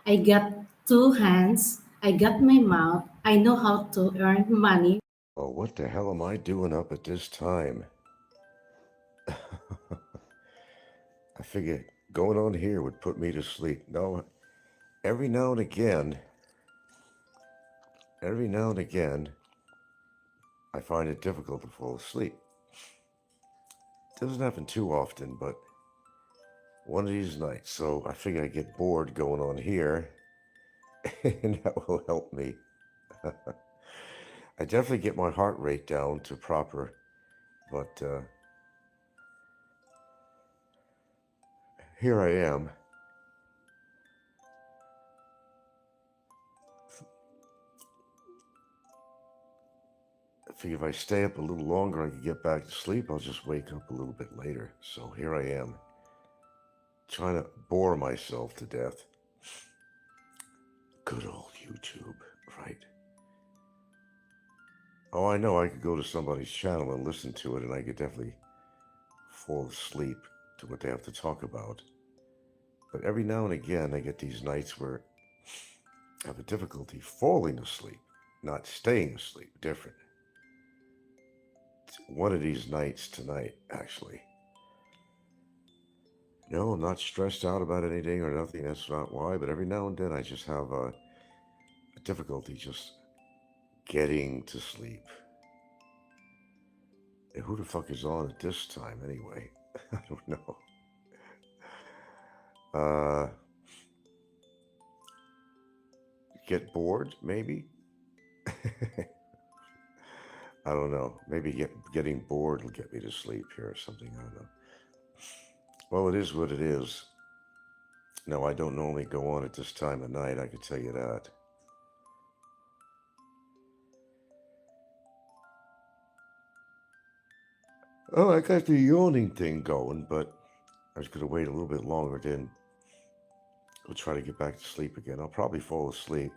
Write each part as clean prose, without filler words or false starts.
I got two hands, I got my mouth, I know how to earn money. Oh, what the hell am I doing up at this time? I figured going on here would put me to sleep. No, every now and again, every now and again, I find it difficult to fall asleep. It doesn't happen too often, but one of these nights. So I figure I get bored going on here, and that will help me. I definitely get my heart rate down to proper, but here I am. I figure if I stay up a little longer, I can get back to sleep. I'll just wake up a little bit later. So here I am, trying to bore myself to death. Good old YouTube, right? Oh, I know I could go to somebody's channel and listen to it, and I could definitely fall asleep to what they have to talk about. But every now and again, I get these nights where I have a difficulty falling asleep, not staying asleep. Different. It's one of these nights tonight, actually. No, I'm not stressed out about anything or nothing. That's not why. But every now and then, I just have a difficulty just getting to sleep. And who the fuck is on at this time anyway? I don't know. Get bored, maybe? I don't know. Maybe getting bored will get me to sleep here or something. I don't know. Well, it is what it is. No, I don't normally go on at this time of night, I can tell you that. Oh, I got the yawning thing going, but I was going to wait a little bit longer, then I'll try to get back to sleep again. I'll probably fall asleep,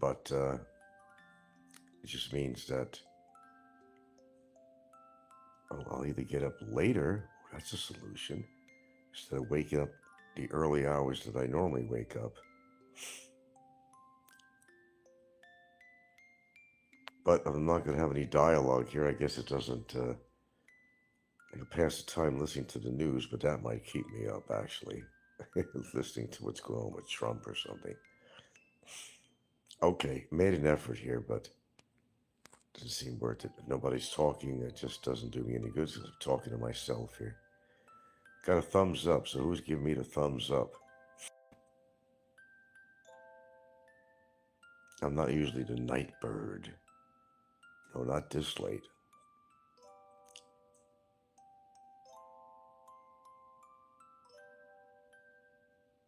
but it just means that I'll either get up later, that's a solution, instead of waking up the early hours that I normally wake up. But I'm not going to have any dialogue here. I guess it doesn't, I can pass the time listening to the news, but that might keep me up, actually. Listening to what's going on with Trump or something. Okay, made an effort here, but doesn't seem worth it. If nobody's talking, it just doesn't do me any good because I'm talking to myself here. Got a thumbs up, so who's giving me the thumbs up? I'm not usually the night bird. No, not this late.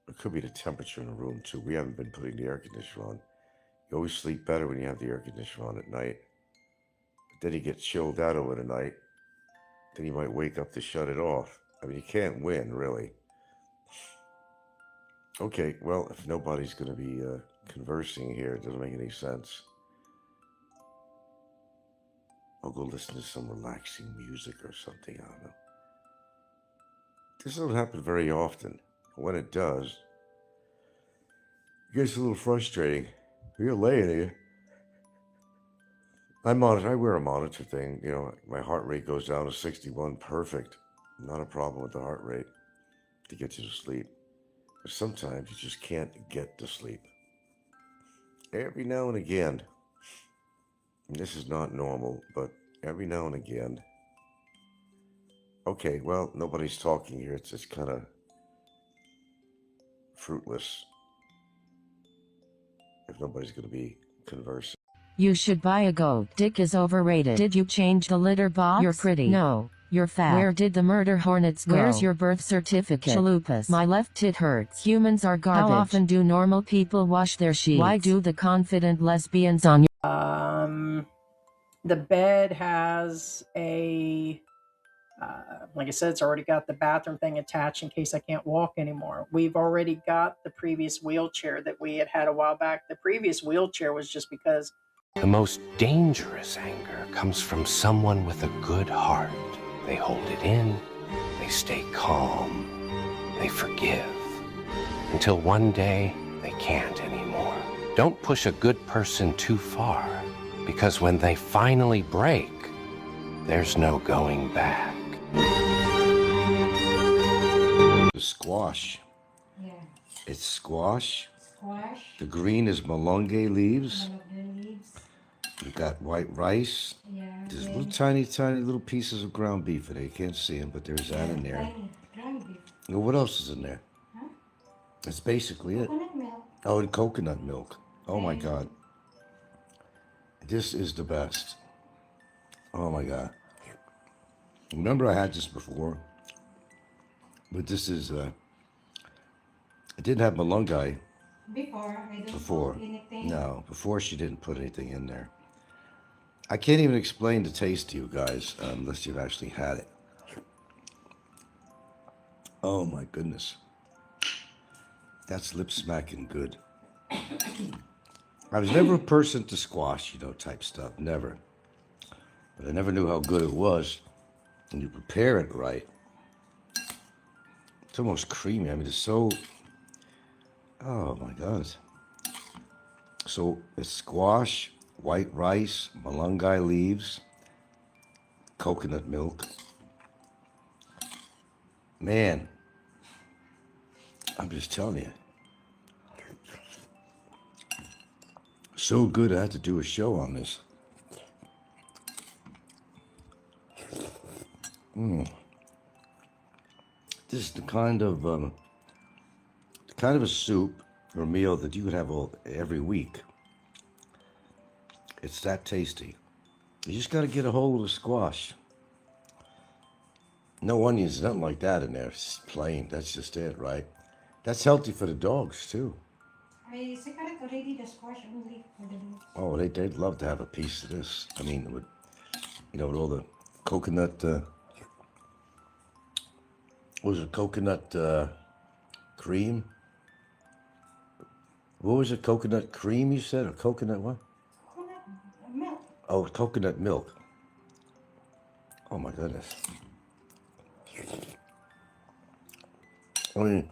It could be the temperature in the room, too. We haven't been putting the air conditioner on. You always sleep better when you have the air conditioner on at night. But then you get chilled out over the night. Then you might wake up to shut it off. I mean, you can't win, really. Okay, well, if nobody's going to be conversing here, it doesn't make any sense. I'll go listen to some relaxing music or something, I don't know. This doesn't happen very often. When it does, it gets a little frustrating. You're laying here. I wear a monitor thing. You know, my heart rate goes down to 61. Perfect. Not a problem with the heart rate to get you to sleep. But sometimes you just can't get to sleep. Every now and again, and this is not normal, but every now and again. Okay, well, nobody's talking here. It's kind of fruitless if nobody's going to be conversing. You should buy a goat. Dick is overrated. Did you change the litter box? You're pretty. No. You're fat. Where did the murder hornets go? Where's your birth certificate? Chalupas. My left tit hurts. Humans are garbage. How often do normal people wash their sheets? Why do the confident lesbians on your... The bed has a... like I said, it's already got the bathroom thing attached in case I can't walk anymore. We've already got the previous wheelchair that we had a while back. The previous wheelchair was just because... The most dangerous anger comes from someone with a good heart. They hold it in, they stay calm, they forgive. until one day they can't anymore. Don't push a good person too far, because when they finally break, there's no going back. The squash. Yeah. It's squash. Squash. The green is malunggay leaves. Malunggay leaves. You got white rice. Yeah. There's little tiny little pieces of ground beef in there. You can't see them, but there's that in there. Tiny ground beef. Well, what else is in there? Huh? That's basically it. Coconut milk. Oh, and coconut milk. Oh my God. This is the best. Oh my God. Remember I had this before, but this is, I didn't have malunggay Before, I don't before. put anything. No, before she didn't put anything in there. I can't even explain the taste to you guys unless you've actually had it. Oh my goodness. That's lip smacking good. I was never a person to squash, type stuff. Never. But I never knew how good it was when you prepare it right. It's almost creamy. I mean, it's so... Oh my God. So it's squash, white rice, malunggay leaves, coconut milk. Man, I'm just telling you. So good, I had to do a show on this. This is the kind of a soup or meal that you could have every week. It's that tasty. You just got to get a hold of the squash. No onions, nothing like that in there. It's plain. That's just it, right? That's healthy for the dogs too. I separate already the squash only for the dogs. Oh, they'd love to have a piece of this. I mean, with all the coconut. What was it, coconut cream? What was it, coconut cream you said, or coconut what? Coconut milk. Oh, coconut milk. Oh my goodness. I mean,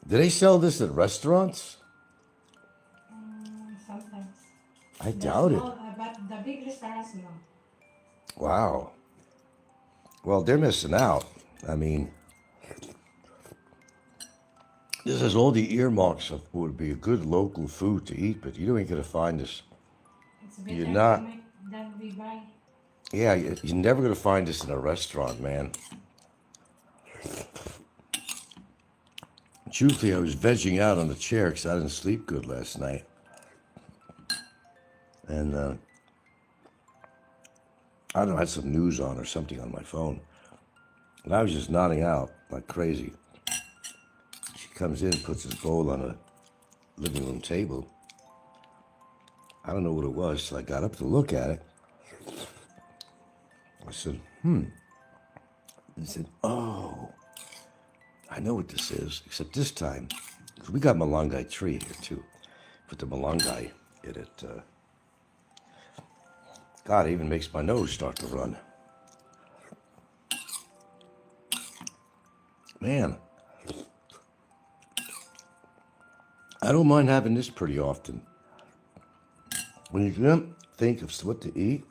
do they sell this at restaurants? Sometimes. I doubt it. But the big restaurants, no. Wow. Well, they're missing out. I mean, this has all the earmarks of what would be a good local food to eat, but you ain't gonna find this. It's better You're not. to make than we buy. Yeah, you're never gonna find this in a restaurant, man. Truthfully, I was vegging out on the chair because I didn't sleep good last night. And I don't know, I had some news on or something on my phone. And I was just nodding out like crazy. She comes in, puts this bowl on a living room table. I don't know what it was, so I got up to look at it. I said, And he said, oh, I know what this is, except this time, because we got malunggay tree here too. Put the malunggay in it. God, it even makes my nose start to run. Man, I don't mind having this pretty often. When you don't think of what to eat,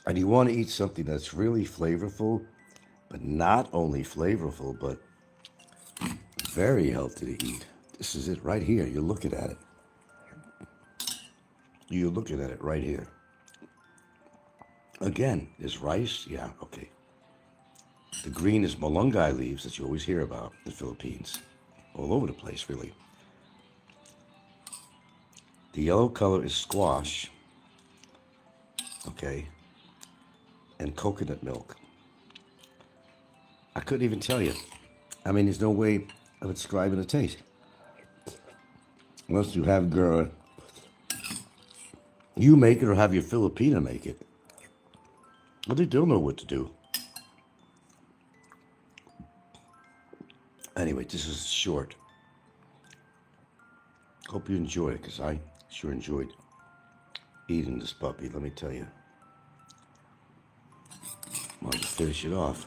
and you want to eat something that's really flavorful, but not only flavorful, but very healthy to eat. This is it right here. You're looking at it. You're looking at it right here. Again, there's rice. Yeah, okay. The green is malunggay leaves that you always hear about in the Philippines. All over the place, really. The yellow color is squash. Okay. And coconut milk. I couldn't even tell you. I mean, there's no way of describing the taste. Unless you have you make it or have your Filipina make it. Well, they don't know what to do. Anyway, this is short. Hope you enjoy it, because I sure enjoyed eating this puppy, let me tell you. Might as well finish it off.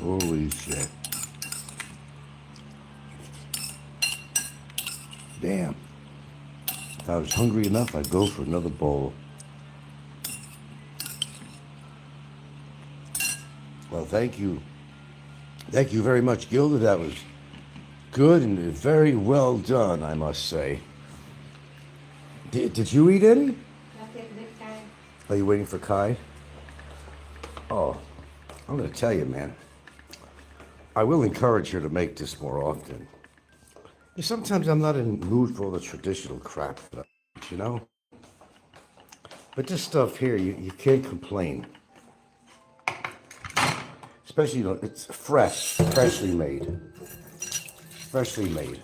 Holy shit. Damn. If I was hungry enough, I'd go for another bowl. Well, thank you. Thank you very much, Gilda. That was good and very well done, I must say. Did you eat any? Are you waiting for Kai? Oh, I'm going to tell you, man. I will encourage her to make this more often. Sometimes I'm not in the mood for all the traditional crap, you know? But this stuff here, you can't complain. Especially, it's freshly made. Freshly made.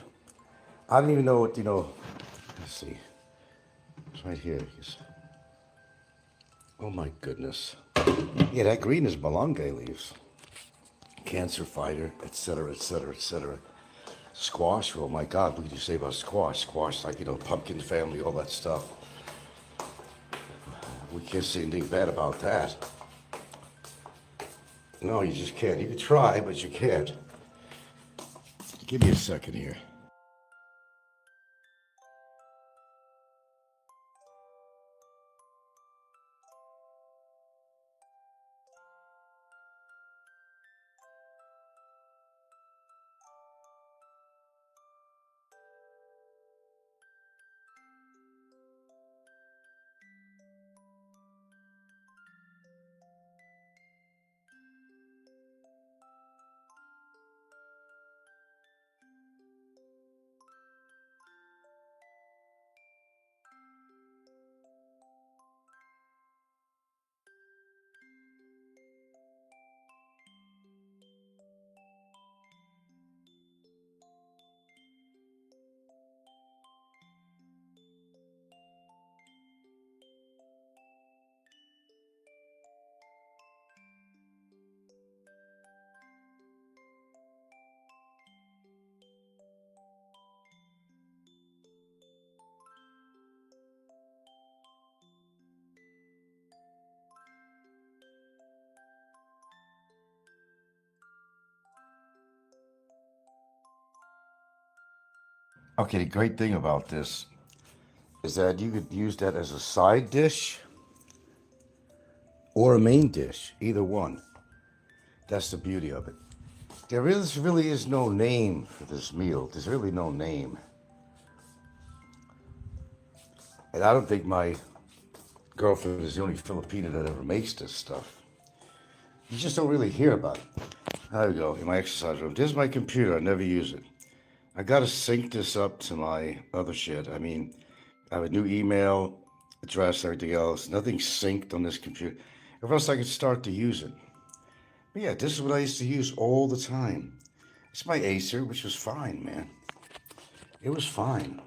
I don't even know what, let's see. It's right here. Oh my goodness. Yeah, that green is malunggay leaves. Cancer fighter, etc., etc., etc. Squash, oh my God, what could you say about squash? Squash, like, pumpkin family, all that stuff. We can't say anything bad about that. No, you just can't. You can try, but you can't. Give me a second here. Okay, the great thing about this is that you could use that as a side dish or a main dish, either one. That's the beauty of it. There really is no name for this meal. There's really no name. And I don't think my girlfriend is the only Filipina that ever makes this stuff. You just don't really hear about it. There we go, in my exercise room. This is my computer, I never use it. I gotta sync this up to my other shit. I mean, I have a new email address, everything else. Nothing's synced on this computer. Or else I could start to use it. But yeah, this is what I used to use all the time. It's my Acer, which was fine, man. It was fine.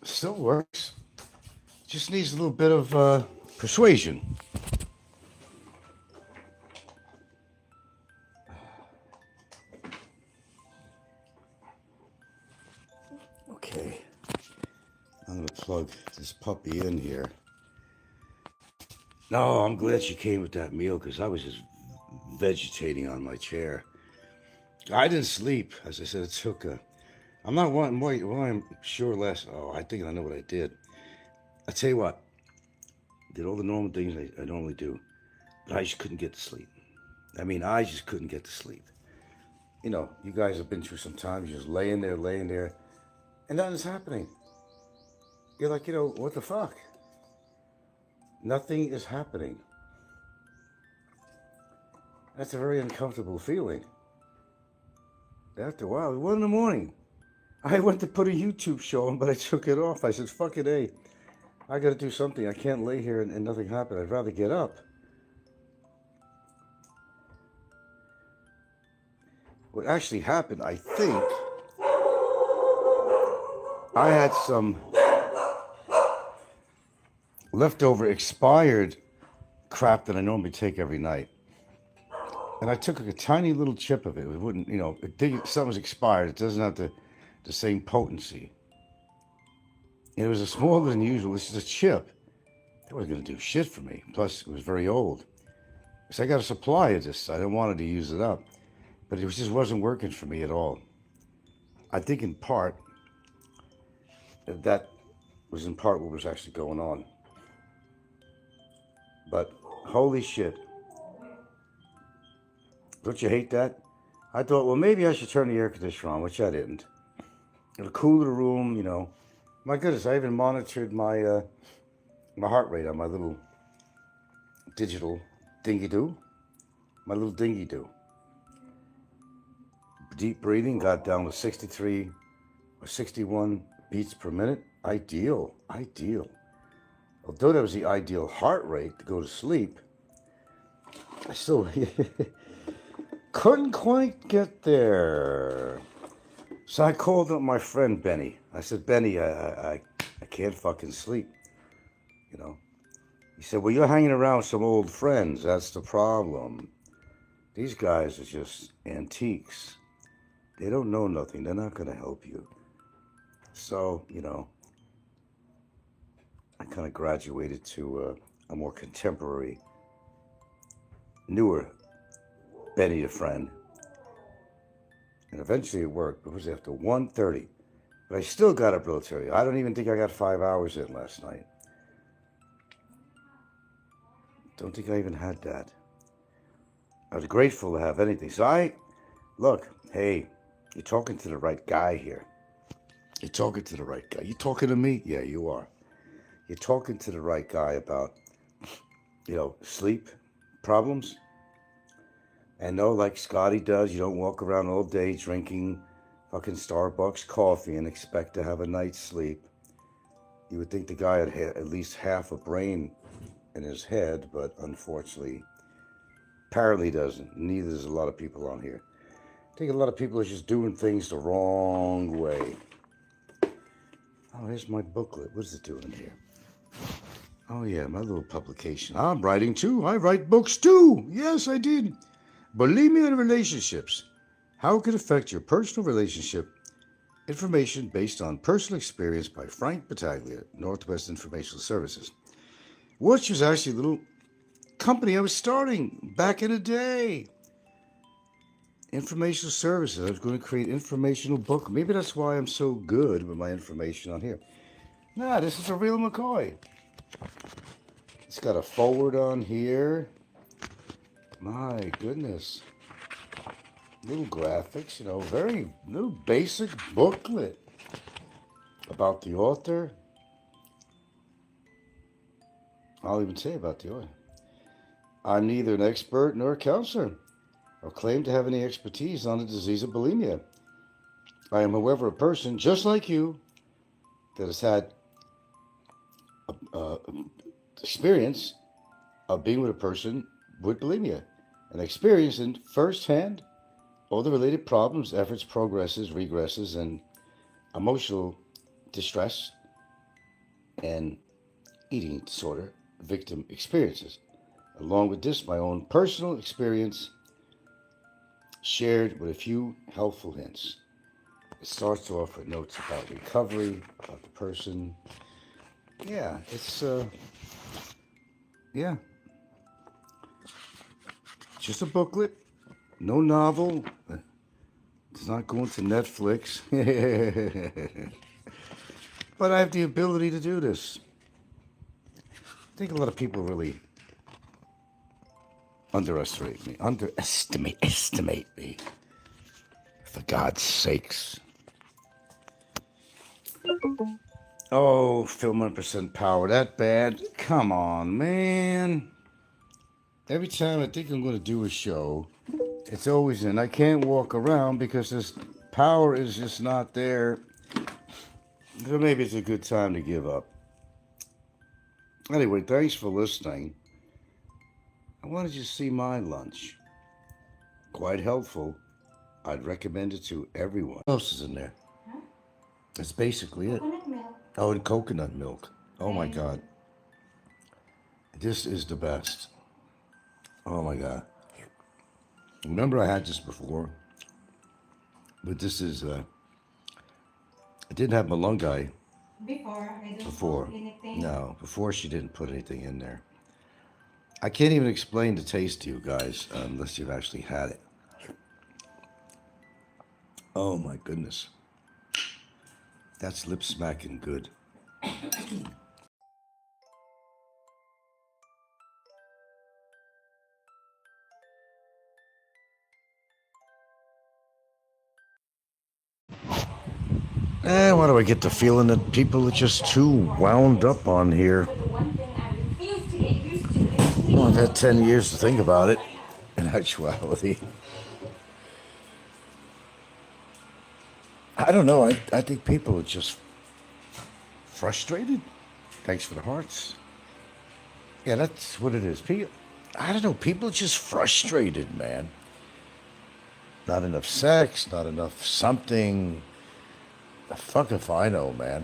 Still works. Just needs a little bit of persuasion. Okay. I'm going to plug this puppy in here. No, I'm glad she came with that meal because I was just vegetating on my chair. I didn't sleep. As I said, it took I'm not one, I'm sure less. Oh, I think I know what I did. I tell you what, did all the normal things I normally do, but I just couldn't get to sleep. I mean, I just couldn't get to sleep. You guys have been through some times, you're just laying there, and nothing's happening. You're like, what the fuck? Nothing is happening. That's a very uncomfortable feeling. After a while, 1 in the morning, I went to put a YouTube show on, but I took it off. I said, fuck it, hey, I gotta do something. I can't lay here and nothing happened. I'd rather get up. What actually happened, I think, I had some leftover expired crap that I normally take every night. And I took a tiny little chip of it. It wouldn't, if something's expired, it doesn't have the same potency. And it was smaller than usual. This is a chip. That wasn't going to do shit for me. Plus, it was very old. So I got a supply of this. I didn't wanted to use it up, but it just wasn't working for me at all. I think in part that was in part what was actually going on. But holy shit. Don't you hate that? I thought, well, maybe I should turn the air conditioner on, which I didn't. It'll cool the room, you know. My goodness, I even monitored my my heart rate on my little digital dingy-doo. My little dingy-doo. Deep breathing got down to 63 or 61 beats per minute. Ideal, ideal. Although that was the ideal heart rate to go to sleep, I still couldn't quite get there. So I called up my friend Benny. I said, Benny, I can't fucking sleep. You know. He said, well, you're hanging around with some old friends. That's the problem. These guys are just antiques. They don't know nothing. They're not going to help you. So, you know, I kind of graduated to a more contemporary, newer Benny the friend. And eventually it worked. It was after 1:30. But I still got up real early. I don't even think I got 5 hours in last night. Don't think I even had that. I was grateful to have anything. So look, hey, you're talking to the right guy here. You're talking to the right guy. You talking to me? Yeah, you are. You're talking to the right guy about, you know, sleep problems. And no, like Scotty does, you don't walk around all day drinking fucking Starbucks coffee and expect to have a night's sleep. You would think the guy had at least half a brain in his head, but unfortunately, apparently doesn't. Neither does a lot of people on here. I think a lot of people are just doing things the wrong way. Oh, here's my booklet. What's it doing here? Oh, yeah, my little publication. I'm writing too. I write books too. Yes, I did. Bulimia in relationships. How it can affect your personal relationship. Information based on personal experience by Frank Battaglia, Northwest Informational Services. Which was actually a little company I was starting back in the day. Informational services. I was going to create informational book. Maybe that's why I'm so good with my information on here. Nah, this is a real McCoy. It's got a forward on here. My goodness. Little graphics, you know, very little basic booklet about the author. I'll even say about the author. I'm neither an expert nor a counselor, or claim to have any expertise on the disease of bulimia. I am, however, a person just like you that has had experience of being with a person with bulimia and experiencing firsthand all the related problems, efforts, progresses, regresses, and emotional distress and eating disorder victim experiences. Along with this, my own personal experience shared with a few helpful hints. It starts off with notes about recovery, about the person. Yeah, it's, yeah. Just a booklet, no novel. It's not going to Netflix. But I have the ability to do this. I think a lot of people really underestimate me. For God's sakes. Oh, film 100% power. That bad? Come on, man. Every time I think I'm going to do a show, it's always in. I can't walk around because this power is just not there. So maybe it's a good time to give up. Anyway, thanks for listening. I wanted you to see my lunch. Quite helpful. I'd recommend it to everyone. What else is in there? Huh? That's basically it. Coconut milk. Oh, and coconut milk. Oh my God. This is the best. Oh my God. Remember I had this before, but this is, I didn't have malunggay. Before. No, before she didn't put anything in there. I can't even explain the taste to you guys unless you've actually had it. Oh my goodness. That's lip smacking good. Why do I get the feeling that people are just too wound up on here? Well, I've had 10 years to think about it, in actuality. I don't know. I think people are just frustrated. Thanks for the hearts. Yeah, that's what it is. People, I don't know. People are just frustrated, man. Not enough sex, not enough something. Fuck if I know, man.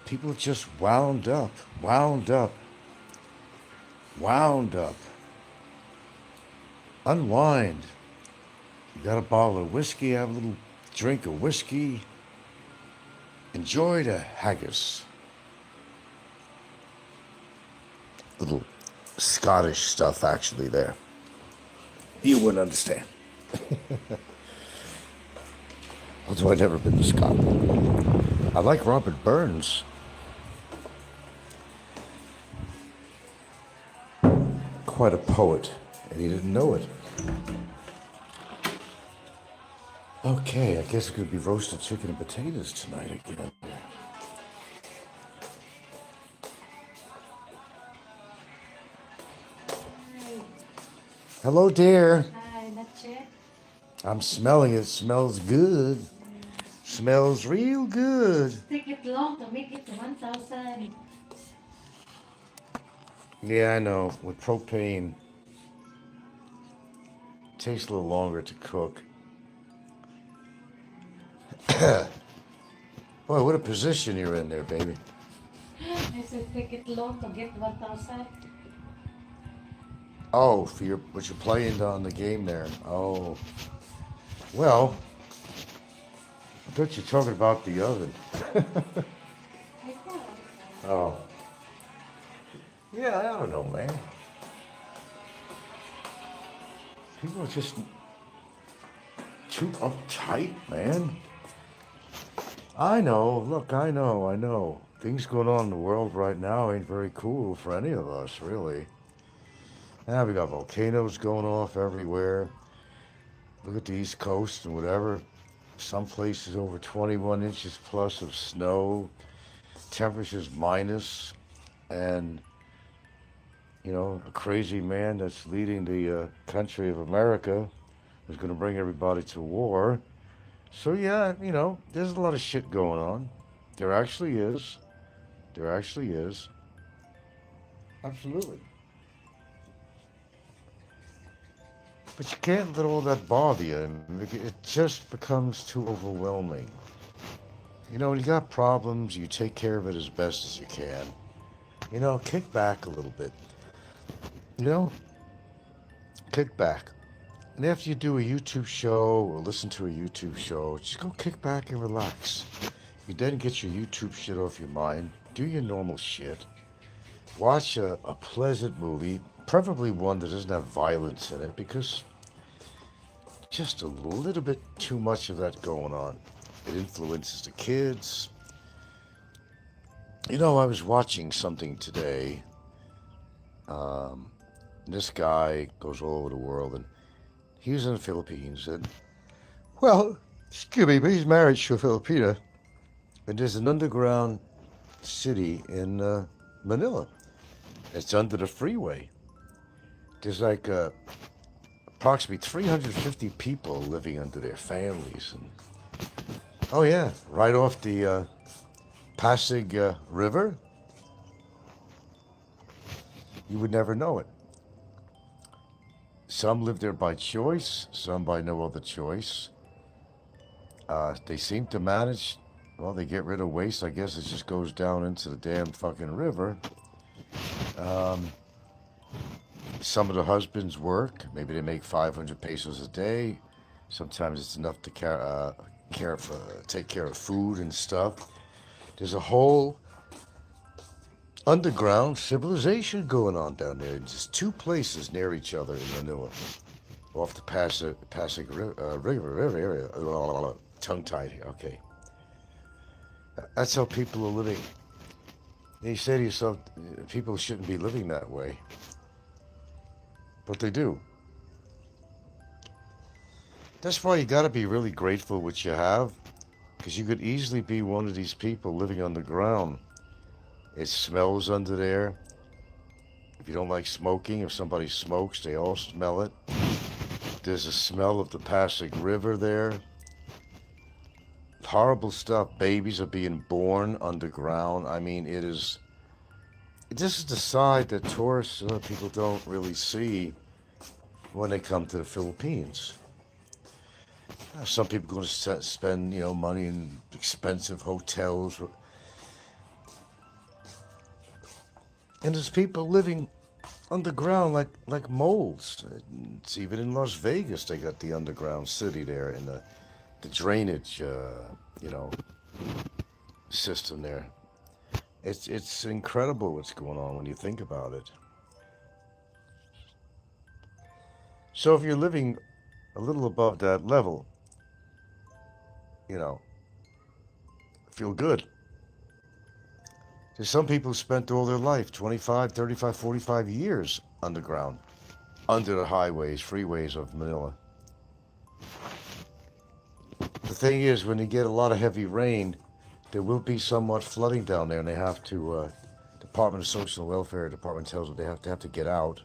People are just wound up. Unwind. You got a bottle of whiskey, have a little drink of whiskey. Enjoy the haggis. Little Scottish stuff, actually, there. You wouldn't understand. Although I've never been to Scotland. I like Robert Burns. Quite a poet, and he didn't know it. Okay, I guess it could be roasted chicken and potatoes tonight again. Hello, dear. Hi, that's it. I'm smelling it. Smells good. Smells real good. Take it long to make it to 1,000. Yeah, I know. With propane, it takes a little longer to cook. Boy, what a position you're in there, baby. I said take it long to get 1,000. Oh, for your what you're playing on the game there. Oh, well, I thought you were talking about the oven. Oh, yeah, I don't know, man. People are just too uptight, man. I know. Look, I know. Things going on in the world right now ain't very cool for any of us, really. Now we got volcanoes going off everywhere. Look at the East Coast and whatever. Some places over 21 inches plus of snow. Temperatures minus. And, you know, a crazy man that's leading the country of America is going to bring everybody to war. So, yeah, you know, there's a lot of shit going on. There actually is. Absolutely. But you can't let all that bother you. It just becomes too overwhelming. You know, when you got problems, you take care of it as best as you can. You know, kick back a little bit. You know, kick back. And after you do a YouTube show or listen to a YouTube show, just go kick back and relax. You then get your YouTube shit off your mind. Do your normal shit. Watch a pleasant movie, preferably one that doesn't have violence in it, because just a little bit too much of that going on. It influences the kids. You know, I was watching something today. This guy goes all over the world, and he was in the Philippines, and, well, excuse me, but he's married to a Filipina, and there's an underground city in Manila. It's under the freeway. There's like approximately 350 people living under their families. And, oh yeah, right off the Pasig River. You would never know it. Some live there by choice, some by no other choice. They seem to manage, well, they get rid of waste. I guess it just goes down into the damn fucking river. Some of the husbands work. Maybe they make 500 pesos a day. Sometimes it's enough to take care of food and stuff. There's a whole underground civilization going on down there. Just two places near each other in Manila, off the Pasig River area. Tongue-tied here. Okay, that's how people are living. And you say to yourself, people shouldn't be living that way, but they do. That's why you got to be really grateful what you have, because you could easily be one of these people living underground. It smells under there. If you don't like smoking, if somebody smokes, they all smell it. There's a smell of the Pasig River there. Horrible stuff. Babies are being born underground. I mean, this is the side that tourists, people don't really see when they come to the Philippines. Some people going to spend, money in expensive hotels. And there's people living underground like moles. It's even in Las Vegas, they got the underground city there and the drainage, system there. It's incredible what's going on when you think about it. So if you're living a little above that level, feel good. There's some people who spent all their life, 25, 35, 45 years underground, under the highways, freeways of Manila. The thing is, when you get a lot of heavy rain, there will be somewhat flooding down there, and they have to, Department of Social and Welfare Department tells them they have to get out,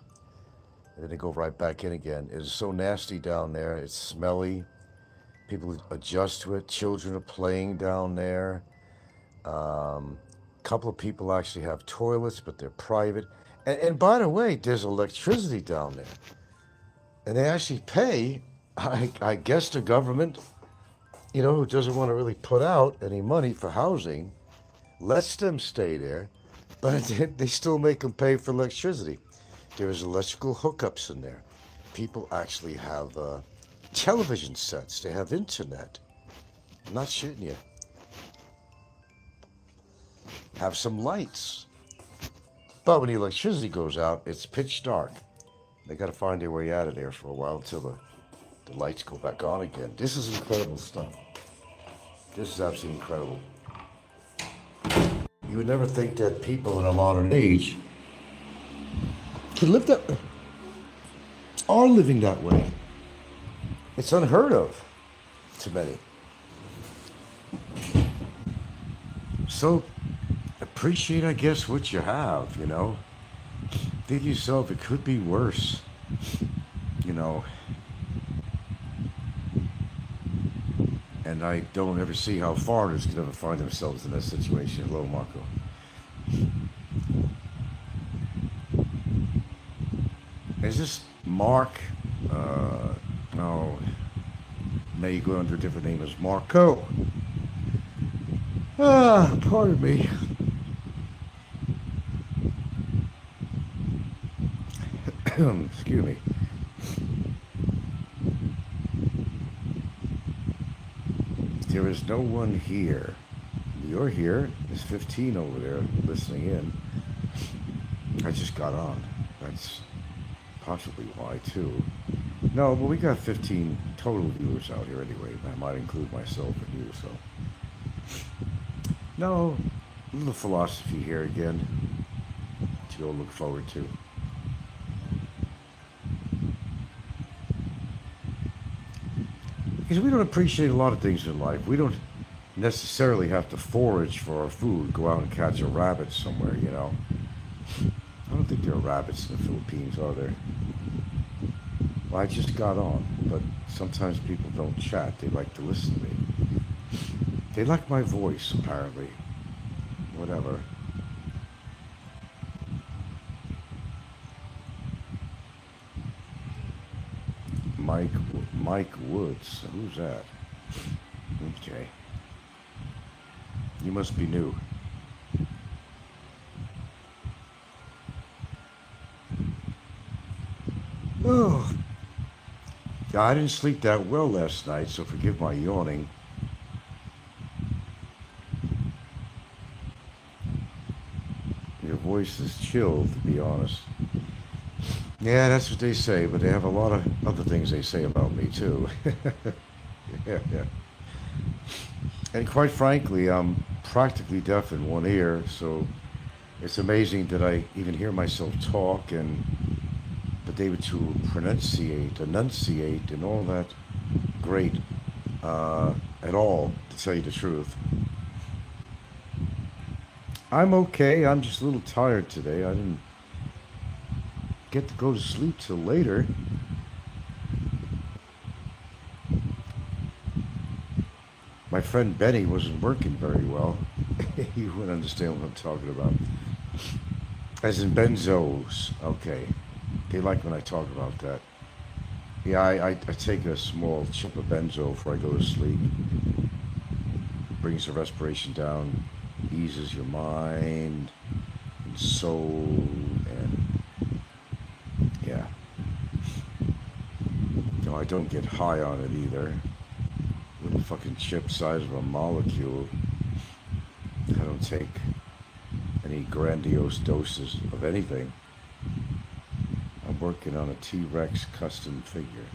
and then they go right back in again. It is so nasty down there. It's smelly. People adjust to it. Children are playing down there. Couple of people actually have toilets, but they're private. And by the way, there's electricity down there. And they actually pay, I guess the government, who doesn't want to really put out any money for housing, lets them stay there, but they still make them pay for electricity. There is electrical hookups in there. People actually have television sets. They have internet. I'm not shitting you. Have some lights. But when the electricity goes out, it's pitch dark. They got to find their way out of there for a while until the lights go back on again. This is incredible stuff. This is absolutely incredible. You would never think that people in a modern age could live are living that way. It's unheard of to many. So appreciate, I guess, what you have, Think to yourself, it could be worse, And I don't ever see how foreigners could ever find themselves in that situation. Hello, Marco. Is this Mark? No. Now you go under a different name as Marco. Pardon me. Excuse me. There is no one here. You're here. There's 15 over there listening in. I just got on. That's possibly why, too. No, but we got 15 total viewers out here anyway. I might include myself and you, so. No, a little philosophy here again to go look forward to. Because we don't appreciate a lot of things in life. We don't necessarily have to forage for our food, go out and catch a rabbit somewhere, I don't think there are rabbits in the Philippines, are there? Well, I just got on, but sometimes people don't chat. They like to listen to me. They like my voice, apparently. Whatever. Mike Woods. Who's that? Okay. You must be new. Oh. I didn't sleep that well last night, so forgive my yawning. Your voice is chilled, to be honest. Yeah, that's what they say, but they have a lot of other things they say about me, too. Yeah, yeah. And quite frankly, I'm practically deaf in one ear, so it's amazing that I even hear myself talk and but able to enunciate, and all that great at all, to tell you the truth. I'm okay. I'm just a little tired today. I didn't get to go to sleep till later. My friend Benny wasn't working very well. You wouldn't understand what I'm talking about. As in benzos. Okay. They like when I talk about that. Yeah, I take a small chip of benzo before I go to sleep. Brings the respiration down, eases your mind and soul, and yeah. No, I don't get high on it either. Little fucking chip size of a molecule. I don't take any grandiose doses of anything. I'm working on a T-Rex custom figure.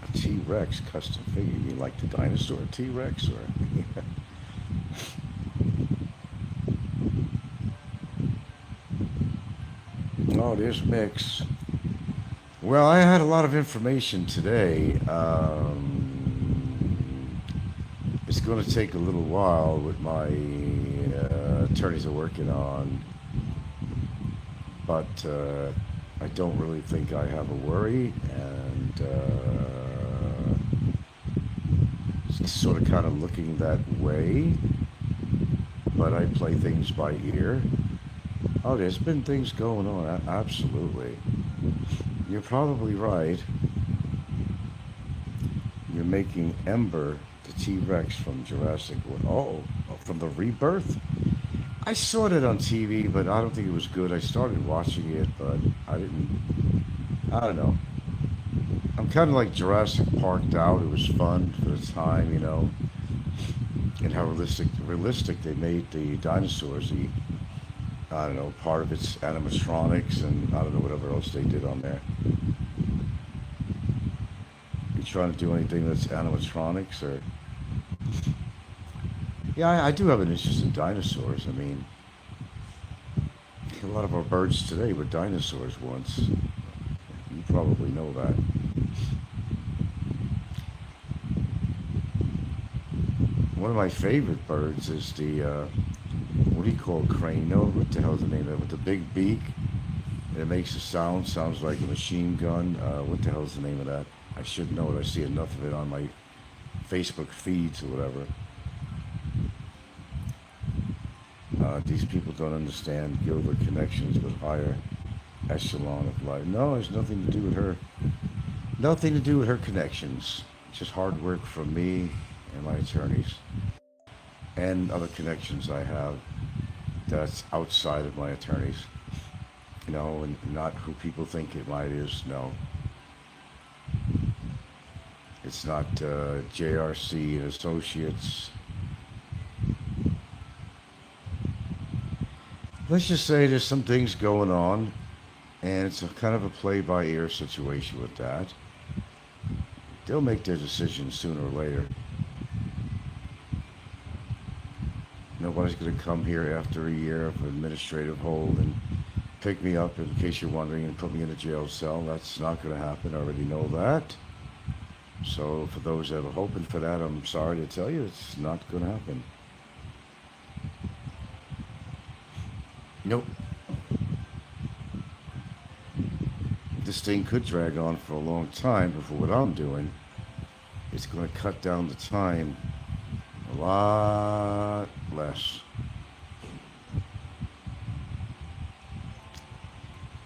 A T-Rex custom figure? You mean like the dinosaur T-Rex, or? Oh, there's Mix. Well, I had a lot of information today. It's going to take a little while with my attorneys are working on, but I don't really think I have a worry, and it's sort of kind of looking that way, but I play things by ear. Oh, there's been things going on, absolutely. You're probably right. You're making Ember the T-Rex from Jurassic World. Oh, from the Rebirth? I saw it on TV, but I don't think it was good. I started watching it, but I don't know. I'm kind of like Jurassic Parked out. It was fun for the time, you know. And how realistic they made the dinosaurs. I don't know, part of it's animatronics, and I don't know whatever else they did on there. You trying to do anything that's animatronics, or? Yeah, I do have an interest in dinosaurs. I mean, a lot of our birds today were dinosaurs once. You probably know that. One of my favorite birds is the, what do you call crane? No, what the hell's the name of it? With the big beak, and it makes a sound, sounds like a machine gun. What the hell's the name of that? I should know it. I see enough of it on my Facebook feeds or whatever. These people don't understand Gilbert connections with higher echelon of life. No, it's nothing to do with her. Nothing to do with her connections. Just hard work from me and my attorneys. And other connections I have that's outside of my attorneys. You know, and not who people think it might is. No. It's not JRC and Associates. Let's just say there's some things going on, and it's a kind of a play-by-ear situation with that. They'll make their decisions sooner or later. Nobody's going to come here after a year of administrative hold and pick me up, in case you're wondering, and put me in a jail cell. That's not going to happen. I already know that. So for those that are hoping for that, I'm sorry to tell you, it's not going to happen. Nope. This thing could drag on for a long time, but for what I'm doing, it's going to cut down the time a lot less.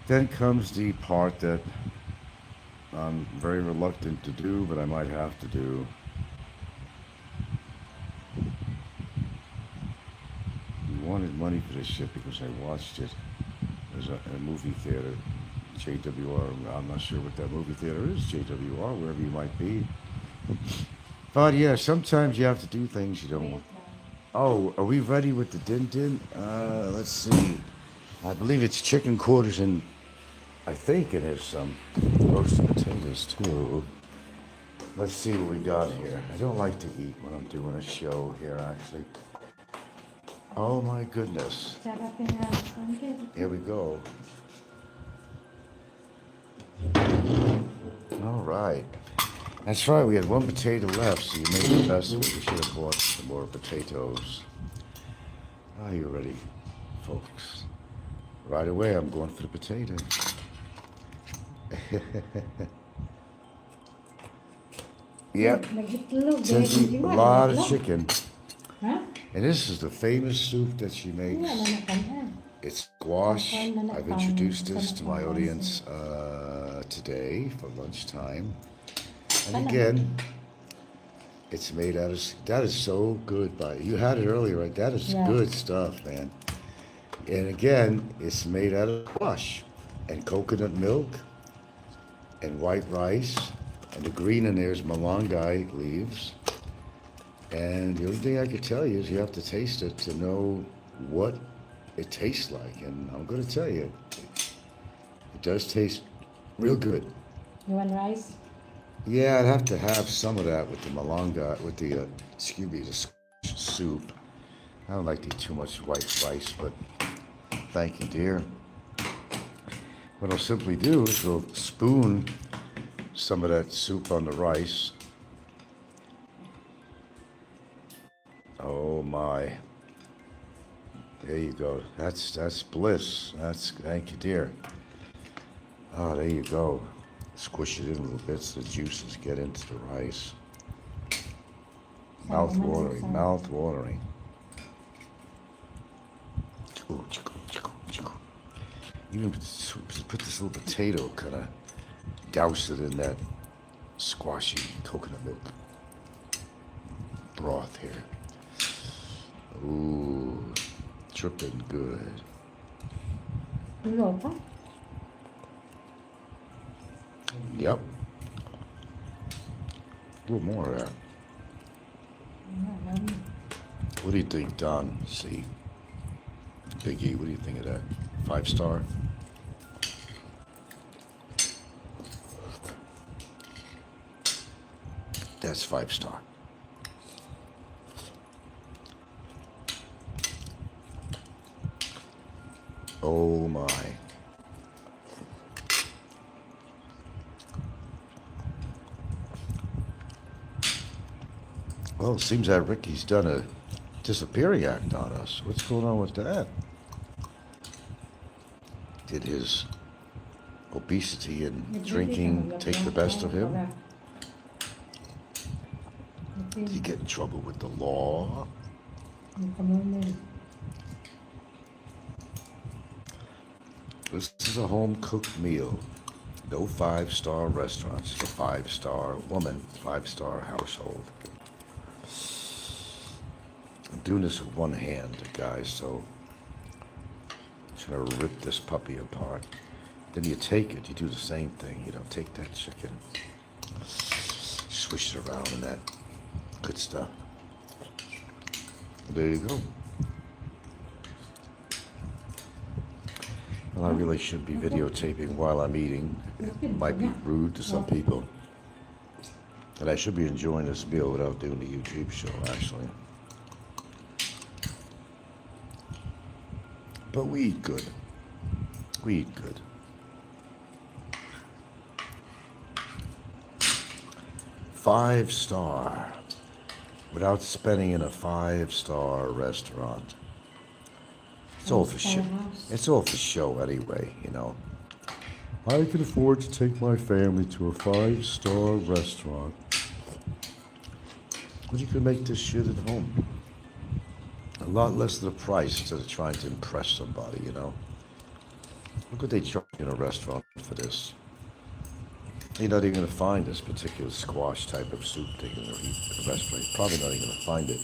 Then comes the part that I'm very reluctant to do, but I might have to do. We wanted money for this shit because I watched it. There's a movie theater, JWR. I'm not sure what that movie theater is, JWR, wherever you might be. But yeah, sometimes you have to do things you don't want. Oh, are we ready with the din din? Let's see. I believe it's chicken quarters and I think it has some roasted potatoes too. Let's see what we got here. I don't like to eat when I'm doing a show here, actually. Oh my goodness. Here we go. All right. That's right, we had one potato left, so you made the best of it. We should have bought some more potatoes. Are you ready, folks? Right away, I'm going for the potatoes. Yep, Cindy, a lot of chicken. And this is the famous soup that she makes. It's squash. I've introduced this to my audience today for lunchtime. And again, it's made out of, that is so good. You had it earlier, right? That is good stuff, man. And again, it's made out of squash and coconut milk and white rice. And the green in there is malangai leaves. And the only thing I could tell you is you have to taste it to know what it tastes like. And I'm going to tell you, it does taste real good. You want rice? Yeah, I'd have to have some of that with the malanga, with the, the soup. I don't like to eat too much white rice, but thank you, dear. What I'll simply do is we'll spoon some of that soup on the rice. Oh my. There you go. That's bliss. Thank you, dear. Oh, there you go. Squish it in a little bit so the juices get into the rice. Mouth watering, mouth watering. Even put this little potato, kind of douse it in that squashy coconut milk broth here. Ooh, dripping good. Yep. A little more of that. What do you think, Don? See? Big E, what do you think of that? 5-star? That's 5-star. Oh my. Well, it seems that Ricky's done a disappearing act on us. What's going on with that? Did his obesity and drinking take the best of him? Did he get in trouble with the law? This is a home-cooked meal. No 5-star restaurants. It's a 5-star woman, 5-star household. I'm doing this with one hand, guys, so I'm just gonna rip this puppy apart. Then you take it, you do the same thing. You know, take that chicken, swish it around and that good stuff. There you go. Well, I really should be videotaping while I'm eating. It might be rude to some people. And I should be enjoying this meal without doing the YouTube show, actually. But we eat good. We eat good. Five-star. Without spending in a 5-star restaurant. It's all for show. It's all for show anyway, you know. I can afford to take my family to a 5-star restaurant. But you can make this shit at home. A lot less than the price instead of trying to impress somebody, you know. Look what they charge in a restaurant for this. You're not even going to find this particular squash type of soup thing in the restaurant. You're probably not even going to find it.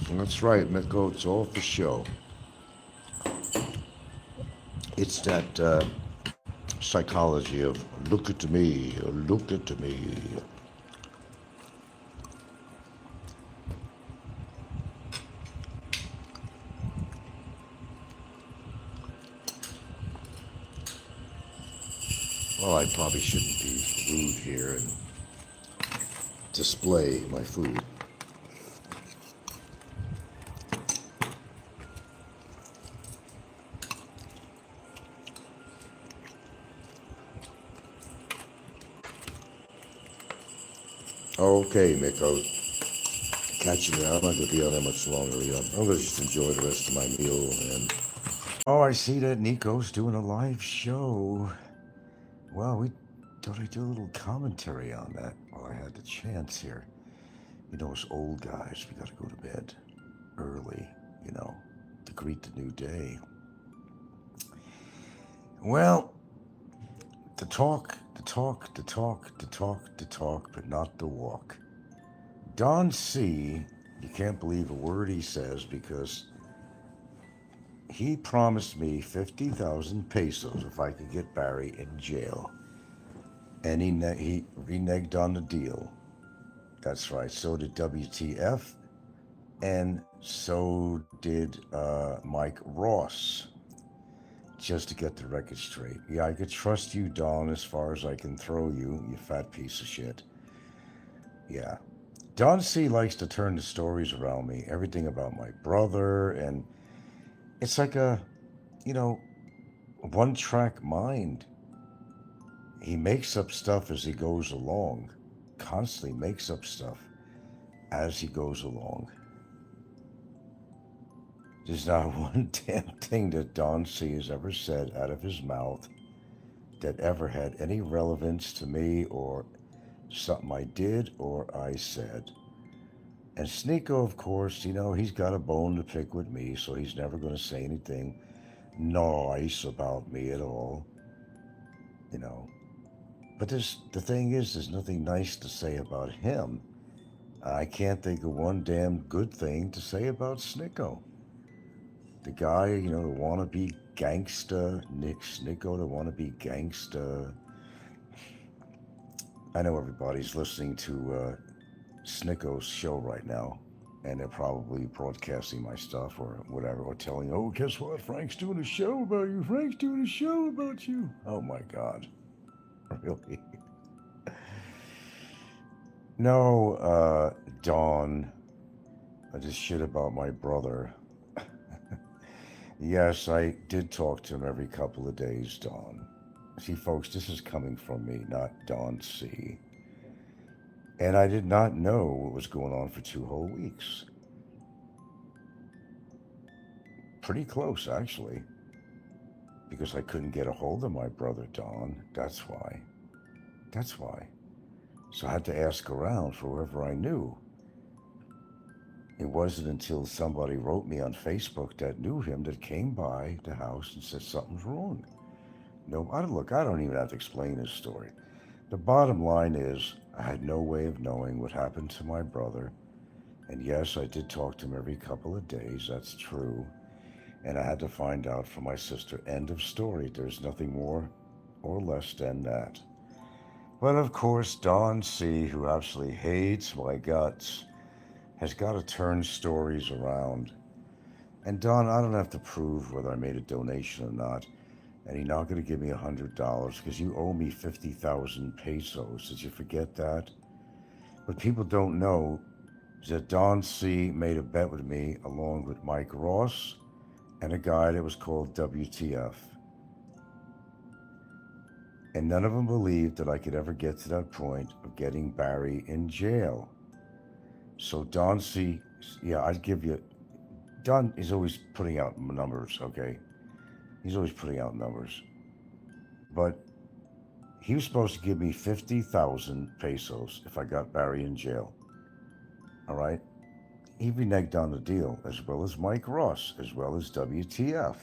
And that's right, Snikkos, it's all for show. It's that psychology of look at me, Well, I probably shouldn't be rude here and display my food. Okay, Mick, I'll catch you there. I'm not going to be on there much longer. I'm going to just enjoy the rest of my meal. And oh, I see that Nico's doing a live show. Well, we thought I'd do a little commentary on that while I had the chance here. You know, us old guys, we got to go to bed early, to greet the new day. Well, to talk, but not to walk. Don C., you can't believe a word he says because he promised me 50,000 pesos if I could get Barry in jail. And he reneged on the deal. That's right, so did WTF, and so did Mike Ross. Just to get the record straight. Yeah, I could trust you, Don, as far as I can throw you, you fat piece of shit. Yeah. Don C. likes to turn the stories around me, everything about my brother, and it's like a, one-track mind. He makes up stuff as he goes along, constantly makes up stuff as he goes along. There's not one damn thing that Don C. has ever said out of his mouth that ever had any relevance to me or something I did or I said. And Snikko, of course, he's got a bone to pick with me, so he's never going to say anything nice about me at all. But the thing is, there's nothing nice to say about him. I can't think of one damn good thing to say about Snikko. The guy, the wannabe gangsta, Snikko, the wannabe gangsta. I know everybody's listening to Snikko's show right now, and they're probably broadcasting my stuff or whatever, or telling, oh, guess what? Frank's doing a show about you. Frank's doing a show about you. Oh, my God. Really? No, Dawn, this shit about my brother. Yes, I did talk to him every couple of days, Dawn. See, folks, this is coming from me, not Dawn C. And I did not know what was going on for 2 whole weeks. Pretty close, actually. Because I couldn't get a hold of my brother, Dawn. That's why. So I had to ask around for whoever I knew. It wasn't until somebody wrote me on Facebook that knew him that came by the house and said something's wrong. No, I don't even have to explain his story. The bottom line is, I had no way of knowing what happened to my brother. And yes, I did talk to him every couple of days, that's true. And I had to find out from my sister. End of story. There's nothing more or less than that. But of course, Don C., who absolutely hates my guts, has got to turn stories around. And Don, I don't have to prove whether I made a donation or not. And you're not going to give me $100 because you owe me 50,000 pesos. Did you forget that? What people don't know is that Don C. made a bet with me along with Mike Ross and a guy that was called WTF. And none of them believed that I could ever get to that point of getting Barry in jail. So Don C., yeah, I'd give you, Don is always putting out numbers, okay? He's always putting out numbers. But he was supposed to give me 50,000 pesos if I got Barry in jail. All right? He reneged on the deal, as well as Mike Ross, as well as WTF.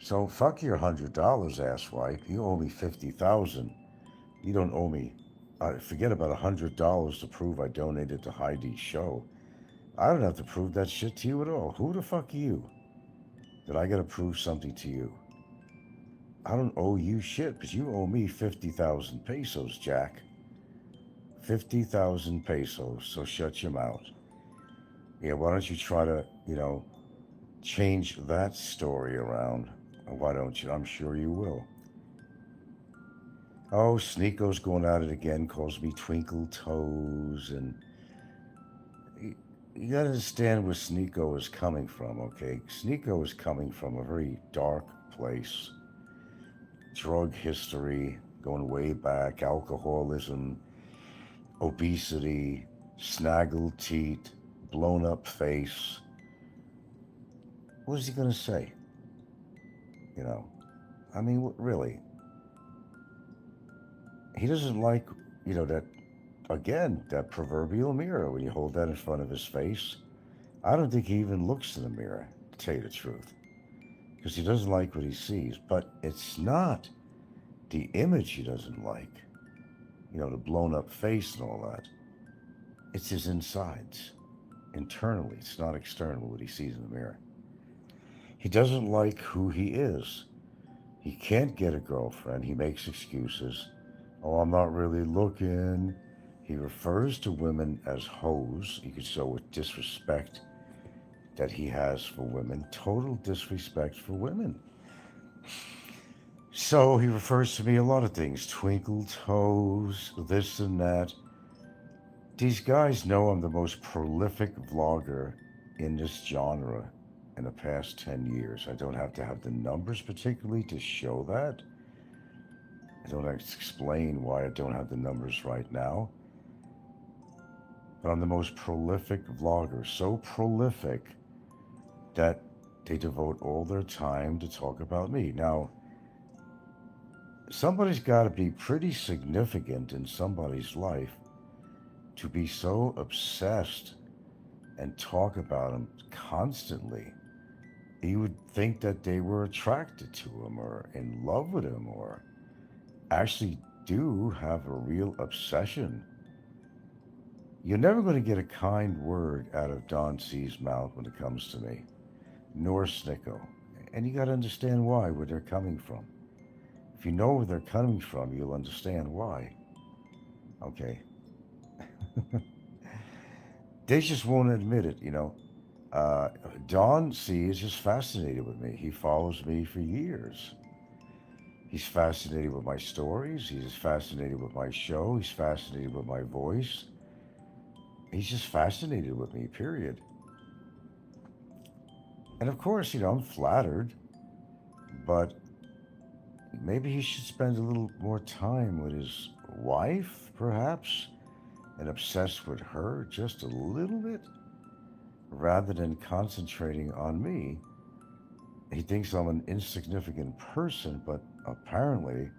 So fuck your $100, asswipe. You owe me 50,000. You don't owe me. Forget about $100 to prove I donated to Heidi's show. I don't have to prove that shit to you at all. Who the fuck are you that I gotta prove something to you? I don't owe you shit, because you owe me 50,000 pesos, Jack. 50,000 pesos, so shut your mouth. Yeah, why don't you try to, change that story around? Why don't you? I'm sure you will. Oh, Snikko's going at it again, calls me Twinkle Toes, and you gotta understand where Snikko is coming from, okay? Snikko is coming from a very dark place. Drug history, going way back, alcoholism, obesity, snaggled teeth, blown up face. What is he gonna say? You know, I mean, really, he doesn't like, that, again, that proverbial mirror when you hold that in front of his face. I don't think he even looks in the mirror, to tell you the truth, because he doesn't like what he sees. But it's not the image he doesn't like, the blown up face and all that. It's his insides, internally. It's not external what he sees in the mirror. He doesn't like who he is. He can't get a girlfriend. He makes excuses. Oh, I'm not really looking. He refers to women as hoes. You could show with disrespect that he has for women, total disrespect for women. So he refers to me a lot of things, twinkle toes, this and that. These guys know I'm the most prolific vlogger in this genre in the past 10 years. I don't have to have the numbers particularly to show that. I don't have to explain why I don't have the numbers right now. But I'm the most prolific vlogger, so prolific that they devote all their time to talk about me. Now, somebody's got to be pretty significant in somebody's life to be so obsessed and talk about him constantly. You would think that they were attracted to him or in love with him or actually do have a real obsession. You're never going to get a kind word out of Don C's mouth when it comes to me, nor Snikko. And you got to understand why, where they're coming from. If you know where they're coming from, you'll understand why. Okay. They just won't admit it, Don C is just fascinated with me. He follows me for years. He's fascinated with my stories. He's fascinated with my show. He's fascinated with my voice. He's just fascinated with me, period. And of course, I'm flattered, but maybe he should spend a little more time with his wife, perhaps, and obsess with her just a little bit, rather than concentrating on me. He thinks I'm an insignificant person, but apparently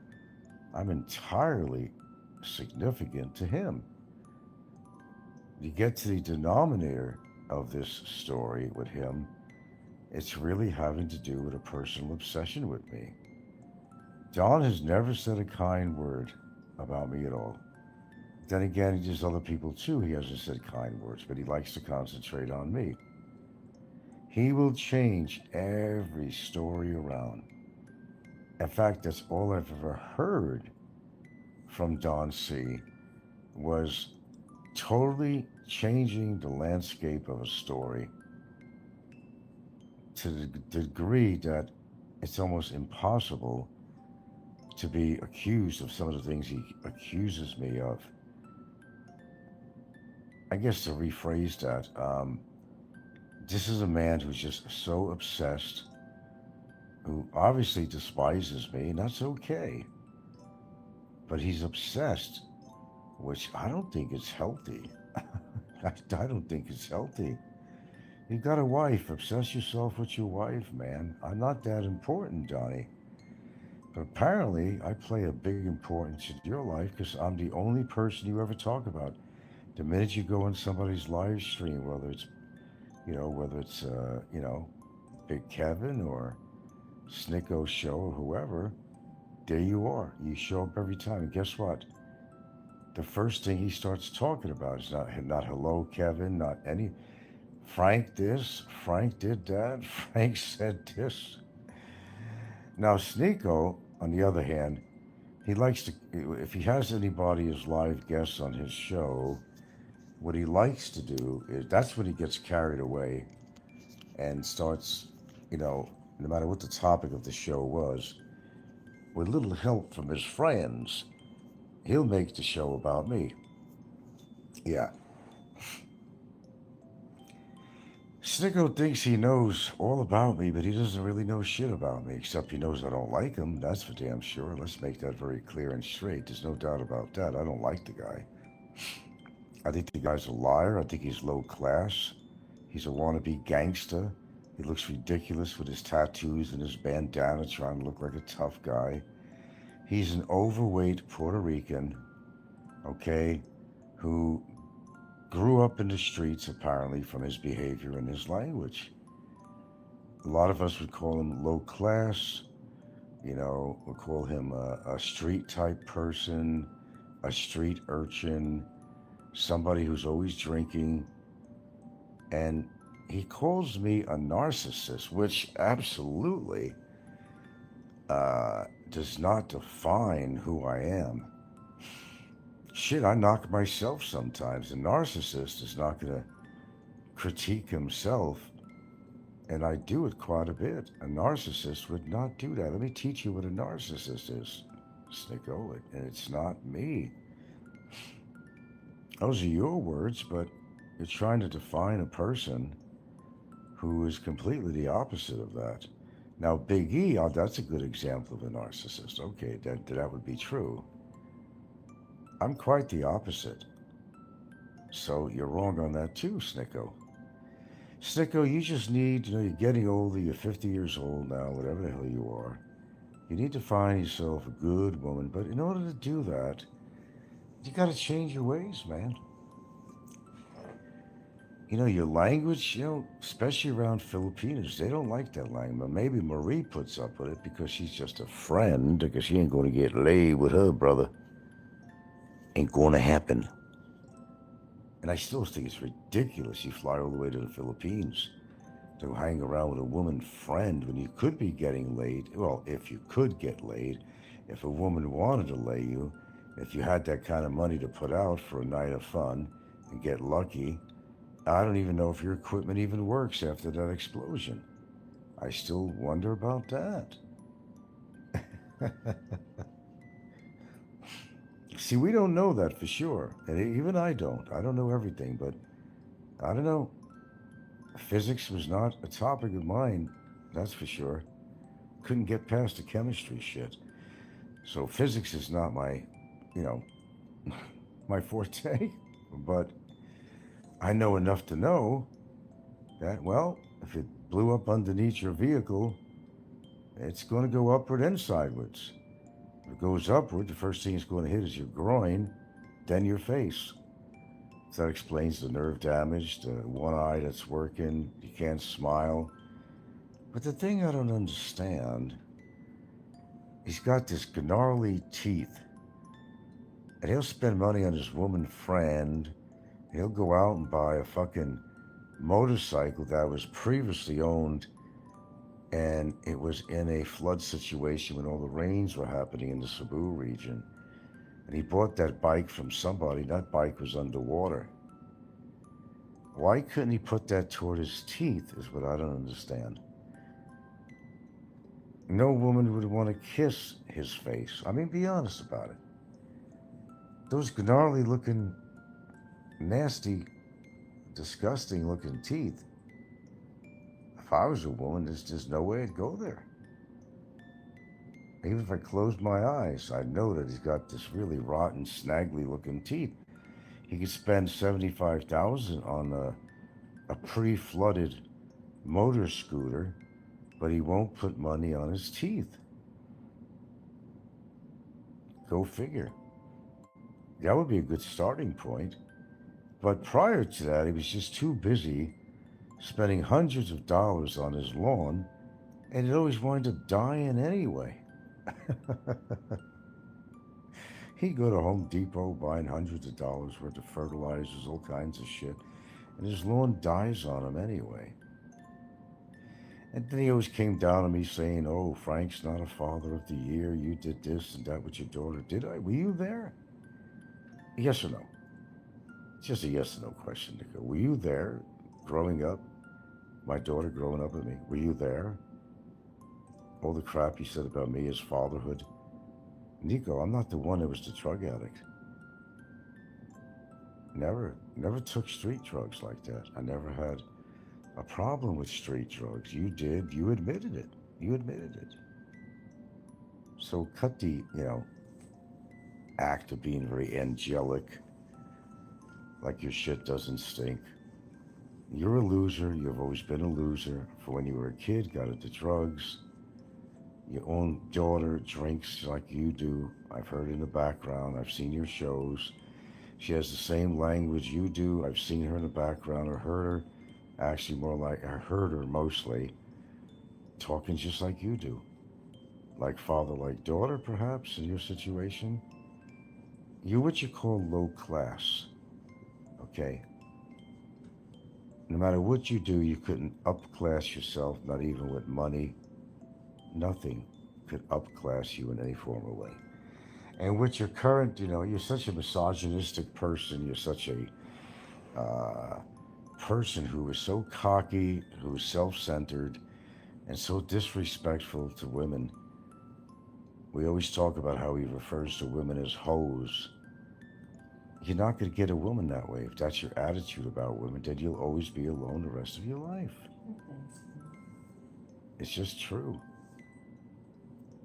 I'm entirely significant to him. You get to the denominator of this story with him, it's really having to do with a personal obsession with me. Don has never said a kind word about me at all. Then again, there's other people too he hasn't said kind words, but he likes to concentrate on me. He will change every story around. In fact, that's all I've ever heard from Don C. was totally changing the landscape of a story to the degree that it's almost impossible to be accused of some of the things he accuses me of. I guess to rephrase that, this is a man who's just so obsessed, who obviously despises me, and that's okay. But he's obsessed, which I don't think is healthy. I don't think it's healthy. You've got a wife. Obsess yourself with your wife, man. I'm not that important, Donnie. But apparently, I play a big importance in your life because I'm the only person you ever talk about. The minute you go on somebody's live stream, whether it's Big Kevin or Snikko show or whoever, there you are. You show up every time. And guess what? The first thing he starts talking about is not hello, Kevin, not any Frank this, Frank did that, Frank said this. Now, Snikko, on the other hand, he likes to, if he has anybody as live guests on his show, what he likes to do is, that's when he gets carried away and starts, no matter what the topic of the show was, with little help from his friends, He'll make the show about me. Yeah. Snikko thinks he knows all about me, but he doesn't really know shit about me, except he knows I don't like him. That's for damn sure. Let's make that very clear and straight. There's no doubt about that. I don't like the guy. I think the guy's a liar. I think he's low class. He's a wannabe gangster. He looks ridiculous with his tattoos and his bandana trying to look like a tough guy. He's an overweight Puerto Rican, okay, who grew up in the streets apparently from his behavior and his language. A lot of us would call him low class, we'll call him a street type person, a street urchin, somebody who's always drinking. And he calls me a narcissist, which absolutely does not define who I am. Shit, I knock myself sometimes. A narcissist is not going to critique himself, and I do it quite a bit. A narcissist would not do that. Let me teach you what a narcissist is, Snikko, and it's not me. Those are your words, but you're trying to define a person who is completely the opposite of that. Now, Big E, that's a good example of a narcissist. Okay, that would be true. I'm quite the opposite. So you're wrong on that too, Snikko. Snikko, you just need, you're getting older, you're 50 years old now, whatever the hell you are. You need to find yourself a good woman, but in order to do that, you got to change your ways, man. Your language, especially around Filipinos, they don't like that language. Maybe Marie puts up with it because she's just a friend, because she ain't going to get laid with her brother. Ain't going to happen. And I still think it's ridiculous you fly all the way to the Philippines to hang around with a woman friend when you could be getting laid. Well, if you could get laid, if a woman wanted to lay you, if you had that kind of money to put out for a night of fun and get lucky, I don't even know if your equipment even works after that explosion. I still wonder about that. See, we don't know that for sure. And even I don't. I don't know everything, but I don't know. Physics was not a topic of mine, that's for sure. Couldn't get past the chemistry shit. So physics is not my, my forte. But I know enough to know that, well, if it blew up underneath your vehicle, it's going to go upward and sideways. If it goes upward, the first thing it's going to hit is your groin, then your face. So that explains the nerve damage, the one eye that's working, you can't smile. But the thing I don't understand, he's got this gnarly teeth, and he'll spend money on his woman friend. He'll go out and buy a fucking motorcycle that was previously owned, and it was in a flood situation when all the rains were happening in the Cebu region. And he bought that bike from somebody. That bike was underwater. Why couldn't he put that toward his teeth is what I don't understand. No woman would want to kiss his face. I mean, be honest about it. Those gnarly looking, nasty, disgusting looking teeth. If I was a woman, there's no way I'd go there. Even if I closed my eyes, I'd know that he's got this really rotten, snaggly looking teeth. He could spend $75,000 on a pre-flooded motor scooter, but he won't put money on his teeth. Go figure. That would be a good starting point. But prior to that, he was just too busy spending hundreds of dollars on his lawn, and it always wound up dying anyway. He'd go to Home Depot buying hundreds of dollars worth of fertilizers, all kinds of shit, and his lawn dies on him anyway. And then he always came down on me saying, "Oh, Frank's not a father of the year. You did this and that with your daughter." Did I? Were you there? Yes or no? It's just a yes or no question to go. Were you there growing up? My daughter growing up with me. Were you there? All the crap he said about me as fatherhood. Nico, I'm not the one that was the drug addict. Never took street drugs like that. I never had a problem with street drugs. You did. You admitted it. You admitted it. So cut the, act of being very angelic, like your shit doesn't stink. You're a loser. You've always been a loser. For when you were a kid, got into drugs. Your own daughter drinks like you do. I've heard in the background. I've seen your shows. She has the same language you do. I've seen her in the background or heard her. Actually, more like I heard her mostly talking just like you do. Like father, like daughter, perhaps, in your situation. You're what you call low class, okay? No matter what you do, you couldn't upclass yourself, not even with money. Nothing could upclass you in any form of way. And with your current, you're such a misogynistic person. You're such a person who is so cocky, who is self-centered, and so disrespectful to women. We always talk about how he refers to women as hoes. You're not going to get a woman that way. If that's your attitude about women, then you'll always be alone the rest of your life. It's just true.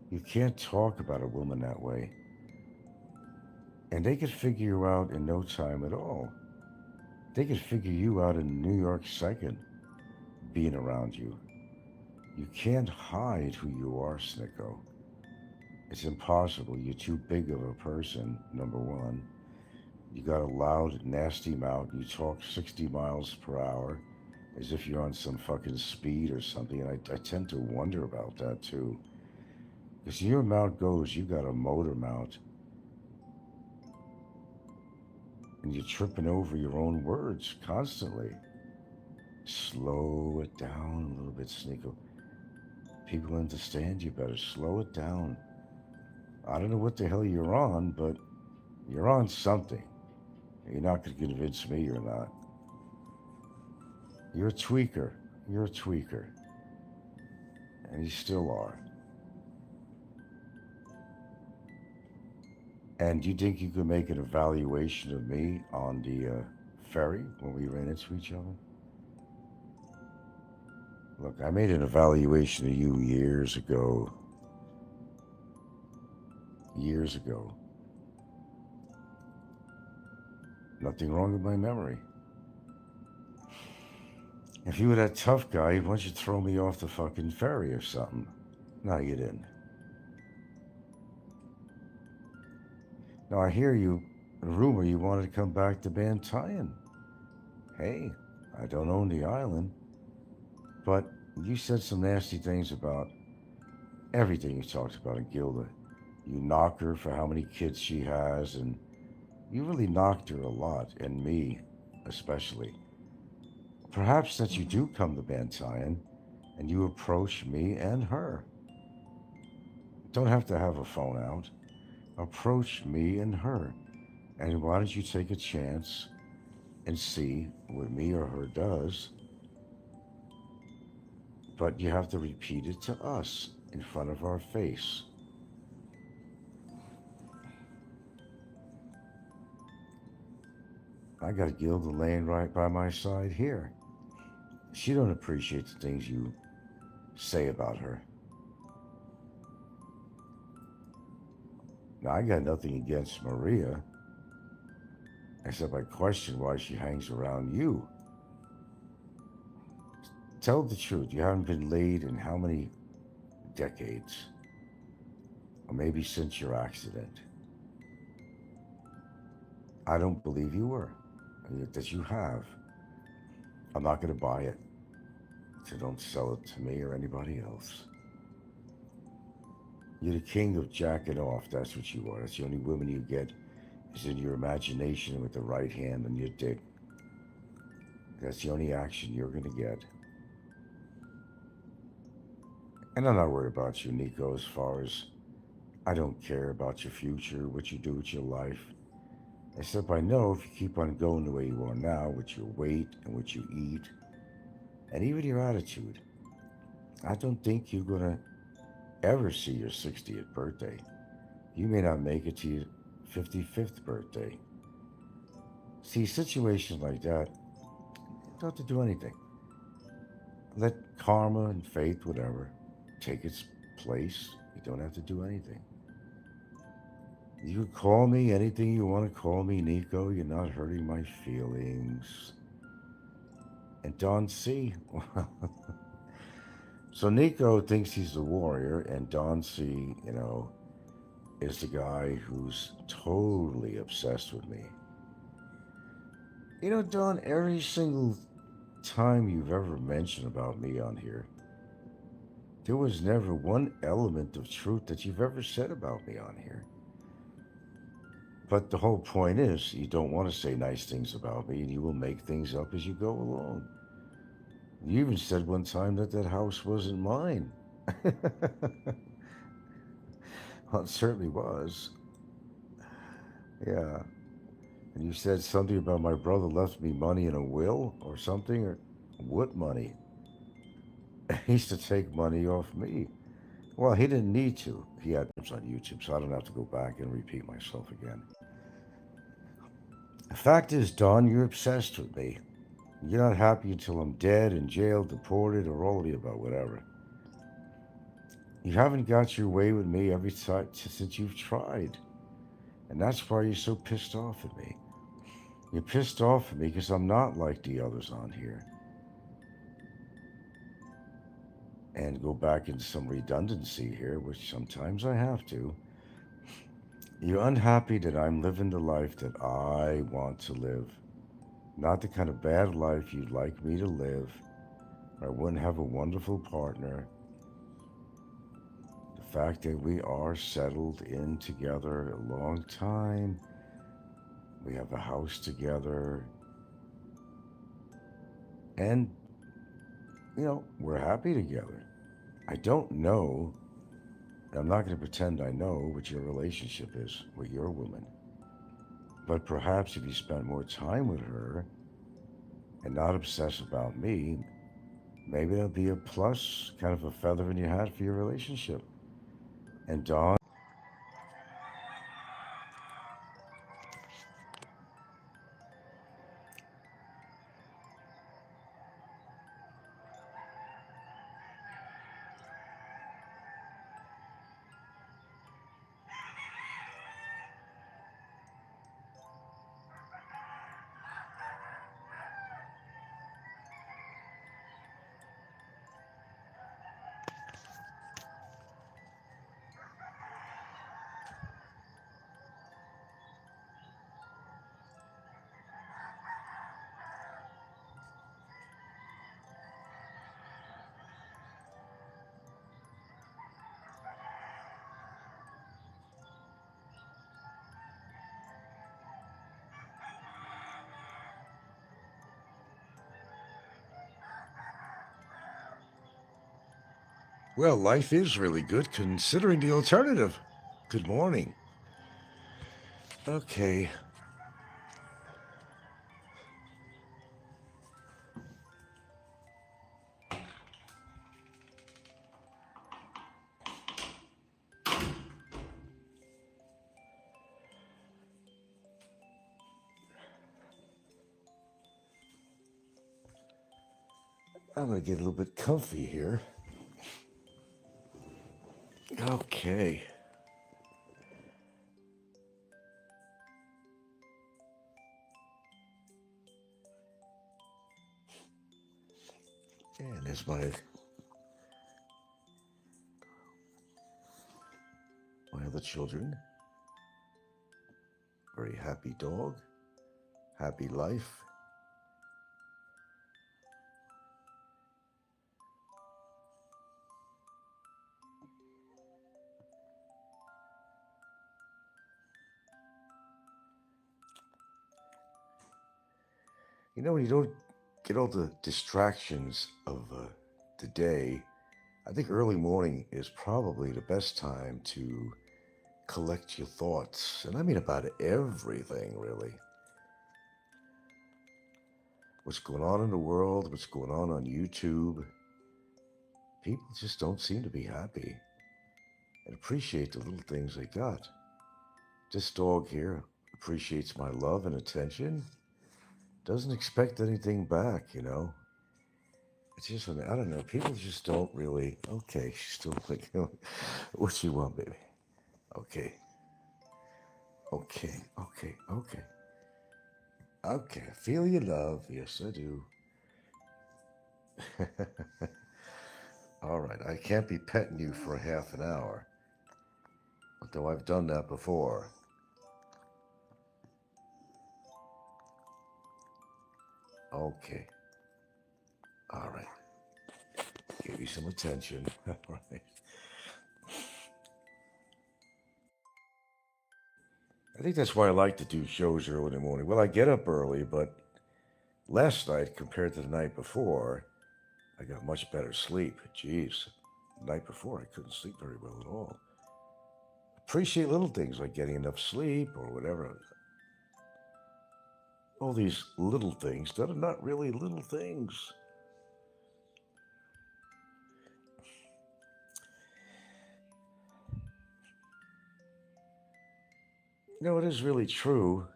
You can't talk about a woman that way. And they could figure you out in no time at all. They could figure you out in New York second, being around you. You can't hide who you are, Snikko. It's impossible. You're too big of a person, number one. You got a loud, nasty mouth. You talk 60 miles per hour as if you're on some fucking speed or something. And I tend to wonder about that too. Because your mouth goes, you got a motor mouth. And you're tripping over your own words constantly. Slow it down a little bit, Snikko. People understand you better. Slow it down. I don't know what the hell you're on, but you're on something. You're not going to convince me you're not. You're a tweaker. You're a tweaker. And you still are. And do you think you could make an evaluation of me on the ferry when we ran into each other? Look, I made an evaluation of you years ago. Years ago. Nothing wrong with my memory. If you were that tough guy, why don't you throw me off the fucking ferry or something? No, you didn't. Now I hear you, a rumor you wanted to come back to Bantayan. Hey, I don't own the island, but you said some nasty things about everything you talked about in Gilda. You knock her for how many kids she has, and you really knocked her a lot, and me especially. Perhaps that you do come to Bantayan and you approach me and her. Don't have to have a phone out. Approach me and her. And why don't you take a chance and see what me or her does? But you have to repeat it to us in front of our face. I got Gilda laying right by my side here. She don't appreciate the things you say about her. Now, I got nothing against Maria, except I question why she hangs around you. Tell the truth, you haven't been laid in how many decades? Or maybe since your accident. I don't believe you were, that you have. I'm not going to buy it, so don't sell it to me or anybody else. You're the king of jacking off, that's what you are. That's the only woman you get is in your imagination with the right hand on your dick. That's the only action you're going to get. And I'm not worried about you, Nico, as far as I don't care about your future, what you do with your life. Except I know if you keep on going the way you are now, with your weight and what you eat, and even your attitude, I don't think you're going to ever see your 60th birthday. you may not make it to your 55th birthday. See, situations like that, you don't have to do anything. Let karma and fate, whatever, take its place. You don't have to do anything. You call me anything you want to call me, Nico. You're not hurting my feelings. And Don C. So Nico thinks he's the warrior, and Don C, is the guy who's totally obsessed with me. Don, every single time you've ever mentioned about me on here, there was never one element of truth that you've ever said about me on here. But the whole point is, you don't want to say nice things about me, and you will make things up as you go along. You even said one time that house wasn't mine. Well, it certainly was. Yeah. And you said something about my brother left me money in a will or something, or what money? He used to take money off me. Well, he didn't need to. He had it on YouTube, so I don't have to go back and repeat myself again. The fact is, Don, you're obsessed with me. You're not happy until I'm dead, in jail, deported, or all of the above, whatever. You haven't got your way with me every time since you've tried. And that's why you're so pissed off at me. You're pissed off at me because I'm not like the others on here. And go back into some redundancy here, which sometimes I have to. You're unhappy that I'm living the life that I want to live. Not the kind of bad life you'd like me to live. I wouldn't have a wonderful partner. The fact that we are settled in together a long time. We have a house together. And, we're happy together. I don't know, I'm not going to pretend I know what your relationship is with your woman. But perhaps if you spent more time with her and not obsess about me, maybe that'll be a plus, kind of a feather in your hat for your relationship. And Dawn, well, life is really good considering the alternative. Good morning. Okay. I'm going to get a little bit comfy here. Okay. And there's my other children. Very happy dog. Happy life. When you don't get all the distractions of the day, I think early morning is probably the best time to collect your thoughts. And I mean about everything, really. What's going on in the world, what's going on YouTube. People just don't seem to be happy and appreciate the little things they got. This dog here appreciates my love and attention. Doesn't expect anything back, you know. It's just, I don't know. People just don't really. Okay, she's still like, what you want, baby? Okay, okay, okay, okay. Okay, I feel your love. Yes, I do. All right, I can't be petting you for half an hour. Though I've done that before. Okay. All right. Give you some attention. All right. I think that's why I like to do shows early in the morning. Well, I get up early, but last night compared to the night before, I got much better sleep. Jeez. The night before, I couldn't sleep very well at all. Appreciate little things like getting enough sleep or whatever. All these little things that are not really little things. You know, it is really true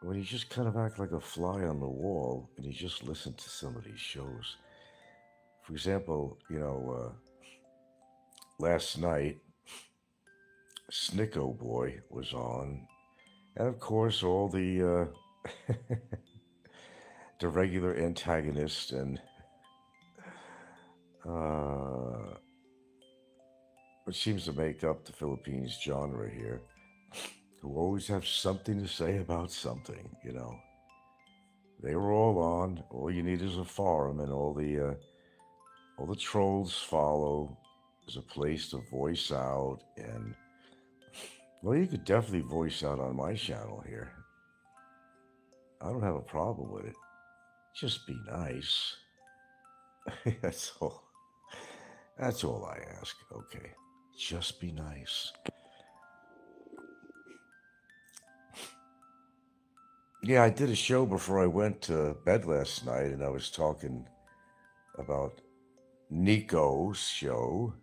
when you just kind of act like a fly on the wall and you just listen to some of these shows. For example, last night, Snikko Boy was on, and of course, all the regular antagonists and what seems to make up the Philippines genre here, who always have something to say about something, you know. They were all on. All you need is a forum, and all the trolls follow. There's a place to voice out, and well, you could definitely voice out on my channel here. I don't have a problem with it. Just be nice. That's all. That's all I ask. Okay, just be nice. Yeah, I did a show before I went to bed last night, and I was talking about Nico's show.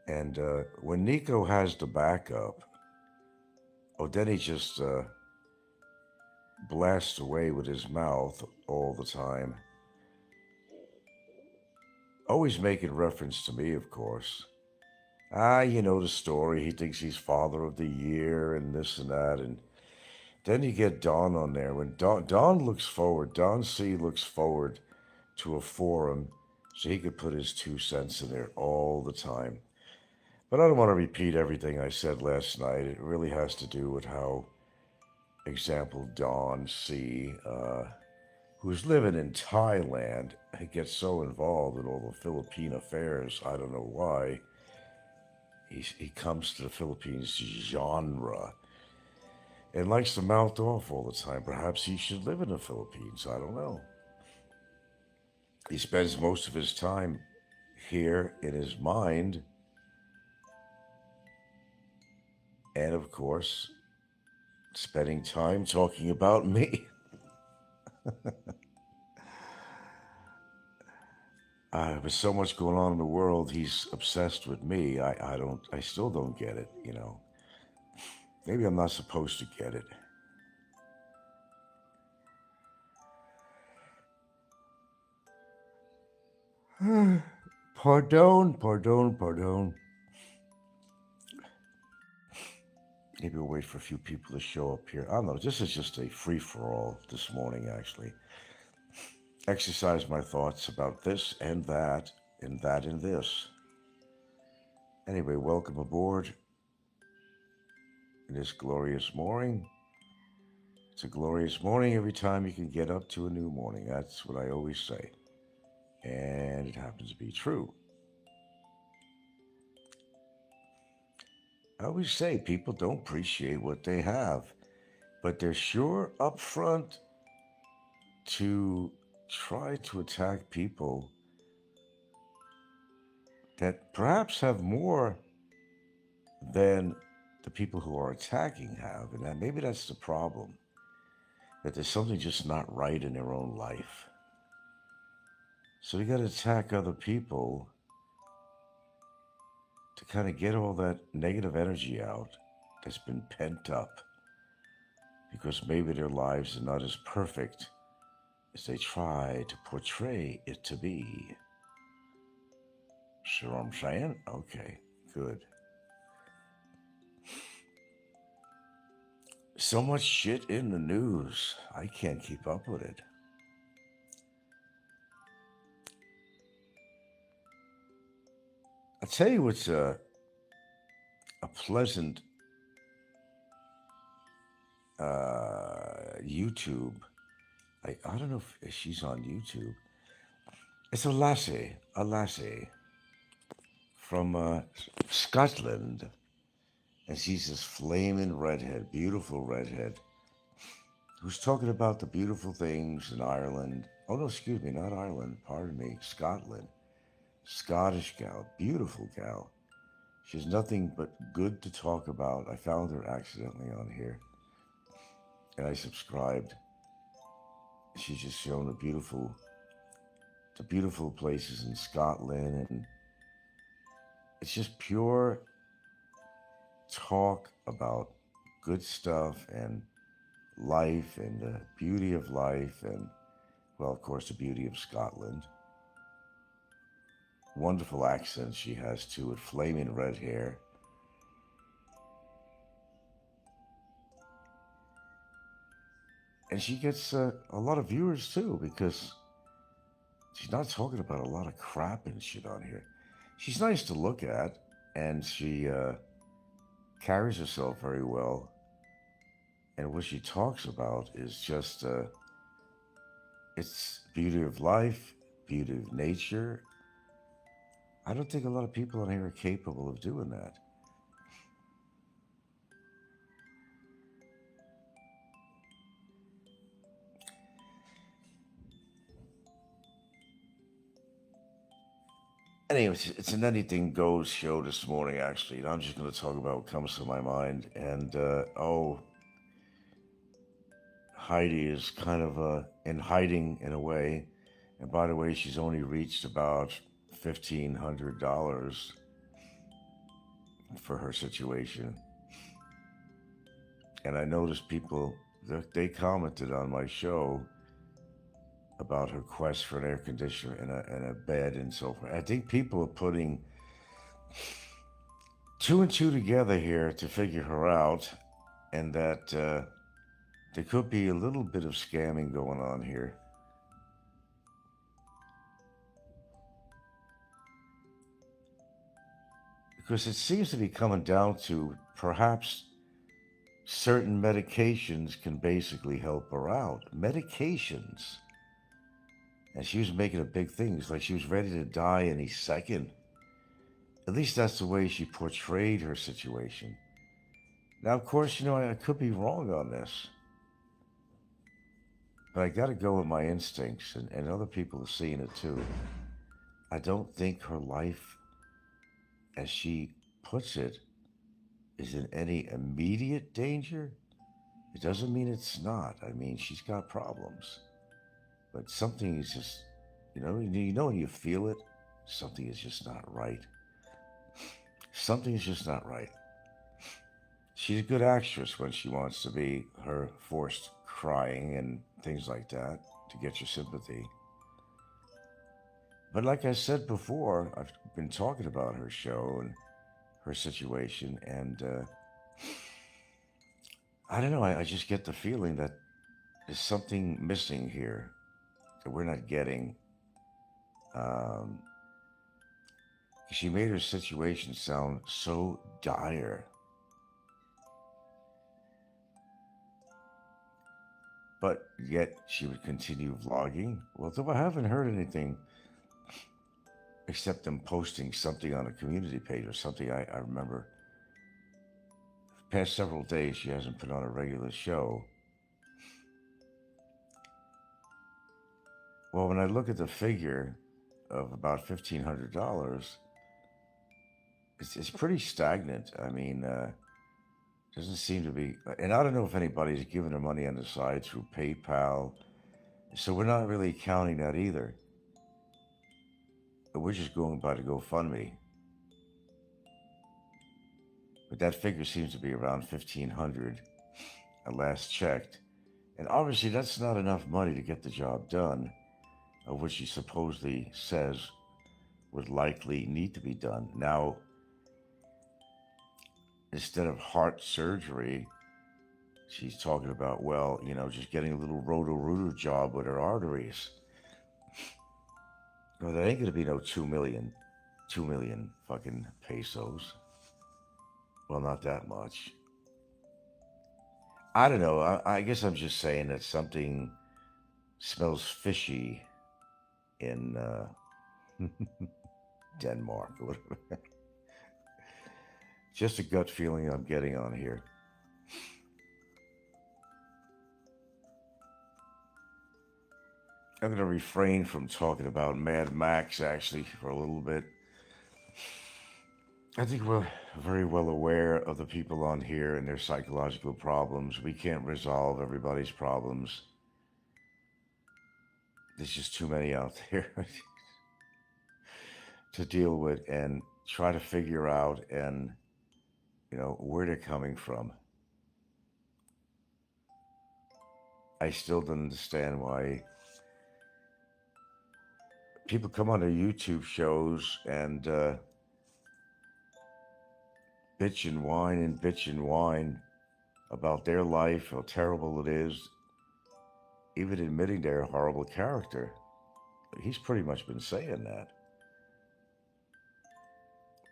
And when Nico has the backup, then he just blasts away with his mouth all the time. Always making reference to me, of course. You know the story. He thinks he's father of the year and this and that. And then you get Don on there. When Don C looks forward to a forum so he could put his 2 cents in there all the time. But I don't want to repeat everything I said last night. It really has to do with how, example, Don C, who's living in Thailand, gets so involved in all the Philippine affairs. I don't know why. He comes to the Philippines genre and likes to mouth off all the time. Perhaps he should live in the Philippines. I don't know. He spends most of his time here in his mind. And of course, spending time talking about me. With so much going on in the world, he's obsessed with me. I still don't get it, you know. Maybe I'm not supposed to get it. Pardon. Maybe we'll wait for a few people to show up here. I don't know. This is just a free-for-all this morning, actually. Exercise my thoughts about this and that and that and this. Anyway, welcome aboard in this glorious morning. It's a glorious morning every time you can get up to a new morning. That's what I always say. And it happens to be true. I always say people don't appreciate what they have, but they're sure upfront to try to attack people that perhaps have more than the people who are attacking have. And maybe that's the problem, that there's something just not right in their own life. So you got to attack other people to kind of get all that negative energy out has been pent up because maybe their lives are not as perfect as they try to portray it to be. See what I'm saying? Okay, good. So much shit in the news. I can't keep up with it. I'll tell you what's a pleasant YouTube. I don't know if she's on YouTube. It's a lassie from Scotland. And she's this flaming redhead, beautiful redhead, who's talking about the beautiful things in Ireland. Oh, no, excuse me, not Ireland, pardon me, Scotland. Scottish gal, beautiful gal. She has nothing but good to talk about. I found her accidentally on here, and I subscribed. She's just shown the beautiful places in Scotland, and it's just pure talk about good stuff and life and the beauty of life and, well, of course, the beauty of Scotland. Wonderful accent she has too, with flaming red hair. And she gets a lot of viewers too, because she's not talking about a lot of crap and shit on here. She's nice to look at, and she carries herself very well. And what she talks about is just it's beauty of life, beauty of nature. I don't think a lot of people on here are capable of doing that. Anyways, it's an anything goes show this morning, actually. And I'm just going to talk about what comes to my mind. And, Heidi is kind of in hiding in a way. And by the way, she's only reached about $1,500 for her situation. And I noticed people, they commented on my show about her quest for an air conditioner and a bed and so forth. I think people are putting two and two together here to figure her out, and that there could be a little bit of scamming going on here. Because it seems to be coming down to perhaps certain medications can basically help her out. Medications. And she was making a big thing. It's like she was ready to die any second. At least that's the way she portrayed her situation. Now, of course, I could be wrong on this. But I got to go with my instincts, and other people are seeing it too. I don't think her life, as she puts it, is in any immediate danger. It doesn't mean it's not. I mean, she's got problems. But something is just, when you feel it, something is just not right. Something is just not right. She's a good actress when she wants to be, her forced crying and things like that to get your sympathy. But like I said before, I've been talking about her show and her situation, and I don't know, I just get the feeling that there's something missing here that we're not getting. She made her situation sound so dire. But yet she would continue vlogging. Well, though I haven't heard anything except them posting something on a community page or something. I remember the past several days she hasn't put on a regular show. Well, when I look at the figure of about $1,500, it's pretty stagnant. I mean, doesn't seem to be, and I don't know if anybody's giving her money on the side through PayPal, so we're not really counting that either. We're just going by the GoFundMe. but that figure seems to be around 1,500 at last checked. And obviously, that's not enough money to get the job done, of which she supposedly says would likely need to be done. Now, instead of heart surgery, she's talking about, well, just getting a little roto-rooter job with her arteries. Well, that ain't going to be no 2 million fucking pesos. Well, not that much. I don't know. I guess I'm just saying that something smells fishy in Denmark or whatever. Just a gut feeling I'm getting on here. I'm going to refrain from talking about Mad Max actually for a little bit. I think we're very well aware of the people on here and their psychological problems. We can't resolve everybody's problems. There's just too many out there to deal with and try to figure out and, where they're coming from. I still don't understand why people come on their YouTube shows and bitch and whine about their life, how terrible it is, even admitting they're a horrible character. He's pretty much been saying that.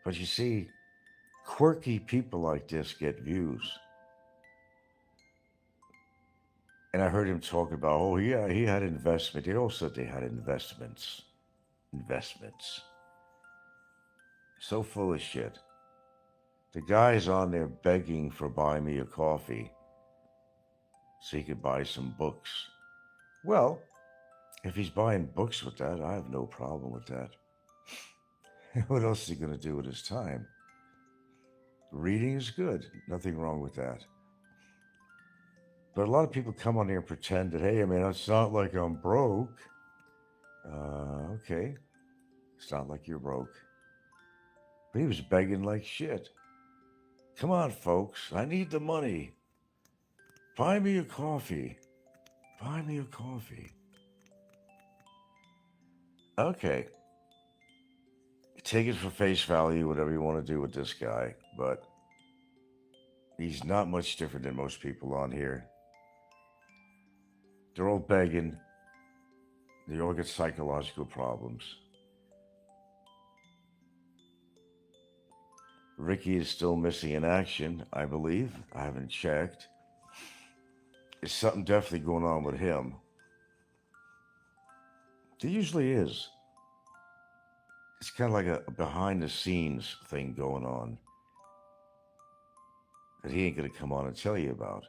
But you see, quirky people like this get views. And I heard him talk about, oh yeah, he had investment. They all said they had investments. So full of shit. The guy's on there begging for buy me a coffee so he could buy some books. Well, if he's buying books with that, I have no problem with that. What else is he going to do with his time? Reading is good. Nothing wrong with that. But a lot of people come on here and pretend that, hey, I mean, it's not like I'm broke. Okay. It's not like you're broke. But he was begging like shit. Come on, folks. I need the money. Buy me a coffee. Buy me a coffee. Okay. Take it for face value, whatever you want to do with this guy. But he's not much different than most people on here. They're all begging. They all get psychological problems. Ricky is still missing in action, I believe. I haven't checked. There's something definitely going on with him. There usually is. It's kind of like a behind-the-scenes thing going on that he ain't going to come on and tell you about.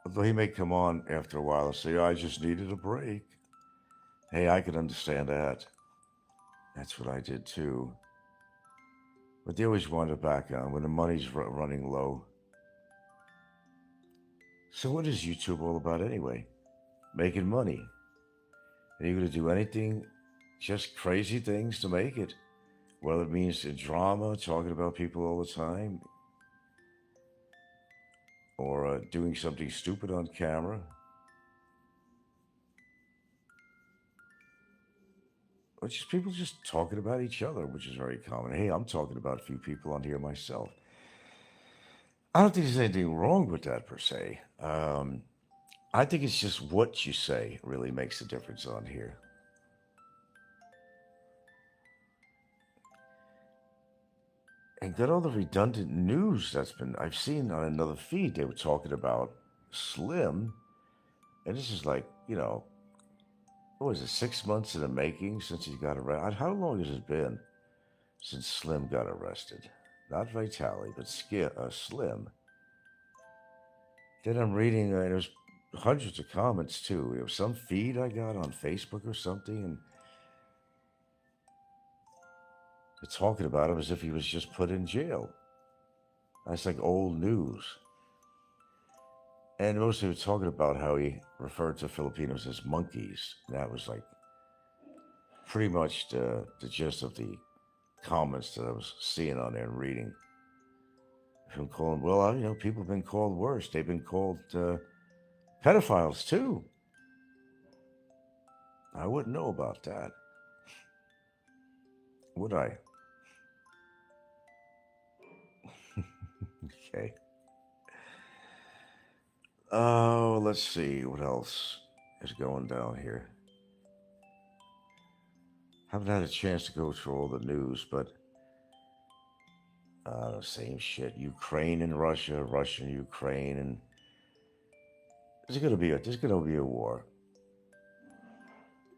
Although he may come on after a while and say, oh, I just needed a break. Hey, I can understand that. That's what I did too. But they always want it back on when the money's running low. So what is YouTube all about anyway? Making money. Are you going to do anything, just crazy things to make it? Whether it means drama, talking about people all the time, or doing something stupid on camera. Or just people just talking about each other, which is very common. Hey, I'm talking about a few people on here myself. I don't think there's anything wrong with that per se. I think it's just what you say really makes a difference on here. And got all the redundant news I've seen on another feed. They were talking about Slim. And this is like, what was it, 6 months in the making since he got arrested? How long has it been since Slim got arrested? Not Vitali, but Slim. Then I'm reading, and there's hundreds of comments too. It was some feed I got on Facebook or something, and they're talking about him as if he was just put in jail. That's like old news. And mostly we're talking about how he referred to Filipinos as monkeys. And that was like pretty much the gist of the comments that I was seeing on there and reading. Been calling, well, people have been called worse. They've been called pedophiles too. I wouldn't know about that, would I? Okay. Oh, let's see what else is going down here. Haven't had a chance to go through all the news, but same shit. Ukraine and Russia, Russia and Ukraine, and there's gonna be a war.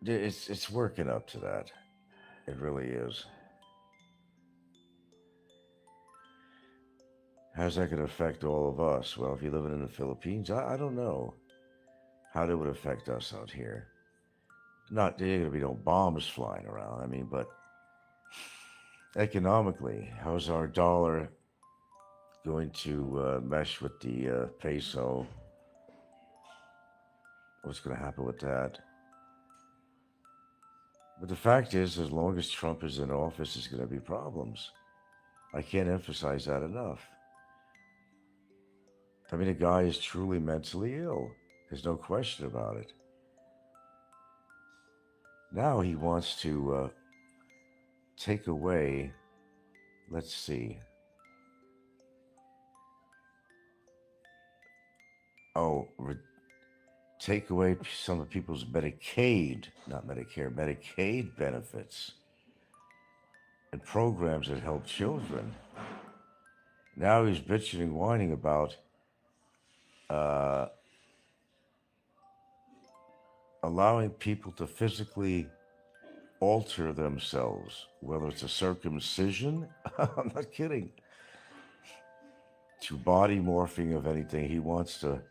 It's working up to that. It really is. How's that going to affect all of us? Well, if you're living in the Philippines, I don't know how that would affect us out here. Not there going to be no bombs flying around. I mean, but economically, how's our dollar going to mesh with the peso? What's going to happen with that? But the fact is, as long as Trump is in office, there's going to be problems. I can't emphasize that enough. I mean, the guy is truly mentally ill. There's no question about it. Now he wants to take away, let's see. Take away some of people's Medicaid, not Medicare, Medicaid benefits and programs that help children. Now he's bitching and whining about allowing people to physically alter themselves, whether it's a circumcision, I'm not kidding, to body morphing of anything. He wants to,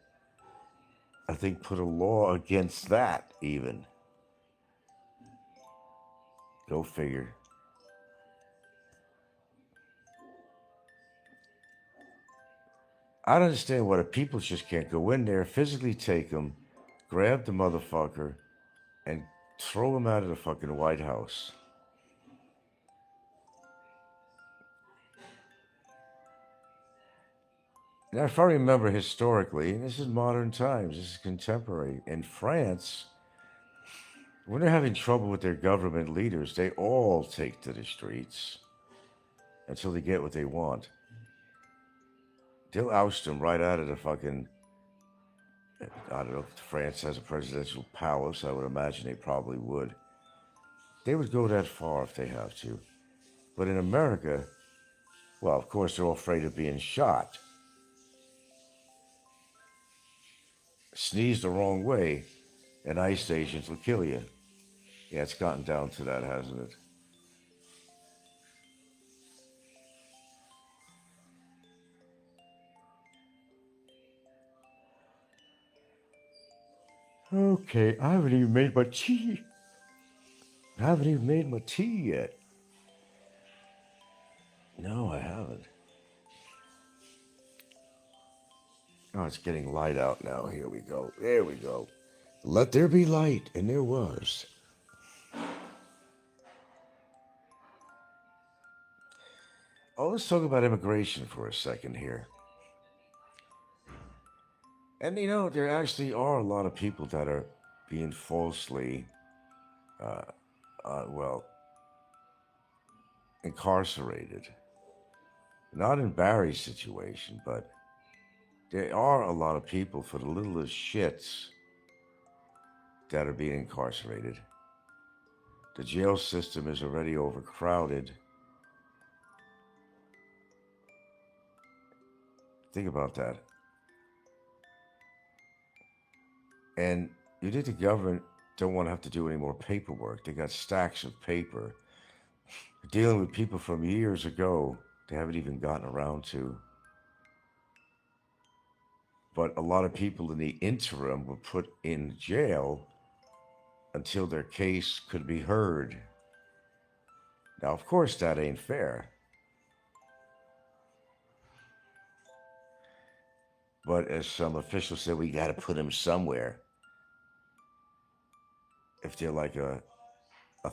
I think, put a law against that even. Go figure. I don't understand why the people just can't go in there, physically take him, grab the motherfucker, and throw him out of the fucking White House. Now, if I remember historically, and this is modern times, this is contemporary, in France, when they're having trouble with their government leaders, they all take to the streets until they get what they want. They'll oust them right out of the fucking, I don't know if France has a presidential palace. I would imagine they probably would. They would go that far if they have to. But in America, well, of course, they're all afraid of being shot. Sneeze the wrong way, and ICE agents will kill you. Yeah, it's gotten down to that, hasn't it? Okay, I haven't even made my tea. Yet. No, I haven't. Oh, it's getting light out now. Here we go. There we go. Let there be light, and there was. Oh, let's talk about immigration for a second here. And there actually are a lot of people that are being falsely, incarcerated. Not in Barry's situation, but there are a lot of people for the littlest shits that are being incarcerated. The jail system is already overcrowded. Think about that. And you think the government don't want to have to do any more paperwork. They got stacks of paper. Dealing with people from years ago they haven't even gotten around to. But a lot of people in the interim were put in jail until their case could be heard. Now, of course, that ain't fair. But as some officials said, we got to put them somewhere. If they're like a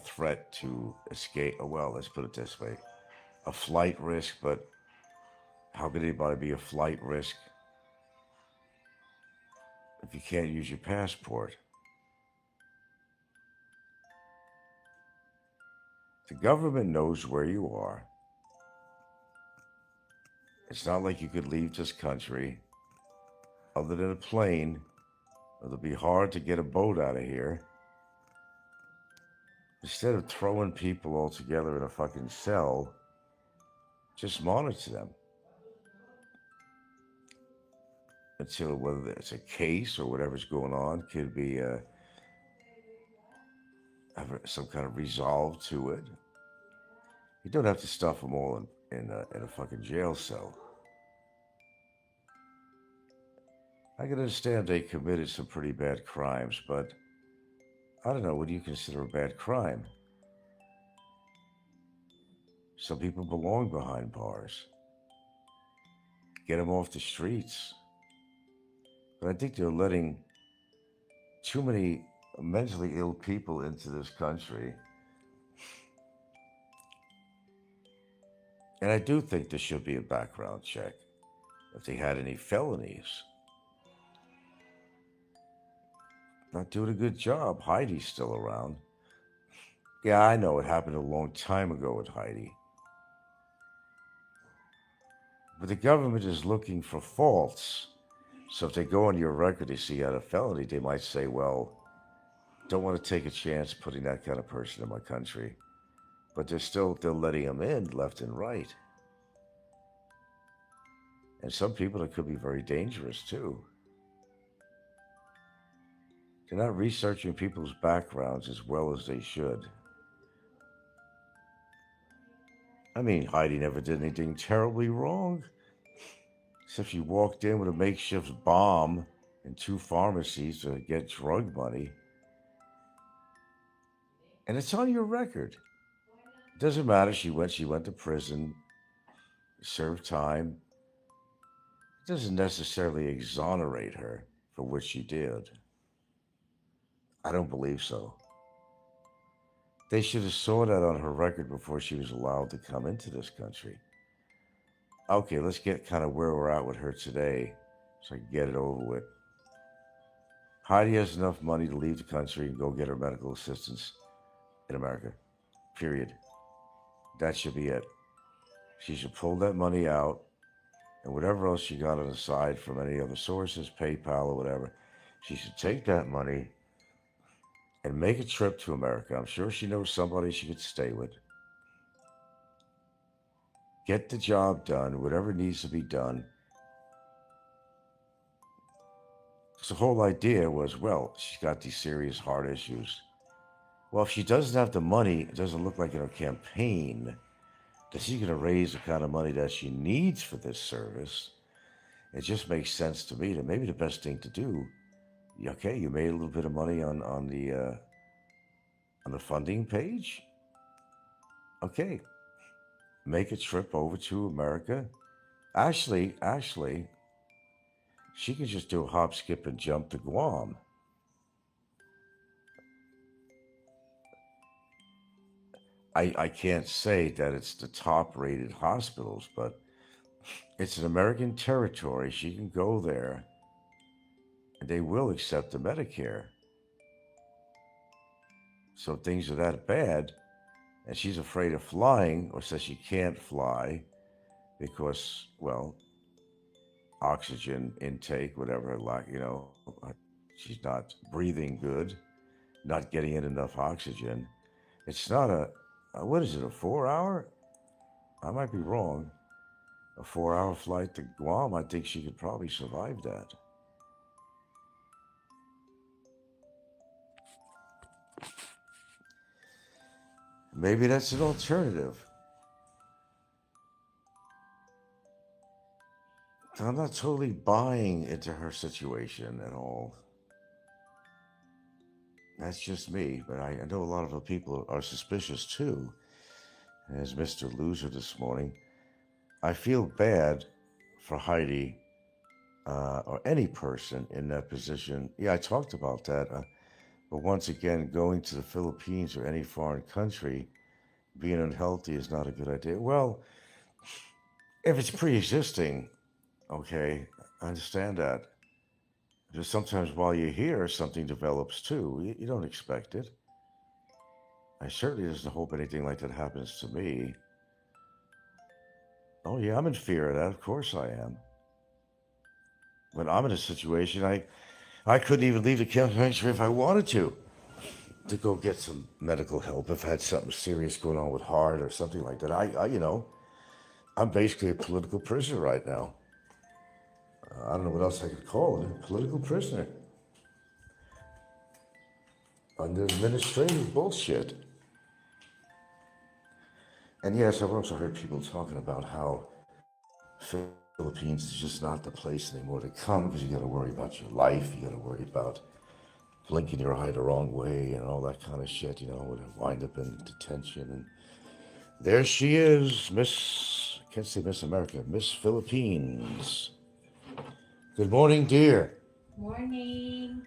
threat to escape, well, let's put it this way, a flight risk, but How could anybody be a flight risk if you can't use your passport? The government knows where you are. It's not like you could leave this country other than a plane. It'll be hard to get a boat out of here. Instead of throwing people all together in a fucking cell, just monitor them until whether it's a case or whatever's going on could be have some kind of resolve to it. You don't have to stuff them all in a fucking jail cell. I can understand they committed some pretty bad crimes, but I don't know, what do you consider a bad crime? Some people belong behind bars. Get them off the streets. But I think they're letting too many mentally ill people into this country. And I do think there should be a background check if they had any felonies. Not doing a good job. Heidi's still around. Yeah, I know it happened a long time ago with Heidi. But the government is looking for faults. So if they go on your record, they see you had a felony, they might say, well, don't want to take a chance putting that kind of person in my country. But they're letting them in left and right. And some people, it could be very dangerous too. They're not researching people's backgrounds as well as they should. I mean, Heidi never did anything terribly wrong. Except she walked in with a makeshift bomb in 2 pharmacies to get drug money. And it's on your record. It doesn't matter. She went to prison, served time. It doesn't necessarily exonerate her for what she did. I don't believe so. They should have saw that on her record before she was allowed to come into this country. Okay, let's get kind of where we're at with her today so I can get it over with. Heidi has enough money to leave the country and go get her medical assistance in America. Period. That should be it. She should pull that money out, and whatever else she got on the side from any other sources, PayPal or whatever, she should take that money and make a trip to America. I'm sure she knows somebody she could stay with. Get the job done, whatever needs to be done. Because the whole idea was, well, she's got these serious heart issues. Well, if she doesn't have the money, it doesn't look like in her campaign that she's going to raise the kind of money that she needs for this service. It just makes sense to me that maybe the best thing to do, okay, you made a little bit of money on the funding page. Okay, make a trip over to America. Actually, she could just do a hop, skip, and jump to Guam. I can't say that it's the top-rated hospitals, but it's an American territory. She can go there, and they will accept the Medicare. So if things are that bad, and she's afraid of flying, or says she can't fly because, well, oxygen intake, whatever, she's not breathing good, not getting in enough oxygen. It's not what is it, a 4-hour? I might be wrong. A 4-hour flight to Guam, I think she could probably survive that. Maybe that's an alternative. I'm not totally buying into her situation at all. That's just me, but I know a lot of the people are suspicious too. As Mr. Loser this morning, I feel bad for Heidi or any person in that position. Yeah, I talked about that. But once again, going to the Philippines or any foreign country, being unhealthy is not a good idea. Well, If it's pre-existing, okay, I understand that. Just sometimes while you're here, something develops too. You don't expect it. I certainly doesn't hope anything like that happens to me. Oh yeah, I'm in fear of that. Of course I am. When I'm in a situation, I couldn't even leave the country if I wanted to go get some medical help if I had something serious going on with heart or something like that. I'm basically a political prisoner right now. I don't know what else I could call it. A political prisoner. Under administrative bullshit. And yes, I've also heard people talking about how Philippines is just not the place anymore to come because you got to worry about your life. You got to worry about blinking your eye the wrong way and all that kind of shit, would wind up in detention. And there she is, I can't say Miss America, Miss Philippines. Good morning, dear. Morning.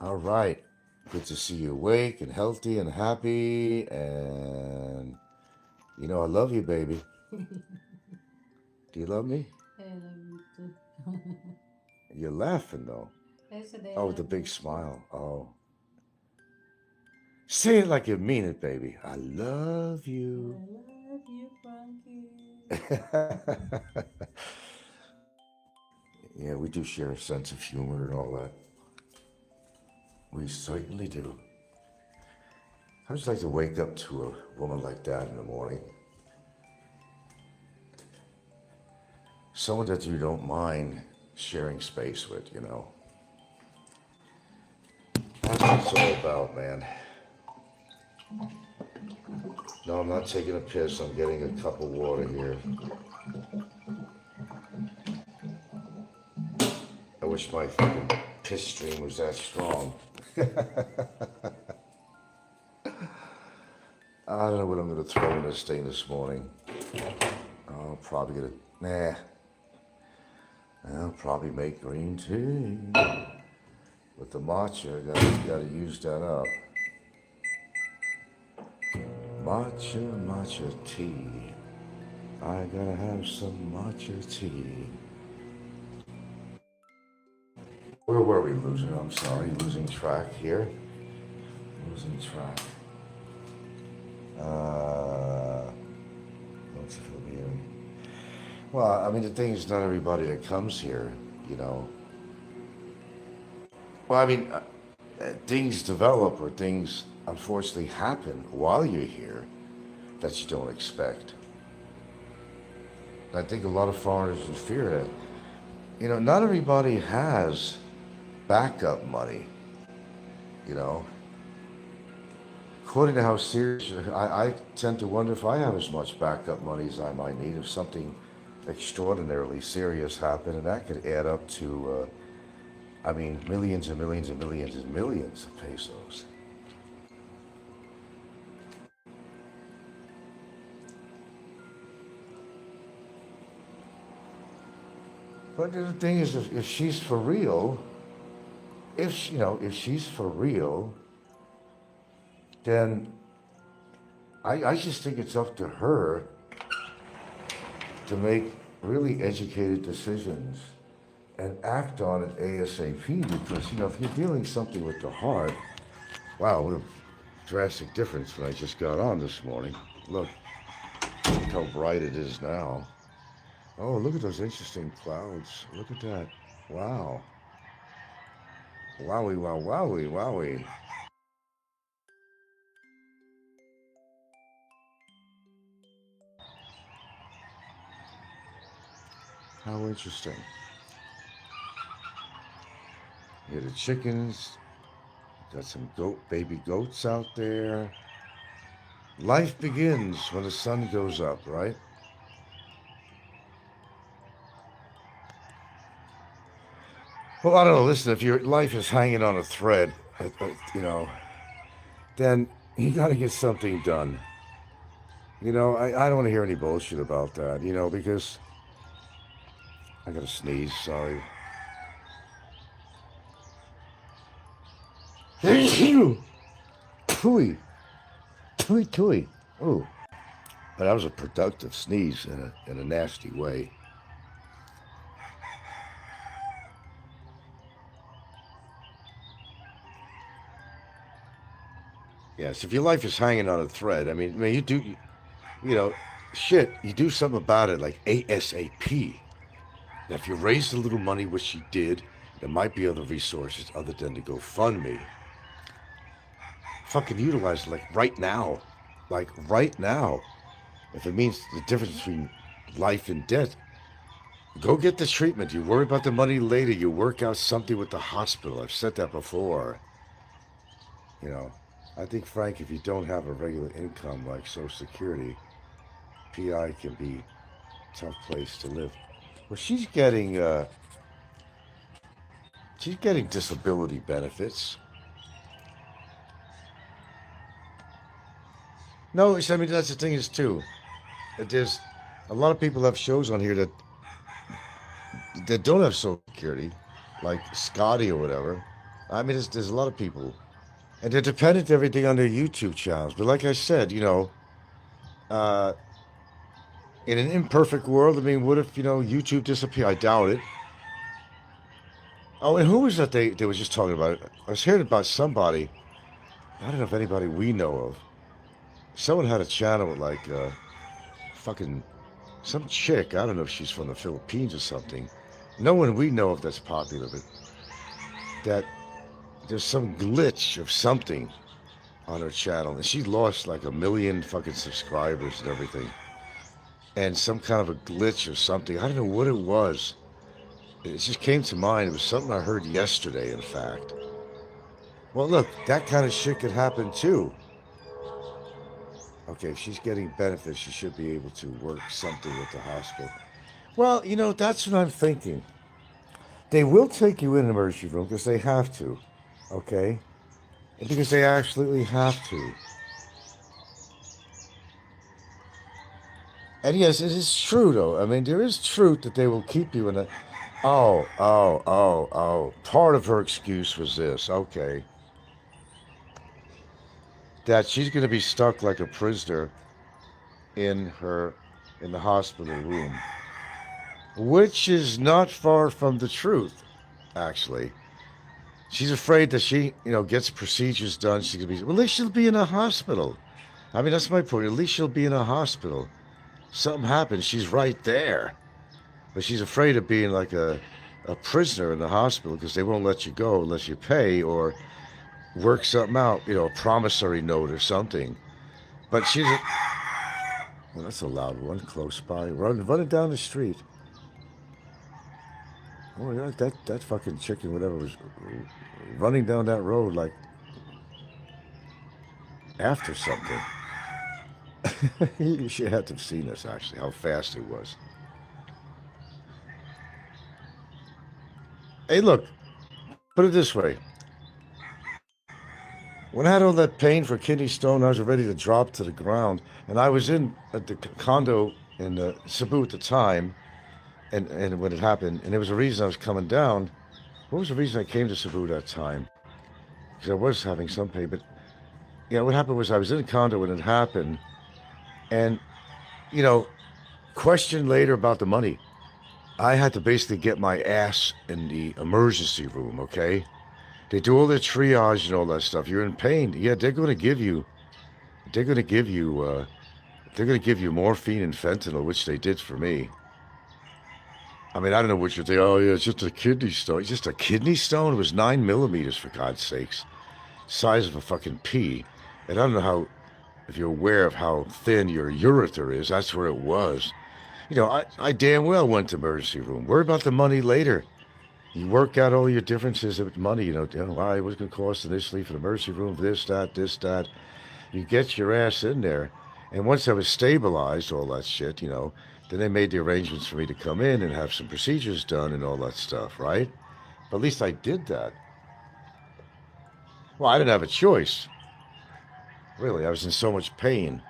All right. Good to see you awake and healthy and happy. And, I love you, baby. Do you love me? I love you too. You're laughing, though. Yesterday, Oh, with a big smile. Oh. Say it like you mean it, baby. I love I you. love you, Frankie. Yeah, we do share a sense of humor and all that. We certainly do. I just like to wake up to a woman like that in the morning. Someone that you don't mind sharing space with, That's what it's all about, man. No, I'm not taking a piss. I'm getting a cup of water here. I wish my fucking piss stream was that strong. I don't know what I'm going to throw in this thing this morning. I'll probably get I'll probably make green tea. With the matcha, gotta use that up. Matcha tea. I gotta have some matcha tea. Where were we losing? I'm sorry, losing track here. Losing track. What's it for me? Well, I mean, the thing is, not everybody that comes here, Well, I mean, things develop or things unfortunately happen while you're here that you don't expect. I think a lot of foreigners in fear that, not everybody has backup money, According to how serious, I tend to wonder if I have as much backup money as I might need if something extraordinarily serious happened, and that could add up to, millions and millions and millions and millions of pesos. But the thing is, if she's for real, if she's for real, then I just think it's up to her to make really educated decisions and act on it ASAP, because, if you're dealing something with the heart, wow, what a drastic difference when I just got on this morning. Look how bright it is now. Oh, look at those interesting clouds. Look at that. Wow. Wowie, wow, wowie, wowie. How interesting. Here are the chickens. Got some baby goats out there. Life begins when the sun goes up, right? Well, I don't know. Listen, if your life is hanging on a thread, then you got to get something done. I don't want to hear any bullshit about that, because I got to sneeze, sorry. Tui. Tui, tui. Ooh. But that was a productive sneeze in a nasty way. Yes, if your life is hanging on a thread, I mean, you do, shit, you do something about it like ASAP. Now, if you raised a little money, which you did, there might be other resources other than to GoFundMe. Fucking utilize it like right now. Like right now. If it means the difference between life and death, go get the treatment. You worry about the money later. You work out something with the hospital. I've said that before. I think, Frank, if you don't have a regular income like Social Security, PI can be a tough place to live. Well, she's getting disability benefits. No, I mean, that's the thing is too. There's a lot of people have shows on here that don't have Social Security, like Scotty or whatever. I mean, there's a lot of people, and they're dependent everything on their YouTube channels. But like I said, in an imperfect world, I mean, what if YouTube disappeared? I doubt it. Oh, and who was that they were just talking about? I was hearing about somebody. I don't know if anybody we know of. Someone had a channel with like fucking some chick. I don't know if she's from the Philippines or something. No one we know of that's popular, but that there's some glitch of something on her channel, and she lost like 1 million fucking subscribers and everything. And some kind of a glitch or something. I don't know what it was. It just came to mind. It was something I heard yesterday, in fact. Well, look, that kind of shit could happen too. Okay, if she's getting benefits, she should be able to work something with the hospital. Well, that's what I'm thinking. They will take you in an emergency room because they have to, okay? And because they absolutely have to. And yes, it is true, though. I mean, there is truth that they will keep you in a... Oh. Part of her excuse was this, okay. That she's going to be stuck like a prisoner in the hospital room. Which is not far from the truth, actually. She's afraid that she, gets procedures done. She's going to be... Well, at least she'll be in a hospital. I mean, that's my point. At least she'll be in a hospital. Something happens, she's right there. But she's afraid of being like a prisoner in the hospital because they won't let you go unless you pay or work something out, a promissory note or something. But she's... Well, that's a loud one close by. Running down the street. Oh, yeah, that fucking chicken, whatever, was running down that road like after something. You should have to have seen this, actually, how fast it was. Hey, look, put it this way. When I had all that pain for kidney stone, I was ready to drop to the ground. And I was at the condo in Cebu at the time, and when it happened, and there was a reason I was coming down. What was the reason I came to Cebu that time? Because I was having some pain, but, what happened was I was in the condo when it happened, and, question later about the money. I had to basically get my ass in the emergency room, okay? They do all their triage and all that stuff. You're in pain. Yeah, they're going to give you morphine and fentanyl, which they did for me. I mean, I don't know what you think. Oh, yeah, it's just a kidney stone. It's just a kidney stone? It was 9 millimeters, for God's sakes. Size of a fucking pea. And I don't know if you're aware of how thin your ureter is. That's where it was. I damn well went to emergency room. Worry about the money later. You work out all your differences with money. What's going to cost initially for the emergency room, this, that. You get your ass in there. And once I was stabilized, all that shit, then they made the arrangements for me to come in and have some procedures done and all that stuff, right? But at least I did that. Well, I didn't have a choice. Really, I was in so much pain.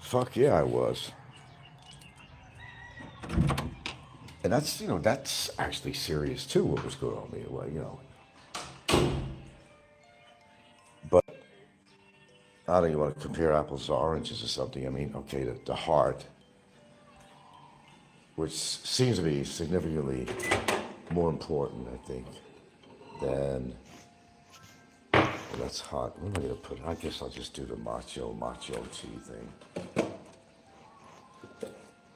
Fuck yeah, I was. And that's actually serious too, what was going on with me. Well, But I don't even want to compare apples to oranges or something. I mean, okay, the heart, which seems to be significantly more important, I think, than, well, that's hot. What am I going to put? I guess I'll just do the macho tea thing.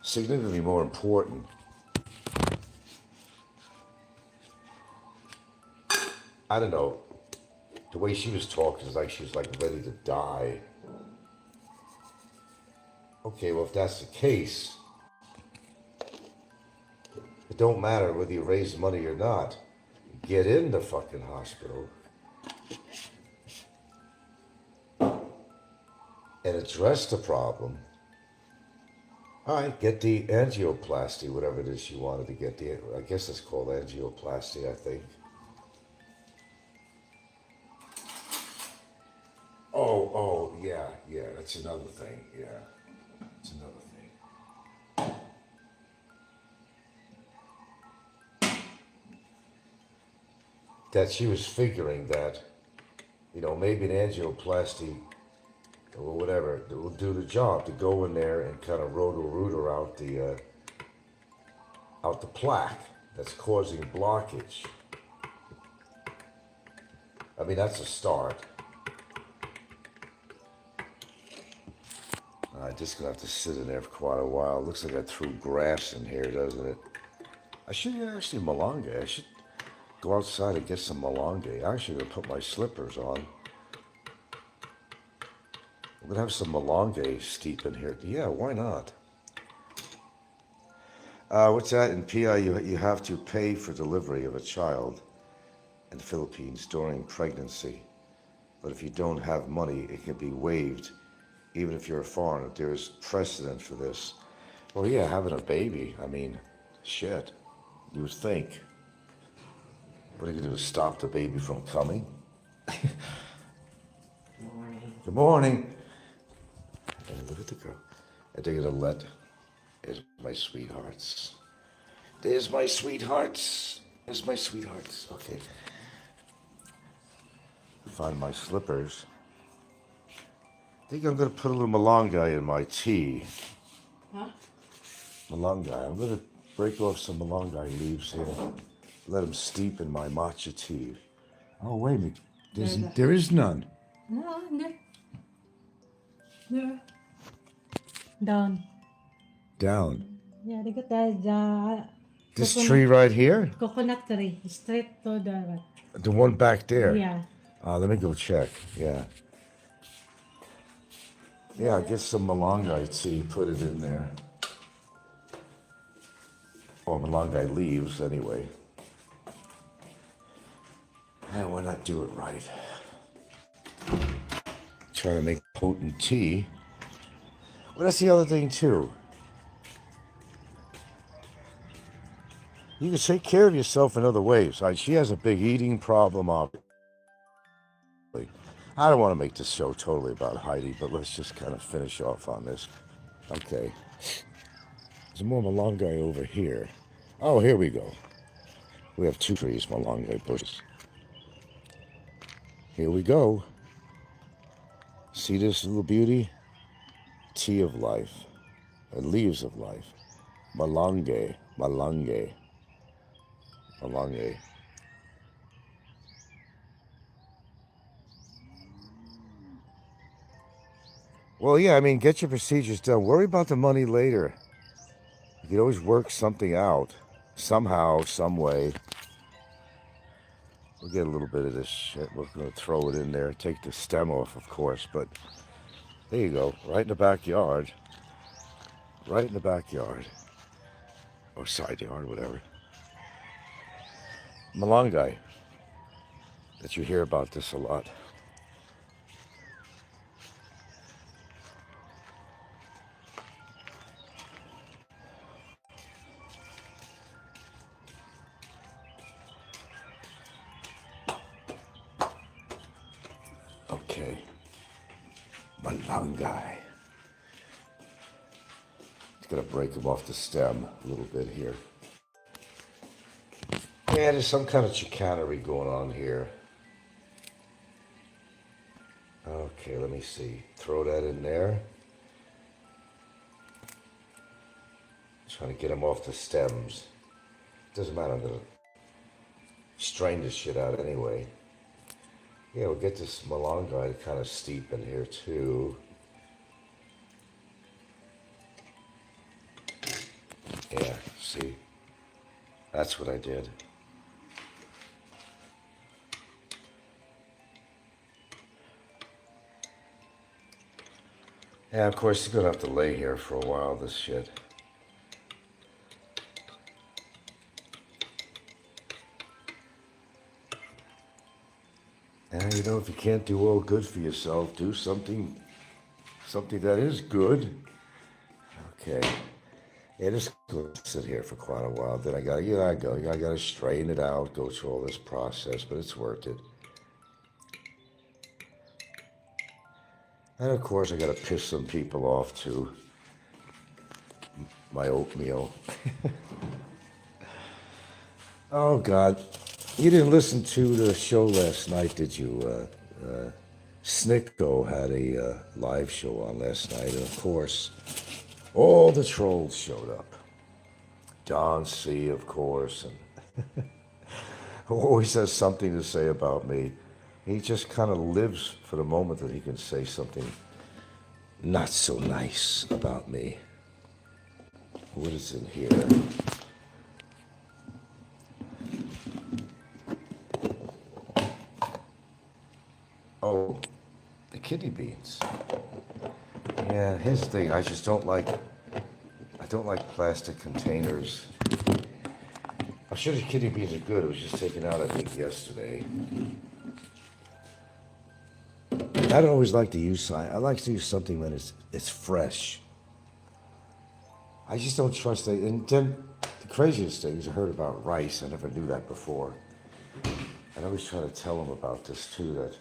Significantly more important. I don't know. The way she was talking is like she was like ready to die. Okay, well, if that's the case, it don't matter whether you raise money or not. Get in the fucking hospital and address the problem. All right, get the angioplasty, whatever it is you wanted to get. I guess it's called angioplasty, I think. Oh, yeah, that's another thing, yeah. That's another thing. That she was figuring that, maybe an angioplasty or whatever will do the job, to go in there and kind of rotor out the plaque that's causing blockage. I mean, that's a start. I'm just gonna have to sit in there for quite a while. Looks like I threw grass in here, doesn't it? I should actually malanga. I should go outside and get some malanga. I'm actually gonna put my slippers on. I'm gonna have some malanga steep in here. Yeah, why not? What's that? In PI, you have to pay for delivery of a child in the Philippines during pregnancy. But if you don't have money, it can be waived, even if you're a foreigner. There's precedent for this. Well, yeah, having a baby, I mean, shit, you would think. What are you gonna do, stop the baby from coming? Good morning. Good morning. And look at the girl. And they're gonna let, there's my sweethearts. There's my sweethearts. There's my sweethearts. Okay. Find my slippers. I think I'm gonna put a little malunggay in my tea. Huh? Malunggay. I'm gonna break off some malunggay leaves here. Let them steep in my matcha tea. Oh, wait a minute. There is none. No, there. Down. Down. Yeah, they got the This tree right here? coconut tree, straight to the The one back there? yeah. Let me go check. Yeah. Yeah, get some malunggay tea, put it in there. Or malunggay leaves, anyway. And why not do it right? Try to make potent tea. Well, that's the other thing, too. You can take care of yourself in other ways. She has a big eating problem, obviously. I don't want to make this show totally about Heidi, but let's just kind of finish off on this. Okay. There's more malunggay over here. Oh, here we go. We have 2 trees, malunggay bushes. Here we go. See this little beauty? Tea of life. And leaves of life. Malunggay. Malunggay. Malunggay. Well, yeah, I mean, get your procedures done. Worry about the money later. You can always work something out. Somehow, some way. We'll get a little bit of this shit. We're going to throw it in there. Take the stem off, of course. But there you go. Right in the backyard. Right in the backyard. Or side yard, whatever. Malunggay. That you hear about this a lot. Okay. Malunggay. It's gonna break them off the stem a little bit here. Yeah, there's some kind of chicanery going on here. Okay, let me see. Throw that in there. Trying to get them off the stems. Doesn't matter, I'm gonna strain this shit out anyway. Yeah, we'll get this malanga kind of steep in here too. Yeah, see? That's what I did. Yeah, of course, you're gonna have to lay here for a while, this shit. And you know, if you can't do all good for yourself, do something that is good. Okay. Yeah, just go sit here for quite a while. Then I gotta straighten it out, go through all this process, but it's worth it. And of course, I gotta piss some people off too. My oatmeal. Oh God, you didn't listen to the show last night, did you? Snikko had a live show on last night, and of course, all the trolls showed up. Don C, of course, and who always has something to say about me. He just kind of lives for the moment that he can say something not so nice about me. What is in here? Oh, the kidney beans. Yeah, here's the thing. I don't like plastic containers. I'm sure the kidney beans are good. It was just taken out, I think, yesterday. I don't always like to use. I like to use something when it's fresh. I just don't trust it. And then the craziest thing is I heard about rice. I never knew that before. And I always try to tell them about this too. That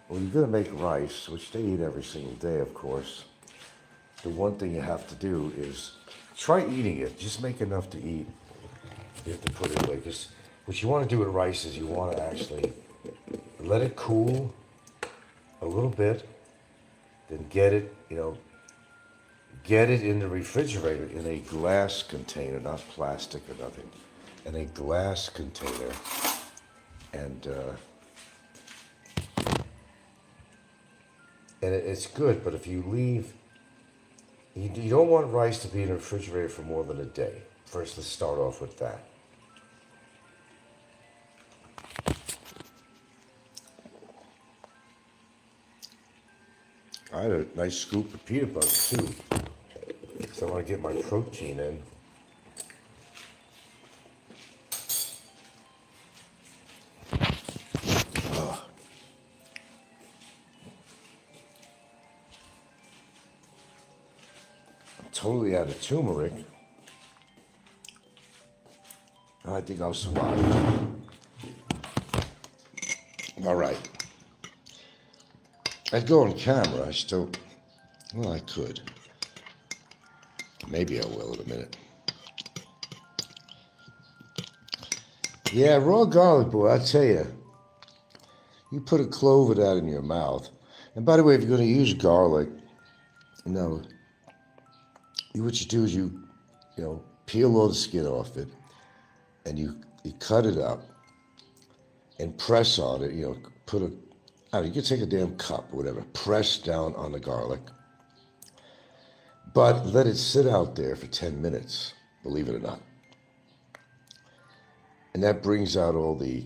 when you're gonna make rice, which they eat every single day, of course, the one thing you have to do is try eating it. Just make enough to eat. You have to put it away. Because what you want to do with rice is you want to actually let it cool a little bit, then get it in the refrigerator in a glass container, not plastic or nothing, in a glass container, and it's good. But if you leave, you don't want rice to be in the refrigerator for more than a day. First, let's start off with that. I had a nice scoop of peanut butter too, because I want to get my protein in. I'm totally out of turmeric. I think I'll survive. All right. I'd go on camera. I could. Maybe I will in a minute. Yeah, raw garlic, boy, I tell you. You put a clove of that in your mouth. And by the way, if you're going to use garlic, what you do is you peel all the skin off it, and you cut it up and press on it, you can take a damn cup or whatever, press down on the garlic, but let it sit out there for 10 minutes, believe it or not. And that brings out all the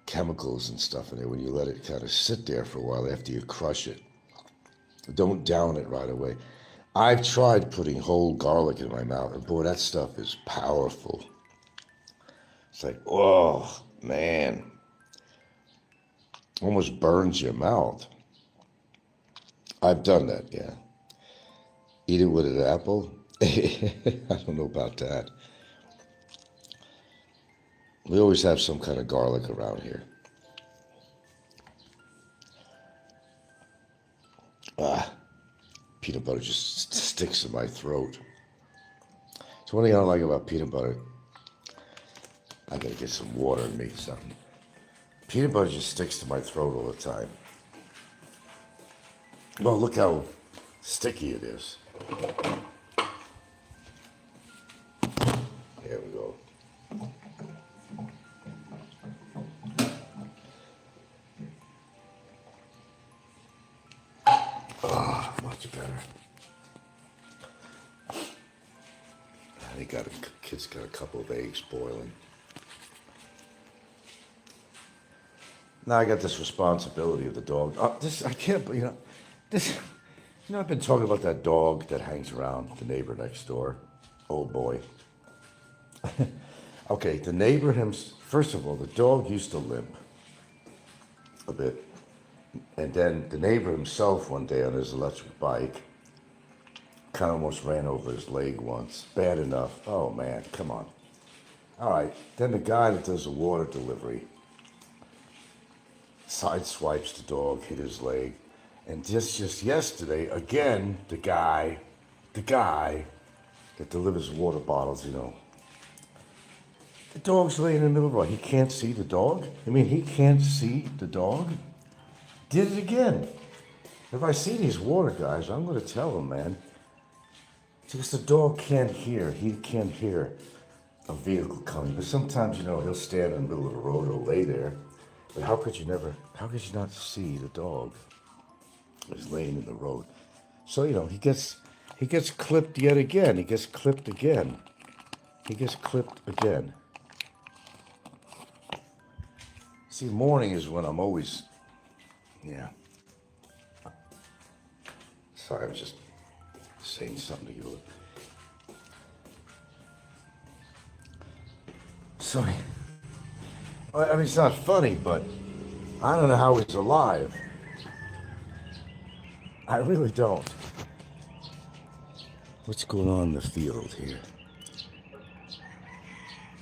chemicals and stuff in there when you let it kind of sit there for a while after you crush it. Don't down it right away. I've tried putting whole garlic in my mouth, and boy, that stuff is powerful. It's like, oh, man. Almost burns your mouth. I've done that, yeah. Eat it with an apple? I don't know about that. We always have some kind of garlic around here. Peanut butter just sticks in my throat. It's one thing I don't like about peanut butter. I gotta get some water and make something. Peanut butter just sticks to my throat all the time. Well, look how sticky it is. There we go. Much better. Kid's got a couple of eggs boiling. Now I got this responsibility of the dog. I can't, I've been talking about that dog that hangs around the neighbor next door. Oh boy. Okay, the neighbor first of all, the dog used to limp a bit. And then the neighbor himself one day on his electric bike kind of almost ran over his leg once. Bad enough. Oh man, come on. All right, then the guy that does the water delivery sideswipes the dog, hit his leg. And just yesterday, again, the guy that delivers water bottles, the dog's laying in the middle of the road. He can't see the dog? I mean, he can't see the dog? Did it again. If I see these water guys, I'm going to tell them, man. Because the dog can't hear. He can't hear a vehicle coming. But sometimes, he'll stand in the middle of the road or lay there. But how could you not see the dog? He's laying in the road. So, he gets clipped yet again. He gets clipped again. See, morning is when I'm always, yeah. Sorry, I was just saying something to you. Sorry. I mean, it's not funny, but I don't know how he's alive. I really don't. What's going on in the field here?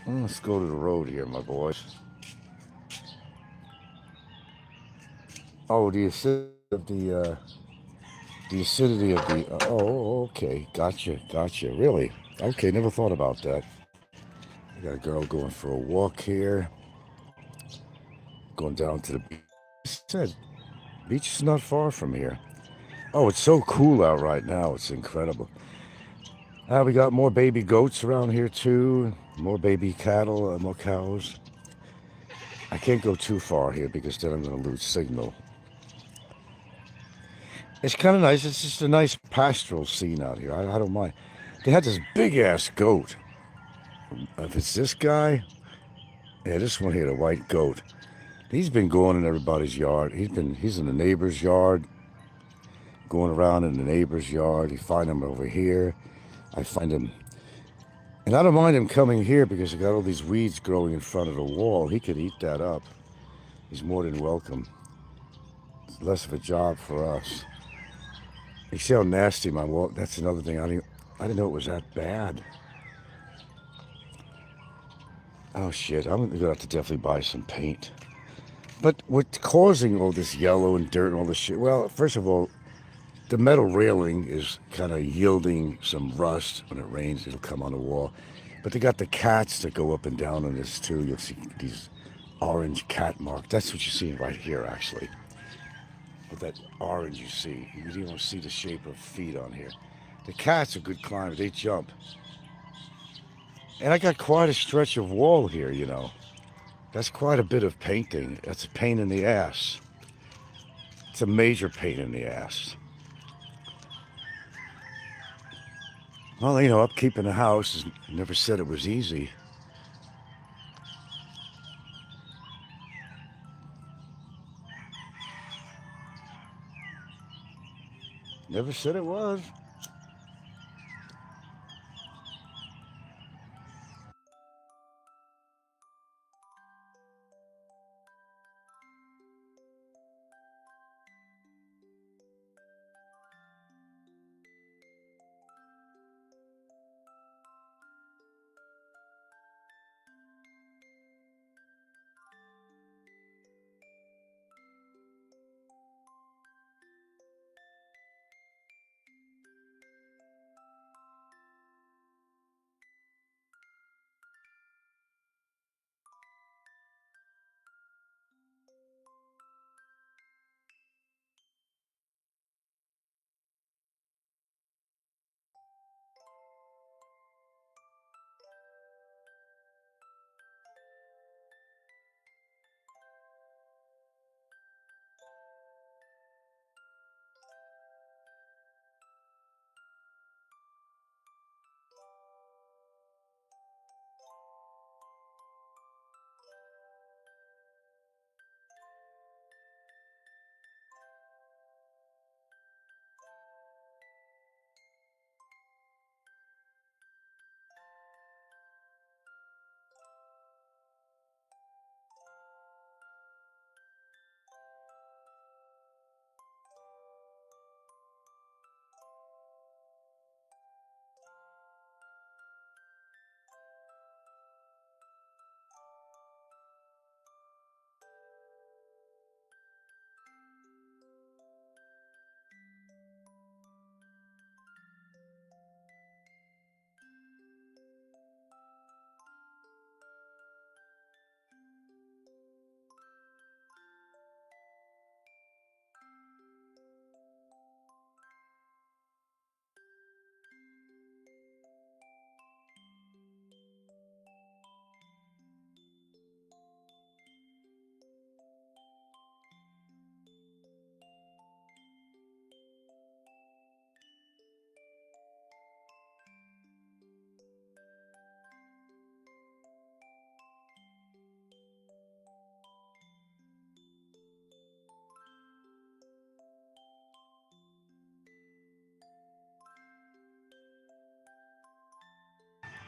Let's go to the road here, my boys. Oh, the acidity of the. Okay, gotcha. Really? Okay, never thought about that. I got a girl going for a walk here. Going down to the beach. Said, beach is not far from here. Oh, it's so cool out right now. It's incredible. We got more baby goats around here too. More baby cattle, more cows. I can't go too far here because then I'm going to lose signal. It's kind of nice. It's just a nice pastoral scene out here. I don't mind. They had this big ass goat. If it's this guy, yeah, this one here, the white goat. He's been going in everybody's yard. He's in the neighbor's yard, going around in the neighbor's yard. You find him over here. I find him, and I don't mind him coming here because I got all these weeds growing in front of the wall. He could eat that up. He's more than welcome. It's less of a job for us. You see how nasty my wall. That's another thing. I didn't know it was that bad. Oh shit! I'm gonna have to definitely buy some paint. But what's causing all this yellow and dirt and all this shit? Well, first of all, the metal railing is kind of yielding some rust. When it rains, it'll come on the wall. But they got the cats that go up and down on this too. You'll see these orange cat marks. That's what you're seeing right here, actually. With that orange you see. You don't see the shape of feet on here. The cats are good climbers. They jump. And I got quite a stretch of wall here, That's quite a bit of painting. That's a pain in the ass. It's a major pain in the ass. Well, upkeeping a house never said it was easy. Never said it was.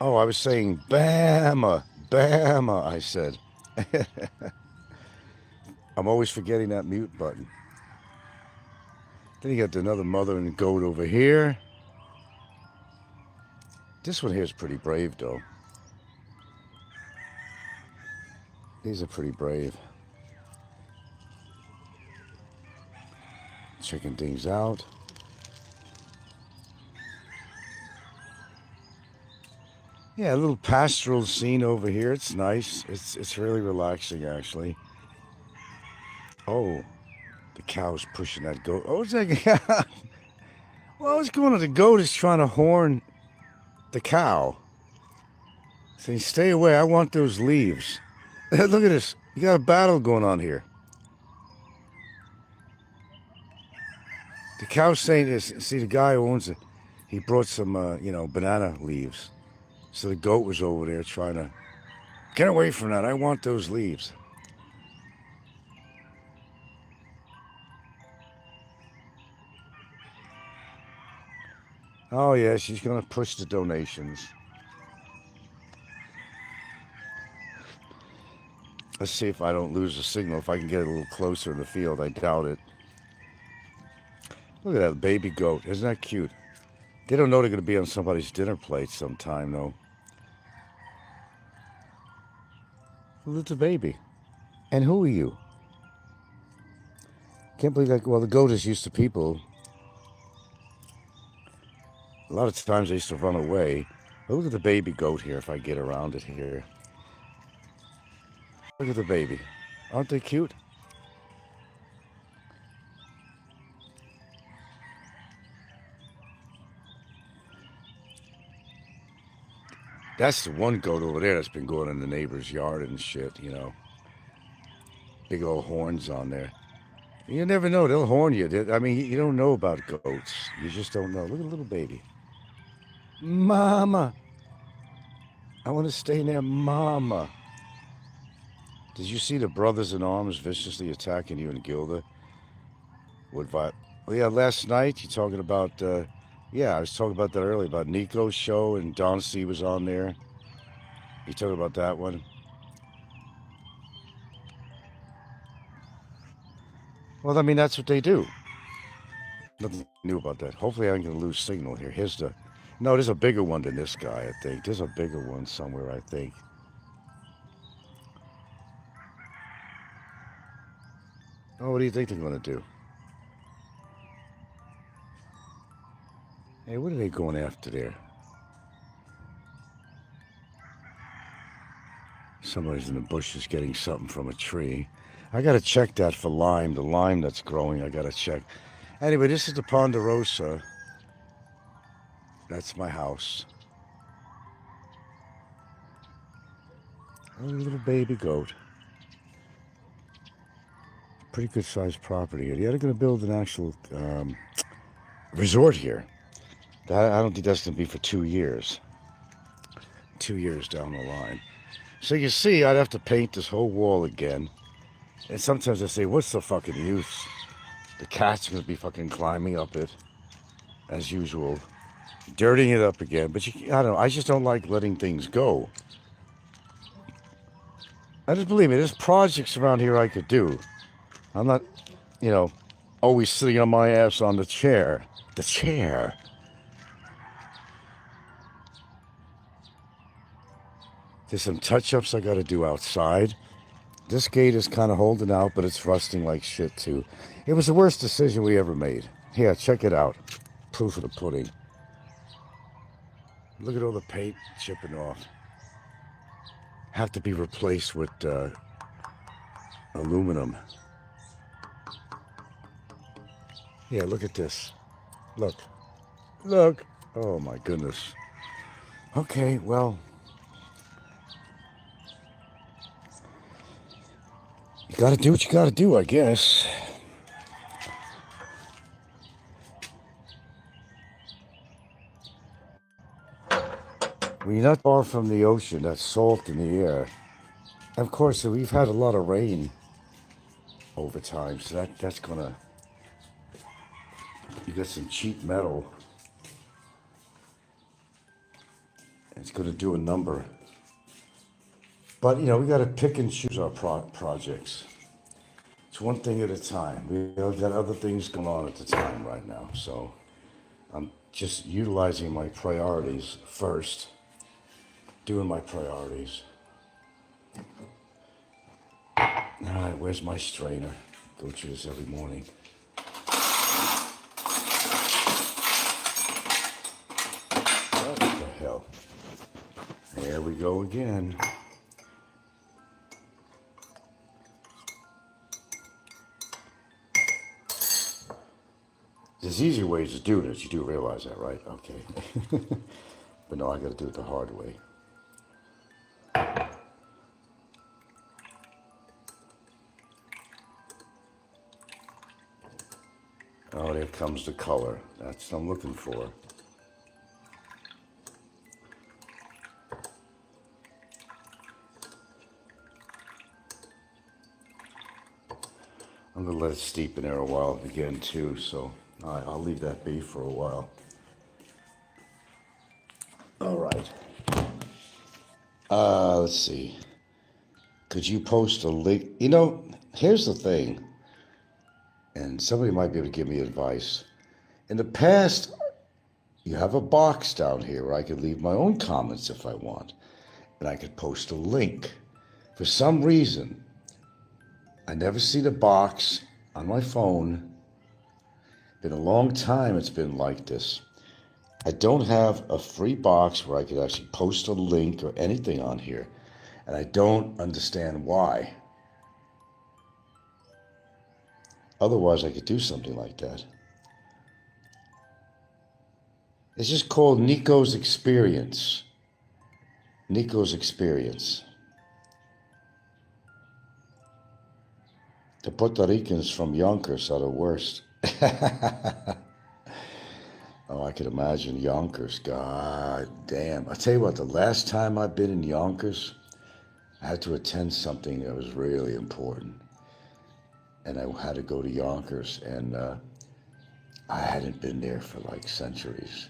Oh, I was saying Bama, Bama, I said. I'm always forgetting that mute button. Then you got another mother and goat over here. This one here is pretty brave, though. These are pretty brave. Checking things out. Yeah, a little pastoral scene over here. It's nice. It's really relaxing, actually. Oh, the cow's pushing that goat. Oh, it's like, well, what's going on? The goat is trying to horn the cow. Saying, stay away. I want those leaves. Look at this. You got a battle going on here. The cow's saying this. See, the guy who owns it, he brought some, banana leaves. So the goat was over there trying to, get away from that. I want those leaves. Oh, yeah, she's going to push the donations. Let's see if I don't lose the signal, if I can get a little closer in the field. I doubt it. Look at that baby goat. Isn't that cute? They don't know they're going to be on somebody's dinner plate sometime, though. Little baby. And who are you? Can't believe that. Well, the goat is used to people. A lot of times they used to run away. But look at the baby goat here, if I get around it here. Look at the baby. Aren't they cute? That's the one goat over there that's been going in the neighbor's yard and shit, Big old horns on there. You never know. They'll horn you. I mean, you don't know about goats. You just don't know. Look at the little baby. Mama. I want to stay near Mama. Did you see the brothers-in-arms viciously attacking you and Gilda? Well, yeah, last night you talking about, I was talking about that earlier, about Nico's show, and Don C was on there. You talking about that one? Well, I mean, that's what they do. Nothing new about that. Hopefully I ain't going to lose signal here. No, there's a bigger one than this guy, I think. There's a bigger one somewhere, I think. Oh, what do you think they're going to do? Hey, what are they going after there? Somebody's in the bushes getting something from a tree. I got to check that for lime. The lime that's growing, I got to check. Anyway, this is the Ponderosa. That's my house. Oh, little baby goat. Pretty good sized property. Yeah, they're going to build an actual resort here. I don't think that's going to be for 2 years. 2 years down the line. So you see, I'd have to paint this whole wall again. And sometimes I say, what's the fucking use? The cat's going to be fucking climbing up it, as usual. Dirtying it up again. But I don't know, I just don't like letting things go. I just believe me, there's projects around here I could do. I'm not, always sitting on my ass on the chair. The chair. There's some touch-ups I got to do outside. This gate is kind of holding out, but it's rusting like shit, too. It was the worst decision we ever made. Here, check it out. Proof of the pudding. Look at all the paint chipping off. Have to be replaced with aluminum. Yeah, look at this. Look. Look. Oh, my goodness. Okay, well. You gotta do what you gotta do, I guess. We're not far from the ocean. That's salt in the air. Of course, we've had a lot of rain over time, so that's gonna... You got some cheap metal. And it's going to do a number. But, you know, we got to pick and choose our projects. It's one thing at a time. We've got other things going on at the time right now. So I'm just utilizing my priorities first, doing my priorities. All right, where's my strainer? Go through this every morning. What the hell? There we go again. There's easier ways to do this. You do realize that, right? Okay. But no, I got to do it the hard way. Oh, there comes the color. That's what I'm looking for. I'm going to let it steep in there a while again, too, so I'll leave that be for a while. All right. Let's see. Could you post a link? You know, here's the thing, and somebody might be able to give me advice. In the past, you have a box down here where I could leave my own comments if I want, and I could post a link. For some reason, I never see the box on my phone. Been a long time it's been like this. I don't have a free box where I could actually post a link or anything on here, and I don't understand why. Otherwise, I could do something like that. It's just called Nico's Experience. Nico's Experience. The Puerto Ricans from Yonkers are the worst. Oh, I can imagine Yonkers. God damn. I'll tell you what, the last time I've been in Yonkers, I had to attend something that was really important. And I had to go to Yonkers, and I hadn't been there for like centuries.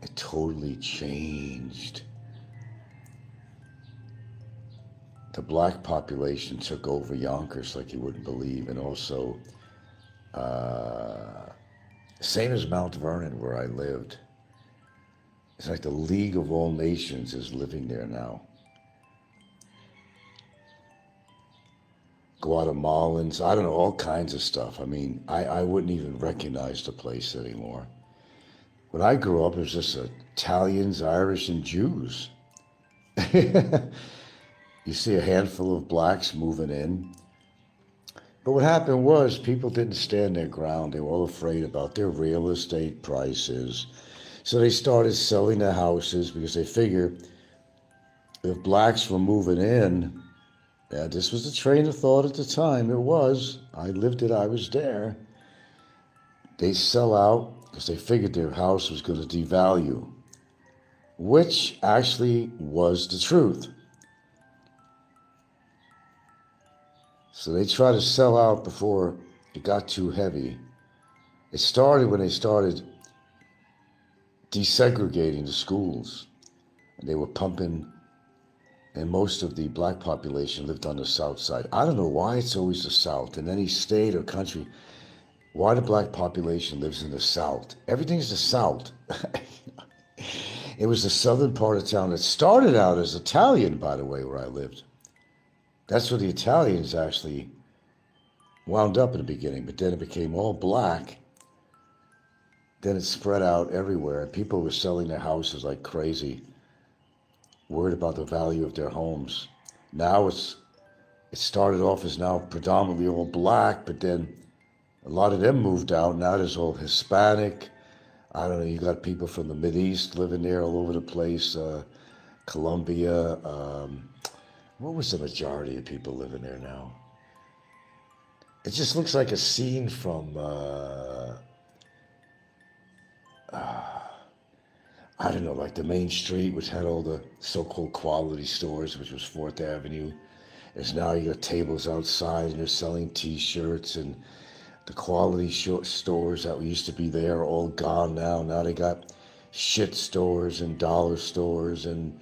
It totally changed. The black population took over Yonkers like you wouldn't believe, and also same as Mount Vernon where I lived. It's like the League of All Nations is living there now. Guatemalans, I don't know, all kinds of stuff. I mean, I wouldn't even recognize the place anymore. When I grew up, it was just Italians, Irish, and Jews. You see a handful of blacks moving in. But what happened was people didn't stand their ground. They were all afraid about their real estate prices. So they started selling their houses because they figured if blacks were moving in, yeah, this was the train of thought at the time. It was. I lived it. I was there. They sell out because they figured their house was going to devalue, which actually was the truth. So they tried to sell out before it got too heavy. It started when they started desegregating the schools. And they were pumping, and most of the black population lived on the south side. I don't know why it's always the south. In any state or country, why the black population lives in the south. Everything's the south. It was the southern part of town that started out as Italian, by the way, where I lived. That's where the Italians actually wound up in the beginning, but then it became all black. Then it spread out everywhere, and people were selling their houses like crazy, worried about the value of their homes. Now it started off as now predominantly all black, but then a lot of them moved out. Now there's all Hispanic. I don't know, you got people from the Mideast living there all over the place, Colombia. What was the majority of people living there now? It just looks like a scene from, I don't know, like the main street, which had all the so-called quality stores, which was 4th Avenue. There's now you got tables outside, and they're selling T-shirts, and the quality stores that used to be there are all gone now. Now they got shit stores and dollar stores and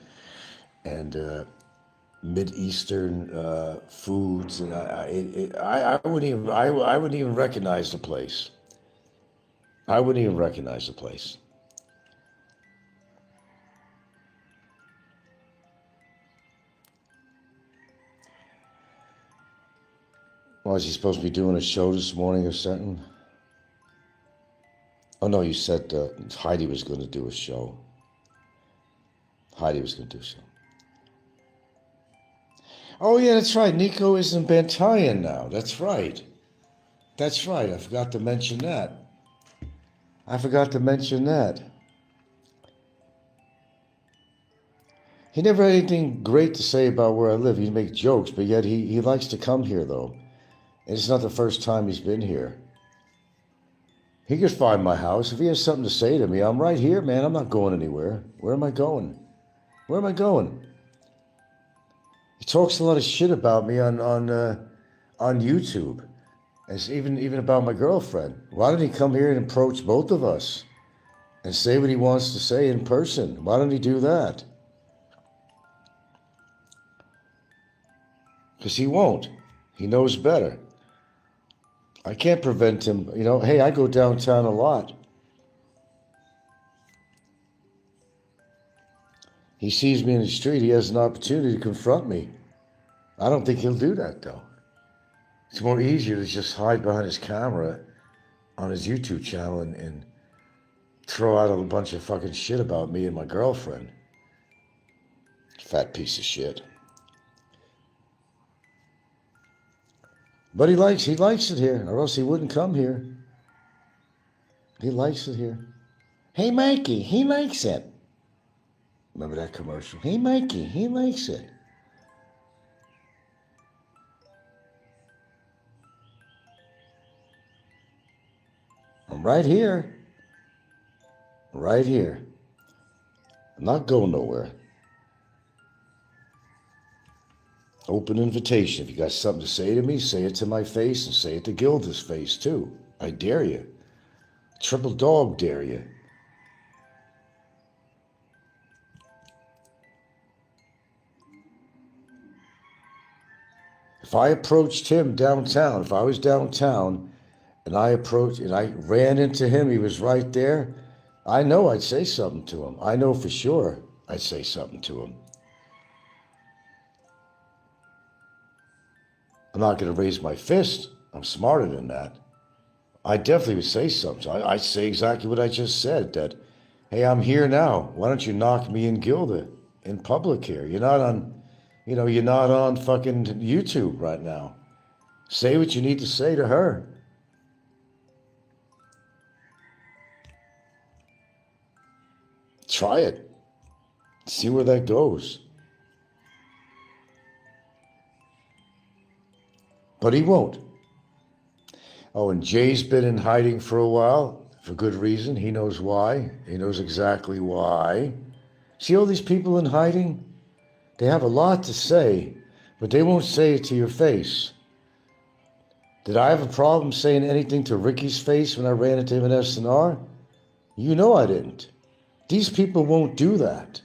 Mid-Eastern foods, and I wouldn't even I wouldn't even recognize the place. I wouldn't even recognize the place. Was he supposed to be doing a show this morning or something? Oh no, you said Heidi was going to do a show. Heidi was going to do a show. Oh yeah, that's right. Snikko is in Bantayan now. That's right. That's right. I forgot to mention that. He never had anything great to say about where I live. He'd make jokes, but yet he likes to come here though. And it's not the first time he's been here. He could find my house. If he has something to say to me, I'm right here, man. I'm not going anywhere. Where am I going? Where am I going? He talks a lot of shit about me on YouTube. It's even about my girlfriend. Why don't he come here and approach both of us and say what he wants to say in person? Why don't he do that? Because he won't. He knows better. I can't prevent him. You know, hey, I go downtown a lot. He sees me in the street. He has an opportunity to confront me. I don't think he'll do that, though. It's more easier to just hide behind his camera on his YouTube channel and throw out a bunch of fucking shit about me and my girlfriend. Fat piece of shit. But he likes it here, or else he wouldn't come here. He likes it here. Hey, Mikey, he likes it. Remember that commercial? Hey, Mikey, he likes it. I'm right here. Right here. I'm not going nowhere. Open invitation. If you got something to say to me, say it to my face and say it to Gilda's face too. I dare you. Triple dog dare you. If I approached him downtown, if I was downtown and I ran into him, he was right there, I know I'd say something to him. I know for sure I'd say something to him. I'm not going to raise my fist. I'm smarter than that. I definitely would say something. I'd say exactly what I just said, that, hey, I'm here now. Why don't you knock me and Gilda in public here? You're not on fucking YouTube right now. Say what you need to say to her. Try it. See where that goes. But he won't. Oh, and Jay's been in hiding for a while, for good reason. He knows why. He knows exactly why. See all these people in hiding? They have a lot to say, but they won't say it to your face. Did I have a problem saying anything to Ricky's face when I ran into him in SNR? You know I didn't. These people won't do that.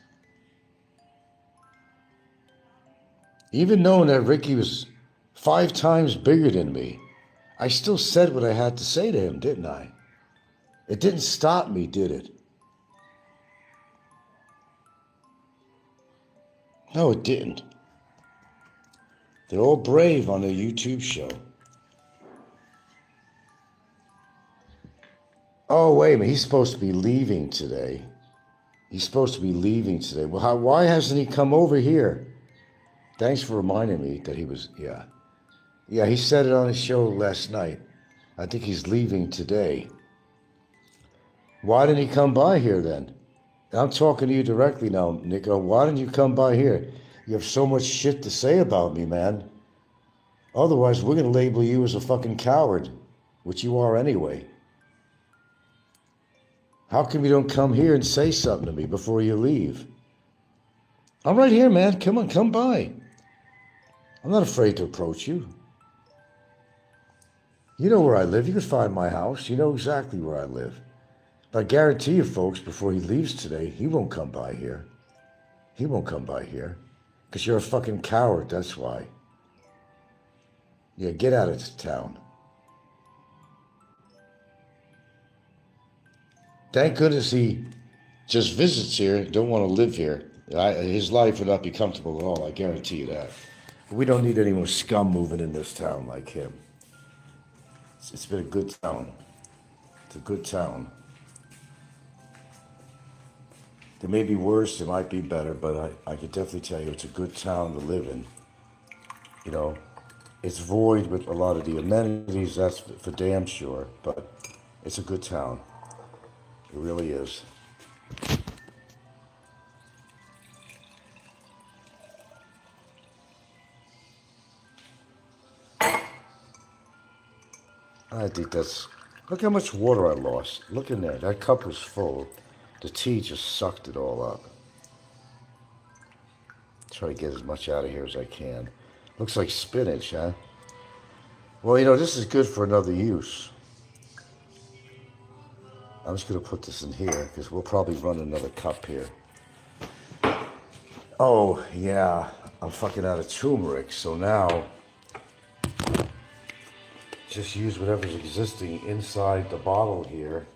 Even knowing that Ricky was 5 times bigger than me, I still said what I had to say to him, didn't I? It didn't stop me, did it? No, it didn't. They're all brave on their YouTube show. Oh, wait a minute. He's supposed to be leaving today. Well, why hasn't he come over here? Thanks for reminding me that he was, yeah. Yeah, he said it on his show last night. I think he's leaving today. Why didn't he come by here then? I'm talking to you directly now, Snikko. Why didn't you come by here? You have so much shit to say about me, man. Otherwise, we're going to label you as a fucking coward, which you are anyway. How come you don't come here and say something to me before you leave? I'm right here, man. Come on, come by. I'm not afraid to approach you. You know where I live. You can find my house. You know exactly where I live. I guarantee you, folks, before he leaves today, he won't come by here. He won't come by here. Because you're a fucking coward, that's why. Yeah, get out of town. Thank goodness he just visits here, don't want to live here. His life would not be comfortable at all, I guarantee you that. We don't need any more scum moving in this town like him. It's been a good town. It's a good town. There may be worse, it might be better, but I could definitely tell you it's a good town to live in. You know, it's void with a lot of the amenities, that's for damn sure, but it's a good town. It really is. I think that's, look how much water I lost. Look in there, that cup was full. The tea just sucked it all up. Try to get as much out of here as I can. Looks like spinach, huh? Well, you know, this is good for another use. I'm just going to put this in here because we'll probably run another cup here. Oh, yeah, I'm fucking out of turmeric, so now just use whatever's existing inside the bottle here.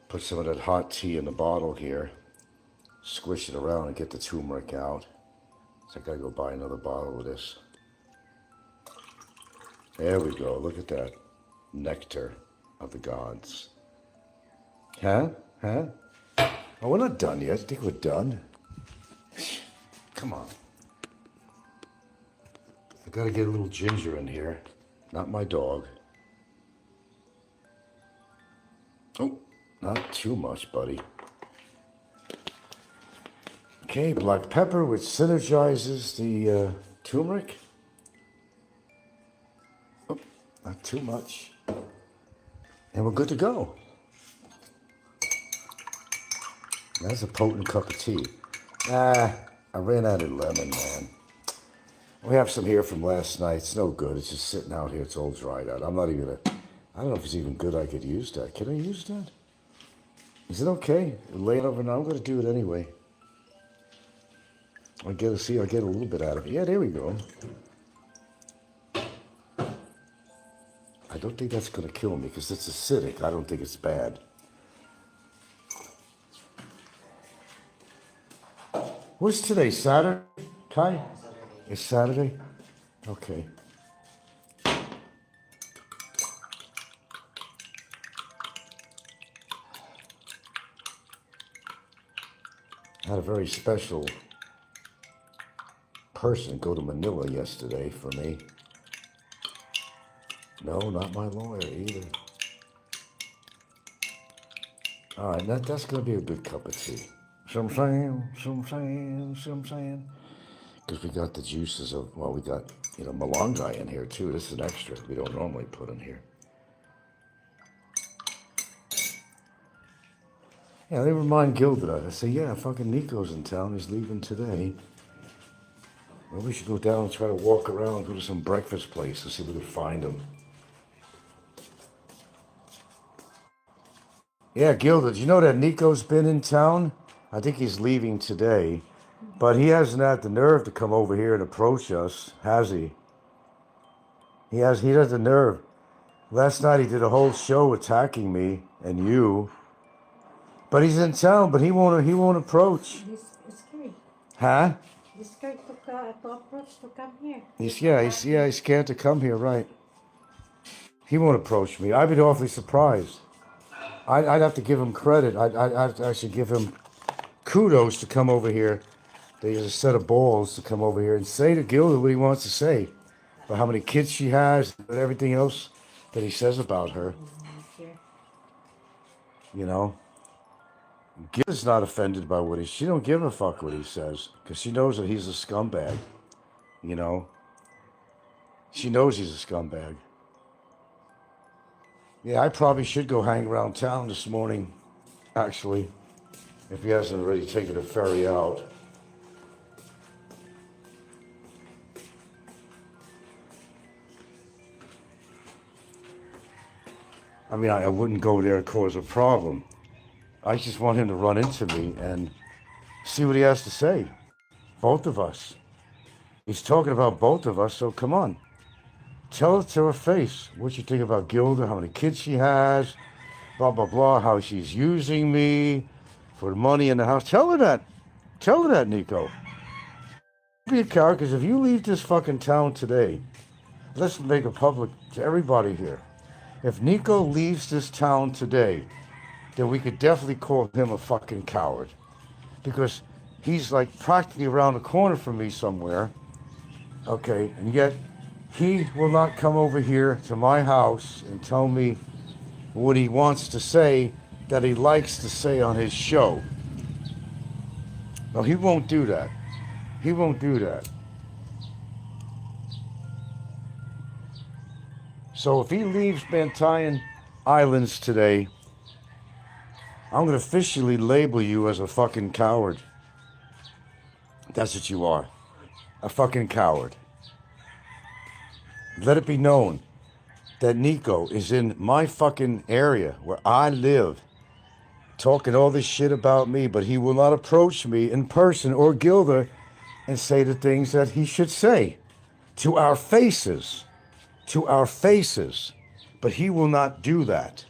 Put some of that hot tea in the bottle here. Squish it around and get the turmeric out. So I gotta go buy another bottle of this. There we go, look at that. Nectar of the gods. Huh? Huh? Oh, we're not done yet. I think we're done. Come on. I gotta get a little ginger in here. Not my dog. Oh, not too much, buddy. Okay, black pepper, which synergizes the turmeric. Oh, not too much. And we're good to go. That's a potent cup of tea. I ran out of lemon, man. We have some here from last night. It's no good. It's just sitting out here. It's all dried out. I'm not even gonna, I don't know if it's even good I could use that. Can I use that? Is it okay? Lay it over now. I'm gonna do it anyway. I'll get a little bit out of it. Yeah, there we go. I don't think that's gonna kill me because it's acidic. I don't think it's bad. What's today, Saturday, Kai? It's Saturday? Okay. I had a very special person go to Manila yesterday for me. No, not my lawyer either. All right, that's going to be a good cup of tea. See what I'm saying? Because we got the juices of, well, we got, malunggay in here too. This is an extra we don't normally put in here. Yeah, they remind Gilbert. I say, yeah, fucking Nico's in town. He's leaving today. Well, we should go down and try to walk around, go to some breakfast place and see if we can find him. Yeah, Gilda, did you know that Nico's been in town? I think he's leaving today. But he hasn't had the nerve to come over here and approach us, has he? He has the nerve. Last night he did a whole show attacking me and you. But he's in town, but he won't approach. He's scared. Huh? He's scared to approach, to come here. He's scared to come here, right? He won't approach me. I'd be awfully surprised. I'd have to give him credit. I should give him kudos to come over here. There's a set of balls to come over here and say to Gilda what he wants to say. About how many kids she has and everything else that he says about her. You know? Gilda's not offended by what she don't give a fuck what he says. Because she knows that he's a scumbag. You know? She knows he's a scumbag. Yeah, I probably should go hang around town this morning, actually, if he hasn't already taken a ferry out. I mean, I wouldn't go there and cause a problem. I just want him to run into me and see what he has to say. Both of us. He's talking about both of us, so come on. Tell it to her face. What you think about Gilda, how many kids she has, blah, blah, blah, how she's using me for the money in the house. Tell her that. Tell her that, Nico. Be a coward, because if you leave this fucking town today, let's make it public to everybody here. If Nico leaves this town today, then we could definitely call him a fucking coward. Because he's like practically around the corner from me somewhere. Okay, and yet he will not come over here to my house and tell me what he wants to say that he likes to say on his show. No, he won't do that. He won't do that. So if he leaves Bantayan Islands today, I'm going to officially label you as a fucking coward. That's what you are. A fucking coward. Let it be known that Nico is in my fucking area where I live, talking all this shit about me, but he will not approach me in person or Gilda and say the things that he should say to our faces. To our faces. But he will not do that.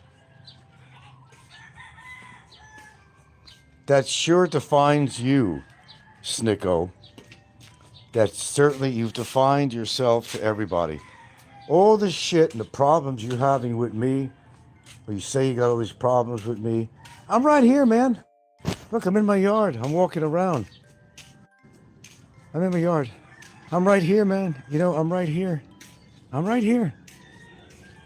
That sure defines you, Snikko. That certainly you've defined yourself to everybody. All the shit and the problems you're having with me, where you say you got all these problems with me, I'm right here, man. Look, I'm in my yard. I'm walking around. I'm in my yard. I'm right here, man. You know, I'm right here. I'm right here.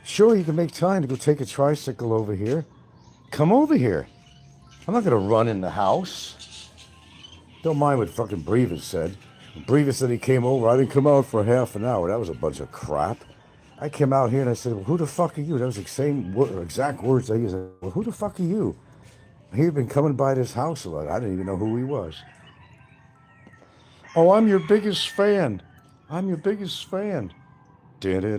Sure, you can make time to go take a tricycle over here. Come over here. I'm not going to run in the house. Don't mind what fucking Brevis said. Brevis said he came over. I didn't come out for half an hour. That was a bunch of crap. I came out here and I said, well, who the fuck are you? That was the same exact words I used. Well, who the fuck are you? He'd been coming by this house a lot. I didn't even know who he was. Oh, I'm your biggest fan. I'm your biggest fan. You know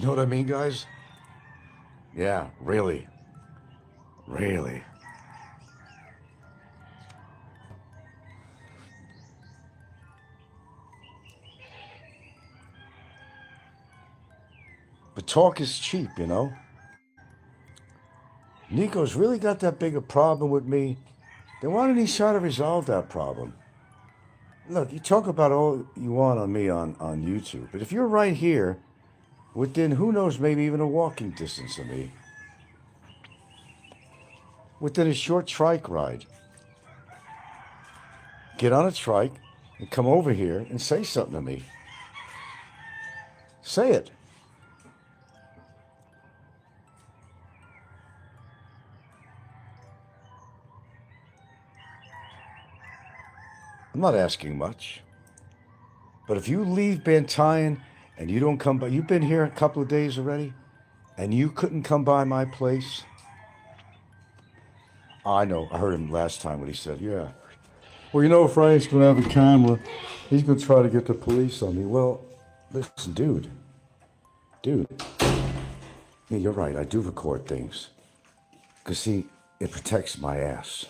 what I mean, guys? Yeah, really. Really. But talk is cheap, you know? Nico's really got that big a problem with me. Then why don't he try to resolve that problem? Look, you talk about all you want on me on YouTube, but if you're right here, within, who knows, maybe even a walking distance of me, within a short trike ride, get on a trike and come over here and say something to me. Say it. I'm not asking much. But if you leave Bantayan and you don't come by, you've been here a couple of days already, and you couldn't come by my place. I know, I heard him last time when he said, yeah. Well, you know, Frank's going to have a camera. He's going to try to get the police on me. Well, listen, dude. Yeah, you're right, I do record things. Because, see, it protects my ass.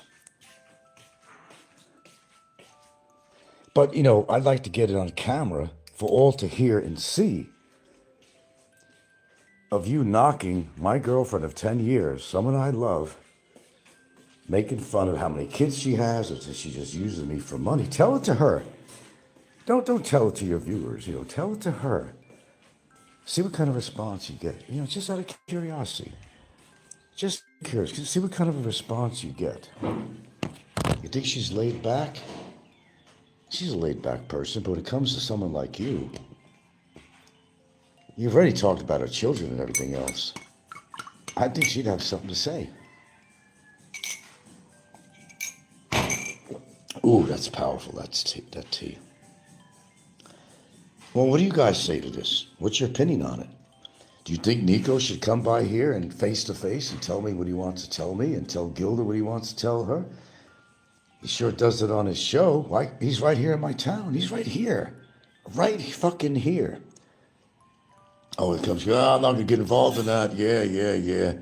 But, you know, I'd like to get it on camera for all to hear and see of you knocking my girlfriend of 10 years, someone I love, making fun of how many kids she has, or that she just uses me for money. Tell it to her. Don't tell it to your viewers, you know, tell it to her. See what kind of response you get. You know, just out of curiosity. Just curious. See what kind of a response you get. You think she's laid back? She's a laid-back person, but when it comes to someone like you, you've already talked about her children and everything else. I think she'd have something to say. Ooh, that's powerful. That tea. Well, what do you guys say to this? What's your opinion on it? Do you think Nico should come by here and face-to-face and tell me what he wants to tell me and tell Gilda what he wants to tell her? He sure does it on his show. Why? He's right here in my town. He's right here. Right fucking here. Oh, it comes, I'm not going to get involved in that. Yeah.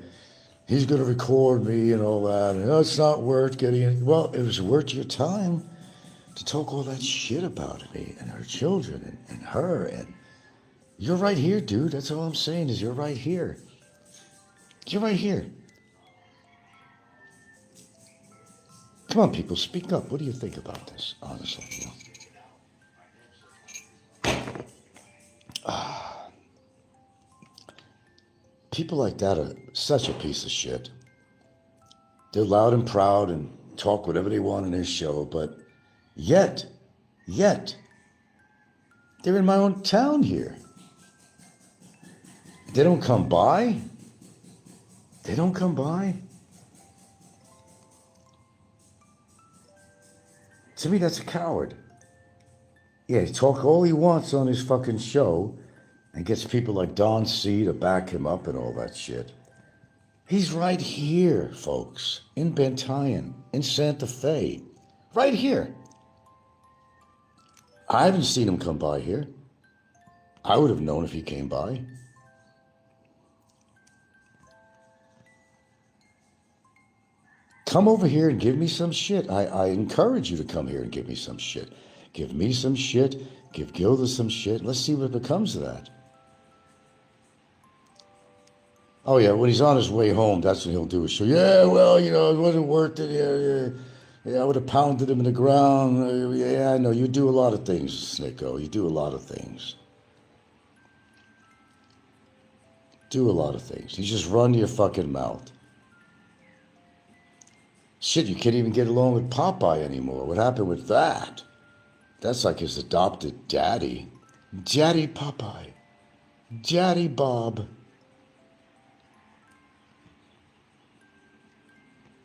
He's going to record me and all that. And, it's not worth getting in. Well, it was worth your time to talk all that shit about me and her children and her. And you're right here, dude. That's all I'm saying is you're right here. You're right here. Come on, people, speak up. What do you think about this, honestly? People like that are such a piece of shit. They're loud and proud and talk whatever they want in their show, but yet, they're in my own town here. They don't come by. They don't come by. To me, that's a coward. Yeah, he talk all he wants on his fucking show and gets people like Don C to back him up and all that shit. He's right here, folks, in Bantayan, in Santa Fe, right here. I haven't seen him come by here. I would have known if he came by. Come over here and give me some shit. I encourage you to come here and give me some shit. Give me some shit. Give Gilda some shit. Let's see what becomes of that. Oh, yeah, when he's on his way home, that's when he'll do a show. Yeah, well, it wasn't worth it. Yeah, I would have pounded him in the ground. Yeah, I know. You do a lot of things, Snikko. You do a lot of things. You just run your fucking mouth. Shit, you can't even get along with Popeye anymore. What happened with that? That's like his adopted daddy. Daddy Popeye. Daddy Bob.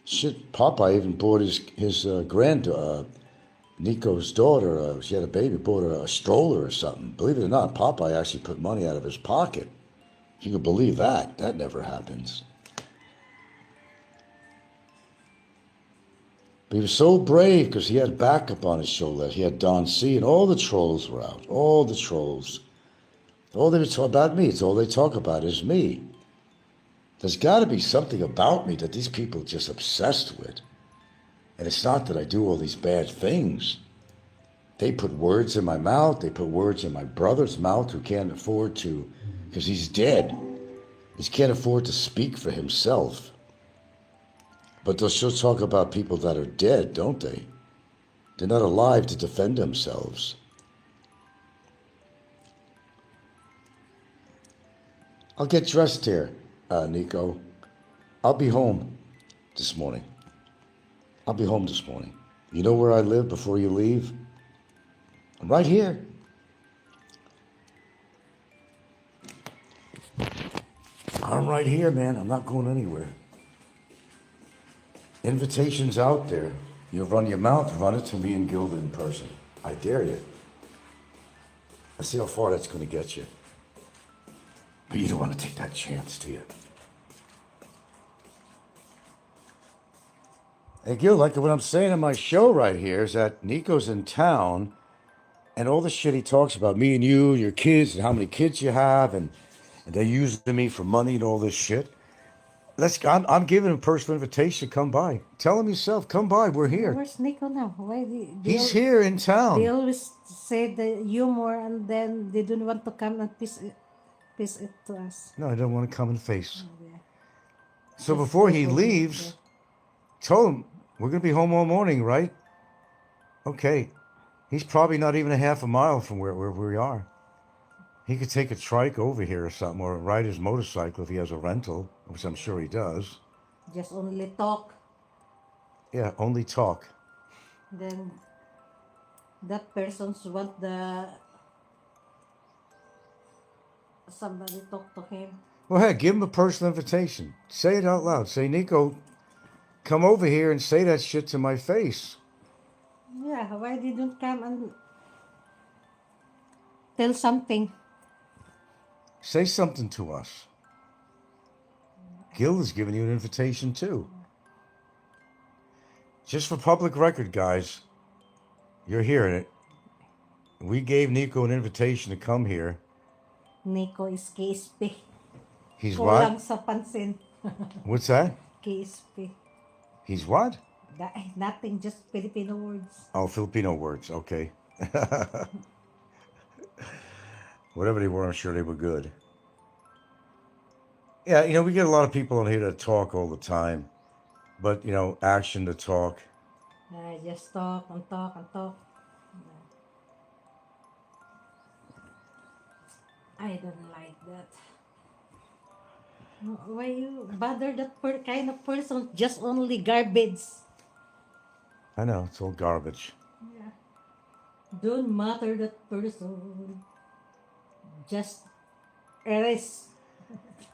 Shit, Popeye even bought his granddaughter, Nico's daughter, she had a baby, bought her a stroller or something. Believe it or not, Popeye actually put money out of his pocket. If you can believe that, that never happens. But he was so brave because he had backup on his shoulder. He had Don C and all the trolls were out. All the trolls. All they talk about me. It's all they talk about is me. There's got to be something about me that these people are just obsessed with. And it's not that I do all these bad things. They put words in my mouth. They put words in my brother's mouth who can't afford to, because he's dead. He can't afford to speak for himself. But they'll still talk about people that are dead, don't they? They're not alive to defend themselves. I'll get dressed here, Nico. I'll be home this morning. You know where I live before you leave? I'm right here. I'm right here, man. I'm not going anywhere. Invitations out there. You run your mouth, run it to me and Gilda in person. I dare you. Let's see how far that's going to get you. But you don't want to take that chance, do you? Hey, Gil, like what I'm saying in my show right here is that Nico's in town and all the shit he talks about, me and you, your kids, and how many kids you have, and they're using me for money and all this shit. I'm giving him a personal invitation to come by. Tell him yourself, come by, we're here. Where's Nico now? Why He's here in they town. always say the humor and then they don't want to come and piss it to us. No, I don't want to come in face. Yeah. So That's before the he problem, leaves, tell him, we're going to be home all morning, right? Okay. He's probably not even a half a mile from where we are. He could take a trike over here or something, or ride his motorcycle if he has a rental, which I'm sure he does. Just only talk. Yeah, only talk. Then that person's want somebody talk to him. Well, hey, give him a personal invitation. Say it out loud. Say, Nico, come over here and say that shit to my face. Yeah, why didn't come and tell something? Say something to us. Gil is giving you an invitation too. Just for public record, guys, you're hearing it. We gave Nico an invitation to come here Nico is KSP. He's Kulang what? sa pansin. What's that? KSP. He's what? Nothing, just Filipino words. Oh, Filipino words. Okay. Whatever they were, I'm sure they were good. Yeah, we get a lot of people on here that talk all the time, but action to talk. I just talk and talk and talk. I don't like that. Why you bother that kind of person? Just only garbage. I know, it's all garbage. Yeah. Don't matter that person. Just erase.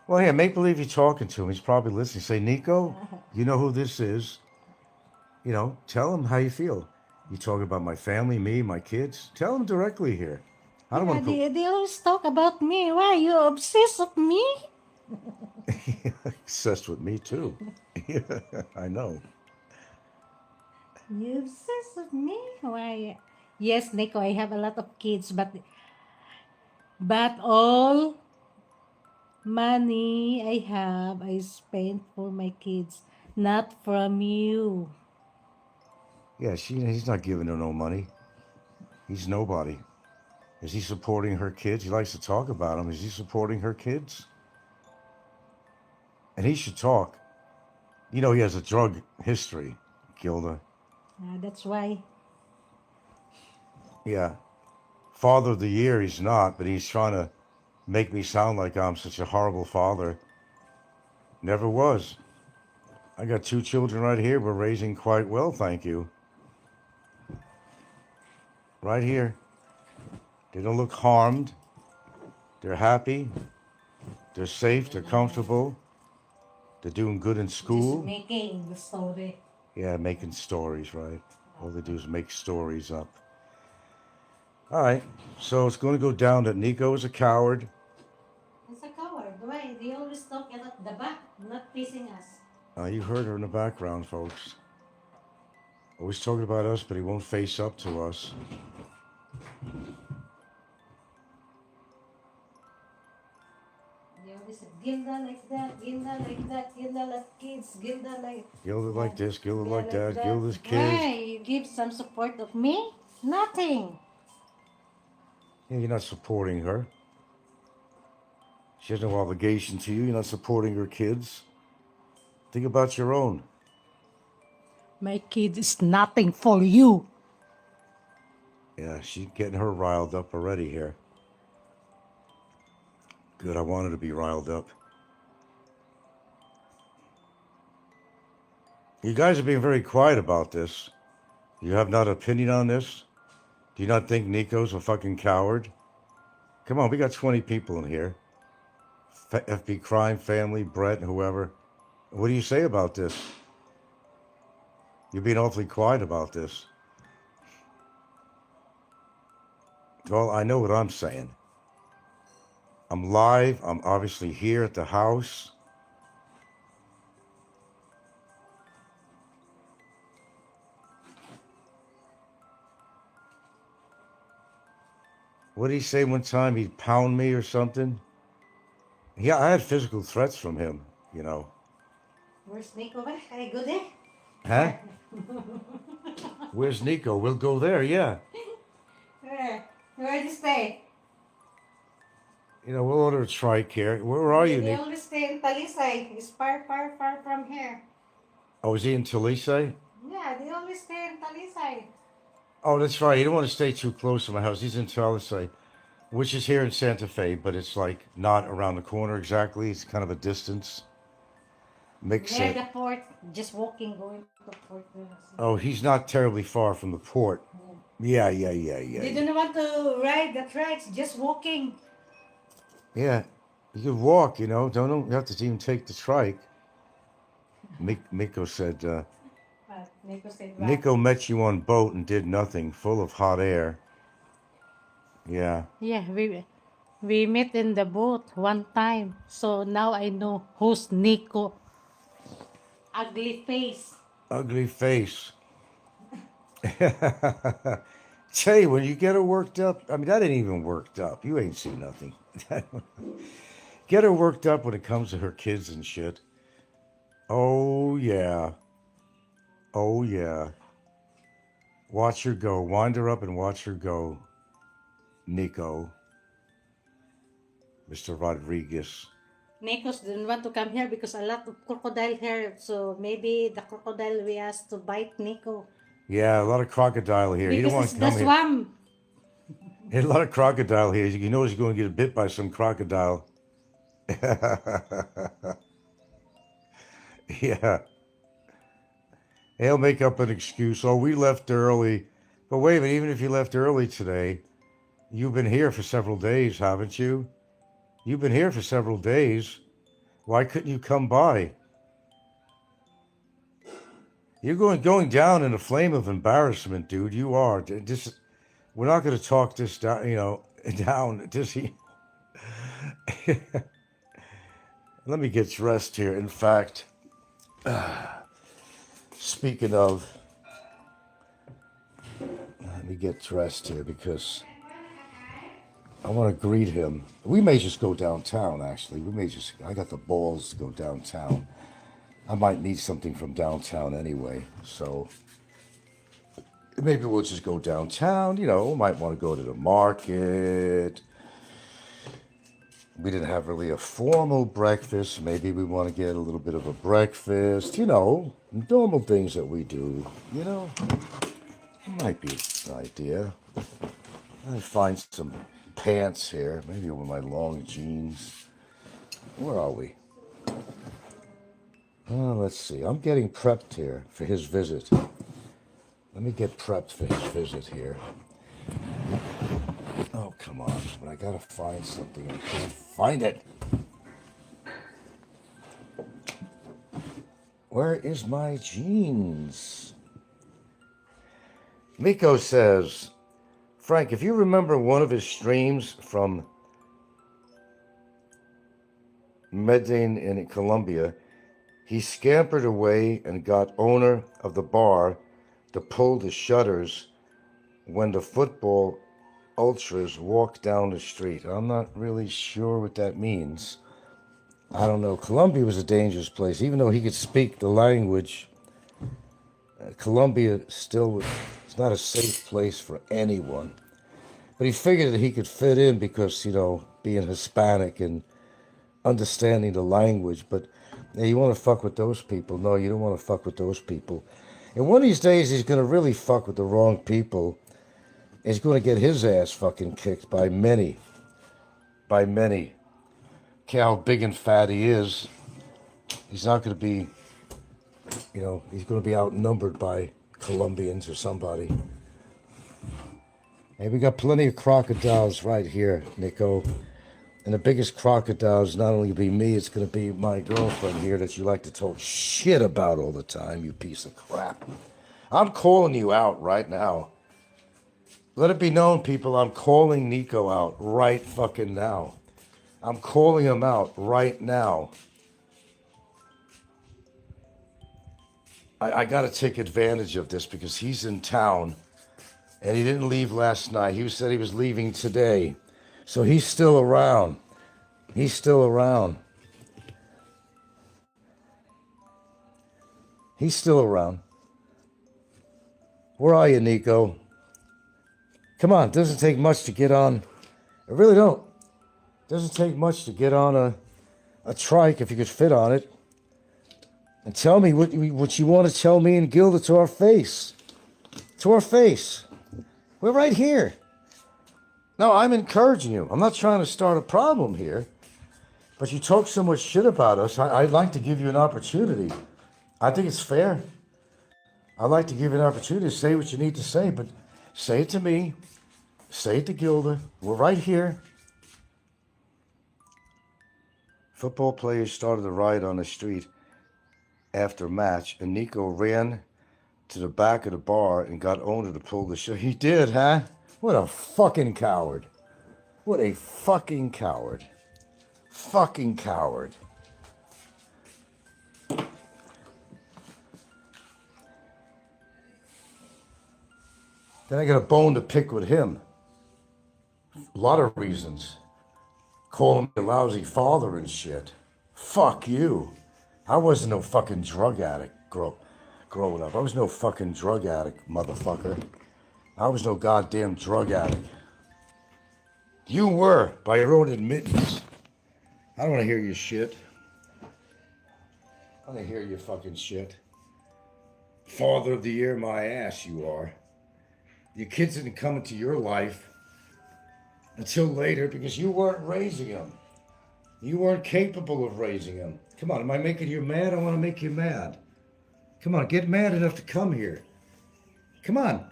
Well, yeah, make believe you're talking to him. He's probably listening. Say, Nico, you know who this is. Tell him how you feel. You talking about my family, me, my kids. Tell him directly here. I don't want to They always talk about me. Why you obsessed with me? obsessed with me too. I know. You obsessed with me? Why? Yes, Nico, I have a lot of kids, but all money I have, I spent for my kids, not from you. Yeah, he's not giving her no money. He's nobody. Is he supporting her kids? He likes to talk about them. Is he supporting her kids? And he should talk. He has a drug history, Gilda. That's why. Yeah. Father of the year, he's not, but he's trying to make me sound like I'm such a horrible father. Never was. I got 2 children right here. We're raising quite well, thank you. Right here. They don't look harmed. They're happy. They're safe. They're comfortable. They're doing good in school. Just making the story. Yeah, making stories, right? All they do is make stories up. All right. So it's going to go down that Nico is a coward. It's a coward. Why? They always talk at the back, not facing us. You heard her in the background, folks. Always talking about us, but he won't face up to us. They always say, Gilda like that, Gilda like that, Gilda like kids, Gilda like... Gilda like this, Gilda like like that, Gilda's kids. Why? You give some support of me? Nothing. Yeah, you're not supporting her. She has no obligation to you. You're not supporting her kids. Think about your own. My kid is nothing for you. Yeah, she's getting her riled up already here. Good, I want her to be riled up. You guys are being very quiet about this. You have not an opinion on this? Do you not think Nico's a fucking coward? Come on, we got 20 people in here. FB Crime, Family, Brett, whoever. What do you say about this? You're being awfully quiet about this. Well, I know what I'm saying. I'm live. I'm obviously here at the house. What did he say one time? He'd pound me or something? Yeah, I had physical threats from him, Where's Snikko? I go there. Huh? Where's Nico? We'll go there, yeah. Where do you stay? We'll order a trike here. Where are you, They Nico? always stay in Talisay. It's far from here. Oh, is he in Talisay? Yeah, they always stay in Talisay. Oh, that's right. He don't want to stay too close to my house. He's in Talisay, which is here in Santa Fe, but it's like not around the corner exactly. It's kind of a distance. Makes Near sense. the port, just walking, going to the port. Oh, he's not terribly far from the port. Yeah. They don't want to ride the tracks, just walking. Yeah, you could walk, Don't have to even take the trike. Miko said, Nico said, Nico met you on boat and did nothing, full of hot air. Yeah. Yeah, we met in the boat one time. So now I know who's Nico. Ugly face. Ugly face. Say, when you get her worked up, I mean, that ain't even worked up. You ain't seen nothing. Get her worked up when it comes to her kids and shit. Oh, yeah. Oh, yeah. Watch her go. Wind her up and watch her go. Nico. Mr. Rodriguez. Snikkos didn't want to come here because a lot of crocodile here. So maybe the crocodile we asked to bite Nico. Yeah, a lot of crocodile here. He don't want Because to it's the come here. swamp. There's a lot of crocodile here. You know he's going to get bit by some crocodile. Yeah. He'll make up an excuse. Oh, we left early. But wait a minute, even if you left early today, you've been here for several days, haven't you? You've been here for several days. Why couldn't you come by? You're going down in a flame of embarrassment, dude. You are. We're not going to talk this down, down. Let me get dressed here. In fact, speaking of, let me get dressed here because I want to greet him. We may just go downtown, actually. I got the balls to go downtown. I might need something from downtown anyway, so maybe we'll just go downtown. We might want to go to the market. We didn't have really a formal breakfast. Maybe we want to get a little bit of a breakfast. Normal things that we do. It might be an idea. I find some pants here, maybe over my long jeans. Where are we? Let's see. I'm getting prepped here for his visit. Let me get prepped for his visit here. Oh, come on. But I gotta find something. I can't find it. Where is my jeans? Miko says, Frank, if you remember one of his streams from Medellin in Colombia, he scampered away and got owner of the bar to pull the shutters when the football ultras walked down the street. I'm not really sure what that means. I don't know. Colombia was a dangerous place. Even though he could speak the language, Colombia still was not a safe place for anyone. But he figured that he could fit in because, being Hispanic and understanding the language. But you want to fuck with those people. No, you don't want to fuck with those people. And one of these days, he's going to really fuck with the wrong people. He's going to get his ass fucking kicked by many. By many. Care how big and fat he is. He's not going to be, he's going to be outnumbered by Colombians or somebody. Hey, we got plenty of crocodiles right here, Nico. And the biggest crocodile is not only going to be me, it's going to be my girlfriend here that you like to talk shit about all the time, you piece of crap. I'm calling you out right now. Let it be known, people, I'm calling Nico out right fucking now. I'm calling him out right now. I got to take advantage of this because he's in town and he didn't leave last night. He said he was leaving today. So he's still around. He's still around. He's still around. Where are you, Nico? Come on, it doesn't take much to get on. It really don't. It doesn't take much to get on a trike if you could fit on it. And tell me what you want to tell me and Gilda to our face. To our face. We're right here. No, I'm encouraging you. I'm not trying to start a problem here. But you talk so much shit about us, I'd like to give you an opportunity. I think it's fair. I'd like to give you an opportunity to say what you need to say, but say it to me. Say it to Gilda. We're right here. Football players started a riot on the street after match, and Nico ran to the back of the bar and got owner to pull the show. He did, huh? What a fucking coward. What a fucking coward. Fucking coward. Then I got a bone to pick with him. A lot of reasons. calling me a lousy father and shit. Fuck you. I wasn't no fucking drug addict growing up. I was no fucking drug addict, motherfucker. I was no goddamn drug addict. You were, by your own admittance. I don't want to hear your shit. I don't want to hear your fucking shit. Father of the year, my ass, you are. Your kids didn't come into your life until later because you weren't raising them. You weren't capable of raising them. Come on, am I making you mad? I want to make you mad. Come on, get mad enough to come here. Come on.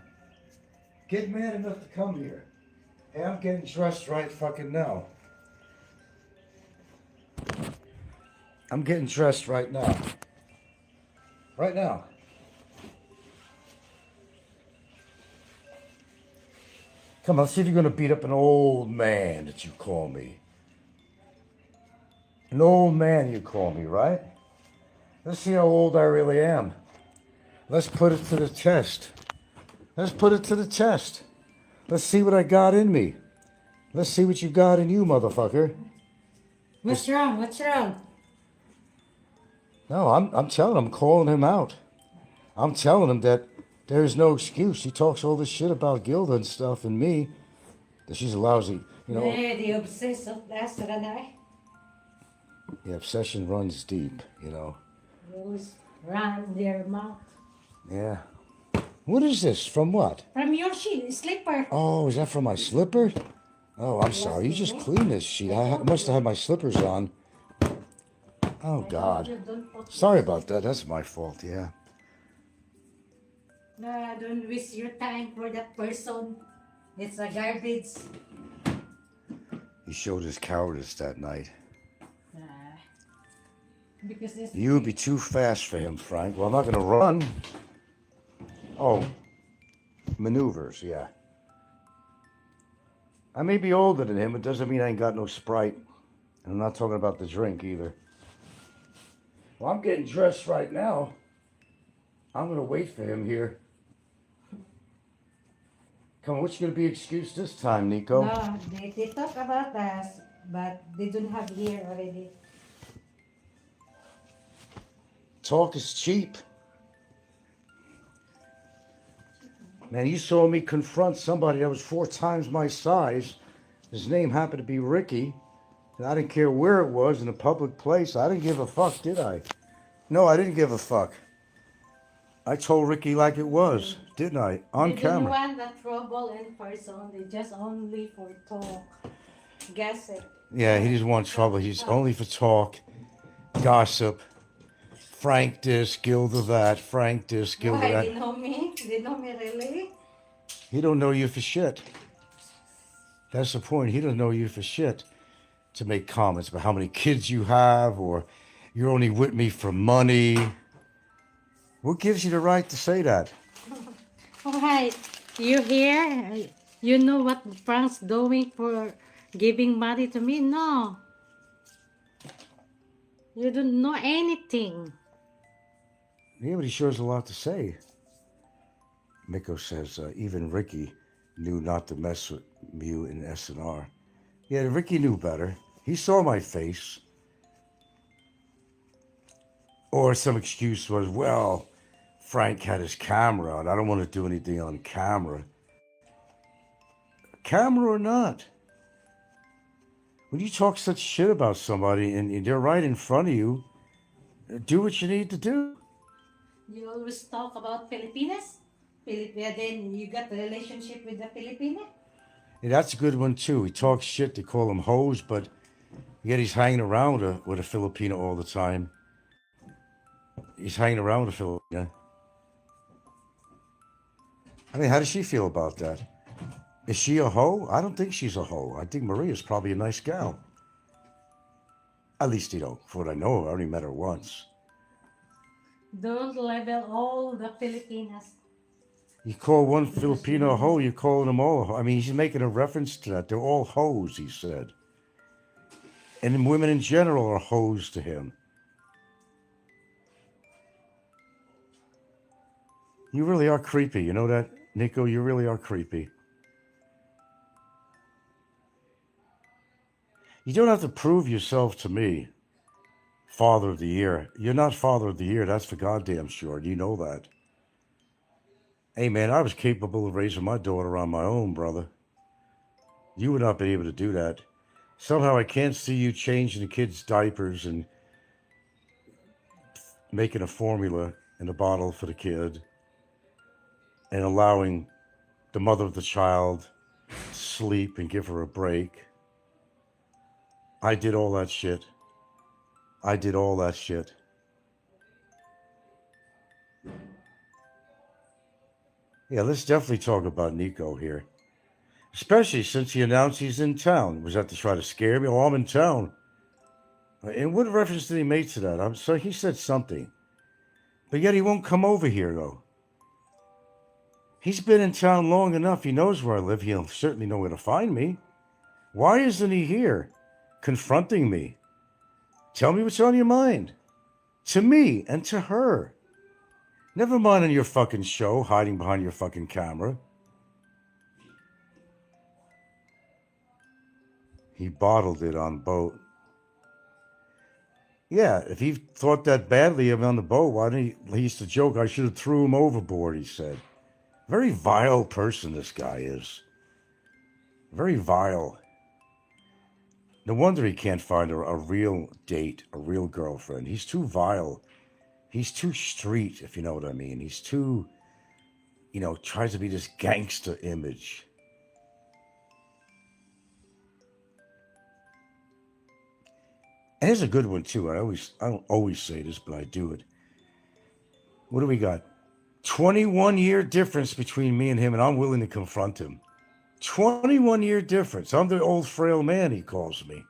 Get mad enough to come here. Hey, I'm getting dressed right fucking now. I'm getting dressed right now. Right now. Come on, let's see if you're going to beat up an old man that you call me. An old man you call me, right? Let's see how old I really am. Let's put it to the test. Let's put it to the test. Let's see what I got in me. Let's see what you got in you, motherfucker. What's wrong? What's wrong? No, I'm telling him, I'm calling him out. I'm telling him that there's no excuse. He talks all this shit about Gilda and stuff and me, that she's a lousy, you know. Yeah, the obsessive bastard and I. The obsession runs deep, you know. They always run their mouth. Yeah. What is this? From what? From your slipper. Oh, is that from my slipper? Oh, I'm sorry. You just cleaned this sheet. I must have had my slippers on. Oh, God. Sorry about that. That's my fault, yeah. No, don't waste your time for that person. It's a garbage. He showed his cowardice that night. Because this You would be too fast for him, Frank. Well, I'm not going to run. Oh, maneuvers, yeah. I may be older than him. It doesn't mean I ain't got no Sprite. And I'm not talking about the drink either. Well, I'm getting dressed right now. I'm going to wait for him here. Come on, what's going to be excuse this time, Nico? No, they talk about us, but they don't have here already. Talk is cheap. Man, you saw me confront somebody that was 4 times my size. His name happened to be Ricky. And I didn't care where it was, in a public place. I didn't give a fuck, did I? No, I didn't give a fuck. I told Ricky like it was, didn't I? On They camera. don't want that trouble in person. They just only for talk. Gossip. Yeah, he doesn't want trouble. He's only for talk, gossip. Frank this, Gilda that. Frank this, Gilda Why? that. They know me? They know me really? He don't know you for shit. That's the point. He don't know you for shit. To make comments about how many kids you have, or you're only with me for money. What gives you the right to say that? Oh, hi. You here? You know what Frank's doing for giving money to me? No. You don't know anything. Yeah, but he sure has a lot to say. Miko says, even Ricky knew not to mess with you in SNR. Yeah, Ricky knew better. He saw my face. Or some excuse was, well, Frank had his camera on. I don't want to do anything on camera. Camera or not? When you talk such shit about somebody and they're right in front of you, do what you need to do. You always talk about Filipinas? Then you got a relationship with the Filipina? Yeah, that's a good one too. He talks shit, they call him hoes, but yet he's hanging around with a Filipino all the time. He's hanging around with a Filipina. I mean, how does she feel about that? Is she a hoe? I don't think she's a hoe. I think Maria's probably a nice gal. At least, you know, for what I know, I only met her once. Don't label all the Filipinas. You call one Filipino a hoe, you're calling them all a hoe. I mean, he's making a reference to that. They're all hoes, he said. And women in general are hoes to him. You really are creepy. You know that, Nico? You really are creepy. You don't have to prove yourself to me, Father of the Year. You're not Father of the Year, that's for goddamn sure. You know that. Hey, man, I was capable of raising my daughter on my own, brother. You would not be able to do that. Somehow I can't see you changing the kids' diapers and making a formula in a bottle for the kid and allowing the mother of the child to sleep and give her a break. I did all that shit. I did all that shit. Yeah, let's definitely talk about Nico here. Especially since he announced he's in town. Was that to try to scare me? Oh, I'm in town. And what reference did he make to that? I'm sorry, he said something. But yet he won't come over here, though. He's been in town long enough. He knows where I live. He'll certainly know where to find me. Why isn't he here, confronting me? Tell me what's on your mind. To me and to her. Never mind on your fucking show, hiding behind your fucking camera. He bottled it on boat. Yeah, if he thought that badly of me on the boat, why didn't he used to joke, I should have threw him overboard, he said. Very vile person this guy is. Very vile. No wonder he can't find a real date, a real girlfriend. He's too vile. He's too street, if you know what I mean. He's too, tries to be this gangster image. And here's a good one too. I don't always say this, but I do it. What do we got? 21-year difference between me and him, and I'm willing to confront him. 21-year difference. I'm the old frail man, he calls me.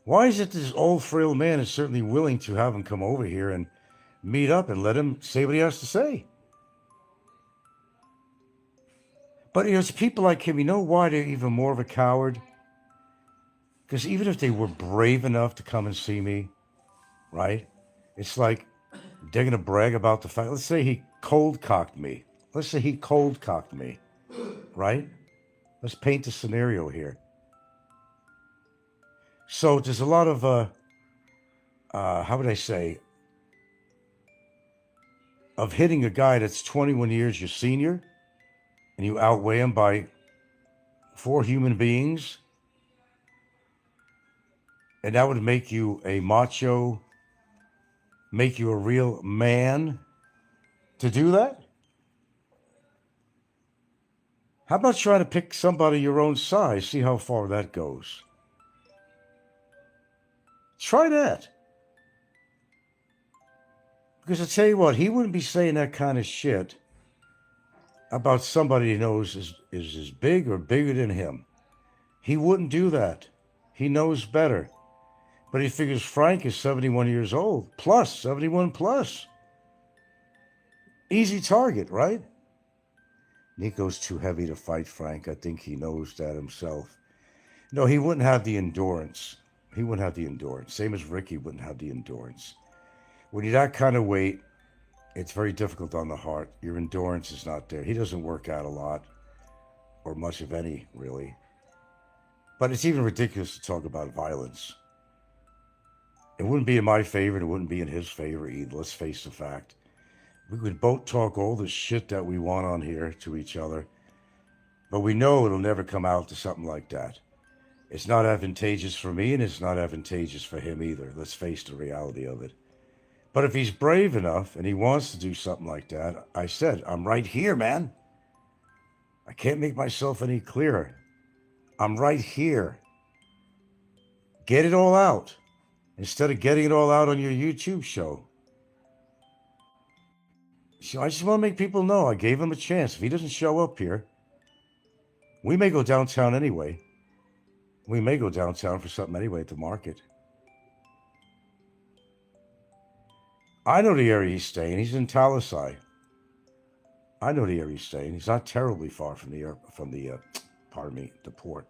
Why is it this old frail man is certainly willing to have him come over here and meet up and let him say what he has to say? But it's people like him, you know why they're even more of a coward? Because even if they were brave enough to come and see me, right? It's like they're going to brag about the fact, let's say he cold-cocked me. Let's say he cold-cocked me, right? Let's paint the scenario here. So there's a lot of, how would I say, of hitting a guy that's 21 years your senior, and you outweigh him by 4 human beings, and that would make you a macho, make you a real man to do that? How about trying to pick somebody your own size, see how far that goes? Try that. Because I tell you what, he wouldn't be saying that kind of shit about somebody he knows is as big or bigger than him. He wouldn't do that. He knows better. But he figures Frank is 71 years old, plus, 71 plus. Easy target, right? Nico's too heavy to fight Frank. I think he knows that himself. No, he wouldn't have the endurance. He wouldn't have the endurance. Same as Ricky wouldn't have the endurance. When you're that kind of weight, it's very difficult on the heart. Your endurance is not there. He doesn't work out a lot, or much of any, really. But it's even ridiculous to talk about violence. It wouldn't be in my favor, and it wouldn't be in his favor either. Let's face the fact. We would both talk all the shit that we want on here to each other, but we know it'll never come out to something like that. It's not advantageous for me, and it's not advantageous for him either. Let's face the reality of it. But if he's brave enough and he wants to do something like that, I said, I'm right here, man. I can't make myself any clearer. I'm right here. Get it all out instead of getting it all out on your YouTube show. So I just want to make people know I gave him a chance. If he doesn't show up here, we may go downtown anyway. We may go downtown for something anyway at the market. I know the area he's staying. He's in Talisai. I know the area he's staying. He's not terribly far from the port.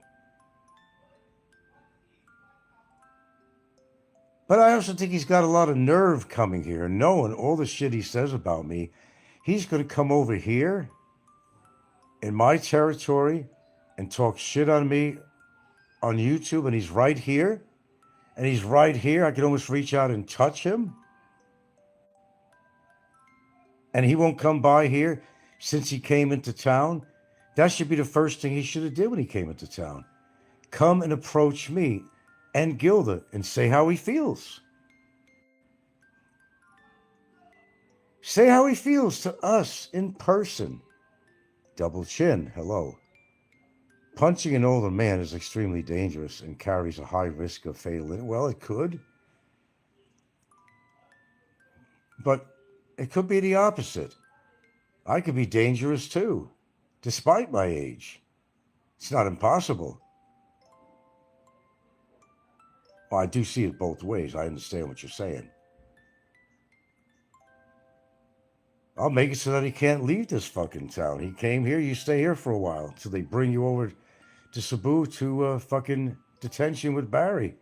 But I also think he's got a lot of nerve coming here, knowing all the shit he says about me. He's going to come over here in my territory and talk shit on me on YouTube and he's right here, and he's right here, I can almost reach out and touch him, and he won't come by here since he came into town. That should be the first thing he should have did when he came into town. Come and approach me and Gilda and say how he feels. Say how he feels to us in person. Double chin, hello. Punching an older man is extremely dangerous and carries a high risk of fatal. Well, it could. But it could be the opposite. I could be dangerous too, despite my age. It's not impossible. Well, I do see it both ways. I understand what you're saying. I'll make it so that he can't leave this fucking town. He came here, you stay here for a while until they bring you over to Cebu to fucking detention with Barry.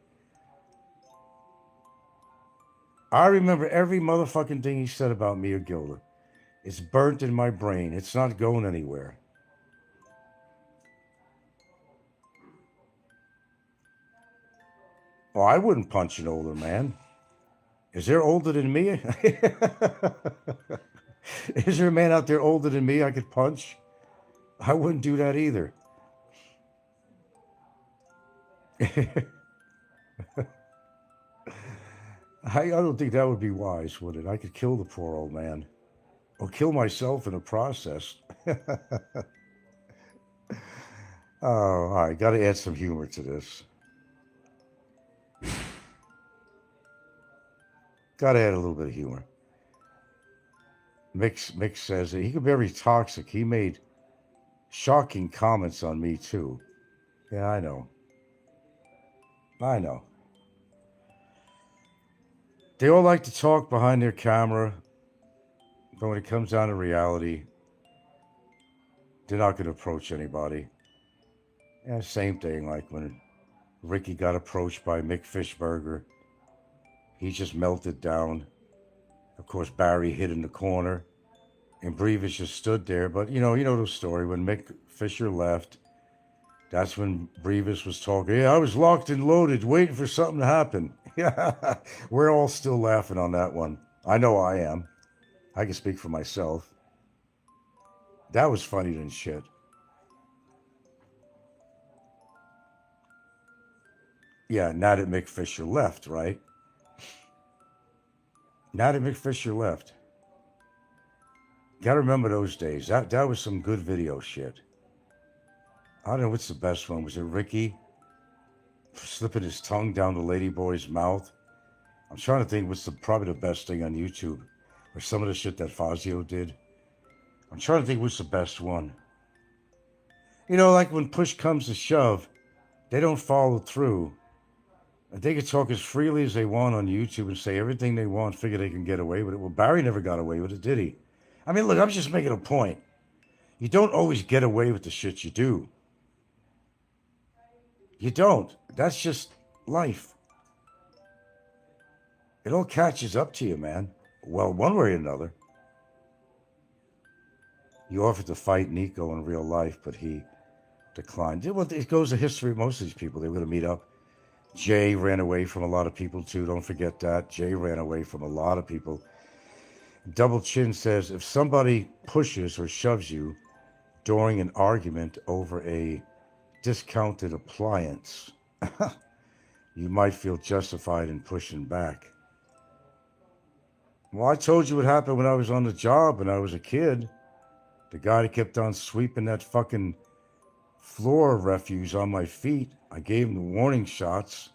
I remember every motherfucking thing he said about me or Gilda. It's burnt in my brain. It's not going anywhere. Well, I wouldn't punch an older man. Is there older than me? Is there a man out there older than me I could punch? I wouldn't do that either. I don't think that would be wise, would it? I could kill the poor old man. Or kill myself in the process. Oh, all right. Got to add some humor to this. Got to add a little bit of humor. Mick says that he could be very toxic. He made shocking comments on me, too. Yeah, I know. I know. They all like to talk behind their camera, but when it comes down to reality, they're not going to approach anybody. Yeah, same thing like when Ricky got approached by Mick Fishburger. He just melted down. Of course, Barry hid in the corner, and Brevis just stood there. But you know the story. When Mick Fisher left, that's when Brevis was talking. Yeah, I was locked and loaded, waiting for something to happen. Yeah, we're all still laughing on that one. I know I am. I can speak for myself. That was funny than shit. Yeah, now that Mick Fisher left, right? Now that Mick Fisher left. Gotta remember those days. That was some good video shit. I don't know what's the best one. Was it Ricky slipping his tongue down the ladyboy's mouth? I'm trying to think what's probably the best thing on YouTube. Or some of the shit that Fazio did. I'm trying to think what's the best one. You know, like when push comes to shove, they don't follow through. They can talk as freely as they want on YouTube and say everything they want, figure they can get away with it. Well, Barry never got away with it, did he? I mean, look, I'm just making a point. You don't always get away with the shit you do. You don't. That's just life. It all catches up to you, man. Well, one way or another. You offered to fight Nico in real life, but he declined. Well, it goes to history of most of these people. They were going to meet up. Jay ran away from a lot of people, too. Don't forget that. Jay ran away from a lot of people. Double Chin says, if somebody pushes or shoves you during an argument over a discounted appliance, you might feel justified in pushing back. Well, I told you what happened when I was on the job when I was a kid. The guy that kept on sweeping that fucking floor refuse on my feet, I gave him the warning shots,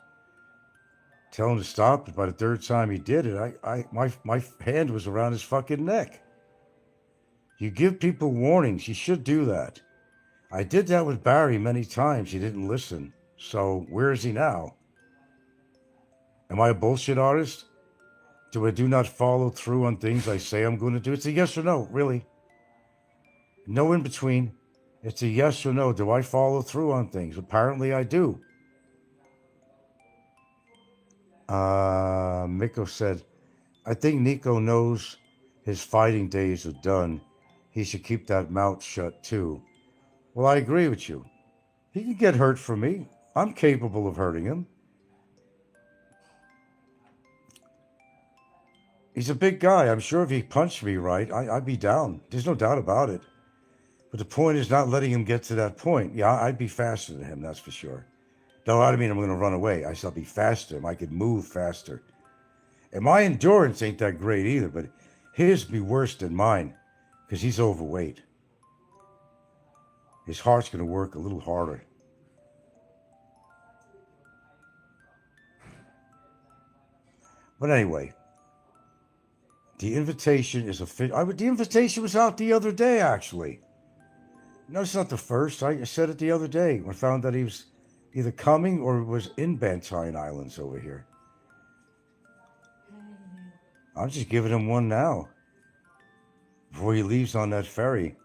tell him to stop. But by the third time he did it, my hand was around his fucking neck. You give people warnings. You should do that. I did that with Barry many times. He didn't listen. So where is he now? Am I a bullshit artist? Do I do not follow through on things I say I'm going to do? It's a yes or no, really. No in between. It's a yes or no. Do I follow through on things? Apparently I do. Miko said, I think Nico knows his fighting days are done. He should keep that mouth shut too. Well, I agree with you. He can get hurt for me. I'm capable of hurting him. He's a big guy. I'm sure if he punched me right, I'd be down. There's no doubt about it. But the point is not letting him get to that point. Yeah, I'd be faster than him, that's for sure. Though I don't mean I'm going to run away. I shall be faster than him. I could move faster. And my endurance ain't that great either, but his be worse than mine because he's overweight. His heart's going to work a little harder. But anyway, the invitation is the invitation was out the other day, actually. No, it's not the first. I said it the other day when I found that he was either coming or was in Bantayan Islands over here. I'm just giving him one now before he leaves on that ferry.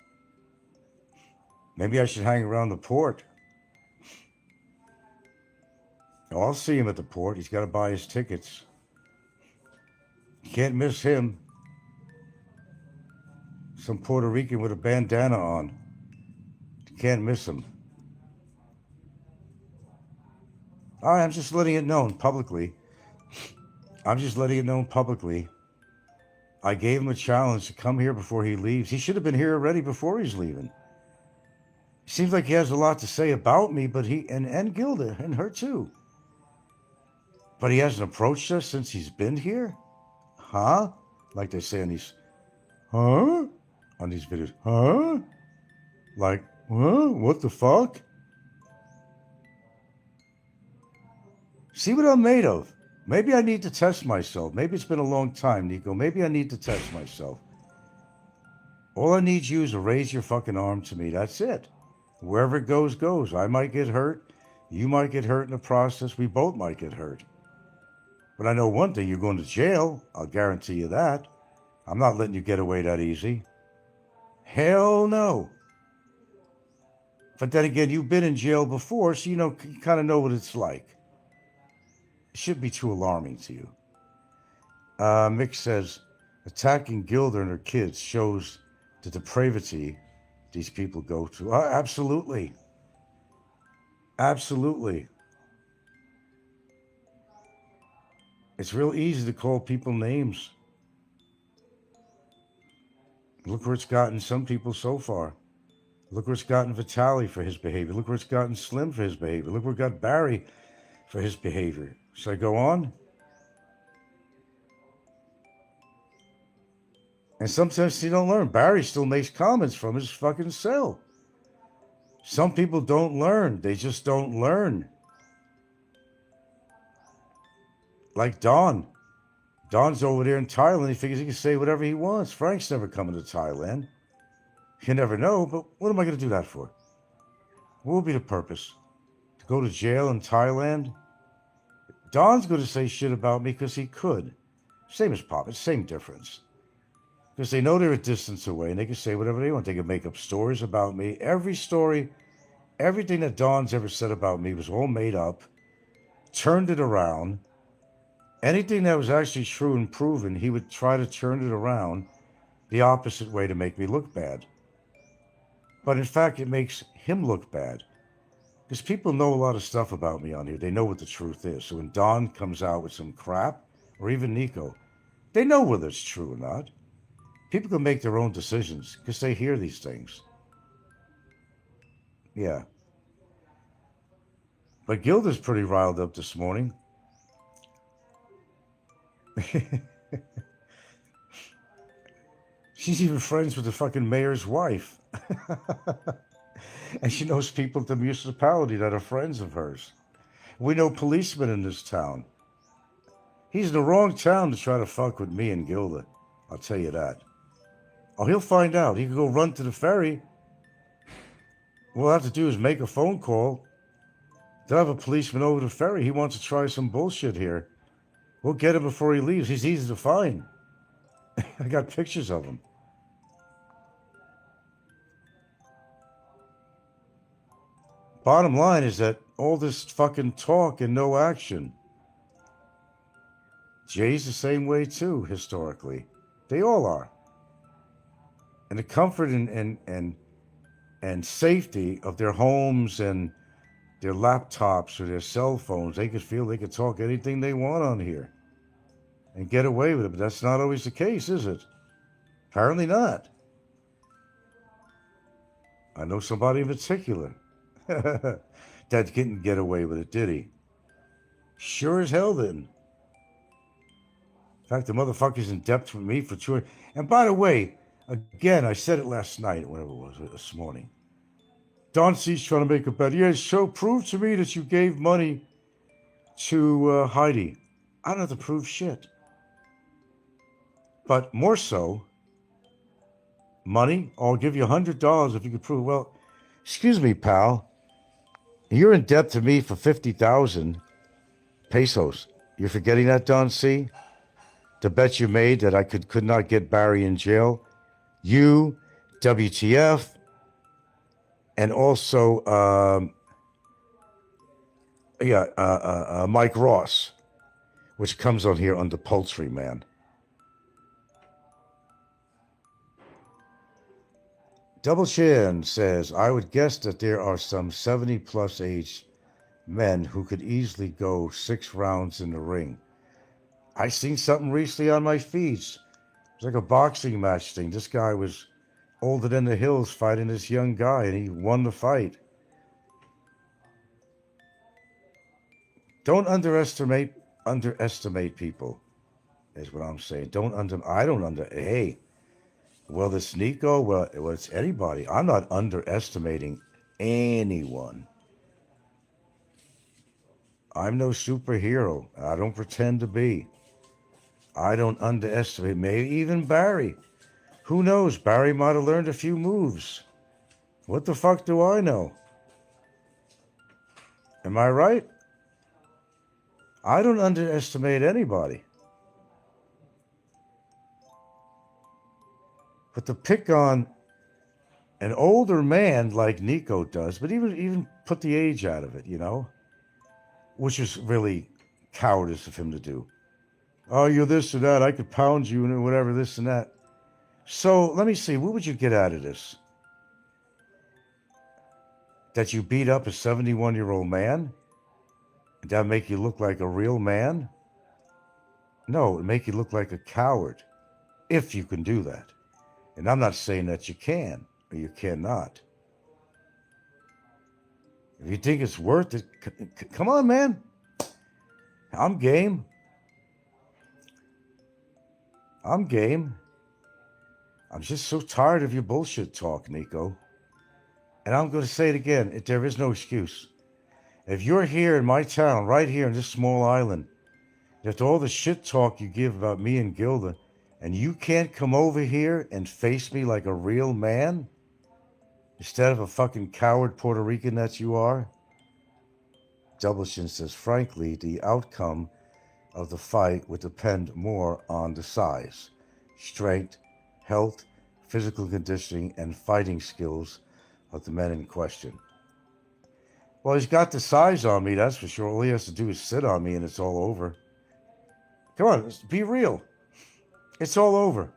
Maybe I should hang around the port. Oh, I'll see him at the port. He's got to buy his tickets. You can't miss him. Some Puerto Rican with a bandana on. You can't miss him. All right, I'm just letting it known publicly. I gave him a challenge to come here before he leaves. He should have been here already before he's leaving. Seems like he has a lot to say about me, but and Gilda, and her too. But he hasn't approached us since he's been here? Huh? Like they say on these, huh? On these videos, huh? Like, huh? What the fuck? See what I'm made of. Maybe I need to test myself. Maybe it's been a long time, Nico. Maybe I need to test myself. All I need you is to raise your fucking arm to me. That's it. Wherever it goes, goes. I might get hurt. You might get hurt in the process. We both might get hurt. But I know one thing. You're going to jail. I'll guarantee you that. I'm not letting you get away that easy. Hell no. But then again, you've been in jail before, so you kind of know what it's like. It shouldn't be too alarming to you. Mick says, attacking Gilda and her kids shows the depravity these people go to. Absolutely. Absolutely. It's real easy to call people names. Look where it's gotten some people so far. Look where it's gotten Vitaly for his behavior. Look where it's gotten Slim for his behavior. Look where it got Barry for his behavior. Should I go on? And sometimes you don't learn. Barry still makes comments from his fucking cell. Some people don't learn. They just don't learn. Like Don. Don's over there in Thailand. He figures he can say whatever he wants. Frank's never coming to Thailand. You never know, but what am I going to do that for? What will be the purpose? To go to jail in Thailand? Don's going to say shit about me because he could. Same as Pop. It's same difference. Because they know they're a distance away and they can say whatever they want. They can make up stories about me. Every story, everything that Don's ever said about me was all made up. Turned it around. Anything that was actually true and proven, he would try to turn it around the opposite way to make me look bad. But in fact, it makes him look bad. Because people know a lot of stuff about me on here. They know what the truth is. So when Don comes out with some crap, or even Nico, they know whether it's true or not. People can make their own decisions because they hear these things. Yeah. But Gilda's pretty riled up this morning. She's even friends with the fucking mayor's wife. And she knows people at the municipality that are friends of hers. We know policemen in this town. He's in the wrong town to try to fuck with me and Gilda. I'll tell you that. Oh, he'll find out. He can go run to the ferry. What we'll have to do is make a phone call. They'll have a policeman over the ferry. He wants to try some bullshit here. We'll get him before he leaves. He's easy to find. I got pictures of him. Bottom line is that all this fucking talk and no action. Jay's the same way too, historically. They all are. And the comfort and safety of their homes and their laptops or their cell phones, they could feel they could talk anything they want on here and get away with it. But that's not always the case, is it? Apparently not. I know somebody in particular that didn't get away with it, did he? Sure as hell didn't. In fact, the motherfucker's in debt with me for 200. And by the way, again, I said it last night, whatever it was, this morning. Don C's trying to make a bet. Yeah, so prove to me that you gave money to Heidi. I don't have to prove shit. But more so, money, I'll give you $100 if you could prove. Well, excuse me, pal. You're in debt to me for 50,000 pesos. You're forgetting that, Don C? The bet you made that I could not get Barry in jail. You, WTF, and also, Mike Ross, which comes on here under Poultry Man. Double Chin says, I would guess that there are some 70-plus age men who could easily go 6 rounds in the ring. I seen something recently on my feeds. It was like a boxing match thing. This guy was older than the hills fighting this young guy, and he won the fight. Don't underestimate people, is what I'm saying. Hey, well, it's Snikko, well, it's anybody. I'm not underestimating anyone. I'm no superhero. I don't pretend to be. I don't underestimate, maybe even Barry. Who knows? Barry might have learned a few moves. What the fuck do I know? Am I right? I don't underestimate anybody. But to pick on an older man like Nico does, but even put the age out of it, you know, which is really cowardice of him to do. Oh, you're this or that. I could pound you and whatever, this and that. So let me see. What would you get out of this? That you beat up a 71-year-old man? Did that make you look like a real man? No, it make you look like a coward, if you can do that. And I'm not saying that you can or you cannot. If you think it's worth it, come on, man. I'm game. I'm game. I'm just so tired of your bullshit talk, Nico. And I'm going to say it again. There is no excuse. If you're here in my town, right here in this small island, after all the shit talk you give about me and Gilda, and you can't come over here and face me like a real man, instead of a fucking coward Puerto Rican that you are? Doublechin says, frankly, the outcome of the fight would depend more on the size, strength, health, physical conditioning, and fighting skills of the men in question. Well, he's got the size on me, that's for sure. All he has to do is sit on me and it's all over. Come on, be real. It's all over.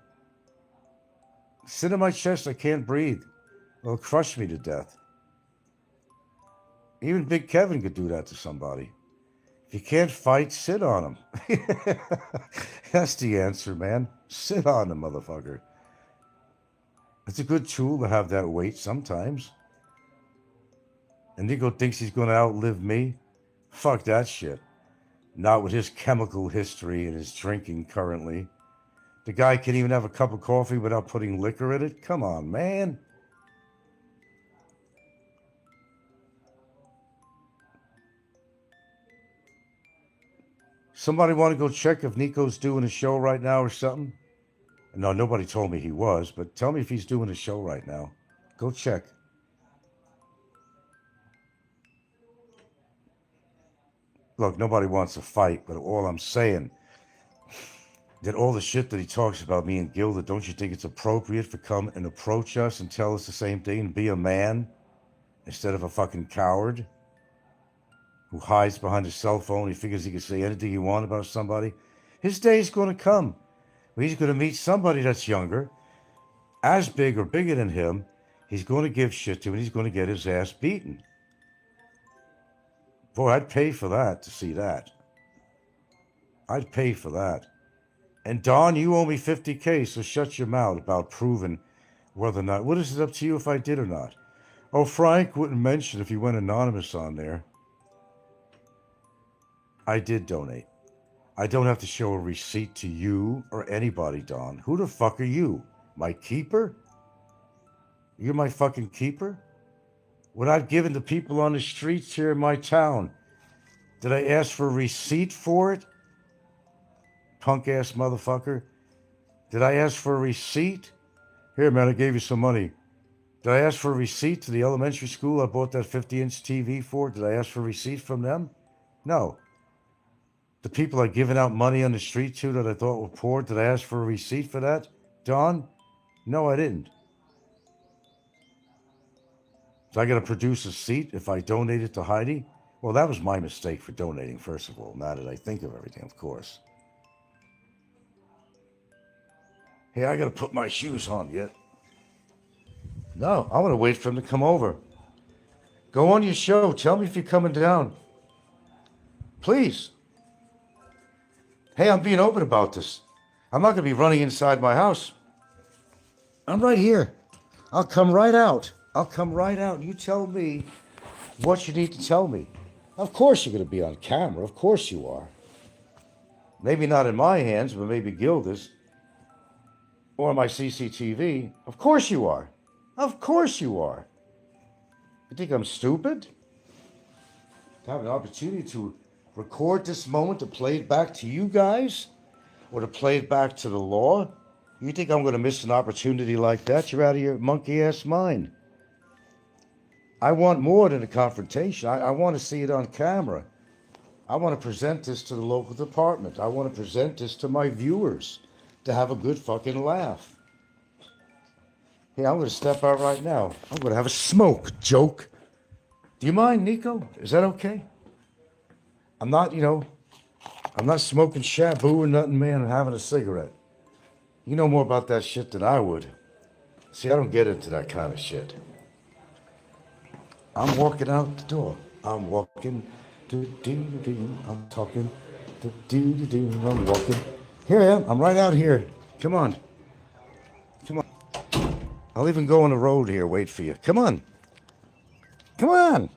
Sit on my chest, I can't breathe. It'll crush me to death. Even Big Kevin could do that to somebody. If you can't fight, sit on him. That's the answer, man. Sit on him, motherfucker. It's a good tool to have that weight sometimes. And Nico thinks he's going to outlive me? Fuck that shit. Not with his chemical history and his drinking currently. The guy can't even have a cup of coffee without putting liquor in it? Come on, man. Somebody want to go check if Nico's doing a show right now or something? No, nobody told me he was, but tell me if he's doing a show right now. Go check. Look, nobody wants to fight, but all I'm saying, that all the shit that he talks about me and Gilda, don't you think it's appropriate for come and approach us and tell us the same thing and be a man instead of a fucking coward who hides behind his cell phone? He figures he can say anything he wants about somebody. His day's going to come. He's going to meet somebody that's younger, as big or bigger than him. He's going to give shit to, and he's going to get his ass beaten. Boy, I'd pay for that to see that. I'd pay for that. And Don, you owe me $50K, so shut your mouth about proving whether or not. What is it up to you if I did or not? Oh, Frank wouldn't mention if you went anonymous on there. I did donate. I don't have to show a receipt to you or anybody, Don. Who the fuck are you? My keeper? You're my fucking keeper? What I've given to people on the streets here in my town, did I ask for a receipt for it? Punk ass motherfucker. Did I ask for a receipt? Here, man, I gave you some money. Did I ask for a receipt to the elementary school I bought that 50-inch TV for? Did I ask for a receipt from them? No. The people I've given out money on the street to that I thought were poor, did I ask for a receipt for that? Don? No, I didn't. So I got to produce a receipt if I donated to Heidi? Well, that was my mistake for donating, first of all, now that I think of everything, of course. Hey, I got to put my shoes on yet. No, I want to wait for him to come over. Go on your show. Tell me if you're coming down. Please. Hey, I'm being open about this. I'm not going to be running inside my house. I'm right here. I'll come right out. I'll come right out. You tell me what you need to tell me. Of course you're going to be on camera. Of course you are. Maybe not in my hands, but maybe Gilda's. Or my CCTV. Of course you are. Of course you are. You think I'm stupid? To have an opportunity to record this moment, to play it back to you guys? Or to play it back to the law? You think I'm going to miss an opportunity like that? You're out of your monkey-ass mind. I want more than a confrontation. I want to see it on camera. I want to present this to the local department. I want to present this to my viewers to have a good fucking laugh. Hey, I'm going to step out right now. I'm going to have a smoke, joke. Do you mind, Nico? Is that okay? I'm not smoking shabu or nothing, man, and having a cigarette. You know more about that shit than I would. See, I don't get into that kind of shit. I'm walking out the door. I'm walking. Do-do-do. I'm talking. Do-do-do. I'm walking. Here I am. I'm right out here. Come on. Come on. I'll even go on the road here, wait for you. Come on. Come on.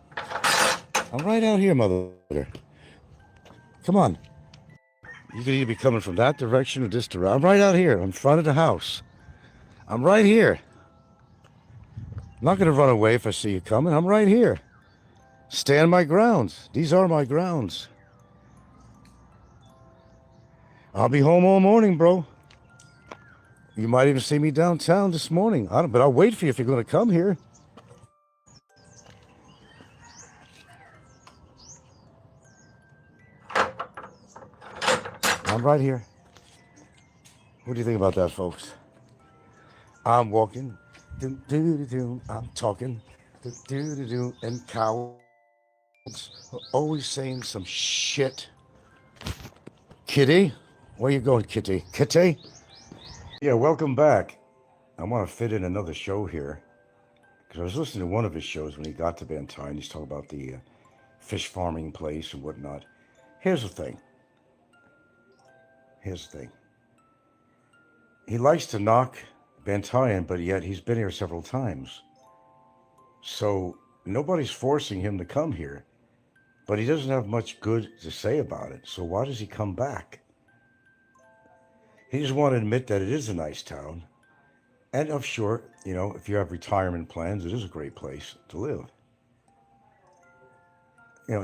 I'm right out here, motherfucker. Come on. You could either be coming from that direction or this direction. I'm right out here in front of the house. I'm right here. I'm not going to run away if I see you coming. I'm right here. Stand my grounds. These are my grounds. I'll be home all morning, bro. You might even see me downtown this morning. But I'll wait for you if you're going to come here. I'm right here. What do you think about that, folks? I'm walking. I'm talking. And cowards are always saying some shit. Kitty? Where you going, Kitty? Kitty? Yeah, welcome back. I want to fit in another show here. Because I was listening to one of his shows when he got to Bantayan. He's talking about the fish farming place and whatnot. Here's the thing. He likes to knock Bantayan, but yet he's been here several times. So nobody's forcing him to come here. But he doesn't have much good to say about it. So why does he come back? He just want to admit that it is a nice town. And of sure, if you have retirement plans, it is a great place to live.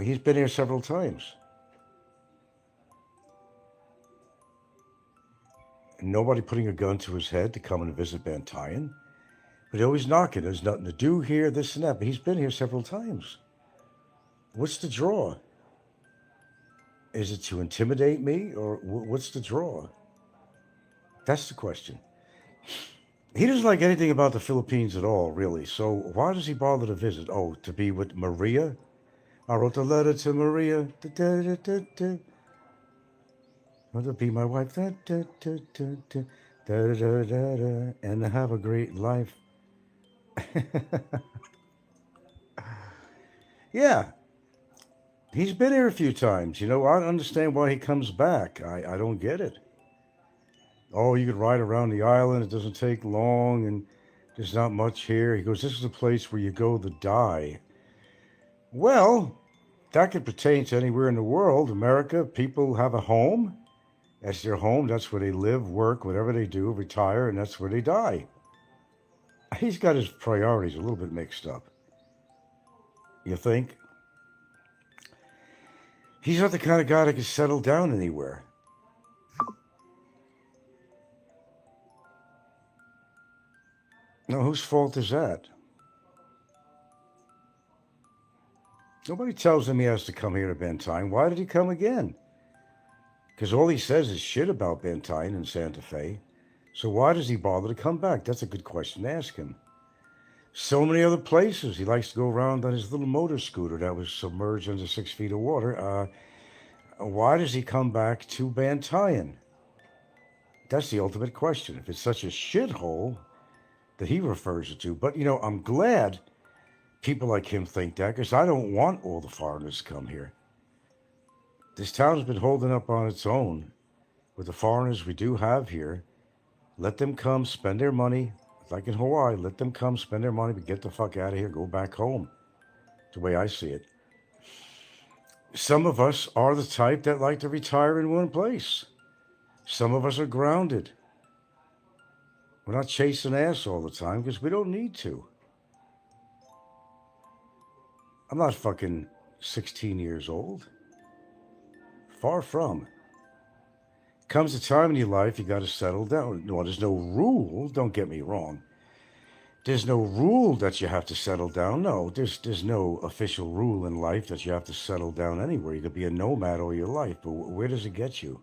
He's been here several times. And nobody putting a gun to his head to come and visit Bantayan. But he's always knocking. There's nothing to do here, this and that. But he's been here several times. What's the draw? Is it to intimidate me, or what's the draw? That's the question. He doesn't like anything about the Philippines at all, really. So why does he bother to visit? Oh, to be with Maria? I wrote a letter to Maria. Want to be my wife. And have a great life. Yeah. He's been here a few times. I don't understand why he comes back. I don't get it. Oh, you could ride around the island. It doesn't take long, and there's not much here. He goes, this is a place where you go to die. Well, that could pertain to anywhere in the world. America, people have a home. That's their home. That's where they live, work, whatever they do, retire, and that's where they die. He's got his priorities a little bit mixed up. You think? He's not the kind of guy that can settle down anywhere. Now, whose fault is that? Nobody tells him he has to come here to Bantayan. Why did he come again? Because all he says is shit about Bantayan and Santa Fe. So why does he bother to come back? That's a good question to ask him. So many other places. He likes to go around on his little motor scooter that was submerged under 6 feet of water. Why does he come back to Bantayan? That's the ultimate question. If it's such a shithole that he refers it to. But, I'm glad people like him think that, because I don't want all the foreigners to come here. This town's been holding up on its own with the foreigners we do have here. Let them come, spend their money. Like in Hawaii, let them come, spend their money, but get the fuck out of here, go back home. That's the way I see it. Some of us are the type that like to retire in one place. Some of us are grounded. We're not chasing ass all the time because we don't need to. I'm not fucking 16 years old. Far from. Comes a time in your life you got to settle down. No, there's no rule. Don't get me wrong. There's no rule that you have to settle down. No, there's no official rule in life that you have to settle down anywhere. You could be a nomad all your life, but where does it get you?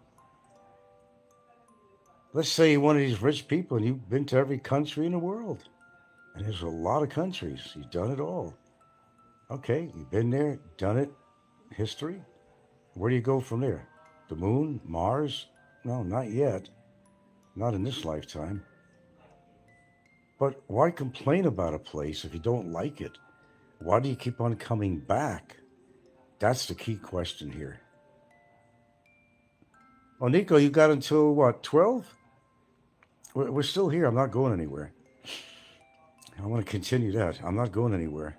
Let's say you're one of these rich people and you've been to every country in the world. And there's a lot of countries. You've done it all. Okay, you've been there, done it. History. Where do you go from there? The moon? Mars? No, not yet. Not in this lifetime. But why complain about a place if you don't like it? Why do you keep on coming back? That's the key question here. Oh, Nico, you got until what, 12? We're still here. I'm not going anywhere. I want to continue that. I'm not going anywhere.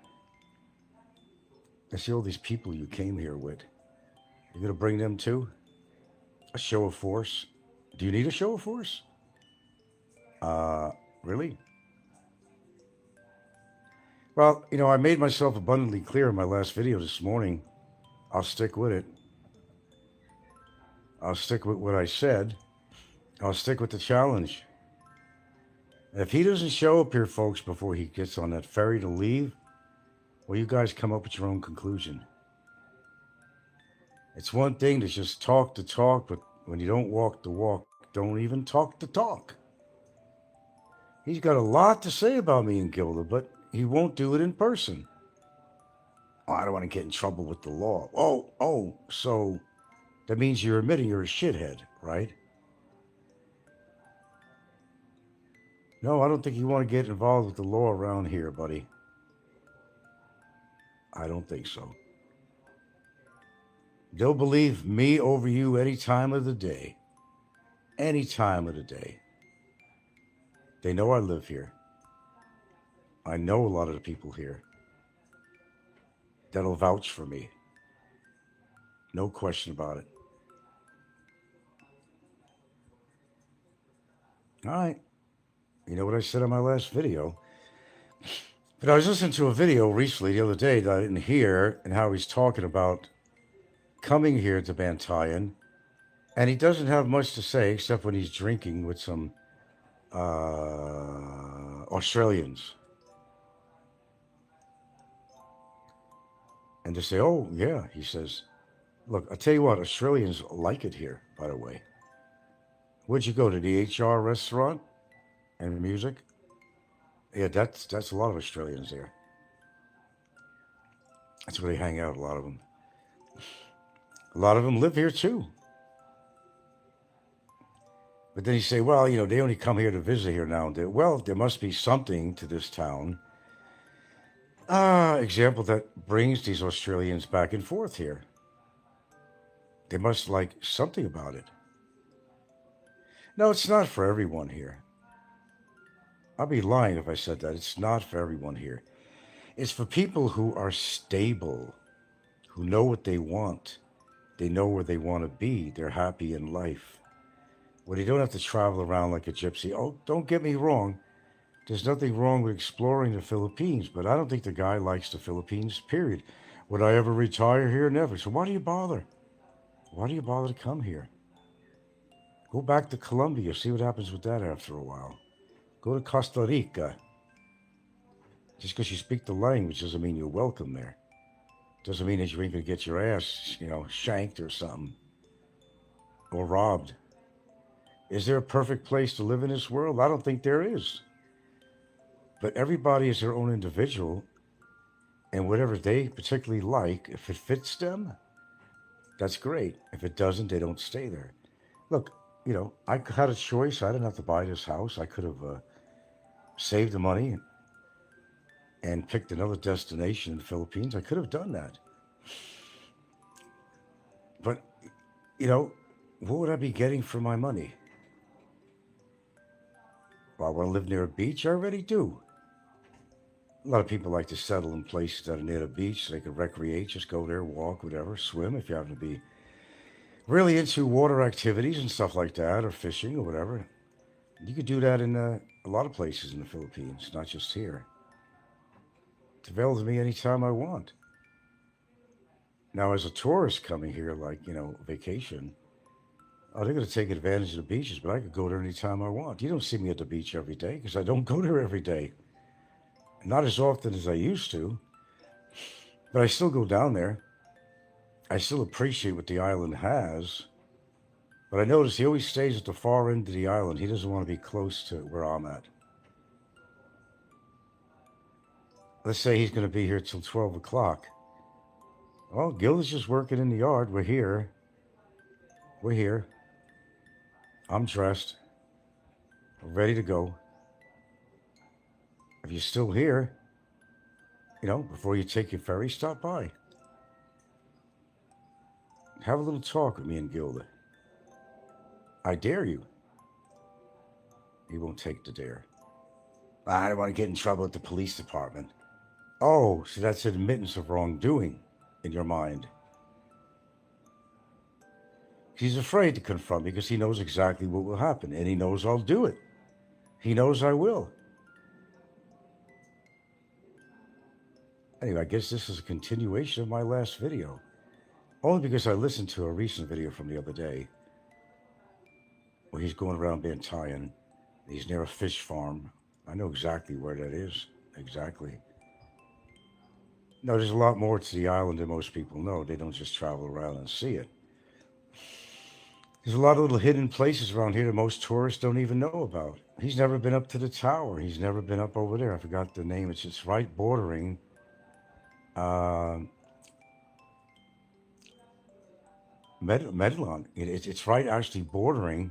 I see all these people you came here with. You going to bring them too? A show of force? Do you need a show of force? Really? Well, I made myself abundantly clear in my last video this morning. I'll stick with it. I'll stick with what I said. I'll stick with the challenge. If he doesn't show up here, folks, before he gets on that ferry to leave, well, you guys come up with your own conclusion. It's one thing to just talk the talk, but when you don't walk the walk, don't even talk the talk. He's got a lot to say about me and Gilda, but he won't do it in person. Oh, I don't want to get in trouble with the law. Oh, so that means you're admitting you're a shithead, right? No, I don't think you want to get involved with the law around here, buddy. I don't think so. They'll believe me over you any time of the day. Any time of the day. They know I live here. I know a lot of the people here that'll vouch for me. No question about it. All right. You know what I said on my last video? But I was listening to a video recently the other day that I didn't hear, and how he's talking about coming here to Bantayan, and he doesn't have much to say except when he's drinking with some Australians. And they say, oh, yeah, he says, look, I tell you what, Australians like it here, by the way. Where'd you go, to the HR restaurant and music? Yeah, that's a lot of Australians there. That's where they hang out, a lot of them. A lot of them live here too. But then you say, well, they only come here to visit here now and then. Well, there must be something to this town. Example that brings these Australians back and forth here. They must like something about it. No, it's not for everyone here. I'd be lying if I said that. It's not for everyone here. It's for people who are stable, who know what they want. They know where they want to be. They're happy in life. Where they don't have to travel around like a gypsy. Oh, don't get me wrong. There's nothing wrong with exploring the Philippines, but I don't think the guy likes the Philippines, period. Would I ever retire here? Never. So why do you bother? Why do you bother to come here? Go back to Colombia, see what happens with that after a while. Go to Costa Rica. Just because you speak the language doesn't mean you're welcome there. Doesn't mean that you ain't going to get your ass, shanked or something. Or robbed. Is there a perfect place to live in this world? I don't think there is. But everybody is their own individual. And whatever they particularly like, if it fits them, that's great. If it doesn't, they don't stay there. Look, I had a choice. I didn't have to buy this house. I could have saved the money and picked another destination in the Philippines. I could have done that. But, what would I be getting for my money? Well, I want to live near a beach. I already do. A lot of people like to settle in places that are near the beach so they can recreate, just go there, walk, whatever, swim if you happen to be really into water activities and stuff like that, or fishing or whatever. You could do that in a lot of places in the Philippines, not just here. It's available to me anytime I want. Now, as a tourist coming here, like, vacation, they're going to take advantage of the beaches, but I could go there anytime I want. You don't see me at the beach every day because I don't go there every day. Not as often as I used to, but I still go down there. I still appreciate what the island has, but I notice he always stays at the far end of the island. He doesn't want to be close to where I'm at. Let's say he's going to be here till 12 o'clock. Well, Gil is just working in the yard. We're here. I'm dressed. We're ready to go. If you're still here, before you take your ferry, stop by. Have a little talk with me and Gilda. I dare you. He won't take the dare. I don't want to get in trouble at the police department. Oh, so that's admittance of wrongdoing in your mind. He's afraid to confront me because he knows exactly what will happen, and he knows I'll do it. He knows I will. Anyway, I guess this is a continuation of my last video. Only because I listened to a recent video from the other day where he's going around Bantayan. He's near a fish farm. I know exactly where that is. Exactly. No, there's a lot more to the island than most people know. They don't just travel around and see it. There's a lot of little hidden places around here that most tourists don't even know about. He's never been up to the tower. He's never been up over there. I forgot the name. It's just right bordering Menagerie. It's right actually bordering,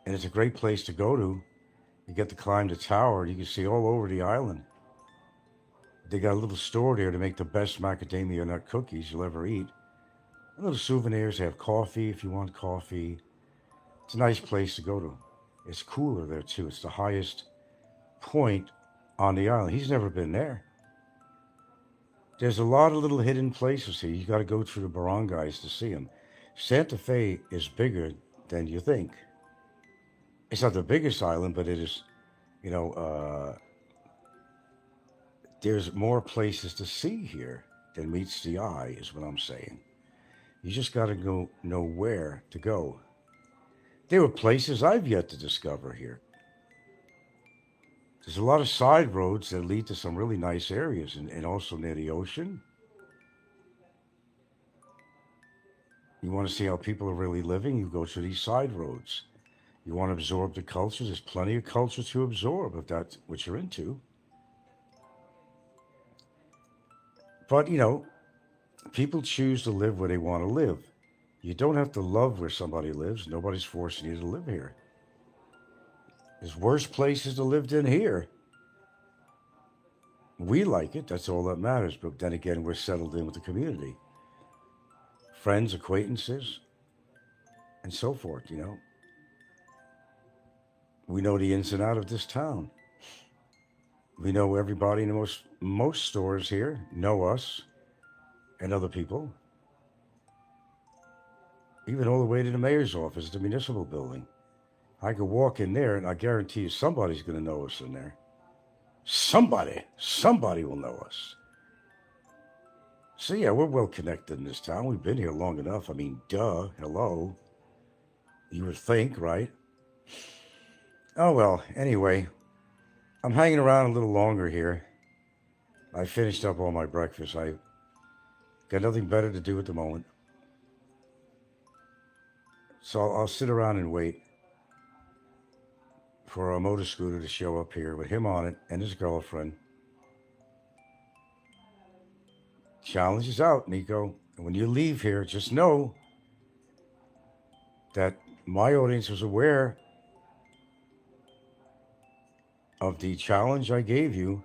and it's a great place to go to. You get to climb the tower. You can see all over the island. They got a little store there to make the best macadamia nut cookies you'll ever eat. And little souvenirs. They have coffee if you want coffee. It's a nice place to go to. It's cooler there too. It's the highest point on the island. He's never been there. There's a lot of little hidden places here. You got to go through the barangays to see them. Santa Fe is bigger than you think. It's not the biggest island, but it is, there's more places to see here than meets the eye, is what I'm saying. You just got to know where to go. There were places I've yet to discover here. There's a lot of side roads that lead to some really nice areas and also near the ocean. You want to see how people are really living, you go to these side roads. You want to absorb the culture, there's plenty of culture to absorb if that's what you're into. But, people choose to live where they want to live. You don't have to love where somebody lives. Nobody's forcing you to live here. There's worse places to live than here. We like it. That's all that matters. But then again, we're settled in with the community. friends, acquaintances, and so forth, We know the ins and outs of this town. We know everybody in most stores here know us and other people. Even all the way to the mayor's office, the municipal building. I could walk in there and I guarantee you somebody's going to know us in there. Somebody will know us. So yeah, we're well connected in this town. We've been here long enough. I mean, duh, hello. You would think, right? Oh well, anyway, I'm hanging around a little longer here. I finished up all my breakfast. I got nothing better to do at the moment. So I'll sit around and wait for a motor scooter to show up here with him on it and his girlfriend. Challenge is out, Nico. And when you leave here, just know that my audience was aware of the challenge I gave you.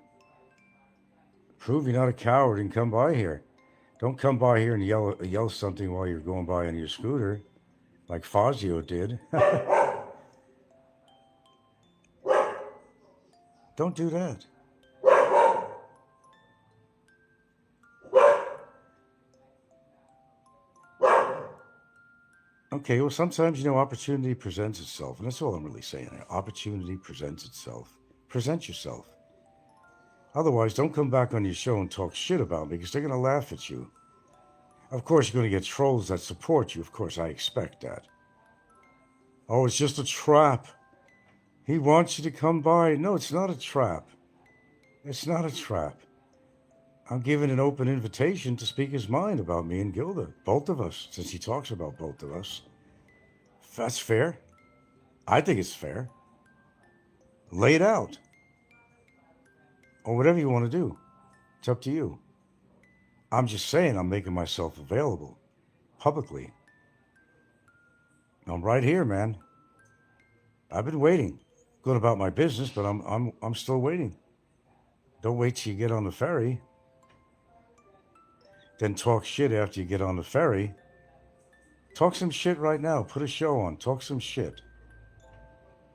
Prove you're not a coward and come by here. Don't come by here and yell something while you're going by on your scooter, like Fazio did. Don't do that. Okay, well, sometimes, opportunity presents itself, and that's all I'm really saying there. Opportunity presents itself. Present yourself. Otherwise, don't come back on your show and talk shit about me because they're going to laugh at you. Of course, you're going to get trolls that support you. Of course, I expect that. Oh, it's just a trap. He wants you to come by. No, it's not a trap. It's not a trap. I'm giving an open invitation to speak his mind about me and Gilda. Both of us, since he talks about both of us. That's fair. I think it's fair. Lay it out. Or whatever you want to do. It's up to you. I'm just saying I'm making myself available publicly. I'm right here, man. I've been waiting. Going about my business, but I'm still waiting. Don't wait till you get on the ferry. Then talk shit after you get on the ferry. Talk some shit right now. Put a show on. Talk some shit.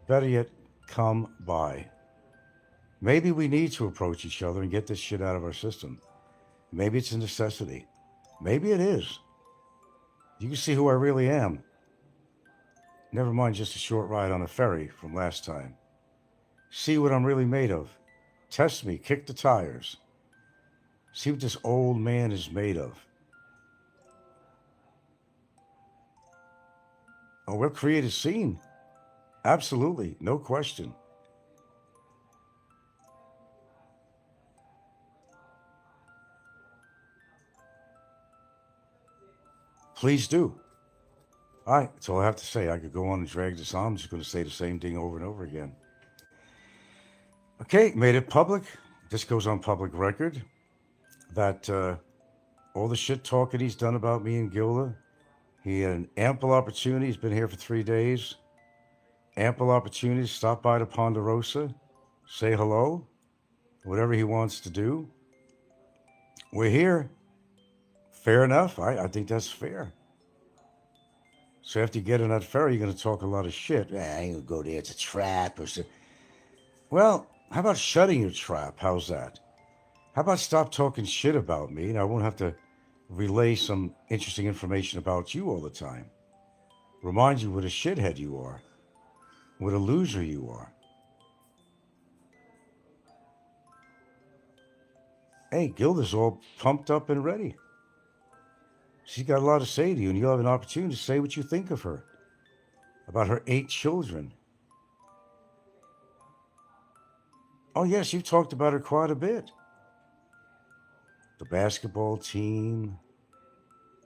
Better yet, come by. Maybe we need to approach each other and get this shit out of our system. Maybe it's a necessity. Maybe it is. You can see who I really am. Never mind just a short ride on a ferry from last time. See what I'm really made of. Test me. Kick the tires. See what this old man is made of. Oh, we'll create a scene. Absolutely. No question. Please do. All right, that's all I have to say. I could go on and drag this on. I'm just going to say the same thing over and over again. Okay, made it public. This goes on public record that all the shit talking he's done about me and Gilda, he had an ample opportunity. He's been here for 3 days. Ample opportunity to stop by the Ponderosa, say hello, whatever he wants to do. We're here. Fair enough. I think that's fair. So after you get on that ferry, you're going to talk a lot of shit. I ain't going to go there. It's a trap or so. Well, how about shutting your trap? How's that? How about stop talking shit about me and I won't have to relay some interesting information about you all the time. Remind you what a shithead you are. What a loser you are. Hey, Gilda's all pumped up and ready. She's got a lot to say to you, and you'll have an opportunity to say what you think of her. About her 8 children. Oh, yes, you've talked about her quite a bit. The basketball team.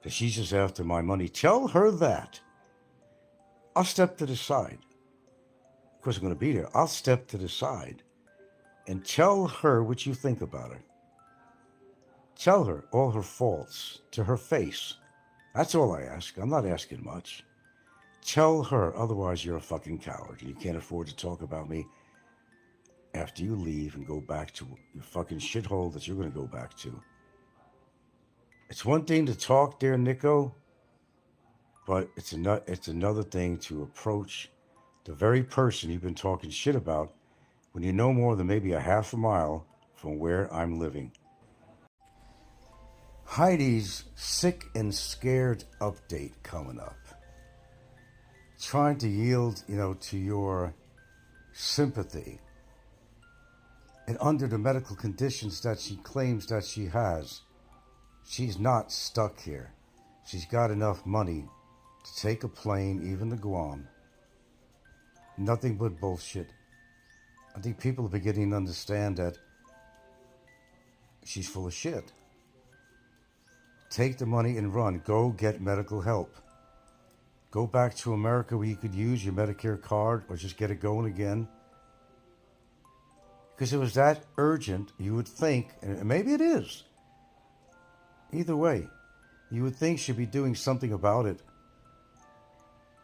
That she's just after my money. Tell her that. I'll step to the side. Of course, I'm going to be there. I'll step to the side and tell her what you think about her. Tell her all her faults to her face. That's all I ask. I'm not asking much. Tell her, otherwise you're a fucking coward. You can't afford to talk about me after you leave and go back to your fucking shithole that you're going to go back to. It's one thing to talk, dear Snikko, But it's another thing to approach the very person you've been talking shit about when you're no more than maybe a half a mile from where I'm living. Heidi's sick and scared update coming up. Trying to yield, to your sympathy. And under the medical conditions that she claims that she has, she's not stuck here. She's got enough money to take a plane, even to Guam. Nothing but bullshit. I think people are beginning to understand that she's full of shit. Take the money and run. Go get medical help. Go back to America where you could use your Medicare card or just get it going again. Because it was that urgent, you would think, and maybe it is. Either way, you would think she'd be doing something about it.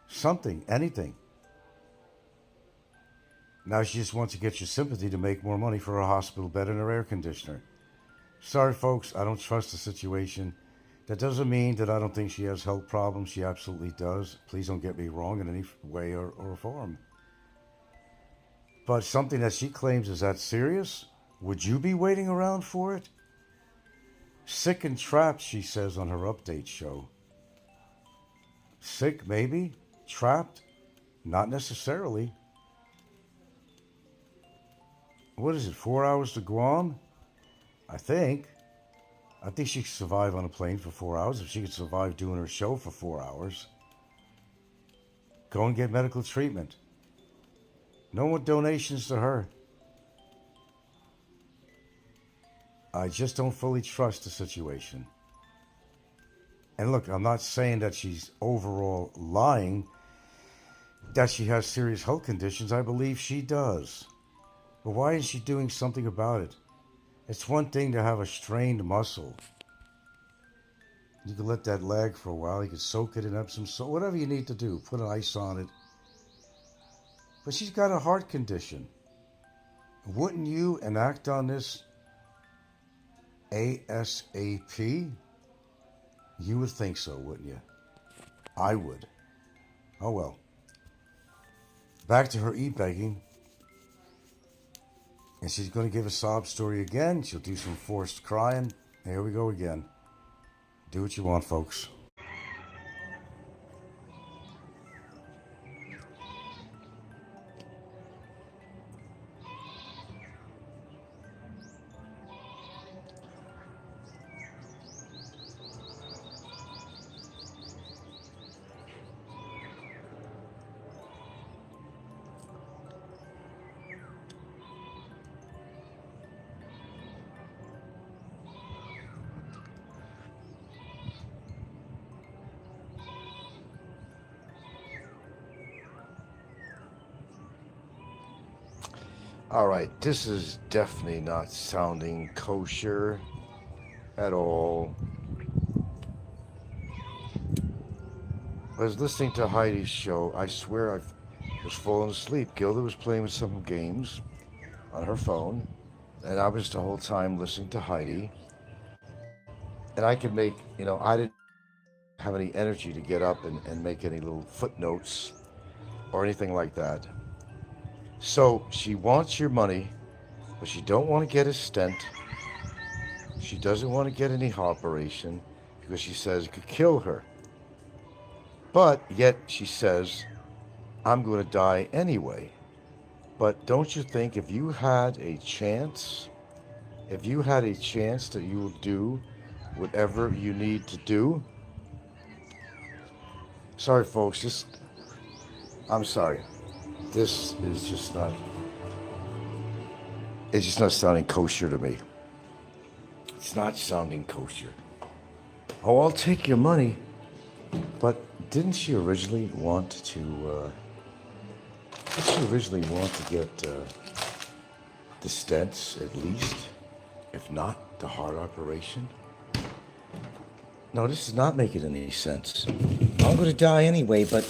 Something, anything. Now she just wants to get your sympathy to make more money for her hospital bed and her air conditioner. Sorry, folks, I don't trust the situation. That doesn't mean that I don't think she has health problems. She absolutely does. Please don't get me wrong in any way or form. But something that she claims is that serious? Would you be waiting around for it? Sick and trapped, she says on her update show. Sick, maybe. Trapped? Not necessarily. What is it, 4 hours to Guam? I think she could survive on a plane for 4 hours. If she could survive doing her show for 4 hours. Go and get medical treatment. No more donations to her. I just don't fully trust the situation. And look, I'm not saying that she's overall lying, that she has serious health conditions. I believe she does. But why isn't she doing something about it? It's one thing to have a strained muscle. You can let that lag for a while. You can soak it in Epsom salt, whatever you need to do. Put an ice on it. But she's got a heart condition. Wouldn't you enact on this ASAP? You would think so, wouldn't you? I would. Oh well. Back to her e-begging. And she's going to give a sob story again. She'll do some forced crying. Here we go again. Do what you want, folks. All right, this is definitely not sounding kosher at all. I was listening to Heidi's show. I swear I was falling asleep. Gilda was playing with some games on her phone, and I was the whole time listening to Heidi. And I could make, I didn't have any energy to get up and make any little footnotes or anything like that. So she wants your money, but she don't want to get a stent. She doesn't want to get any operation because she says it could kill her. But yet she says, I'm going to die anyway. But don't you think if you had a chance that you will do whatever you need to do? Sorry, folks, I'm sorry. This is just not, it's just not sounding kosher to me. It's not sounding kosher. Oh, I'll take your money. But didn't she originally want to get the stents at least, if not the heart operation? No, this is not making any sense. I'm going to die anyway, but,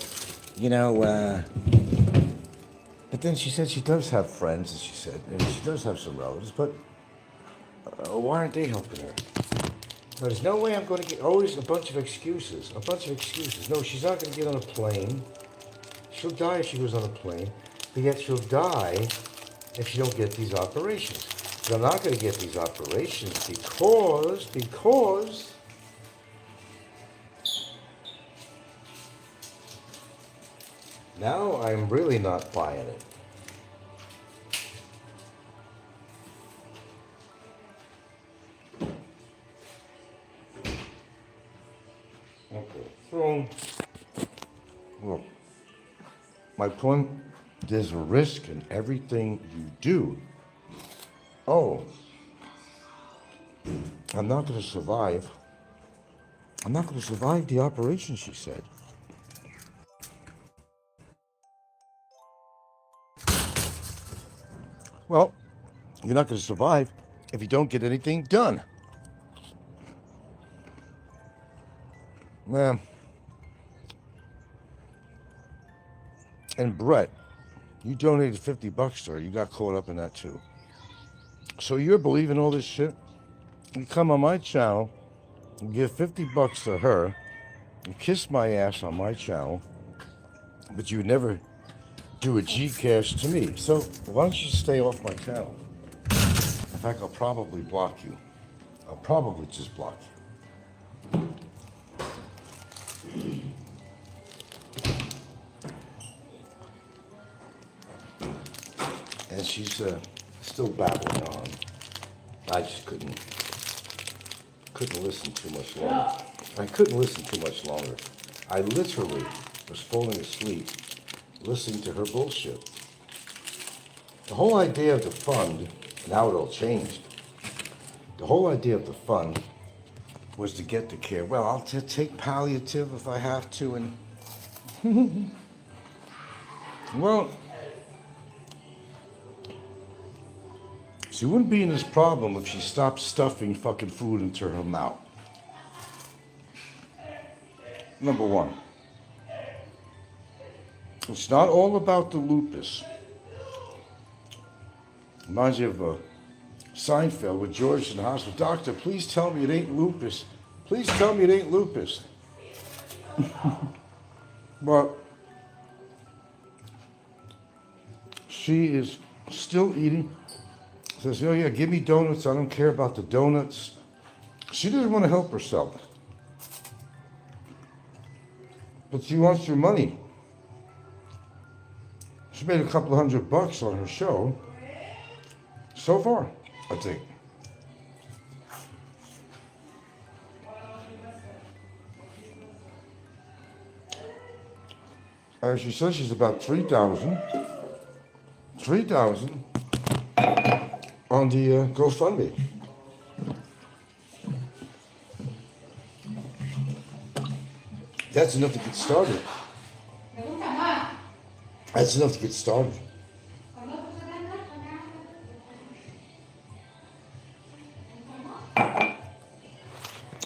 But then she said she does have friends, as she said, and she does have some relatives, but why aren't they helping her? There's no way I'm going to get, always a bunch of excuses. A bunch of excuses. No, she's not going to get on a plane. She'll die if she goes on a plane. But yet she'll die if she don't get these operations. But I'm not going to get these operations because now I'm really not buying it. Okay, so, look, my point, there's a risk in everything you do. Oh, I'm not going to survive. I'm not going to survive the operation, she said. Well, you're not going to survive if you don't get anything done. Man. And Brett, you donated $50 to her. You got caught up in that too. So you're believing all this shit? You come on my channel, and give $50 to her, and kiss my ass on my channel, but you would never do a Gcash to me. So why don't you stay off my channel? In fact, I'll probably block you. I'll probably just block you. And she's still babbling on. I just couldn't listen too much longer. I couldn't listen too much longer. I literally was falling asleep listening to her bullshit. The whole idea of the fund, now it all changed. The whole idea of the fund was to get the care. Well, I'll take palliative if I have to, and well, she wouldn't be in this problem if she stopped stuffing fucking food into her mouth. Number one, it's not all about the lupus. Reminds you of Seinfeld with George in the hospital. Doctor, please tell me it ain't lupus. Please tell me it ain't lupus. But she is still eating. Says, oh yeah, give me donuts. I don't care about the donuts. She doesn't want to help herself. But she wants your money. She made a couple of $100 on her show. So far, I think. She says she's about 3,000 on the GoFundMe. That's enough to get started. That's enough to get started.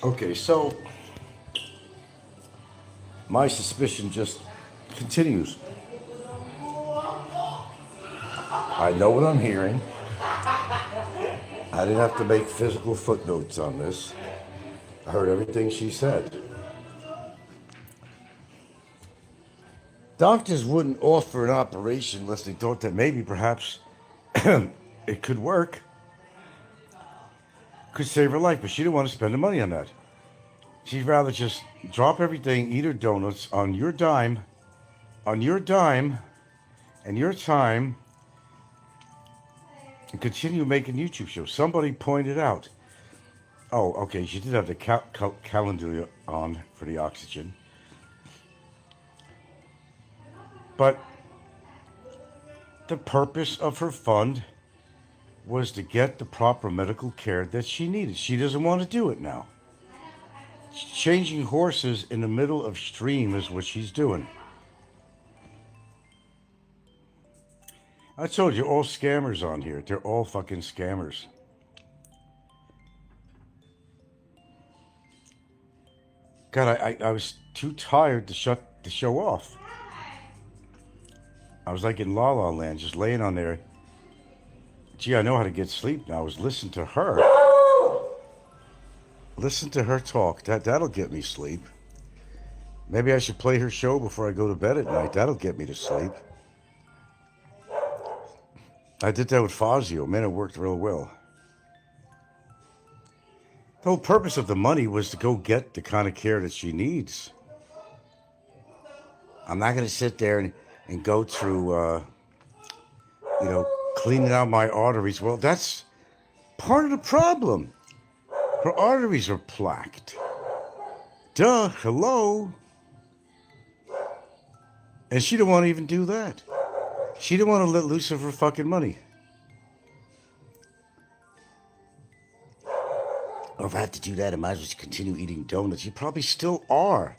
Okay, so my suspicion just continues. I know what I'm hearing. I didn't have to make physical footnotes on this. I heard everything she said. Doctors wouldn't offer an operation unless they thought that maybe perhaps it could work. Could save her life, but she didn't want to spend the money on that. She'd rather just drop everything, eat her donuts on your dime and your time, and continue making YouTube shows. Somebody pointed out, oh, okay, she did have the calendar on for the oxygen. But the purpose of her fund was to get the proper medical care that she needed. She doesn't want to do it now. Changing horses in the middle of stream is what she's doing. I told you, all scammers on here. They're all fucking scammers. God, I was too tired to shut the show off. I was like in La La Land, just laying on there. Gee, I know how to get sleep now. I was listening to her. Listen to her talk. That'll get me sleep. Maybe I should play her show before I go to bed at night. That'll get me to sleep. I did that with Fazio. Man, it worked real well. The whole purpose of the money was to go get the kind of care that she needs. I'm not going to sit there and go through, cleaning out my arteries. Well, that's part of the problem. Her arteries are plaqued. Duh, hello. And she didn't want to even do that. She didn't want to let loose of her fucking money. Well, if I had to do that, I might as well just continue eating donuts. You probably still are.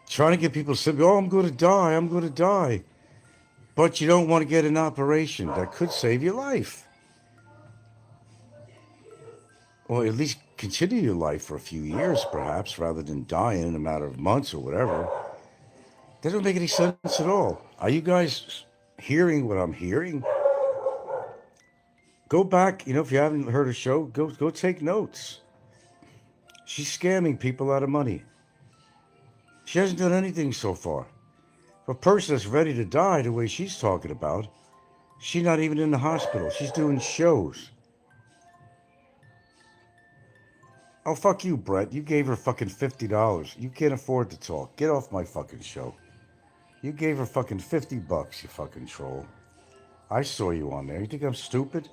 Trying to get people to say, oh, I'm going to die, I'm going to die. But you don't want to get an operation that could save your life. Or at least continue your life for a few years, perhaps, rather than dying in a matter of months or whatever. That doesn't make any sense at all. Are you guys hearing what I'm hearing? Go back, if you haven't heard her show, go take notes. She's scamming people out of money. She hasn't done anything so far. For a person that's ready to die the way she's talking about, she's not even in the hospital. She's doing shows. Oh, fuck you, Brett. You gave her fucking $50. You can't afford to talk. Get off my fucking show. You gave her fucking $50, you fucking troll. I saw you on there. You think I'm stupid?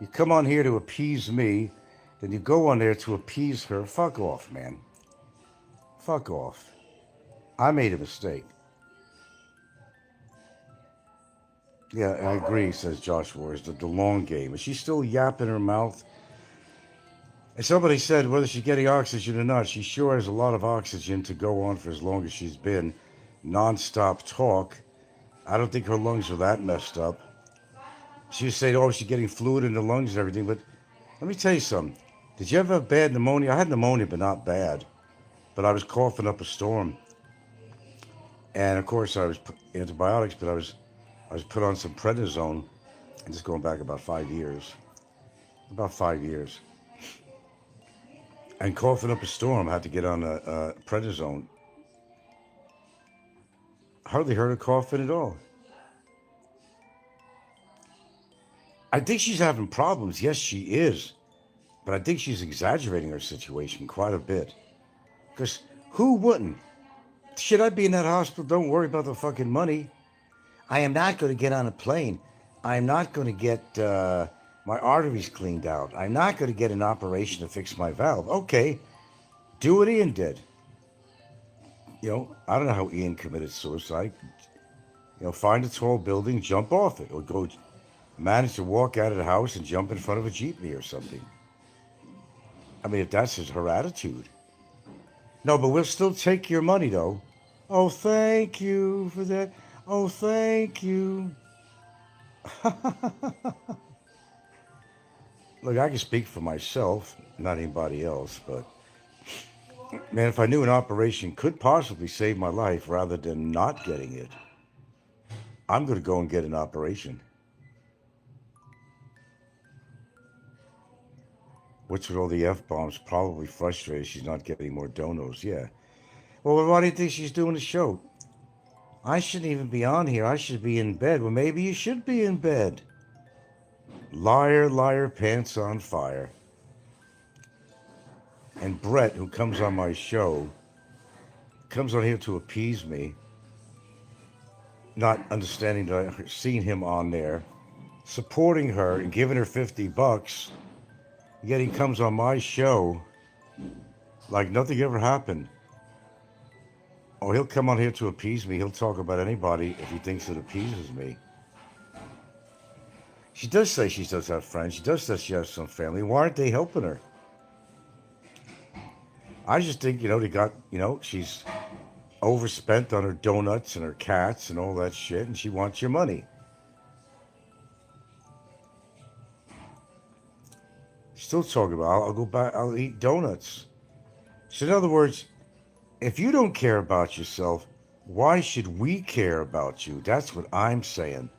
You come on here to appease me, then you go on there to appease her. Fuck off, man. Fuck off. I made a mistake. Yeah, I agree, says Joshua. It's the long game. Is she still yapping her mouth? And somebody said whether she's getting oxygen or not, she sure has a lot of oxygen to go on for as long as she's been. Non-stop talk. I don't think her lungs are that messed up. She was saying, oh, she's getting fluid in the lungs and everything. But let me tell you something. Did you ever have bad pneumonia? I had pneumonia, but not bad. But I was coughing up a storm. And, of course, I was antibiotics, but I was put on some prednisone. And just going back about 5 years. About 5 years. And coughing up a storm, I had to get on a prednisone. Hardly heard her coughing at all. I think she's having problems. Yes, she is. But I think she's exaggerating her situation quite a bit. Because who wouldn't? Should I be in that hospital? Don't worry about the fucking money. I am not going to get on a plane. I'm not going to get my arteries cleaned out. I'm not going to get an operation to fix my valve. Okay, do what Ian did. I don't know how Ian committed suicide. Find a tall building, jump off it, or go manage to walk out of the house and jump in front of a jeepney or something. I mean, if that's her attitude. No, but we'll still take your money, though. Oh, thank you for that. Oh, thank you. Look, I can speak for myself, not anybody else, but man, if I knew an operation could possibly save my life rather than not getting it, I'm going to go and get an operation. What's with all the F-bombs? Probably frustrated she's not getting more donos. Yeah. Well, why do you think she's doing the show? I shouldn't even be on here. I should be in bed. Well, maybe you should be in bed. Liar, liar, pants on fire. And Brett, who comes on my show, comes on here to appease me, not understanding that I've seen him on there, supporting her and giving her $50, yet he comes on my show like nothing ever happened. Oh, he'll come on here to appease me. He'll talk about anybody if he thinks it appeases me. She does say she does have friends. She does say she has some family. Why aren't they helping her? I just think, they got, she's overspent on her donuts and her cats and all that shit, and she wants your money. Still talking about, I'll go back, I'll eat donuts. So in other words, if you don't care about yourself, why should we care about you? That's what I'm saying.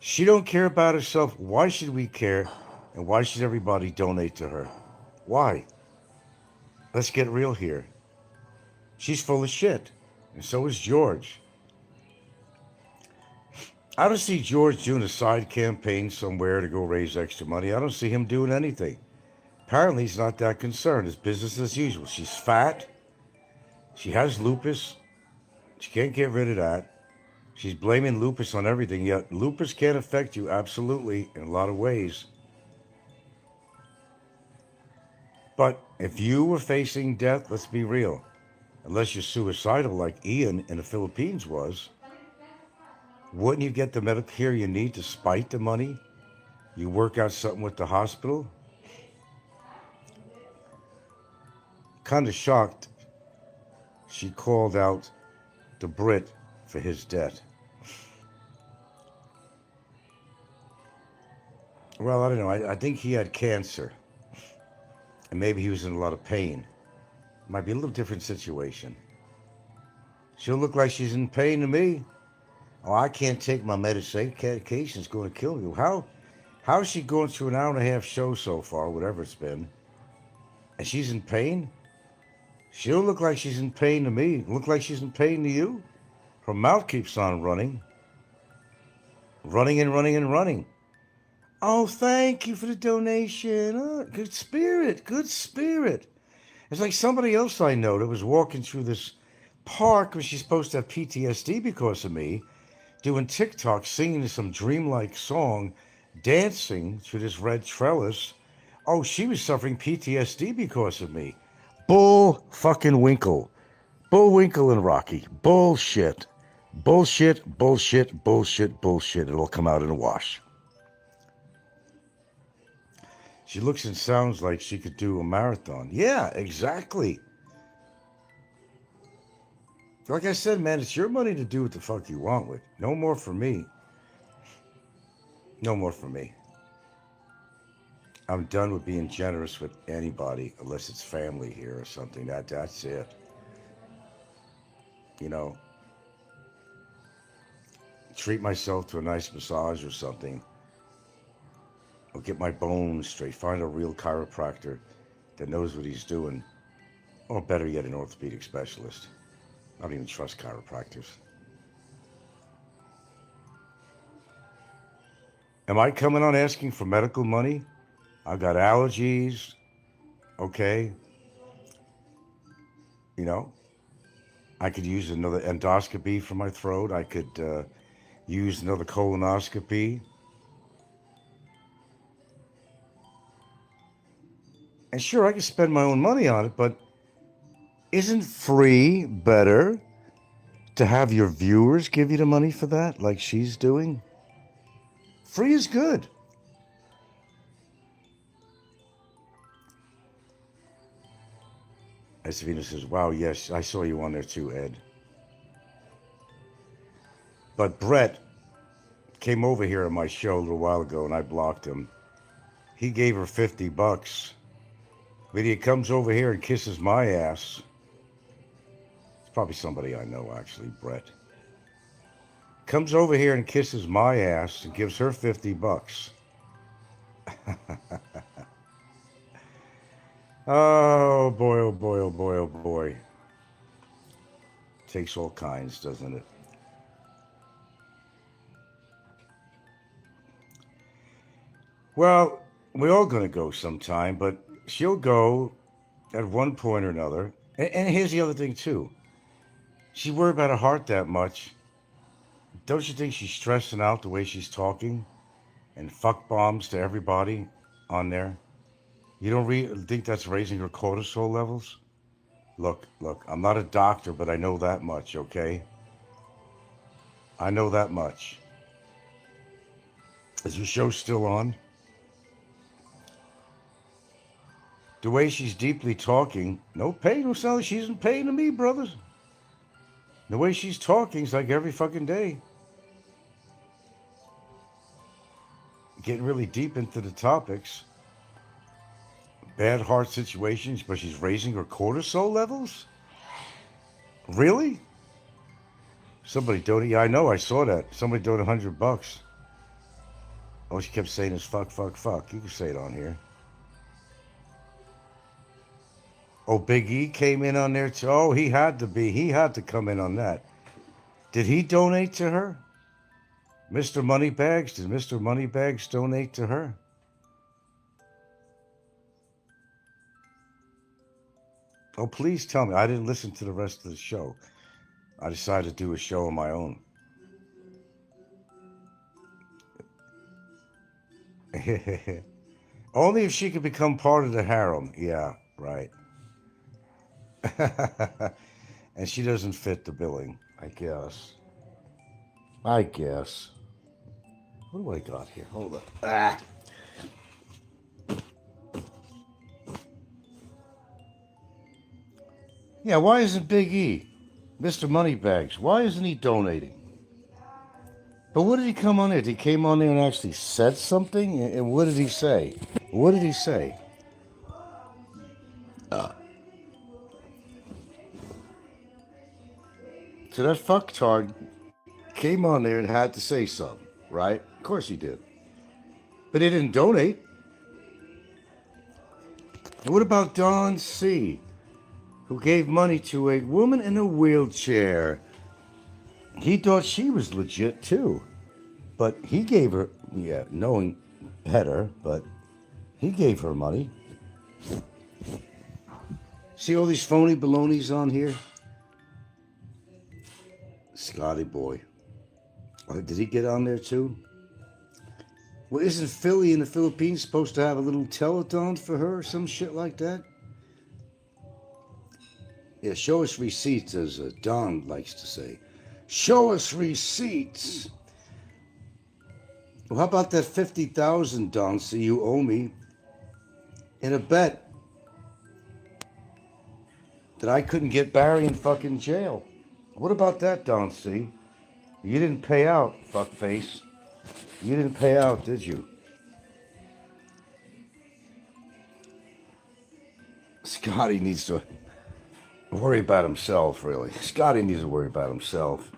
She don't care about herself. Why should we care? And why should everybody donate to her? Why? Let's get real here. She's full of shit. And so is George. I don't see George doing a side campaign somewhere to go raise extra money. I don't see him doing anything. Apparently, he's not that concerned. It's business as usual. She's fat. She has lupus. She can't get rid of that. She's blaming lupus on everything, yet lupus can affect you absolutely in a lot of ways. But if you were facing death, let's be real. Unless you're suicidal like Ian in the Philippines was, wouldn't you get the medical care you need to spite the money? You work out something with the hospital? Kind of shocked she called out the Brit for his debt. Well, I don't know. I think he had cancer. And maybe he was in a lot of pain. Might be a little different situation. She'll look like she's in pain to me. Oh, I can't take my medication. It's going to kill me. How is she going through an hour and a half show so far, whatever it's been, and she's in pain? She'll look like she's in pain to me. Look like she's in pain to you? Her mouth keeps on running. Running and running and running. Oh, thank you for the donation. Oh, good spirit, good spirit. It's like somebody else I know that was walking through this park where she's supposed to have PTSD because of me, doing TikTok, singing some dreamlike song, dancing through this red trellis. Oh, she was suffering PTSD because of me. Bull fucking winkle. Bullwinkle and Rocky. Bullshit. Bullshit, bullshit, bullshit, bullshit. It'll come out in a wash. She looks and sounds like she could do a marathon. Yeah, exactly. Like I said, man, it's your money to do what the fuck you want with. No more for me. No more for me. I'm done with being generous with anybody, unless it's family here or something. That's it. You know, treat myself to a nice massage or something. Or get my bones straight. Find a real chiropractor that knows what he's doing. Or better yet, an orthopedic specialist. I don't even trust chiropractors. Am I coming on asking for medical money? I've got allergies. Okay. You know, I could use another endoscopy for my throat. I could use another colonoscopy. And sure, I can spend my own money on it, but isn't free better to have your viewers give you the money for that, like she's doing? Free is good. Esvina says, wow, yes, I saw you on there too, Ed. But Brett came over here on my show a little while ago, and I blocked him. He gave her $50. But he comes over here and kisses my ass. It's probably somebody I know, actually, Brett. Comes over here and kisses my ass and gives her $50. Oh boy, oh boy, oh boy, oh boy. Takes all kinds, doesn't it? Well, we're all going to go sometime, but she'll go at one point or another. And here's the other thing, too. She's worried about her heart that much. Don't you think she's stressing out the way she's talking? And fuck bombs to everybody on there? You don't think that's raising her cortisol levels? Look, I'm not a doctor, but I know that much, okay? I know that much. Is your show still on? The way she's deeply talking, no pain, no sound like she's in pain to me, brothers. The way she's talking is like every fucking day. Getting really deep into the topics. Bad heart situations, but she's raising her cortisol levels? Really? Somebody donated, yeah, I know, I saw that. Somebody donated $100. All she kept saying is fuck, fuck, fuck. You can say it on here. Oh, Big E came in on there too. Oh, he had to be. He had to come in on that. Did he donate to her? Mr. Moneybags? Did Mr. Moneybags donate to her? Oh, please tell me. I didn't listen to the rest of the show. I decided to do a show on my own. Only if she could become part of the harem. Yeah, right. And she doesn't fit the billing, I guess. I guess. What do I got here? Hold up. Ah. Yeah, why isn't Big E, Mr. Moneybags, why isn't he donating? But what did he come on there? He came on there and actually said something? And what did he say? What did he say? So that fucktard came on there and had to say something, right? Of course he did. But he didn't donate. And what about Don C., who gave money to a woman in a wheelchair? He thought she was legit too. But he gave her, yeah, knowing better, but he gave her money. See all these phony balonies on here? Scotty boy. Did he get on there too? Well, isn't Philly in the Philippines supposed to have a little telethon for her or some shit like that? Yeah, show us receipts, as Don likes to say. Show us receipts. Well, how about that 50,000, Don C., you owe me in a bet that I couldn't get Barry in fucking jail? What about that, Don C.? You didn't pay out, fuckface. You didn't pay out, did you? Scotty needs to worry about himself, really. Scotty needs to worry about himself.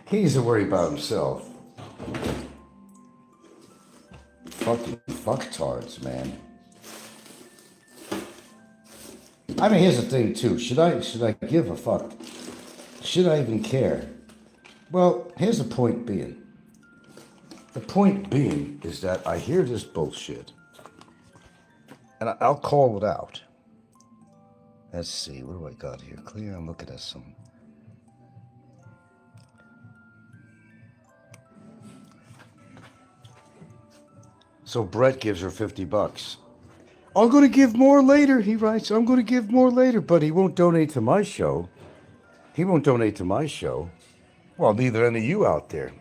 He needs to worry about himself. Fucking fucktards, man. I mean, here's the thing, too. Should I give a fuck? Should I even care? Well, here's the point being. The point being is that I hear this bullshit, and I'll call it out. Let's see, what do I got here? Clear, I'm looking at some. So Brett gives her $50. I'm going to give more later, he writes. I'm going to give more later, but he won't donate to my show. He won't donate to my show. Well, neither any of you out there.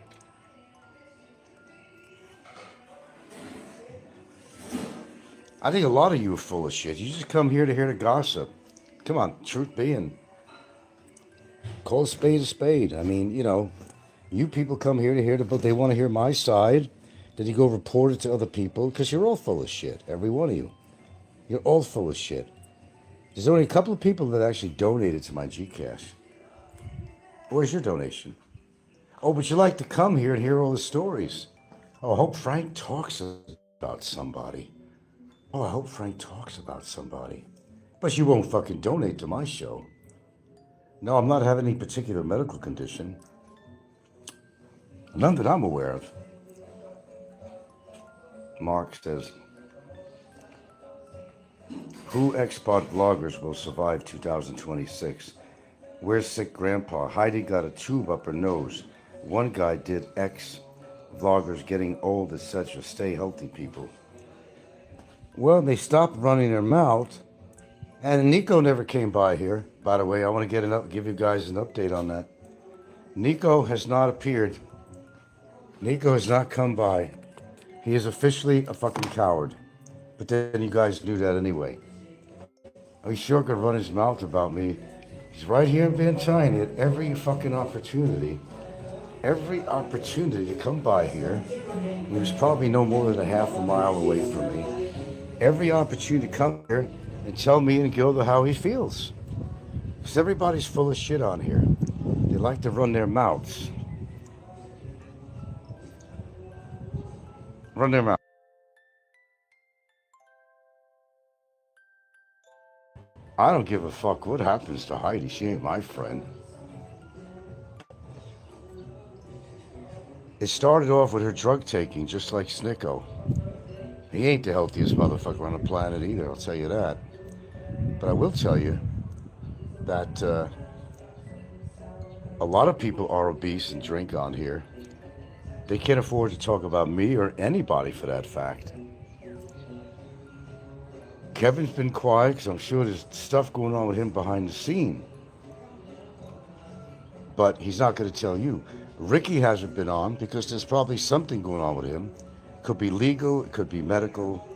I think a lot of you are full of shit. You just come here to hear the gossip. Come on, truth being. Call a spade a spade. I mean, you know, you people come here to hear but they want to hear my side. Then you go report it to other people because you're all full of shit, every one of you. You're all full of shit. There's only a couple of people that actually donated to my Gcash. Where's your donation? Oh, but you like to come here and hear all the stories. Oh, I hope Frank talks about somebody. Oh, I hope Frank talks about somebody. But you won't fucking donate to my show. No, I'm not having any particular medical condition. None that I'm aware of. Mark says, who Expats vloggers will survive 2026? Where's sick grandpa? Heidi got a tube up her nose. One guy did vloggers getting old, etc. Stay healthy, people. Well, they stopped running their mouth. And Snikko never came by here. By the way, I want to give you guys an update on that. Snikko has not appeared. Snikko has not come by. He is officially a fucking coward. But then you guys knew that anyway. He sure could run his mouth about me. He's right here in Bantayan at every fucking opportunity. Every opportunity to come by here. He was probably no more than a half a mile away from me. Every opportunity to come here and tell me and Gilda how he feels. Because everybody's full of shit on here. They like to run their mouths. Run their mouth. I don't give a fuck what happens to Heidi. She ain't my friend. It started off with her drug taking, just like Snikko. He ain't the healthiest motherfucker on the planet either, I'll tell you that. But I will tell you that a lot of people are obese and drink on here. They can't afford to talk about me or anybody for that fact. Kevin's been quiet because I'm sure there's stuff going on with him behind the scene. But he's not going to tell you. Ricky hasn't been on because there's probably something going on with him. Could be legal, it could be medical.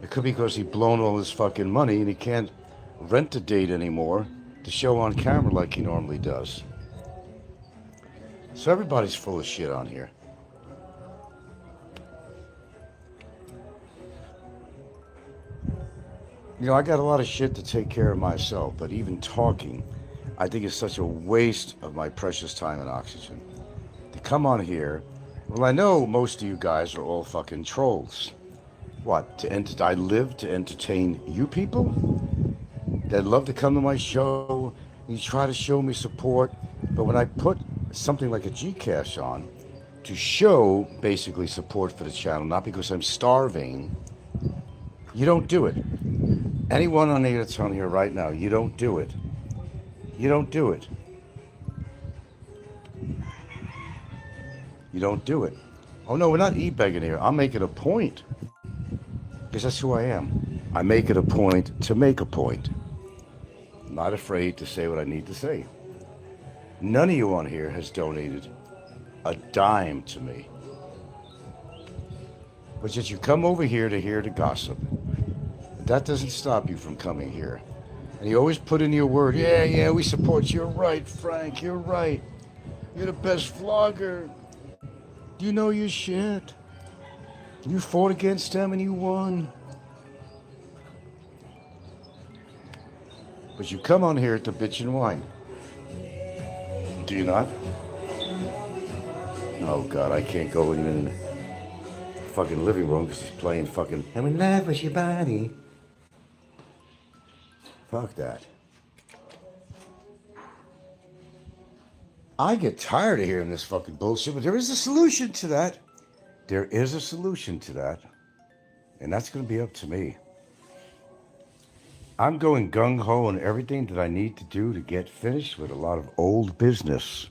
It could be because he's blown all his fucking money and he can't rent a date anymore to show on camera like he normally does. So everybody's full of shit on here. You know, I got a lot of shit to take care of myself, but even talking, I think it's such a waste of my precious time and oxygen. To come on here, well, I know most of you guys are all fucking trolls. What, I live to entertain you people? That love to come to my show, you try to show me support, but when I put something like a Gcash on to show basically support for the channel, not because I'm starving, you don't do it. Anyone on here that's on here right now, you don't do it. You don't do it. You don't do it. Oh no, we're not e-begging here. I'm making a point. Because that's who I am. I make it a point to make a point. I'm not afraid to say what I need to say. None of you on here has donated a dime to me. But yet you come over here to hear the gossip. That doesn't stop you from coming here. And you always put in your word, yeah, we support you. You're right, Frank, you're right. You're the best vlogger. You know your shit. You fought against them and you won. But you come on here to bitch and whine. Do you not? Oh God, I can't go in the fucking living room because he's playing fucking I'm in love with your body. Fuck that. I get tired of hearing this fucking bullshit, but there is a solution to that. There is a solution to that. And that's going to be up to me. I'm going gung-ho on everything that I need to do to get finished with a lot of old business.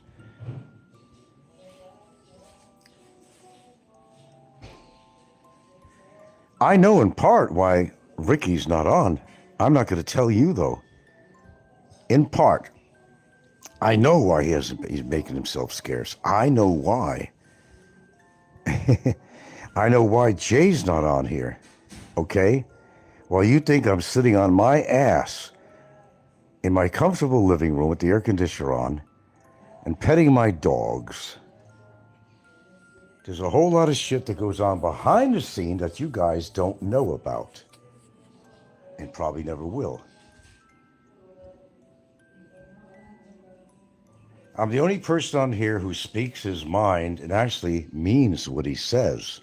I know in part why Ricky's not on. I'm not going to tell you, though. In part, I know why he's making himself scarce. I know why. I know why Jay's not on here. Okay? While you think I'm sitting on my ass in my comfortable living room with the air conditioner on and petting my dogs, there's a whole lot of shit that goes on behind the scene that you guys don't know about and probably never will. I'm the only person on here who speaks his mind and actually means what he says.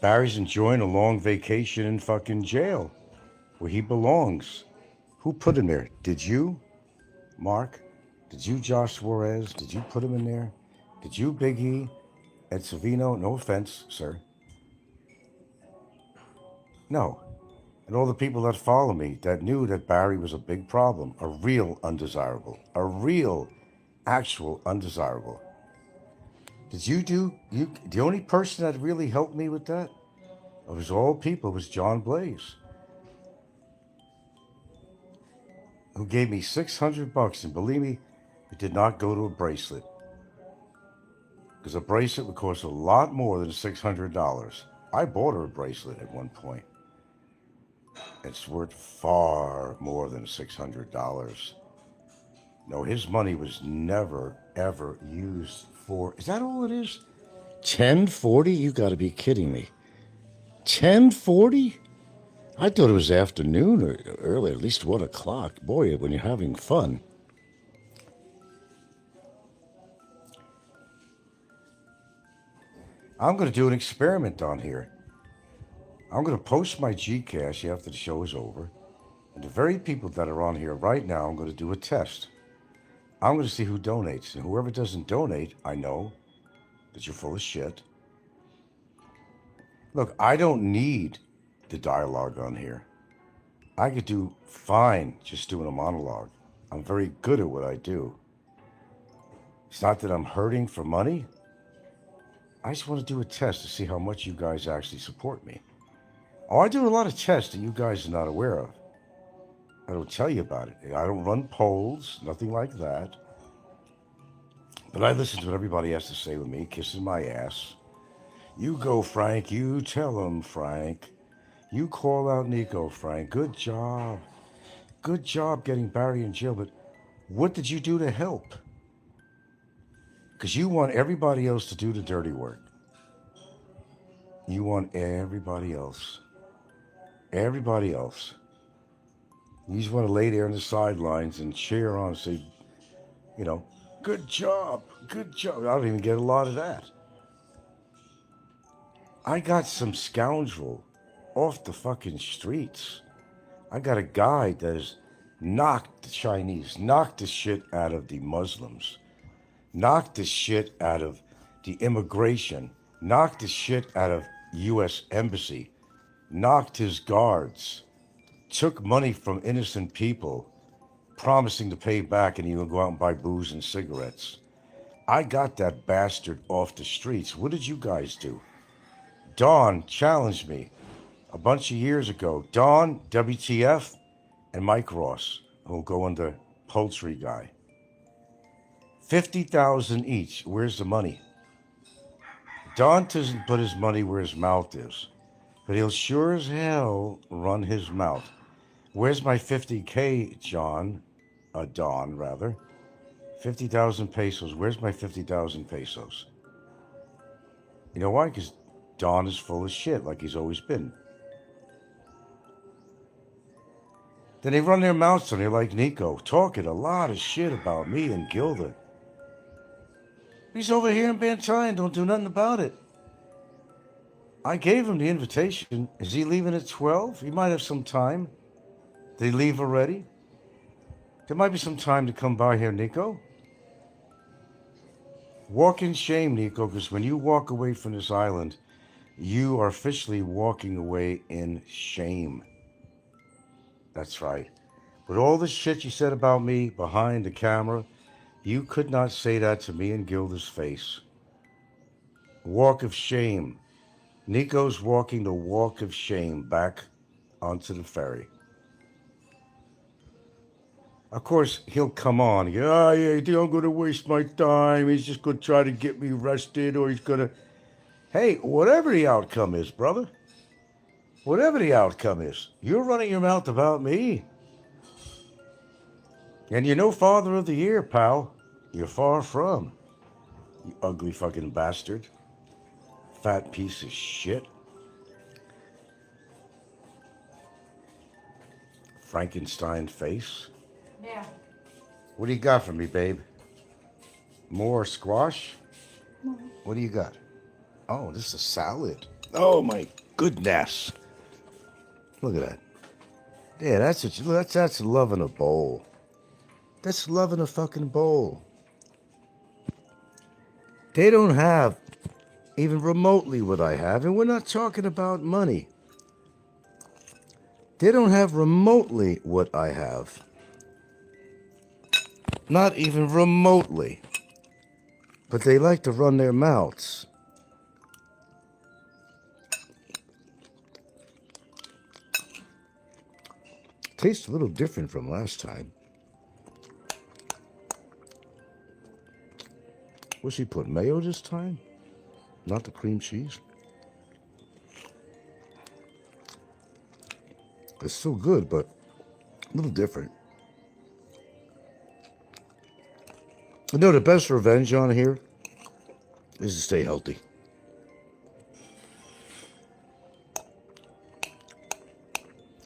Barry's enjoying a long vacation in fucking jail, where he belongs. Who put him there? Did you, Mark? Did you, Josh Suarez? Did you put him in there? Did you, Big E? Ed Savino? No offense, sir. No. And all the people that follow me that knew that Barry was a big problem, a real undesirable, a real, actual undesirable. Did you the only person that really helped me with that, of his all people, was John Blaze, who gave me $600, and believe me, it did not go to a bracelet. Because a bracelet would cost a lot more than $600. I bought her a bracelet at one point. It's worth far more than $600. No, his money was never, ever used for... Is that all it is? 1040? You got to be kidding me. 1040? I thought it was afternoon or early, at least 1 o'clock. Boy, when you're having fun. I'm going to do an experiment on here. I'm going to post my Gcash after the show is over. And the very people that are on here right now, I'm going to do a test. I'm going to see who donates. And whoever doesn't donate, I know that you're full of shit. Look, I don't need the dialogue on here. I could do fine just doing a monologue. I'm very good at what I do. It's not that I'm hurting for money. I just want to do a test to see how much you guys actually support me. Oh, I do a lot of tests that you guys are not aware of. I don't tell you about it. I don't run polls, nothing like that. But I listen to what everybody has to say with me, kissing my ass. You go, Frank. You tell him, Frank. You call out Nico, Frank. Good job. Good job getting Barry in jail, but what did you do to help? Because you want everybody else to do the dirty work. You want everybody else. Everybody else. You just want to lay there on the sidelines and cheer on and say, you know, good job, good job. I don't even get a lot of that. I got some scoundrel off the fucking streets. I got a guy that has knocked the Chinese, knocked the shit out of the Muslims, knocked the shit out of the immigration, knocked the shit out of U.S. Embassy, knocked his guards, took money from innocent people, promising to pay back and he would go out and buy booze and cigarettes. I got that bastard off the streets. What did you guys do? Don challenged me a bunch of years ago. Don, WTF, and Mike Ross, who'll go under poultry guy. $50,000 each. Where's the money? Don doesn't put his money where his mouth is, but he'll sure as hell run his mouth. Where's my 50K, Don, rather? 50,000 pesos. Where's my 50,000 pesos? You know why? Because Don is full of shit, like he's always been. Then they run their mouths on you like Nico, talking a lot of shit about me and Gilda. He's over here in Bantayan, don't do nothing about it. I gave him the invitation. Is he leaving at 12? He might have some time. Did he leave already? There might be some time to come by here, Nico. Walk in shame, Nico, because when you walk away from this island, you are officially walking away in shame. That's right. With all the shit you said about me behind the camera, you could not say that to me and Gilda's face. Walk of shame. Nico's walking the walk of shame back onto the ferry. Of course, he'll come on. Yeah, you think I'm going to waste my time? He's just going to try to get me arrested, or he's going to... Hey, whatever the outcome is, brother. Whatever the outcome is, you're running your mouth about me. And you're no father of the year, pal. You're far from. You ugly fucking bastard. Fat piece of shit. Frankenstein face. Yeah. What do you got for me, babe? More squash? No. What do you got? Oh, this is a salad. Oh my goodness. Look at that. Yeah, that's love in a bowl. That's love in a fucking bowl. They don't have even remotely what I have, and we're not talking about money. They don't have remotely what I have. Not even remotely. But they like to run their mouths. Tastes a little different from last time. What's he put, mayo this time? Not the cream cheese? It's still good, but a little different. You know, the best revenge on here is to stay healthy.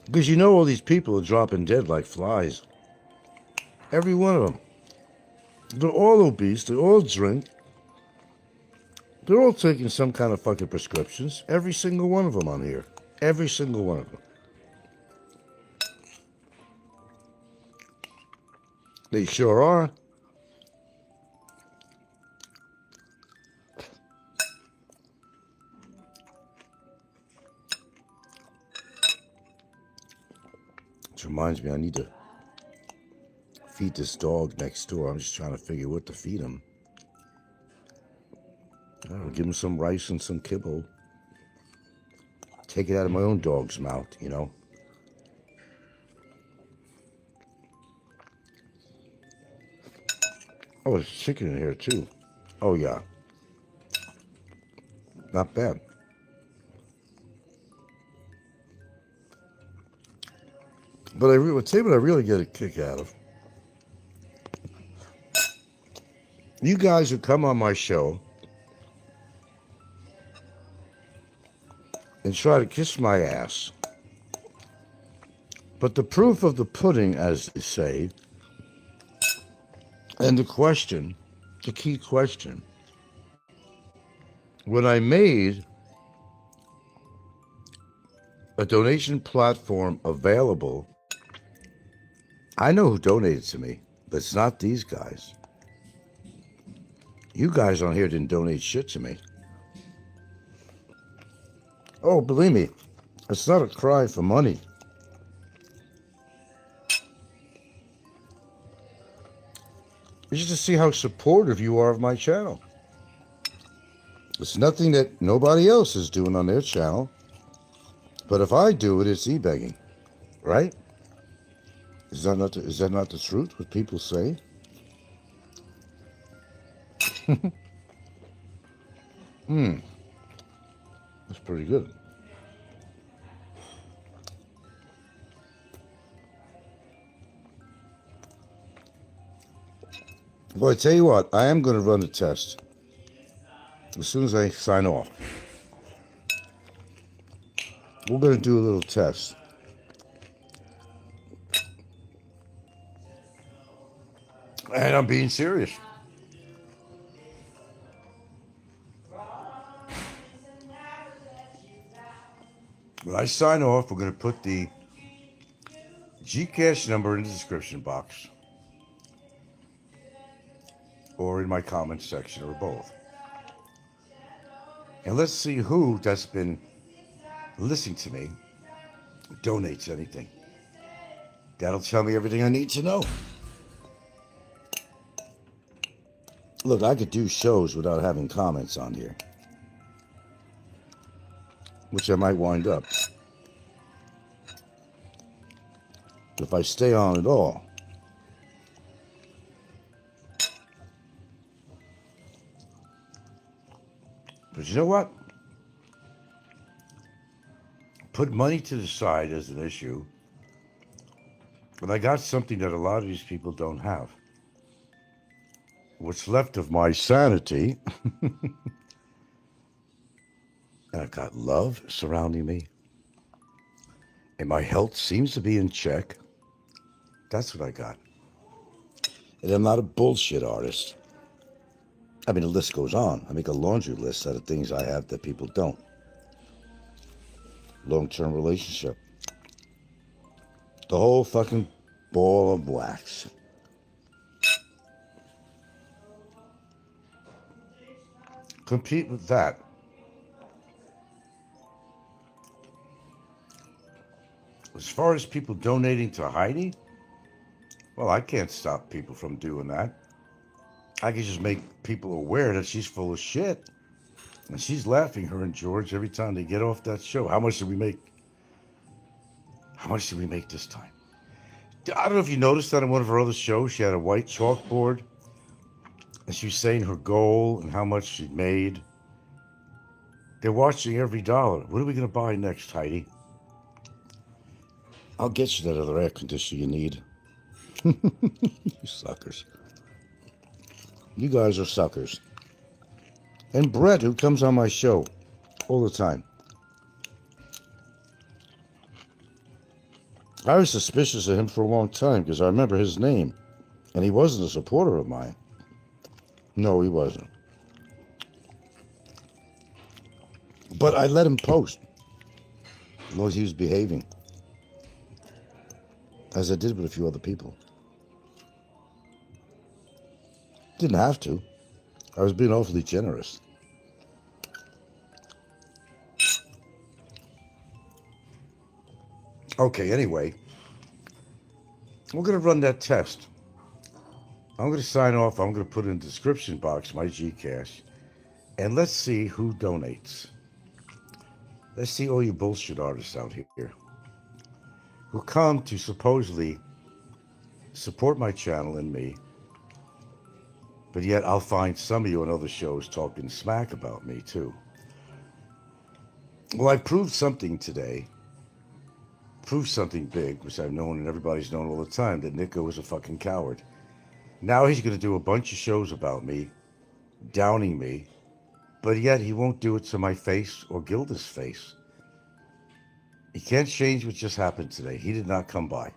Because you know all these people are dropping dead like flies. Every one of them. They're all obese. They all drink. They're all taking some kind of fucking prescriptions. Every single one of them on here. Every single one of them. They sure are. Which reminds me, I need to feed this dog next door. I'm just trying to figure what to feed him. I don't know, give him some rice and some kibble. Take it out of my own dog's mouth, you know. Oh, there's chicken in here too. Oh yeah. Not bad. But I'll tell you what I really get a kick out of. You guys who come on my show and try to kiss my ass. But the proof of the pudding, as they say, and the question, the key question, when I made a donation platform available, I know who donated to me, but it's not these guys. You guys on here didn't donate shit to me. Oh, believe me, it's not a cry for money. It's just to see how supportive you are of my channel. It's nothing that nobody else is doing on their channel. But if I do it, it's e-begging, right? Is that not the truth, what people say? That's pretty good. Well, I tell you what, I am going to run a test as soon as I sign off. We're going to do a little test. And I'm being serious. When I sign off, we're going to put the Gcash number in the description box. Or in my comments section, or both. And let's see who that's been listening to me donates anything. That'll tell me everything I need to know. Look, I could do shows without having comments on here. Which I might wind up. If I stay on at all. But you know what? Put money to the side as an issue. But I got something that a lot of these people don't have. What's left of my sanity. And I've got love surrounding me. And my health seems to be in check. That's what I got. And I'm not a bullshit artist. I mean, the list goes on. I make a laundry list out of things I have that people don't. Long-term relationship. The whole fucking ball of wax. Compete with that. As far as people donating to Heidi, well, I can't stop people from doing that. I can just make people aware that she's full of shit. And she's laughing, her and George, every time they get off that show. How much did we make? How much did we make this time? I don't know if you noticed that in one of her other shows, she had a white chalkboard. And she was saying her goal and how much she made. They're watching every dollar. What are we going to buy next, Heidi? I'll get you that other air conditioner you need. You suckers. You guys are suckers. And Brett, who comes on my show all the time. I was suspicious of him for a long time because I remember his name. And he wasn't a supporter of mine. No, he wasn't. But I let him post as long as he was behaving, as I did with a few other people. Didn't have to. I was being awfully generous. Okay, anyway, we're going to run that test. I'm going to sign off. I'm going to put in the description box my Gcash. And let's see who donates. Let's see all you bullshit artists out here who come to supposedly support my channel and me, but yet I'll find some of you on other shows talking smack about me too. Well, I proved something today. Proved something big, which I've known and everybody's known all the time, that Snikko was a fucking coward. Now he's going to do a bunch of shows about me, downing me, but yet he won't do it to my face or Gilda's face. He can't change what just happened today. He did not come by.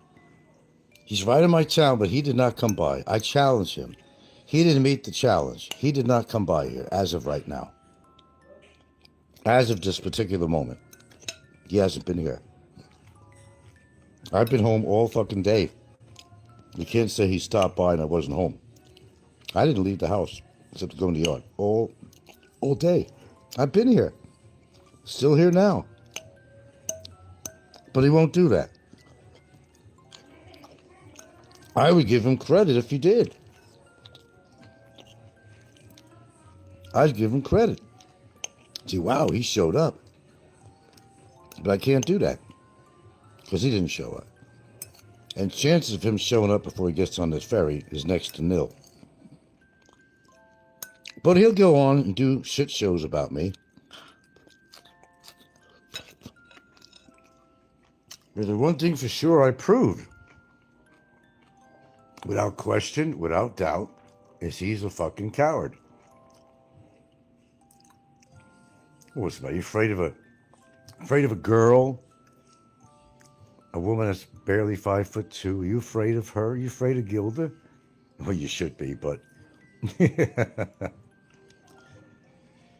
He's right on my channel, but he did not come by. I challenged him. He didn't meet the challenge. He did not come by here as of right now. As of this particular moment. He hasn't been here. I've been home all fucking day. You can't say he stopped by and I wasn't home. I didn't leave the house except to go in the yard all day. I've been here. Still here now. But he won't do that. I would give him credit if he did. I'd give him credit. See, wow, he showed up. But I can't do that because he didn't show up. And chances of him showing up before he gets on this ferry is next to nil. But he'll go on and do shit shows about me. There's one thing for sure I proved, without question, without doubt, is he's a fucking coward. What's about? You afraid of a girl? A woman that's barely 5'2". Are you afraid of her? Are you afraid of Gilda? Well, you should be, but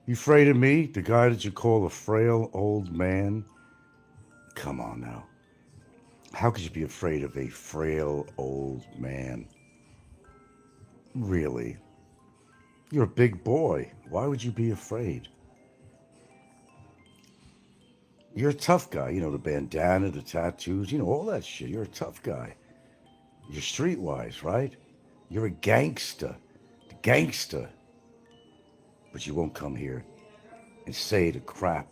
you afraid of me, the guy that you call a frail old man? Come on now. How could you be afraid of a frail old man? Really? You're a big boy. Why would you be afraid? You're a tough guy. You know, the bandana, the tattoos, you know, all that shit. You're a tough guy. You're streetwise, right? You're a gangster. The gangster. But you won't come here and say the crap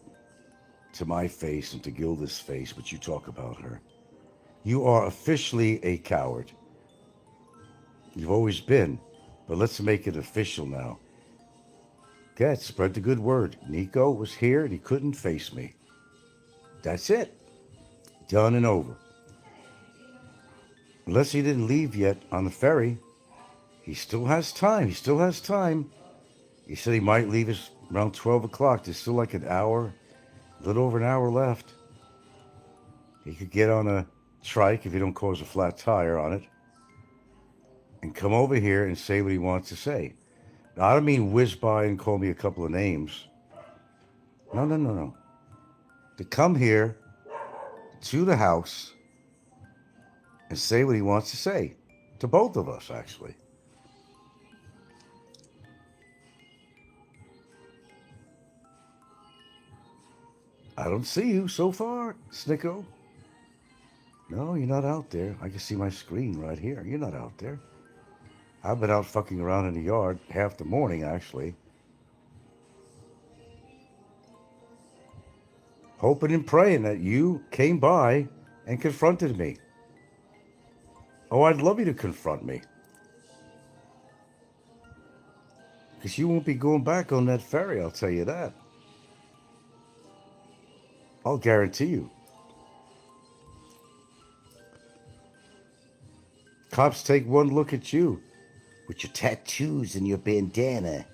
to my face and to Gilda's face, but you talk about her. You are officially a coward. You've always been, but let's make it official now. Okay, spread the good word. Snikko was here and he couldn't face me. That's it. Done and over. Unless he didn't leave yet on the ferry, he still has time. He still has time. He said he might leave us around 12 o'clock. There's still like an hour, a little over an hour left. He could get on a trike if he don't cause a flat tire on it and come over here and say what he wants to say. Now, I don't mean whiz by and call me a couple of names. No. To come here to the house and say what he wants to say to both of us, actually. I don't see you so far, Snikko. No, you're not out there. I can see my screen right here. You're not out there. I've been out fucking around in the yard half the morning, actually. Hoping and praying that you came by and confronted me. Oh, I'd love you to confront me. Because you won't be going back on that ferry, I'll tell you that. I'll guarantee you. Cops take one look at you with your tattoos and your bandana.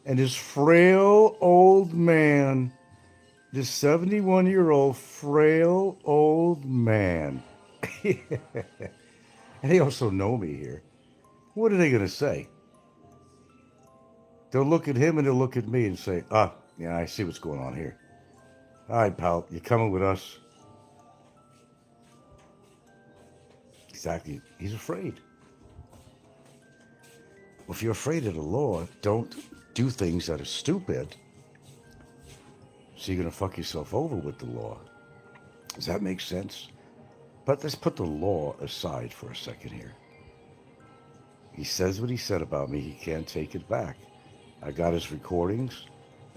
And this frail old man, this 71-year-old frail old man. And they also know me here. What are they going to say? They'll look at him and they'll look at me and say, Yeah, I see what's going on here. All right, pal, you coming with us? Exactly. He's afraid. Well, if you're afraid of the law, don't do things that are stupid. So you're going to fuck yourself over with the law. Does that make sense? But let's put the law aside for a second here. He says what he said about me. He can't take it back. I got his recordings.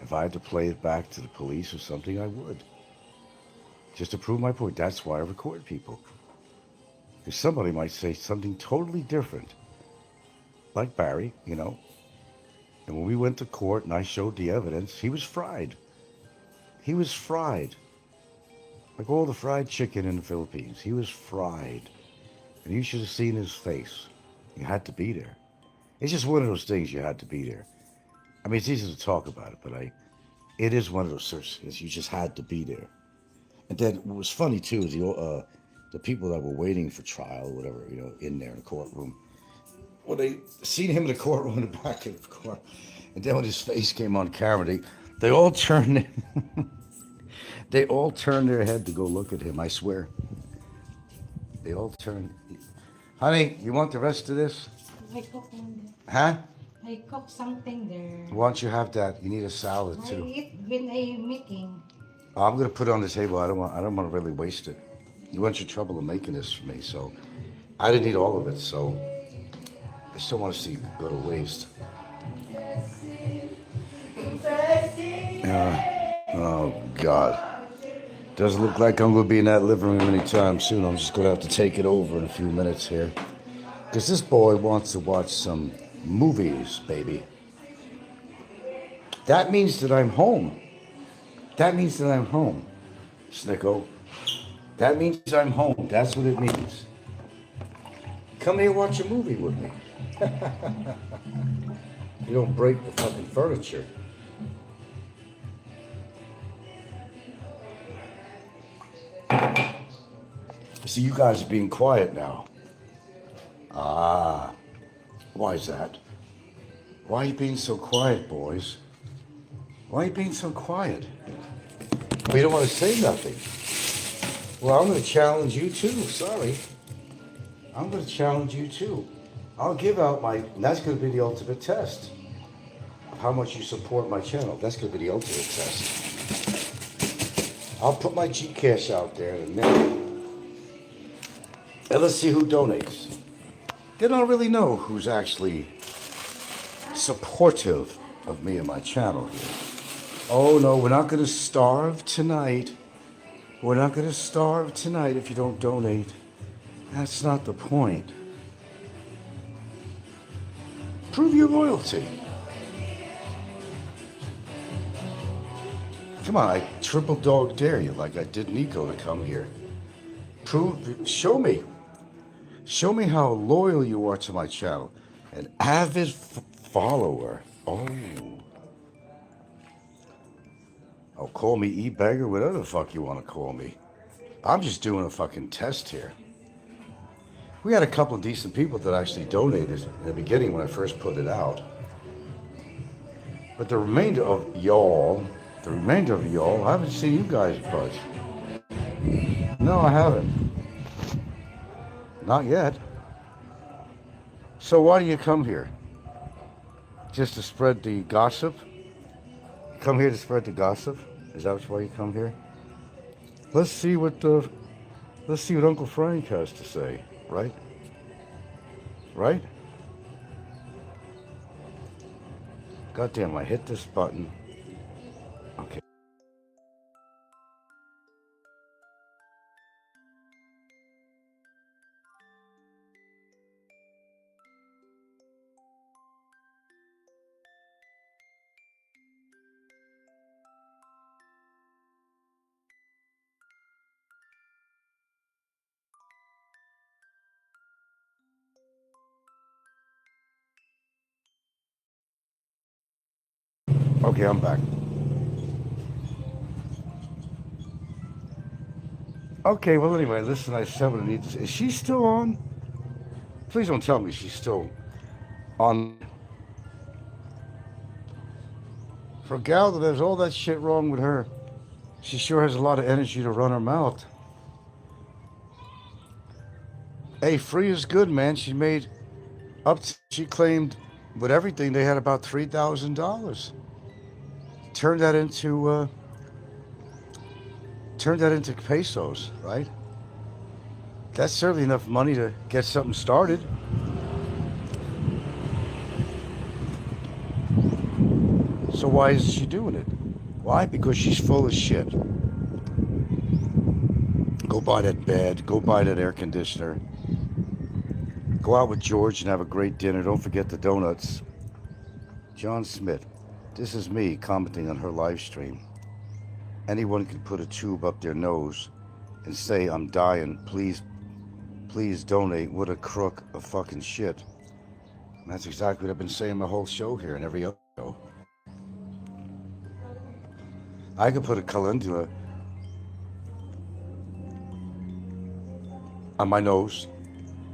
If I had to play it back to the police or something, I would. Just to prove my point. That's why I record people. Because somebody might say something totally different. Like Barry, you know. And when we went to court and I showed the evidence, he was fried. He was fried. Like all the fried chicken in the Philippines. He was fried. And you should have seen his face. You had to be there. It's just one of those things you had to be there. I mean, it's easy to talk about it, but it is one of those things you just had to be there. And then what was funny too is the people that were waiting for trial or whatever, you know, in there in the courtroom, well, they seen him in the courtroom in the back of the court, and then when his face came on camera, they all turned they all turned their head to go look at him. I swear, they all turned. Honey, you want the rest of this? I cook one. Huh? I cook something there. Why don't you have that? You need a salad I too. eat when I making. I'm gonna put it on the table. I don't want to really waste it. You went your trouble of making this for me, so I didn't eat all of it. So I still want to see it go to waste. Oh God. Doesn't look like I'm gonna be in that living room anytime soon. I'm just gonna have to take it over in a few minutes here. Because this boy wants to watch some movies, baby. That means that I'm home. That means that I'm home, Snikko. That means I'm home. That's what it means. Come here, watch a movie with me. You don't break the fucking furniture. See, you guys are being quiet now. Ah, why is that? Why are you being so quiet, boys? Why are you being so quiet? Well, you don't want to say nothing. Well, I'm going to challenge you too. Sorry. I'm going to challenge you too. I'll give out and that's going to be the ultimate test of how much you support my channel. That's going to be the ultimate test. I'll put my Gcash out there in a minute. And let's see who donates. They don't really know who's actually supportive of me and my channel here. Oh no, we're not going to starve tonight. We're not going to starve tonight if you don't donate. That's not the point. Prove your loyalty. Come on, I triple dog dare you like I did Nikko to come here. Show me. Show me how loyal you are to my channel. An avid follower. Oh. Oh, call me e-bagger, whatever the fuck you want to call me. I'm just doing a fucking test here. We had a couple of decent people that actually donated in the beginning when I first put it out. But the remainder of y'all, I haven't seen you guys budge. No, I haven't. Not yet. So why do you come here? Just to spread the gossip? You come here to spread the gossip? Is that why you come here? Let's see what Uncle Frank has to say, right? Right? Goddamn, I hit this button. Okay. Okay, I'm back. Okay, well anyway, listen, I said what I need to say. Is she still on? Please don't tell me she's still on. For a gal that has all that shit wrong with her, she sure has a lot of energy to run her mouth. Hey, free is good, man. She made she claimed with everything they had about $3,000. Turned that into pesos, right? That's certainly enough money to get something started. So why is she doing it? Why? Because she's full of shit. Go buy that bed. Go buy that air conditioner. Go out with George and have a great dinner. Don't forget the donuts. John Smith. This is me commenting on her live stream. Anyone can put a tube up their nose and say, I'm dying. Please donate. What a crook of fucking shit. And that's exactly what I've been saying my whole show here and every other show. I could put a calendula on my nose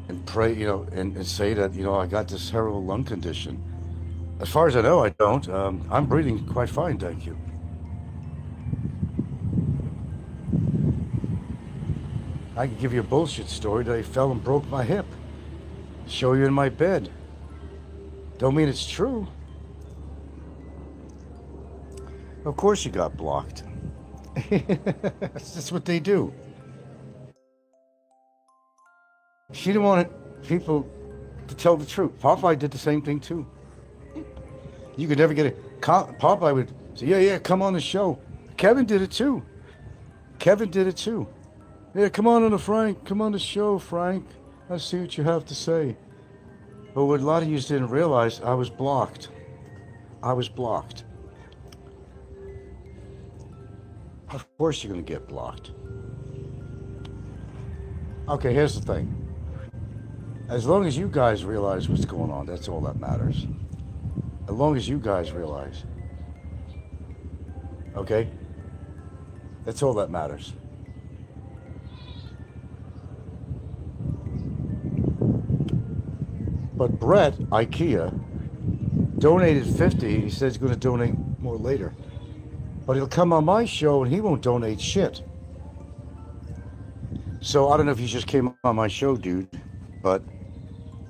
and pray, and say that, I got this terrible lung condition. As far as I know, I don't. I'm breathing quite fine, thank you. I could give you a bullshit story that I fell and broke my hip. Show you in my bed. Don't mean it's true. Of course you got blocked. That's what they do. She didn't want people to tell the truth. Popeye did the same thing too. You could never get it. Popeye would say, yeah, come on the show. Kevin did it too. Yeah, come on the Frank. Come on the show, Frank. Let's see what you have to say. But what a lot of you didn't realize, I was blocked. Of course you're going to get blocked. Okay, here's the thing. As long as you guys realize what's going on, that's all that matters. As long as you guys realize. Okay? That's all that matters. But Brett, IKEA, donated $50. He says he's going to donate more later. But he'll come on my show and he won't donate shit. So I don't know if you just came on my show, dude, but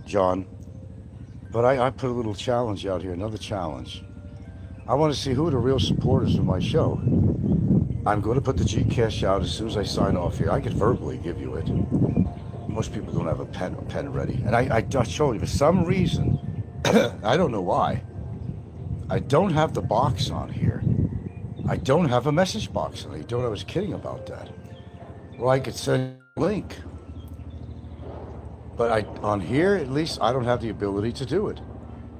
John. But I put a little challenge out here, another challenge. I want to see who are the real supporters of my show. I'm going to put the Gcash out as soon as I sign off here. I could verbally give you it. Most people don't have a pen ready. And I show you, for some reason, I don't know why, I don't have the box on here. I don't have a message box on it. You thought I was kidding about that. Well, I could send a link. But on here, at least, I don't have the ability to do it.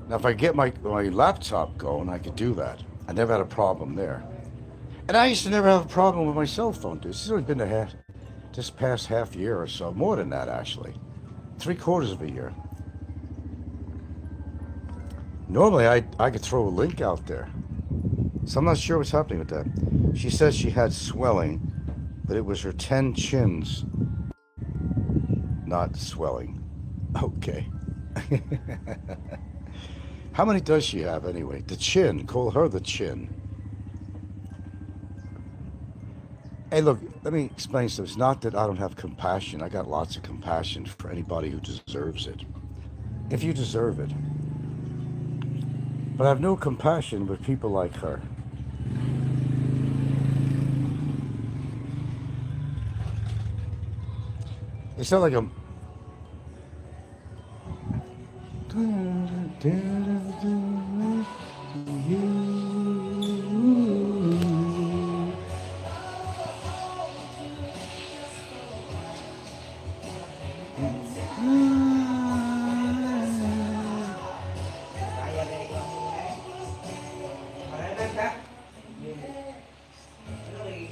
Now, if I get my laptop going, I could do that. I never had a problem there. And I used to never have a problem with my cell phone, dude. This has only been this past half year or so. More than that, actually. 3/4 of a year. Normally, I could throw a link out there. So I'm not sure what's happening with that. She says she had swelling, but it was her 10 chins. Not swelling. Okay. How many does she have anyway? The chin. Call her the chin. Hey, look, let me explain something. It's not that I don't have compassion. I got lots of compassion for anybody who deserves it. If you deserve it. But I have no compassion with people like her. It's not like I'm...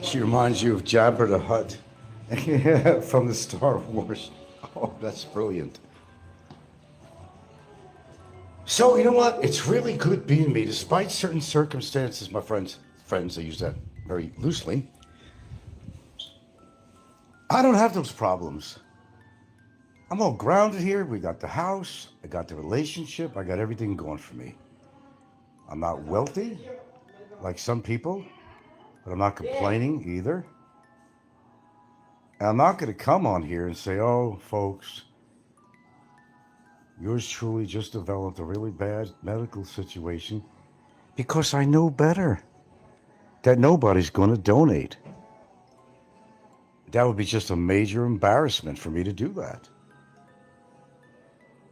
She reminds you of Jabba the Hutt from the Star Wars. Oh, that's brilliant. So, you know what? It's really good being me, despite certain circumstances, my friends, I use that very loosely. I don't have those problems. I'm all grounded here. We got the house. I got the relationship. I got everything going for me. I'm not wealthy. like some people, but I'm not complaining either. And I'm not going to come on here and say, oh, folks, yours truly just developed a really bad medical situation, because I know better that nobody's going to donate. That would be just a major embarrassment for me to do that.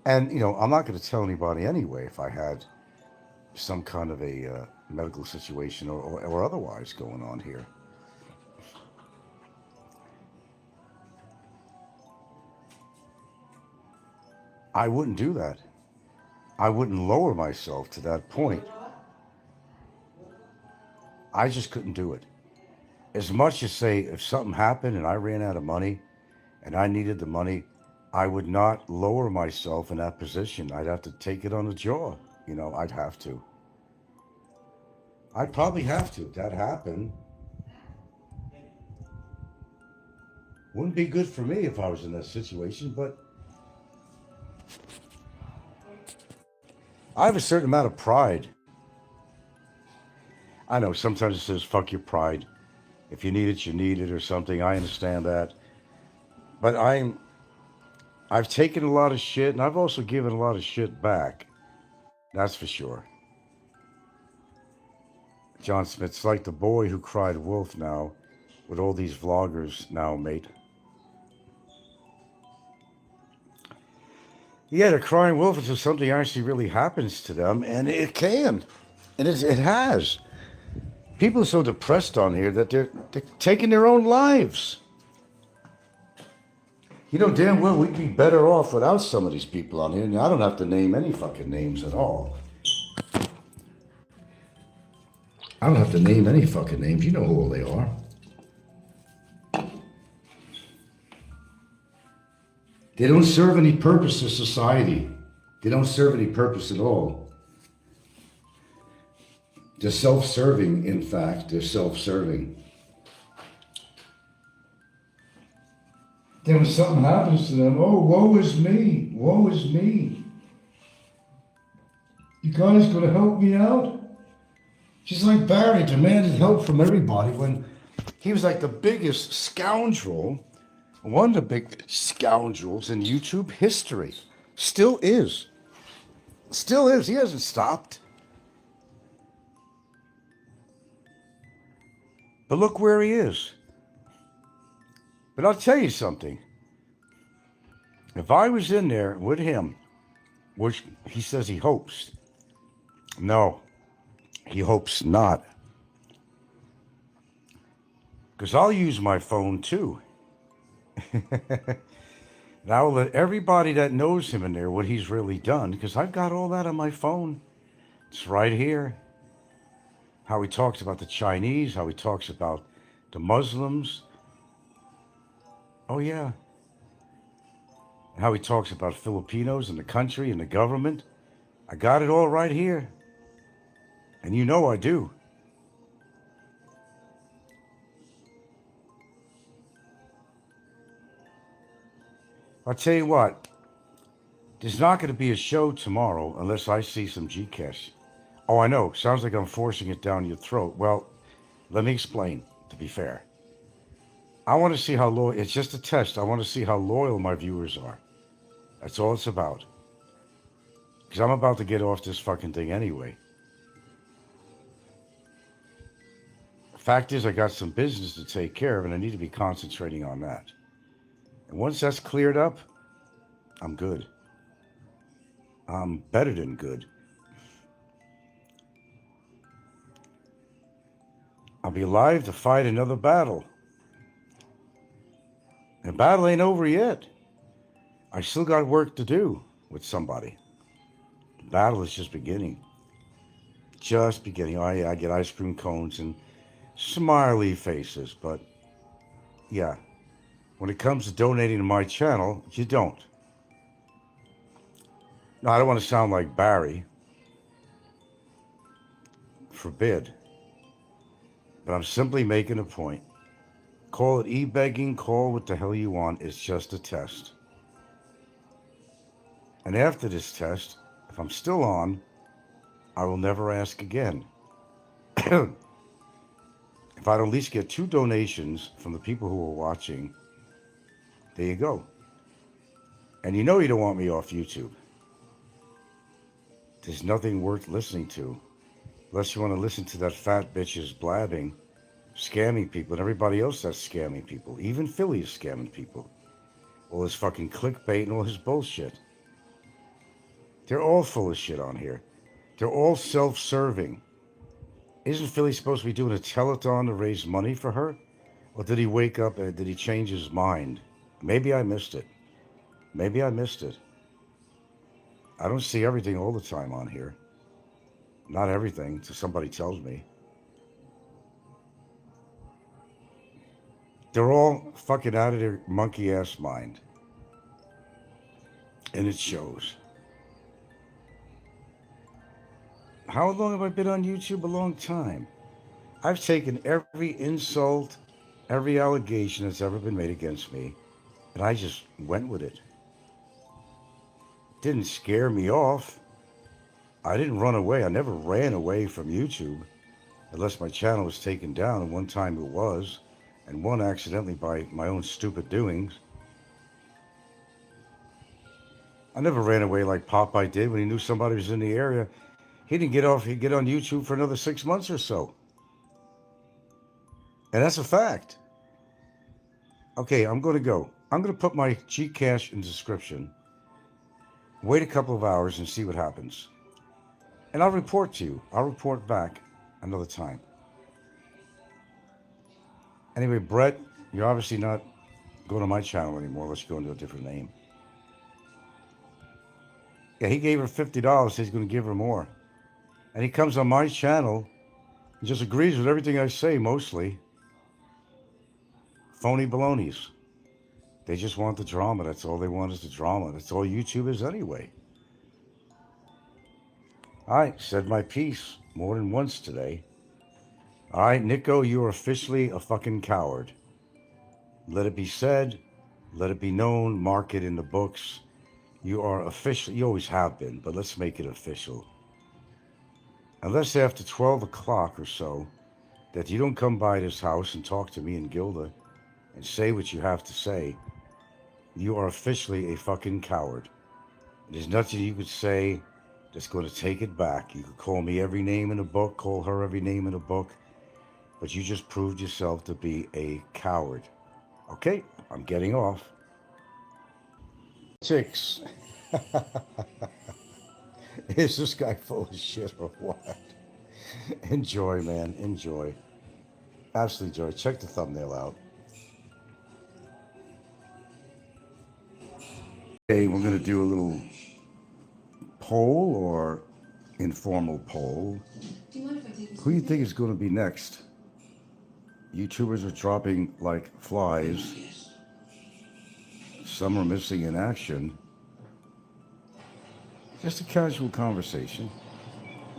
And, I'm not going to tell anybody anyway if I had some kind of a medical situation or otherwise going on here. I wouldn't do that. I wouldn't lower myself to that point. I just couldn't do it. As much as say, if something happened and I ran out of money and I needed the money, I would not lower myself in that position. I'd have to take it on the jaw. I'd have to. I'd probably have to if that happened. Wouldn't be good for me if I was in that situation, but I have a certain amount of pride. I know sometimes it says, fuck your pride. If you need it, you need it or something. I understand that. But I've taken a lot of shit, and I've also given a lot of shit back. That's for sure. John Smith's like the boy who cried wolf now, with all these vloggers now, mate. Yeah, they're crying wolf until something actually really happens to them, and it can. And it has. People are so depressed on here that they're taking their own lives. Damn well we'd be better off without some of these people on here. And I don't have to name any fucking names at all. I don't have to name any fucking names. You know who all they are. They don't serve any purpose to society. They don't serve any purpose at all. They're self-serving, in fact. They're self-serving. Then when something happens to them, oh, woe is me. Woe is me. You guys going to help me out? Just like Barry demanded help from everybody when he was like the biggest scoundrel, one of the big scoundrels in YouTube history. Still is. Still is. He hasn't stopped. But look where he is. But I'll tell you something. If I was in there with him, which he says he hopes, no, he hopes not. Because I'll use my phone too. And I will let everybody that knows him in there what he's really done, because I've got all that on my phone. It's right here. How he talks about the Chinese, how he talks about the Muslims. Oh, yeah. And how he talks about Filipinos and the country and the government. I got it all right here. And you know I do. I'll tell you what. There's not going to be a show tomorrow unless I see some Gcash. Oh, I know. Sounds like I'm forcing it down your throat. Well, let me explain, to be fair. I want to see how loyal, it's just a test. I want to see how loyal my viewers are. That's all it's about. Because I'm about to get off this fucking thing anyway. The fact is, I got some business to take care of, and I need to be concentrating on that. And once that's cleared up, I'm good. I'm better than good. I'll be alive to fight another battle. The battle ain't over yet. I still got work to do with somebody. The battle is just beginning. Just beginning. Oh, yeah, I get ice cream cones and smiley faces, but yeah, when it comes to donating to my channel, you don't. No, I don't want to sound like Barry. Forbid. But I'm simply making a point. Call it e-begging, call what the hell you want. It's just a test. And after this test, if I'm still on, I will never ask again. if I'd at least get 2 donations from the people who are watching, there you go. And you know you don't want me off YouTube. There's nothing worth listening to unless you want to listen to that fat bitch's blabbing, scamming people, and everybody else that's scamming people. Even Philly is scamming people. All his fucking clickbait and all his bullshit. They're all full of shit on here. They're all self-serving. Isn't Philly supposed to be doing a telethon to raise money for her? Or did he wake up and did he change his mind? Maybe I missed it. Maybe I missed it. I don't see everything all the time on here. Not everything, so somebody tells me. They're all fucking out of their monkey-ass mind. And it shows. How long have I been on YouTube? A long time. I've taken every insult, every allegation that's ever been made against me, and I just went with it. Didn't scare me off. I didn't run away. I never ran away from YouTube unless my channel was taken down, and one time it was, and one accidentally by my own stupid doings. I never ran away like Popeye did when he knew somebody was in the area. He didn't get off. He'd get on YouTube for another 6 months or so. And that's a fact. Okay, I'm going to go. I'm going to put my Gcash in the description. Wait a couple of hours and see what happens. And I'll report to you. I'll report back another time. Anyway, Brett, you're obviously not going to my channel anymore unless you go into a different name. Yeah, he gave her $50. He's going to give her more. And he comes on my channel and just agrees with everything I say, mostly. Phony balonies. They just want the drama. That's all they want is the drama. That's all YouTube is anyway. All right, said my piece more than once today. All right, Snikko, you are officially a fucking coward. Let it be said, let it be known, mark it in the books. You are official. You always have been, but let's make it official. Unless after 12 o'clock or so, that you don't come by this house and talk to me and Gilda and say what you have to say, you are officially a fucking coward. There's nothing you could say that's going to take it back. You could call me every name in the book, call her every name in the book, but you just proved yourself to be a coward. Okay, I'm getting off. Antics. Is this guy full of shit or what? Enjoy, man. Enjoy. Absolutely enjoy. Check the thumbnail out. Okay, we're going to do a little poll or informal poll. Who do you think is going to be next? YouTubers are dropping like flies. Some are missing in action. Just a casual conversation.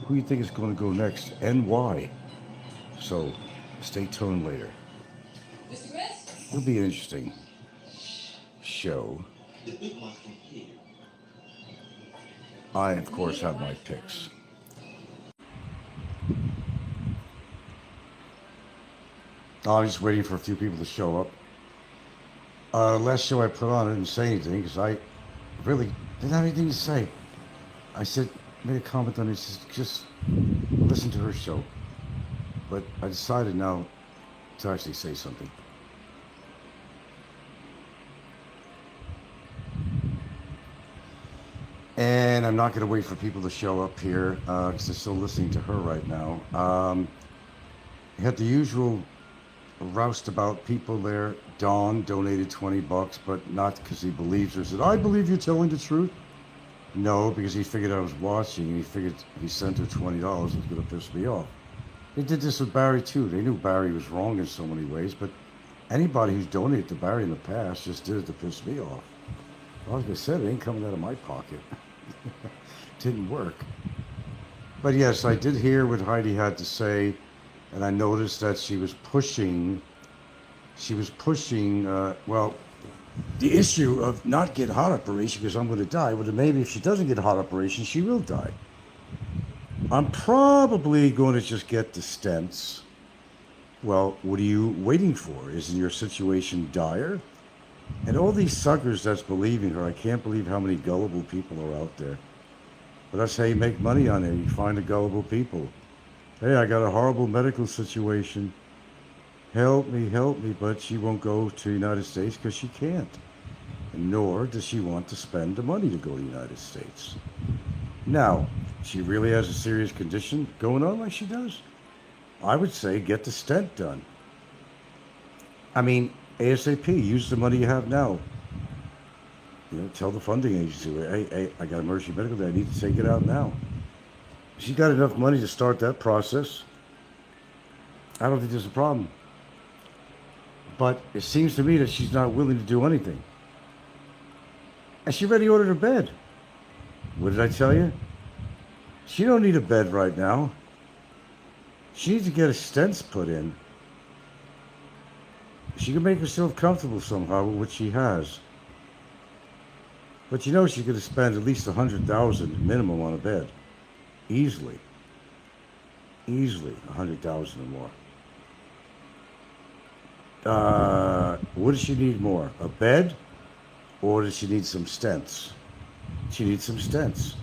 Who do you think is going to go next and why? So stay tuned later. It'll be an interesting show. I, of course, have my picks. I'm just waiting for a few people to show up. Last show I put on, I didn't say anything because I really didn't have anything to say. I said, made a comment on it, just listen to her show. But I decided now to actually say something. And I'm not going to wait for people to show up here because they're still listening to her right now. You had the usual roustabout people there. Don donated $20, but not because he believes her. Said, I believe you're telling the truth. No, because he figured I was watching, and he figured he sent her $20 was going to piss me off. They did this with Barry too. They knew Barry was wrong in so many ways, but anybody who's donated to Barry in the past just did it to piss me off. Well, like I said, it ain't coming out of my pocket. Didn't work. But yes, I did hear what Heidi had to say, and I noticed that she was pushing, well, the issue of not get heart operation because I'm going to die. Well, then maybe if she doesn't get heart operation, she will die. I'm probably going to just get the stents Well, what are you waiting for? Isn't your situation dire? And all these suckers that's believing her, I can't believe how many gullible people are out there. But that's how you make money on it. You find the gullible people. Hey, I got a horrible medical situation. Help me, but she won't go to the United States because she can't. Nor does she want to spend the money to go to the United States. Now, she really has a serious condition going on like she does. I would say get the stent done. I mean, ASAP, use the money you have now. Tell the funding agency, hey, I got emergency medical day, I need to take it out now. She's got enough money to start that process. I don't think there's a problem. But it seems to me that she's not willing to do anything. And she already ordered a bed. What did I tell you? She don't need a bed right now. She needs to get a stents put in. She can make herself comfortable somehow with what she has. But she's going to spend at least $100,000 minimum on a bed. Easily. Easily $100,000 or more. What does she need more? A bed? Or does she need some stents? She needs some stents.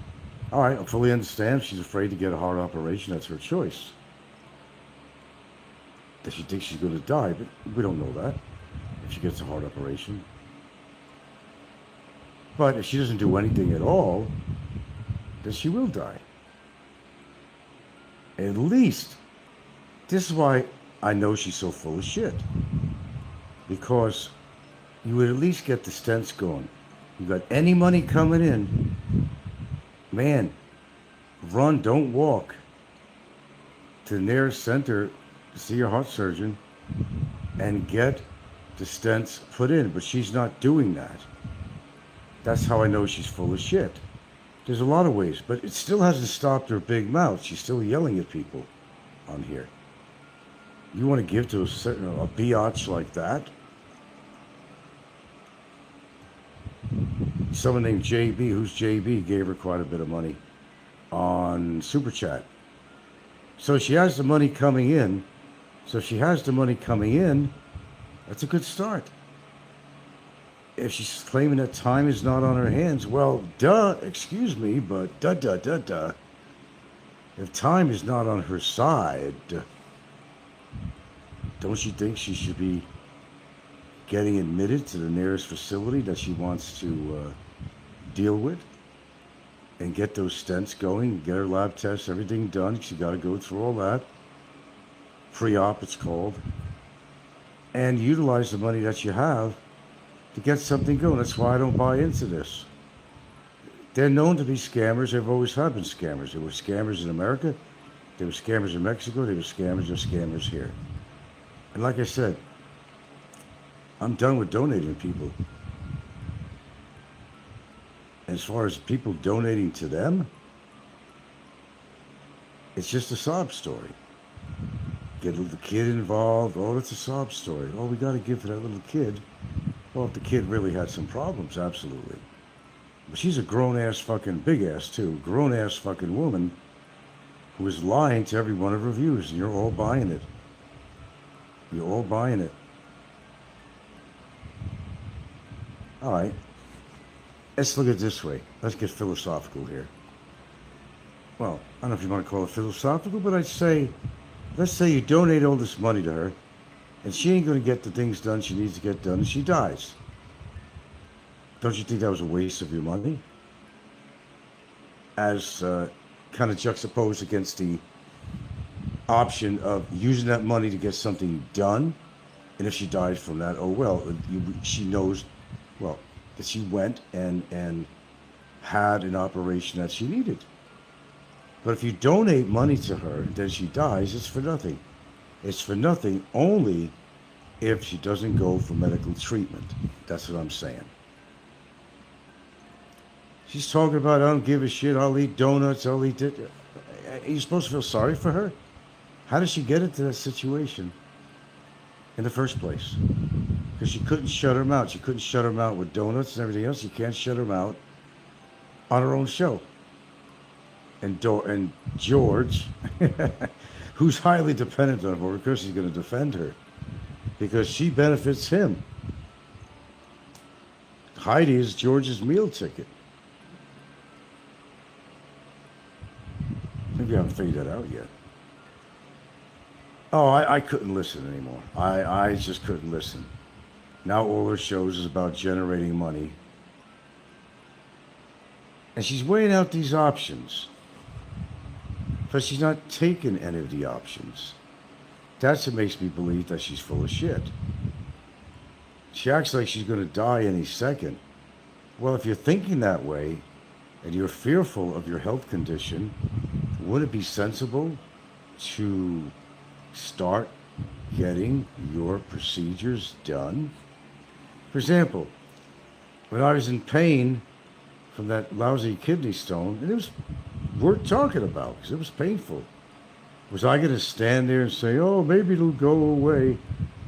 All right, I fully understand. She's afraid to get a heart operation. That's her choice. Does she think she's going to die? But we don't know that if she gets a heart operation. But if she doesn't do anything at all, then she will die. At least, this is why I know she's so full of shit. Because you would at least get the stents going. You got any money coming in, man, run, don't walk to the nearest center to see your heart surgeon and get the stents put in. But she's not doing that. That's how I know she's full of shit. There's a lot of ways, but it still hasn't stopped her big mouth. She's still yelling at people on here. You want to give to a biatch like that? Someone named JB, who's JB, gave her quite a bit of money on Super Chat. So she has the money coming in. So if she has the money coming in, that's a good start. If she's claiming that time is not on her hands, well, excuse me, but if time is not on her side, don't you think she should be getting admitted to the nearest facility that she wants to deal with and get those stents going, get her lab tests, everything done? She got to go through all that. Pre-op, it's called. And utilize the money that you have to get something going. That's why I don't buy into this. They're known to be scammers. They've always have been scammers. There were scammers in America. There were scammers in Mexico. There were scammers here. And like I said, I'm done with donating to people. As far as people donating to them, it's just a sob story. Get a little kid involved. Oh, it's a sob story. Oh, we got to give to that little kid. Well, if the kid really had some problems, absolutely. But she's a grown-ass fucking big-ass, too. Grown-ass fucking woman who is lying to every one of her views, and you're all buying it. You're all buying it. All right. Let's look at it this way. Let's get philosophical here. Well, I don't know if you want to call it philosophical, but I'd say, let's say you donate all this money to her, and she ain't going to get the things done she needs to get done, and she dies. Don't you think that was a waste of your money? As kind of juxtaposed against the option of using that money to get something done, and if she dies from that, oh well, she knows, well, that she went and had an operation that she needed. But if you donate money to her, then she dies, it's for nothing. It's for nothing only if she doesn't go for medical treatment. That's what I'm saying. She's talking about, I don't give a shit, I'll eat donuts, I'll eat it. Are you supposed to feel sorry for her? How did she get into that situation in the first place? Because she couldn't shut her mouth. She couldn't shut her mouth with donuts and everything else. You can't shut her mouth on her own show. And George, who's highly dependent on her. Of course he's going to defend her because she benefits him. Heidi is George's meal ticket. Maybe I haven't figured that out yet. Oh, I couldn't listen anymore. I just couldn't listen. Now all her shows is about generating money. And she's weighing out these options. But she's not taking any of the options. That's what makes me believe that she's full of shit. She acts like she's going to die any second. Well, if you're thinking that way, and you're fearful of your health condition, would it be sensible to start getting your procedures done? For example, when I was in pain from that lousy kidney stone, and it was worth talking about because it was painful. Was I going to stand there and say, oh, maybe it'll go away?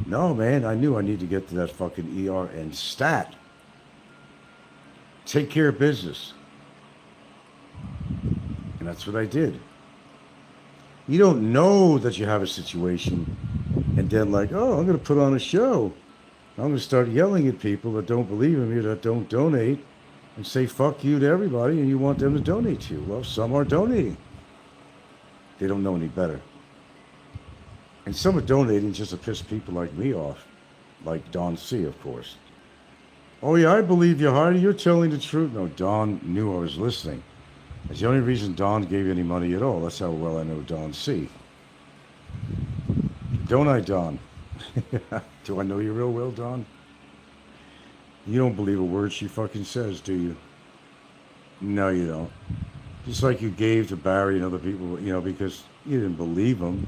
No, man, I knew I needed to get to that fucking ER and stat. Take care of business. And that's what I did. You don't know that you have a situation and then like, oh, I'm going to put on a show. I'm going to start yelling at people that don't believe in me, that don't donate, and say fuck you to everybody, and you want them to donate to you. Well, some are donating. They don't know any better. And some are donating just to piss people like me off. Like Don C., of course. Oh yeah, I believe you, Heidi. You're telling the truth. No, Don knew I was listening. That's the only reason Don gave you any money at all. That's how well I know Don C. Don't I, Don? Do I know you real well, Don? You don't believe a word she fucking says, do you? No, you don't. Just like you gave to Barry and other people, because you didn't believe them.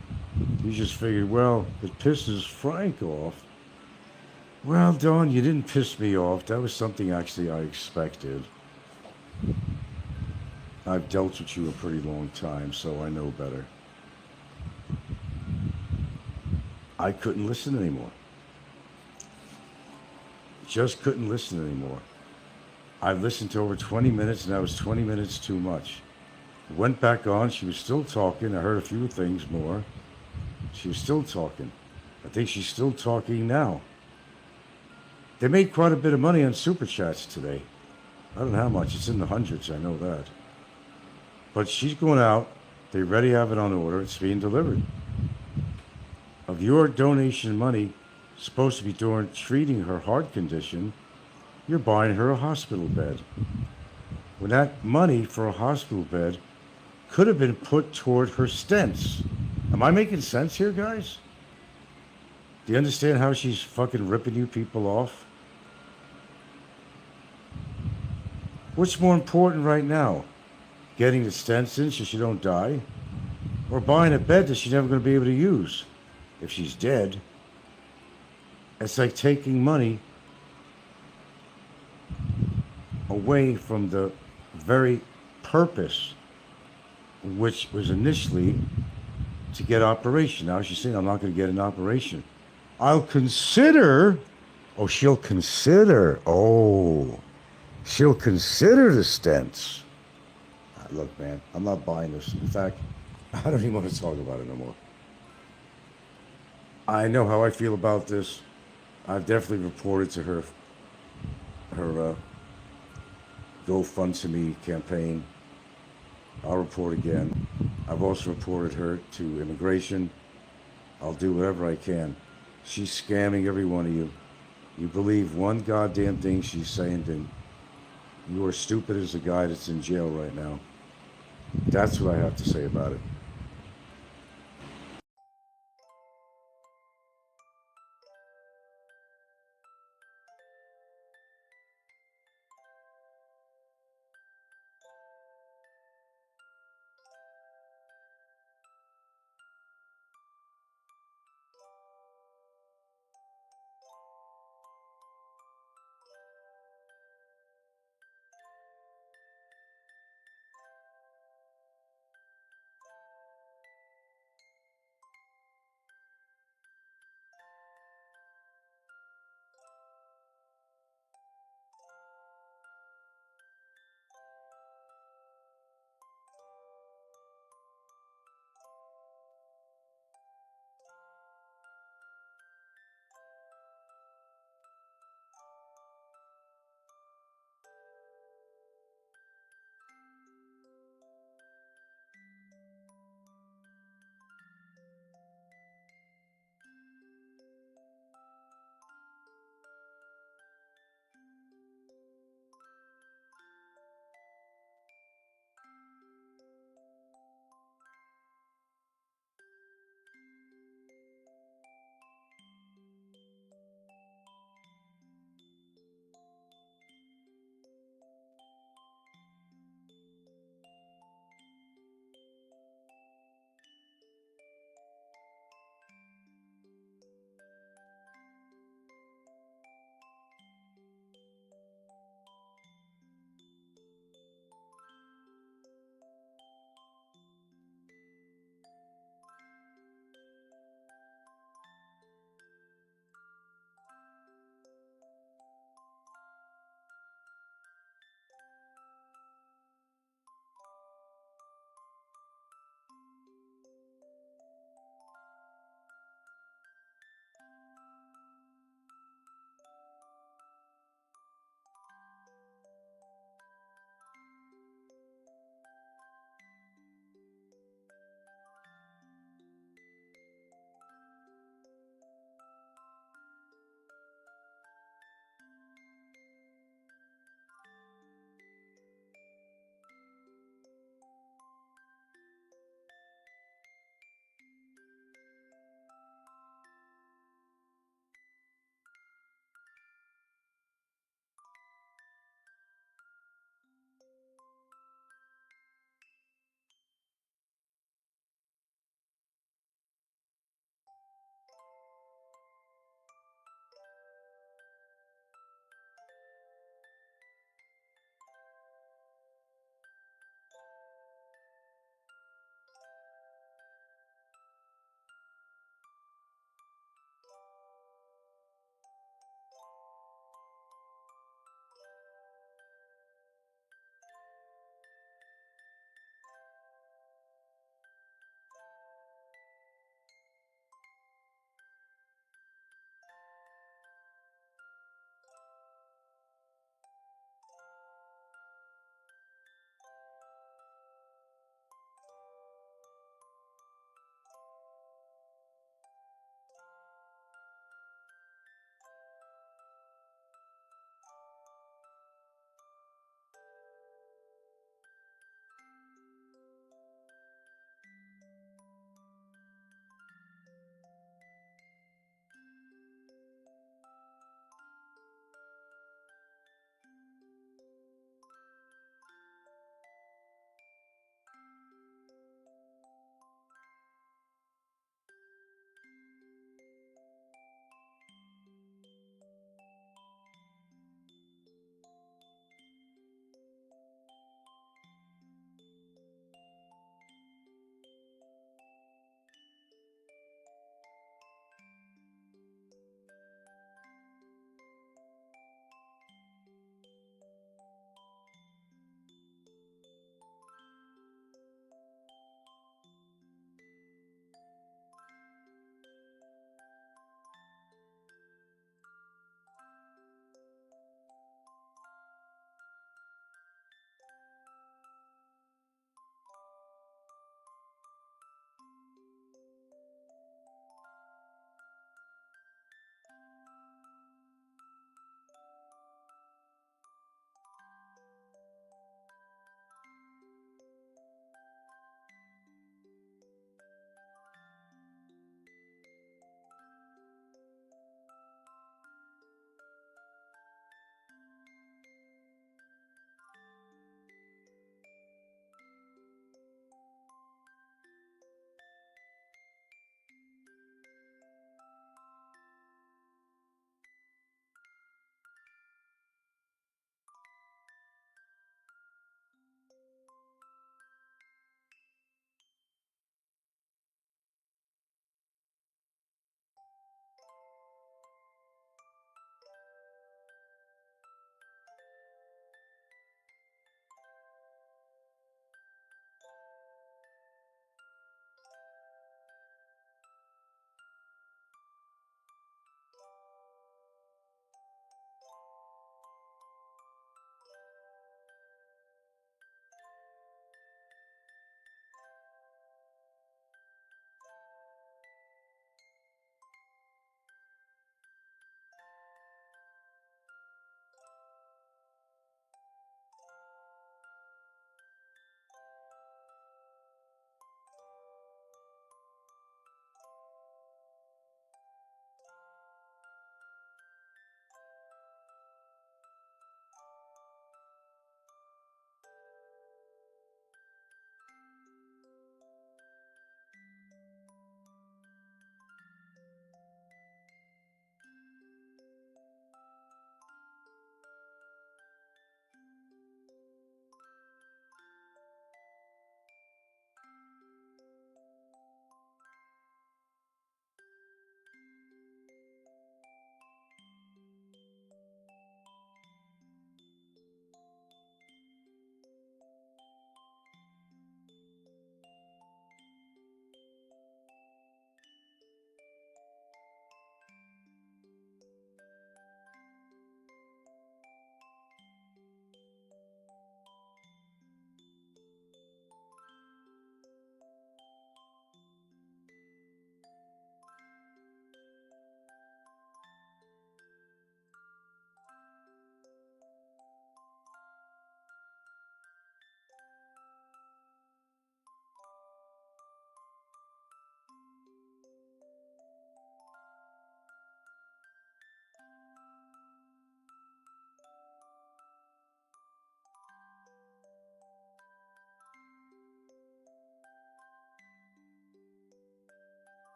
You just figured, well, it pisses Frank off. Well, Don, you didn't piss me off. That was something actually I expected. I've dealt with you a pretty long time, so I know better. I couldn't listen anymore. Just couldn't listen anymore. I listened to over 20 minutes, and that was 20 minutes too much. Went back on. She was still talking. I heard a few things more. She was still talking. I think she's still talking now. They made quite a bit of money on Super Chats today. I don't know how much. It's in the hundreds. I know that. But she's going out. They already have it on order. It's being delivered. Of your donation money, supposed to be doing treating her heart condition, you're buying her a hospital bed. When that money for a hospital bed could have been put toward her stents. Am I making sense here, guys? Do you understand how she's fucking ripping you people off? What's more important right now? Getting the stents in so she don't die? Or buying a bed that she's never going to be able to use? If she's dead, it's like taking money away from the very purpose which was initially to get operation. Now she's saying, I'm not going to get an operation. I'll consider. Oh, she'll consider. Oh, she'll consider the stents. Look, man, I'm not buying this. In fact, I don't even want to talk about it no more. I know how I feel about this. I've definitely reported to her GoFundMe campaign. I'll report again. I've also reported her to immigration. I'll do whatever I can. She's scamming every one of you. You believe one goddamn thing she's saying, then you are stupid as the guy that's in jail right now. That's what I have to say about it.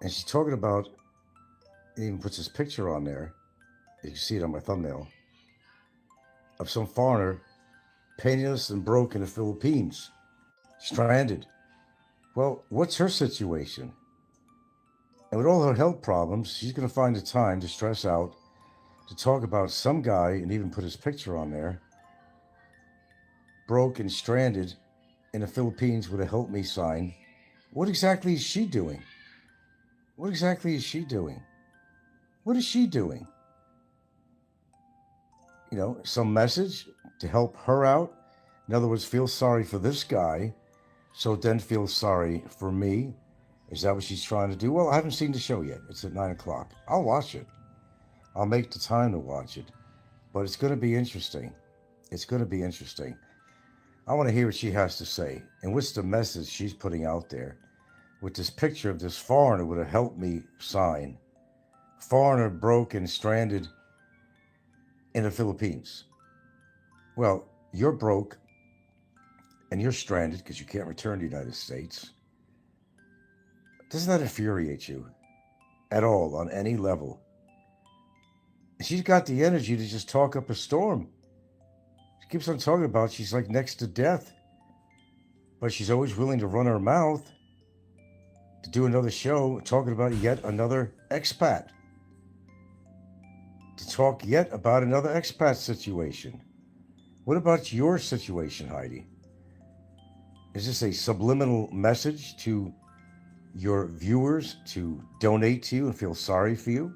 And she's talking about, it even puts this picture on there, you can see it on my thumbnail, of some foreigner, penniless and broke in the Philippines, stranded. Well, what's her situation? And with all her health problems, she's going to find the time to stress out, to talk about some guy, and even put his picture on there, broke and stranded in the Philippines with a help me sign. What exactly is she doing? What exactly is she doing? What is she doing? You know, some message to help her out. In other words, feel sorry for this guy, so then feel sorry for me. Is that what she's trying to do? Well, I haven't seen the show yet. It's at 9 o'clock. I'll watch it. I'll make the time to watch it. But it's going to be interesting. It's going to be interesting. I want to hear what she has to say. And what's the message she's putting out there with this picture of this foreigner with a help me sign. Foreigner broke and stranded in the Philippines. Well, you're broke and you're stranded because you can't return to the United States. Doesn't that infuriate you at all on any level? She's got the energy to just talk up a storm. She keeps on talking about she's like next to death, but she's always willing to run her mouth to do another show talking about yet another expat, to talk yet about another expat situation. What about your situation, Heidi? Is this a subliminal message to your viewers to donate to you and feel sorry for you?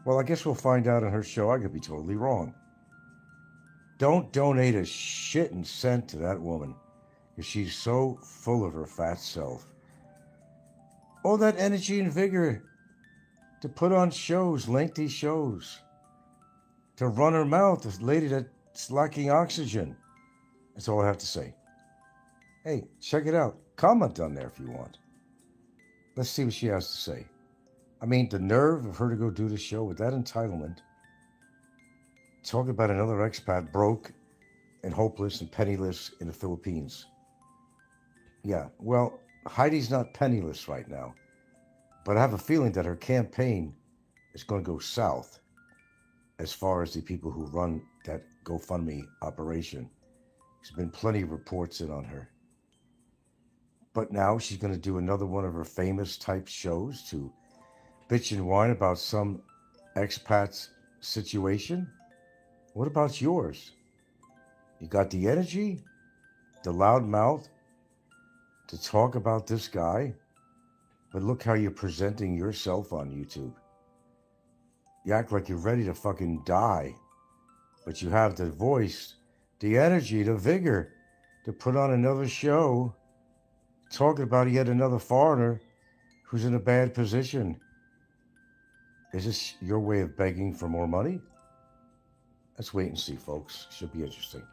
Well, I guess we'll find out on her show. I could be totally wrong. Don't donate a shit and cent to that woman, because she's so full of her fat self. All that energy and vigor to put on shows, lengthy shows, to run her mouth, this lady that's lacking oxygen. That's all I have to say. Hey, check it out. Comment on there if you want. Let's see what she has to say. I mean, the nerve of her to go do the show with that entitlement, talking about another expat broke and hopeless and penniless in the Philippines. Yeah, well, Heidi's not penniless right now, but I have a feeling that her campaign is going to go south as far as the people who run that GoFundMe operation. There's been plenty of reports in on her. But now she's going to do another one of her famous type shows to bitch and whine about some expat's situation. What about yours? You got the energy, the loud mouth to talk about this guy, but look how you're presenting yourself on YouTube. You act like you're ready to fucking die, but you have the voice, the energy, the vigor to put on another show talking about yet another foreigner who's in a bad position. Is this your way of begging for more money? Let's wait and see, folks. Should be interesting.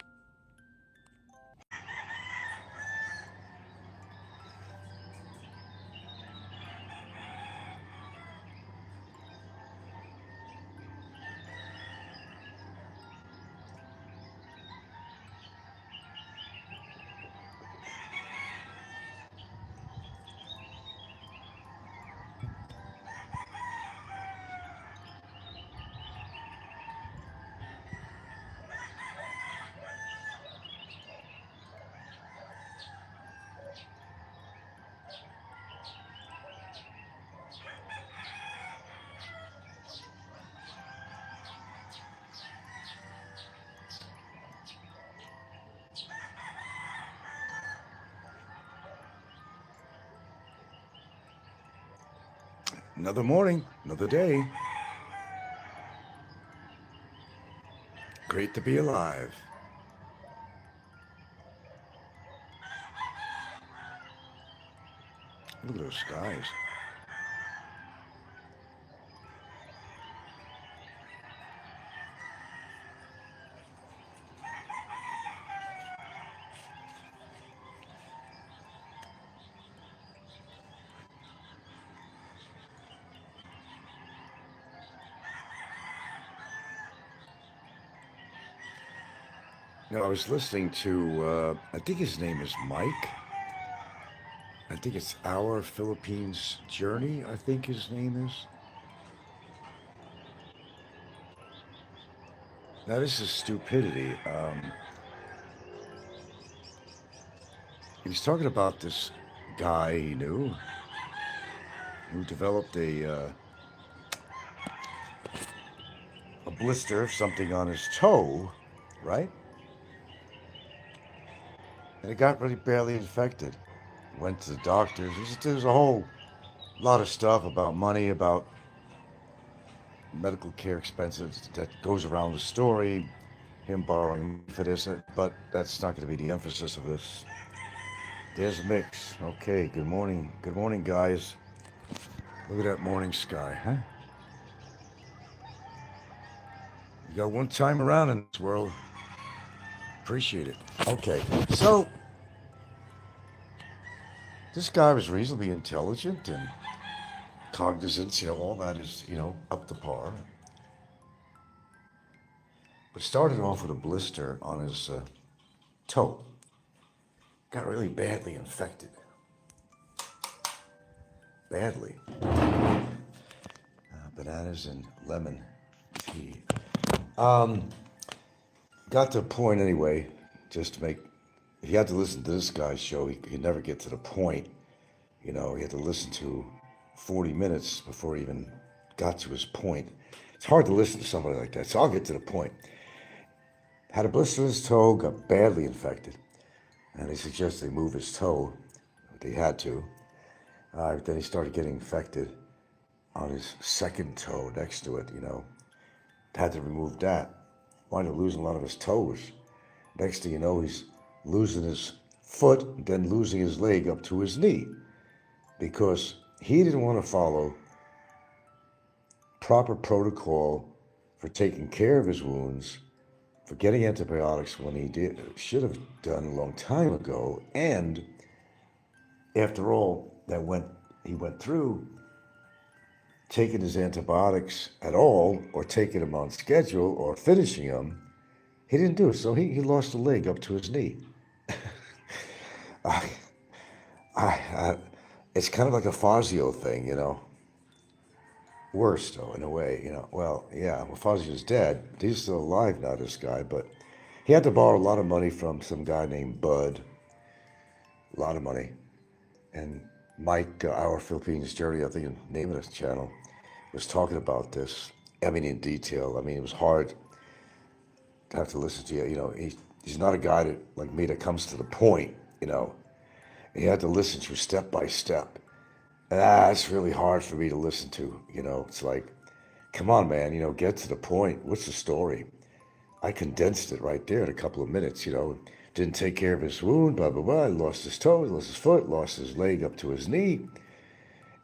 Another morning, another day. Great to be alive. Look at those skies. You know, I was listening to, I think his name is Mike. I think it's Our Philippines Journey, I think his name is. Now, this is stupidity. He was talking about this guy he knew who developed a blister of something on his toe, right? And it got really badly infected. Went to the doctors. There's a whole lot of stuff about money, about medical care expenses that goes around the story, him borrowing money for this, but that's not going to be the emphasis of this. There's Mix. Okay, good morning. Good morning, guys. Look at that morning sky, huh? You got one time around in this world. Appreciate it. Okay, so this guy was reasonably intelligent and cognizant, all that is, up to par. But started off with a blister on his toe. Got really badly infected. Badly. Bananas and lemon tea. Got to a point anyway, just to make, he had to listen to this guy's show. He could never get to the point. He had to listen to 40 minutes before he even got to his point. It's hard to listen to somebody like that, so I'll get to the point. Had a blister on his toe, got badly infected. And they suggested they move his toe. They had to. Then he started getting infected on his second toe next to it, Had to remove that. Wound up losing a lot of his toes. Next thing you know, he's losing his foot, then losing his leg up to his knee. Because he didn't want to follow proper protocol for taking care of his wounds, for getting antibiotics when he should have done a long time ago. And after all he went through, taking his antibiotics at all, or taking them on schedule, or finishing them, he didn't do it. So he lost a leg up to his knee. It's kind of like a Fazio thing, Worse, though, in a way, Well, yeah, Fazio's dead. He's still alive now, this guy, but he had to borrow a lot of money from some guy named Bud. A lot of money. And Mike, Our Philippines Journey, I think the name of this channel, was talking about this, in detail. It was hard to have to listen to you. He's not a guy that, like me, that comes to the point, He had to listen through step by step. It's really hard for me to listen to, It's like, come on, man, get to the point. What's the story? I condensed it right there in a couple of minutes, Didn't take care of his wound, blah, blah, blah. He lost his toe, he lost his foot, lost his leg up to his knee.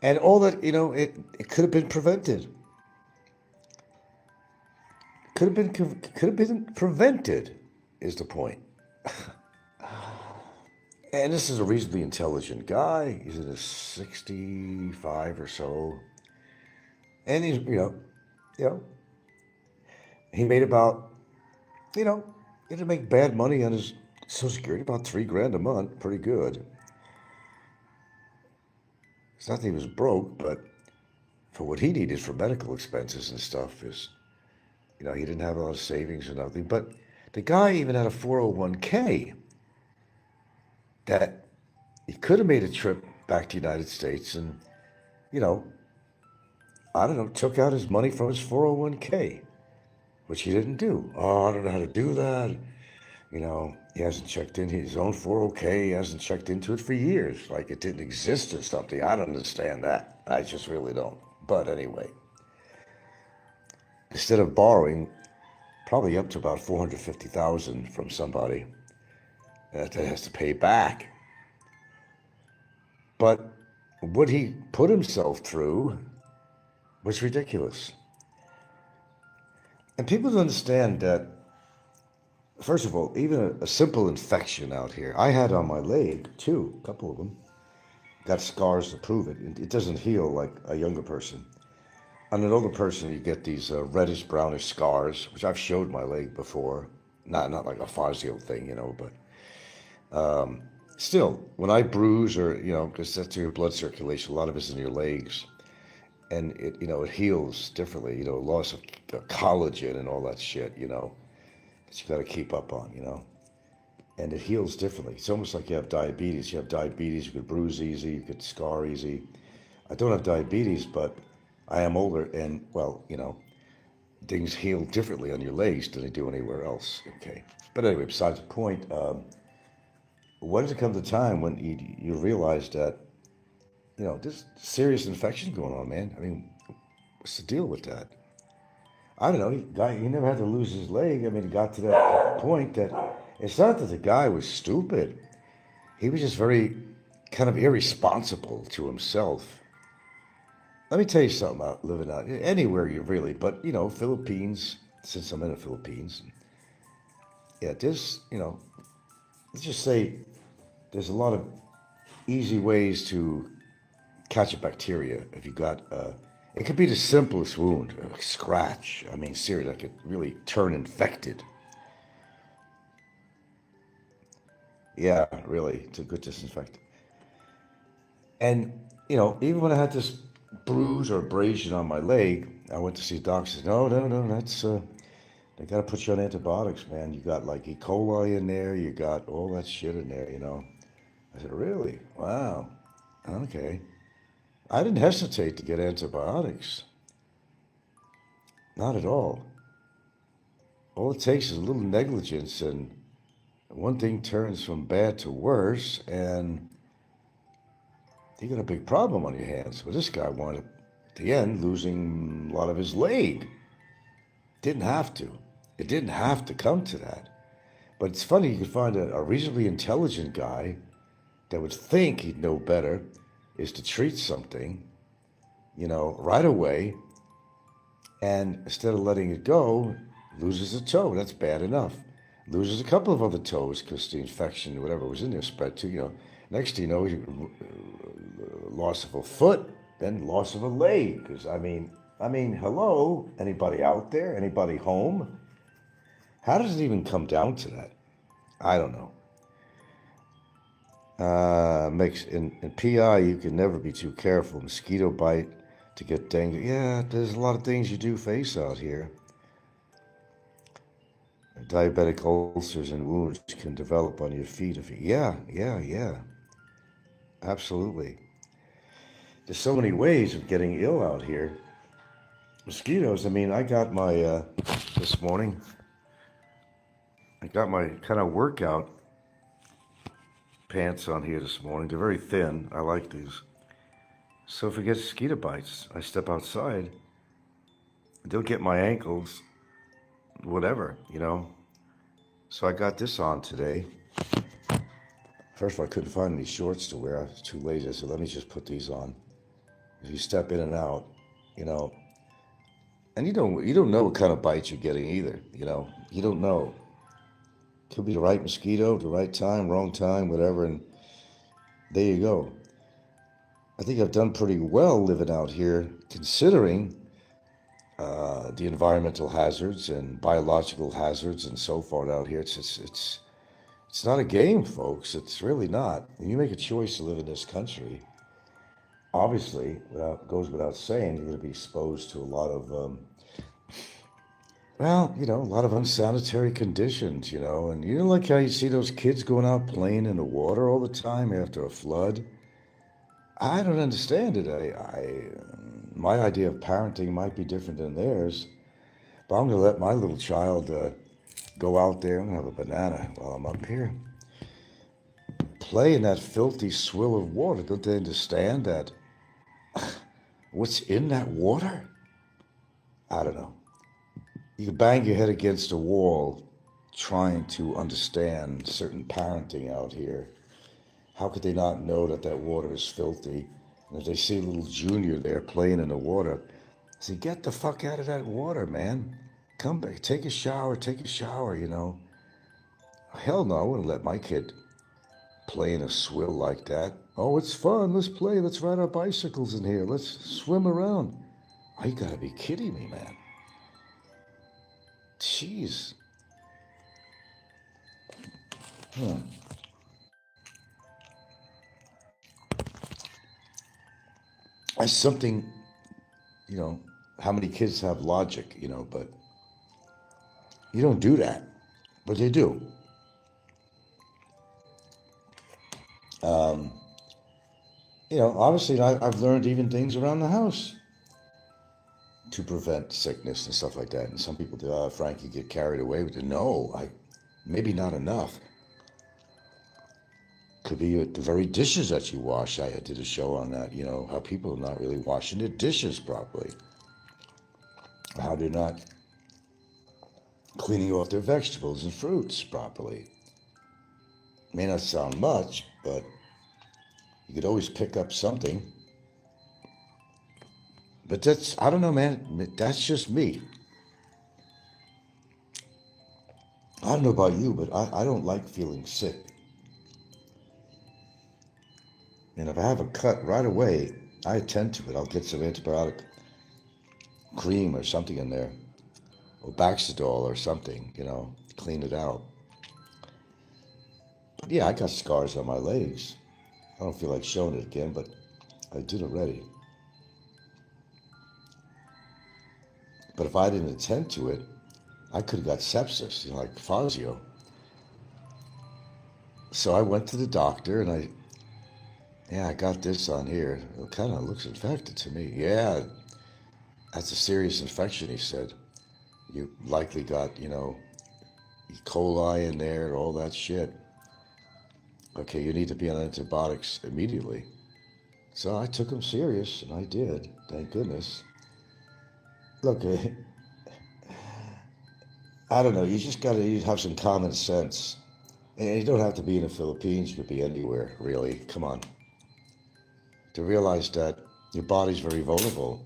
And all that, it could have been prevented. Could have been prevented, is the point. And this is a reasonably intelligent guy. He's in his 65 or so. And he's, he made about, he didn't make bad money on his Social Security, about $3,000 a month, pretty good. It's not that he was broke, but for what he needed for medical expenses and stuff is, he didn't have a lot of savings or nothing. But the guy even had a 401k that he could have made a trip back to the United States and, took out his money from his 401k, which he didn't do. Oh, I don't know how to do that. He hasn't checked in his own 401k. He hasn't checked into it for years, like it didn't exist or something. I don't understand that. I just really don't. But anyway, instead of borrowing probably up to about $450,000 from somebody that has to pay back. But what he put himself through was ridiculous. And people don't understand that, first of all, even a simple infection out here, I had on my leg, too, a couple of them, got scars to prove it. It doesn't heal like a younger person. On an older person, you get these reddish, brownish scars, which I've showed my leg before. Not like a Fazio thing, but still, when I bruise or, because that's your blood circulation, a lot of it's in your legs, and it heals differently, loss of collagen and all that shit, that you got to keep up on, and it heals differently. It's almost like you have diabetes. You have diabetes, you could bruise easy, you could scar easy. I don't have diabetes, but I am older, and, well, things heal differently on your legs than they do anywhere else. Okay. But anyway, besides the point, when does it come to time when you realize that, there's serious infection going on, man? I mean, what's the deal with that? I don't know. He never had to lose his leg. I mean, it got to that point that it's not that the guy was stupid. He was just very kind of irresponsible to himself. Let me tell you something about living out anywhere you really, but Philippines, since I'm in the Philippines, yeah, let's just say there's a lot of easy ways to catch a bacteria if you got, it could be the simplest wound, a scratch. I mean, seriously, that could really turn infected. Yeah, really, to good disinfect. And, even when I had this bruise or abrasion on my leg, I went to see a doctor. Said, no, that's, they got to put you on antibiotics, man. You got like E. coli in there. You got all that shit in there, I said, really? Wow. Okay. I didn't hesitate to get antibiotics. Not at all. All it takes is a little negligence, and one thing turns from bad to worse, and you got a big problem on your hands. Well, this guy wound up, at the end, losing a lot of his leg. Didn't have to. It didn't have to come to that. But it's funny, you could find a reasonably intelligent guy that would think he'd know better is to treat something, right away, and instead of letting it go, loses a toe. That's bad enough. Loses a couple of other toes because the infection, whatever was in there, spread to, next thing you know, loss of a foot, then loss of a leg. Because, I mean, hello, anybody out there? Anybody home? How does it even come down to that? I don't know. Makes in PI, you can never be too careful. Mosquito bite to get dengue. Yeah, there's a lot of things you do face out here. Diabetic ulcers and wounds can develop on your feet. Yeah. Absolutely. There's so many ways of getting ill out here. Mosquitoes, I mean, I got my, this morning, I got my kind of workout pants on here this morning. They're very thin. I like these. So if I get mosquito bites, I step outside, they'll get my ankles, whatever, So I got this on today. First of all, I couldn't find any shorts to wear. I was too lazy. I said, let me just put these on. If you step in and out, and you don't know what kind of bite you're getting either, You don't know. Could be the right mosquito, the right time, wrong time, whatever, and there you go. I think I've done pretty well living out here, considering the environmental hazards and biological hazards and so forth out here. It's not a game, folks. It's really not. When you make a choice to live in this country, obviously, goes without saying, you're going to be exposed to a lot of, a lot of unsanitary conditions, and like how you see those kids going out playing in the water all the time after a flood. I don't understand it. My idea of parenting might be different than theirs, but I'm going to let my little child go out there. I'm going to have a banana while I'm up here. Play in that filthy swill of water. Don't they understand that? What's in that water? I don't know. You can bang your head against a wall trying to understand certain parenting out here. How could they not know that that water is filthy? And if they see a little junior there playing in the water, say, get the fuck out of that water, man. Come back, take a shower, Hell no, I wouldn't let my kid play in a swill like that. Oh, it's fun, let's play, let's ride our bicycles in here, let's swim around. Oh, you gotta be kidding me, man. Jeez. That's something, how many kids have logic, but you don't do that. But they do. Obviously, I've learned even things around the house to prevent sickness and stuff like that. And some people do, Frank, you get carried away with it. No, maybe not enough. Could be the very dishes that you wash. I did a show on that, how people are not really washing their dishes properly. How they're not cleaning off their vegetables and fruits properly. May not sound much, but you could always pick up something. But I don't know, man, that's just me. I don't know about you, but I don't like feeling sick. And if I have a cut right away, I attend to it. I'll get some antibiotic cream or something in there, or Baxidol or something, clean it out. But yeah, I got scars on my legs. I don't feel like showing it again, but I did already. But if I didn't attend to it, I could have got sepsis, like Fazio. So I went to the doctor and I got this on here. It kind of looks infected to me. Yeah, that's a serious infection, he said. You likely got, E. coli in there, all that shit. Okay, you need to be on antibiotics immediately. So I took him serious, and I did, thank goodness. Look, I don't know, you just got to have some common sense. And you don't have to be in the Philippines, you could be anywhere, really. Come on. To realize that your body's very vulnerable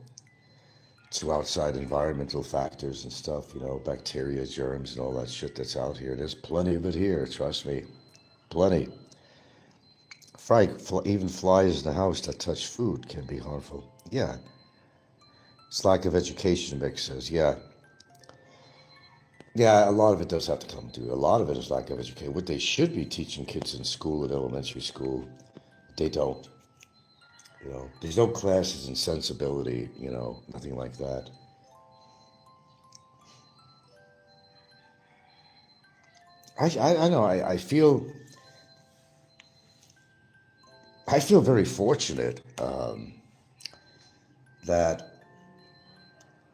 to outside environmental factors and stuff, bacteria, germs, and all that shit that's out here. There's plenty of it here, trust me. Plenty. Frank, even flies in the house that touch food can be harmful. Yeah. It's lack of education, Mick says. Yeah. Yeah, a lot of it does have to come to. A lot of it is lack of education. What they should be teaching kids in school, in elementary school, they don't. There's no classes in sensibility, nothing like that. I know, I feel very fortunate that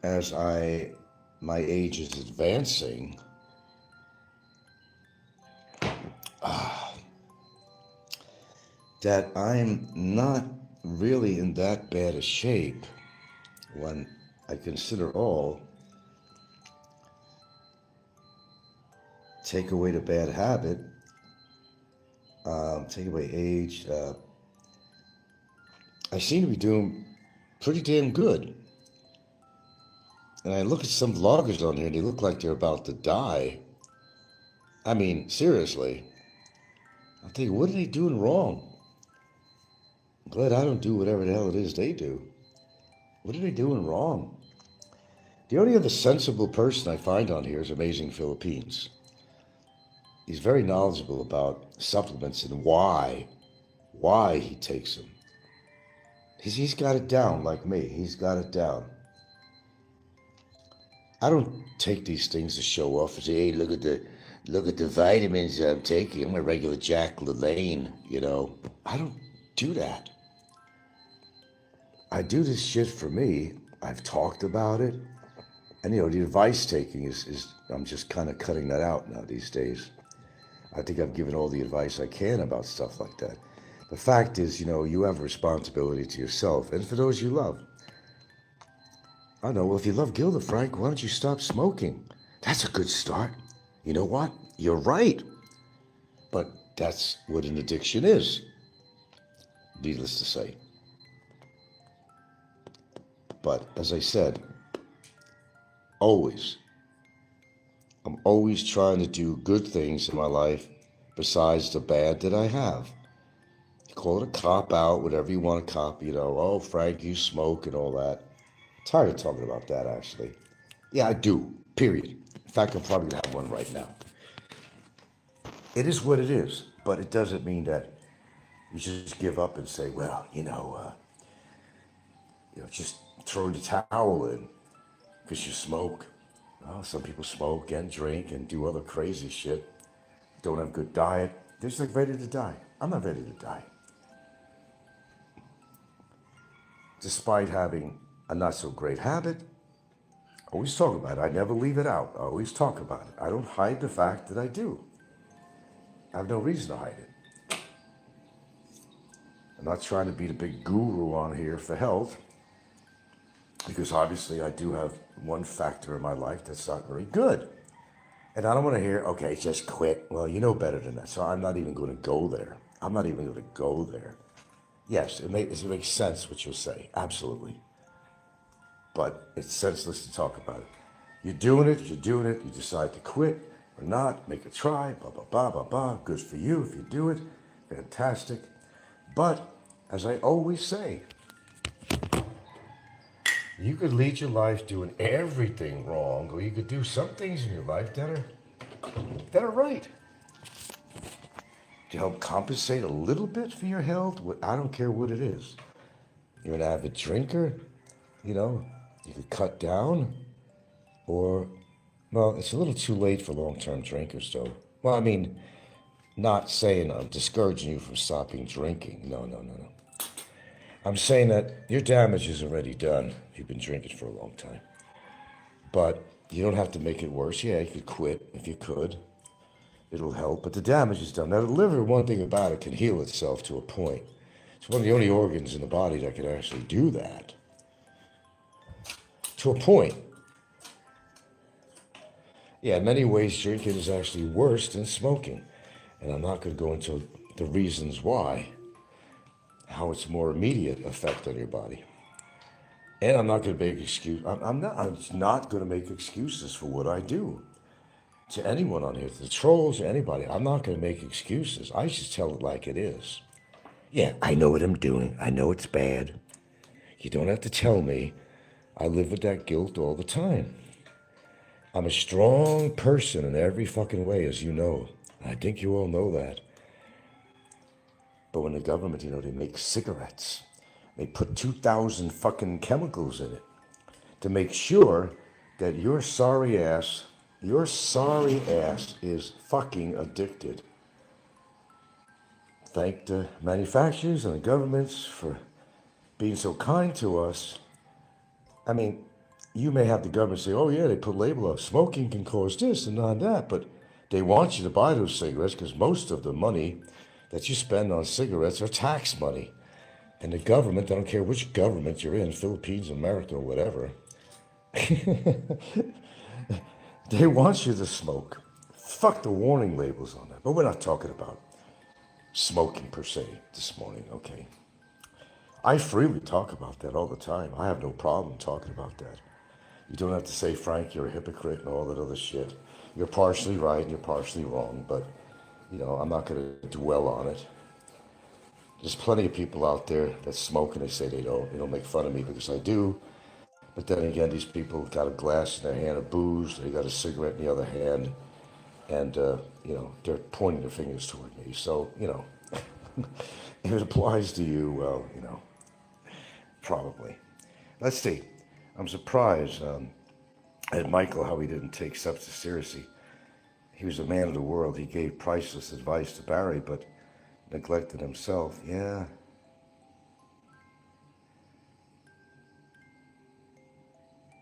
as my age is advancing, that I'm not really in that bad a shape when I consider all. Take away the bad habit, take away age. I seem to be doing pretty damn good. And I look at some vloggers on here and they look like they're about to die. I mean, seriously. I'm thinking, what are they doing wrong? I'm glad I don't do whatever the hell it is they do. What are they doing wrong? The only other sensible person I find on here is Amazing Philippines. He's very knowledgeable about supplements and why he takes them. He's got it down like me. He's got it down. I don't take these things to show off and say, hey, look at the vitamins I'm taking. I'm a regular Jack LaLanne, I don't do that. I do this shit for me. I've talked about it. And, the advice taking is I'm just kind of cutting that out now these days. I think I've given all the advice I can about stuff like that. The fact is, you have a responsibility to yourself and for those you love. I know, well, if you love Gilda, Frank, why don't you stop smoking? That's a good start. You know what? You're right. But that's what an addiction is, needless to say. But as I said, I'm always trying to do good things in my life besides the bad that I have. You call it a cop out, whatever you want to cop, oh, Frank, you smoke and all that. Tired of talking about that, actually. Yeah, I do, period. In fact, I'm probably going to have one right now. It is what it is, but it doesn't mean that you should just give up and say, well, just throw the towel in because you smoke. Well, some people smoke and drink and do other crazy shit. Don't have good diet. They're just like ready to die. I'm not ready to die. Despite having a not so great habit, I always talk about it. I never leave it out. I always talk about it. I don't hide the fact that I do. I have no reason to hide it. I'm not trying to be the big guru on here for health, because obviously I do have one factor in my life that's not very good. And I don't want to hear, okay, just quit. Well, you know better than that. So I'm not even going to go there. I'm not even going to go there. Yes, it makes sense what you'll say. Absolutely. But it's senseless to talk about it. You're doing it. You decide to quit or not, make a try, blah, blah, blah, blah, blah. Good for you if you do it. Fantastic. But as I always say, you could lead your life doing everything wrong, or you could do some things in your life that are right. To help compensate a little bit for your health, I don't care what it is. You're an avid drinker, you could cut down, or, well, it's a little too late for long-term drinkers, though. Well, I mean, not saying I'm discouraging you from stopping drinking. No. I'm saying that your damage is already done if you've been drinking for a long time. But you don't have to make it worse. Yeah, you could quit if you could. It'll help, but the damage is done. Now, the liver, one thing about it, can heal itself to a point. It's one of the only organs in the body that can actually do that. To a point. Yeah, in many ways, drinking is actually worse than smoking. And I'm not going to go into the reasons why, how it's more immediate effect on your body. And I'm not going to make excuses. I'm not going to make excuses for what I do. To anyone on here, to the trolls, or anybody, I'm not going to make excuses. I just tell it like it is. Yeah, I know what I'm doing. I know it's bad. You don't have to tell me. I live with that guilt all the time. I'm a strong person in every fucking way, as you know. I think you all know that. But when the government, they make cigarettes, they put 2,000 fucking chemicals in it to make sure that your sorry ass is fucking addicted. Thank the manufacturers and the governments for being so kind to us. I mean, you may have the government say, oh yeah, they put a label up, smoking can cause this and not that, but they want you to buy those cigarettes because most of the money that you spend on cigarettes are tax money. And the government, I don't care which government you're in, Philippines, America, or whatever, they want you to smoke. Fuck the warning labels on that. But we're not talking about smoking per se this morning, okay? I freely talk about that all the time. I have no problem talking about that. You don't have to say, Frank, you're a hypocrite and all that other shit. You're partially right and you're partially wrong, but, I'm not going to dwell on it. There's plenty of people out there that smoke and they say they don't. They don't make fun of me because I do. But then again, these people got a glass in their hand of booze, they got a cigarette in the other hand, and, they're pointing their fingers toward me. So, if it applies to you, well, probably. Let's see. I'm surprised at Michael how he didn't take substance seriously. He was a man of the world. He gave priceless advice to Barry, but neglected himself. Yeah.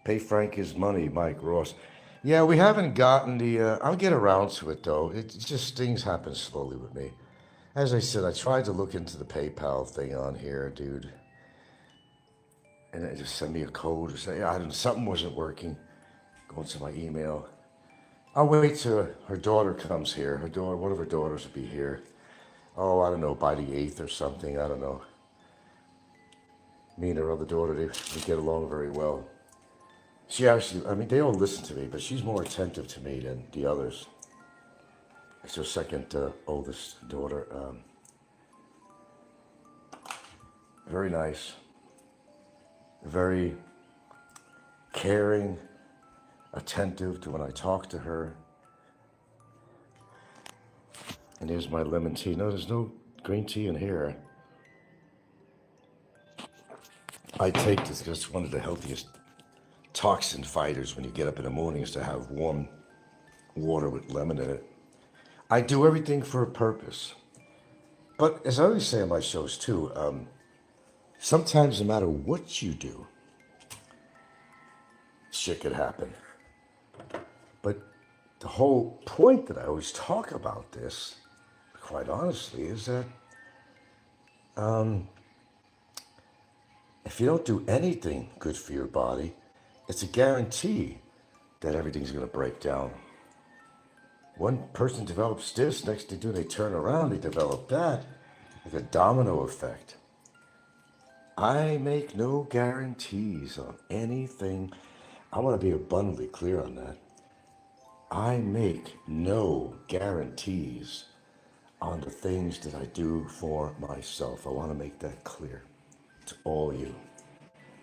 Pay Frank his money, Mike Ross. Yeah, we haven't gotten I'll get around to it, though. It's just things happen slowly with me. As I said, I tried to look into the PayPal thing on here, dude. And it just sent me a code or say, something wasn't working. Going to my email. I'll wait till her daughter comes here. One of her daughters will be here. Oh, I don't know, by the 8th or something. I don't know. Me and her other daughter, they get along very well. She actually, they all listen to me, but she's more attentive to me than the others. It's her second oldest daughter. Very nice. Very caring, attentive to when I talk to her. And here's my lemon tea. No, there's no green tea in here. I take this because it's one of the healthiest toxin fighters when you get up in the morning is to have warm water with lemon in it. I do everything for a purpose. But as I always say on my shows too, sometimes no matter what you do, shit could happen. But the whole point that I always talk about this, quite honestly, is that if you don't do anything good for your body, it's a guarantee that everything's going to break down. One person develops this, next thing they turn around, they develop that, like a domino effect. I make no guarantees on anything. I want to be abundantly clear on that. I make no guarantees on the things that I do for myself. I want to make that clear to all you.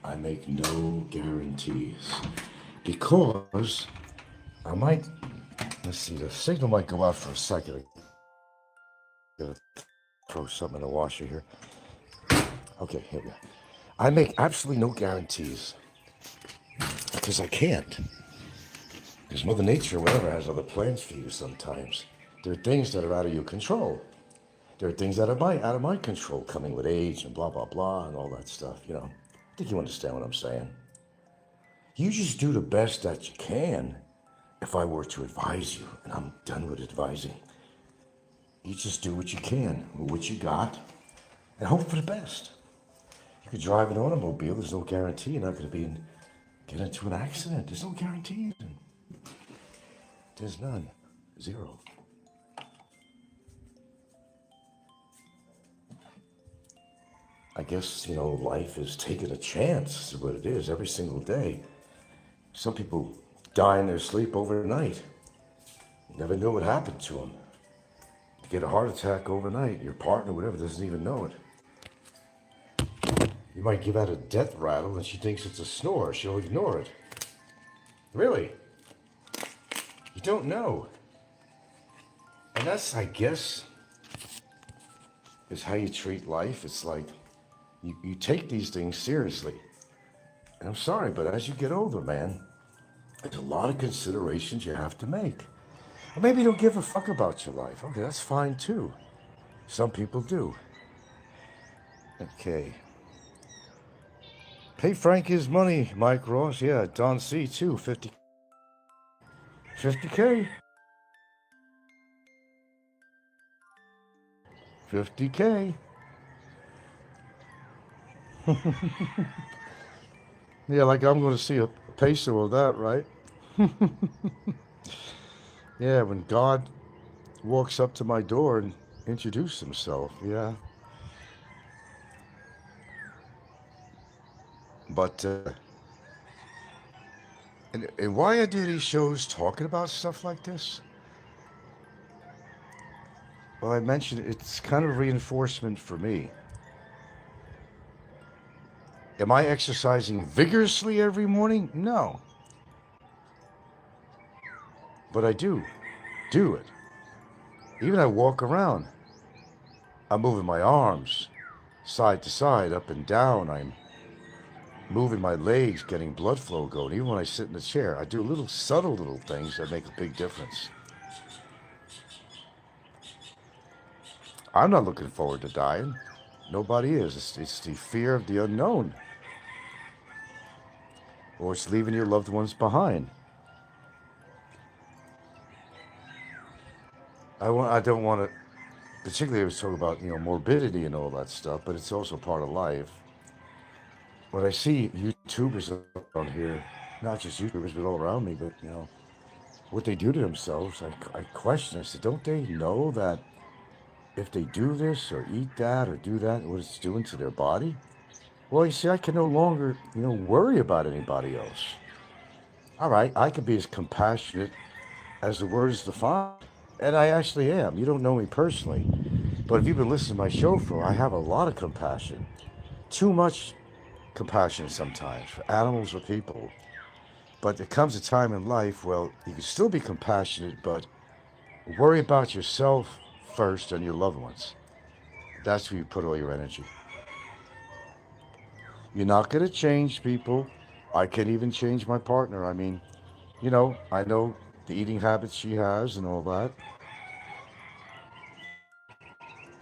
I make no guarantees because I might, let's see, the signal might go out for a second. I gotta throw something in the washer here. Okay, here we go. I make absolutely no guarantees because I can't. Because Mother Nature or whatever has other plans for you sometimes. There are things that are out of your control. There are things that are out of my control, coming with age and blah, blah, blah, and all that stuff, you know. I think you understand what I'm saying. You just do the best that you can if I were to advise you, and I'm done with advising. You just do what you can with what you got and hope for the best. You could drive an automobile, there's no guarantee you're not going to get into an accident. There's no guarantee. There's none. Zero. I guess, you know, life is taking a chance, is what it is, every single day. Some people die in their sleep overnight. You never know what happened to them. You get a heart attack overnight, your partner, whatever, doesn't even know it. You might give out a death rattle and she thinks it's a snore. She'll ignore it. Really? You don't know. And that's, I guess, is how you treat life. It's like you take these things seriously. And I'm sorry, but as you get older, man, there's a lot of considerations you have to make. Or maybe you don't give a fuck about your life. Okay, that's fine too. Some people do. Okay. Pay Frank his money, Mike Ross. Yeah, Don C too. 50K. 50K. Yeah, like I'm going to see a peso of that, right? Yeah, when God walks up to my door and introduces himself, yeah. But, and why I do these shows talking about stuff like this? Well, I mentioned it's kind of reinforcement for me. Am I exercising vigorously every morning? No. But I do it. Even I walk around. I'm moving my arms side to side, up and down. I'm moving my legs, getting blood flow going. Even when I sit in the chair, I do little subtle little things that make a big difference. I'm not looking forward to dying. Nobody is. It's the fear of the unknown. Or it's leaving your loved ones behind. I don't want to, particularly I was talking about, you know, morbidity and all that stuff, but it's also part of life. When I see YouTubers on here, not just YouTubers, but all around me, but, you know, what they do to themselves, I question. I said, don't they know that if they do this or eat that or do that, what it's doing to their body? Well, you see, I can no longer, you know, worry about anybody else. All right, I can be as compassionate as the words define, and I actually am. You don't know me personally, but if you've been listening to my show for, I have a lot of compassion. Too much compassion sometimes for animals or people. But there comes a time in life, well, you can still be compassionate, but worry about yourself first and your loved ones. That's where you put all your energy. You're not going to change people. I can't even change my partner. I mean, I know the eating habits she has and all that.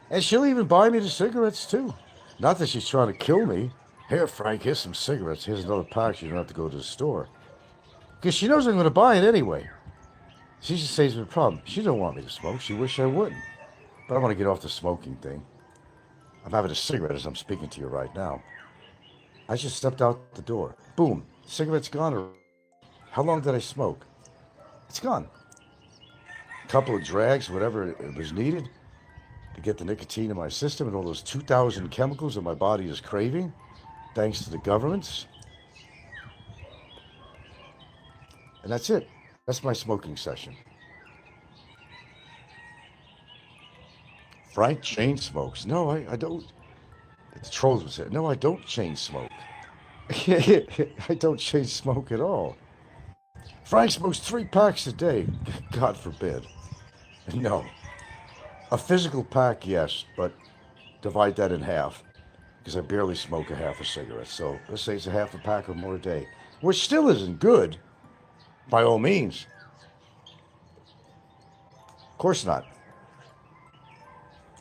And she'll even buy me the cigarettes too. Not that she's trying to kill me. Here, Frank, here's some cigarettes. Here's another pack. You don't have to go to the store. Because she knows I'm going to buy it anyway. She just saves me the problem. She don't want me to smoke. She wish I wouldn't. But I want to get off the smoking thing. I'm having a cigarette as I'm speaking to you right now. I just stepped out the door. Boom. Cigarette's gone. How long did I smoke? It's gone. A couple of drags, whatever it was needed to get the nicotine in my system and all those 2,000 chemicals that my body is craving, thanks to the governments. And that's it. That's my smoking session. Frank chain smokes. No, I don't. The trolls would say, no, I don't chain smoke. I don't chain smoke at all. Frank smokes 3 packs a day. God forbid. No. A physical pack, yes, but divide that in half. Because I barely smoke a half a cigarette. So let's say it's a half a pack or more a day. Which still isn't good, by all means. Of course not.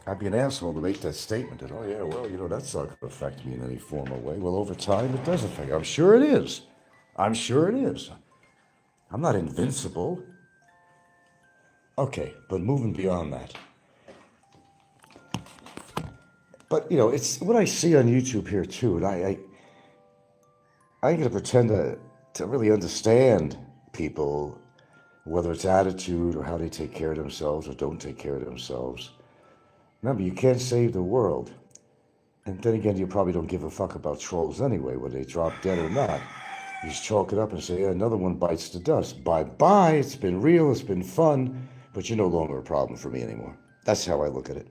I'd be an asshole to make that statement that, oh yeah, well, that's not going to affect me in any formal way. Well, over time, it does affect. I'm sure it is. I'm sure it is. I'm not invincible. Okay, but moving beyond that. But, it's what I see on YouTube here, too. And I ain't going to pretend to really understand people, whether it's attitude or how they take care of themselves or don't take care of themselves. Remember, you can't save the world. And then again, you probably don't give a fuck about trolls anyway, whether they drop dead or not. You just chalk it up and say, yeah, another one bites the dust. Bye-bye, it's been real, it's been fun, but you're no longer a problem for me anymore. That's how I look at it.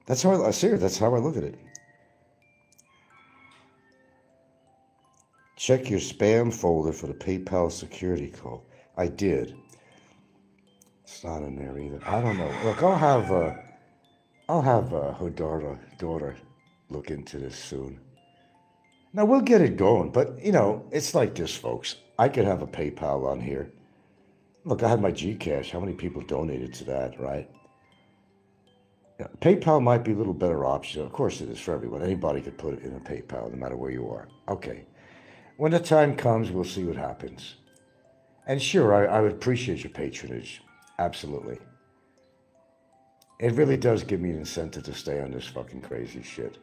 That's how I look at it. Check your spam folder for the PayPal security call. I did. It's not in there either. I don't know. Look, I'll have her daughter look into this soon. Now, we'll get it going, but, it's like this, folks. I could have a PayPal on here. Look, I had my Gcash. How many people donated to that, right? PayPal might be a little better option. Of course it is for everyone. Anybody could put it in a PayPal, no matter where you are. Okay. When the time comes, we'll see what happens. And sure, I would appreciate your patronage. Absolutely. It really does give me an incentive to stay on this fucking crazy shit.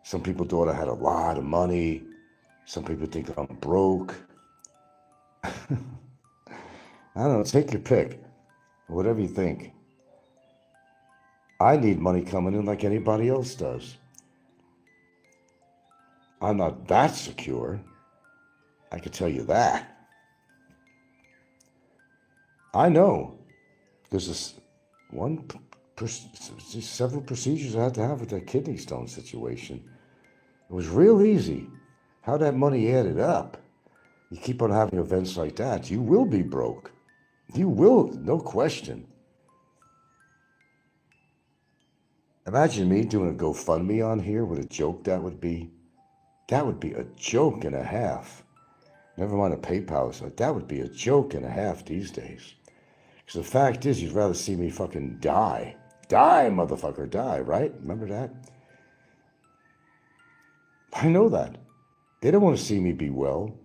Some people thought I had a lot of money. Some people think that I'm broke. I don't know, take your pick. Whatever you think. I need money coming in like anybody else does. I'm not that secure. I can tell you that. I know. There's several procedures I had to have with that kidney stone situation. It was real easy. How that money added up. You keep on having events like that, you will be broke. You will, no question. Imagine me doing a GoFundMe on here. What a joke that would be. That would be a joke and a half. Never mind a PayPal. So that would be a joke and a half these days. Because the fact is, you'd rather see me fucking die. Die, motherfucker, die, right? Remember that? I know that. They don't want to see me be well.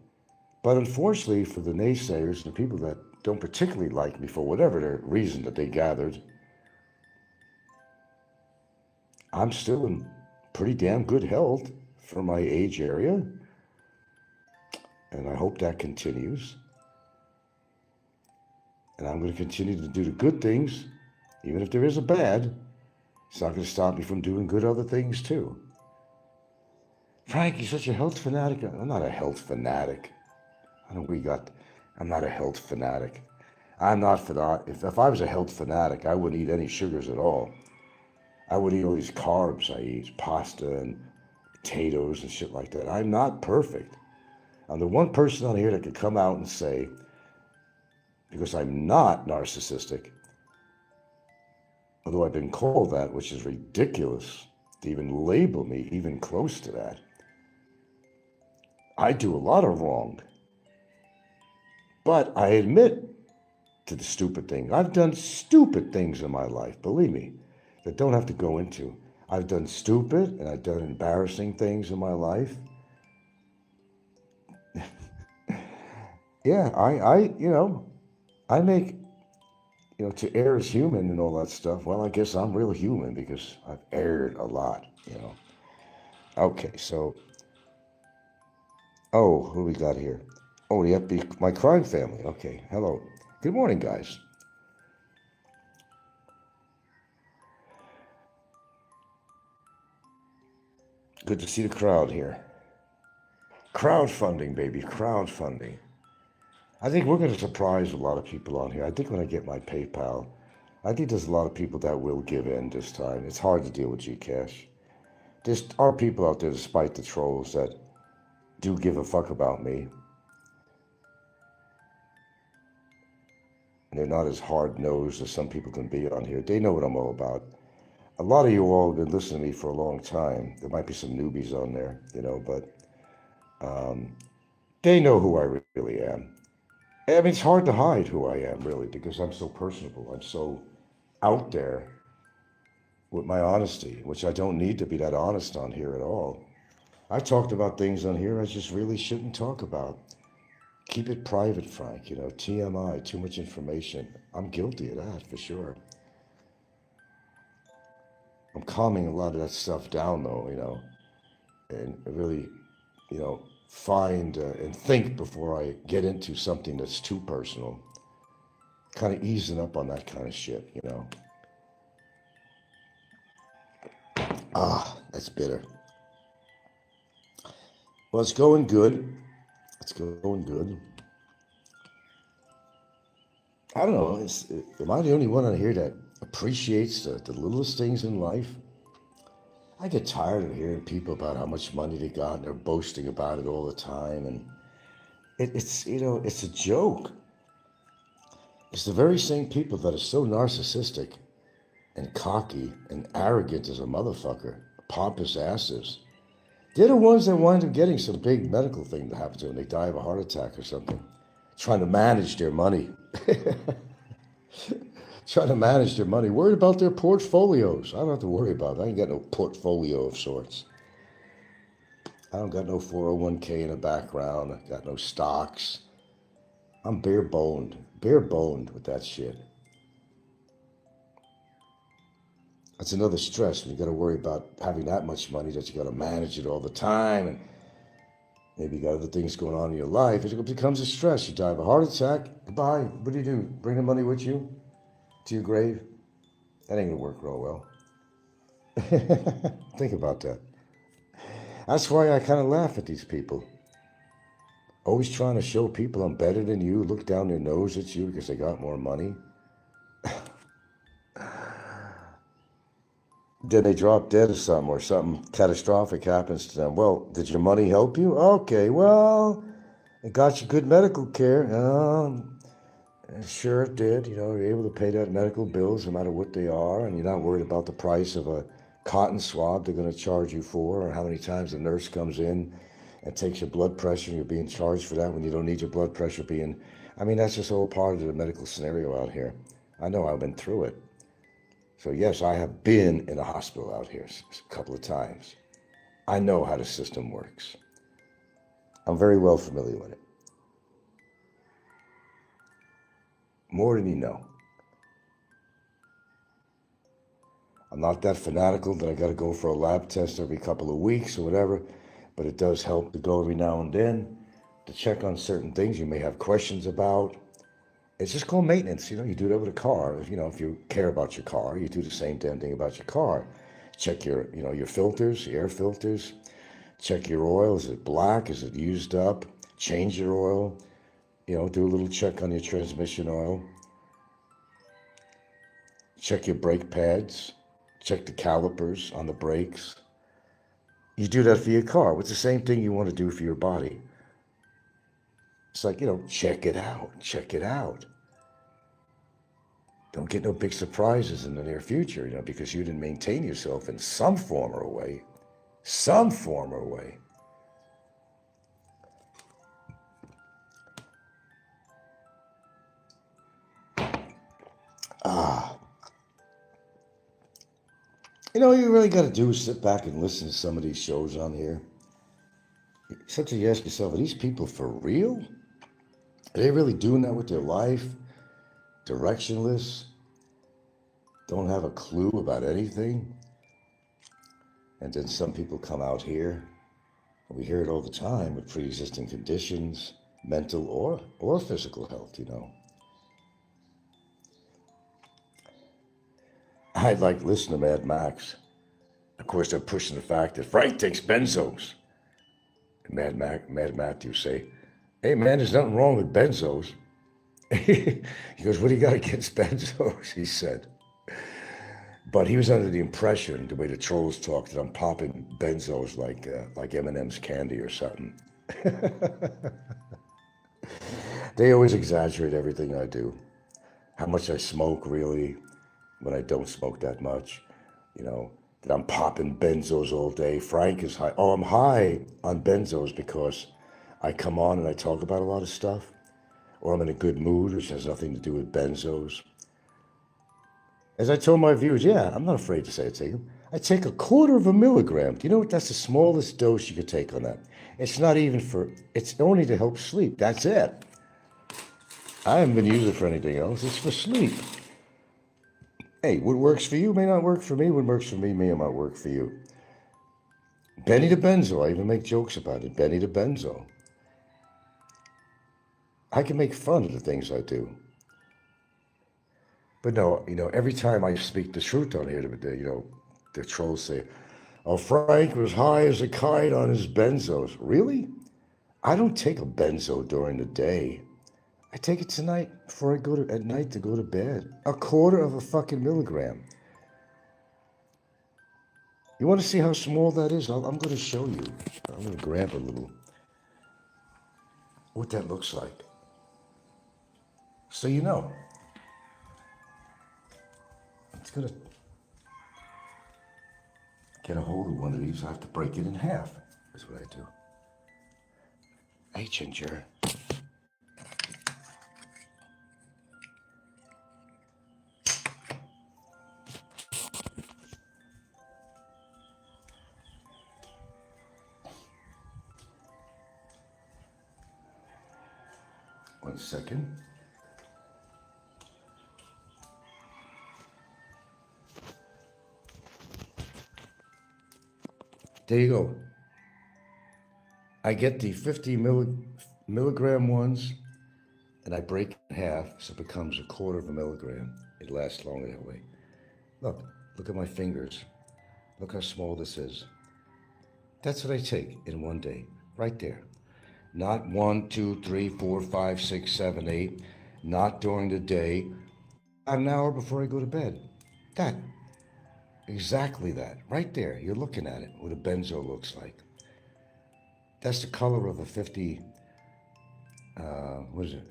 But unfortunately for the naysayers and the people that don't particularly like me for whatever their reason that they gathered, I'm still in pretty damn good health for my age area. And I hope that continues. And I'm going to continue to do the good things, even if there is a bad. It's not going to stop me from doing good other things too. Frank, you're such a health fanatic. I'm not a health fanatic. I'm not a health fanatic. I'm not if I was a health fanatic, I wouldn't eat any sugars at all. I would eat all these carbs I eat, pasta and potatoes and shit like that. I'm not perfect. I'm the one person on here that could come out and say, because I'm not narcissistic, although I've been called that, which is ridiculous to even label me even close to that. I do a lot of wrong, but I admit to the stupid thing. I've done stupid things in my life, believe me, that don't have to go into. I've done stupid and I've done embarrassing things in my life. Yeah, I make, to err is human and all that stuff. Well, I guess I'm real human because I've erred a lot, Okay, so, who do we got here? Oh, the FB, my crime family. Okay, hello. Good morning, guys. Good to see the crowd here. Crowdfunding, baby, crowdfunding. I think we're going to surprise a lot of people on here. I think when I get my PayPal, I think there's a lot of people that will give in this time. It's hard to deal with Gcash. There are people out there, despite the trolls, that do give a fuck about me. And they're not as hard-nosed as some people can be on here. They know what I'm all about. A lot of you all have been listening to me for a long time. There might be some newbies on there, but they know who I really am. I mean, it's hard to hide who I am, really, because I'm so personable. I'm so out there with my honesty, which I don't need to be that honest on here at all. I've talked about things on here I just really shouldn't talk about. Keep it private, Frank, TMI, too much information. I'm guilty of that, for sure. I'm calming a lot of that stuff down, though, and really, find and think before I get into something that's too personal. Kind of easing up on that kind of shit, That's bitter. Well, it's going good. It's going good. I don't know. Am I the only one on here that appreciates the littlest things in life? I get tired of hearing people about how much money they got and they're boasting about it all the time. And it's a joke. It's the very same people that are so narcissistic and cocky and arrogant as a motherfucker, pompous asses. They're the ones that wind up getting some big medical thing to happen to them. They die of a heart attack or something. Trying to manage their money. Trying to manage their money. Worried about their portfolios. I don't have to worry about it. I ain't got no portfolio of sorts. I don't got no 401k in the background. I got no stocks. I'm bare boned with that shit. That's another stress when you got to worry about having that much money that you got to manage it all the time, and maybe you got other things going on in your life. It becomes a stress. You die of a heart attack. Goodbye. What do? Bring the money with you to your grave? That ain't gonna work real well. Think about that. That's why I kind of laugh at these people. Always trying to show people I'm better than you, look down their nose at you because they got more money. Then they drop dead or something catastrophic happens to them. Well, did your money help you? Okay, well, it got you good medical care. Sure it did. You're able to pay that medical bills no matter what they are, and you're not worried about the price of a cotton swab they're going to charge you for, or how many times the nurse comes in and takes your blood pressure and you're being charged for that when you don't need your blood pressure being... I mean, that's just all part of the medical scenario out here. I know I've been through it. So yes, I have been in a hospital out here a couple of times. I know how the system works. I'm very well familiar with it. More than you know. I'm not that fanatical that I got to go for a lab test every couple of weeks or whatever, but it does help to go every now and then to check on certain things you may have questions about. It's just called maintenance. You do it with a car. If you care about your car, you do the same damn thing about your car. Check your filters, your air filters. Check your oil. Is it black? Is it used up? Change your oil. Do a little check on your transmission oil. Check your brake pads. Check the calipers on the brakes. You do that for your car. It's the same thing you want to do for your body. It's like, check it out. Check it out. don't get no big surprises in the near future, because you didn't maintain yourself in some form or way. Some form or way. All you really got to do is sit back and listen to some of these shows on here. Sometimes you ask yourself, are these people for real? Are they really doing that with their life? Directionless? Don't have a clue about anything? And then some people come out here, and we hear it all the time, with pre-existing conditions, mental or physical health, I'd like to listen to Mad Max. Of course, they're pushing the fact that Frank takes benzos. And Mad Matthew say, hey man, there's nothing wrong with benzos. He goes, what do you got against benzos? He said. But he was under the impression, the way the trolls talk, that I'm popping benzos like M&M's candy or something. They always exaggerate everything I do. How much I smoke, really, when I don't smoke that much. That I'm popping benzos all day. Frank is high. Oh, I'm high on benzos because I come on and I talk about a lot of stuff. Or I'm in a good mood, which has nothing to do with benzos. As I told my viewers, yeah, I'm not afraid to say I take them. I take 1/4 milligram. Do you know what? That's the smallest dose you could take on that. It's not even it's only to help sleep. That's it. I haven't been using it for anything else. It's for sleep. Hey, what works for you may not work for me. What works for me may not work for you. Benny the Benzo. I even make jokes about it. Benny the Benzo. I can make fun of the things I do. But no, every time I speak the truth on here, the trolls say, oh, Frank was high as a kite on his benzos. Really? I don't take a benzo during the day. I take it tonight before I at night to go to bed. 1/4 milligram. You want to see how small that is? I'm going to show you. I'm going to grab a little, what that looks like. So you know. It's going to get a hold of one of these. I have to break it in half. That's what I do. Hey, Ginger. One second. There you go. I get the 50 milligram ones, and I break it in half, so it becomes 1/4 milligram. It lasts longer that way. Look at my fingers. Look how small this is. That's what I take in one day, right there. Not 1, 2, 3, 4, 5, 6, 7, 8. Not during the day. An hour before I go to bed. That. Exactly that. Right there. You're looking at it, what a benzo looks like. That's the color of a 50,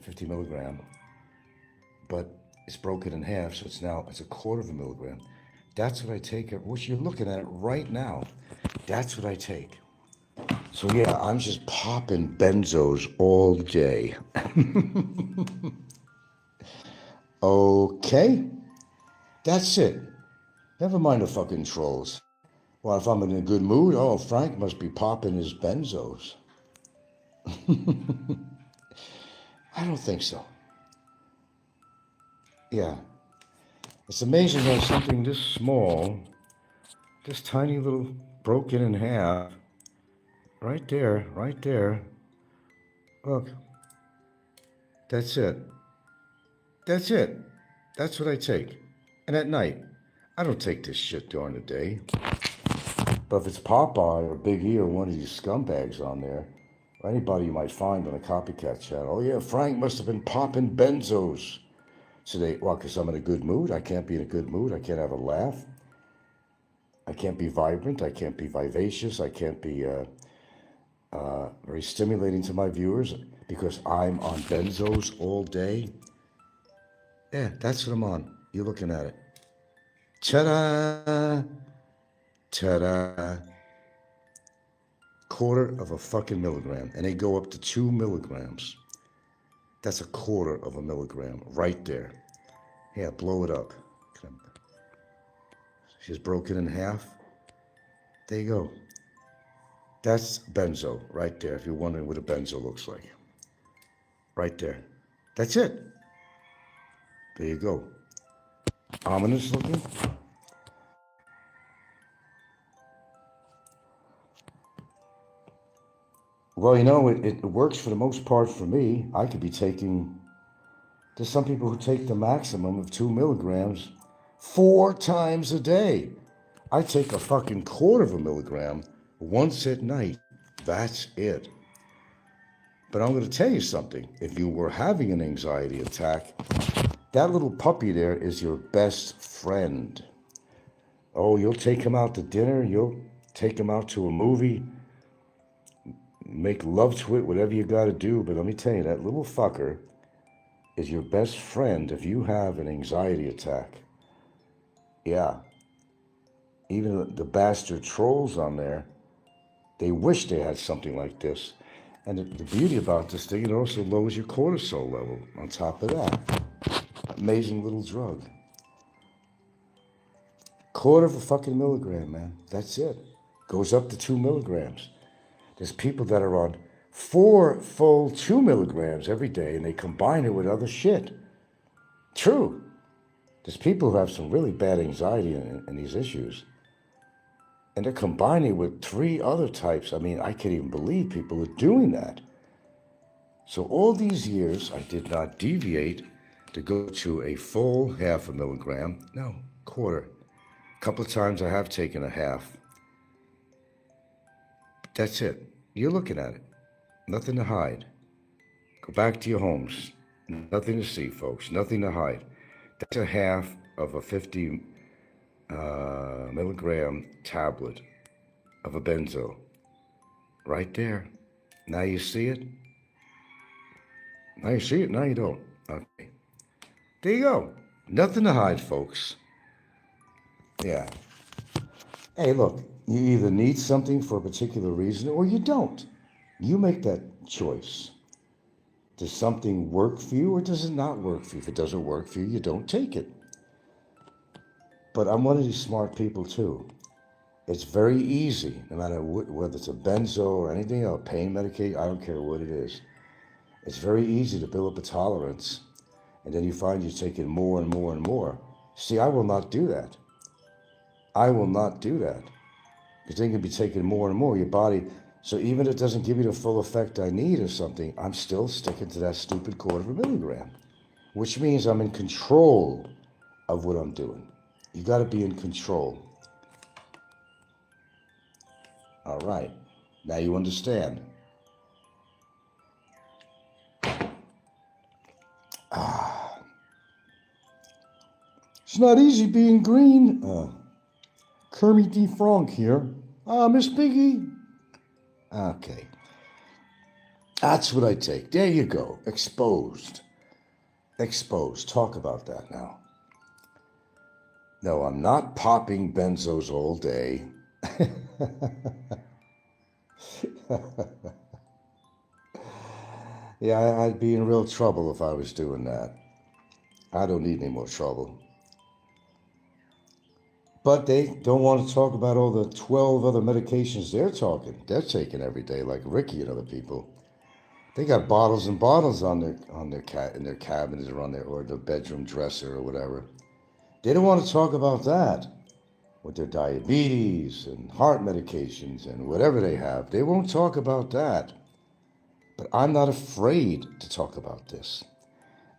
50 milligram. But it's broken in half, so it's 1/4 milligram. That's what I take, which you're looking at it right now. That's what I take. So yeah, I'm just popping benzos all day. Okay? That's it. Never mind the fucking trolls. Well, if I'm in a good mood, oh, Frank must be popping his benzos. I don't think so. Yeah. It's amazing how something this small, this tiny little broken in half, right there. Look. That's it. That's what I take. And at night, I don't take this shit during the day. But if it's Popeye or Big E or one of these scumbags on there, or anybody you might find on a copycat channel, oh yeah, Frank must have been popping benzos today. Well, because I'm in a good mood. I can't be in a good mood. I can't have a laugh. I can't be vibrant. I can't be vivacious. I can't be very stimulating to my viewers because I'm on benzos all day. Yeah, that's what I'm on. You're looking at it. Ta-da! Ta-da! Quarter of a fucking milligram. And they go up to 2 milligrams. That's a quarter of a milligram right there. Yeah, blow it up. She's broken in half. There you go. That's benzo right there, if you're wondering what a benzo looks like. Right there. That's it. There you go. Ominous looking. Well, you know, it works for the most part for me. I could be taking, there's some people who take the maximum of 2 milligrams 4 times a day. I take a fucking quarter of a milligram once at night. That's it. But I'm going to tell you something. If you were having an anxiety attack, that little puppy there is your best friend. Oh, you'll take him out to dinner. You'll take him out to a movie. Make love to it, whatever you got to do. But let me tell you, that little fucker is your best friend if you have an anxiety attack. Yeah. Even the bastard trolls on there, they wish they had something like this. And the beauty about this thing, it also lowers your cortisol level on top of that. Amazing little drug. Quarter of a fucking milligram, man. That's it. Goes up to 2 milligrams. There's people that are on 4 full 2 milligrams every day, and they combine it with other shit. True. There's people who have some really bad anxiety and these issues. And they're combining with 3 other types. I mean, I can't even believe people are doing that. So all these years, I did not deviate to go to a full half a milligram. No, quarter. A couple of times I have taken a half. That's it. You're looking at it. Nothing to hide. Go back to your homes. Nothing to see, folks. Nothing to hide. That's a half of a 50 milligram tablet of a benzo. Right there. Now you see it? Now you see it, now you don't. Okay. There you go. Nothing to hide, folks. Yeah. Hey, look, you either need something for a particular reason or you don't. You make that choice. Does something work for you or does it not work for you? If it doesn't work for you, you don't take it. But I'm one of these smart people too. It's very easy, no matter whether it's a benzo or anything else, pain medication, I don't care what it is. It's very easy to build up a tolerance, and then you find you're taking more and more and more. See, I will not do that. I will not do that. Because then you'll be taking more and more. Your body, so even if it doesn't give you the full effect I need or something, I'm still sticking to that stupid quarter of a milligram, which means I'm in control of what I'm doing. You got to be in control. All right. Now you understand. It's not easy being green. Kermit D. Frank here. Miss Piggy. Okay. That's what I take. There you go. Exposed. Exposed. Talk about that now. No, I'm not popping benzos all day. Yeah, I'd be in real trouble if I was doing that. I don't need any more trouble. But they don't want to talk about all the 12 other medications they're taking every day, like Ricky and other people. They got bottles and bottles in their cabinets or their bedroom dresser or whatever. They don't want to talk about that with their diabetes and heart medications and whatever they have. They won't talk about that. But I'm not afraid to talk about this.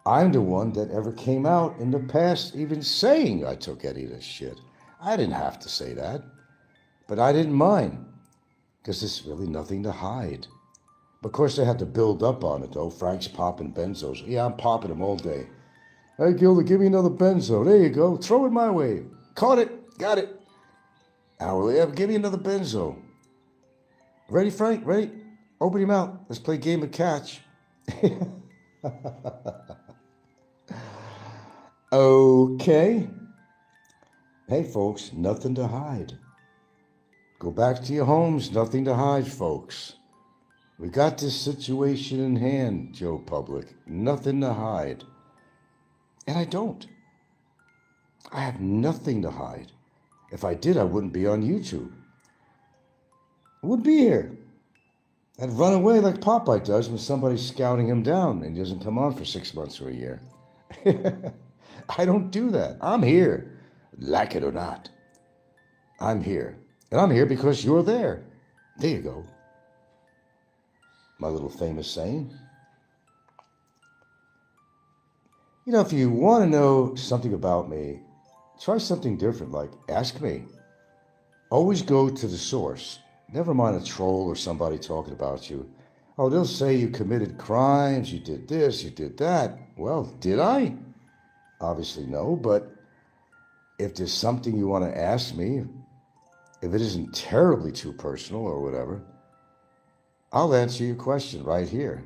I'm the one that ever came out in the past even saying I took any of this shit. I didn't have to say that, but I didn't mind because there's really nothing to hide. Of course, they had to build up on it, though. Frank's popping benzos. Yeah, I'm popping them all day. Hey, Gilda, give me another benzo. There you go. Throw it my way. Caught it. Got it. Hour later, give me another benzo. Ready, Frank? Ready? Open your mouth. Let's play game of catch. Okay. Hey, folks, nothing to hide. Go back to your homes, nothing to hide, folks. We got this situation in hand, Joe Public. Nothing to hide. And I don't. I have nothing to hide. If I did, I wouldn't be on YouTube. I wouldn't be here. I'd run away like Popeye does when somebody's scouting him down and he doesn't come on for 6 months or a year. I don't do that. I'm here, like it or not. I'm here. And I'm here because you're there. There you go. My little famous saying. You know, if you want to know something about me, try something different, like ask me. Always go to the source. Never mind a troll or somebody talking about you. Oh, they'll say you committed crimes, you did this, you did that. Well, did I? Obviously no, but if there's something you want to ask me, if it isn't terribly too personal or whatever, I'll answer your question right here.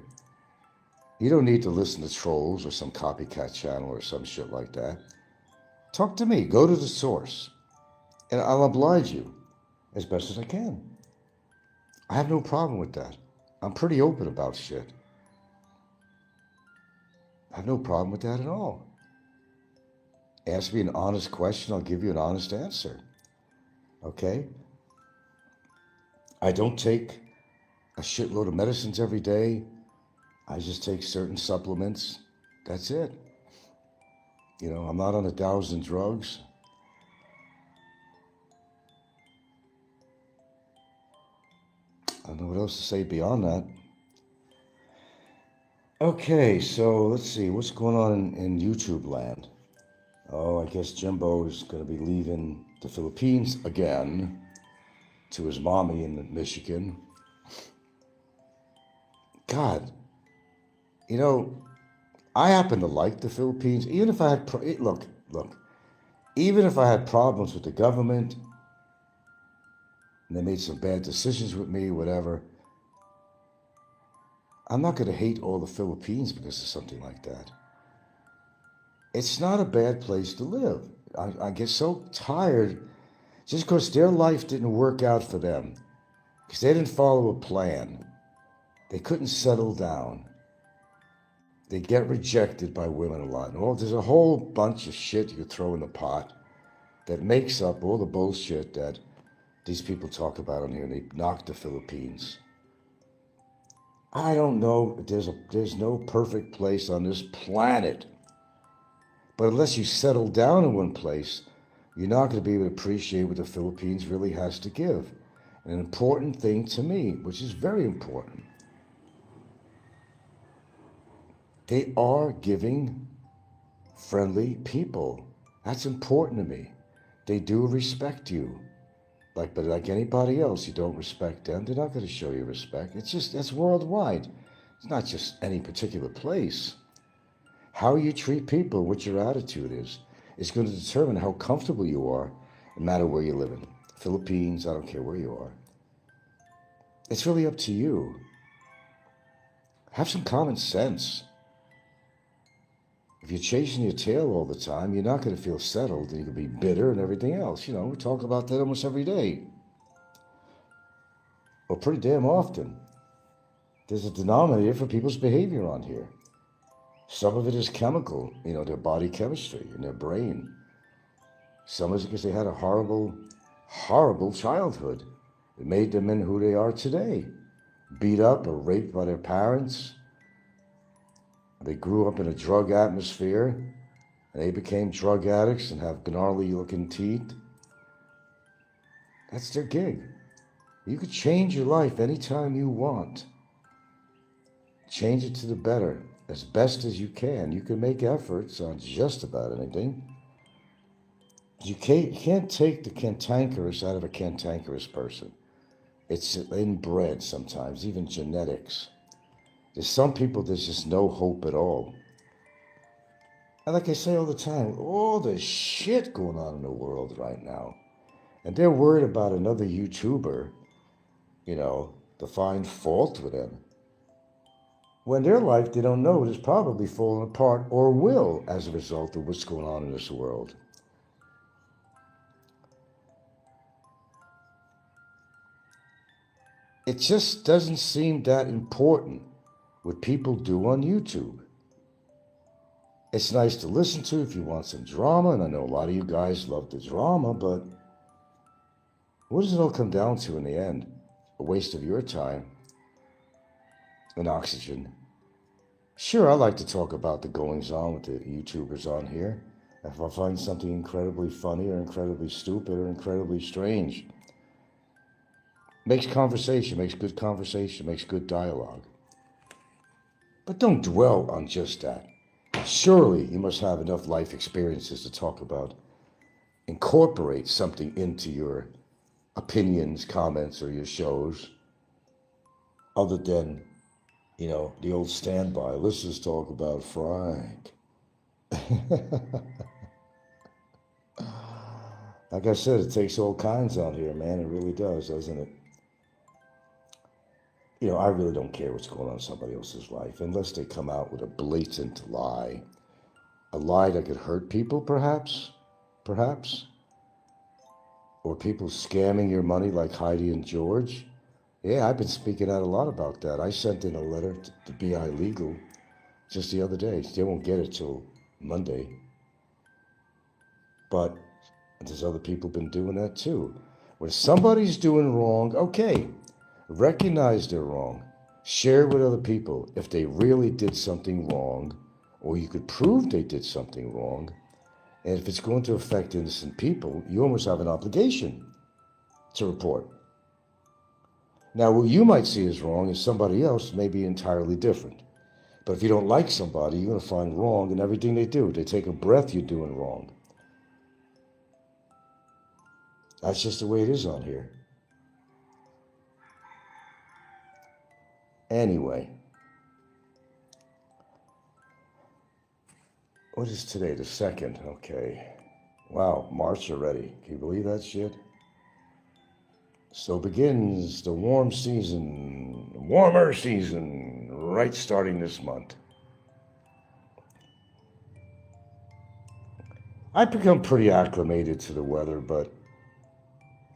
You don't need to listen to trolls or some copycat channel or some shit like that. Talk to me. Go to the source. And I'll oblige you as best as I can. I have no problem with that. I'm pretty open about shit. I have no problem with that at all. Ask me an honest question, I'll give you an honest answer. Okay? I don't take a shitload of medicines every day. I just take certain supplements. That's it. You know, I'm not on 1,000 drugs. I don't know what else to say beyond that. Okay, so let's see. What's going on in YouTube land? Oh, I guess Jimbo is going to be leaving the Philippines again to his mommy in Michigan. God, you know, I happen to like the Philippines. Even if I had, look, even if I had problems with the government and they made some bad decisions with me, whatever, I'm not going to hate all the Philippines because of something like that. It's not a bad place to live. I get so tired just because their life didn't work out for them, because they didn't follow a plan. They couldn't settle down. They get rejected by women a lot. And there's a whole bunch of shit you throw in the pot that makes up all the bullshit that these people talk about on here, and they knock the Philippines. I don't know. There's no perfect place on this planet. But unless you settle down in one place, you're not going to be able to appreciate what the Philippines really has to give. An important thing to me, which is very important. They are giving, friendly people. That's important to me. They do respect you. But like anybody else, you don't respect them, they're not going to show you respect. That's worldwide. It's not just any particular place. How you treat people, what your attitude is going to determine how comfortable you are, no matter where you live in. Philippines, I don't care where you are. It's really up to you. Have some common sense. If you're chasing your tail all the time, you're not going to feel settled, and you can be bitter and everything else. You know, we talk about that almost every day. Well, pretty damn often. There's a denominator for people's behavior on here. Some of it is chemical, you know, their body chemistry in their brain. Some is because they had a horrible, horrible childhood. It made them in who they are today. Beat up or raped by their parents. They grew up in a drug atmosphere, and they became drug addicts and have gnarly-looking teeth. That's their gig. You could change your life anytime you want. Change it to the better, as best as you can. You can make efforts on just about anything. You can't take the cantankerous out of a cantankerous person. It's inbred sometimes, even genetics. There's some people, there's just no hope at all. And like I say all the time, all the shit going on in the world right now. And they're worried about another YouTuber, you know, to find fault with them. when their life, they don't know it, is probably falling apart or will as a result of what's going on in this world. It just doesn't seem that important what people do on YouTube. It's nice to listen to if you want some drama, and I know a lot of you guys love the drama, but what does it all come down to in the end? A waste of your time and oxygen. Sure, I like to talk about the goings-on with the YouTubers on here. If I find something incredibly funny or incredibly stupid or incredibly strange, makes conversation, makes good dialogue. But don't dwell on just that. Surely you must have enough life experiences to talk about. Incorporate something into your opinions, comments, or your shows, other than, the old standby. Let's just talk about Frank. Like I said, it takes all kinds on here, man. It really does, doesn't it? I really don't care what's going on in somebody else's life, unless they come out with a blatant lie. A lie that could hurt people, perhaps, or people scamming your money like Heidi and George. Yeah, I've been speaking out a lot about that. I sent in a letter to BI Legal just the other day. They won't get it till Monday. But there's other people been doing that too. When somebody's doing wrong, okay, recognize they're wrong. Share with other people if they really did something wrong, or you could prove they did something wrong. And if it's going to affect innocent people, you almost have an obligation to report. Now, what you might see as wrong is somebody else may be entirely different. But if you don't like somebody, you're going to find wrong in everything they do. They take a breath, you're doing wrong. That's just the way it is on here. Anyway. What is today? The 2nd. Okay. Wow, March already. Can you believe that shit? So begins the warmer season, right starting this month. I've become pretty acclimated to the weather, but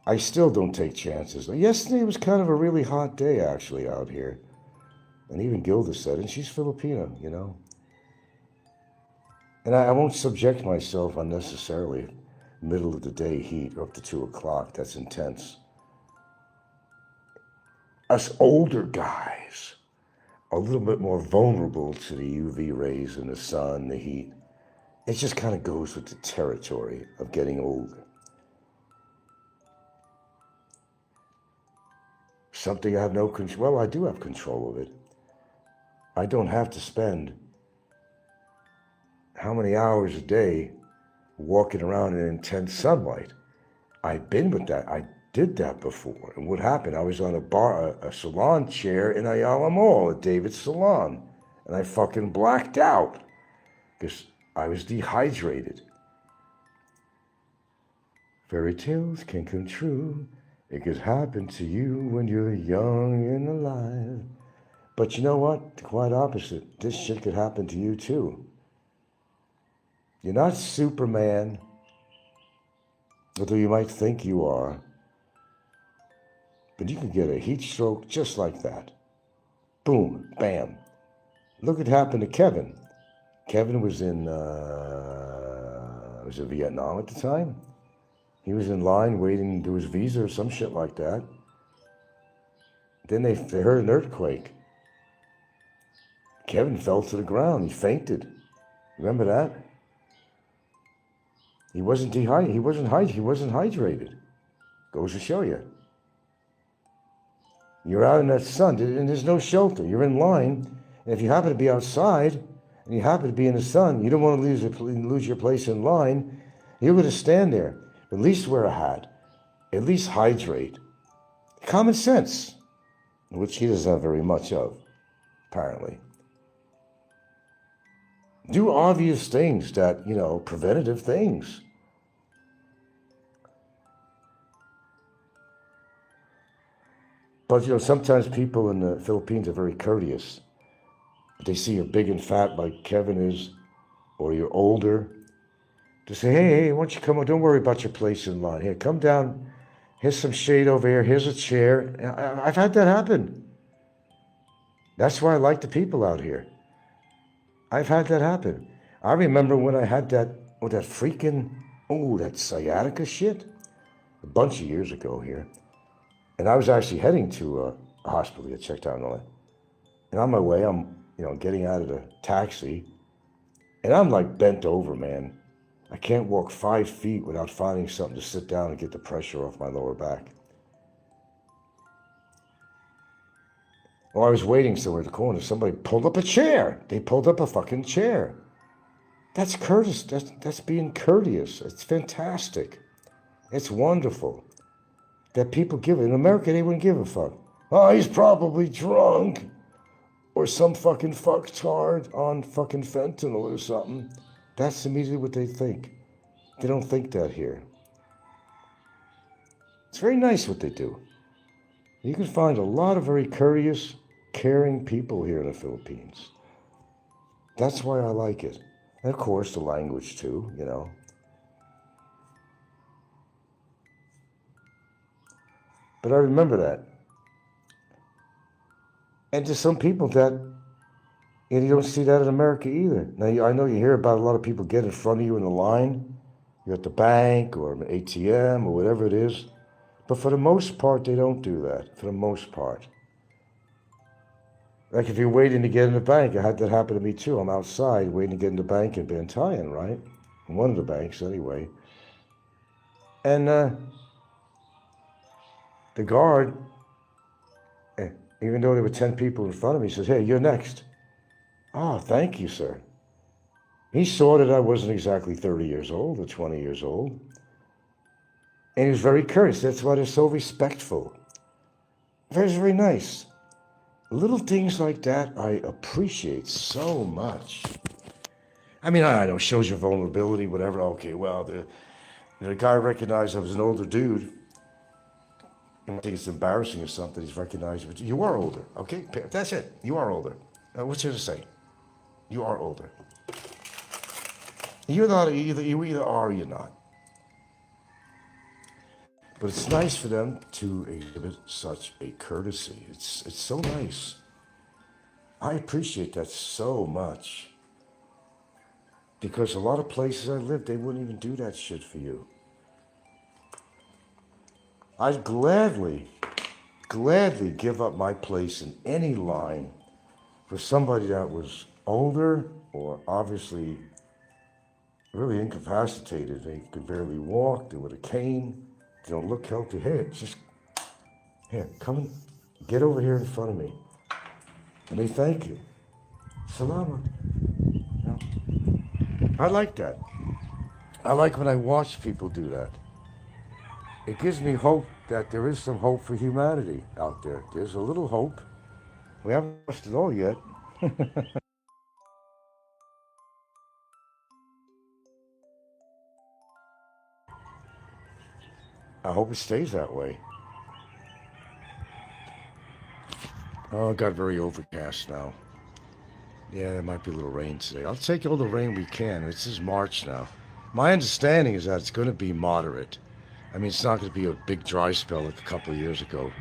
I still don't take chances. Yesterday was kind of a really hot day, actually, out here. And even Gilda said, and she's Filipino, And I won't subject myself unnecessarily. Middle of the day heat up to 2 o'clock. That's intense. Us older guys are a little bit more vulnerable to the UV rays and the sun, the heat. It just kind of goes with the territory of getting older. Something I have no control. Well, I do have control of it. I don't have to spend how many hours a day walking around in intense sunlight. I've been with that. I did that before. And what happened? I was on a salon chair in Ayala Mall at David's Salon. And I fucking blacked out because I was dehydrated. Fairy tales can come true. It could happen to you when you're young and alive. But you know what? The quite opposite. This shit could happen to you too. You're not Superman, although you might think you are. But you can get a heat stroke just like that. Boom, bam. Look what happened to Kevin. Kevin was in Vietnam at the time. He was in line waiting to do his visa or some shit like that. Then they heard an earthquake. Kevin fell to the ground. He fainted. Remember that? He wasn't dehydrated. He wasn't hydrated. Goes to show you. You're out in that sun, and there's no shelter. You're in line, and if you happen to be outside, and you happen to be in the sun, you don't want to lose your place in line, you're going to stand there. At least wear a hat. At least hydrate. Common sense, which he doesn't have very much of, apparently. Do obvious things that, preventative things. But, sometimes people in the Philippines are very courteous. If they see you're big and fat like Kevin is, or you're older, to say, hey, why don't you come on? Don't worry about your place in line. Here, come down. Here's some shade over here. Here's a chair. I've had that happen. That's why I like the people out here. I've had that happen. I remember when I had that sciatica shit a bunch of years ago here. And I was actually heading to a hospital to get checked out and all that. And on my way, I'm, getting out of the taxi. And I'm like bent over, man. I can't walk 5 feet without finding something to sit down and get the pressure off my lower back. Well, I was waiting somewhere at the corner. Somebody pulled up a chair. They pulled up a fucking chair. That's courteous. That's being courteous. It's fantastic. It's wonderful that people give it. In America, they wouldn't give a fuck. Oh, he's probably drunk. Or some fucking fucktard on fucking fentanyl or something. That's immediately what they think. They don't think that here. It's very nice what they do. You can find a lot of very courteous, caring people here in the Philippines. That's why I like it. And of course, the language too, But I remember that. And to some people you don't see that in America either. Now, I know you hear about a lot of people get in front of you in the line. You're at the bank or an ATM or whatever it is. But for the most part, they don't do that, for the most part. Like if you're waiting to get in the bank, I had that happen to me too. I'm outside waiting to get in the bank in Bantayan, right? In one of the banks anyway. And the guard, even though there were 10 people in front of me, says, hey, you're next. Oh, thank you, sir. He saw that I wasn't exactly 30 years old or 20 years old. And he was very courteous. That's why they're so respectful. Very, very nice. Little things like that I appreciate so much. I mean, I know, shows your vulnerability, whatever. Okay, well, the guy recognized I was an older dude. I think it's embarrassing or something. He's recognized, but you are older. Okay, that's it. You are older. What's there to say? You are older. You're not either. You either are or you're not. But it's nice for them to exhibit such a courtesy. It's so nice. I appreciate that so much. Because a lot of places I live, they wouldn't even do that shit for you. I'd gladly give up my place in any line for somebody that was older or obviously really incapacitated. They could barely walk, they with a cane, they don't look healthy. Here, come and get over here in front of me. And they thank you. Salamat. I like that. I like when I watch people do that. It gives me hope that there is some hope for humanity out there. There's a little hope. We haven't lost it all yet. I hope it stays that way. Oh, it got very overcast now. Yeah, there might be a little rain today. I'll take all the rain we can. This is March now. My understanding is that it's going to be moderate. I mean, it's not going to be a big dry spell like a couple of years ago.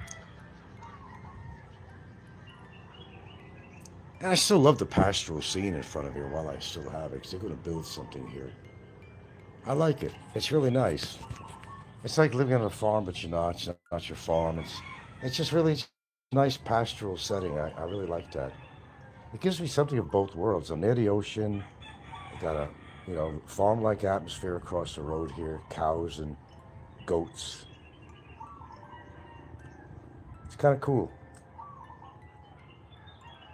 And I still love the pastoral scene in front of here while I still have it, because they're going to build something here. I like it. It's really nice. It's like living on a farm, but you're not. It's not your farm. It's just really nice pastoral setting. I really like that. It gives me something of both worlds. I'm near the ocean. I got a, farm-like atmosphere across the road here. Cows and goats. It's kind of cool.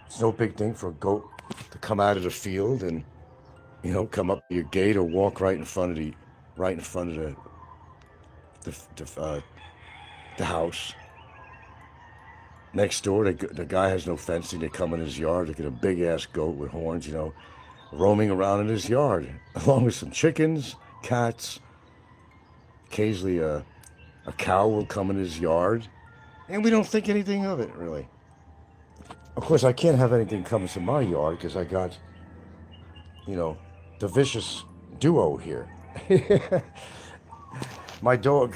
It's no big thing for a goat to come out of the field and, come up to your gate or walk right in front of the house. Next door, the guy has no fencing. They come in his yard. They get a big ass goat with horns, roaming around in his yard, along with some chickens, cats. Occasionally, a cow will come in his yard, and we don't think anything of it, really. Of course, I can't have anything coming to my yard because I got, the vicious duo here. My dog,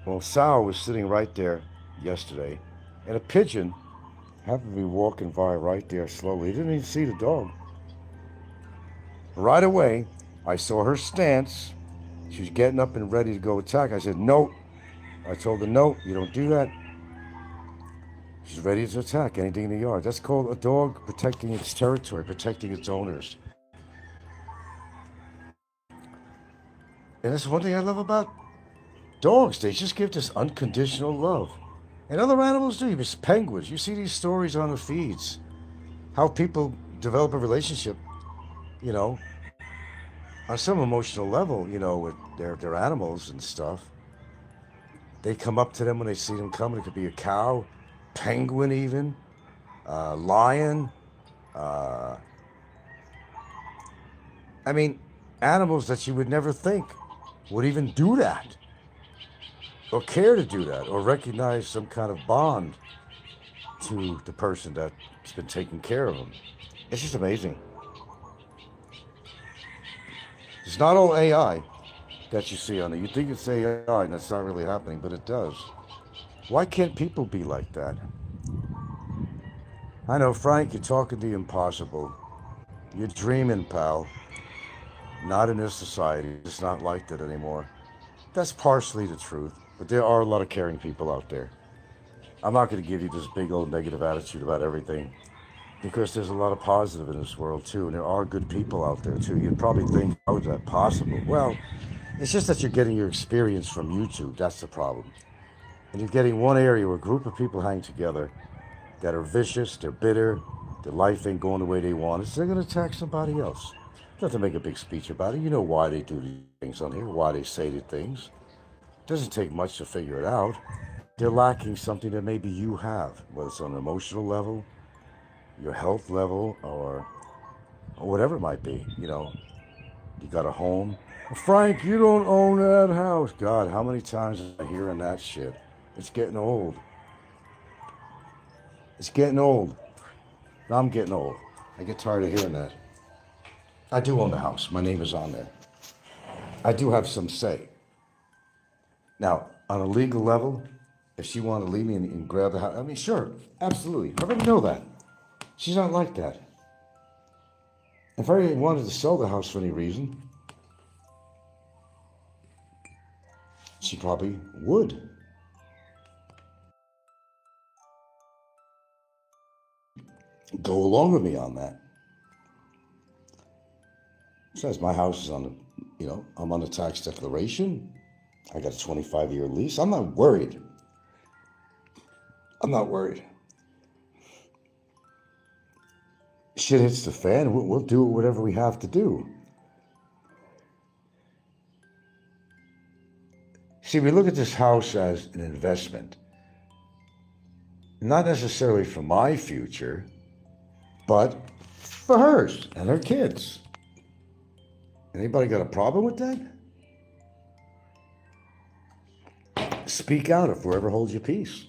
well, Sal was sitting right there yesterday, and a pigeon happened to be walking by right there slowly. He didn't even see the dog. Right away, I saw her stance. She was getting up and ready to go attack. I said, no. I told her, no, you don't do that. She's ready to attack anything in the yard. That's called a dog protecting its territory, protecting its owners. And that's one thing I love about dogs. They just give this unconditional love. And other animals do. Even penguins. You see these stories on the feeds. How people develop a relationship, on some emotional level, with their animals and stuff. They come up to them when they see them coming. It could be a cow, penguin even, lion. Animals that you would never think would even do that, or care to do that, or recognize some kind of bond to the person that's been taking care of them. It's just amazing. It's not all AI that you see on it. You think it's AI and that's not really happening, but it does. Why can't people be like that? I know, Frank, you're talking the impossible. You're dreaming, pal. Not in this society. It's not like that anymore. That's partially the truth, but there are a lot of caring people out there. I'm not going to give you this big old negative attitude about everything, because there's a lot of positive in this world too, and there are good people out there too. You'd probably think, how is that possible? Well, it's just that you're getting your experience from YouTube. That's the problem. And you're getting one area where a group of people hang together that are vicious, they're bitter, their life ain't going the way they want it, so they're going to attack somebody else. You don't have to make a big speech about it. You know why they do these things on here, why they say the things. It doesn't take much to figure it out. They're lacking something that maybe you have, whether it's on an emotional level, your health level, or whatever it might be. You got a home. Frank, you don't own that house. God, how many times am I hearing that shit? It's getting old. It's getting old. I'm getting old. I get tired of hearing that. I do own the house. My name is on there. I do have some say. Now, on a legal level, if she wanted to leave me and grab the house, sure, absolutely. I already know that. She's not like that. If I wanted to sell the house for any reason, she probably would. Go along with me on that. Says my house is on I'm on the tax declaration. I got a 25-year lease. I'm not worried. Shit hits the fan, we'll do whatever we have to do. See, we look at this house as an investment. Not necessarily for my future, but for hers and her kids. Anybody got a problem with that? Speak out if whoever holds your peace.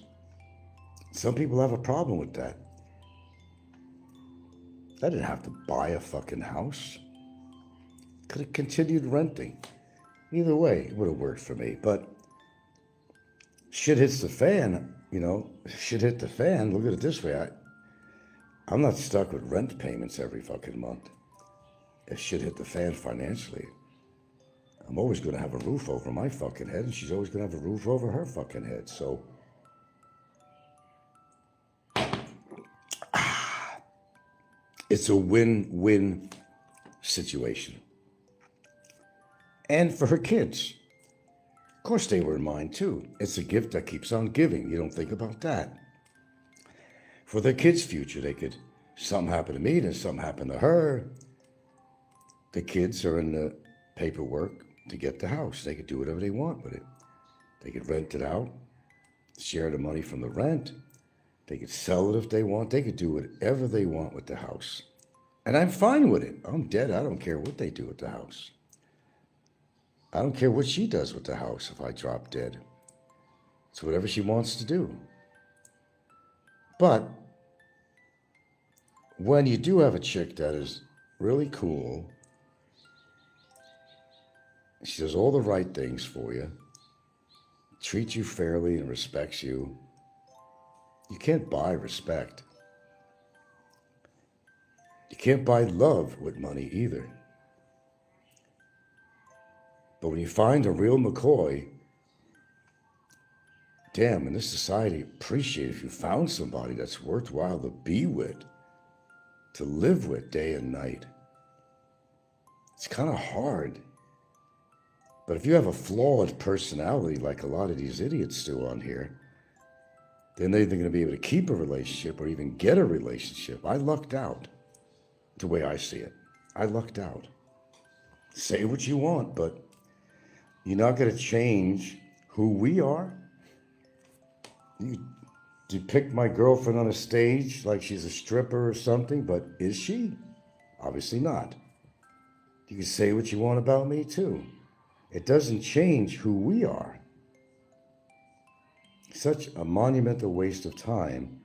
Some people have a problem with that. I didn't have to buy a fucking house. Could have continued renting. Either way, it would have worked for me. But shit hits the fan, shit hit the fan. Look at it this way. I'm not stuck with rent payments every fucking month. If shit hit the fan financially, I'm always going to have a roof over my fucking head, and she's always going to have a roof over her fucking head. So, it's a win-win situation. And for her kids. Of course, they were in mine too. It's a gift that keeps on giving. You don't think about that. For their kids' future, something happen to me, then something happen to her. The kids are in the paperwork to get the house. They could do whatever they want with it. They could rent it out, share the money from the rent. They could sell it if they want. They could do whatever they want with the house. And I'm fine with it. I'm dead. I don't care what they do with the house. I don't care what she does with the house if I drop dead. It's whatever she wants to do. But when you do have a chick that is really cool, she does all the right things for you, treats you fairly and respects you, you can't buy respect. You can't buy love with money either. But when you find a real McCoy, damn, in this society, appreciate if you found somebody that's worthwhile to be with, to live with day and night. It's kind of hard. But if you have a flawed personality like a lot of these idiots do on here, then they're either going to be able to keep a relationship or even get a relationship. I lucked out, the way I see it. I lucked out. Say what you want, but you're not going to change who we are. You depict my girlfriend on a stage like she's a stripper or something, but is she? Obviously not. You can say what you want about me too. It doesn't change who we are. Such a monumental waste of time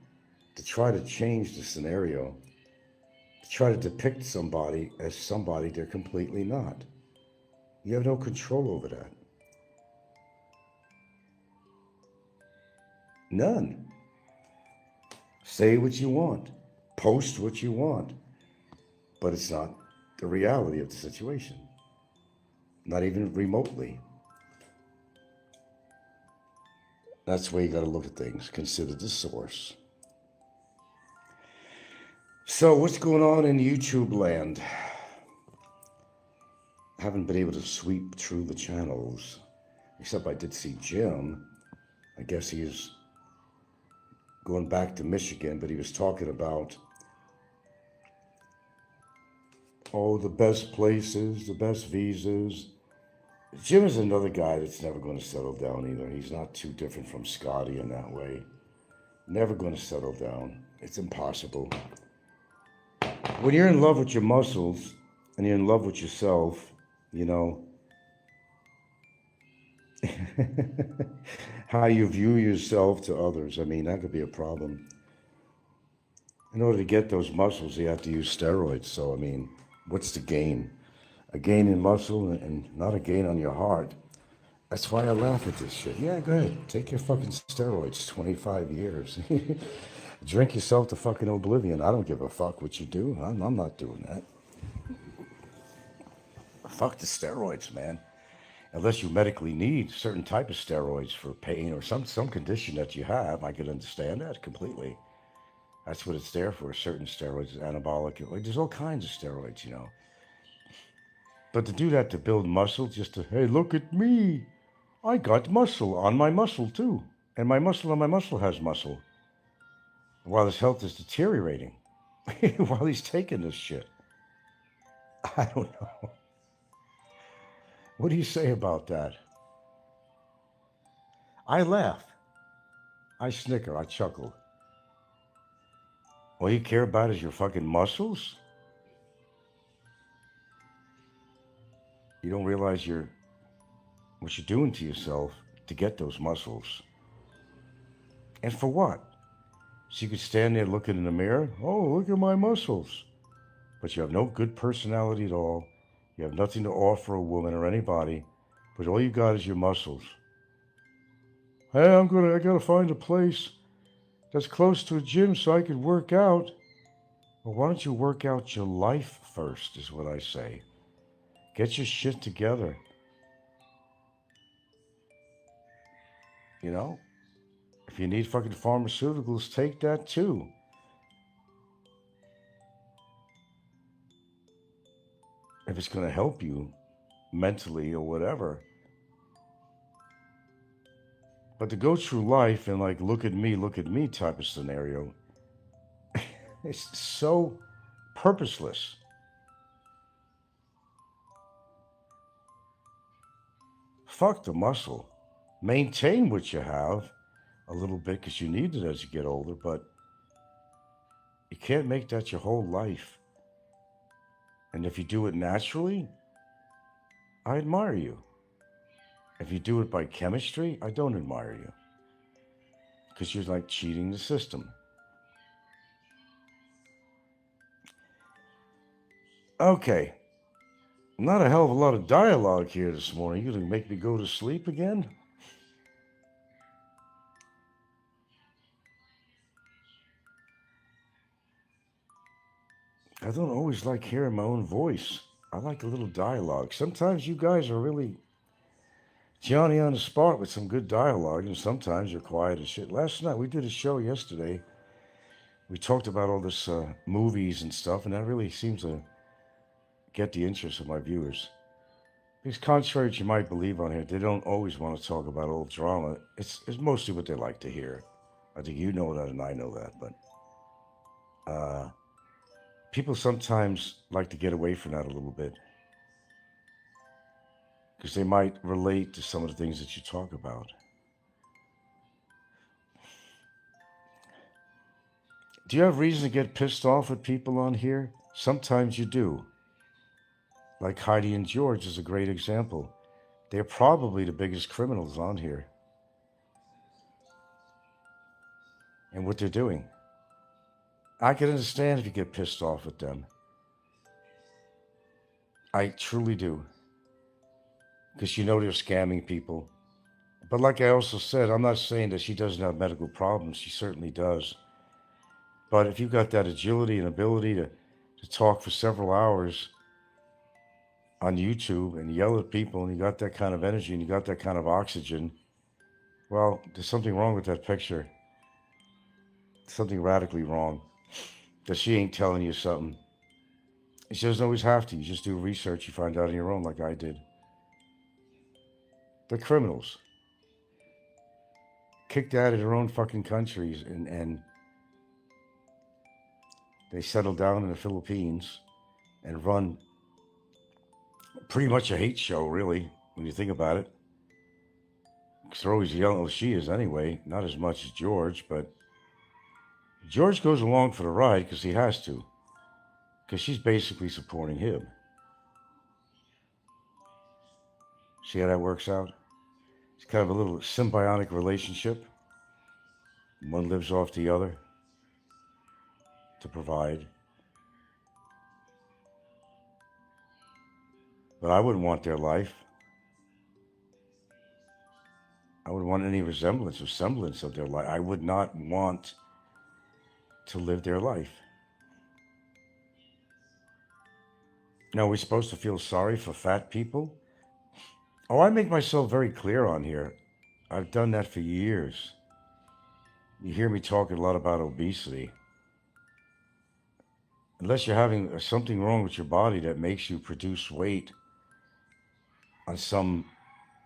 to try to change the scenario, to try to depict somebody as somebody they're completely not. You have no control over that. None. Say what you want. Post what you want. But it's not the reality of the situation. Not even remotely. That's the way you got to look at things. Consider the source. So what's going on in YouTube land? I haven't been able to sweep through the channels. Except I did see Jim. I guess he's going back to Michigan, but he was talking about, oh, the best places, the best visas. Jim is another guy that's never going to settle down either. He's not too different from Scotty in that way. Never going to settle down. It's impossible. When you're in love with your muscles and you're in love with yourself, you know, how you view yourself to others, I mean, that could be a problem. In order to get those muscles, you have to use steroids. So, I mean, what's the gain? A gain in muscle and not a gain on your heart. That's why I laugh at this shit. Yeah, go ahead. Take your fucking steroids, 25 years. Drink yourself to fucking oblivion. I don't give a fuck what you do. I'm not doing that. Fuck the steroids, man. Unless you medically need certain type of steroids for pain or some condition that you have, I could understand that completely. That's what it's there for, certain steroids, anabolic. Like, there's all kinds of steroids, you know. But to do that to build muscle, just to, hey, look at me. I got muscle on my muscle too. And my muscle on my muscle has muscle. While his health is deteriorating. While he's taking this shit. I don't know. What do you say about that? I laugh. I snicker. I chuckle. All you care about is your fucking muscles? You don't realize what you're doing to yourself to get those muscles. And for what? So you could stand there looking in the mirror, oh, look at my muscles. But you have no good personality at all. You have nothing to offer a woman or anybody, but all you got is your muscles. Hey, I gotta find a place that's close to a gym so I could work out. Well, why don't you work out your life first, is what I say. Get your shit together. You know? If you need fucking pharmaceuticals, take that too. If it's going to help you mentally or whatever. But to go through life and like, look at me type of scenario, it's so purposeless. Fuck the muscle. Maintain what you have a little bit because you need it as you get older, but you can't make that your whole life. And if you do it naturally, I admire you. If you do it by chemistry, I don't admire you. Because you're like cheating the system. Okay. Not a hell of a lot of dialogue here this morning. You gonna make me go to sleep again? I don't always like hearing my own voice. I like a little dialogue. Sometimes you guys are really Johnny on the spot with some good dialogue, and sometimes you're quiet as shit. Last night, we did a show yesterday. We talked about all this movies and stuff, and that really seems to get the interest of my viewers. Because contrary to you might believe on here, they don't always want to talk about old drama. It's mostly what they like to hear. I think you know that and I know that, but people sometimes like to get away from that a little bit. Because they might relate to some of the things that you talk about. Do you have reason to get pissed off at people on here? Sometimes you do. Like Heidi and George is a great example. They're probably the biggest criminals on here. And what they're doing. I can understand if you get pissed off at them. I truly do. Because you know they're scamming people. But like I also said, I'm not saying that she doesn't have medical problems. She certainly does. But if you've got that agility and ability to talk for several hours on YouTube and yell at people, and you got that kind of energy and you got that kind of oxygen, well, there's something wrong with that picture. Something radically wrong. That she ain't telling you something. She doesn't always have to. You just do research, you find out on your own, like I did. They're criminals. Kicked out of their own fucking countries, and they settle down in the Philippines and run pretty much a hate show, really, when you think about it. Because they're always yelling, well, she is anyway, not as much as George, but George goes along for the ride because he has to. Because she's basically supporting him. See how that works out? It's kind of a little symbiotic relationship. One lives off the other to provide. But I wouldn't want their life. I wouldn't want any resemblance or semblance of their life. I would not want to live their life. Now, are we supposed to feel sorry for fat people? Oh, I make myself very clear on here. I've done that for years. You hear me talking a lot about obesity. Unless you're having something wrong with your body that makes you produce weight on some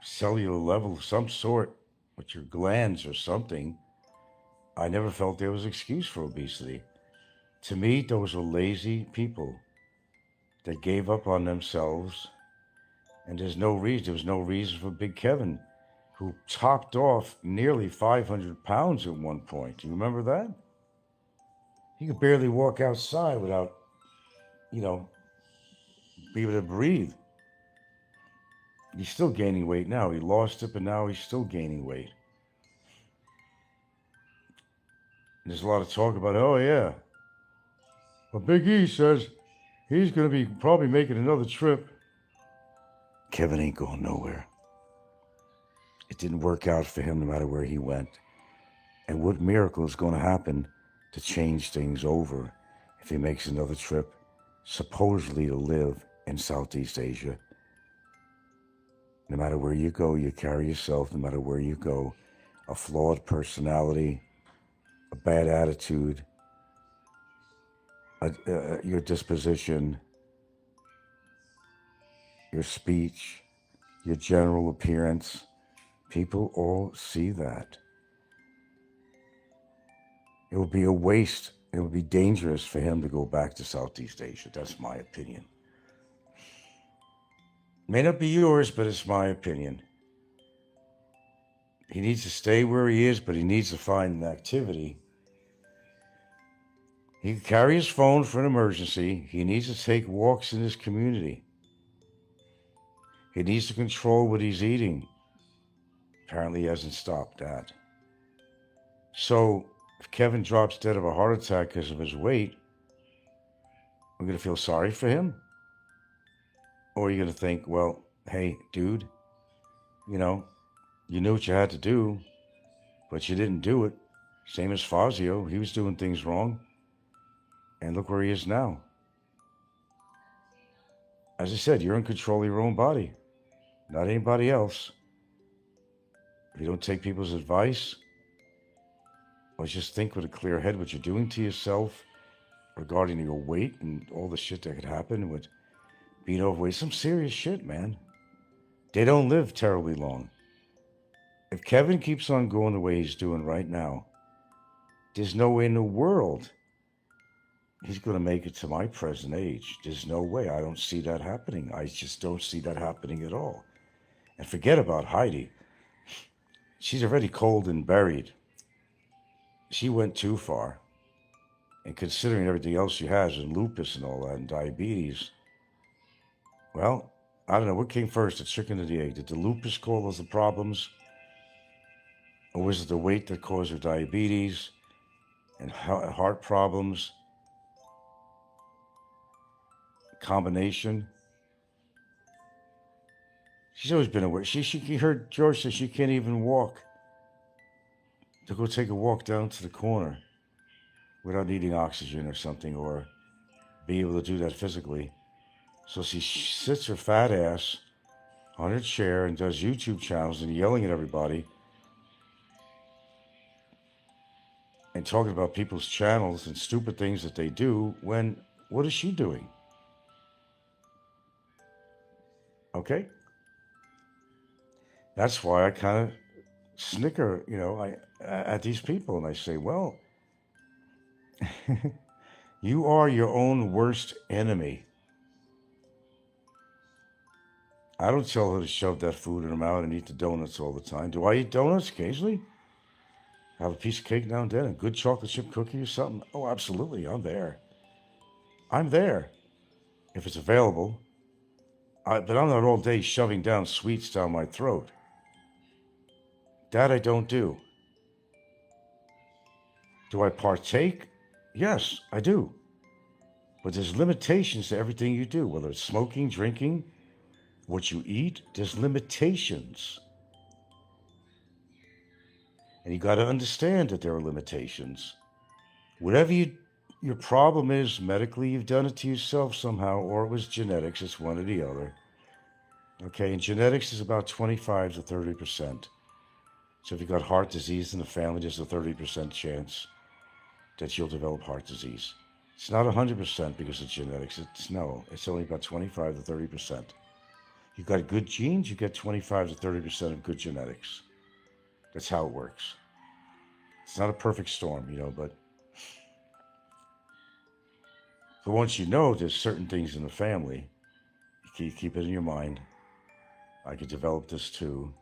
cellular level of some sort, with your glands or something, I never felt there was an excuse for obesity. To me, those were lazy people that gave up on themselves, and there was no reason for Big Kevin, who topped off nearly 500 pounds at one point. Do you remember that? He could barely walk outside without, be able to breathe. He's still gaining weight now. He lost it, but now he's still gaining weight. And there's a lot of talk about, oh yeah, but Big E says he's going to be probably making another trip. Kevin ain't going nowhere. It didn't work out for him no matter where he went. And what miracle is going to happen to change things over if he makes another trip, supposedly to live in Southeast Asia? No matter where you go, you carry yourself, no matter where you go, a flawed personality, a bad attitude, your disposition, your speech, your general appearance. People all see that. It would be a waste. It would be dangerous for him to go back to Southeast Asia. That's my opinion. May not be yours, but it's my opinion. He needs to stay where he is, but he needs to find an activity. He can carry his phone for an emergency. He needs to take walks in his community. He needs to control what he's eating. Apparently he hasn't stopped that. So if Kevin drops dead of a heart attack because of his weight, we're going to feel sorry for him? Or you're going to think, well, hey, dude, you know, you knew what you had to do, but you didn't do it. Same as Fazio. He was doing things wrong. And look where he is now. As I said, you're in control of your own body, not anybody else. If you don't take people's advice, or just think with a clear head what you're doing to yourself regarding your weight and all the shit that could happen with being overweight, some serious shit, man. They don't live terribly long. If Kevin keeps on going the way he's doing right now, there's no way in the world he's going to make it to my present age. There's no way. I don't see that happening. I just don't see that happening at all. And forget about Heidi. She's already cold and buried. She went too far. And considering everything else she has, and lupus and all that, and diabetes, well, I don't know. What came first, the chicken or the egg? Did the lupus cause the problems? Or was it the weight that caused her diabetes and heart problems? Combination? She's always been aware. She heard George say she can't even walk. To go take a walk down to the corner without needing oxygen or something, or be able to do that physically. So she sits her fat ass on her chair and does YouTube channels and yelling at everybody and talking about people's channels and stupid things that they do when, what is she doing? Okay? That's why I kind of snicker, at these people, and I say, well, you are your own worst enemy. I don't tell her to shove that food in her mouth and eat the donuts all the time. Do I eat donuts occasionally? Have a piece of cake now and then, a good chocolate chip cookie or something? Oh, absolutely, I'm there. I'm there, if it's available. But I'm not all day shoving down sweets down my throat. That I don't do. Do I partake? Yes, I do. But there's limitations to everything you do, whether it's smoking, drinking, what you eat, there's limitations. And you got to understand that there are limitations. Whatever your problem is medically, you've done it to yourself somehow, or it was genetics, it's one or the other. Okay, and genetics is about 25 to 30%. So if you've got heart disease in the family, there's a 30% chance that you'll develop heart disease. It's not 100% because of genetics. It's only about 25 to 30%. You've got good genes, you get 25 to 30% of good genetics. That's how it works. It's not a perfect storm, but once you know there's certain things in the family, you keep it in your mind. I could develop this too.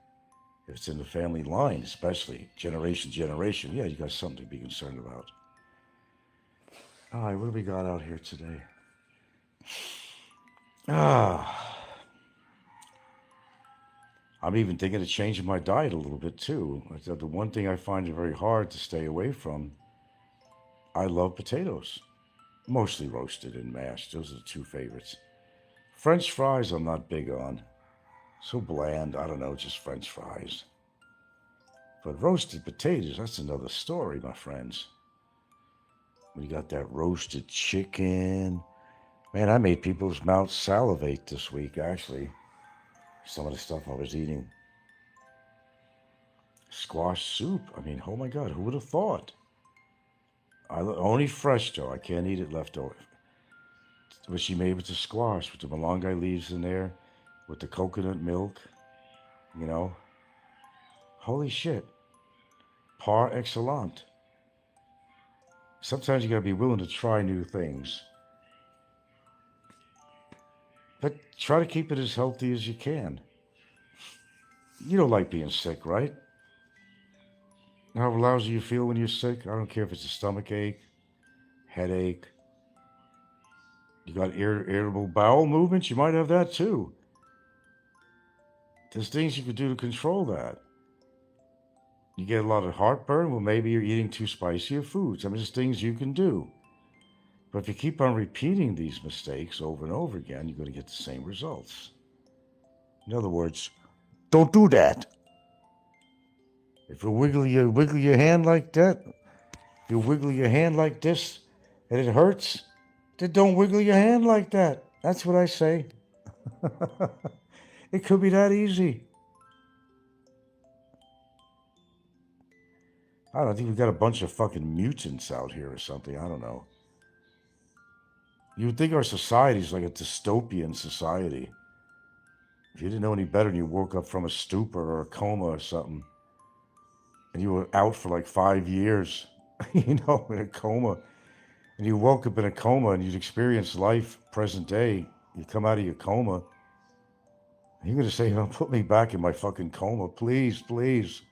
If it's in the family line, especially generation, yeah, you got something to be concerned about. All right, what do we got out here today? I'm even thinking of changing my diet a little bit too. The one thing I find it very hard to stay away from, I love potatoes. Mostly roasted and mashed. Those are the two favorites. French fries I'm not big on. So bland, I don't know, just French fries. But roasted potatoes, that's another story, my friends. We got that roasted chicken. Man, I made people's mouths salivate this week, actually. Some of the stuff I was eating. Squash soup. I mean, oh my God, who would have thought? Only fresh, though. I can't eat it leftover. What she made with the squash, with the malunggay leaves in there, with the coconut milk, Holy shit. Par excellent. Sometimes you gotta be willing to try new things. But try to keep it as healthy as you can. You don't like being sick, right? How lousy you feel when you're sick? I don't care if it's a stomach ache, headache. You got irritable bowel movements, you might have that too. There's things you could do to control that. You get a lot of heartburn, well, maybe you're eating too spicy of foods. I mean, there's things you can do. But if you keep on repeating these mistakes over and over again, you're going to get the same results. In other words, don't do that. If you wiggle your hand like that, if you wiggle your hand like this and it hurts, then don't wiggle your hand like that. That's what I say. It could be that easy. I don't think we've got a bunch of fucking mutants out here or something. I don't know. You would think our society is like a dystopian society. If you didn't know any better and you woke up from a stupor or a coma or something, and you were out for like 5 years, in a coma, and you woke up in a coma and you'd experienced life present day, you come out of your coma, and you're going to say, put me back in my fucking coma, please, please.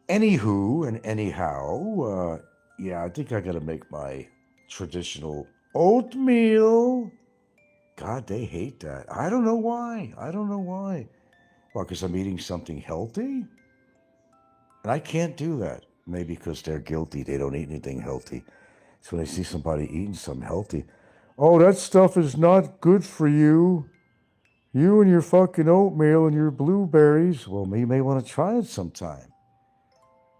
Anywho and anyhow, I think I got to make my traditional oatmeal. God, they hate that. I don't know why. Well, because I'm eating something healthy? And I can't do that. Maybe because they're guilty. They don't eat anything healthy. So when they see somebody eating something healthy, oh, that stuff is not good for you. You and your fucking oatmeal and your blueberries. Well, you may want to try it sometime.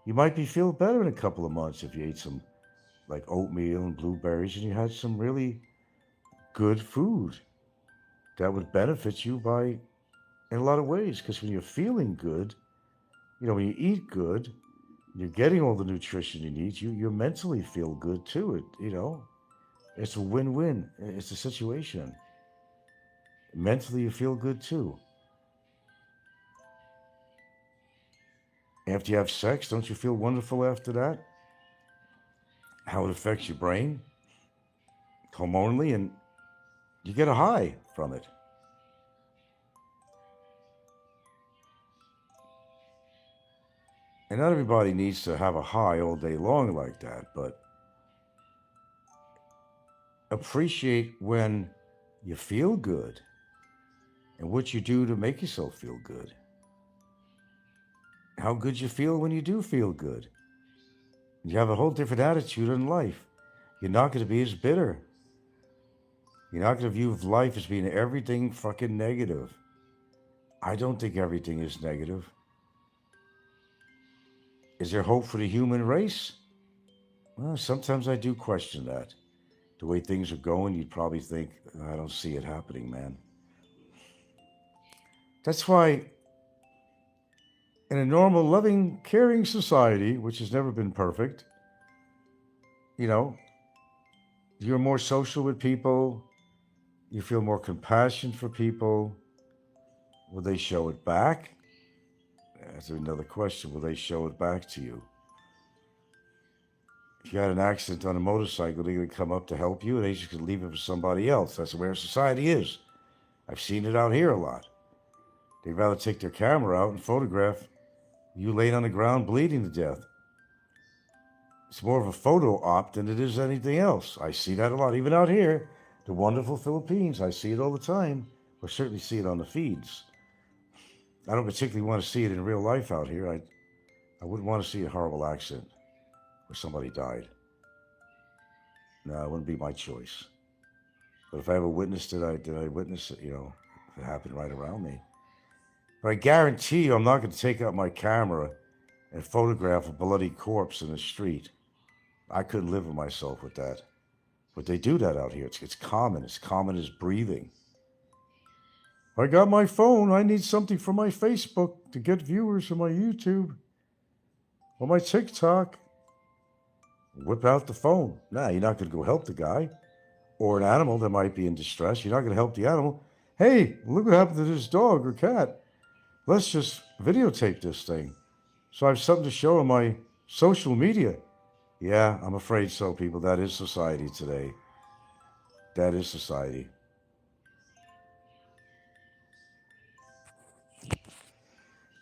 You might feel better in a couple of months if you ate some like oatmeal and blueberries and you had some really good food that would benefit you in a lot of ways. Because when you're feeling good, when you eat good, you're getting all the nutrition you need. You mentally feel good too. It's a win-win. It's a situation. Mentally, you feel good too. After you have sex, don't you feel wonderful after that? How it affects your brain hormonally, and you get a high from it. And not everybody needs to have a high all day long like that, but appreciate when you feel good and what you do to make yourself feel good. How good you feel when you do feel good. You have a whole different attitude in life. You're not going to be as bitter. You're not going to view life as being everything fucking negative. I don't think everything is negative. Is there hope for the human race? Well, sometimes I do question that. The way things are going, you'd probably think, I don't see it happening, man. That's why in a normal, loving, caring society, which has never been perfect, you're more social with people. You feel more compassion for people. Will they show it back? That's another question. Will they show it back to you? If you had an accident on a motorcycle, they're going to come up to help you, and they just going to leave it for somebody else. That's where society is. I've seen it out here a lot. They'd rather take their camera out and photograph you laying on the ground bleeding to death. It's more of a photo op than it is anything else. I see that a lot, even out here. The wonderful Philippines, I see it all the time. Or certainly see it on the feeds. I don't particularly want to see it in real life out here. I wouldn't want to see a horrible accident where somebody died. No, it wouldn't be my choice. But if I ever witnessed it, did I witness it? If it happened right around me. But I guarantee you I'm not going to take out my camera and photograph a bloody corpse in the street. I couldn't live with myself with that. But they do that out here. It's common. It's common as breathing. I got my phone. I need something for my Facebook to get viewers on my YouTube or my TikTok. Whip out the phone. Nah, you're not going to go help the guy or an animal that might be in distress. You're not going to help the animal. Hey, look what happened to this dog or cat. Let's just videotape this thing so I have something to show on my social media. Yeah, I'm afraid so, people. That is society today. That is society.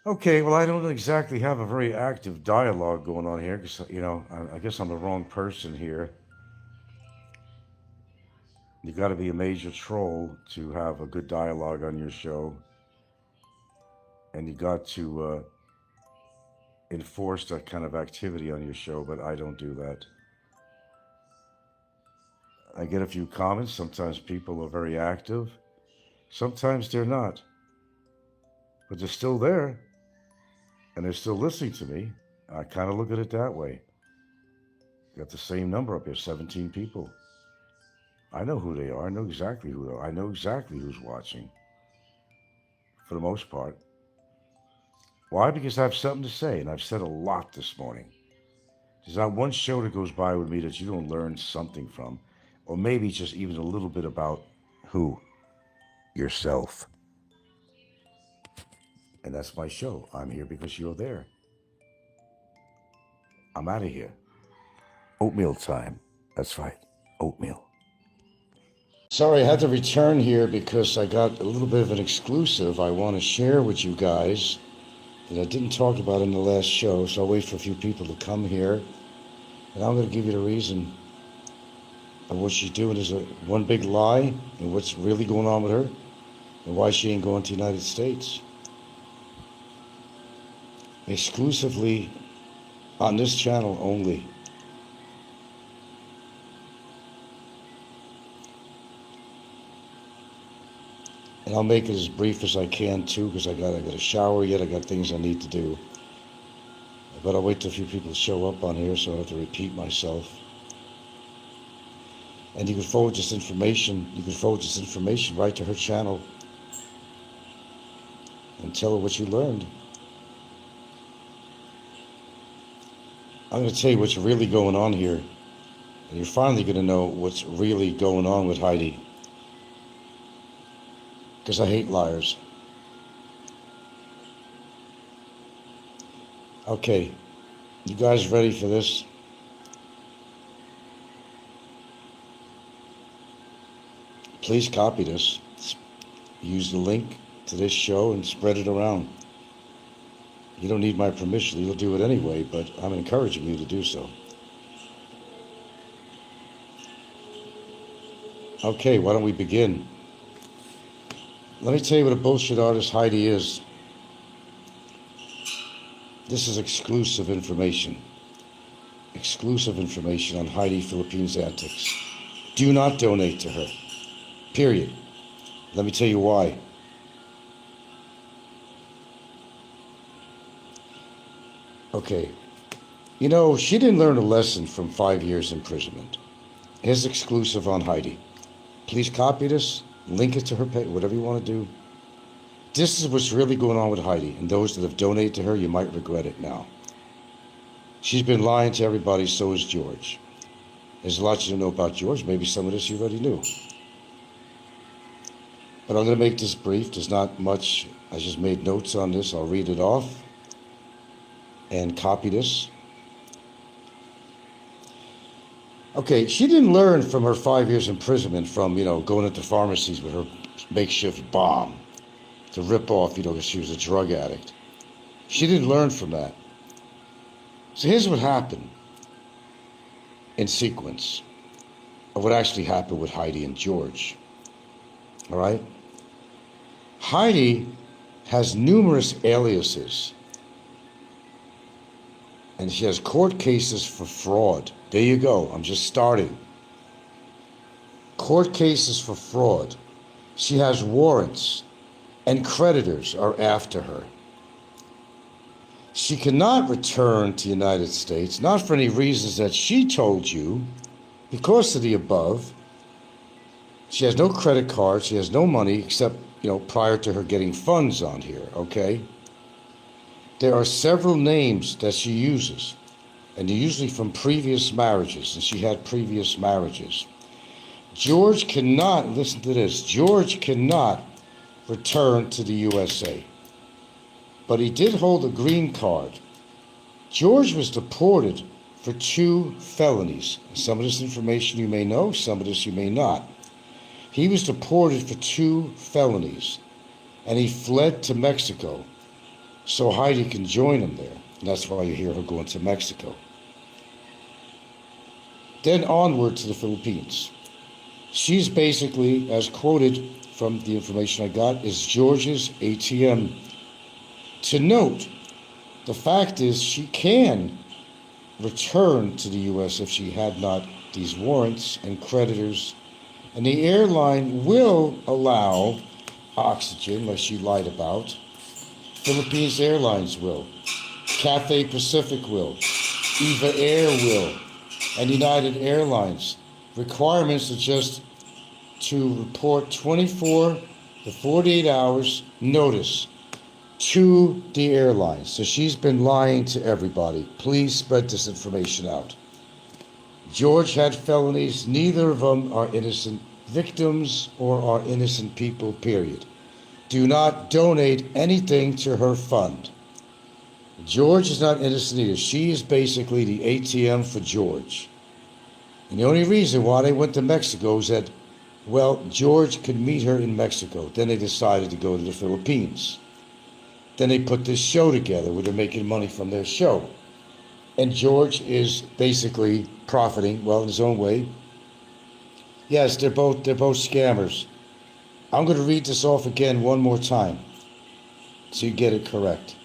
Okay, well, I don't exactly have a very active dialogue going on here because, I guess I'm the wrong person here. You got to be a major troll to have a good dialogue on your show. And you got to enforce that kind of activity on your show, but I don't do that. I get a few comments. Sometimes people are very active. Sometimes they're not. But they're still there. And they're still listening to me. I kind of look at it that way. Got the same number up here, 17 people. I know who they are. I know exactly who they are. I know exactly who's watching. For the most part. Why? Because I have something to say, and I've said a lot this morning. There's not one show that goes by with me that you don't learn something from, or maybe just even a little bit about who? Yourself. And that's my show. I'm here because you're there. I'm out of here. Oatmeal time. That's right. Oatmeal. Sorry, I had to return here because I got a little bit of an exclusive I want to share with you guys that I didn't talk about in the last show, so I'll wait for a few people to come here. And I'm going to give you the reason of what she's doing is one big lie and what's really going on with her and why she ain't going to the United States. Exclusively on this channel only. And I'll make it as brief as I can too, because I got a shower yet, I got things I need to do. But I'll wait till a few people show up on here so I don't have to repeat myself. And you can forward this information, right to her channel and tell her what you learned. I'm going to tell you what's really going on here. And you're finally going to know what's really going on with Heidi. Because I hate liars. Okay, you guys ready for this? Please copy this. Use the link to this show and spread it around. You don't need my permission, you'll do it anyway, but I'm encouraging you to do so. Okay, why don't we begin? Let me tell you what a bullshit artist Heidi is. This is exclusive information. Exclusive information on Heidi Philippines Antics. Do not donate to her. Period. Let me tell you why. Okay. You know, she didn't learn a lesson from 5 years imprisonment. Here's exclusive on Heidi. Please copy this, link it to her page, whatever you want to do. This is what's really going on with Heidi, and those that have donated to her, you might regret it now. She's been lying to everybody, so is George. There's a lot you don't know about George. Maybe some of this you already knew. But I'm going to make this brief. There's not much. I just made notes on this. I'll read it off and copy this. Okay, she didn't learn from her 5 years imprisonment from, going into pharmacies with her makeshift bomb to rip off, because she was a drug addict. She didn't learn from that. So here's what happened in sequence of what actually happened with Heidi and George. All right? Heidi has numerous aliases. And she has court cases for fraud. There you go. I'm just starting. Court cases for fraud. She has warrants, and creditors are after her. She cannot return to the United States, not for any reasons that she told you, because of the above. She has no credit card. She has no money except, prior to her getting funds on here, okay? There are several names that she uses, and they're usually from previous marriages, and she had previous marriages. George cannot, listen to this, George cannot return to the USA, but he did hold a green card. George was deported for 2 felonies. Some of this information you may know, some of this you may not. He was deported for 2 felonies, and he fled to Mexico. So Heidi can join him there. And that's why you hear her going to Mexico. Then onward to the Philippines. She's basically, as quoted from the information I got, is George's ATM. To note, The fact is, she can return to the U.S. if she had not these warrants and creditors. And the airline will allow oxygen, like she lied about. Philippines Airlines will. Cathay Pacific will. Eva Air will. And United Airlines. Requirements are just to report 24 to 48 hours notice to the airlines. So she's been lying to everybody. Please spread this information out. George had felonies. Neither of them are innocent victims or are innocent people, period. Do not donate anything to her fund. George is not innocent either. She is basically the ATM for George. And the only reason why they went to Mexico is that, well, George could meet her in Mexico. Then they decided to go to the Philippines. Then they put this show together where they're making money from their show. And George is basically profiting, well, in his own way. Yes, they're both scammers. I'm going to read this off again one more time so you get it correct.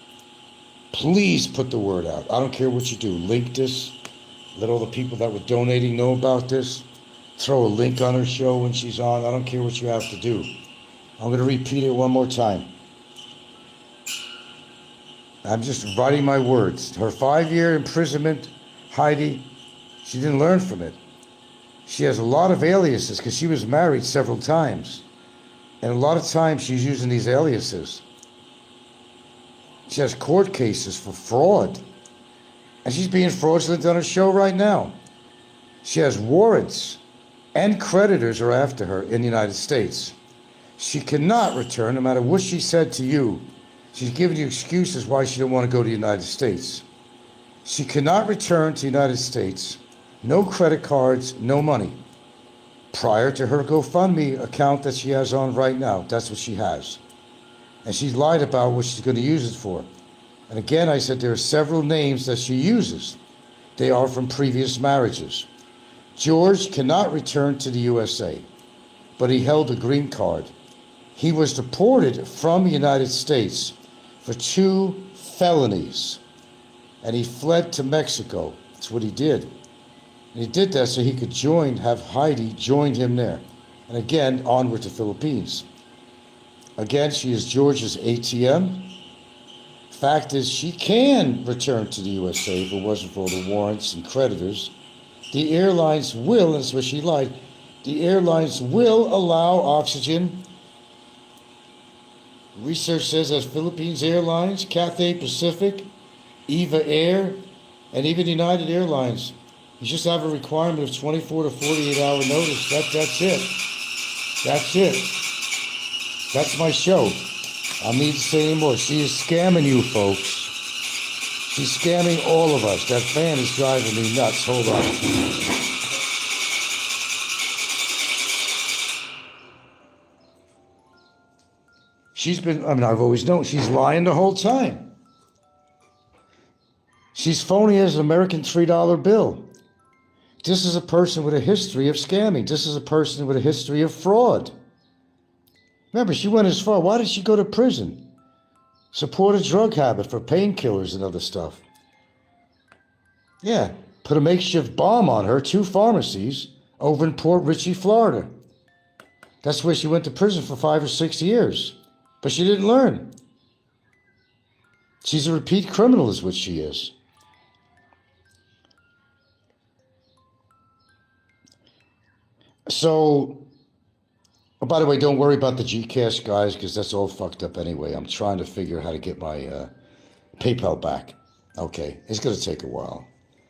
Please put the word out. I don't care what you do. Link this. Let all the people that were donating know about this. Throw a link on her show when she's on. I don't care what you have to do. I'm going to repeat it one more time. I'm just writing my words. Her 5-year imprisonment, Heidi, she didn't learn from it. She has a lot of aliases because she was married several times. And a lot of times she's using these aliases. She has court cases for fraud. And she's being fraudulent on her show right now. She has warrants and creditors are after her in the United States. She cannot return no matter what she said to you. She's giving you excuses why she don't want to go to the United States. She cannot return to the United States. No credit cards, no money. Prior to her GoFundMe account that she has on right now, that's what she has. And she's lied about what she's going to use it for. And again, I said there are several names that she uses. They are from previous marriages. George cannot return to the USA, but he held a green card. He was deported from the United States for 2 felonies, and he fled to Mexico. That's what he did. And he did that so he could have Heidi join him there. And again, onward to Philippines. Again, she is George's ATM. Fact is, she can return to the USA if it wasn't for all the warrants and creditors. The airlines will, and that's where she lied, the airlines will allow oxygen. Research says that Philippines Airlines, Cathay Pacific, Eva Air, and even United Airlines, you just have a requirement of 24 to 48 hour notice. That's it. That's it. That's my show. I don't need to say anymore. She is scamming you, folks. She's scamming all of us. That fan is driving me nuts. Hold on. I've always known, she's lying the whole time. She's phony as an American $3 bill. This is a person with a history of scamming. This is a person with a history of fraud. Remember, she went as far. Why did she go to prison? Support a drug habit for painkillers and other stuff. Yeah, put a makeshift bomb on her, 2 pharmacies over in Port Richey, Florida. That's where she went to prison for 5 or 6 years. But she didn't learn. She's a repeat criminal is what she is. So, oh, by the way, don't worry about the Gcash, guys, because that's all fucked up anyway. I'm trying to figure out how to get my PayPal back. Okay, it's going to take a while.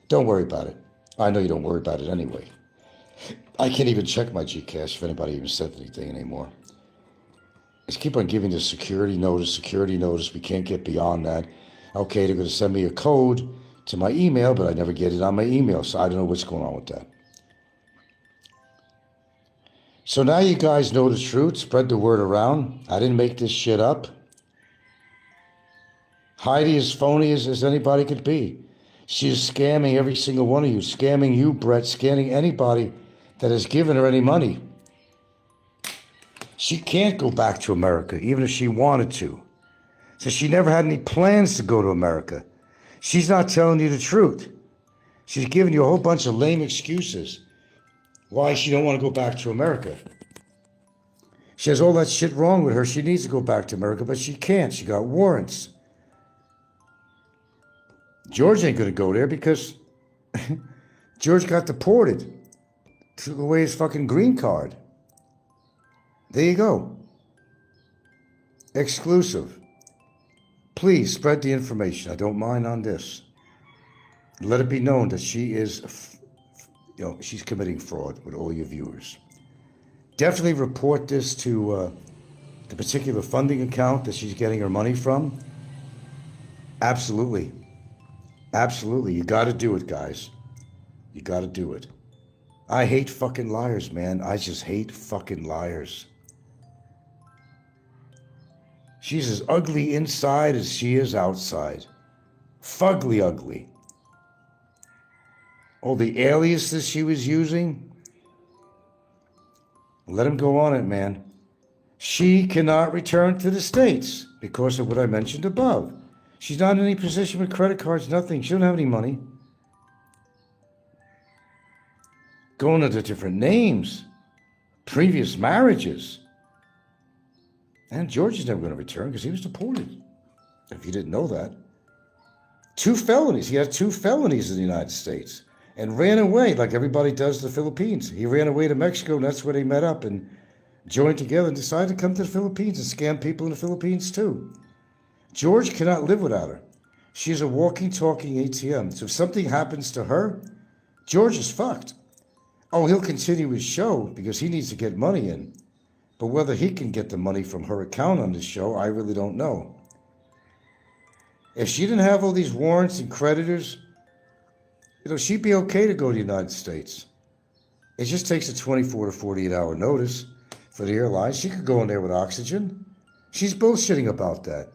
Don't worry about it. I know you don't worry about it anyway. I can't even check my Gcash if anybody even said anything anymore. I just keep on giving the security notice. We can't get beyond that. Okay, they're going to send me a code to my email, but I never get it on my email, so I don't know what's going on with that. So now you guys know the truth. Spread the word around. I didn't make this shit up. Heidi is phony as anybody could be. She is scamming every single one of you. Scamming you, Brett. Scamming anybody that has given her any money. She can't go back to America, even if she wanted to. So she never had any plans to go to America. She's not telling you the truth. She's giving you a whole bunch of lame excuses why she don't want to go back to America. She has all that shit wrong with her. She needs to go back to America, but she can't. She got warrants. George ain't going to go there because George got deported. Took away his fucking green card. There you go. Exclusive. Please spread the information. I don't mind on this. Let it be known that she is, she's committing fraud with all your viewers. Definitely report this to the particular funding account that she's getting her money from. Absolutely. Absolutely. You got to do it, guys. You got to do it. I hate fucking liars, man. I just hate fucking liars. She's as ugly inside as she is outside. Fugly ugly. All the aliases she was using. Let him go on it, man. She cannot return to the States because of what I mentioned above. She's not in any position with credit cards, nothing. She don't have any money. Going under different names. Previous marriages. And George is never going to return because he was deported. If you didn't know that. 2 felonies. He had 2 felonies in the United States. And ran away like everybody does to the Philippines. He ran away to Mexico, and that's where they met up and joined together and decided to come to the Philippines and scam people in the Philippines too. George cannot live without her. She's a walking, talking ATM. So if something happens to her, George is fucked. Oh, he'll continue his show because he needs to get money in. But whether he can get the money from her account on this show, I really don't know. If she didn't have all these warrants and creditors, she'd be okay to go to the United States. It just takes a 24 to 48 hour notice for the airlines. She could go in there with oxygen. She's bullshitting about that.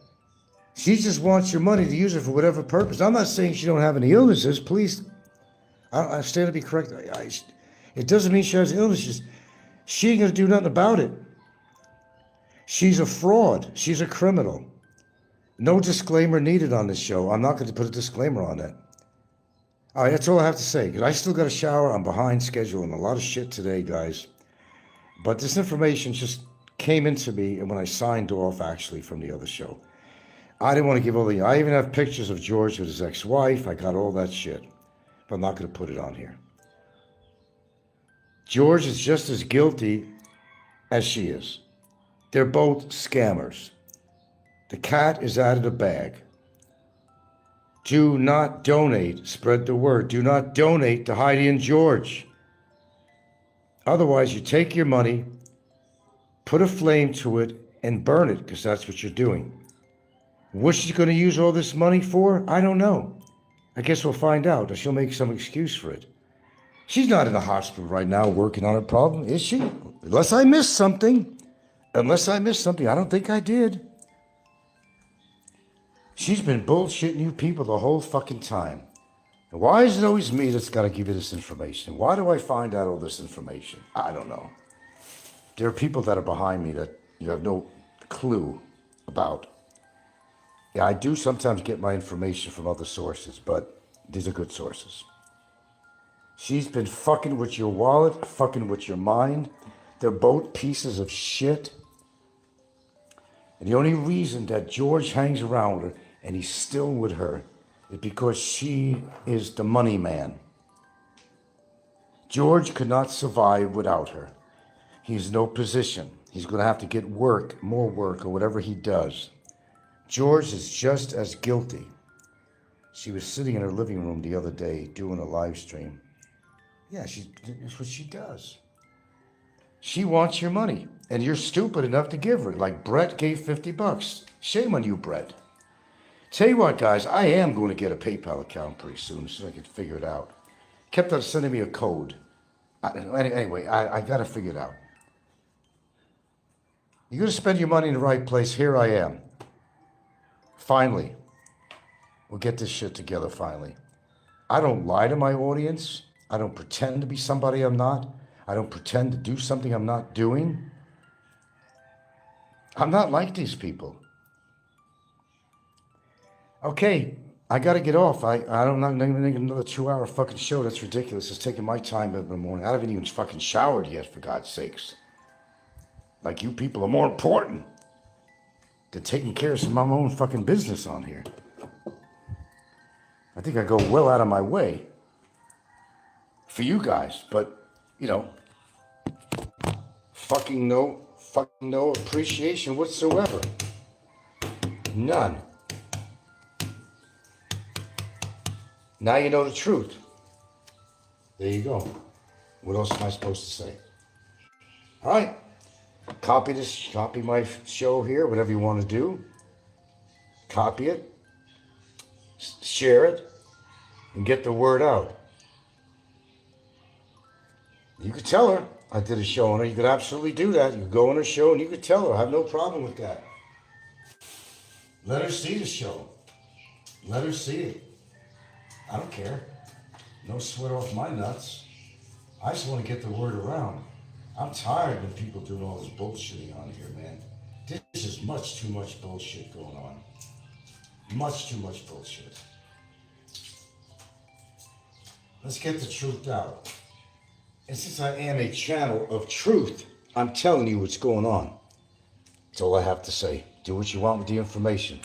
She just wants your money to use it for whatever purpose. I'm not saying she don't have any illnesses. Please, I stand to be correct. It doesn't mean she has illnesses. She ain't going to do nothing about it. She's a fraud. She's a criminal. No disclaimer needed on this show. I'm not going to put a disclaimer on that. All right, that's all I have to say, because I still got a shower. I'm behind schedule and a lot of shit today, guys. But this information just came into me and when I signed off, actually, from the other show. I didn't want to give all the... I even have pictures of George with his ex-wife. I got all that shit. But I'm not going to put it on here. George is just as guilty as she is. They're both scammers. The cat is out of the bag. Do not donate. Spread the word. Do not donate to Heidi and George. Otherwise, you take your money, put a flame to it, and burn it, because that's what you're doing. What she's going to use all this money for, I don't know. I guess we'll find out, or she'll make some excuse for it. She's not in the hospital right now working on a problem, is she? Unless I missed something. I don't think I did. She's been bullshitting you people the whole fucking time. And why is it always me that's got to give you this information? Why do I find out all this information? I don't know. There are people that are behind me that you have no clue about. Yeah, I do sometimes get my information from other sources, but these are good sources. She's been fucking with your wallet, fucking with your mind. They're both pieces of shit. And the only reason that George hangs around her and he's still with her is because she is the money man. George could not survive without her. He's no position. He's going to have to get work, more work, or whatever he does. George is just as guilty. She was sitting in her living room the other day doing a live stream. Yeah, that's what she does. She wants your money, and you're stupid enough to give her. Like Brett gave $50. Shame on you, Brett. Tell you what, guys, I am going to get a PayPal account pretty soon, so I can figure it out. Kept on sending me a code. Anyway, I got to figure it out. You're going to spend your money in the right place. Here I am. Finally. We'll get this shit together finally. I don't lie to my audience. I don't pretend to be somebody I'm not. I don't pretend to do something I'm not doing. I'm not like these people. Okay, I got to get off. I'm not going to make another 2-hour fucking show. That's ridiculous. It's taking my time in the morning. I haven't even fucking showered yet, for God's sakes. Like, you people are more important than taking care of my own fucking business on here. I think I go well out of my way for you guys, but, you know, fucking no appreciation whatsoever. None. Now you know the truth. There you go. What else am I supposed to say? All right. Copy my show here, whatever you want to do. Copy it, share it, and get the word out. You could tell her I did a show on her. You could absolutely do that. You could go on her show and you could tell her. I have no problem with that. Let her see the show. Let her see it. I don't care. No sweat off my nuts. I just want to get the word around. I'm tired of people doing all this bullshitting on here, man. This is much too much bullshit going on. Much too much bullshit. Let's get the truth out. And since I am a channel of truth, I'm telling you what's going on. That's all I have to say. Do what you want with the information.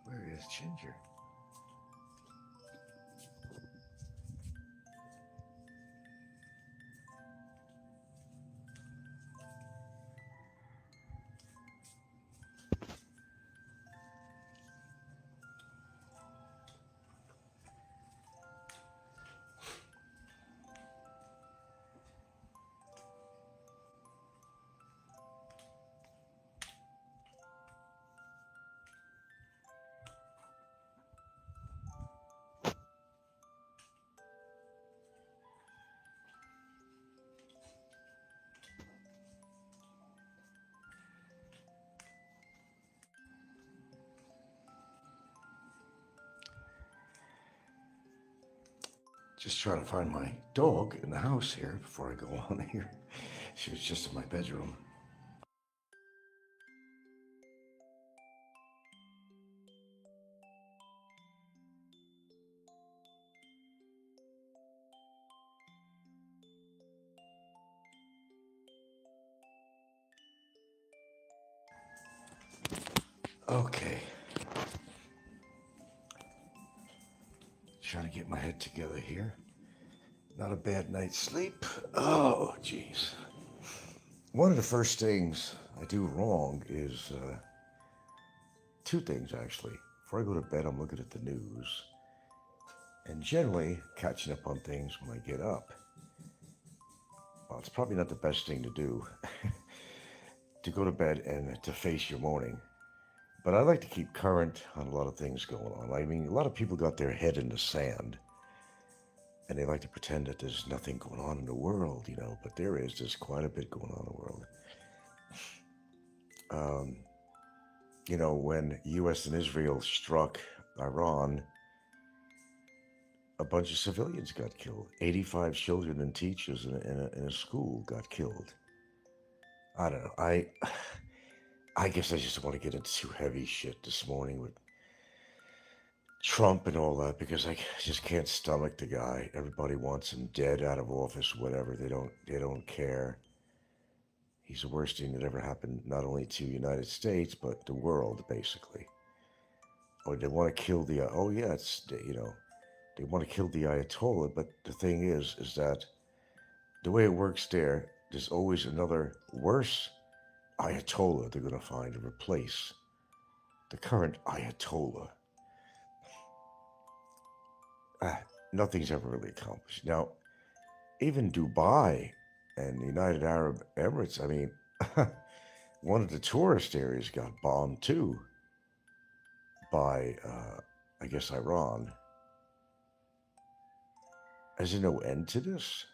Where is Ginger? Just trying to find my dog in the house here before I go on here. She was just in my bedroom. Okay. Trying to get my head together here. Not a bad night's sleep. Oh, jeez. One of the first things I do wrong is two things, actually. Before I go to bed, I'm looking at the news and generally catching up on things when I get up. Well, it's probably not the best thing to do to go to bed and to face your morning. But I like to keep current on a lot of things going on. I mean, a lot of people got their head in the sand and they like to pretend that there's nothing going on in the world, you know, but there is. There's quite a bit going on in the world. You know, when U.S. and Israel struck Iran, a bunch of civilians got killed. 85 children and teachers in a school got killed. I don't know. I guess I just want to get into heavy shit this morning with Trump and all that because I just can't stomach the guy. Everybody wants him dead, out of office, whatever. They don't care. He's the worst thing that ever happened, not only to the United States but the world, basically. Oh, they want to kill the. Oh yeah, it's they want to kill the Ayatollah. But the thing is that the way it works there's always another worse Ayatollah they're going to find to replace the current Ayatollah. Nothing's ever really accomplished. Now, even Dubai and the United Arab Emirates, I mean, one of the tourist areas got bombed too by, I guess, Iran. Is there no end to this?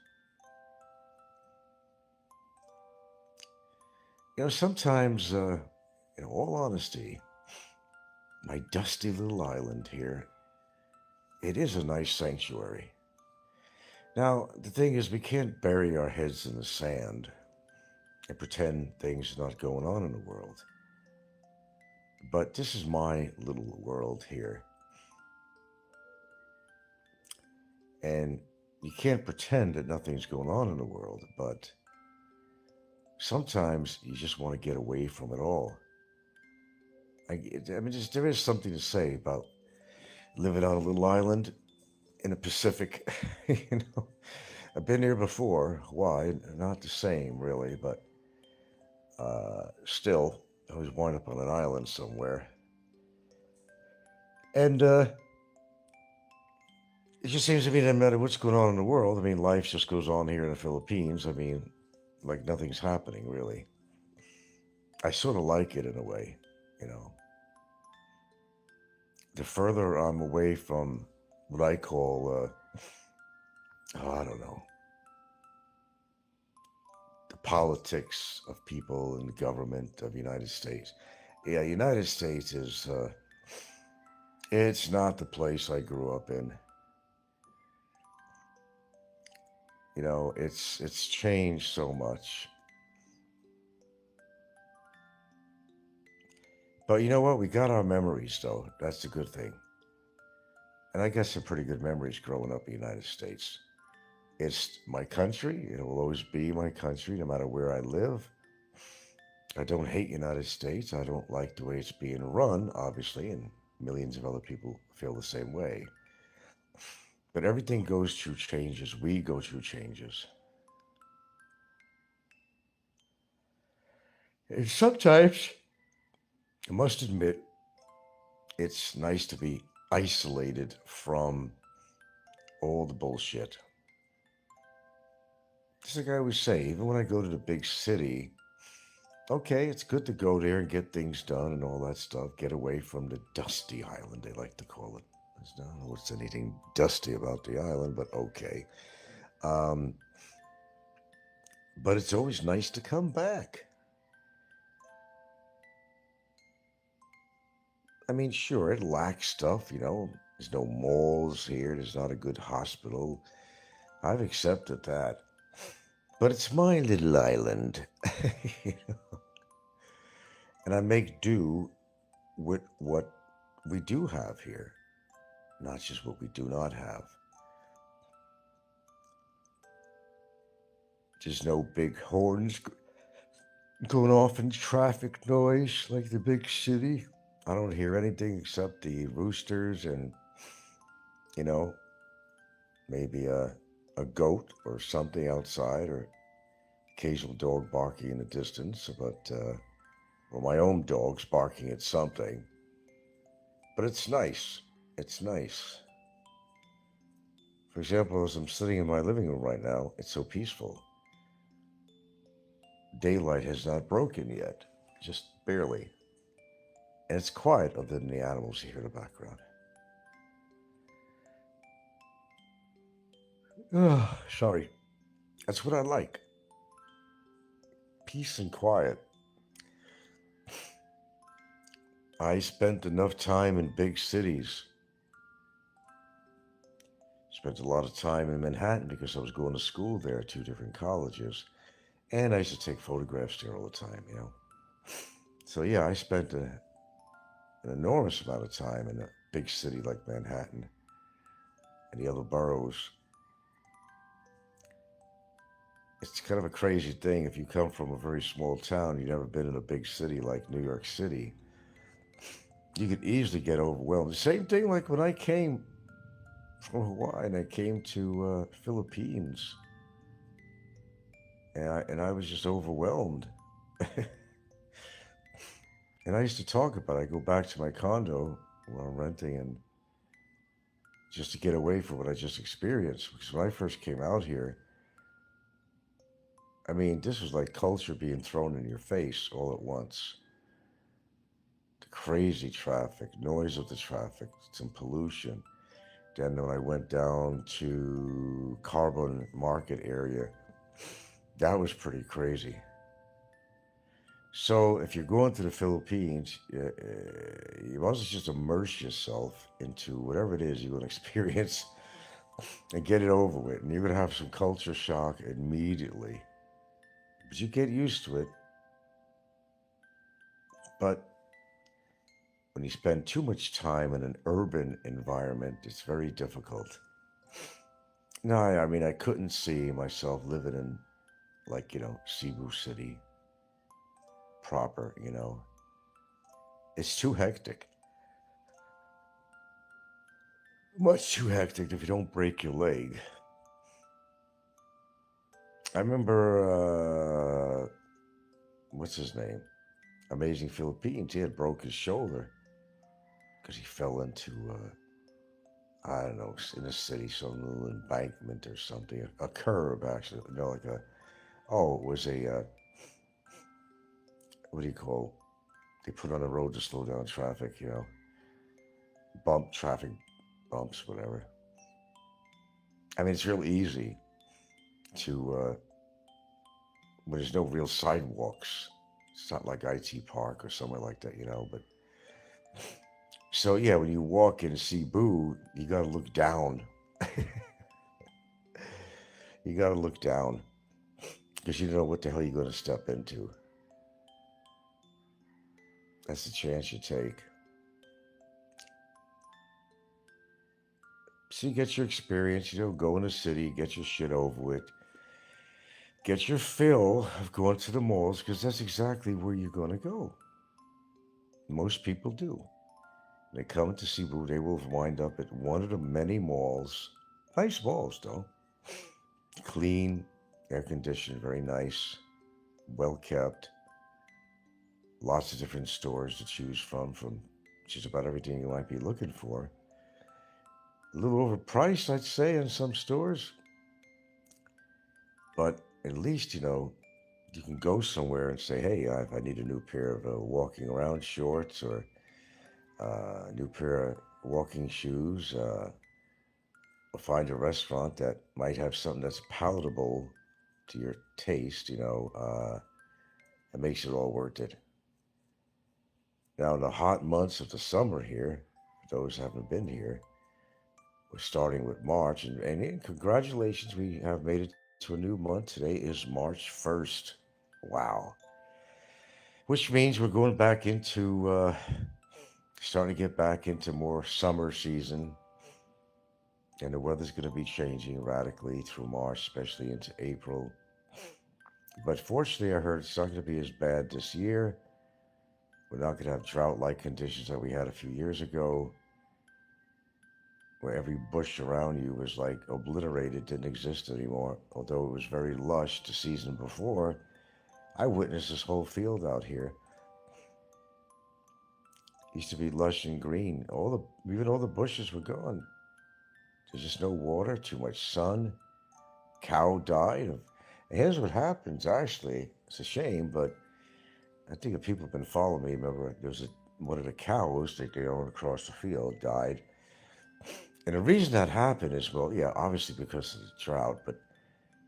Sometimes, in all honesty, my dusty little island here, it is a nice sanctuary. Now, the thing is, we can't bury our heads in the sand and pretend things are not going on in the world. But this is my little world here. And you can't pretend that nothing's going on in the world, but sometimes you just want to get away from it all. There is something to say about living on a little island in the Pacific. I've been here before. Why? Not the same, really, but still, I always wind up on an island somewhere. And it just seems to me that no matter what's going on in the world, life just goes on here in the Philippines. Like nothing's happening, really. I sort of like it in a way, The further I'm away from what I call, I don't know, the politics of people and the government of the United States. Yeah, United States is, it's not the place I grew up in. It's changed so much. But you know what? We got our memories, though. That's the good thing. And I got some pretty good memories growing up in the United States. It's my country. It will always be my country, no matter where I live. I don't hate United States. I don't like the way it's being run, obviously, and millions of other people feel the same way. But everything goes through changes. We go through changes. And sometimes, I must admit, it's nice to be isolated from all the bullshit. Just like I always say, even when I go to the big city, okay, it's good to go there and get things done and all that stuff. Get away from the dusty island, they like to call it. I don't know what's anything dusty about the island, but okay. But it's always nice to come back. Sure, it lacks stuff, There's no malls here. There's not a good hospital. I've accepted that. But it's my little island. And I make do with what we do have here, not just what we do not have. There's no big horns going off in traffic noise like the big city. I don't hear anything except the roosters and, maybe a goat or something outside, or occasional dog barking in the distance, but or my own dog's barking at something. But it's nice. It's nice. For example, as I'm sitting in my living room right now, it's so peaceful. Daylight has not broken yet, just barely. And it's quiet other than the animals you hear in the background. Sorry. That's what I like. Peace and quiet. I spent enough time in big cities. Spent a lot of time in Manhattan because I was going to school there, 2 different colleges. And I used to take photographs there all the time, So yeah, I spent an enormous amount of time in a big city like Manhattan and the other boroughs. It's kind of a crazy thing. If you come from a very small town, you've never been in a big city like New York City, you could easily get overwhelmed. The same thing like when I came from Hawaii and I came to Philippines. And I was just overwhelmed. And I used to talk about it. I go back to my condo where I'm renting and just to get away from what I just experienced. Because when I first came out here, this was like culture being thrown in your face all at once. The crazy traffic, noise of the traffic, some pollution. Then when I went down to Carbon Market area, that was pretty crazy. So if you're going to the Philippines, you must just immerse yourself into whatever it is you're going to experience and get it over with. And you're going to have some culture shock immediately. But you get used to it. But when you spend too much time in an urban environment, it's very difficult. No, I mean, I couldn't see myself living in, like, Cebu City proper, It's too hectic. Much too hectic if you don't break your leg. I remember, what's his name? Amazing Philippines. He had broke his shoulder because he fell into, I don't know, in a city, some little embankment or something. A curb, actually. No, like a, oh, it was a, what do you call, they put on the road to slow down traffic, traffic bumps, whatever. I mean, it's real easy to, when there's no real sidewalks. It's not like IT Park or somewhere like that, but so yeah, when you walk in Cebu, you got to look down. You got to look down because you don't know what the hell you're going to step into. That's the chance you take. So you get your experience, go in the city, get your shit over with, get your fill of going to the malls because that's exactly where you're going to go. Most people do. When they come to Cebu, they will wind up at one of the many malls. Nice malls, though. Clean, air conditioned, very nice, well kept. Lots of different stores to choose from just about everything you might be looking for. A little overpriced, I'd say, in some stores. But at least, you can go somewhere and say, hey, I need a new pair of walking around shorts or a new pair of walking shoes. Or find a restaurant that might have something that's palatable to your taste, that makes it all worth it. Now, in the hot months of the summer here, for those who haven't been here, we're starting with March. And congratulations, we have made it to a new month. Today is March 1st. Wow. Which means we're going back into, starting to get back into more summer season. And the weather's going to be changing radically through March, especially into April. But fortunately, I heard it's not going to be as bad this year. We're not going to have drought-like conditions that we had a few years ago, where every bush around you was like obliterated, didn't exist anymore. Although it was very lush the season before, I witnessed this whole field out here. It used to be lush and green. Even all the bushes were gone. There's just no water, too much sun. Cow died. And here's what happens, actually. It's a shame, but I think if people have been following me, remember there was one of the cows that they owned across the field died. And the reason that happened is, well, yeah, obviously because of the drought, but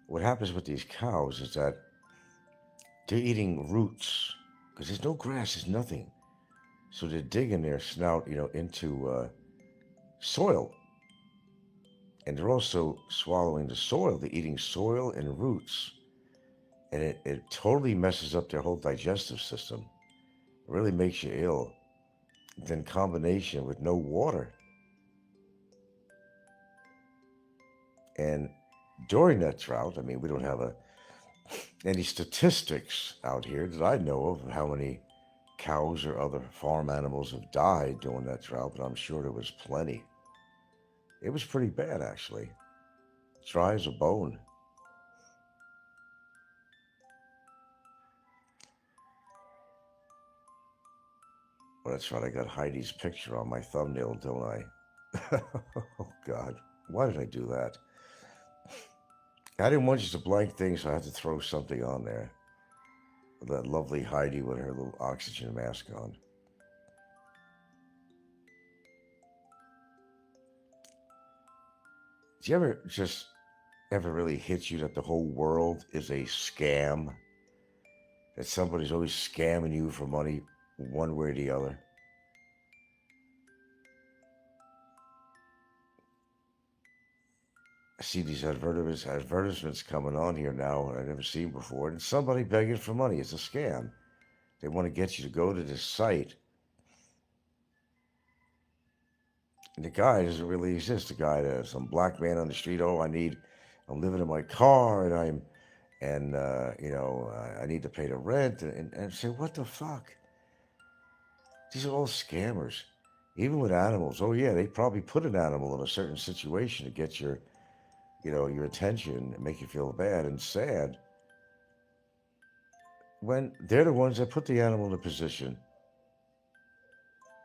what happens with these cows is that they're eating roots because there's no grass, there's nothing. So they're digging their snout, into soil. And they're also swallowing the soil. They're eating soil and roots. And it totally messes up their whole digestive system. It really makes you ill. Then combination with no water. And during that drought, I mean, we don't have any statistics out here that I know of how many cows or other farm animals have died during that drought, but I'm sure there was plenty. It was pretty bad, actually. Dry as a bone. Well, that's right. I got Heidi's picture on my thumbnail, don't I? Oh, God. Why did I do that? I didn't want just a blank thing, so I had to throw something on there. That lovely Heidi with her little oxygen mask on. Do you ever really hit you that the whole world is a scam? that somebody's always scamming you for money one way or the other. I see these advertisements coming on here now I've never seen before. And somebody begging for money. It's a scam. They want to get you to go to this site. And the guy doesn't really exist. The guy, some black man on the street. Oh, I'm living in my car and I need to pay the rent. And I say, what the fuck? These are all scammers. Even with animals. Oh yeah, they probably put an animal in a certain situation to get your attention and make you feel bad and sad. When they're the ones that put the animal in a position.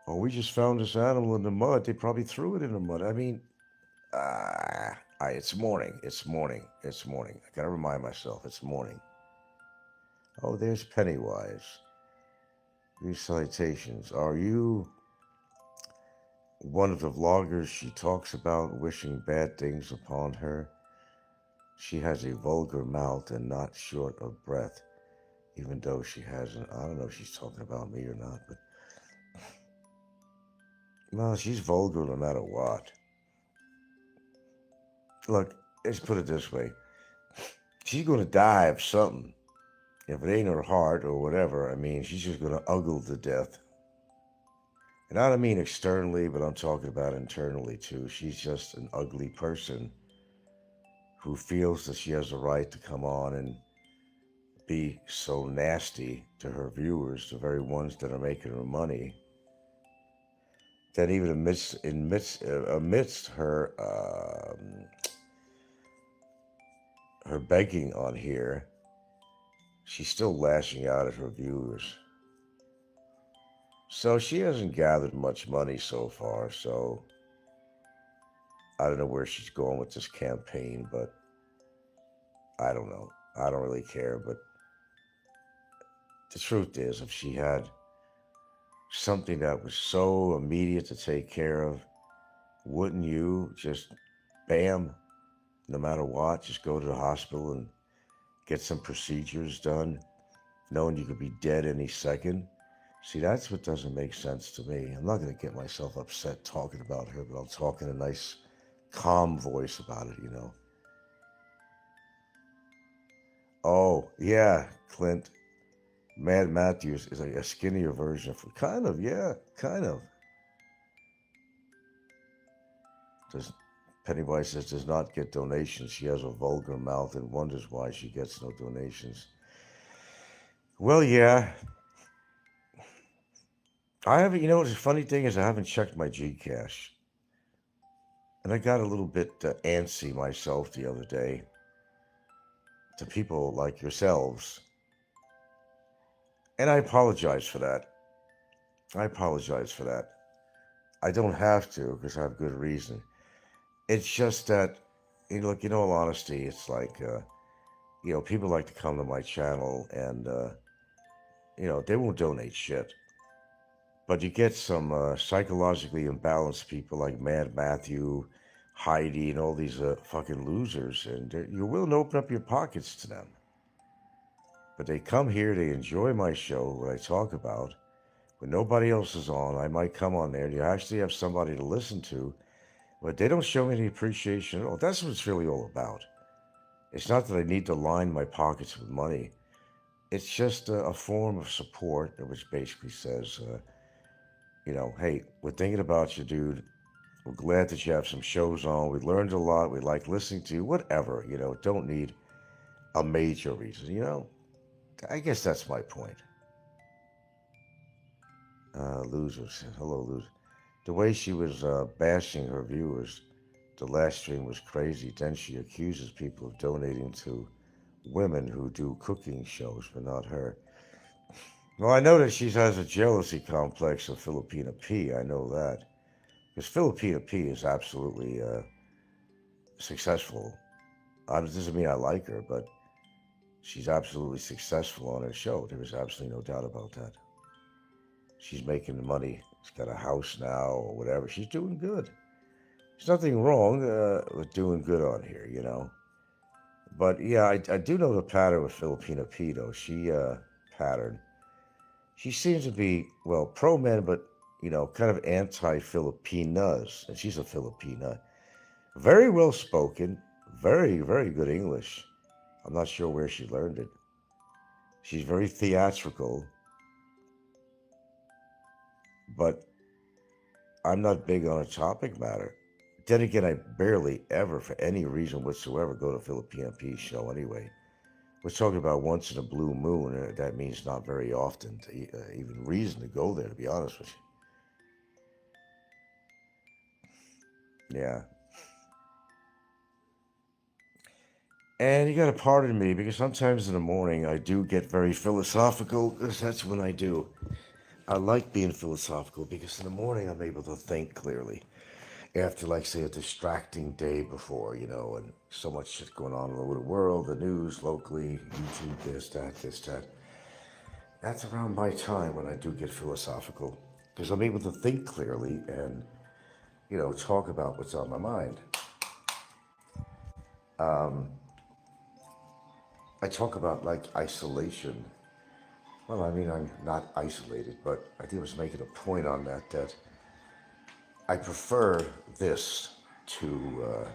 Oh, we just found this animal in the mud. They probably threw it in the mud. I mean, it's morning. It's morning. It's morning. I gotta remind myself it's morning. Oh, there's Pennywise. These citations. Are you one of the vloggers she talks about wishing bad things upon her? She has a vulgar mouth and not short of breath, even though she hasn't. I don't know if she's talking about me or not, but no, she's vulgar no matter what. Look, let's put it this way. She's going to die of something. If it ain't her heart or whatever, I mean, she's just going to ugle to death. And I don't mean externally, but I'm talking about internally too. She's just an ugly person who feels that she has the right to come on and be so nasty to her viewers, the very ones that are making her money, that even amidst her her begging on here, she's still lashing out at her viewers. So she hasn't gathered much money so far, so I don't know where she's going with this campaign, but I don't know. I don't really care, but the truth is, if she had something that was so immediate to take care of, wouldn't you just, bam, no matter what, just go to the hospital and get some procedures done, knowing you could be dead any second? See, that's what doesn't make sense to me. I'm not going to get myself upset talking about her, but I'll talk in a nice, calm voice about it, Oh, yeah, Clint. Mad Matthews is a skinnier version of, kind of, yeah, kind of. Pennywise says does not get donations. She has a vulgar mouth and wonders why she gets no donations. Well, yeah. I haven't, the funny thing is I haven't checked my Gcash. And I got a little bit antsy myself the other day to people like yourselves. And I apologize for that. I don't have to because I have good reason. It's just that, look, in all honesty, it's like, people like to come to my channel and, they won't donate shit. But you get some psychologically imbalanced people like Mad Matthew, Heidi, and all these fucking losers, and you're willing to open up your pockets to them. But they come here, they enjoy my show, what I talk about. When nobody else is on, I might come on there, and you actually have somebody to listen to, but they don't show me any appreciation at all. That's what it's really all about. It's not that I need to line my pockets with money. It's just a form of support, which basically says, hey, we're thinking about you, dude. We're glad that you have some shows on. We learned a lot. We like listening to you. Whatever, don't need a major reason, I guess that's my point. Losers. Hello, losers. The way she was bashing her viewers, the last stream was crazy. Then she accuses people of donating to women who do cooking shows, but not her. Well, I know that she has a jealousy complex of Filipina P. I know that. Because Filipina P is absolutely successful. It doesn't mean I like her, but she's absolutely successful on her show. There is absolutely no doubt about that. She's making the money. She's got a house now or whatever. She's doing good. There's nothing wrong with doing good on here, But yeah, I do know the pattern with Filipina P, though. She pattern. She seems to be, well, pro-men, but, kind of anti-Filipinas. And she's a Filipina. Very well-spoken, very, very good English. I'm not sure where she learned it. She's very theatrical. But I'm not big on a topic matter. Then again, I barely ever, for any reason whatsoever, go to a Filipino show anyway. We're talking about once in a blue moon, and that means not very often to even reason to go there, to be honest with you. Yeah. And you got to pardon me, because sometimes in the morning I do get very philosophical, because that's when I do. I like being philosophical, because in the morning I'm able to think clearly. After, like, say, a distracting day before, and so much shit going on all over the world, the news, locally, YouTube, this, that. That's around my time when I do get philosophical, because I'm able to think clearly and, talk about what's on my mind. I talk about, like, isolation. Well, I mean, I'm not isolated, but I think I was making a point on that I prefer this to,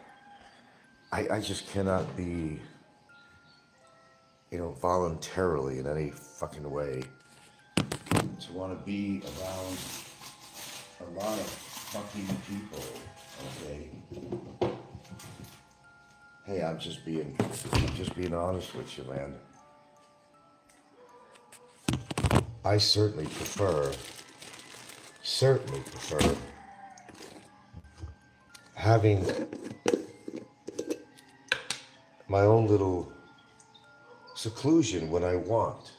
I just cannot be, voluntarily in any fucking way to want to be around a lot of fucking people, okay? Hey, I'm just being honest with you, man. I certainly prefer having my own little seclusion when I want.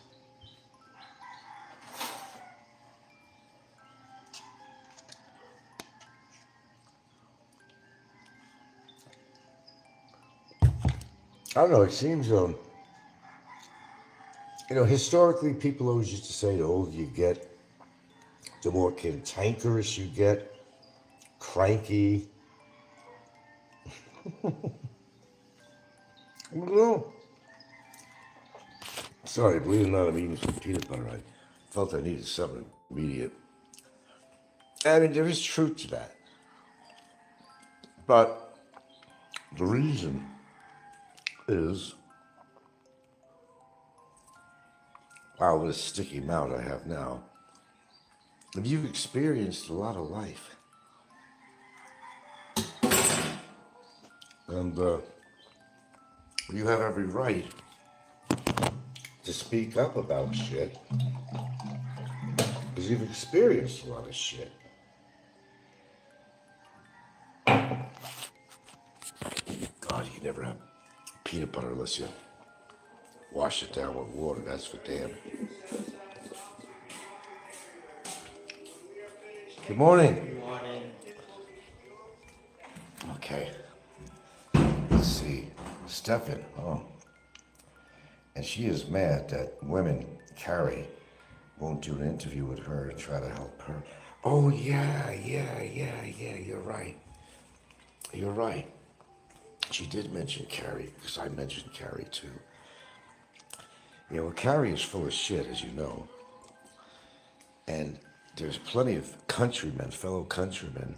I don't know, it seems, historically people always used to say, the older you get, the more cantankerous you get, cranky. I don't know. Sorry, believe it or not, I'm eating some peanut butter. I felt I needed something immediate. I mean, there is truth to that. But the reason is, wow, what a sticky mouth I have now. And you've experienced a lot of life. And you have every right to speak up about shit, because you've experienced a lot of shit. God, you never have peanut butter unless you wash it down with water, that's for damn. Good morning. Good morning. Okay. Let's see. Stefan, and she is mad that women, Carrie, won't do an interview with her and try to help her. Oh, yeah, you're right. You're right. She did mention Carrie, because I mentioned Carrie too. Carrie is full of shit, as you know. And there's plenty of fellow countrymen,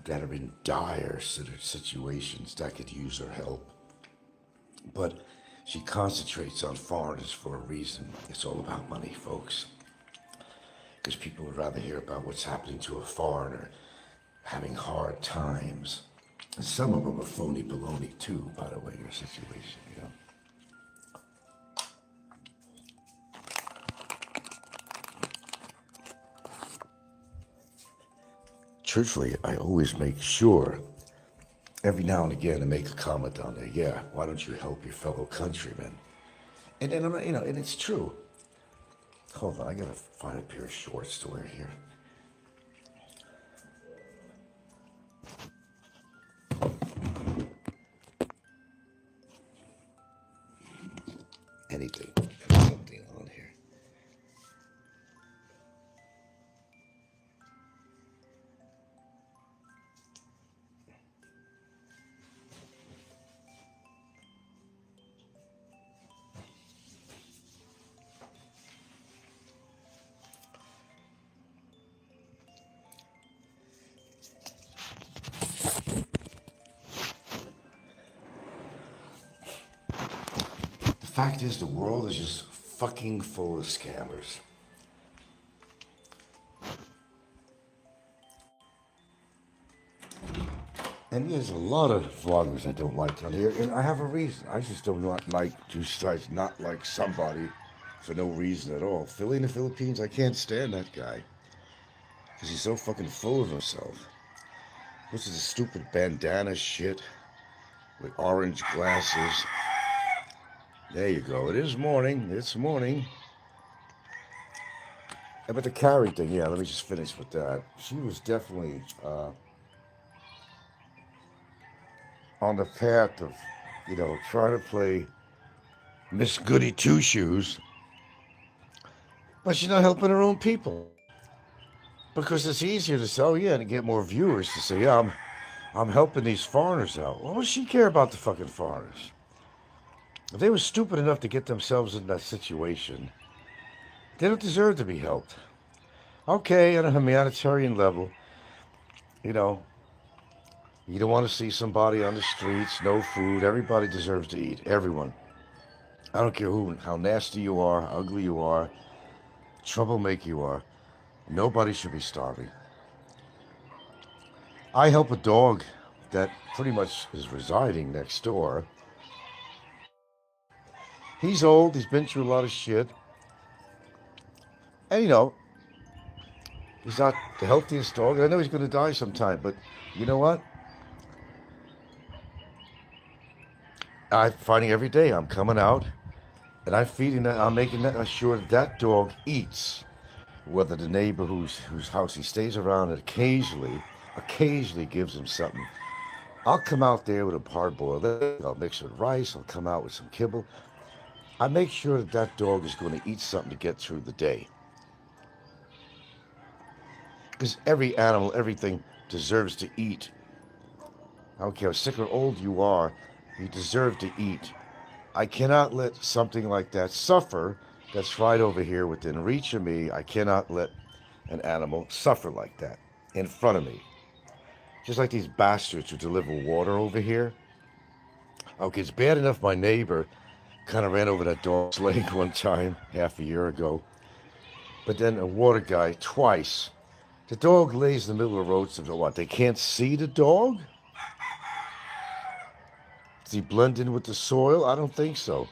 that are in dire situations that could use her help. But she concentrates on foreigners for a reason. It's all about money, folks. Because people would rather hear about what's happening to a foreigner having hard times. And some of them are phony baloney too, by the way, your situation, Truthfully, I always make sure, every now and again, to make a comment on there. Yeah, why don't you help your fellow countrymen? And then, and it's true. Hold on, I gotta find a pair of shorts to wear here. Anything, put something on here. fact is, the world is just fucking full of scammers. And there's a lot of vloggers I don't like on here, and I have a reason. I just don't like not like somebody for no reason at all. Philly in the Philippines, I can't stand that guy. Because he's so fucking full of himself. What's this stupid bandana shit with orange glasses? There you go. It is morning. It's morning. But the Carrie thing, yeah, let me just finish with that. She was definitely on the path of, trying to play Miss Goody Two Shoes, but she's not helping her own people. Because it's easier to say, oh yeah, to get more viewers to say, yeah, I'm helping these foreigners out. Well, what does she care about the fucking foreigners? If they were stupid enough to get themselves in that situation, they don't deserve to be helped. Okay, on a humanitarian level, you don't want to see somebody on the streets, no food. Everybody deserves to eat. Everyone. I don't care how nasty you are, how ugly you are, troublemaker you are. Nobody should be starving. I help a dog that pretty much is residing next door. He's old. He's been through a lot of shit. And, he's not the healthiest dog. I know he's going to die sometime, but you know what? I'm finding every day I'm coming out and I'm feeding that. I'm making sure that dog eats. Whether the neighbor whose house he stays around occasionally gives him something. I'll come out there with a hard-boiled egg. I'll mix it with rice. I'll come out with some kibble. I make sure that dog is going to eat something to get through the day. Because every animal, everything deserves to eat. I don't care how sick or old you are, you deserve to eat. I cannot let something like that suffer that's right over here within reach of me. I cannot let an animal suffer like that in front of me. Just like these bastards who deliver water over here. Okay, it's bad enough my neighbor kind of ran over that dog's leg one time, half a year ago. But then a water guy, twice. The dog lays in the middle of the road, so what, they can't see the dog? Does he blend in with the soil? I don't think so.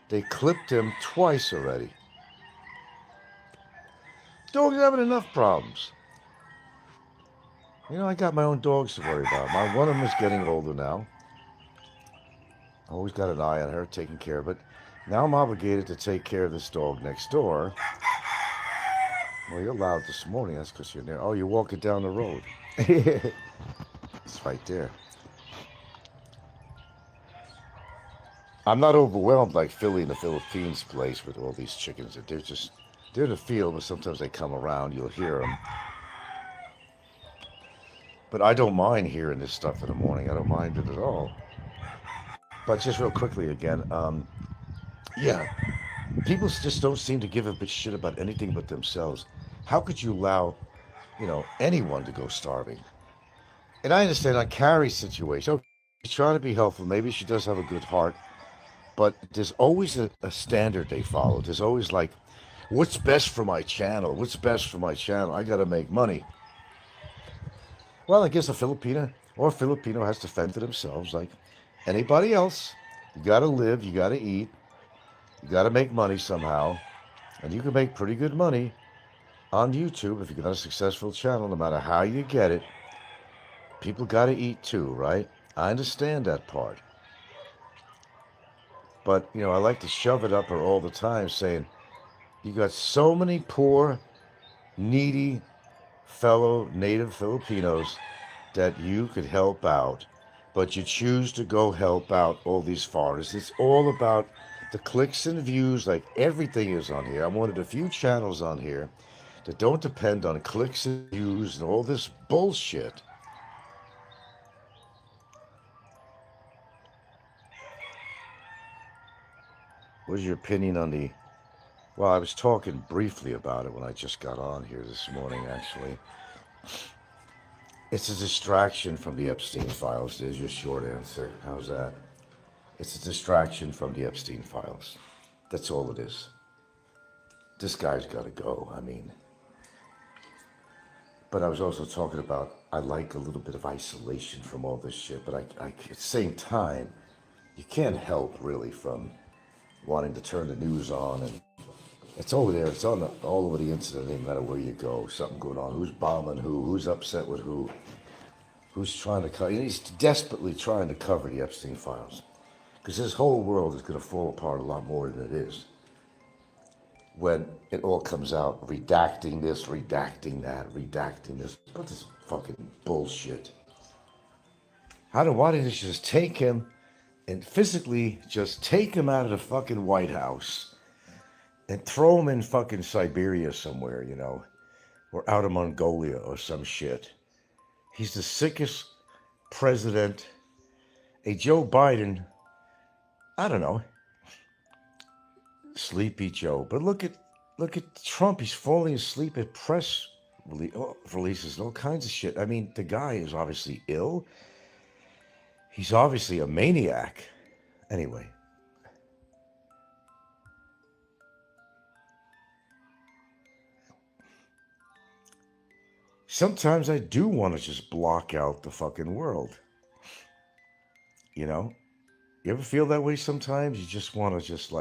They clipped him twice already. Dog's having enough problems. I got my own dogs to worry about. One of them is getting older now. I always got an eye on her, taking care of it. Now I'm obligated to take care of this dog next door. Well, you're loud this morning. That's because you're there. Oh, you're walking down the road. It's right there. I'm not overwhelmed like Philly in the Philippines place with all these chickens. They're in the field, but sometimes they come around. You'll hear them. But I don't mind hearing this stuff in the morning. I don't mind it at all. But just real quickly again, yeah, people just don't seem to give a bit shit about anything but themselves. How could you allow, anyone to go starving? And I understand on Carrie's situation. Okay, she's trying to be helpful. Maybe she does have a good heart. But there's always a standard they follow. There's always like, what's best for my channel? What's best for my channel? I got to make money. Well, I guess a Filipino has to fend for themselves like anybody else. You got to live. You got to eat. You got to make money somehow. And you can make pretty good money on YouTube if you got a successful channel, no matter how you get it. People got to eat too, right? I understand that part. But, I like to shove it up her all the time saying, you got so many poor, needy fellow native Filipinos that you could help out, but you choose to go help out all these foreigners. It's all about the clicks and views, like everything is on here. I'm one of the few channels on here that don't depend on clicks and views and all this bullshit. What is your opinion on well, I was talking briefly about it when I just got on here this morning, actually. It's a distraction from the Epstein files, is your short answer. How's that? It's a distraction from the Epstein files. That's all it is. This guy's got to go. I mean, but I was also talking about I like a little bit of isolation from all this shit, but I at the same time, you can't help really from wanting to turn the news on, and it's over there. It's on all over the internet. No matter where you go, something going on. Who's bombing who? Who's upset with who? Who's trying to cover? He's desperately trying to cover the Epstein files, because this whole world is going to fall apart a lot more than it is when it all comes out. Redacting this, redacting that, redacting this. What this fucking bullshit? Why didn't you just take him and physically just take him out of the fucking White House and throw him in fucking Siberia somewhere, or out of Mongolia or some shit? He's the sickest president. Hey, Joe Biden, I don't know, sleepy Joe. But look at Trump. He's falling asleep at press releases and all kinds of shit. I mean, the guy is obviously ill. He's obviously a maniac. Anyway. Sometimes I do want to just block out the fucking world. You ever feel that way sometimes? You just want to just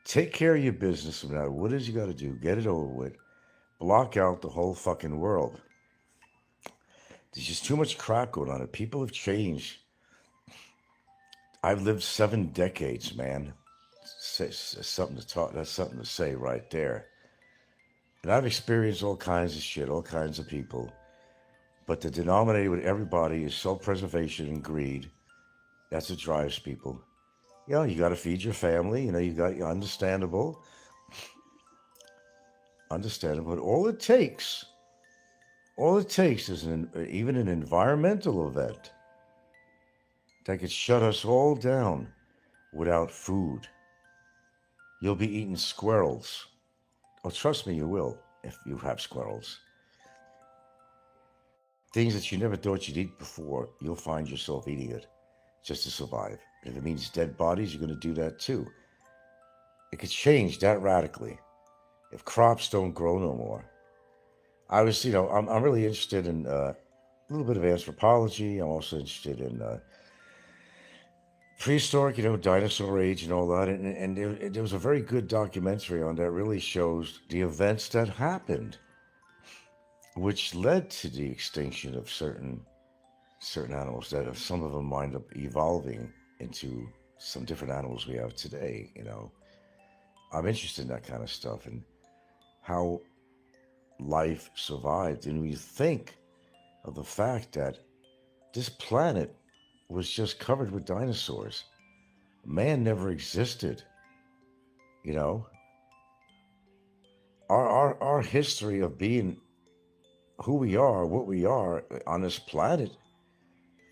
take care of your business no matter what it is you got to do. Get it over with. Block out the whole fucking world. There's just too much crap going on. People have changed. I've lived 7 decades, man. Something to talk. That's something to say right there. And I've experienced all kinds of shit, all kinds of people. But the denominator with everybody is self-preservation and greed. That's what drives people. You got to feed your family. You got understandable. But all it takes is even an environmental event that could shut us all down without food. You'll be eating squirrels. Oh, trust me, you will if you have squirrels. Things that you never thought you'd eat before, you'll find yourself eating it just to survive. If it means dead bodies, you're going to do that too. It could change that radically if crops don't grow no more. I'm really interested in a little bit of anthropology. I'm also interested in prehistoric, dinosaur age and all that. And there was a very good documentary on that really shows the events that happened, which led to the extinction of certain animals that some of them wind up evolving into some different animals we have today. I'm interested in that kind of stuff and how life survived. And we think of the fact that this planet was just covered with dinosaurs. Man never existed. Our history of being who we are, what we are on this planet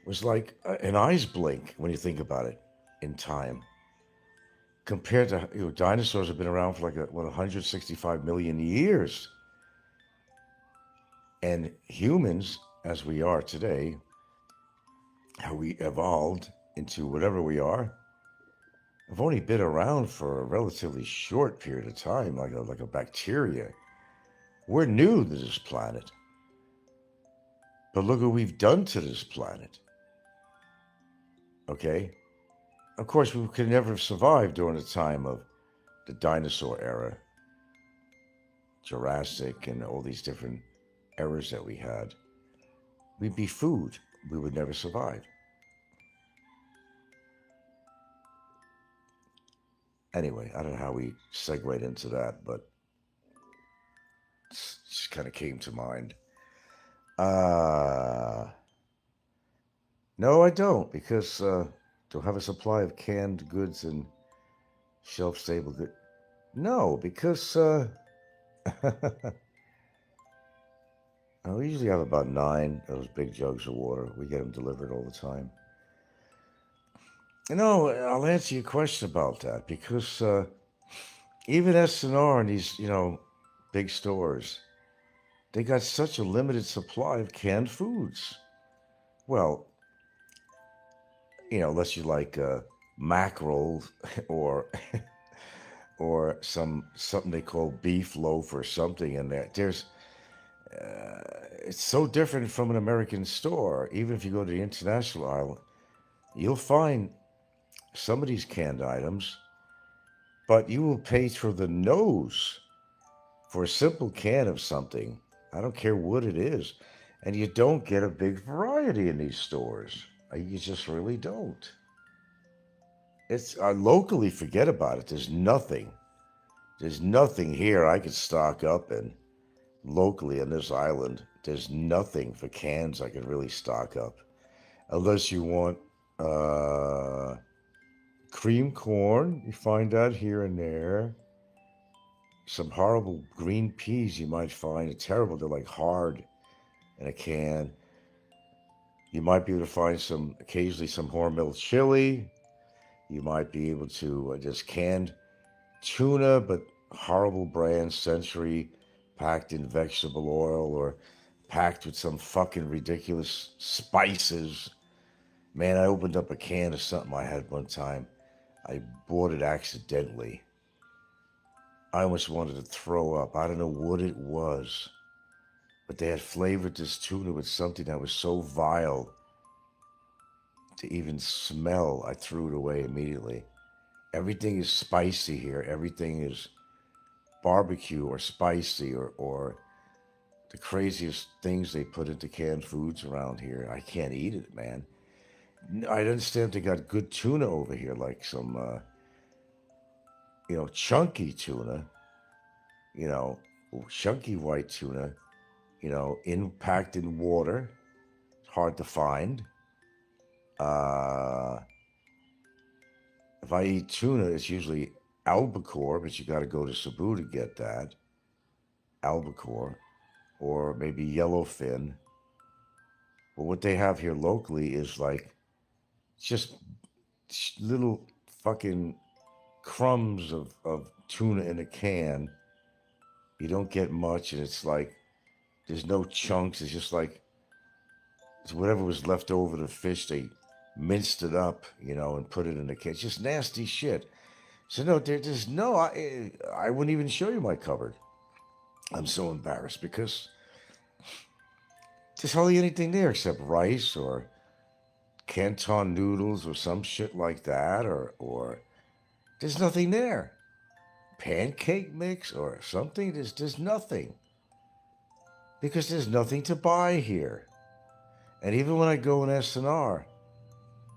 was like an eye's blink when you think about it in time. Compared to, dinosaurs have been around for 165 million years. And humans, as we are today, how we evolved into whatever we are, have only been around for a relatively short period of time, like a bacteria. We're new to this planet. But look what we've done to this planet. Okay? Of course, we could never have survived during the time of the dinosaur era, Jurassic, and all these different eras that we had. We'd be food. We would never survive. Anyway, I don't know how we segued into that, but it just kind of came to mind. No, I don't, because to have a supply of canned goods and shelf-stable goods. No, because we usually have about 9 of those big jugs of water. We get them delivered all the time. I'll answer your question about that, because even S&R and these, big stores, they got such a limited supply of canned foods. Well, unless you like mackerel or or something they call beef loaf or something in there. It's so different from an American store. Even if you go to the international aisle, you'll find some of these canned items, but you will pay through the nose for a simple can of something. I don't care what it is. And you don't get a big variety in these stores. You just really don't. It's locally, forget about it. There's nothing. There's nothing here I could stock up in. Locally on this island, there's nothing for cans I can really stock up. Unless you want cream corn, you find that here and there. Some horrible green peas you might find. It's terrible. They're like hard in a can. You might be able to find occasionally some Hormel chili. You might be able to just canned tuna, but horrible brand, Century, packed in vegetable oil or packed with some fucking ridiculous spices. Man, I opened up a can of something I had one time. I bought it accidentally. I almost wanted to throw up. I don't know what it was, but they had flavored this tuna with something that was so vile to even smell. I threw it away immediately. Everything is spicy here. Everything is barbecue or spicy or the craziest things they put into canned foods around here. I can't eat it, man. I understand they got good tuna over here, like some, chunky tuna, chunky white tuna, packed in water. It's hard to find. If I eat tuna, it's usually albacore, but you got to go to Cebu to get that. Albacore, or maybe yellowfin. But what they have here locally is like just little fucking crumbs of tuna in a can. You don't get much, and it's like there's no chunks. It's just like it's whatever was left over the fish. They minced it up, and put it in a can. It's just nasty shit. So no, there's no. I wouldn't even show you my cupboard. I'm so embarrassed because there's hardly anything there except rice or Canton noodles or some shit like that, or there's nothing there. Pancake mix or something. There's nothing because there's nothing to buy here. And even when I go in SNR,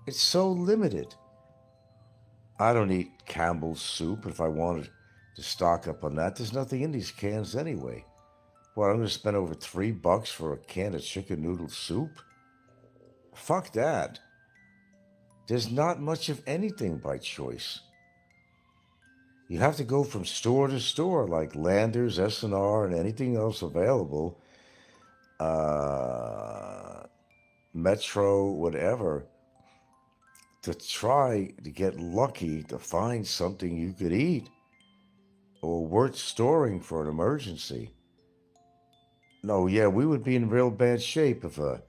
it's so limited. I don't eat Campbell's soup. If I wanted to stock up on that, there's nothing in these cans anyway. What, I'm going to spend over $3 for a can of chicken noodle soup? Fuck that. There's not much of anything by choice. You have to go from store to store, like Landers, SNR, and anything else available, Metro, whatever, to try to get lucky to find something you could eat or worth storing for an emergency. No, yeah, we would be in real bad shape if a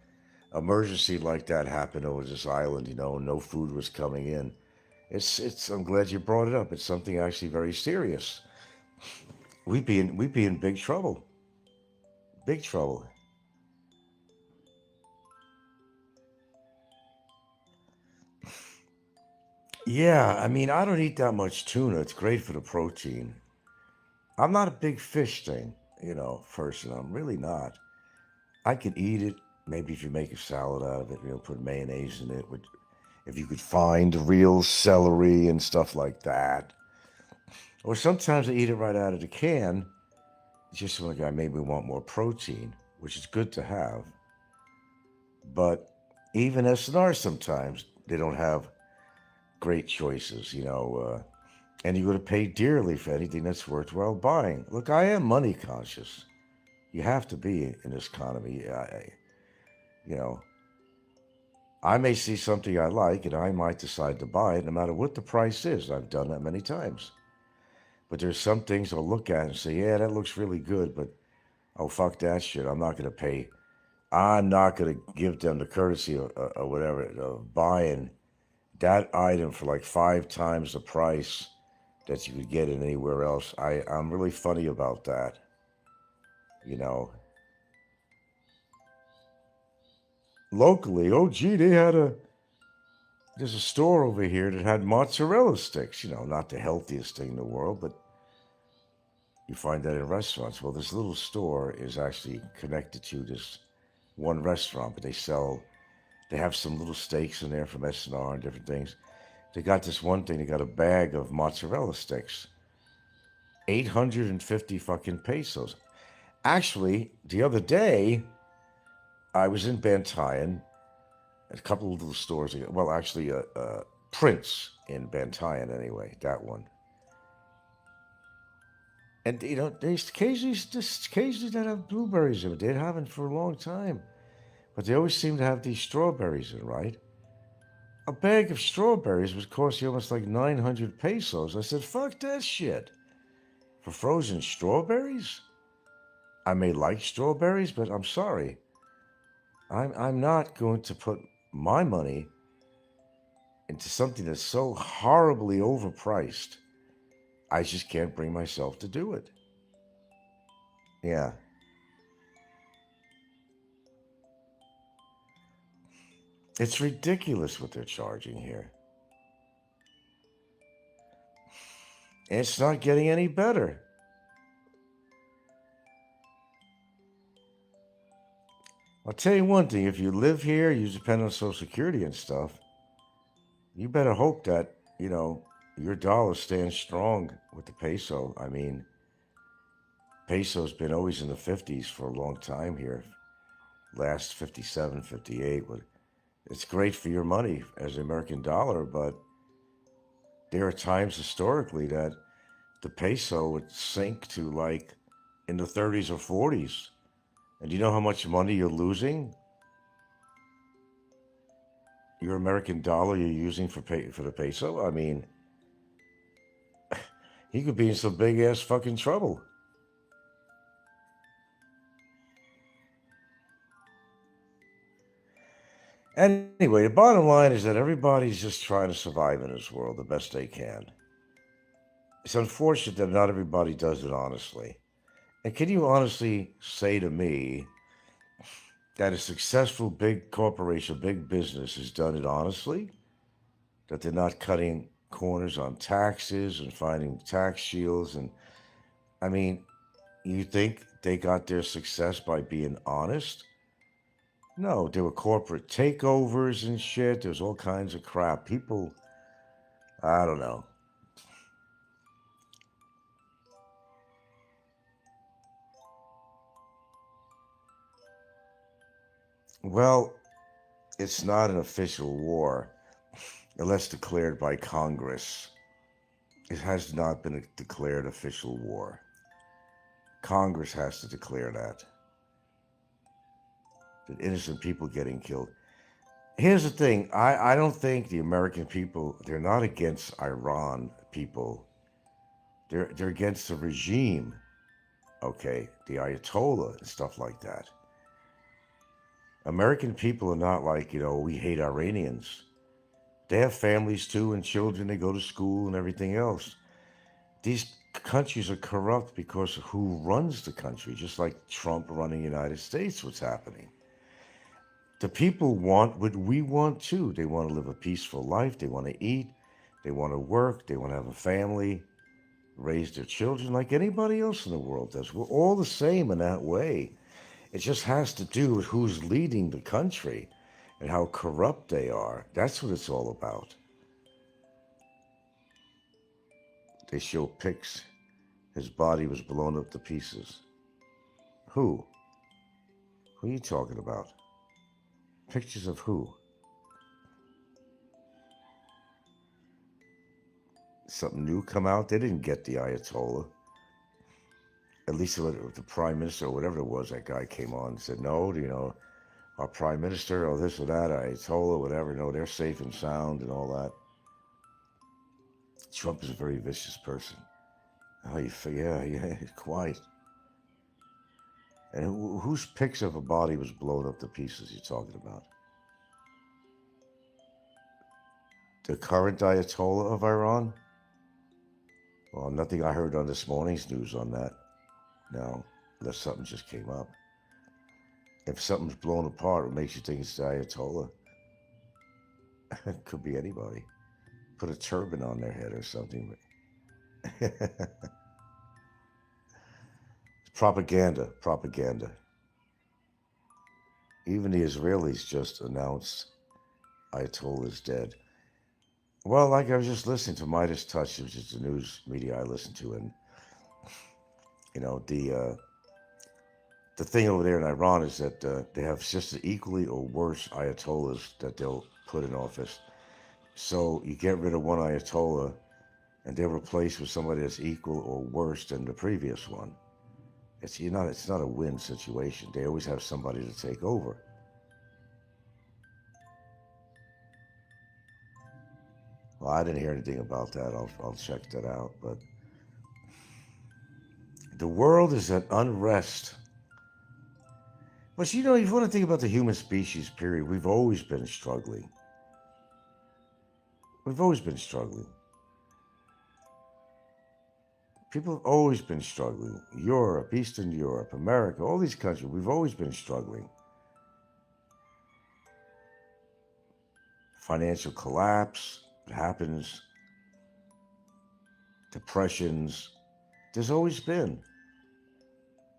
emergency like that happened over this island, no food was coming in. I'm glad you brought it up. It's something actually very serious. We'd be in big trouble. Big trouble. Yeah, I mean, I don't eat that much tuna. It's great for the protein. I'm not a big fish thing, person. I'm really not. I can eat it. Maybe if you make a salad out of it, put mayonnaise in it. If you could find real celery and stuff like that. Or sometimes I eat it right out of the can. Just like I maybe want more protein, which is good to have. But even SNR sometimes, they don't have great choices, and you're going to pay dearly for anything that's worthwhile buying. Look, I am money conscious. You have to be in this economy. I may see something I like and I might decide to buy it no matter what the price is. I've done that many times. But there's some things I'll look at and say, yeah, that looks really good, but oh, fuck that shit. I'm not going to pay. I'm not going to give them the courtesy or whatever of buying that item for like 5 times the price that you could get it anywhere else. I'm really funny about that. You know, locally, oh gee, there's a store over here that had mozzarella sticks. You know, not the healthiest thing in the world, but you find that in restaurants. Well, this little store is actually connected to this one restaurant, but they have some little steaks in there from S&R and different things. They got this one thing, they got a bag of mozzarella sticks. 850 fucking pesos. Actually, the other day, I was in Bantayan, a couple of little stores. Well, actually, Prince in Bantayan, anyway, that one. And, you know, they occasionally that have blueberries in it. They haven't for a long time. But they always seem to have these strawberries in, right? A bag of strawberries would cost you almost like 900 pesos. I said, fuck that shit. For frozen strawberries? I may like strawberries, but I'm sorry. I'm not going to put my money into something that's so horribly overpriced. I just can't bring myself to do it. Yeah. It's ridiculous what they're charging here. And it's not getting any better. I'll tell you one thing, if you live here, you depend on Social Security and stuff, you better hope that, you know, your dollar stands strong with the peso. I mean, peso's been always in the 50s for a long time here. Last 57, 58. It's great for your money as the American dollar, but there are times historically that the peso would sink to like in the 30s or 40s. And do you know how much money you're losing? Your American dollar you're using for the peso? I mean, he could be in some big ass fucking trouble. Anyway, the bottom line is that everybody's just trying to survive in this world the best they can. It's unfortunate that not everybody does it honestly. And can you honestly say to me that a successful big corporation, big business has done it honestly? That they're not cutting corners on taxes and finding tax shields? And I mean, you think they got their success by being honest? No, there were corporate takeovers and shit. There's all kinds of crap. People, I don't know. Well, it's not an official war unless declared by Congress. It has not been a declared official war. Congress has to declare that innocent people getting killed. Here's the thing. I don't think the American people, they're not against Iran people. They're against the regime, okay? The Ayatollah and stuff like that. American people are not like, you know, we hate Iranians. They have families too and children. They go to school and everything else. These countries are corrupt because of who runs the country, just like Trump running the United States, what's happening. The people want what we want too. They want to live a peaceful life. They want to eat. They want to work. They want to have a family, raise their children like anybody else in the world does. We're all the same in that way. It just has to do with who's leading the country and how corrupt they are. That's what it's all about. They show pics. His body was blown up to pieces. Who? Who are you talking about? Pictures of who? Something new come out? They didn't get the Ayatollah. At least the prime minister or whatever it was, that guy came on and said, no, you know, our prime minister or this or that, Ayatollah, whatever, no, they're safe and sound and all that. Trump is a very vicious person. Oh, yeah, quite. And whose picture of a body was blown up to pieces you're talking about? the current Ayatollah of Iran? Well, nothing I heard on this morning's news on that. No, unless something just came up. If something's blown apart, what makes you think it's the Ayatollah? It could be anybody. Put a turban on their head or something. Propaganda. Even the Israelis just announced Ayatollah is dead. Well, like I was just listening to Midas Touch, which is the news media I listen to, and the thing over there in Iran is that they have just equally or worse Ayatollahs that they'll put in office. So you get rid of one Ayatollah, and they're replaced with somebody that's equal or worse than the previous one. It's not a win situation. They always have somebody to take over. Well, I didn't hear anything about that. I'll check that out. But the world is at unrest. But if you want to think about the human species, period, we've always been struggling. People have always been struggling. Europe, Eastern Europe, America, all these countries, we've always been struggling. Financial collapse, it happens. Depressions, there's always been.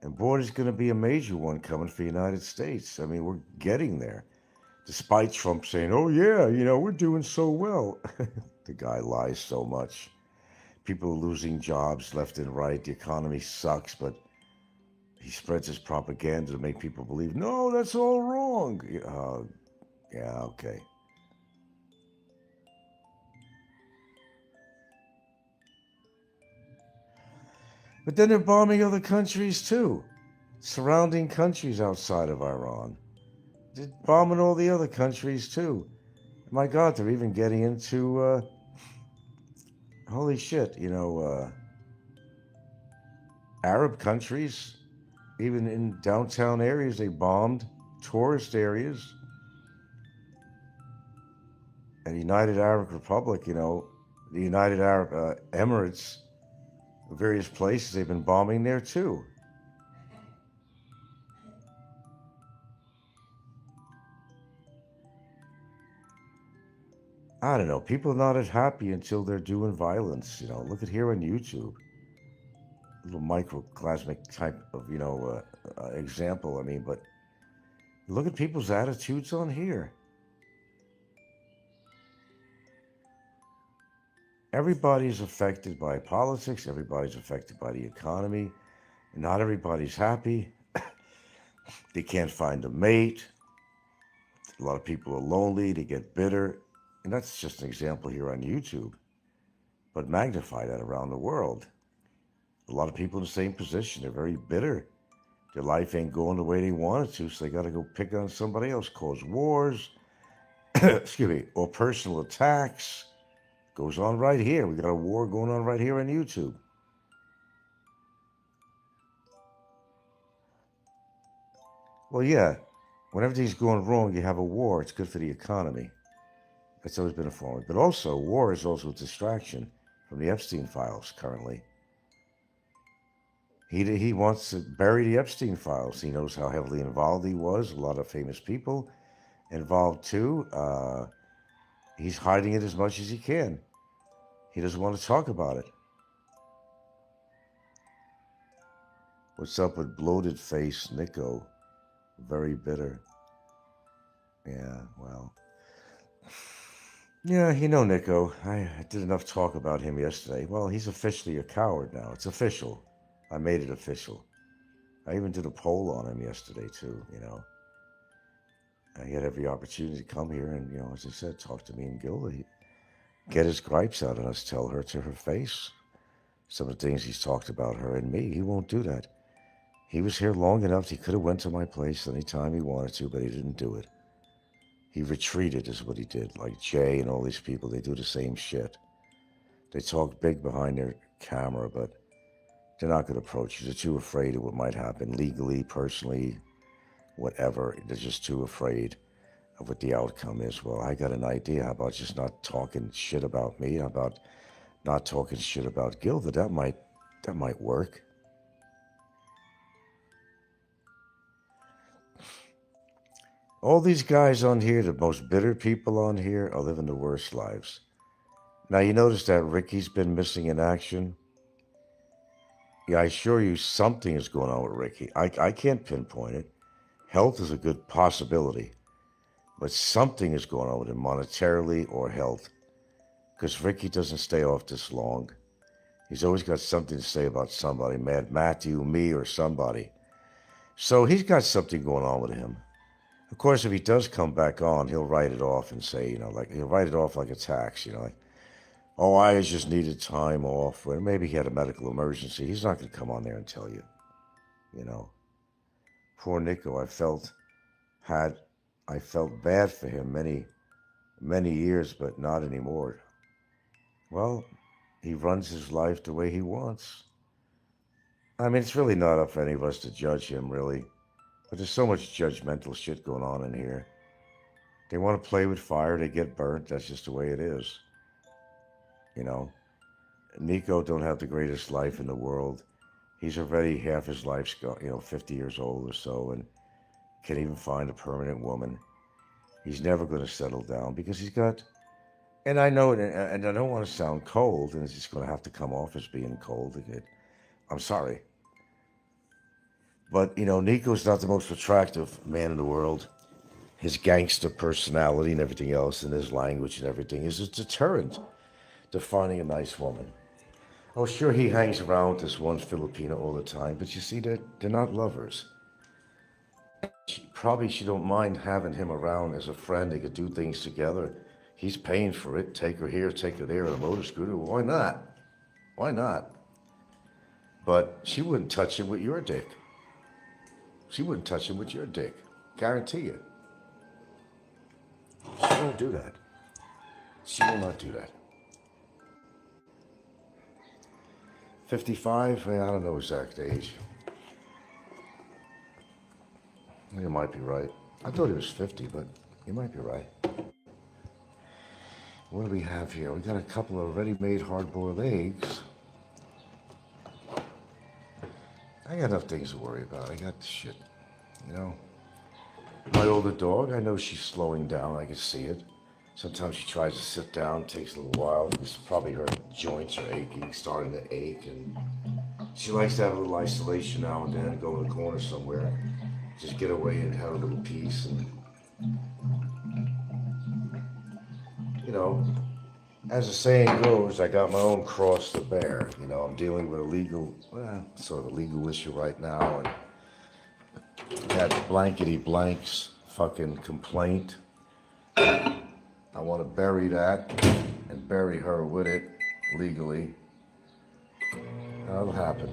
And boy, there's going to be a major one coming for the United States. I mean, we're getting there. Despite Trump saying, oh yeah, we're doing so well. The guy lies so much. People are losing jobs left and right. The economy sucks, but he spreads his propaganda to make people believe, no, that's all wrong. Yeah, okay. But then they're bombing other countries too. Surrounding countries outside of Iran. They're bombing all the other countries too. My God, they're even getting into, holy shit, Arab countries. Even in downtown areas, they bombed tourist areas. And United Arab Republic, the United Arab Emirates, various places, they've been bombing there too. I don't know. People are not as happy until they're doing violence. Look at here on YouTube. A little microcosmic type of, example. I mean, but look at people's attitudes on here. Everybody's affected by politics. Everybody's affected by the economy. Not everybody's happy. They can't find a mate. A lot of people are lonely. They get bitter. And that's just an example here on YouTube. But magnify that around the world. A lot of people in the same position. They're very bitter. Their life ain't going the way they want it to, so they got to go pick on somebody else, cause wars, excuse me, or personal attacks. Goes on right here. We got a war going on right here on YouTube. Well, yeah, when everything's going wrong, you have a war. It's good for the economy. That's always been a form. But also, war is also a distraction from the Epstein files currently. He wants to bury the Epstein files. He knows how heavily involved he was. A lot of famous people involved too. He's hiding it as much as he can. He doesn't want to talk about it. What's up with bloated face Snikko? Very bitter. Yeah, well. Yeah, Nico. I did enough talk about him yesterday. Well, he's officially a coward now. It's official. I made it official. I even did a poll on him yesterday too, He had every opportunity to come here and, as I said, talk to me and Gilda. Get his gripes out on us, tell her to her face. Some of the things he's talked about her and me, he won't do that. He was here long enough, he could have went to my place anytime he wanted to, but he didn't do it. He retreated is what he did. Like Jay and all these people, they do the same shit. They talk big behind their camera, but they're not going to approach you. They're too afraid of what might happen legally, personally, whatever. They're just too afraid. of what the outcome is. Well, I got an idea. How about just not talking shit about me? How about not talking shit about Gilda? That might work. All these guys on here, the most bitter people on here, are living the worst lives. Now, you notice that Ricky's been missing in action? Yeah, I assure you something is going on with Ricky. I can't pinpoint it. Health is a good possibility, but something is going on with him monetarily or health, because Ricky doesn't stay off this long. He's always got something to say about somebody, Mad Matthew, me, or somebody. So he's got something going on with him. Of course, if he does come back on, he'll write it off and say, like he'll write it off like a tax, like, oh, I just needed time off, or maybe he had a medical emergency. He's not going to come on there and tell you, Poor Snikko, I felt bad for him many years, but not anymore. Well, he runs his life the way he wants. I mean, it's really not up for any of us to judge him, really. But there's so much judgmental shit going on in here. They want to play with fire, they get burnt. That's just the way it is. Snikko don't have the greatest life in the world. He's already half his life's gone, 50 years old or so, and can't even find a permanent woman. He's never going to settle down because he's got, and I know, and I don't want to sound cold, and it's just going to have to come off as being cold. I'm sorry. But, Nico's not the most attractive man in the world. His gangster personality and everything else, and his language and everything is a deterrent to finding a nice woman. Oh, sure, he hangs around with this one Filipino all the time, but you see, they're not lovers. She don't mind having him around as a friend. They could do things together. He's paying for it. Take her here, take her there on a motor scooter. Why not? Why not? But she wouldn't touch him with your dick. She wouldn't touch him with your dick. Guarantee you. She won't do that. She will not do that. 55? I don't know exact age. You might be right. I thought he was 50, but you might be right. What do we have here? We got a couple of ready-made hard-boiled eggs. I got enough things to worry about. I got shit, My older dog, I know she's slowing down. I can see it. Sometimes she tries to sit down, takes a little while. It's probably her joints are aching, starting to ache, and she likes to have a little isolation now and then, go in the corner somewhere, just get away and have a little peace. And as the saying goes, I got my own cross to bear. I'm dealing with sort of a legal issue right now, and that blankety blanks fucking complaint. I want to bury that and bury her with it legally. That'll happen.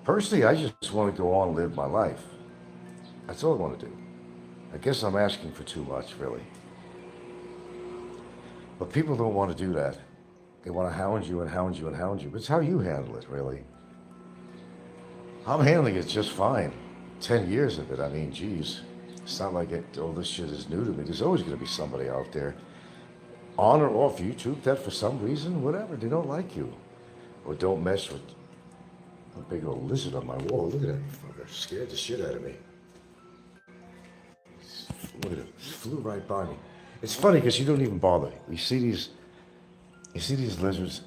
Personally, I just want to go on and live my life. That's all I want to do. I guess I'm asking for too much, really. But people don't want to do that. They want to hound you and hound you and hound you. But it's how you handle it, really. I'm handling it just fine. 10 years of it, I mean, geez. It's not like all this shit is new to me. There's always going to be somebody out there, on or off YouTube, that for some reason, whatever, they don't like you. Or don't mess with a big old lizard on my wall. Look at that fucker. Scared the shit out of me. Look at it. It flew right by me. It's funny because you don't even bother. You see these lizards.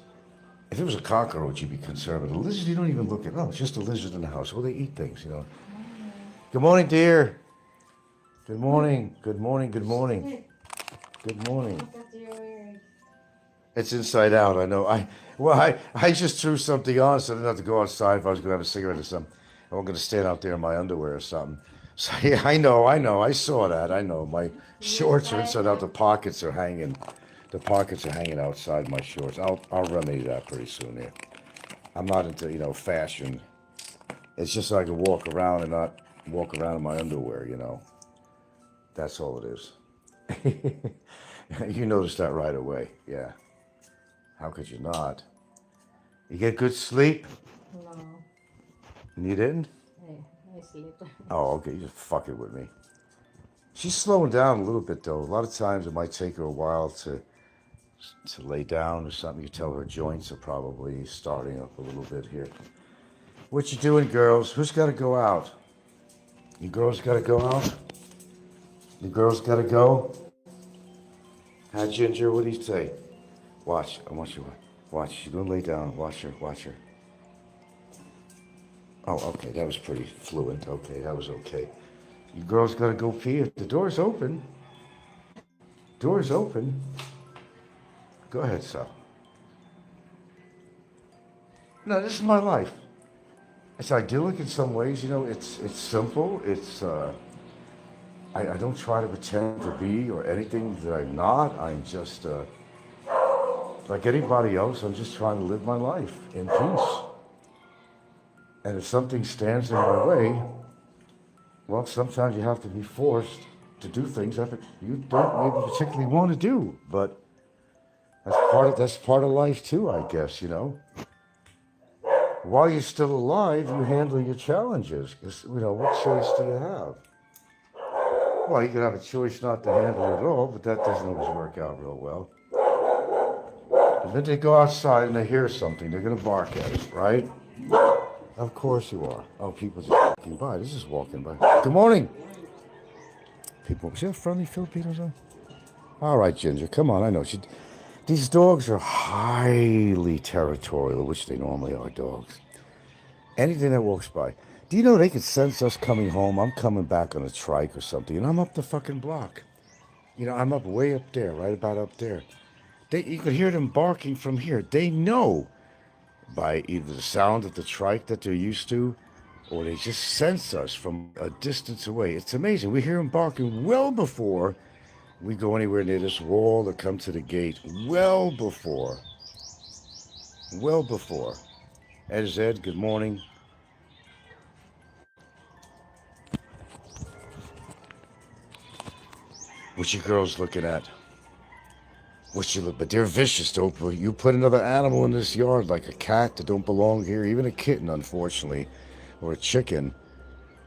If it was a cockroach, you'd be concerned. But a lizard, you don't even look at. Oh, it's just a lizard in the house. Oh, they eat things, Good morning, dear. Good morning. Good morning. Good morning. Good morning. It's inside out. I know. I just threw something on so I didn't have to go outside if I was going to have a cigarette or something. I wasn't going to stand out there in my underwear or something. So yeah, I know. I saw that. I know. My shorts are inside out. The pockets are hanging. The pockets are hanging outside my shorts. I'll remedy that pretty soon here. I'm not into, fashion. It's just so I can walk around and not walk around in my underwear, That's all it is. You noticed that right away, yeah. How could you not? You get good sleep? No. You didn't? I is little. Oh, okay, you're just fucking with me. She's slowing down a little bit, though. A lot of times it might take her a while to lay down or something. You tell her joints are probably starting up a little bit here. What you doing, girls? Who's got to go out? You girls got to go out? You girls got to go? Hi, Ginger, what do you say? Watch, I want you to watch. She's going to lay down. Watch her, watch her. Oh, okay, that was pretty fluent. Okay, that was okay. You girls got to go pee. The door's open. Door's open. Go ahead, Sal. No, this is my life. It's idyllic in some ways, you know. It's simple. I don't try to pretend to be or anything that I'm not. I'm just like anybody else. I'm just trying to live my life in peace. And if something stands in my way, well, sometimes you have to be forced to do things that you don't maybe particularly want to do. But that's part of life too, I guess, you know. While you're still alive, you handle your challenges. Because, you know, what choice do you have? Well, you can have a choice not to handle it at all, but that doesn't always work out real well. And then they go outside and they hear something. They're going to bark at us, right? Of course you are. Oh, people just walking by. This is walking by. Good morning. People, see how friendly Filipinos are? All right, Ginger, come on. I know. These dogs are highly territorial, which they normally are, dogs. Anything that walks by. Do you know they can sense us coming home? I'm coming back on a trike or something, and I'm up the fucking block. You know, I'm up way up there, right about up there. You could hear them barking from here. They know by either the sound of the trike that they're used to, or they just sense us from a distance away. It's amazing. We hear them barking well before we go anywhere near this wall or come to the gate. Well before. Well before. Ed is Ed. Good morning. What you girls looking at? But they're vicious. You put another animal in this yard, like a cat that don't belong here, even a kitten, unfortunately, or a chicken.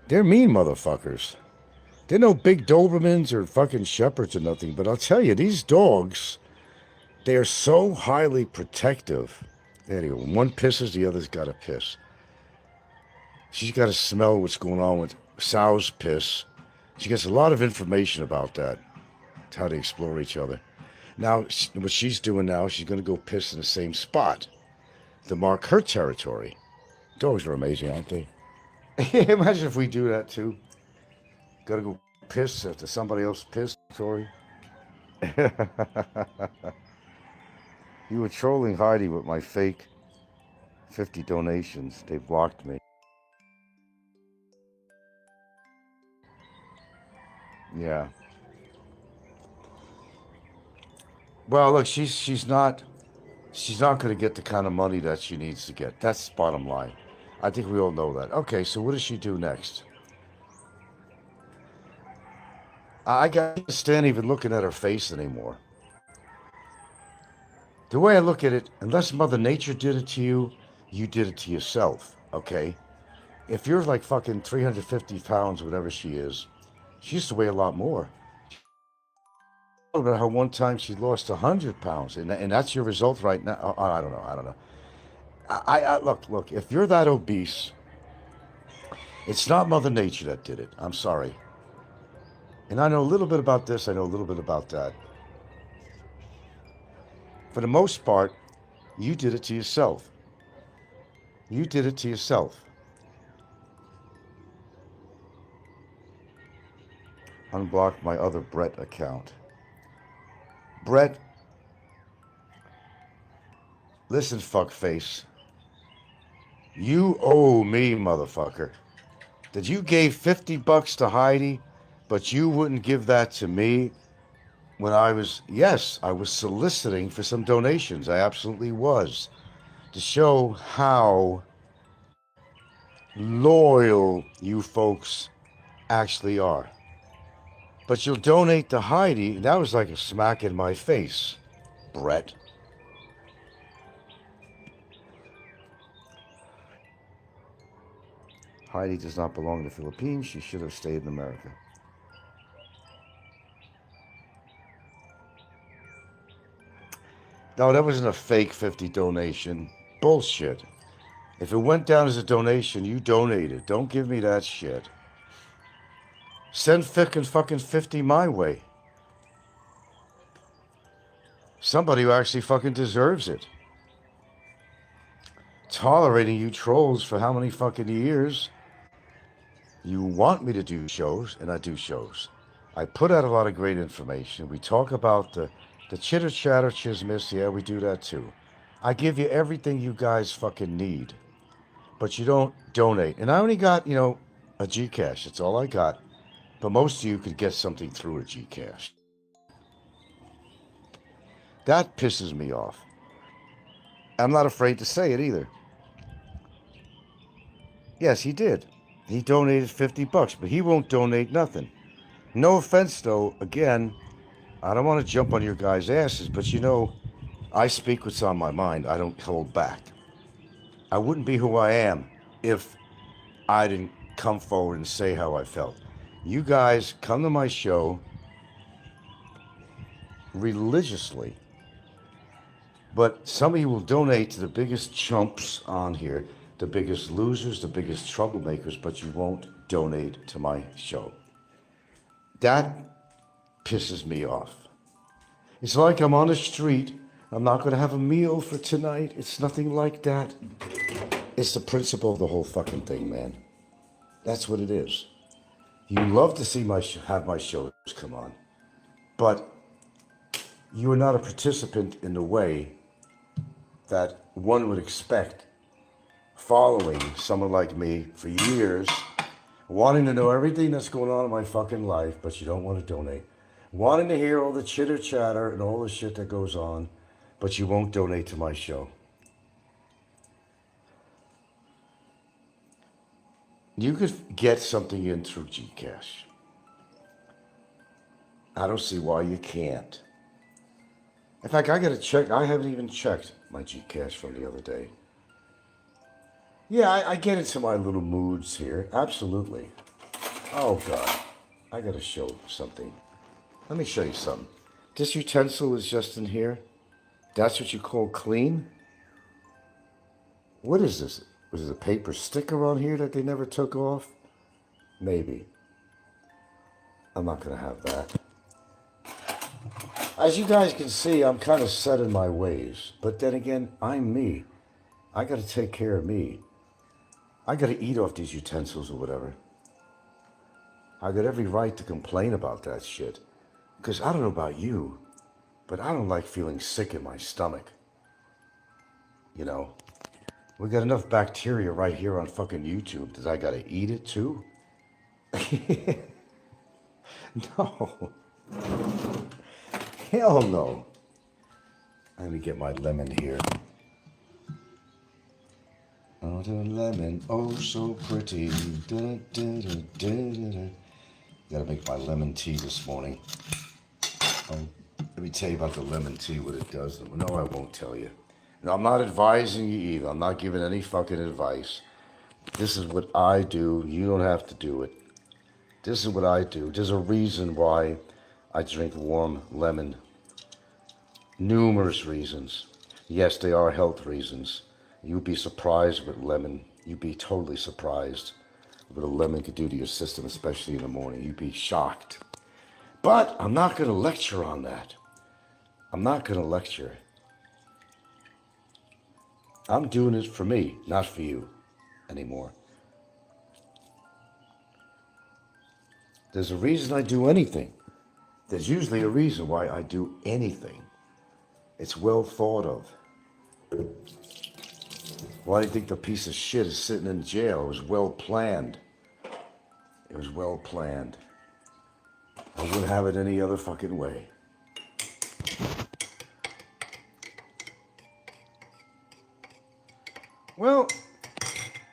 They're mean motherfuckers. They're no big Dobermans or fucking shepherds or nothing, but I'll tell you, these dogs, they are so highly protective. There you go. When one pisses, the other's got to piss. She's got to smell what's going on with sow's piss. She gets a lot of information about that. It's how they explore each other. Now, what she's doing now, she's going to go piss in the same spot to mark her territory. Dogs are amazing, aren't they? Imagine if we do that too. Got to go piss after somebody else pissed, Tori. You were trolling Heidi with my fake 50 donations. They blocked me. Yeah. Well, look, she's not going to get the kind of money that she needs to get. That's the bottom line. I think we all know that. Okay, so what does she do next? I can't stand even looking at her face anymore. The way I look at it, unless Mother Nature did it to you, you did it to yourself, okay? If you're like fucking 350 pounds, whatever she is, she used to weigh a lot more. About how one time she lost 100 pounds, and that's your result right now. I don't know. Look, if you're that obese, it's not Mother Nature that did it. I'm sorry. And I know a little bit about this, I know a little bit about that. For the most part, you did it to yourself. You did it to yourself. Unblock my other Brett account. Brett, listen, fuckface. You owe me, motherfucker. That you gave $50 to Heidi, but you wouldn't give that to me when I was soliciting for some donations. I absolutely was. To show how loyal you folks actually are. But you'll donate to Heidi. That was like a smack in my face, Brett. Heidi does not belong in the Philippines. She should have stayed in America. No, that wasn't a fake 50 donation. Bullshit. If it went down as a donation, you donated. Don't give me that shit. Send fucking 50 my way. Somebody who actually fucking deserves it. Tolerating you trolls for how many fucking years? You want me to do shows, and I do shows. I put out a lot of great information. We talk about the chitter chatter chismis. Yeah, we do that too. I give you everything you guys fucking need, but you don't donate. And I only got, a Gcash. That's all I got. But most of you could get something through a Gcash. That pisses me off. I'm not afraid to say it either. Yes, he did. He donated $50, but he won't donate nothing. No offense, though. Again, I don't want to jump on your guys' asses, but I speak what's on my mind. I don't hold back. I wouldn't be who I am if I didn't come forward and say how I felt. You guys come to my show religiously, but some of you will donate to the biggest chumps on here, the biggest losers, the biggest troublemakers, but you won't donate to my show. That pisses me off. It's like I'm on the street. I'm not going to have a meal for tonight. It's nothing like that. It's the principle of the whole fucking thing, man. That's what it is. You love to see have my shows come on, but you are not a participant in the way that one would expect, following someone like me for years, wanting to know everything that's going on in my fucking life, but you don't want to donate. Wanting to hear all the chitter chatter and all the shit that goes on, but you won't donate to my show. You could get something in through Gcash. I don't see why you can't. In fact, I got to check. I haven't even checked my Gcash from the other day. Yeah, I get into my little moods here. Absolutely. Oh, God. I got to show something. Let me show you something. This utensil is just in here. That's what you call clean? What is this? Was it a paper sticker on here that they never took off? Maybe. I'm not going to have that. As you guys can see, I'm kind of set in my ways. But then again, I'm me. I got to take care of me. I got to eat off these utensils or whatever. I got every right to complain about that shit. Because I don't know about you, but I don't like feeling sick in my stomach. We got enough bacteria right here on fucking YouTube that I got to eat it too? No. Hell no. Let me get my lemon here. Oh, the lemon, oh so pretty. Da, da, da, da, da, da. Gotta make my lemon tea this morning. Oh, let me tell you about the lemon tea, what it does. No, I won't tell you. No, I'm not advising you either. I'm not giving any fucking advice. This is what I do. You don't have to do it. This is what I do. There's a reason why I drink warm lemon. Numerous reasons. Yes, they are health reasons. You'd be surprised what lemon, you'd be totally surprised what a lemon could do to your system, especially in the morning. You'd be shocked. But I'm not going to lecture on that. I'm not going to lecture. I'm doing it for me, not for you anymore. There's a reason I do anything. There's usually a reason why I do anything. It's well thought of. Why do you think the piece of shit is sitting in jail? It was well planned. It was well planned. I wouldn't have it any other fucking way. Well,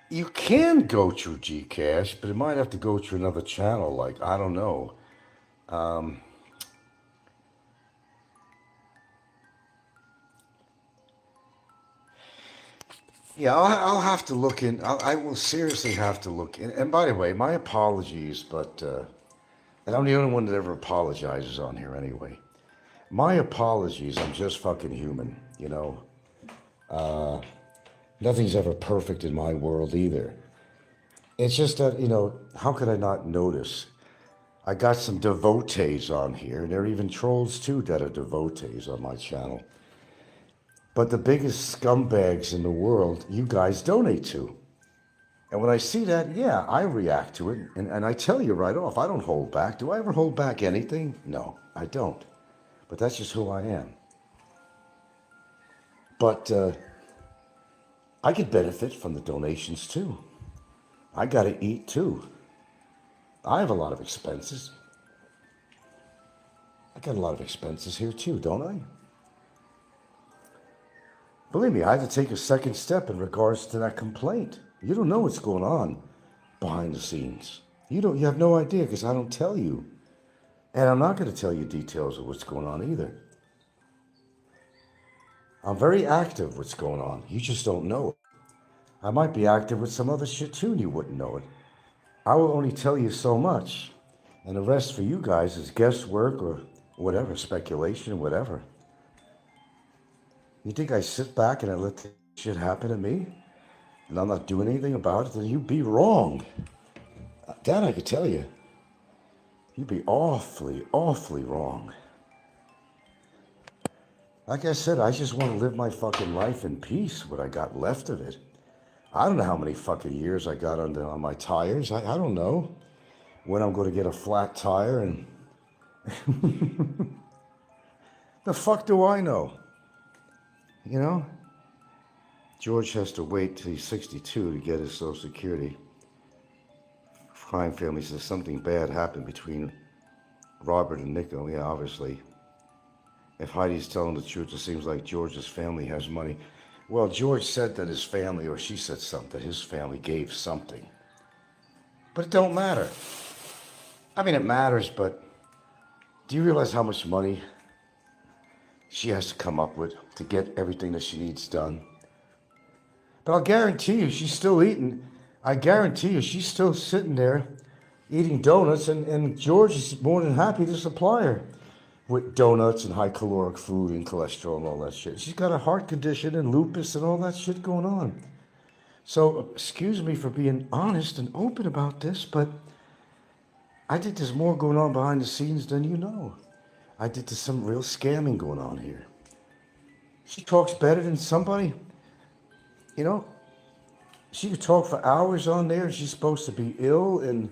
you can go through Gcash, but it might have to go through another channel, like, I don't know. Yeah, I'll have to look in. I will seriously have to look in. And by the way, my apologies, but and I'm the only one that ever apologizes on here anyway. My apologies. I'm just fucking human, you know. Nothing's ever perfect in my world either. It's just that, you know, how could I not notice? I got some devotees on here, and there are even trolls too that are devotees on my channel. But the biggest scumbags in the world, you guys donate to. And when I see that, yeah, I react to it. And I tell you right off, I don't hold back. Do I ever hold back anything? No, I don't. But that's just who I am. But I could benefit from the donations too. I got to eat too. I have a lot of expenses. I got a lot of expenses here too, don't I? Believe me, I had to take a second step in regards to that complaint. You don't know what's going on behind the scenes. You have no idea because I don't tell you. And I'm not going to tell you details of what's going on either. I'm very active what's going on. You just don't know it. I might be active with some other shit too and you wouldn't know it. I will only tell you so much. And the rest for you guys is guesswork or whatever, speculation, whatever. You think I sit back and I let this shit happen to me? And I'm not doing anything about it? Then you'd be wrong. That I could tell you. You'd be awfully, awfully wrong. Like I said, I just want to live my fucking life in peace, what I got left of it. I don't know how many fucking years I got on my tires. I don't know when I'm going to get a flat tire and... The fuck do I know? You know? George has to wait till he's 62 to get his Social Security. Crime family says something bad happened between Robert and Snikko. Yeah, obviously. If Heidi's telling the truth, it seems like George's family has money. Well, George said that his family, or she said something, that his family gave something. But it don't matter. I mean, it matters, but do you realize how much money she has to come up with to get everything that she needs done? But I'll guarantee you she's still eating. I guarantee you she's still sitting there eating donuts, and George is more than happy to supply her with donuts and high caloric food and cholesterol and all that shit. She's got a heart condition and lupus and all that shit going on. So, excuse me for being honest and open about this, but I think there's more going on behind the scenes than you know. I think there's some real scamming going on here. She talks better than somebody. You know, she could talk for hours on there, and she's supposed to be ill, and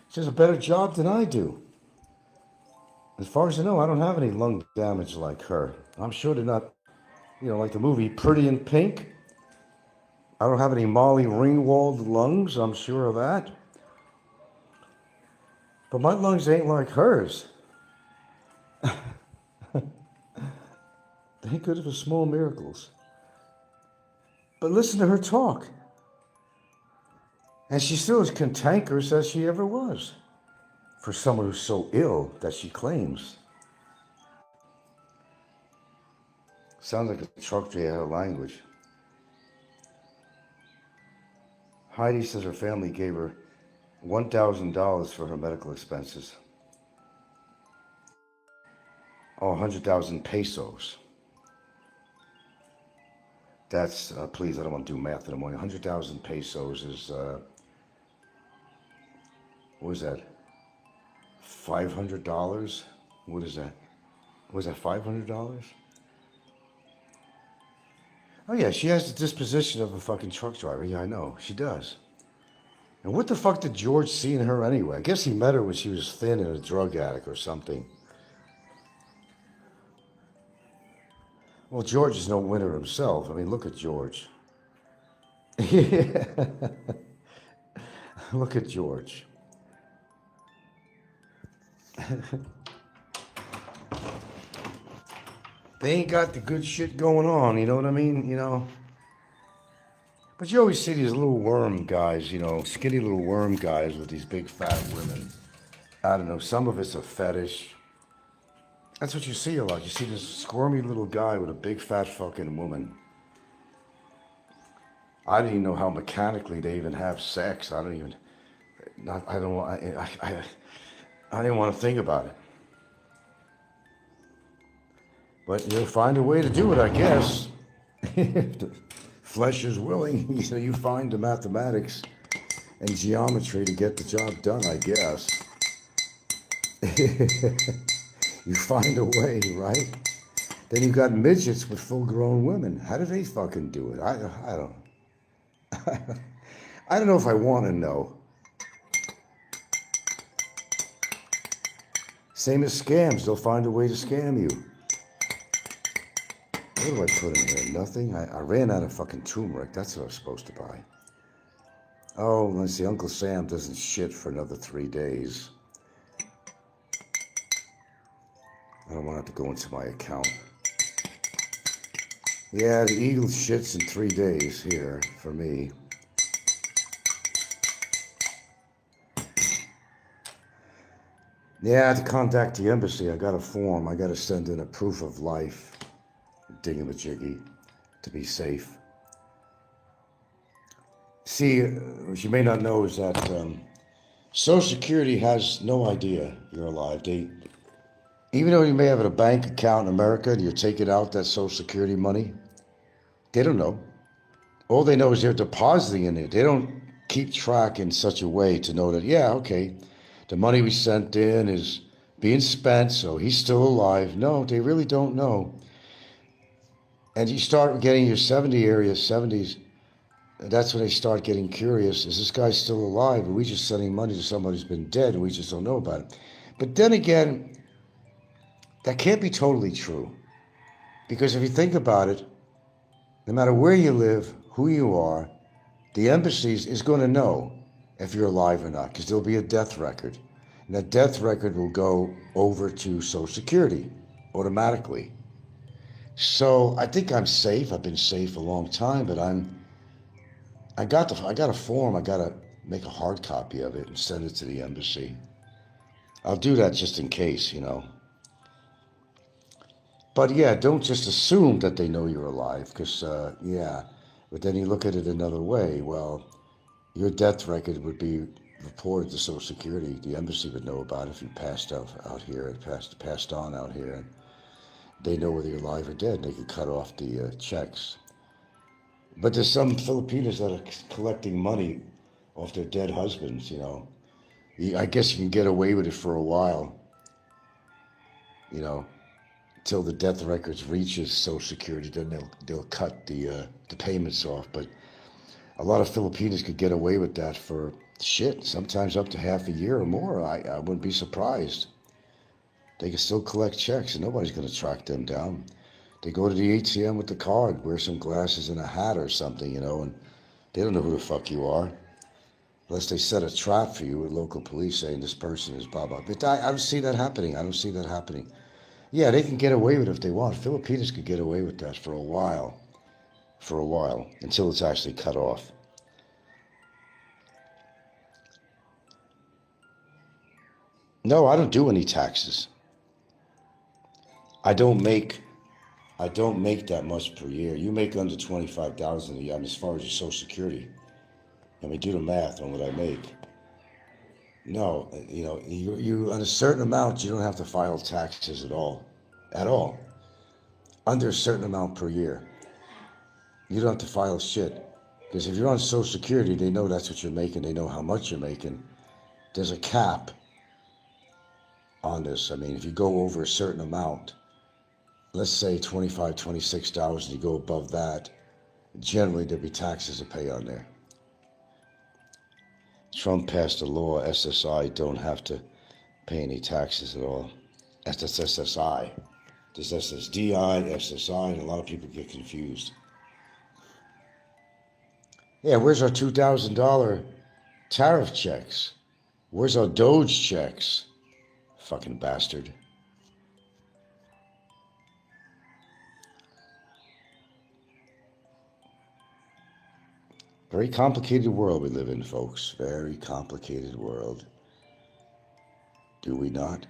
she has a better job than I do. As far as I know, I don't have any lung damage like her. I'm sure they're not, you know, like the movie Pretty in Pink. I don't have any Molly Ringwald lungs, I'm sure of that. But my lungs ain't like hers. Thank goodness for small miracles. But listen to her talk. And she's still as cantankerous as she ever was. For someone who's so ill that she claims. Sounds like a truck driver language. Heidi says her family gave her $1,000 for her medical expenses. Oh, 100,000 pesos. That's, please, I don't want to do math in the morning. 100,000 pesos is, what is that? $500? What is that? Was that $500? Oh yeah, she has the disposition of a fucking truck driver. Yeah, I know. She does. And what the fuck did George see in her anyway? I guess he met her when she was thin and a drug addict or something. Well, George is no winner himself. I mean, look at George. Look at George. They ain't got the good shit going on, you know what I mean? You know? But you always see these little worm guys, you know, skinny little worm guys with these big fat women. I don't know, some of it's a fetish. That's what you see a lot. You see this squirmy little guy with a big fat fucking woman. I didn't even know how mechanically they even have sex. I don't even, I don't want, I didn't want to think about it. But you'll find a way to do it, I guess. If the flesh is willing, so you find the mathematics and geometry to get the job done, I guess. You find a way, right? Then you got midgets with full-grown women. How do they fucking do it? I don't. I don't know if I want to know. Same as scams. They'll find a way to scam you. What do I put in here? Nothing? I ran out of fucking turmeric. That's what I was supposed to buy. Oh, let's see. Uncle Sam doesn't shit for another 3 days. I don't want to have to go into my account. Yeah, the eagle shits in 3 days here for me. Yeah, to contact the embassy, I got a form. I got to send in a proof of life, dingamajiggy, to be safe. See, what you may not know is that Social Security has no idea you're alive. Even though you may have a bank account in America and you're taking out that Social Security money, they don't know. All they know is they're depositing in it. They don't keep track in such a way to know that, yeah, okay, the money we sent in is being spent, so he's still alive. No, they really don't know. And you start getting your 70s, that's when they start getting curious. Is this guy still alive? Are we just sending money to somebody who's been dead and we just don't know about it? But then again, that can't be totally true. Because if you think about it, no matter where you live, who you are, the embassies is going to know if you're alive or not, because there'll be a death record. And that death record will go over to Social Security automatically. So I think I'm safe. I've been safe a long time, but I got a form. I got to make a hard copy of it and send it to the embassy. I'll do that just in case, you know. But yeah, don't just assume that they know you're alive, because yeah. But then you look at it another way. Well, your death record would be reported to Social Security. The embassy would know about it if you passed out here and passed on out here, and they know whether you're alive or dead. They could cut off the checks. But there's some Filipinos that are collecting money off their dead husbands. You know, I guess you can get away with it for a while. You know, till the death records reaches Social Security, then they'll cut the payments off. But a lot of Filipinos could get away with that for shit, sometimes up to half a year or more. I wouldn't be surprised. They can still collect checks and nobody's going to track them down. They go to the ATM with the card, wear some glasses and a hat or something, you know, and they don't know who the fuck you are. Unless they set a trap for you with local police saying this person is blah, blah. But I don't see that happening. I don't see that happening. Yeah, they can get away with it if they want. Filipinos could get away with that for a while, until it's actually cut off. No, I don't do any taxes. I don't make that much per year. You make under $25,000 a year. I mean, as far as your Social Security. I mean, do the math on what I make. No, you know, you on a certain amount, you don't have to file taxes at all. Under a certain amount per year. You don't have to file shit. Because if you're on Social Security, they know that's what you're making. They know how much you're making. There's a cap on this. I mean, if you go over a certain amount, let's say $25, $26, you go above that, generally there'll be taxes to pay on there. Trump passed a law, SSI don't have to pay any taxes at all. That's SSI. There's SSDI, SSI, and a lot of people get confused. Yeah, where's our $2,000 tariff checks? Where's our Doge checks? Fucking bastard. Very complicated world we live in, folks. Very complicated world. Do we not?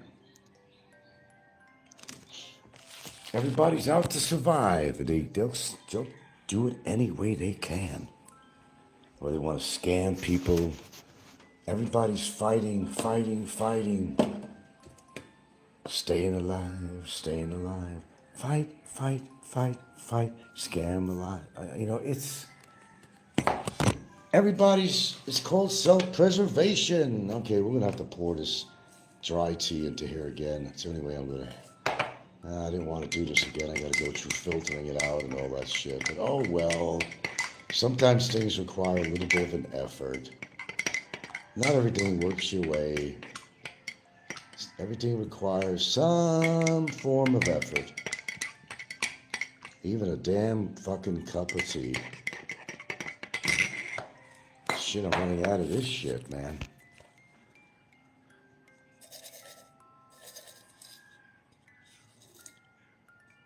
Everybody's out to survive. They'll do it any way they can. or they want to scam people. Everybody's fighting. Staying alive. Fight. Scam alive. It's called self-preservation. Okay, we're going to have to pour this dry tea into here again. That's the only way I'm going to. I didn't want to do this again. I got to go through filtering it out and all that shit. But oh well. Sometimes things require a little bit of an effort. Not everything works your way. Everything requires some form of effort. Even a damn fucking cup of tea. Shit, I'm running out of this shit, man.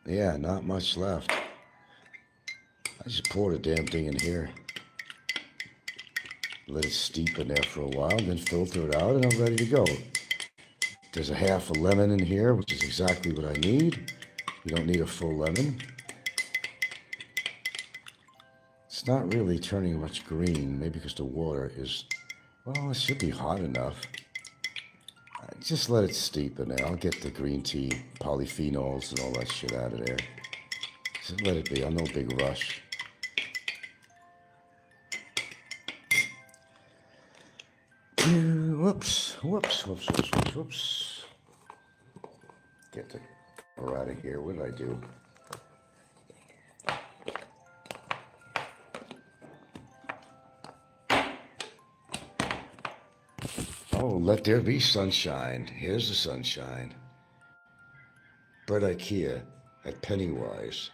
Yeah, not much left. I just poured a damn thing in here. Let it steep in there for a while, then filter it out, and I'm ready to go. There's a half a lemon in here, which is exactly what I need. You don't need a full lemon. It's not really turning much green, maybe because the water is, well, it should be hot enough. Just let it steep in there. I'll get the green tea, polyphenols, and all that shit out of there. Just let it be. I'm no big rush. Whoops. Get the cover out of here. What did I do? Oh, let there be sunshine. Here's the sunshine. Bread IKEA at Pennywise.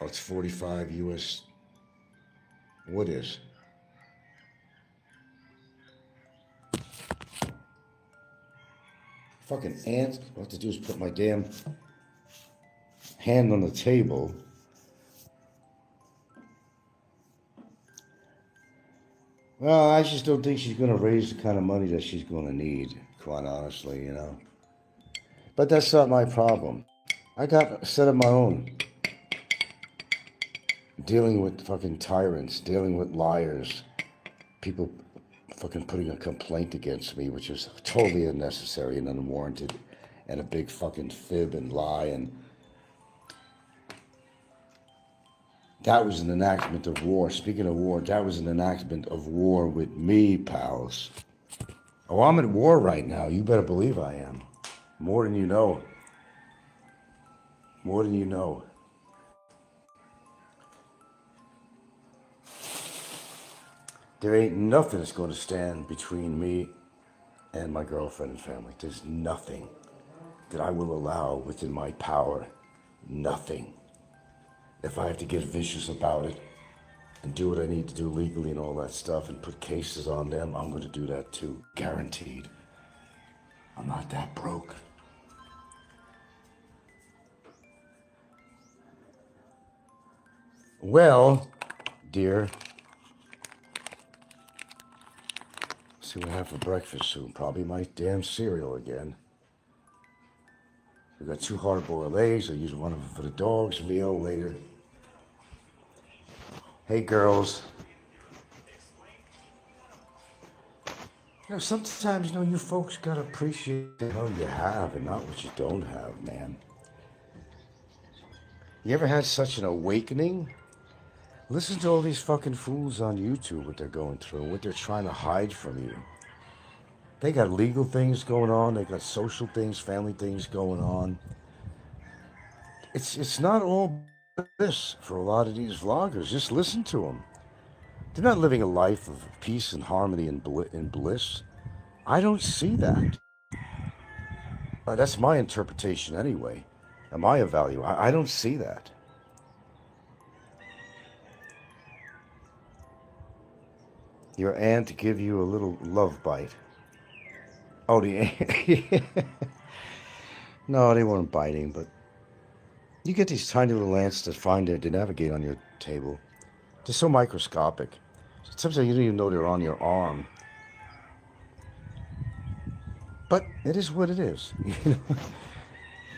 Oh, it's 45 US. What is? Fucking ants. What I have to do is put my damn hand on the table. Well, I just don't think she's going to raise the kind of money that she's going to need, quite honestly, But that's not my problem. I got a set of my own. Dealing with fucking tyrants, dealing with liars, people fucking putting a complaint against me, which is totally unnecessary and unwarranted, and a big fucking fib and lie, and that was an enactment of war. Speaking of war, that was an enactment of war with me, pals. Oh, I'm at war right now. You better believe I am. More than you know. More than you know. There ain't nothing that's going to stand between me and my girlfriend and family. There's nothing that I will allow within my power. Nothing. If I have to get vicious about it and do what I need to do legally and all that stuff and put cases on them, I'm going to do that too. Guaranteed. I'm not that broke. Well, dear, see what I have for breakfast soon. Probably my damn cereal again. We got 2 hard-boiled eggs. I'll use one of them for the dogs' meal later. Hey, girls. Sometimes, you folks gotta appreciate the hell you have and not what you don't have, man. You ever had such an awakening? Listen to all these fucking fools on YouTube, what they're going through, what they're trying to hide from you. They got legal things going on. They got social things, family things going on. It's not all this for a lot of these vloggers. Just listen to them. They're not living a life of peace and harmony and bliss. I don't see that. That's my interpretation anyway. And my evaluation. I don't see that. Your aunt give you a little love bite. Oh, the aunt. No, they weren't biting, but you get these tiny little ants that find it to navigate on your table. They're so microscopic. Sometimes you don't even know they're on your arm. But it is what it is.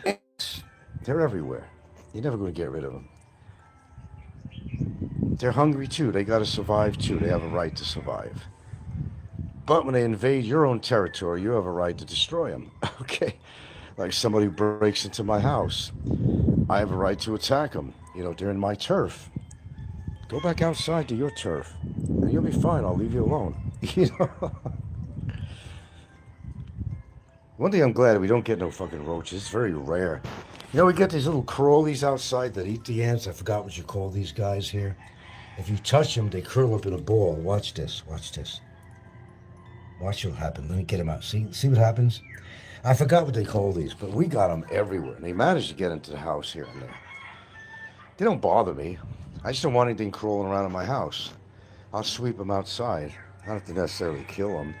Ants, they're everywhere. You're never going to get rid of them. They're hungry too. They got to survive too. They have a right to survive. But when they invade your own territory, you have a right to destroy them. Okay? Like somebody who breaks into my house. I have a right to attack them. You know, they're in my turf. Go back outside to your turf. And you'll be fine. I'll leave you alone. You know? One thing I'm glad we don't get no fucking roaches. It's very rare. You know, we get these little crawlies outside that eat the ants. I forgot what you call these guys here. If you touch them, they curl up in a ball. Watch this. Watch this. Watch what happen. Let me get them out. See what happens? I forgot what they call these, but we got them everywhere. And they managed to get into the house here and there. They don't bother me. I just don't want anything crawling around in my house. I'll sweep them outside. I don't have to necessarily kill them.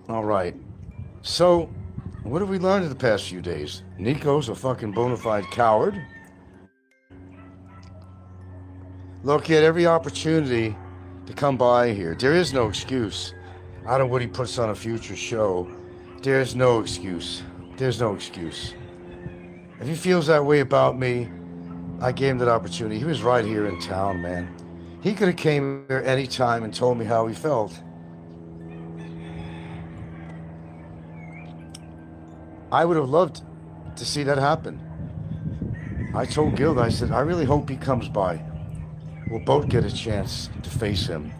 All right. So, what have we learned in the past few days? Nico's a fucking bona fide coward. Look, he had every opportunity to come by here. There is no excuse. I don't know what he puts on a future show. There's no excuse. There's no excuse. If he feels that way about me, I gave him that opportunity. He was right here in town, man. He could have came here any time and told me how he felt. I would have loved to see that happen. I told Gilda, I said, I really hope he comes by. We'll both get a chance to face him.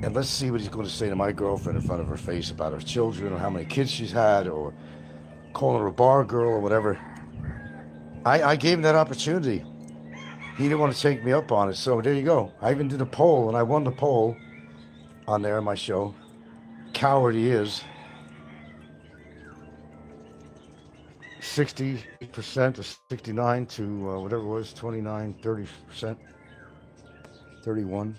And let's see what he's going to say to my girlfriend in front of her face about her children or how many kids she's had or calling her a bar girl or whatever. I gave him that opportunity. He didn't want to take me up on it, so there you go. I even did a poll, and I won the poll on there on my show. Coward he is. 60% or 69 to whatever it was, 29, 30%, 31.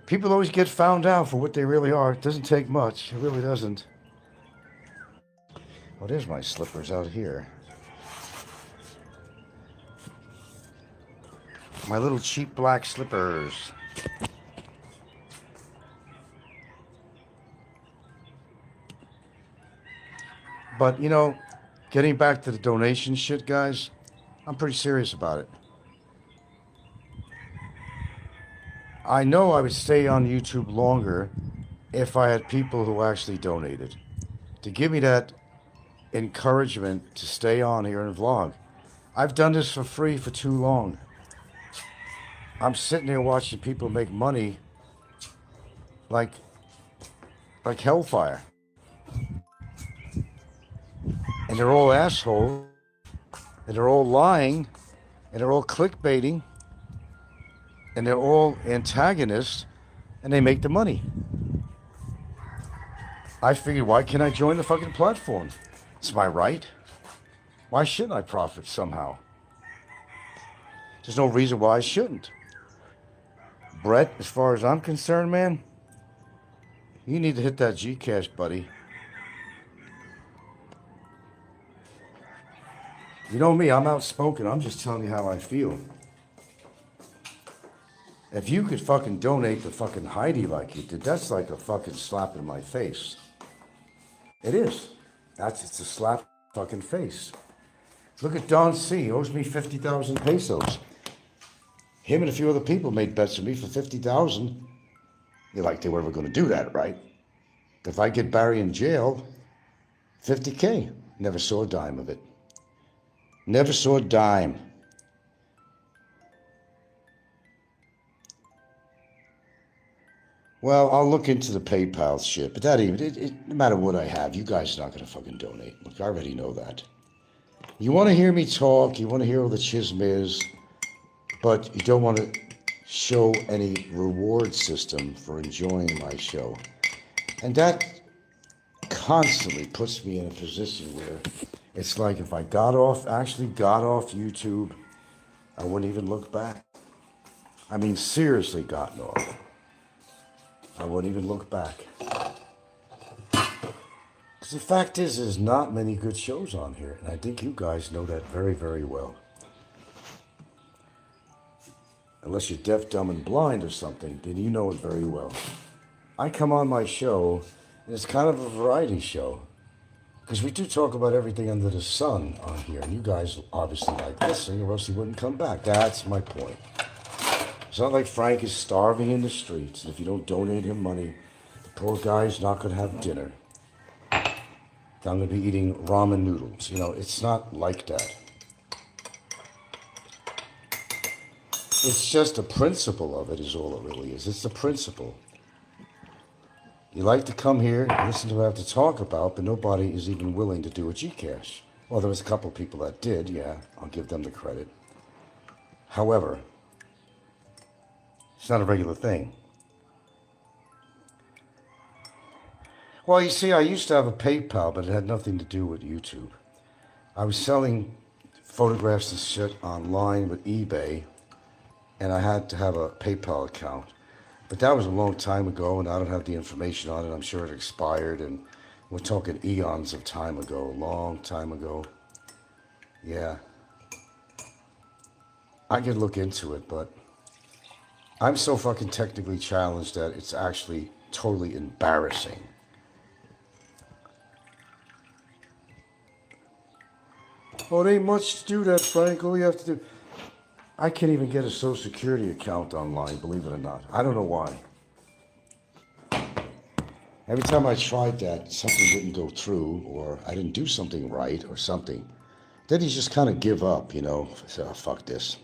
People always get found out for what they really are. It doesn't take much. It really doesn't. Well, there's my slippers out here. My little cheap black slippers. But, you know, getting back to the donation shit, guys, I'm pretty serious about it. I know I would stay on YouTube longer if I had people who actually donated to give me that encouragement to stay on here and vlog. I've done this for free for too long. I'm sitting there watching people make money like hellfire. And they're all assholes, and they're all lying, and they're all clickbaiting, and they're all antagonists, and they make the money. I figured, why can't I join the fucking platform? It's my right. Why shouldn't I profit somehow? There's no reason why I shouldn't. Brett, as far as I'm concerned, man, you need to hit that Gcash, buddy. You know me, I'm outspoken. I'm just telling you how I feel. If you could fucking donate to fucking Heidi like you did, that's like a fucking slap in my face. It is. It's a slap fucking face. Look at Don C. He owes me 50,000 pesos. Him and a few other people made bets with me for 50,000. You're like, they were ever going to do that, right? If I get Barry in jail, 50K. Never saw a dime of it. Never saw a dime. Well, I'll look into the PayPal shit, but that even, no matter what I have, you guys are not going to fucking donate. Look, I already know that. You want to hear me talk, you want to hear all the chismiz, but you don't want to show any reward system for enjoying my show. And that constantly puts me in a position where it's like if I actually got off YouTube, I wouldn't even look back. I mean, seriously gotten off. I wouldn't even look back. Because the fact is, there's not many good shows on here, and I think you guys know that very, very well. Unless you're deaf, dumb, and blind or something, then you know it very well. I come on my show, and it's kind of a variety show. Because we do talk about everything under the sun on here, and you guys obviously like listening, or else you wouldn't come back. That's my point. It's not like Frank is starving in the streets, and if you don't donate him money, the poor guy's not going to have dinner. I'm going to be eating ramen noodles. You know, it's not like that. It's just the principle of it is all it really is. It's the principle. You like to come here and listen to what I have to talk about, but nobody is even willing to do a Gcash. Well, there was a couple people that did, yeah. I'll give them the credit. However, it's not a regular thing. Well, you see, I used to have a PayPal, but it had nothing to do with YouTube. I was selling photographs and shit online with eBay, and I had to have a PayPal account. But that was a long time ago, and I don't have the information on it. I'm sure it expired, and we're talking eons of time ago, a long time ago. Yeah. I could look into it, but I'm so fucking technically challenged that it's actually totally embarrassing. Oh, it ain't much to do that, Frank. All you have to do... I can't even get a Social Security account online, believe it or not. I don't know why. Every time I tried that, something didn't go through, or I didn't do something right, or something. Then you just kind of give up, you know. Say, oh, fuck this.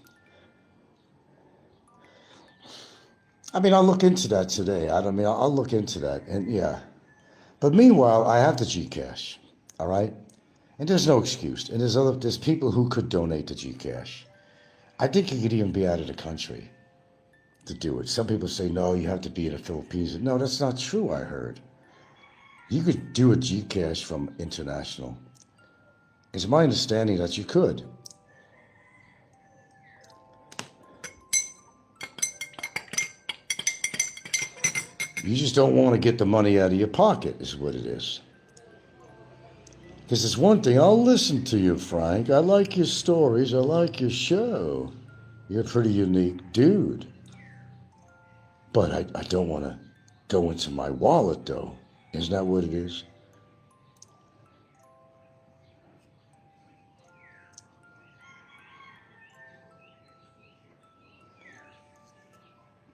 I mean, I'll look into that today. I'll look into that, and yeah. But meanwhile, I have the Gcash, all right? And there's no excuse. And there's people who could donate to Gcash. I think you could even be out of the country to do it. Some people say, no, you have to be in the Philippines. No, that's not true, I heard. You could do a Gcash from international. It's my understanding that you could. You just don't want to get the money out of your pocket, is what it is. Because it's one thing, I'll listen to you, Frank. I like your stories. I like your show. You're a pretty unique dude. But I don't want to go into my wallet, though. Isn't that what it is?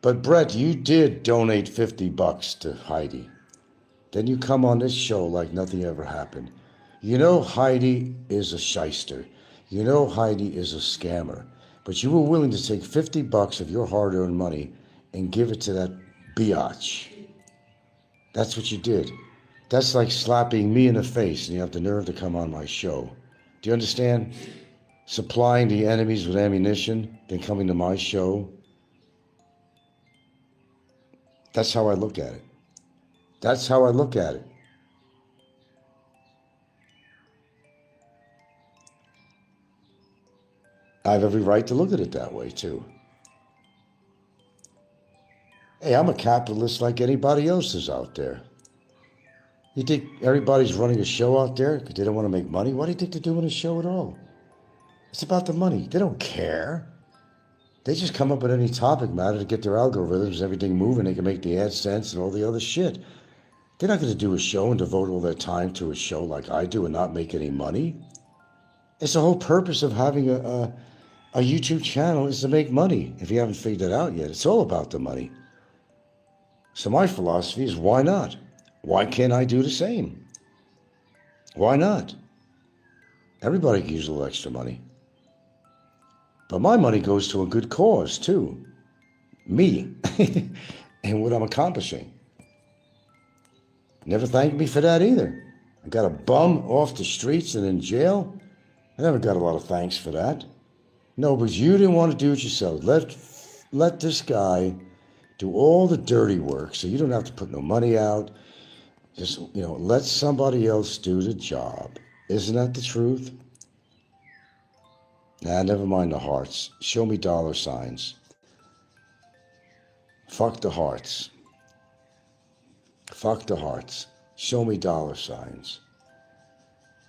But Brett, you did donate $50 to Heidi. Then you come on this show like nothing ever happened. You know Heidi is a shyster. You know Heidi is a scammer. But you were willing to take $50 of your hard-earned money and give it to that biatch. That's what you did. That's like slapping me in the face and you have the nerve to come on my show. Do you understand? Supplying the enemies with ammunition, then coming to my show. That's how I look at it. That's how I look at it. I have every right to look at it that way, too. Hey, I'm a capitalist like anybody else is out there. You think everybody's running a show out there because they don't want to make money? Why do you think they're doing a show at all? It's about the money. They don't care. They just come up with any topic matter to get their algorithms and everything moving. They can make the AdSense and all the other shit. They're not going to do a show and devote all their time to a show like I do and not make any money. It's the whole purpose of having a YouTube channel is to make money. If you haven't figured that out yet, it's all about the money. So my philosophy is, why not? Why can't I do the same? Why not? Everybody can use a little extra money. But my money goes to a good cause, too. Me. And what I'm accomplishing. Never thanked me for that either. I got a bum off the streets and in jail. I never got a lot of thanks for that. No, but you didn't want to do it yourself. Let this guy do all the dirty work so you don't have to put no money out. Just, let somebody else do the job. Isn't that the truth? Nah, never mind the hearts. Show me dollar signs. Fuck the hearts. Fuck the hearts. Show me dollar signs.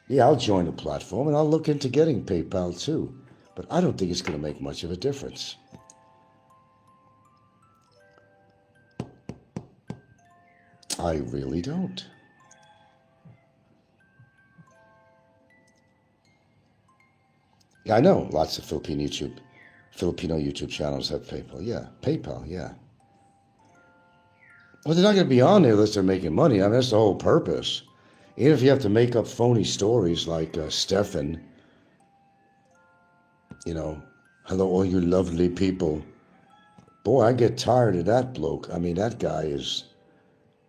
Yeah, I'll join the platform and I'll look into getting PayPal too. But I don't think it's going to make much of a difference. I really don't. Yeah, I know lots of Filipino YouTube channels have PayPal. Yeah, PayPal, yeah. Well, they're not going to be on there unless they're making money. I mean, that's the whole purpose. Even if you have to make up phony stories like Stefan, you know, hello, all you lovely people. Boy, I get tired of that bloke. I mean, that guy is...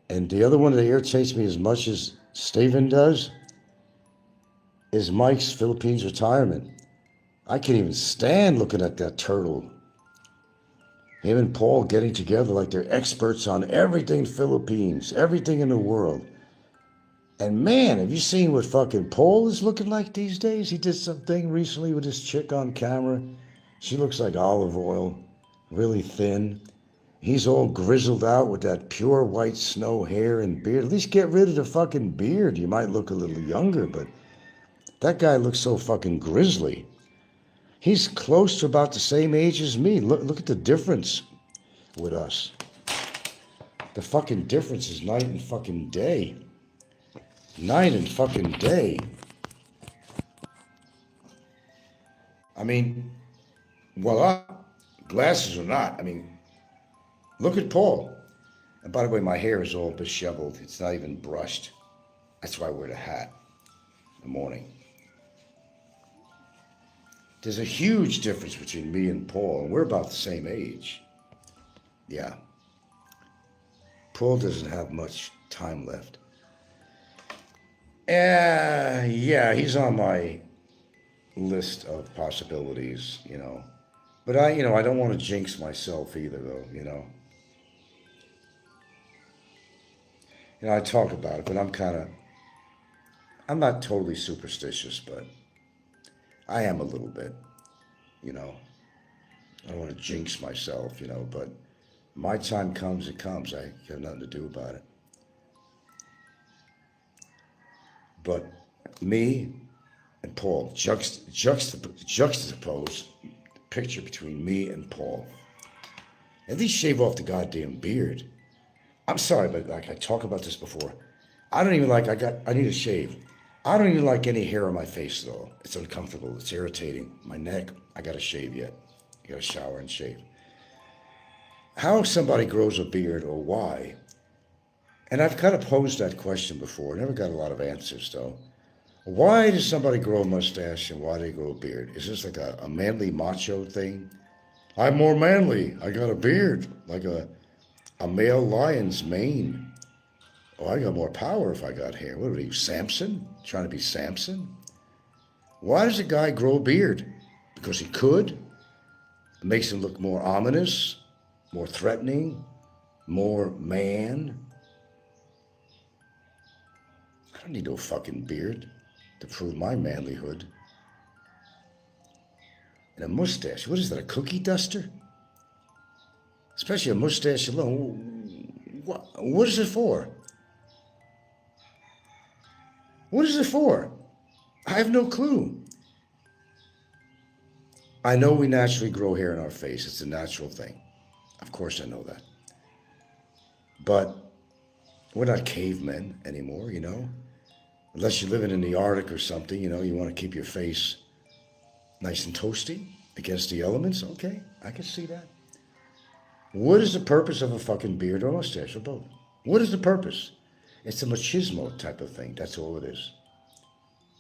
And the other one that irritates me as much as Steven does is Mike's Philippines retirement. I can't even stand looking at that turtle. Him and Paul getting together like they're experts on everything Philippines, everything in the world. And man, have you seen what fucking Paul is looking like these days? He did something recently with this chick on camera. She looks like olive oil, really thin. He's all grizzled out with that pure white snow hair and beard. At least get rid of the fucking beard. You might look a little younger, but that guy looks so fucking grizzly. He's close to about the same age as me. Look at the difference with us. The fucking difference is night and fucking day. Night and fucking day. I mean, voila. Glasses or not, I mean, look at Paul. And by the way, my hair is all disheveled. It's not even brushed. That's why I wear the hat in the morning. There's a huge difference between me and Paul, and we're about the same age. Yeah. Paul doesn't have much time left. Yeah, he's on my list of possibilities, you know. But I don't want to jinx myself either, though, you know. You know, I talk about it, but I'm not totally superstitious, but I am a little bit, you know. I don't want to jinx myself, you know, but my time comes, it comes. I have nothing to do about it. But me and Paul, juxtapose the picture between me and Paul. At least shave off the goddamn beard. I'm sorry, but like I talked about this before. I need a shave. I don't even like any hair on my face though. It's uncomfortable. It's irritating. My neck, I gotta shave yet. I gotta shower and shave. How somebody grows a beard or why? And I've kind of posed that question before. Never got a lot of answers though. Why does somebody grow a mustache and why do they grow a beard? Is this like a manly macho thing? I'm more manly. I got a beard. Like a male lion's mane. Oh, I got more power if I got hair. What are you, Samson? Trying to be Samson? Why does a guy grow a beard? Because he could? It makes him look more ominous, more threatening, more man. I don't need no fucking beard to prove my manlyhood. And a mustache, what is that, a cookie duster? Especially a mustache alone. What is it for? What is it for? I have no clue. I know we naturally grow hair in our face. It's a natural thing. Of course I know that. But we're not cavemen anymore, you know? Unless you're living in the Arctic or something, you know, you want to keep your face nice and toasty against the elements. Okay, I can see that. What is the purpose of a fucking beard or mustache or both? What is the purpose? It's a machismo type of thing. That's all it is.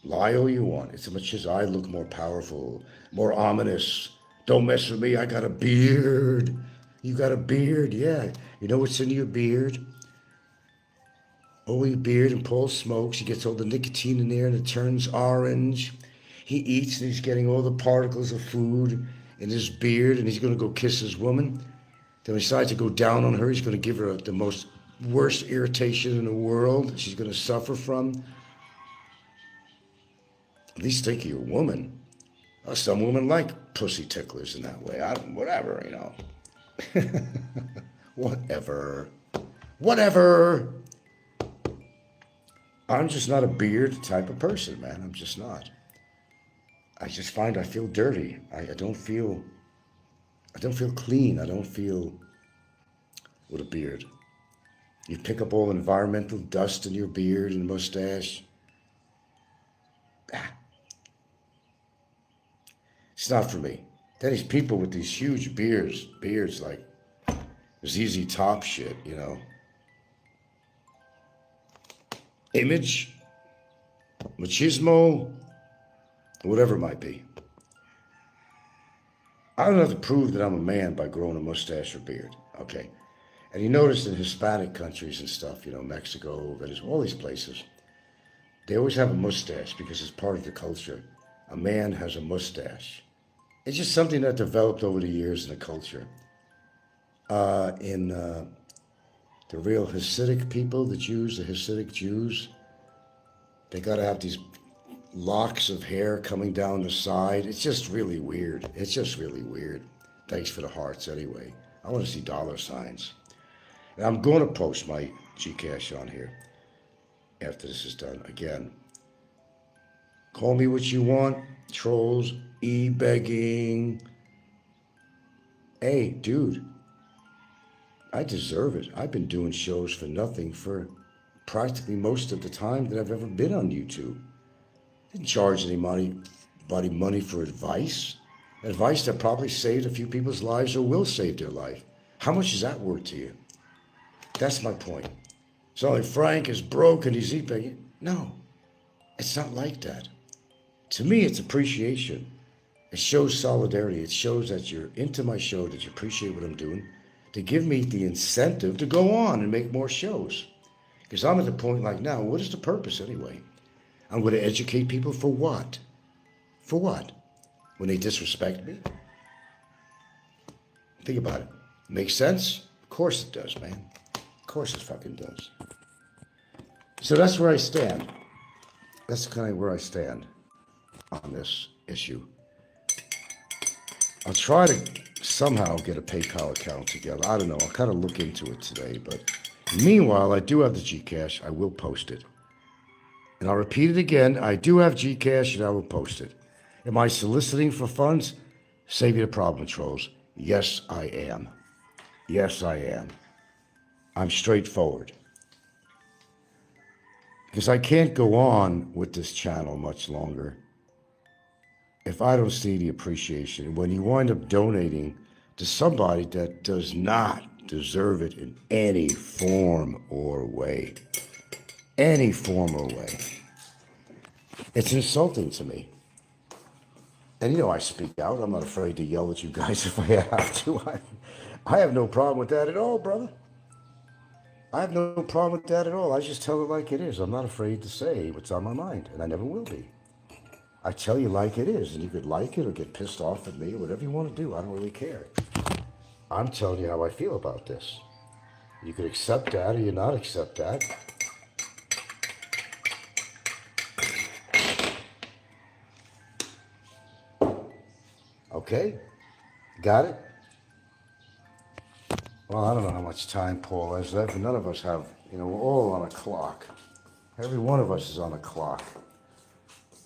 Lie all you want. It's a machismo. I look more powerful, more ominous. Don't mess with me. I got a beard. You got a beard? Yeah. You know what's in your beard? Oh, your beard, and Paul smokes. He gets all the nicotine in there and it turns orange. He eats and he's getting all the particles of food in his beard and he's going to go kiss his woman. Then he decides to go down on her. He's going to give her the most worst irritation in the world she's going to suffer from. At least think of your woman. Some women like pussy ticklers in that way. Whatever, you know. Whatever. Whatever. I'm just not a beard type of person, man. I'm just not. I just find I feel dirty. I don't feel clean. I don't feel with a beard. You pick up all environmental dust in your beard and mustache. It's not for me. Then these people with these huge beards like ZZ Top shit, you know. Image, machismo, whatever it might be. I don't have to prove that I'm a man by growing a mustache or beard, okay? And you notice in Hispanic countries and stuff, you know, Mexico, Venezuela, all these places, they always have a mustache because it's part of the culture. A man has a mustache. It's just something that developed over the years in the culture. In the real Hasidic people, the Jews, the Hasidic Jews, they got to have these locks of hair coming down the side. It's just really weird. It's just really weird. Thanks for the hearts anyway. I want to see dollar signs. And I'm going to post my Gcash on here after this is done. Again, call me what you want. Trolls, e-begging. Hey, dude, I deserve it. I've been doing shows for nothing for practically most of the time that I've ever been on YouTube. Didn't charge anybody money for advice. Advice that probably saved a few people's lives or will save their life. How much is that worth to you? That's my point. It's not like Frank is broke and he's e-begging. No, it's not like that. To me, it's appreciation. It shows solidarity. It shows that you're into my show, that you appreciate what I'm doing, to give me the incentive to go on and make more shows. Because I'm at the point like now, what is the purpose anyway? I'm going to educate people for what? For what? When they disrespect me? Think about it. Makes sense? Of course it does, man. Of course it fucking does. So that's where I stand. That's kind of where I stand on this issue. I'll try to somehow get a PayPal account together. I don't know. I'll kind of look into it today. But meanwhile, I do have the Gcash. I will post it. And I'll repeat it again. I do have Gcash and I will post it. Am I soliciting for funds? Save you the problem, trolls. Yes, I am. Yes, I am. I'm straightforward. Because I can't go on with this channel much longer if I don't see the appreciation. When you wind up donating to somebody that does not deserve it in any form or way. Any form or way. It's insulting to me. And you know I speak out. I'm not afraid to yell at you guys if I have to. I have no problem with that at all, brother. I have no problem with that at all. I just tell it like it is. I'm not afraid to say what's on my mind, and I never will be. I tell you like it is, and you could like it or get pissed off at me, whatever you want to do. I don't really care. I'm telling you how I feel about this. You could accept that or you not accept that. Okay? Got it? Well, I don't know how much time Paul has left, and none of us have, we're all on a clock. Every one of us is on a clock.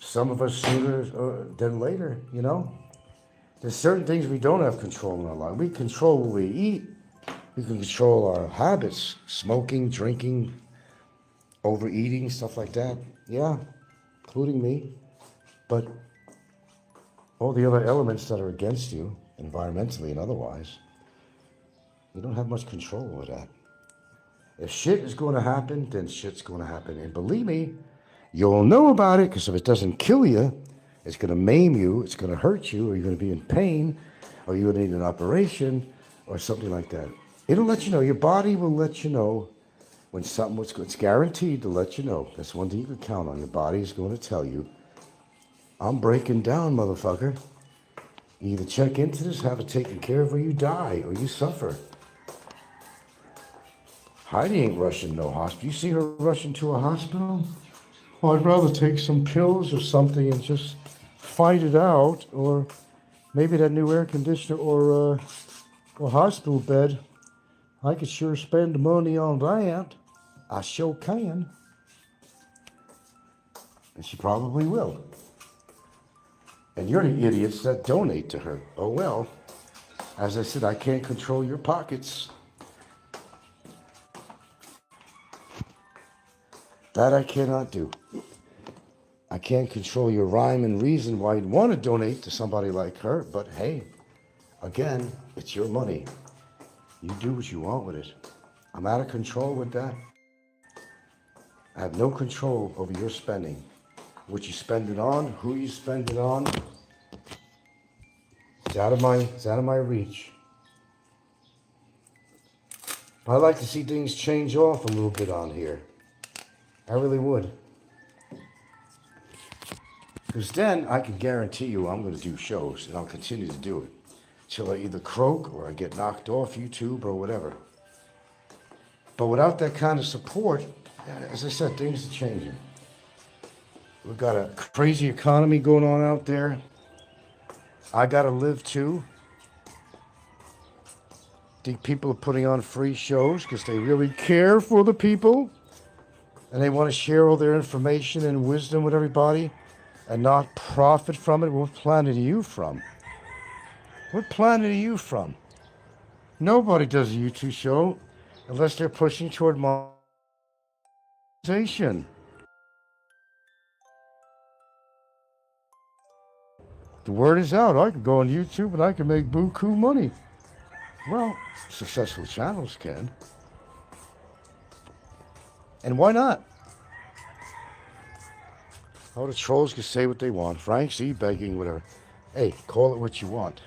Some of us sooner than later, There's certain things we don't have control in our life. We control what we eat. We can control our habits, smoking, drinking, overeating, stuff like that. Yeah, including me. But all the other elements that are against you, environmentally and otherwise, you don't have much control over that. If shit is going to happen, then shit's going to happen. And believe me, you'll know about it, because if it doesn't kill you, it's going to maim you, it's going to hurt you, or you're going to be in pain, or you're going to need an operation, or something like that. It'll let you know. Your body will let you know when something was good. It's guaranteed to let you know. That's one thing you can count on. Your body is going to tell you, I'm breaking down, motherfucker. You either check into this, have it taken care of, or you die, or you suffer. Heidi ain't rushing no hospital. You see her rushing to a hospital? Well, I'd rather take some pills or something and just fight it out, or maybe that new air conditioner or hospital bed I could sure spend money on that. I sure can. And she probably will. And you're the idiots that donate to her. Oh well. As I said, I can't control your pockets. That I cannot do. I can't control your rhyme and reason why you'd want to donate to somebody like her, but hey, again, it's your money. You do what you want with it. I'm out of control with that. I have no control over your spending. What you spend it on, who you spend it on, it's out of my reach. I'd like to see things change off a little bit on here. I really would. Because then I can guarantee you I'm going to do shows, and I'll continue to do it till I either croak or I get knocked off YouTube or whatever. But without that kind of support, as I said, things are changing. We've got a crazy economy going on out there. I got to live too. Think people are putting on free shows because they really care for the people and they want to share all their information and wisdom with everybody and not profit from it. What planet are you from? What planet are you from? Nobody does a YouTube show unless they're pushing toward monetization. The word is out. I can go on YouTube and I can make buku money. Well, successful channels can. And why not? All the trolls can say what they want. Frank's e-begging, whatever. Hey, call it what you want.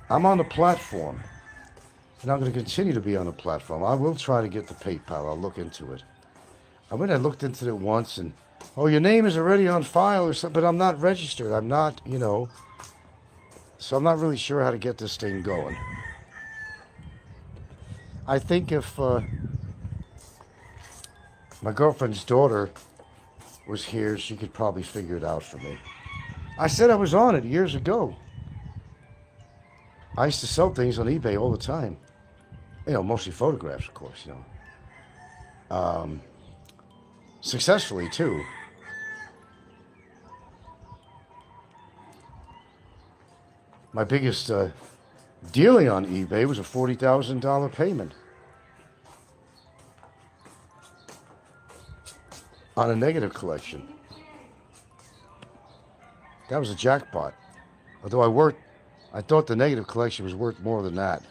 I'm on the platform. And I'm going to continue to be on the platform. I will try to get the PayPal. I'll look into it. I looked into it once and, oh, your name is already on file or something, but I'm not registered. I'm not, so I'm not really sure how to get this thing going. I think if my girlfriend's daughter was here, she could probably figure it out for me. I said I was on it years ago. I used to sell things on eBay all the time. Mostly photographs, of course, successfully, too. My biggest dealing on eBay was a $40,000 payment on a negative collection. That was a jackpot. Although I thought the negative collection was worth more than that.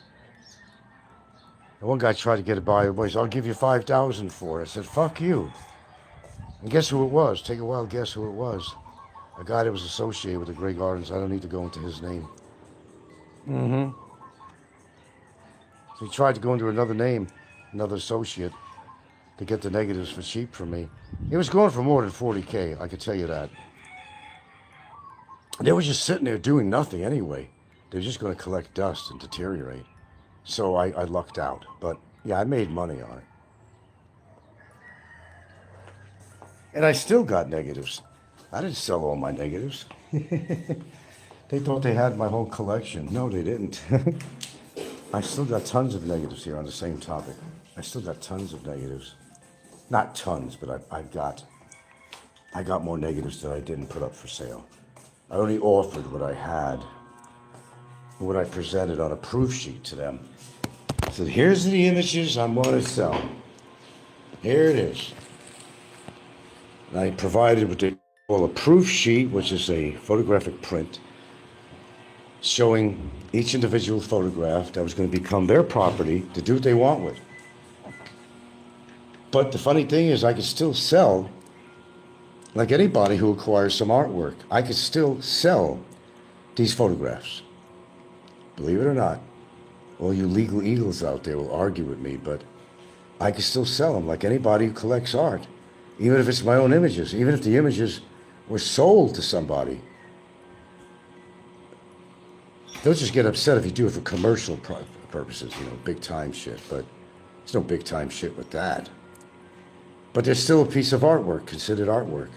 And one guy tried to get it by everybody. I'll give you $5,000 for it. I said, fuck you. And guess who it was? Take a while to guess who it was. A guy that was associated with the Grey Gardens. I don't need to go into his name. So he tried to go into another name, another associate, to get the negatives for cheap from me. He was going for more than $40K, I could tell you that. They were just sitting there doing nothing anyway. They were just going to collect dust and deteriorate. So I lucked out. But yeah, I made money on it. And I still got negatives. I didn't sell all my negatives. They thought they had my whole collection. No, they didn't. I still got tons of negatives here on the same topic. I still got tons of negatives. Not tons, but I got more negatives that I didn't put up for sale. I only offered what I had, what I presented on a proof sheet to them. I said, here's the images I'm going to sell. Here it is. And I provided what they call a proof sheet, which is a photographic print showing each individual photograph that was going to become their property to do what they want with. But the funny thing is I could still sell, like anybody who acquires some artwork, I could still sell these photographs. Believe it or not. All you legal eagles out there will argue with me, but I could still sell them like anybody who collects art. Even if it's my own images, even if the images were sold to somebody. They'll just get upset if you do it for commercial purposes, big time shit, but there's no big time shit with that. But there's still a piece of artwork, considered artwork.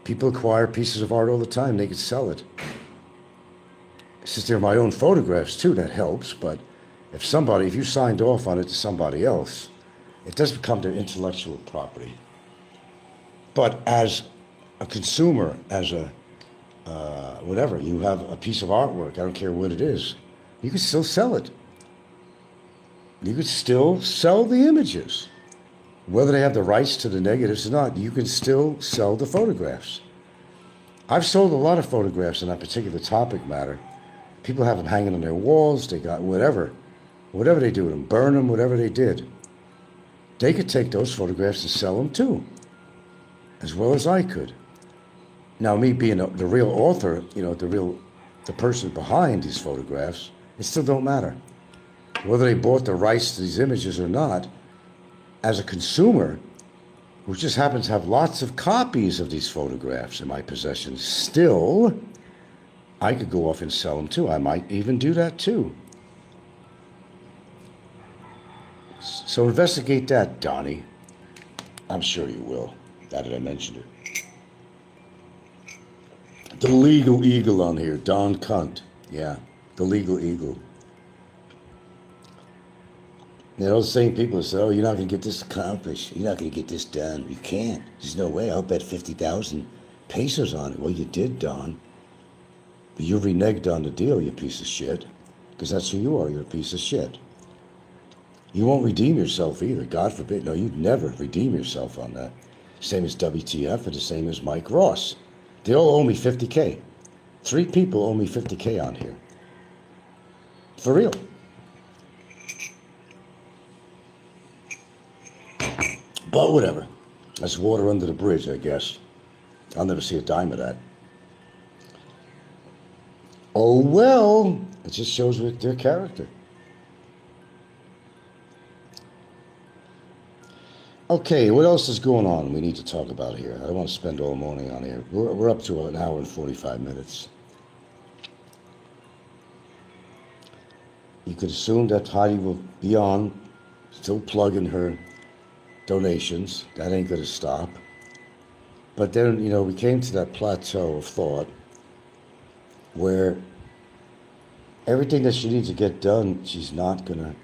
People acquire pieces of art all the time, they could sell it. Since they're my own photographs too, that helps, but If you signed off on it to somebody else, it does become their intellectual property. But as a consumer, as a whatever, you have a piece of artwork, I don't care what it is, you can still sell it. You could still sell the images. Whether they have the rights to the negatives or not, you can still sell the photographs. I've sold a lot of photographs on that particular topic matter. People have them hanging on their walls, they got whatever they do with them, burn them, whatever they did. They could take those photographs and sell them too, as well as I could. Now, me being the real author, the person behind these photographs, it still don't matter. Whether they bought the rights to these images or not, as a consumer, who just happens to have lots of copies of these photographs in my possession, still, I could go off and sell them too. I might even do that too. So investigate that, Donnie. I'm sure you will, now that I mentioned it. The legal eagle on here, Don Cunt. Yeah, the legal eagle. Those same people that say, oh, you're not going to get this accomplished. You're not going to get this done. You can't. There's no way. I'll bet 50,000 pesos on it. Well, you did, Don. But you reneged on the deal, you piece of shit. Because that's who you are. You're a piece of shit. You won't redeem yourself either. God forbid. No, you'd never redeem yourself on that. Same as WTF and the same as Mike Ross. They all owe me 50K. 3 people owe me 50K on here. For real. But whatever. That's water under the bridge, I guess. I'll never see a dime of that. Oh, well. It just shows with their character. Okay, what else is going on we need to talk about here? I don't want to spend all morning on here. We're up to an hour and 45 minutes. You could assume that Heidi will be on, still plugging her donations. That ain't going to stop. But then, we came to that plateau of thought where everything that she needs to get done, she's not going to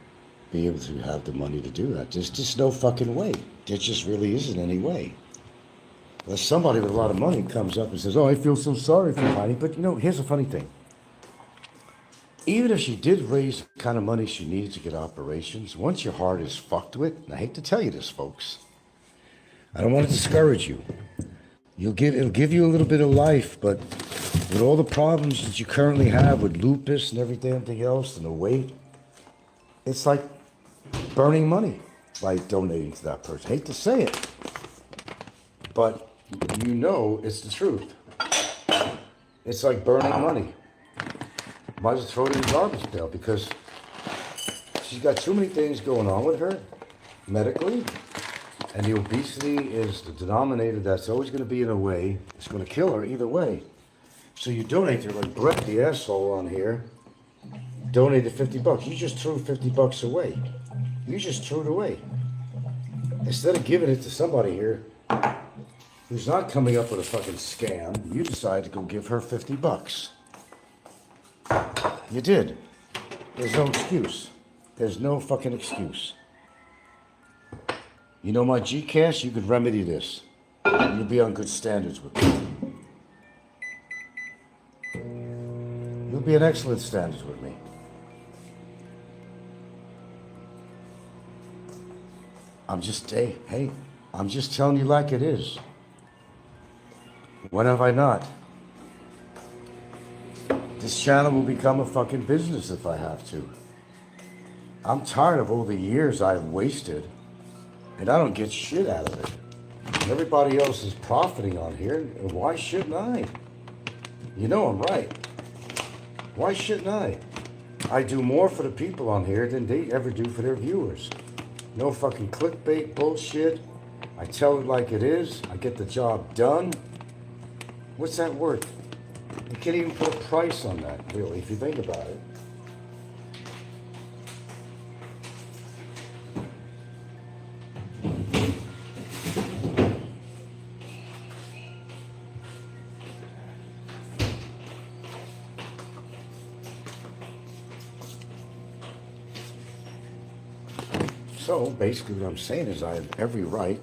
be able to have the money to do that. There's just no fucking way. There just really isn't any way. Unless somebody with a lot of money comes up and says, oh, I feel so sorry for Heidi. But, here's the funny thing. Even if she did raise the kind of money she needed to get operations, once your heart is fucked with, and I hate to tell you this, folks, I don't want to discourage you. It'll give you a little bit of life, but with all the problems that you currently have with lupus and everything else and the weight, it's like burning money by donating to that person. I hate to say it, but it's the truth. It's like burning money. Might as well throw it in the garbage pail because she's got too many things going on with her medically, and the obesity is the denominator that's always going to be in a way. It's going to kill her either way. So you donate to her, like Brett, the asshole on here, donated $50. You just threw $50 away. You just threw it away. Instead of giving it to somebody here who's not coming up with a fucking scam, you decide to go give her $50. You did. There's no excuse. There's no fucking excuse. You know my Gcash, you could remedy this. You'll be on good standards with me. You'll be on excellent standards with me. I'm just telling you like it is. When have I not? This channel will become a fucking business if I have to. I'm tired of all the years I've wasted, and I don't get shit out of it. Everybody else is profiting on here, and why shouldn't I? I'm right. Why shouldn't I? I do more for the people on here than they ever do for their viewers. No fucking clickbait bullshit. I tell it like it is. I get the job done. What's that worth? You can't even put a price on that, really, if you think about it. So basically what I'm saying is I have every right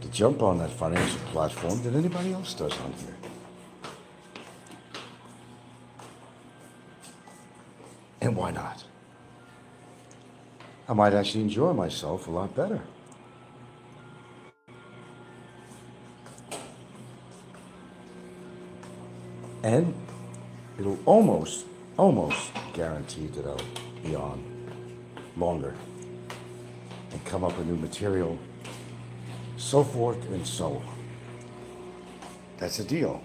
to jump on that financial platform that anybody else does on here. And why not? I might actually enjoy myself a lot better. And it'll almost guarantee that I'll be on longer and come up with new material, so forth and so on. That's a deal.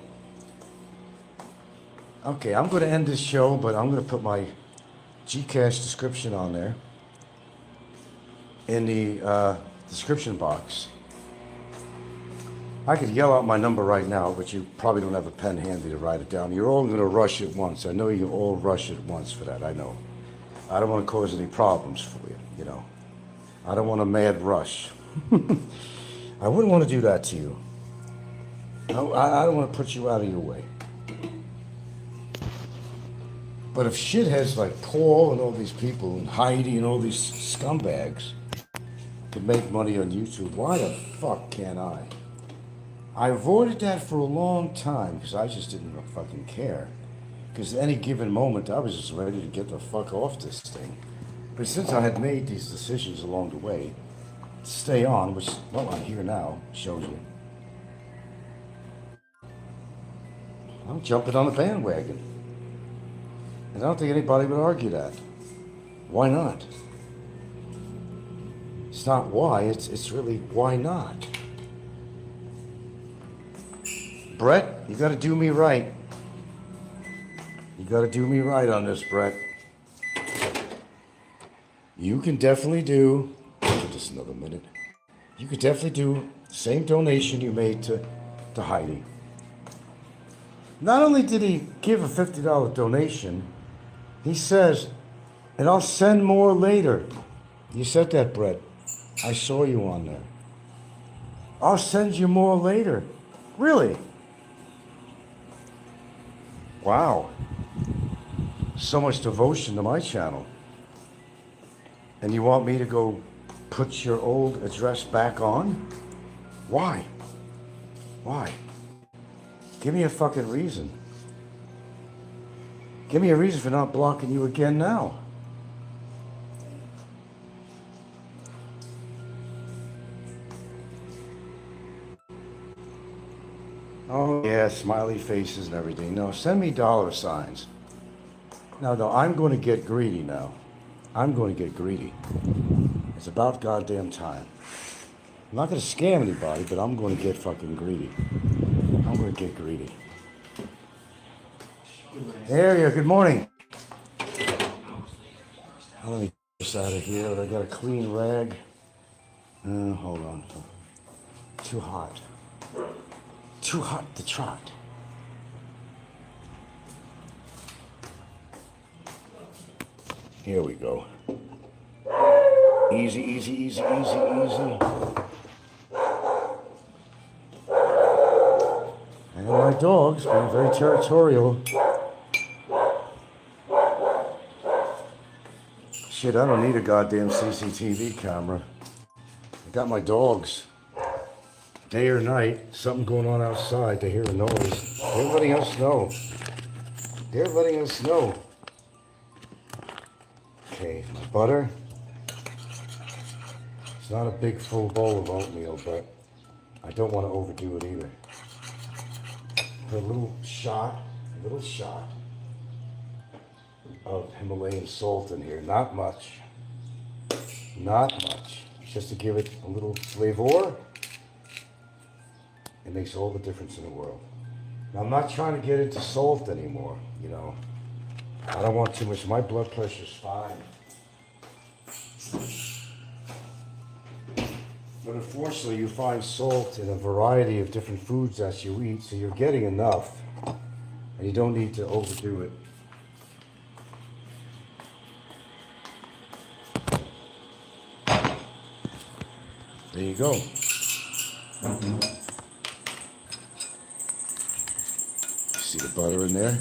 Okay, I'm going to end this show, but I'm going to put my Gcash description on there in the description box. I could yell out my number right now, but you probably don't have a pen handy to write it down. You're all going to rush at once. I know you all rush at once for that, I know. I don't want to cause any problems for you, you know. I don't want a mad rush. I wouldn't want to do that to you. I don't want to put you out of your way. But if shitheads like Paul and all these people and Heidi and all these scumbags can make money on YouTube, why the fuck can't I? I avoided that for a long time because I just didn't fucking care. Because at any given moment, I was just ready to get the fuck off this thing. But since I had made these decisions along the way, to stay on, which, well, I'm here now, shows you. I'm jumping on the bandwagon. And I don't think anybody would argue that. Why not? It's not why, it's really why not? Brett, you gotta do me right. You gotta do me right on this, Brett. You can definitely do, just another minute. You could definitely do the same donation you made to Heidi. Not only did he give a $50 donation, he says, and I'll send more later. You said that, Brett. I saw you on there. I'll send you more later. Really? Wow. So much devotion to my channel. And you want me to go put your old address back on? Why? Why? Give me a fucking reason. Give me a reason for not blocking you again now. Oh yeah, smiley faces and everything. No, send me dollar signs. No, I'm going to get greedy now. I'm going to get greedy. It's about goddamn time. I'm not going to scam anybody, but I'm going to get fucking greedy. I'm going to get greedy. There you go. Good morning. Let me get this out of here. I got a clean rag. Hold on. Too hot. Too hot to trot. Here we go. Easy, easy, easy, easy, easy. And my dog's being very territorial. Shit, I don't need a goddamn CCTV camera. I got my dogs. Day or night, something going on outside, they hear a noise. They're letting us know. They're letting us know. Okay, my butter. It's not a big full bowl of oatmeal, but I don't want to overdo it either. Put a little shot of Himalayan salt in here. Not much. Not much. Just to give it a little flavor. It makes all the difference in the world. Now, I'm not trying to get into salt anymore, you know. I don't want too much. My blood pressure's fine. But unfortunately, you find salt in a variety of different foods that you eat, so you're getting enough. And you don't need to overdo it. There you go. See the butter in there?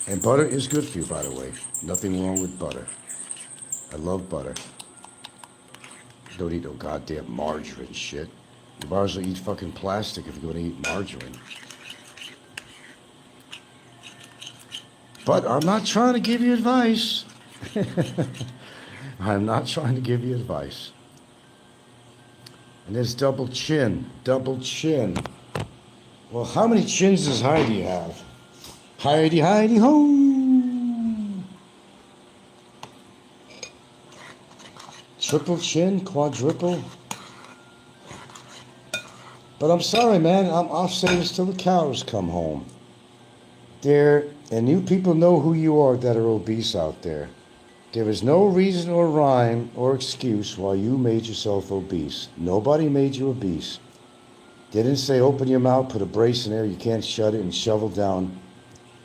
And butter is good for you, by the way. Nothing wrong with butter. I love butter. Don't eat no goddamn margarine shit. You might as well eat fucking plastic if you're going to eat margarine. But I'm not trying to give you advice. I'm not trying to give you advice. And there's double chin. Double chin. Well, how many chins does Heidi have? Heidi, Heidi, ho! Triple chin, quadruple. But I'm sorry, man. I'll say this till the cows come home. And you people know who you are that are obese out there. There is no reason or rhyme or excuse why you made yourself obese. Nobody made you obese. They didn't say open your mouth, put a brace in there, you can't shut it, and shovel down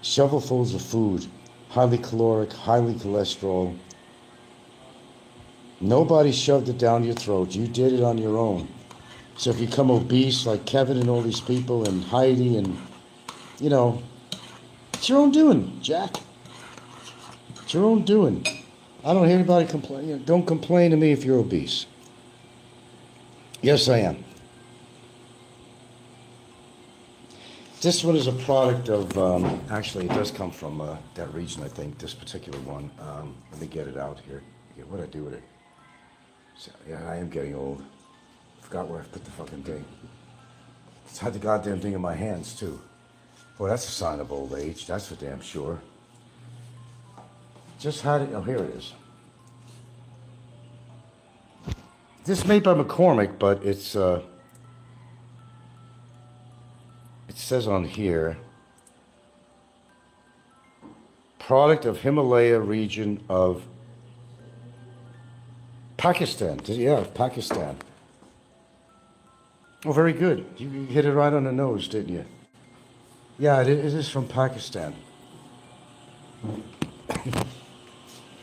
shovelfuls of food. Highly caloric, highly cholesterol. Nobody shoved it down your throat. You did it on your own. So if you become obese like Kevin and all these people and Heidi and, you know, it's your own doing, Jack. It's your own doing. I don't hear anybody complain. Don't complain to me if you're obese. Yes, I am. This one is a product of, actually it does come from that region, I think, this particular one. Let me get it out here. What did I do with it? So, yeah, I am getting old. Forgot where I put the fucking thing. It's had the goddamn thing in my hands, too. Boy, that's a sign of old age, that's for damn sure. Just had it, oh, here it is. This is made by McCormick, but it's, it says on here, product of Himalaya region of Pakistan. Yeah, Pakistan. Oh, very good. You hit it right on the nose, didn't you? Yeah, it is from Pakistan.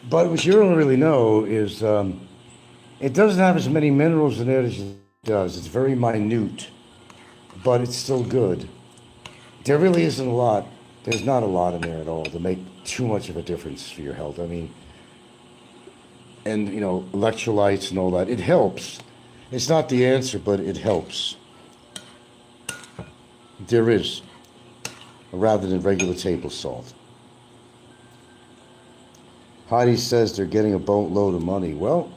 But what you don't really know is it doesn't have as many minerals in it as it does. It's very minute, but it's still good. There really isn't a lot. There's not a lot in there at all to make too much of a difference for your health. I mean, and, you know, electrolytes and all that. It helps. It's not the answer, but it helps. There is, rather than regular table salt. Heidi says they're getting a boatload of money. Well,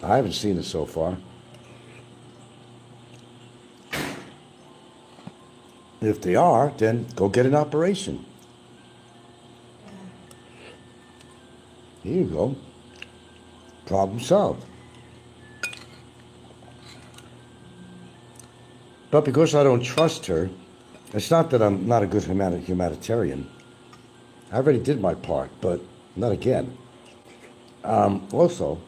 I haven't seen it so far. If they are, then go get an operation. Here you go. Problem solved. But because I don't trust her, it's not that I'm not a good humanitarian. I already did my part, but not again. Also,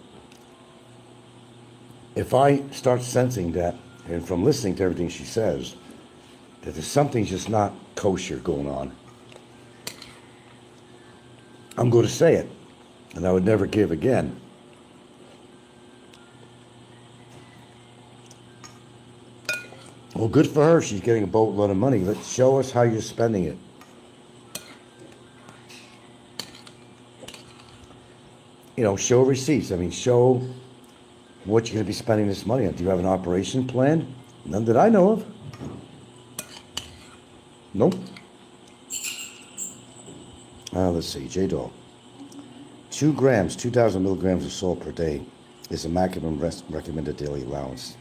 if I start sensing that, and from listening to everything she says, that there's something just not kosher going on, I'm going to say it, and I would never give again. Well, good for her. She's getting a boatload of money. Let's show us how you're spending it. You know, show receipts. I mean, show what you're going to be spending this money on. Do you have an operation plan? None that I know of. Nope. Let's see. J-Dog. 2 grams, 2,000 milligrams of salt per day is a maximum recommended daily allowance.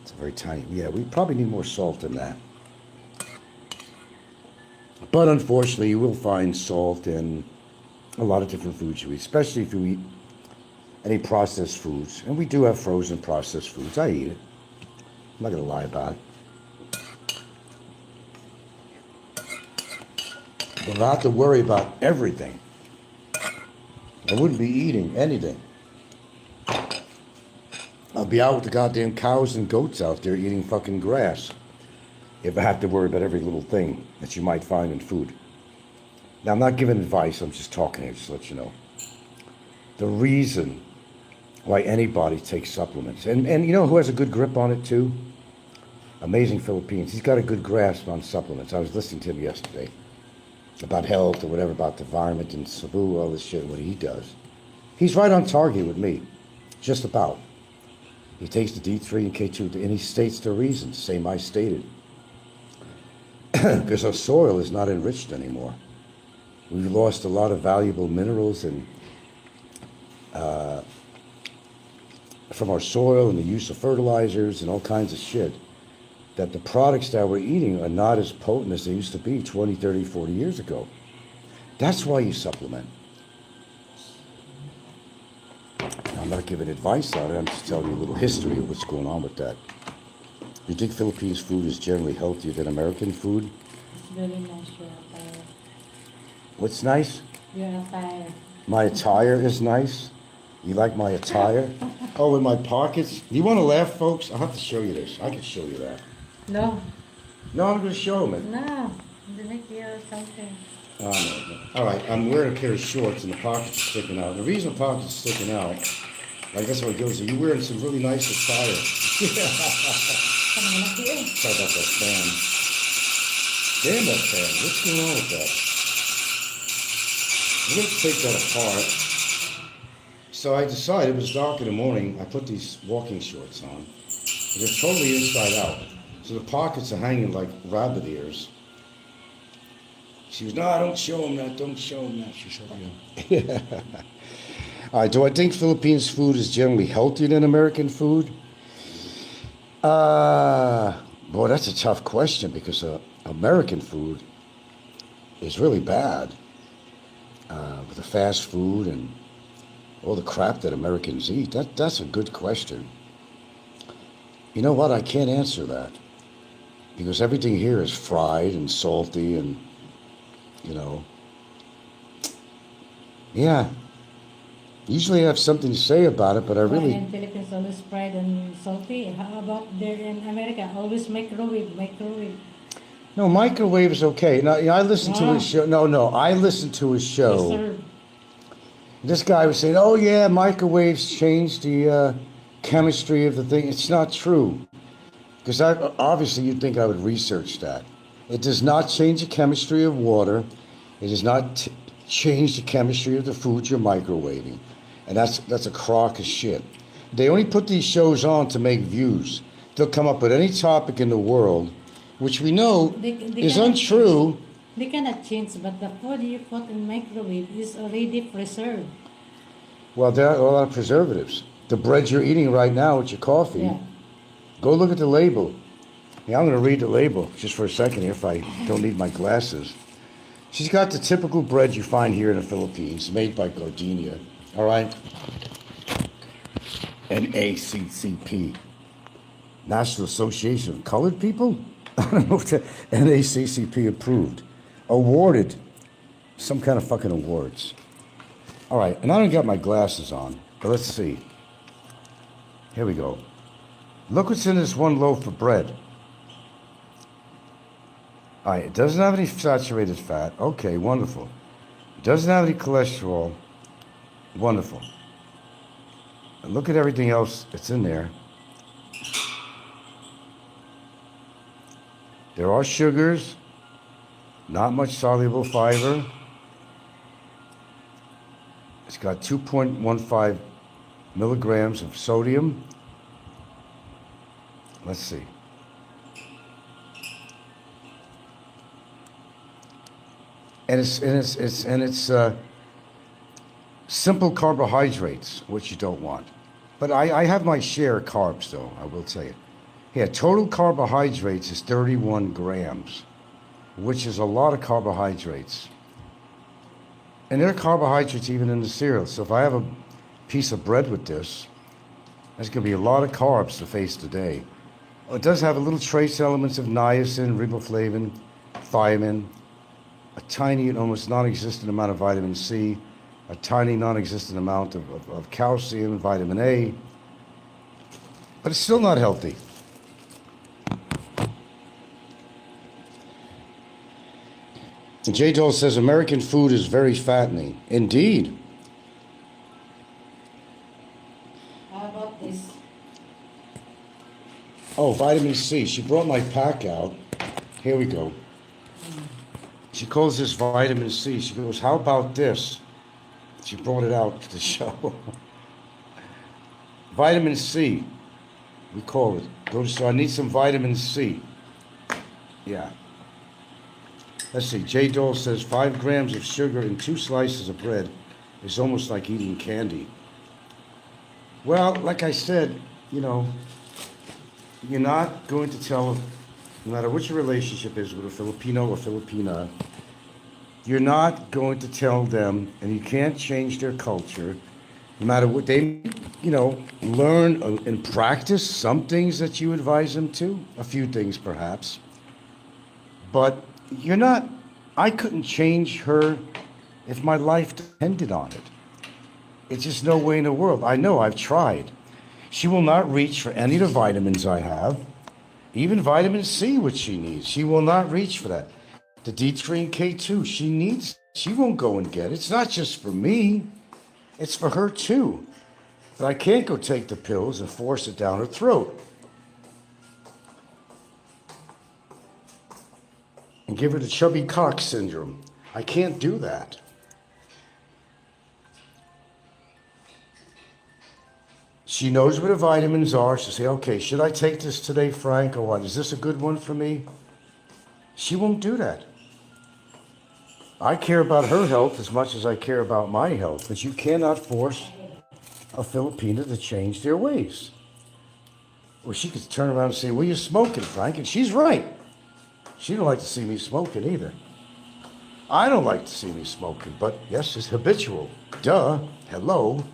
It's a very tiny. Yeah, we probably need more salt than that. But unfortunately, you will find salt in a lot of different foods you eat, especially if you eat any processed foods. And we do have frozen processed foods. I eat it. I'm not going to lie about it. But I have to worry about everything. I wouldn't be eating anything. I'll be out with the goddamn cows and goats out there eating fucking grass if I have to worry about every little thing that you might find in food. Now, I'm not giving advice, I'm just talking here, just to let you know. The reason why anybody takes supplements, and you know who has a good grip on it too? Amazing Philippines. He's got a good grasp on supplements. I was listening to him yesterday about health or whatever, about the environment and Cebu, all this shit, what he does. He's right on target with me, just about. He takes the D3 and K2, and he states the reasons, same I stated. Because our soil is not enriched anymore. We've lost a lot of valuable minerals and from our soil and the use of fertilizers and all kinds of shit, that the products that we're eating are not as potent as they used to be 20, 30, 40 years ago. That's why you supplement. I'm not giving advice on it, I'm just telling you a little history of what's going on with that. You think Philippines food is generally healthier than American food? It's very nice, your attire. What's nice? Your attire. My attire is nice. You like my attire? Oh, in my pockets? You want to laugh, folks? I'll have to show you this. I can show you that. No. No, I'm going to show them it. No. The neck here or something. Oh, no. All right, I'm wearing a pair of shorts and the pockets are sticking out. The reason the pockets are sticking out, I guess what it goes to, you're wearing some really nice attire. Sorry about that fan. Damn that fan. What's going on with that? We're going to take that apart. So I decided, it was dark in the morning, I put these walking shorts on. They're totally inside out. So the pockets are hanging like rabbit ears. She was, no, don't show them that, don't show them that. She said, yeah. All right, do I think Philippines food is generally healthier than American food? Boy, that's a tough question because American food is really bad with the fast food and all the crap that Americans eat. That's a good question. You know what? I can't answer that because everything here is fried and salty and, you know, yeah. Usually I have something to say about it, but I really... In Philippines, always fried and salty. How about there in America? Always microwave. No, microwave is okay. Now, you know, I listened to his show. I listened to his show. Yes, sir. This guy was saying, oh yeah, microwaves change the chemistry of the thing. It's not true. Because obviously you'd think I would research that. It does not change the chemistry of water. It does not change the chemistry of the food you're microwaving. And that's a crock of shit. They only put these shows on to make views. They'll come up with any topic in the world, which we know is untrue. They cannot change, but the food you put in microwave is already preserved. Well, there are a lot of preservatives. The bread you're eating right now with your coffee, Yeah. go look at the label. Yeah, I'm going to read the label just for a second here if I don't need my glasses. She's got the typical bread you find here in the Philippines, made by Gardenia. All right? NACCP. National Association of Colored People? I don't know if the NACCP approved. Awarded. Some kind of fucking awards. All right, and I don't got my glasses on, but let's see. Here we go. Look what's in this one loaf of bread. All right, it doesn't have any saturated fat. Okay, wonderful. It doesn't have any cholesterol. Wonderful. And look at everything else that's in there. There are sugars, not much soluble fiber. It's got 2.15 milligrams of sodium. Let's see. And it's simple carbohydrates, which you don't want. But I have my share of carbs, though, I will tell you. Yeah, total carbohydrates is 31 grams, which is a lot of carbohydrates. And there are carbohydrates even in the cereal. So if I have a piece of bread with this, that's going to be a lot of carbs to face the day. It does have a little trace elements of niacin, riboflavin, thiamine, a tiny and almost non-existent amount of vitamin C, a tiny non-existent amount of calcium, vitamin A, but it's still not healthy. J. Dole says American food is very fattening. Indeed. How about this? Oh, vitamin C. She brought my pack out. Here we go. She calls this vitamin C. She goes, how about this? She brought it out to the show. Vitamin C. We call it. Go to the store. I need some vitamin C. Yeah. Let's see. J. Dole says 5 grams of sugar and 2 slices of bread is almost like eating candy. Well, like I said, you're not going to tell, no matter what your relationship is with a Filipino or Filipina, you're not going to tell them, and you can't change their culture, no matter what they, learn and practice some things that you advise them to, a few things perhaps, but I couldn't change her if my life depended on it. It's just no way in the world. I know, I've tried. She will not reach for any of the vitamins I have, even vitamin C, which she needs. She will not reach for that. The D3 and K2, she won't go and get it. It's not just for me, it's for her too. But I can't go take the pills and force it down her throat. And give her the chubby cock syndrome. I can't do that. She knows what the vitamins are. She'll say, okay, should I take this today, Frank, or what? Is this a good one for me? She won't do that. I care about her health as much as I care about my health, but you cannot force a Filipina to change their ways. Or she could turn around and say, well, you're smoking, Frank, and she's right. She don't like to see me smoking either. I don't like to see me smoking, but yes, it's habitual. Duh, hello.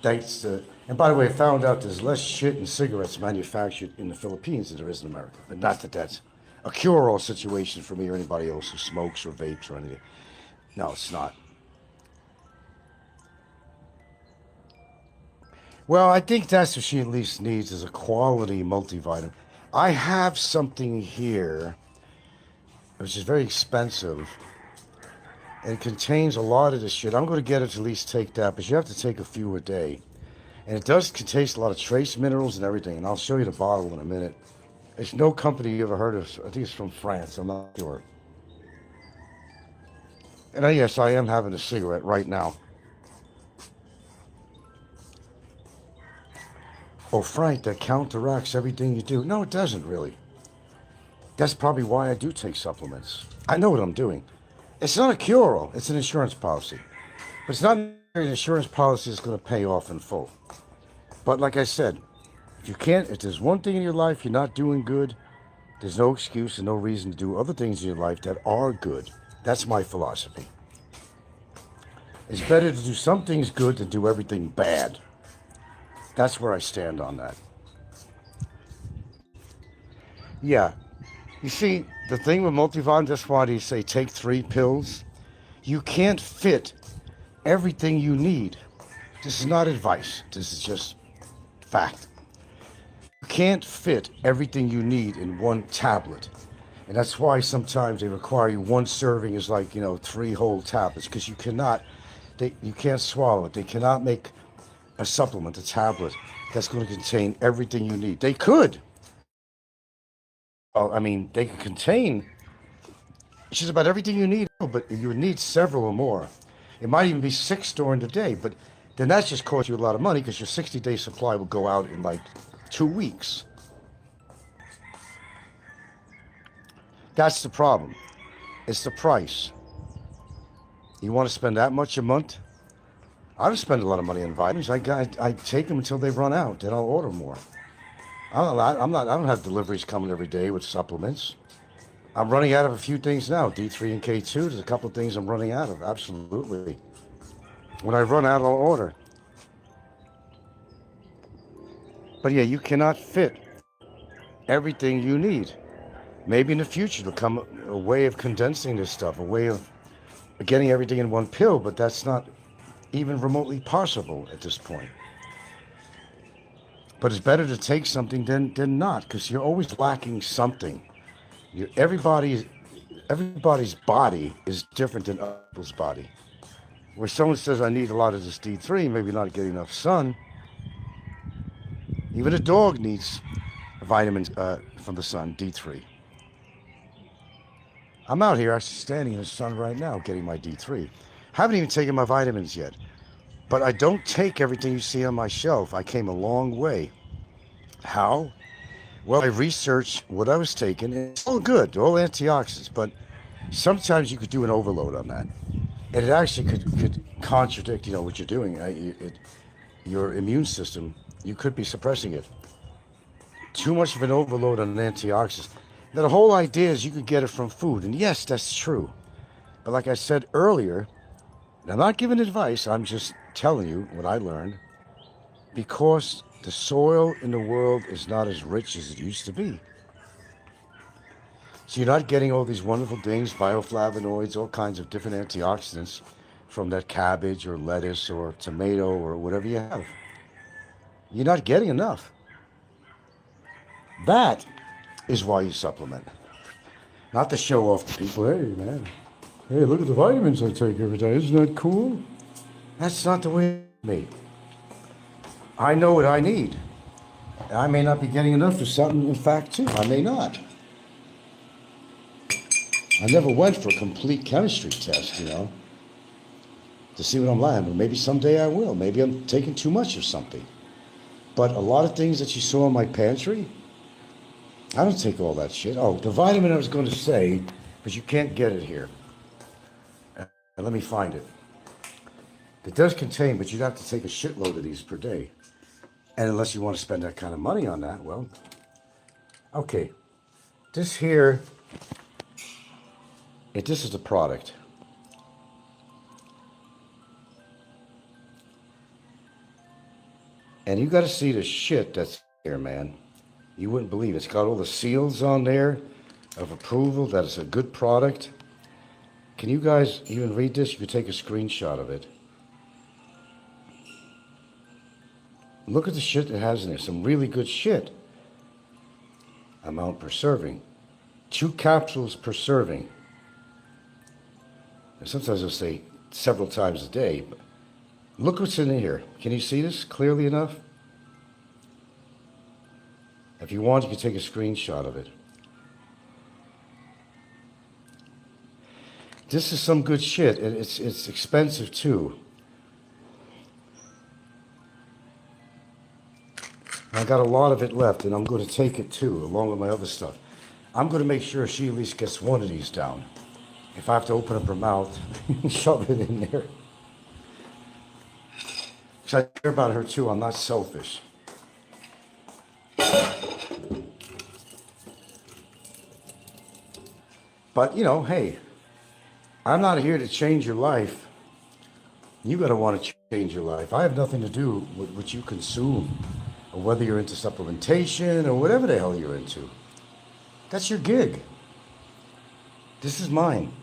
Thanks to, and by the way, I found out there's less shit and cigarettes manufactured in the Philippines than there is in America. But not that that's a cure-all situation for me or anybody else who smokes or vapes or anything. No, it's not. Well, I think that's what she at least needs is a quality multivitamin. I have something here, which is very expensive, and it contains a lot of this shit. I'm going to get her to at least take that, but you have to take a few a day. And it does contain a lot of trace minerals and everything, and I'll show you the bottle in a minute. It's no company you ever heard of. I think it's from France. I'm not sure. And yes, I am having a cigarette right now. Oh, Frank, that counteracts everything you do. No, it doesn't really. That's probably why I do take supplements. I know what I'm doing. It's not a cure-all. It's an insurance policy. But it's not an insurance policy that's going to pay off in full. But like I said, if there's one thing in your life you're not doing good, there's no excuse and no reason to do other things in your life that are good. That's my philosophy. It's better to do some things good than do everything bad. That's where I stand on that. Yeah. You see, the thing with multivitamin, that's why they say take 3 pills. You can't fit everything you need. This is not advice. This is just fact. You can't fit everything you need in one tablet. And that's why sometimes they require you 1 serving is like, 3 whole tablets, because you can't swallow it. They cannot make a supplement, a tablet, that's going to contain everything you need. They could. They can contain just about everything you need, but you would need several or more. It might even be 6 during the day, but then that just costs you a lot of money because your 60-day supply will go out in like 2 weeks. That's the problem. It's the price. You want to spend that much a month? I don't spend a lot of money on vitamins. I take them until they run out. Then I'll order more. I don't have deliveries coming every day with supplements. I'm running out of a few things now. D3 and K2. There's a couple of things I'm running out of. Absolutely. When I run out, I'll order. But yeah, you cannot fit everything you need. Maybe in the future there'll come a way of condensing this stuff, a way of getting everything in one pill, but that's not even remotely possible at this point. But it's better to take something than not, because you're always lacking something. Everybody's body is different than other people's body. Where someone says, I need a lot of this D3, maybe not getting enough sun. Even a dog needs vitamins from the sun, D3. I'm out here actually standing in the sun right now getting my D3. Haven't even taken my vitamins yet. But I don't take everything you see on my shelf. I came a long way. How? Well, I researched what I was taking. It's all good, all antioxidants, but sometimes you could do an overload on that. And it actually could contradict, what you're doing. Your immune system, you could be suppressing it. Too much of an overload on antioxidants. Now, the whole idea is you could get it from food. And yes, that's true. But like I said earlier, and I'm not giving advice, I'm just telling you what I learned. Because the soil in the world is not as rich as it used to be. So you're not getting all these wonderful things, bioflavonoids, all kinds of different antioxidants from that cabbage or lettuce or tomato or whatever you have. You're not getting enough. That is why you supplement. Not to show off to people, hey man, hey, look at the vitamins I take every day. Isn't that cool? That's not the way it's made. I know what I need. I may not be getting enough for something, in fact, too. I may not. I never went for a complete chemistry test, to see what I'm lying. But maybe someday I will. Maybe I'm taking too much of something. But a lot of things that you saw in my pantry, I don't take all that shit. Oh, the vitamin I was going to say, but you can't get it here. Let me find it. It does contain, but you'd have to take a shitload of these per day. And unless you want to spend that kind of money on that, well, okay. This here, this is the product. And you got to see the shit that's here, man. You wouldn't believe it. It's got all the seals on there of approval that it's a good product. Can you guys even read this? You could take a screenshot of it. Look at the shit it has in there. Some really good shit. Amount per serving. 2 capsules per serving. And sometimes they'll say several times a day. But look what's in here. Can you see this clearly enough? If you want, you can take a screenshot of it. This is some good shit. It's expensive too. I got a lot of it left, and I'm going to take it too, along with my other stuff. I'm going to make sure she at least gets one of these down. If I have to open up her mouth and shove it in there. Because I care about her too. I'm not selfish. But, hey, I'm not here to change your life. You got to want to change your life. I have nothing to do with what you consume, or whether you're into supplementation or whatever the hell you're into. That's your gig. This is mine.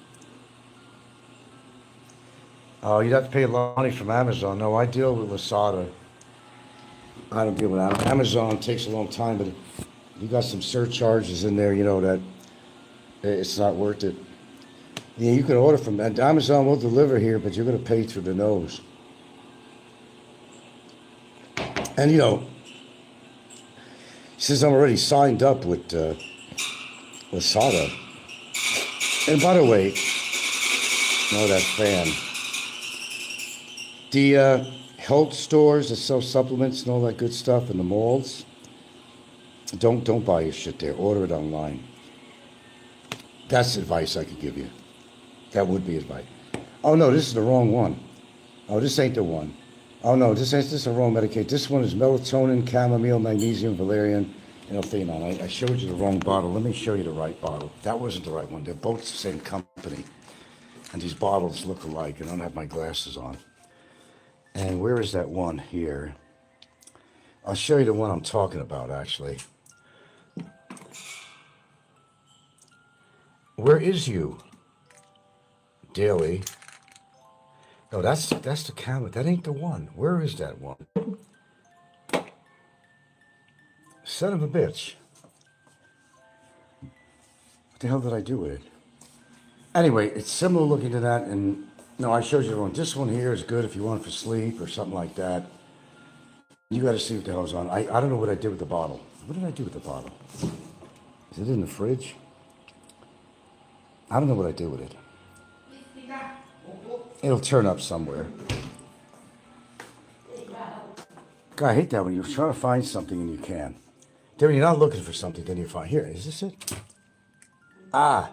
Oh, you'd have to pay a lot of money from Amazon. No, I deal with Lasada. I don't deal with Amazon. Amazon takes a long time, but you got some surcharges in there, that it's not worth it. Yeah, you can order from Amazon will deliver here, but you're going to pay through the nose. And since I'm already signed up with Lasada, and by the way, that fan, the health stores that sell supplements and all that good stuff in the malls, don't buy your shit there. Order it online. That's advice I could give you. That would be advice. Oh no, this is the wrong one. Oh, this ain't the one. Oh no, this is the wrong medication. This one is melatonin, chamomile, magnesium, valerian, and L-theanine. I showed you the wrong bottle. Let me show you the right bottle. That wasn't the right one. They're both the same company. And these bottles look alike. I don't have my glasses on. And where is that one here? I'll show you the one I'm talking about, actually. Where is you? Daily. No, that's the camera. That ain't the one. Where is that one? Son of a bitch. What the hell did I do with it? Anyway, it's similar looking to that, and no, I showed you the one. This one here is good if you want it for sleep or something like that. You got to see what the hell's on. I don't know what I did with the bottle. What did I do with the bottle? Is it in the fridge? I don't know what I did with it. It'll turn up somewhere. God, I hate that when you're trying to find something and you can. Then when you're not looking for something, then you find, here, is this it? Ah,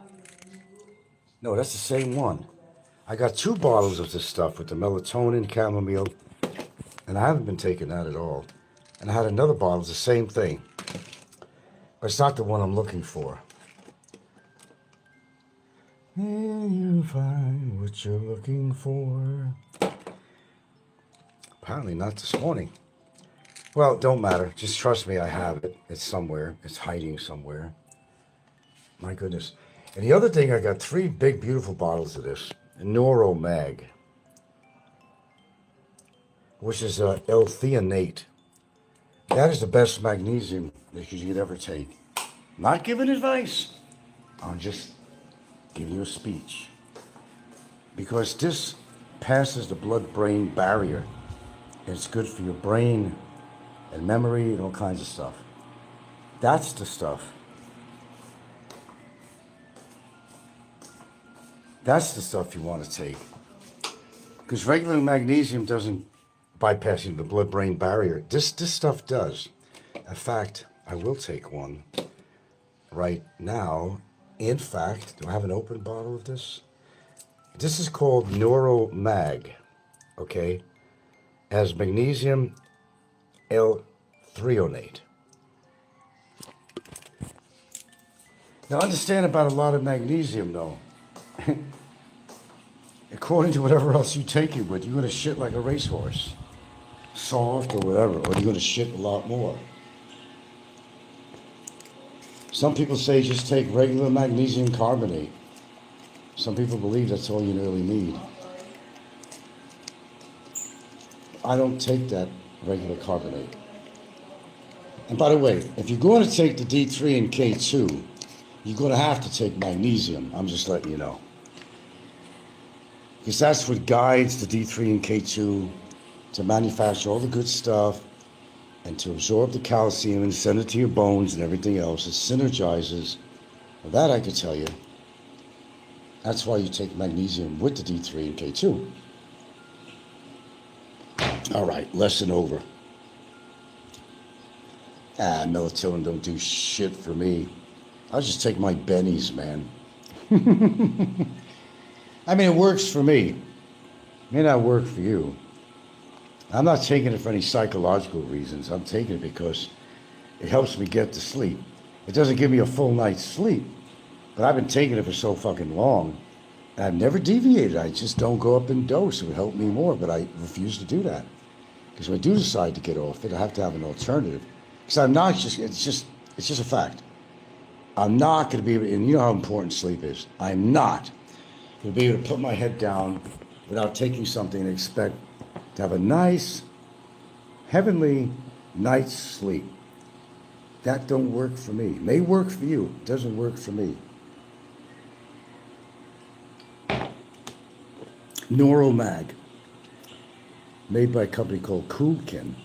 no, that's the same one. I got 2 bottles of this stuff with the melatonin, chamomile, and I haven't been taking that at all. And I had another bottle, it's the same thing. But it's not the one I'm looking for. Will you find what you're looking for? Apparently not this morning. Well, don't matter. Just trust me, I have it. It's somewhere. It's hiding somewhere. My goodness. And the other thing, I got 3 big, beautiful bottles of this. Neuromag, which is L-theanate. That is the best magnesium that you could ever take. Not giving advice. I'm just giving you a speech. Because this passes the blood-brain barrier. It's good for your brain and memory and all kinds of stuff. That's the stuff. That's the stuff you want to take. Because regular magnesium doesn't bypass the blood-brain barrier. This stuff does. In fact, I will take one right now. In fact, do I have an open bottle of this? This is called Neuromag, okay? It has magnesium L-threonate. Now understand about a lot of magnesium though. According to whatever else you take it with, you're going to shit like a racehorse. Soft or whatever, or you're going to shit a lot more. Some people say just take regular magnesium carbonate. Some people believe that's all you really need. I don't take that regular carbonate. And by the way, if you're going to take the D3 and K2, you're going to have to take magnesium. I'm just letting you know. Because that's what guides the D3 and K2 to manufacture all the good stuff and to absorb the calcium and send it to your bones and everything else. It synergizes. Well, that I could tell you. That's why you take magnesium with the D3 and K2. All right, lesson over. Melatonin don't do shit for me. I'll just take my bennies, man. I mean, it works for me. It may not work for you. I'm not taking it for any psychological reasons. I'm taking it because it helps me get to sleep. It doesn't give me a full night's sleep. But I've been taking it for so fucking long. And I've never deviated. I just don't go up in dose. It would help me more, but I refuse to do that. Because when I do decide to get off it, I have to have an alternative. Because I'm not just, it's just a fact. I'm not going to be able, and you know how important sleep is. I'm not going to be able to put my head down without taking something and expect to have a nice, heavenly night's sleep. That don't work for me. It may work for you. It doesn't work for me. Neuromag, made by a company called Kulkin.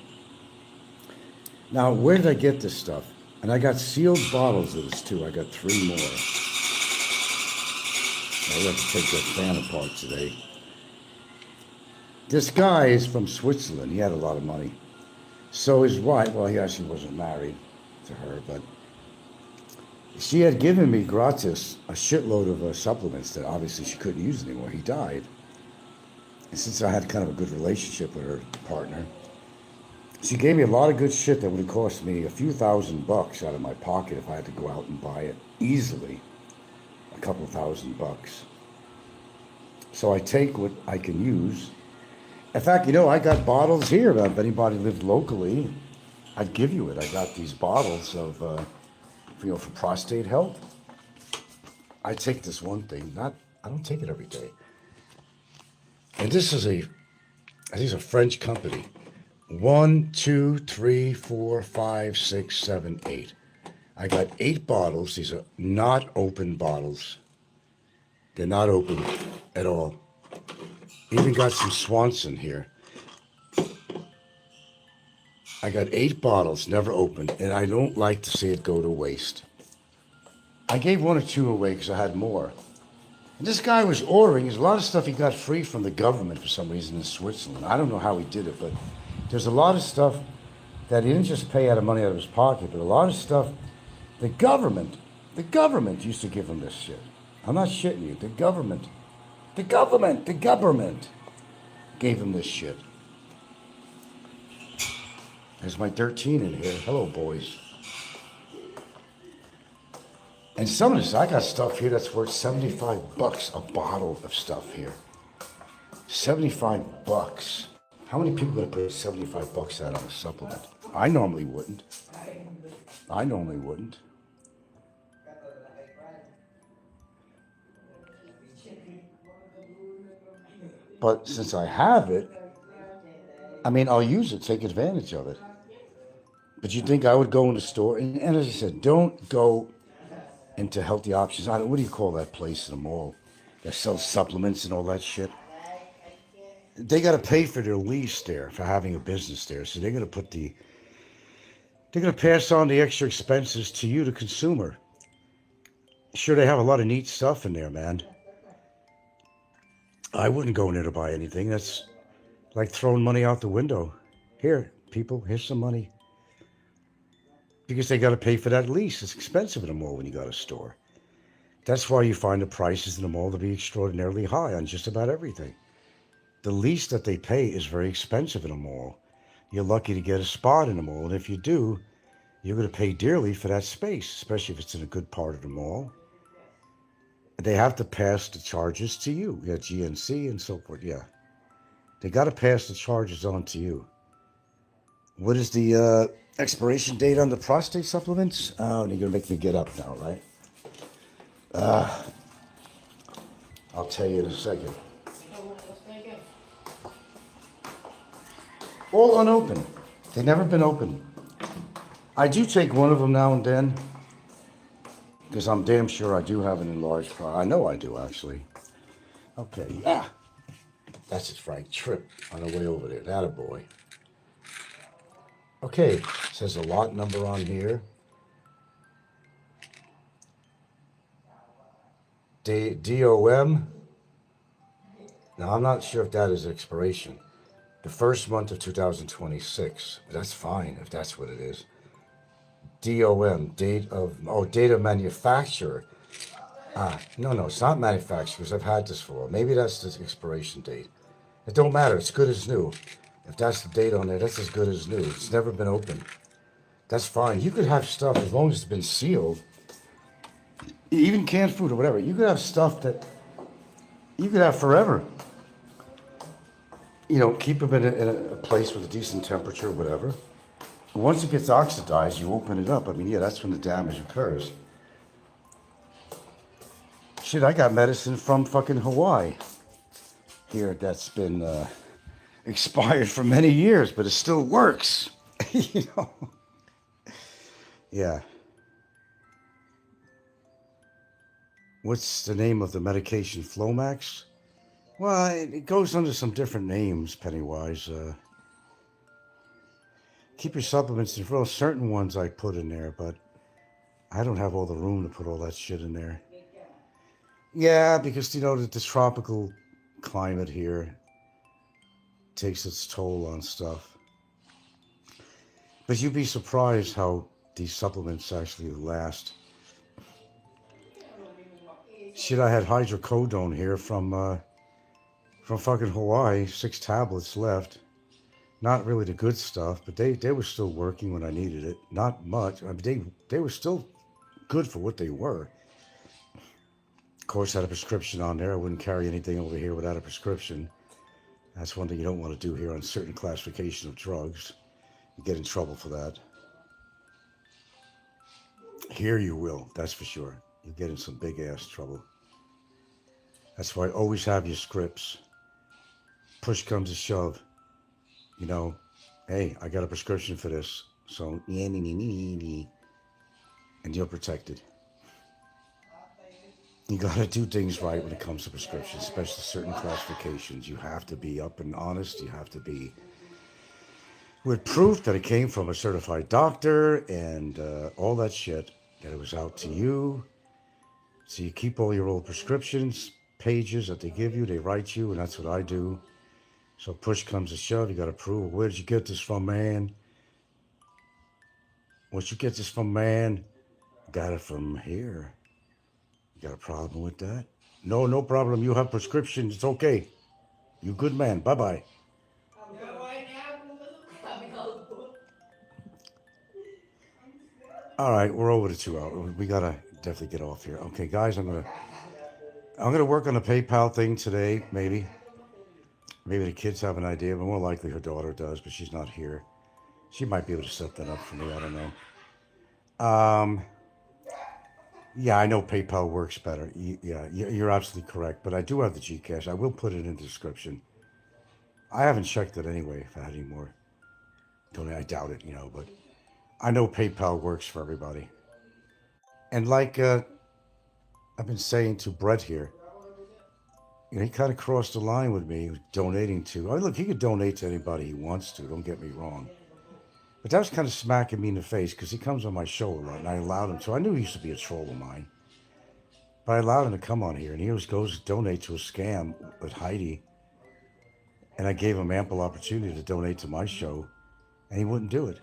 Now, where did I get this stuff? And I got sealed bottles of this too. I got 3 more. I have to take that fan apart today. This guy is from Switzerland. He had a lot of money. So his wife, well, he actually wasn't married to her, but she had given me gratis a shitload of supplements that obviously she couldn't use anymore. He died. And since I had kind of a good relationship with her partner, she gave me a lot of good shit that would have cost me a few $1,000 out of my pocket if I had to go out and buy it easily. A couple $1,000. So I take what I can use. In fact, you know, I got bottles here. If anybody lived locally, I'd give you it. I got these bottles of, for prostate health. I take this one thing. I don't take it every day. And this is a French company. 1, 2, 3, 4, 5, 6, 7, 8. I got 8 bottles. These are not open bottles. They're not open at all. Even got some Swanson here. I got 8 bottles, never opened, and I don't like to see it go to waste. I gave 1 or 2 away because I had more. And this guy was ordering. There's a lot of stuff he got free from the government for some reason in Switzerland. I don't know how he did it, but there's a lot of stuff that he didn't just pay out of money out of his pocket, but a lot of stuff, the government used to give him this shit. I'm not shitting you. The government gave him this shit. There's my 13 in here. Hello, boys. And some of this, I got stuff here that's worth $75 a bottle of stuff here. $75. How many people gonna put $75 out on a supplement? I normally wouldn't. But since I have it, I mean, I'll use it, take advantage of it. But you think I would go in the store? And as I said, don't go into Healthy Options. What do you call that place in the mall that sells supplements and all that shit? They got to pay for their lease there, for having a business there. So they're going to pass on the extra expenses to you, the consumer. Sure, they have a lot of neat stuff in there, man. I wouldn't go in there to buy anything. That's like throwing money out the window. Here, people, here's some money. Because they got to pay for that lease. It's expensive in the mall when you got a store. That's why you find the prices in the mall to be extraordinarily high on just about everything. The lease that they pay is very expensive in a mall. You're lucky to get a spot in the mall, and if you do, you're going to pay dearly for that space, especially if it's in a good part of the mall. They have to pass the charges to you. Yeah, GNC and so forth, yeah. They got to pass the charges on to you. What is the expiration date on the prostate supplements? Oh, you're going to make me get up now, right? I'll tell you in a second. All unopened. They've never been opened. I do take one of them now and then, because I'm damn sure I do have an enlarged prostate. I know I do, actually. Okay, yeah. That's it, Frank. Trip on the way over there. That a boy. Okay, says a lot number on here. DOM. Now, I'm not sure if that is expiration. The first month of 2026. But that's fine if that's what it is. DOM, date of manufacturer. No, it's not manufacturer because I've had this for. Maybe that's the expiration date. It don't matter. It's good as new. If that's the date on there, that's as good as new. It's never been opened. That's fine. You could have stuff as long as it's been sealed. Even canned food or whatever. You could have stuff that you could have forever. You know, keep them in a place with a decent temperature or whatever. Once it gets oxidized, you open it up. I mean, yeah, that's when the damage occurs. Shit, I got medicine from fucking Hawaii here that's been expired for many years, but it still works. You know? Yeah. What's the name of the medication? Flomax? Well, it goes under some different names, Pennywise. Keep your supplements in. Well, certain ones I put in there, but I don't have all the room to put all that shit in there. Yeah, because, you know, the tropical climate here takes its toll on stuff. But you'd be surprised how these supplements actually last. Shit, I had hydrocodone here from fucking Hawaii, 6 tablets left. Not really the good stuff, but they were still working when I needed it. Not much. I mean, they were still good for what they were. Of course, I had a prescription on there. I wouldn't carry anything over here without a prescription. That's one thing you don't want to do here on certain classification of drugs. You get in trouble for that. Here you will, that's for sure. You get in some big ass trouble. That's why always have your scripts. Push comes to shove. You know, hey, I got a prescription for this. So, and you're protected. You got to do things right when it comes to prescriptions, especially certain classifications. You have to be up and honest. You have to be with proof that it came from a certified doctor and all that shit, that it was out to you. So you keep all your old prescriptions, pages that they give you, they write you, and that's what I do. So push comes to shove, you got to prove, where did you get this from, man? Once you get this from man, got it from here. You got a problem with that? No, no problem. You have prescriptions. It's okay. You good man. Bye-bye. All right, we're over the 2 hours. We gotta definitely get off here. Okay, guys, I'm gonna work on the PayPal thing today. Maybe the kids have an idea, but more likely her daughter does. But she's not here. She might be able to set that up for me. I don't know. Yeah, I know PayPal works better. Yeah, you're absolutely correct. But I do have the Gcash. I will put it in the description. I haven't checked it anyway. If I had any more, I doubt it. But I know PayPal works for everybody. And like I've been saying to Brett here, he kind of crossed the line with me donating to. Oh, look, he could donate to anybody he wants to. Don't get me wrong. But that was kind of smacking me in the face because he comes on my show a lot, and I allowed him to. I knew he used to be a troll of mine. But I allowed him to come on here, and he always goes to donate to a scam with Heidi. And I gave him ample opportunity to donate to my show, and he wouldn't do it.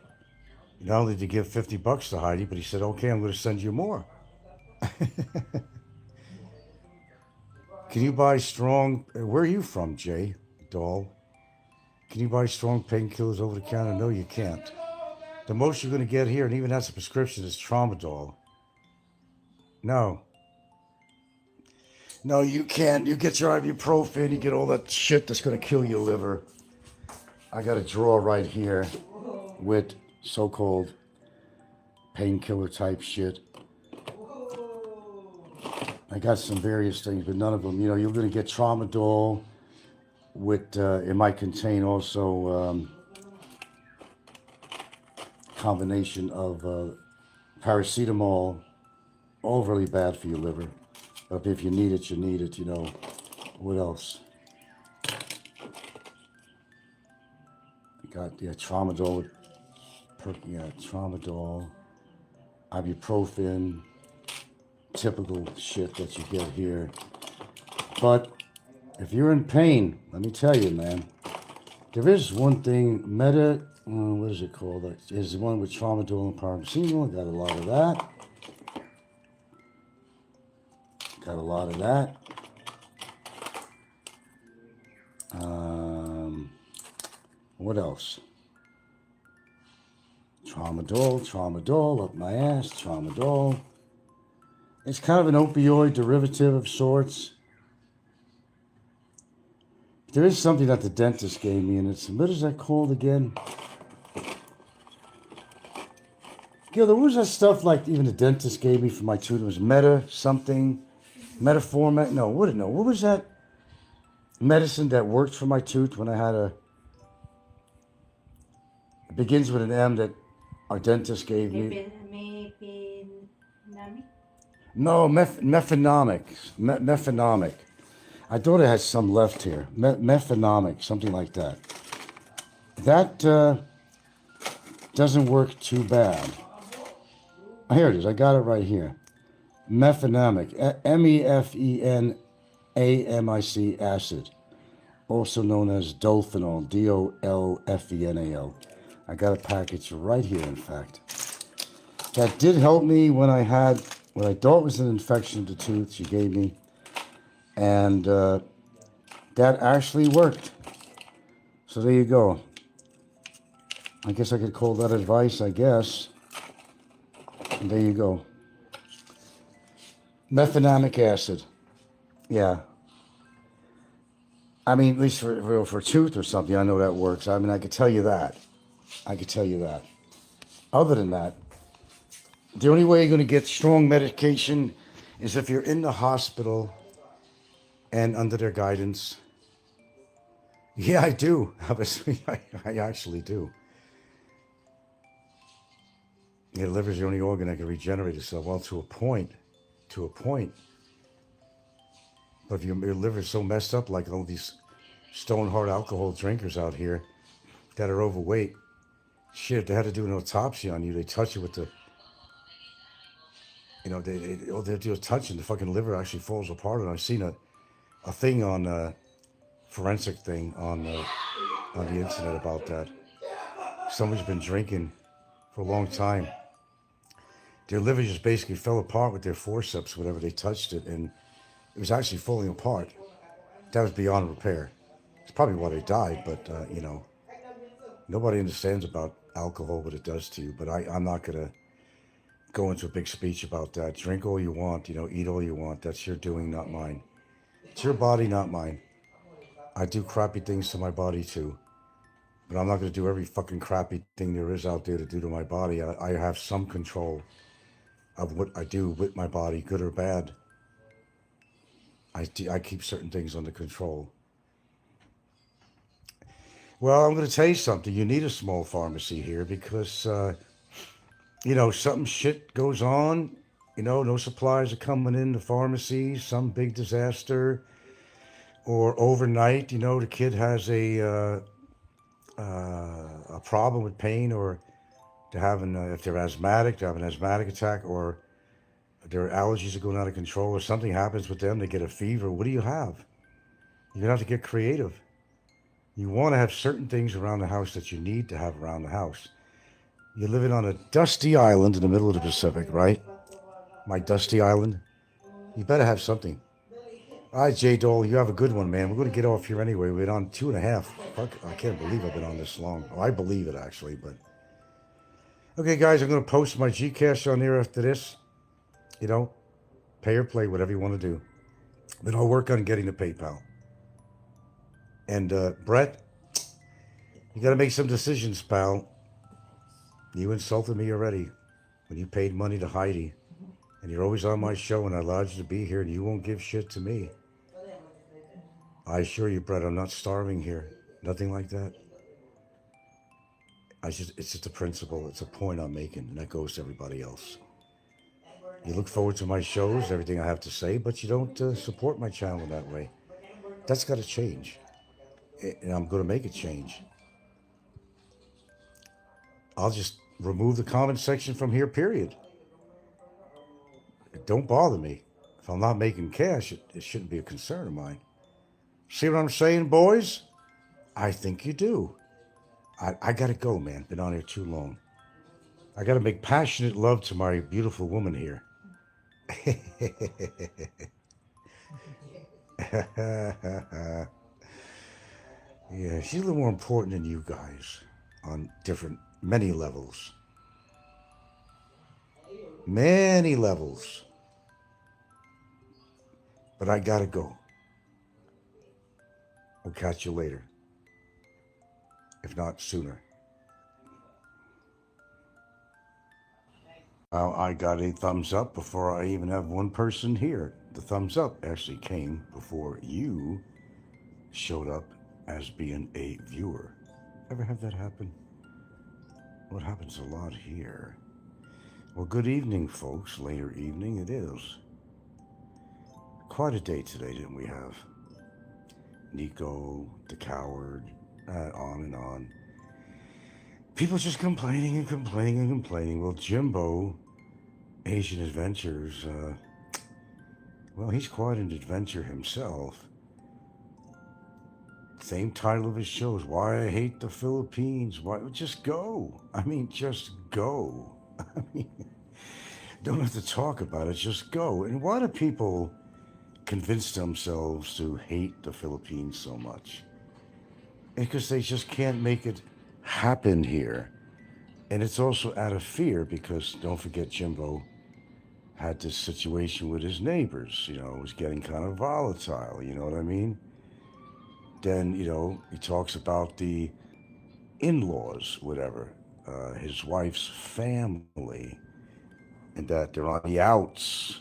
Not only did he give $50 to Heidi, but he said, okay, I'm going to send you more. Can you buy strong... Where are you from, Jay? Doll? Can you buy strong painkillers over the counter? No, you can't. The most you're going to get here, and even that's a prescription, is Tramadol. No. No, you can't. You get your ibuprofen, you get all that shit that's going to kill your liver. I got a drawer right here with so-called painkiller type shit. I got some various things, but none of them. You're going to get Tramadol with, it might contain also combination of paracetamol, all really bad for your liver. But if you need it, you need it, What else? I got, Tramadol, Tramadol, ibuprofen, typical shit that you get here. But if you're in pain, let me tell you, man, there is one thing, what is it called? Is the one with Tramadol and paracetamol. Got a lot of that. Got a lot of that. What else? Tramadol, up my ass, Tramadol. It's kind of an opioid derivative of sorts. There is something that the dentist gave me, and it's, what is that called again? Gil, there was that stuff like even the dentist gave me for my tooth. It was Metformin. No, what was that medicine that worked for my tooth when I had it begins with an M that our dentist gave me. No, Mephonomic. Mephonomic. I thought it had some left here. Mephonomic, something like that. That doesn't work too bad. Here it is. I got it right here. Mephonomic. MEFENAMIC acid. Also known as Dolphenol. DOLFENAL. I got a package right here, in fact. That did help me when I had what I thought was an infection of the tooth. She gave me. And that actually worked. So there you go. I guess I could call that advice, I guess. And there you go. Mefenamic acid. Yeah. I mean, at least for tooth or something, I know that works. I mean, I could tell you that. Other than that, the only way you're going to get strong medication is if you're in the hospital and under their guidance. Yeah, I do. Obviously, I actually do. Yeah, the liver's the only organ that can regenerate itself. Well, to a point. But if your liver's so messed up, like all these stone hard alcohol drinkers out here that are overweight, shit, if they had to do an autopsy on you, they touch you with the, they're just touching, the fucking liver actually falls apart. And I've seen a thing on forensic thing on the internet about that. Somebody's been drinking for a long time, their liver just basically fell apart with their forceps, whenever they touched it, and it was actually falling apart. That was beyond repair. It's probably why they died, but, nobody understands about alcohol, what it does to you, but I'm not going to go into a big speech about that. Drink all you want, eat all you want. That's your doing, not mine. It's your body, not mine. I do crappy things to my body too, but I'm not going to do every fucking crappy thing there is out there to do to my body. I have some control of what I do with my body, good or bad. I keep certain things under control. Well, I'm going to tell you something. You need a small pharmacy here because, something shit goes on. No supplies are coming in the pharmacy, some big disaster, or overnight, the kid has a problem with pain, or they're having, if they're asthmatic, they have an asthmatic attack, or their allergies are going out of control, or something happens with them, they get a fever. What do you have? You're going to have to get creative. You want to have certain things around the house that you need to have around the house. You're living on a dusty island in the middle of the Pacific, right? My dusty island. You better have something. All right, J. Dole, you have a good one, man. We're going to get off here anyway. We're on 2.5. Fuck, I can't believe I've been on this long. Oh, I believe it, actually, but... Okay, guys, I'm going to post my Gcash on there after this. Pay or play, whatever you want to do. But I'll work on getting the PayPal. And, Brett, you got to make some decisions, pal. You insulted me already when you paid money to Heidi. And you're always on my show, and I allowed you to be here, and you won't give shit to me. I assure you, Brett, I'm not starving here. Nothing like that. It's just a principle. It's a point I'm making, and that goes to everybody else. You look forward to my shows, everything I have to say, but you don't support my channel that way. That's got to change. And I'm going to make it change. I'll just remove the comment section from here, period. Don't bother me. If I'm not making cash, it shouldn't be a concern of mine. See what I'm saying, boys? I think you do. I got to go, man. Been on here too long. I got to make passionate love to my beautiful woman here. Yeah, she's a little more important than you guys on many levels. Many levels. But I gotta go. I'll catch you later. If not sooner. I got a thumbs up before I even have one person here. The thumbs up actually came before you showed up as being a viewer. Ever have that happen? Well, it happens a lot here. Well, good evening, folks. Later evening it is. Quite a day today, didn't we have? Snikko, the coward, on and on. People just complaining and complaining and complaining. Well, Jimbo, Asian Adventures, well, he's quite an adventure himself. Same title of his show is Why I Hate the Philippines. Why? Just go. I mean, just go. I mean, don't have to talk about it. Just go. And why do people convince themselves to hate the Philippines so much? Because they just can't make it happen here. And it's also out of fear because, don't forget, Jimbo had this situation with his neighbors. It was getting kind of volatile. You know what I mean? Then, he talks about the in-laws, whatever, his wife's family, and that they're on the outs.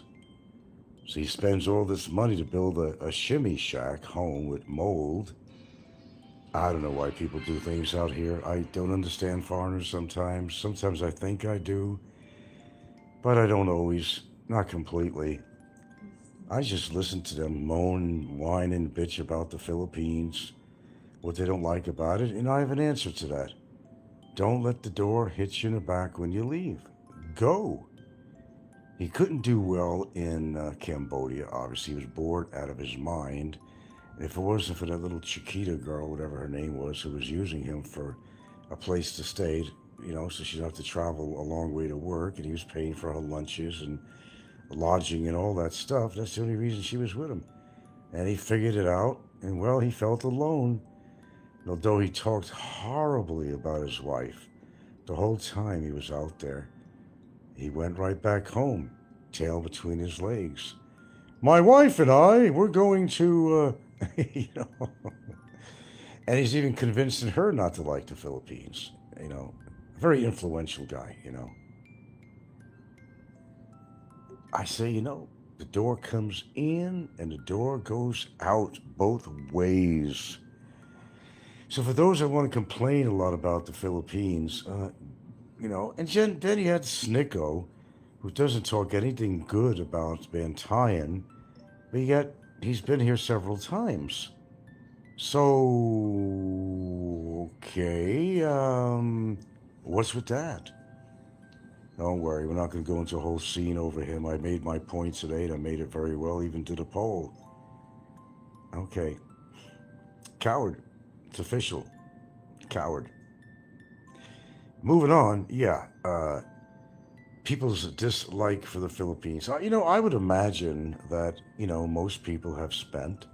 So he spends all this money to build a shimmy shack home with mold. I don't know why people do things out here. I don't understand foreigners sometimes. Sometimes I think I do, but I don't always. Not completely. I just listen to them moan, whine, and bitch about the Philippines, what they don't like about it, and I have an answer to that. Don't let the door hit you in the back when you leave. Go. He couldn't do well in Cambodia. Obviously, he was bored out of his mind. And if it wasn't for that little Chiquita girl, whatever her name was, who was using him for a place to stay, so she'd have to travel a long way to work, and he was paying for her lunches and lodging and all that stuff. That's the only reason she was with him. And he figured it out, and well, he felt alone. And although he talked horribly about his wife the whole time he was out there, he went right back home, tail between his legs. My wife and I, we're going to, and he's even convincing her not to like the Philippines. A very influential guy, I say, the door comes in and the door goes out both ways. So for those that want to complain a lot about the Philippines, and then you had Snikko, who doesn't talk anything good about Bantayan, but yet he's been here several times. So, okay, what's with that? Don't worry, we're not going to go into a whole scene over him. I made my point today, and I made it very well, even to the poll. Okay. Coward. It's official. Coward. Moving on, people's dislike for the Philippines. I would imagine that, most people have spent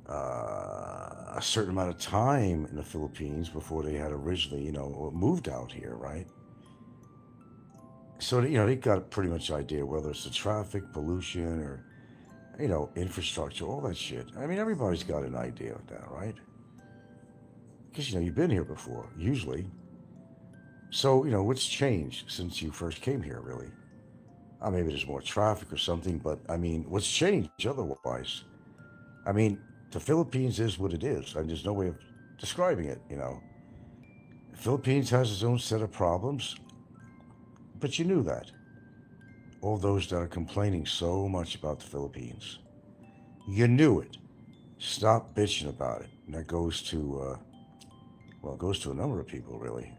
a certain amount of time in the Philippines before they had originally, moved out here, right? So, they got a pretty much idea whether it's the traffic, pollution, or, infrastructure, all that shit. I mean, everybody's got an idea of that, right? Because, you've been here before, usually. So, what's changed since you first came here, really? Maybe there's more traffic or something, but, what's changed otherwise? The Philippines is what it is. There's no way of describing it, The Philippines has its own set of problems, but you knew that. All those that are complaining so much about the Philippines. You knew it. Stop bitching about it. And that goes to, it goes to a number of people, really.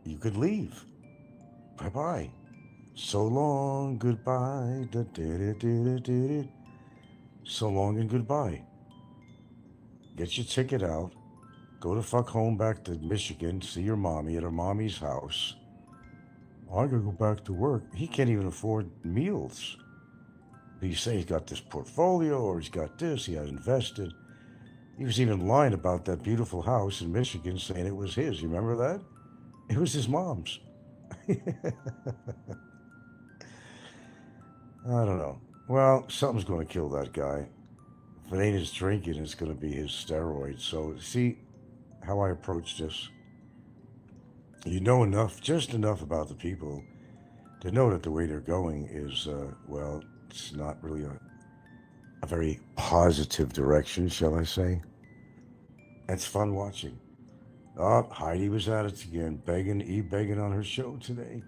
You could leave. Bye-bye. So long, goodbye. So long and goodbye. Get your ticket out. Go the fuck home back to Michigan. See your mommy at her mommy's house. I gotta go back to work. He can't even afford meals. But you say he's got this portfolio or he's got this, he had invested. He was even lying about that beautiful house in Michigan, saying it was his. You remember that? It was his mom's. I don't know. Well, something's going to kill that guy. If it ain't his drinking, it's going to be his steroids. So, see how I approach this? You know enough, just enough about the people to know that the way they're going is, it's not really a very positive direction, shall I say. It's fun watching. Oh, Heidi was at it again, begging on her show today.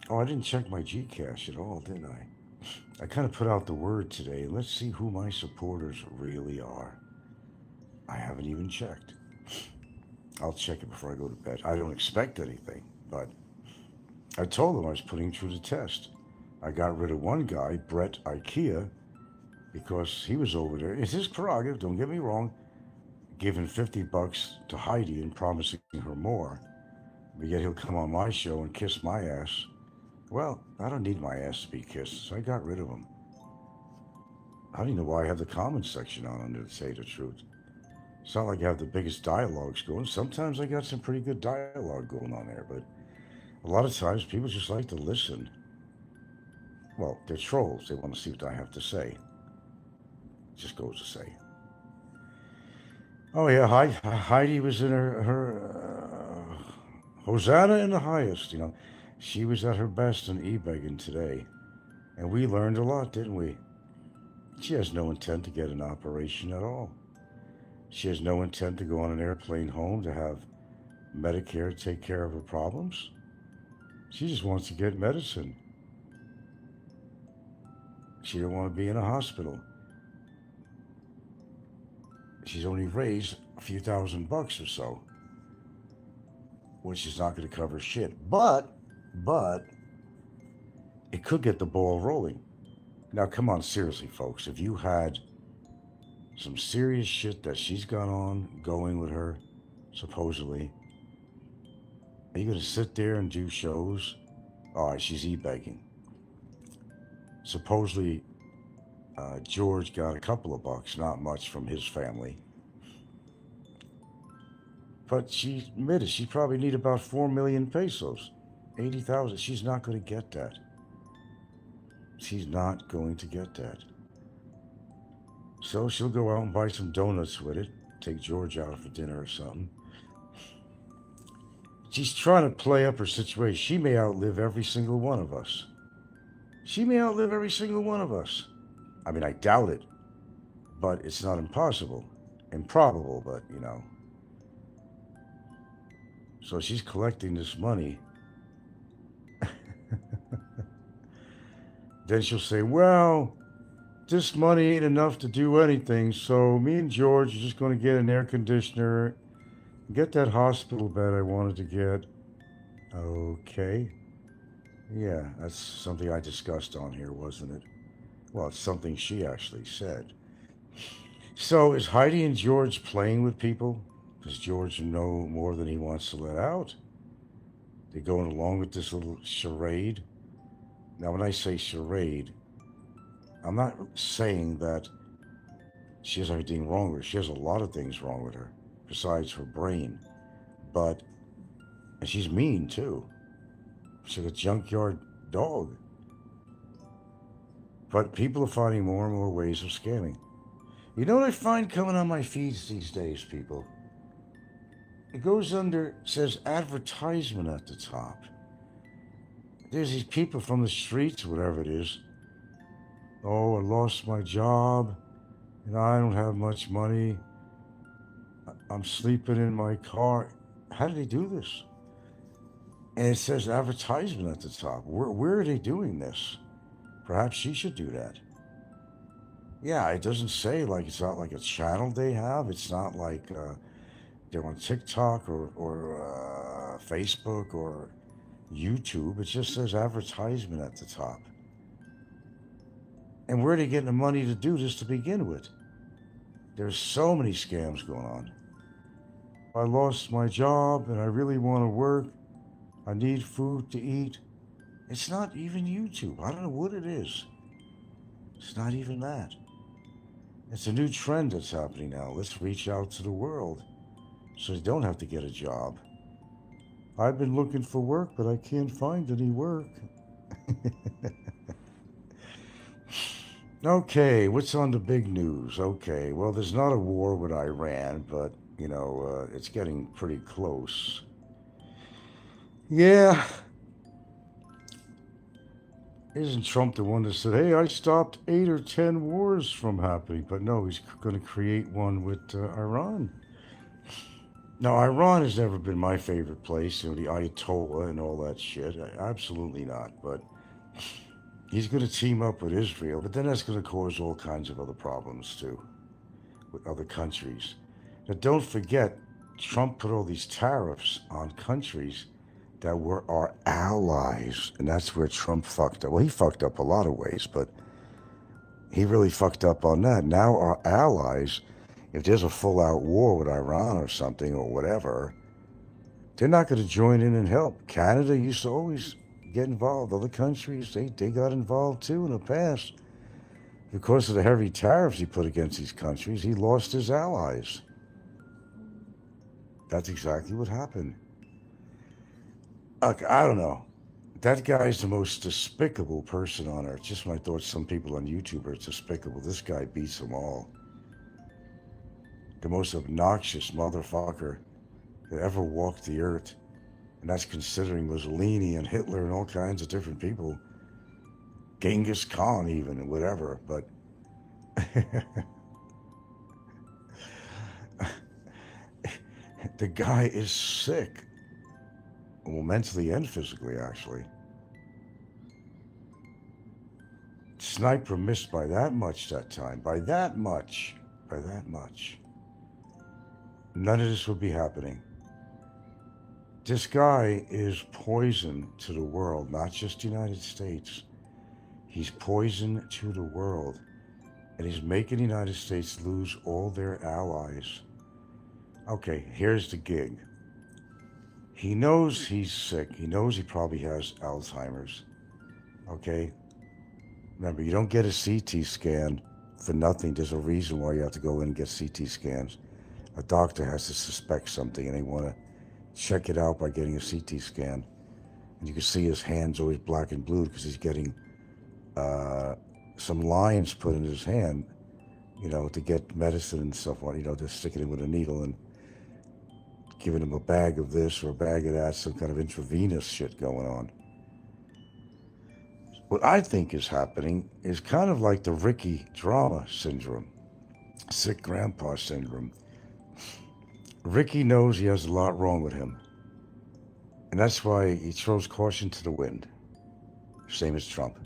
Oh, I didn't check my Gcash at all, didn't I? I kind of put out the word today. Let's see who my supporters really are. I haven't even checked. I'll check it before I go to bed. I don't expect anything, but I told them I was putting through the test. I got rid of one guy, Brett IKEA, because he was over there. It's his prerogative, don't get me wrong, giving $50 to Heidi and promising her more. But yet he'll come on my show and kiss my ass. Well, I don't need my ass to be kissed, so I got rid of him. I don't even know why I have the comments section on under, to say the truth. It's not like I have the biggest dialogues going. Sometimes I got some pretty good dialogue going on there, but a lot of times people just like to listen. Well, they're trolls. They want to see what I have to say. Just goes to say. Oh yeah, Heidi was in her Hosanna in the highest, She was at her best in e-begging today. And we learned a lot, didn't we? She has no intent to get an operation at all. She has no intent to go on an airplane home to have Medicare take care of her problems. She just wants to get medicine. She don't want to be in a hospital. She's only raised a few $1,000 or so, which is not going to cover shit. But it could get the ball rolling. Now, come on, seriously, folks. If you had some serious shit that she's got on going with her, supposedly. Are you going to sit there and do shows? All right, she's e-begging. Supposedly, George got a couple of bucks, not much from his family. But she admitted she probably need about 4 million pesos, 80,000. She's not going to get that. She's not going to get that. So she'll go out and buy some donuts with it, take George out for dinner or something. She's trying to play up her situation. She may outlive every single one of us. She may outlive every single one of us. I mean, I doubt it, but it's not impossible. Improbable, but you know. So she's collecting this money. Then she'll say, well, this money ain't enough to do anything, so me and George are just going to get an air conditioner, get that hospital bed I wanted to get. Okay. Yeah, that's something I discussed on here, wasn't it? Well, it's something she actually said. So is Heidi and George playing with people? Does George know more than he wants to let out? They're going along with this little charade. Now, when I say charade, I'm not saying that she has anything wrong with her. She has a lot of things wrong with her, besides her brain. But, and she's mean too. She's like a junkyard dog. But people are finding more and more ways of scamming. You know what I find coming on my feeds these days, people? It goes under, says advertisement at the top. There's these people from the streets, whatever it is. Oh, I lost my job, and I don't have much money. I'm sleeping in my car. How do they do this? And it says advertisement at the top. Where are they doing this? Perhaps she should do that. Yeah, it doesn't say, like, it's not like a channel they have. It's not like they're on TikTok or Facebook or YouTube. It just says advertisement at the top. And where are they getting the money to do this to begin with? There's so many scams going on. I lost my job and I really want to work. I need food to eat. It's not even YouTube. I don't know what it is. It's not even that. It's a new trend that's happening now. Let's reach out to the world so they don't have to get a job. I've been looking for work, but I can't find any work. Okay, what's on the big news? Okay, well, there's not a war with Iran, but, you know, it's getting pretty close. Yeah. Isn't Trump the one that said, hey, I stopped 8 or 10 wars from happening? But no, he's going to create one with Iran. Now, Iran has never been my favorite place, you know, the Ayatollah and all that shit. Absolutely not. But he's going to team up with Israel, but then that's going to cause all kinds of other problems, too, with other countries. Now, don't forget, Trump put all these tariffs on countries that were our allies, and that's where Trump fucked up. Well, he fucked up a lot of ways, but he really fucked up on that. Now our allies, if there's a full-out war with Iran or something or whatever, they're not going to join in and help. Canada used to always get involved. Other countries, they got involved too in the past. Because of the heavy tariffs he put against these countries, he lost his allies. That's exactly what happened. Look, I don't know. That guy's the most despicable person on earth. Just when I thought some people on YouTube are despicable, this guy beats them all. The most obnoxious motherfucker that ever walked the earth. And that's considering Mussolini and Hitler and all kinds of different people. Genghis Khan even, and whatever. But the guy is sick. Well, mentally and physically, actually. Sniper missed by that much that time. By that much. By that much. None of this would be happening. This guy is poison to the world, not just the United States. He's poison to the world. And he's making the United States lose all their allies. Okay, here's the gig. He knows he's sick. He knows he probably has Alzheimer's. Okay? Remember, you don't get a CT scan for nothing. There's a reason why you have to go in and get CT scans. A doctor has to suspect something and they want to check it out by getting a CT scan. And you can see his hand's always black and blue because he's getting some lines put in his hand, to get medicine and stuff on, they're sticking him with a needle and giving him a bag of this or a bag of that, some kind of intravenous shit going on. What I think is happening is kind of like the Ricky drama syndrome, sick grandpa syndrome. Ricky knows he has a lot wrong with him. And that's why he throws caution to the wind. Same as Trump.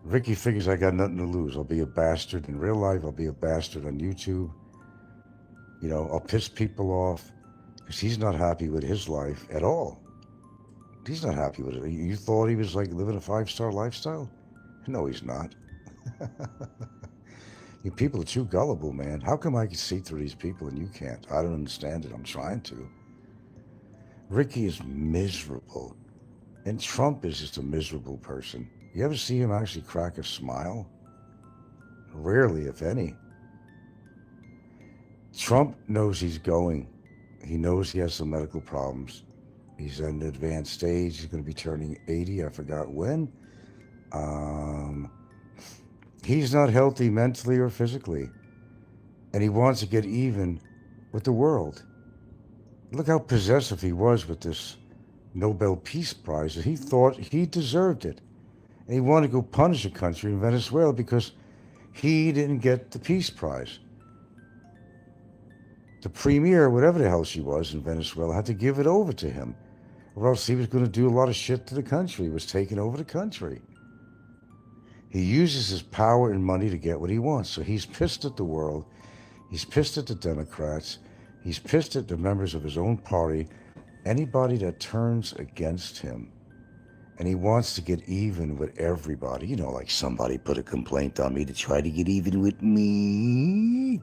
Ricky figures I got nothing to lose. I'll be a bastard in real life. I'll be a bastard on YouTube. I'll piss people off because he's not happy with his life at all. He's not happy with it. You thought he was like living a 5-star lifestyle? No, he's not. You people are too gullible, man. How come I can see through these people and you can't? I don't understand it. I'm trying to. Ricky is miserable. And Trump is just a miserable person. You ever see him actually crack a smile? Rarely, if any. Trump knows he's going. He knows he has some medical problems. He's at an advanced stage. He's going to be turning 80. I forgot when. He's not healthy mentally or physically. And he wants to get even with the world. Look how possessive he was with this Nobel Peace Prize. He thought he deserved it. And he wanted to go punish a country in Venezuela because he didn't get the Peace Prize. The premier, whatever the hell she was in Venezuela, had to give it over to him. Or else he was going to do a lot of shit to the country. He was taking over the country. He uses his power and money to get what he wants. So he's pissed at the world. He's pissed at the Democrats. He's pissed at the members of his own party. Anybody that turns against him. And he wants to get even with everybody. Like somebody put a complaint on me to try to get even with me.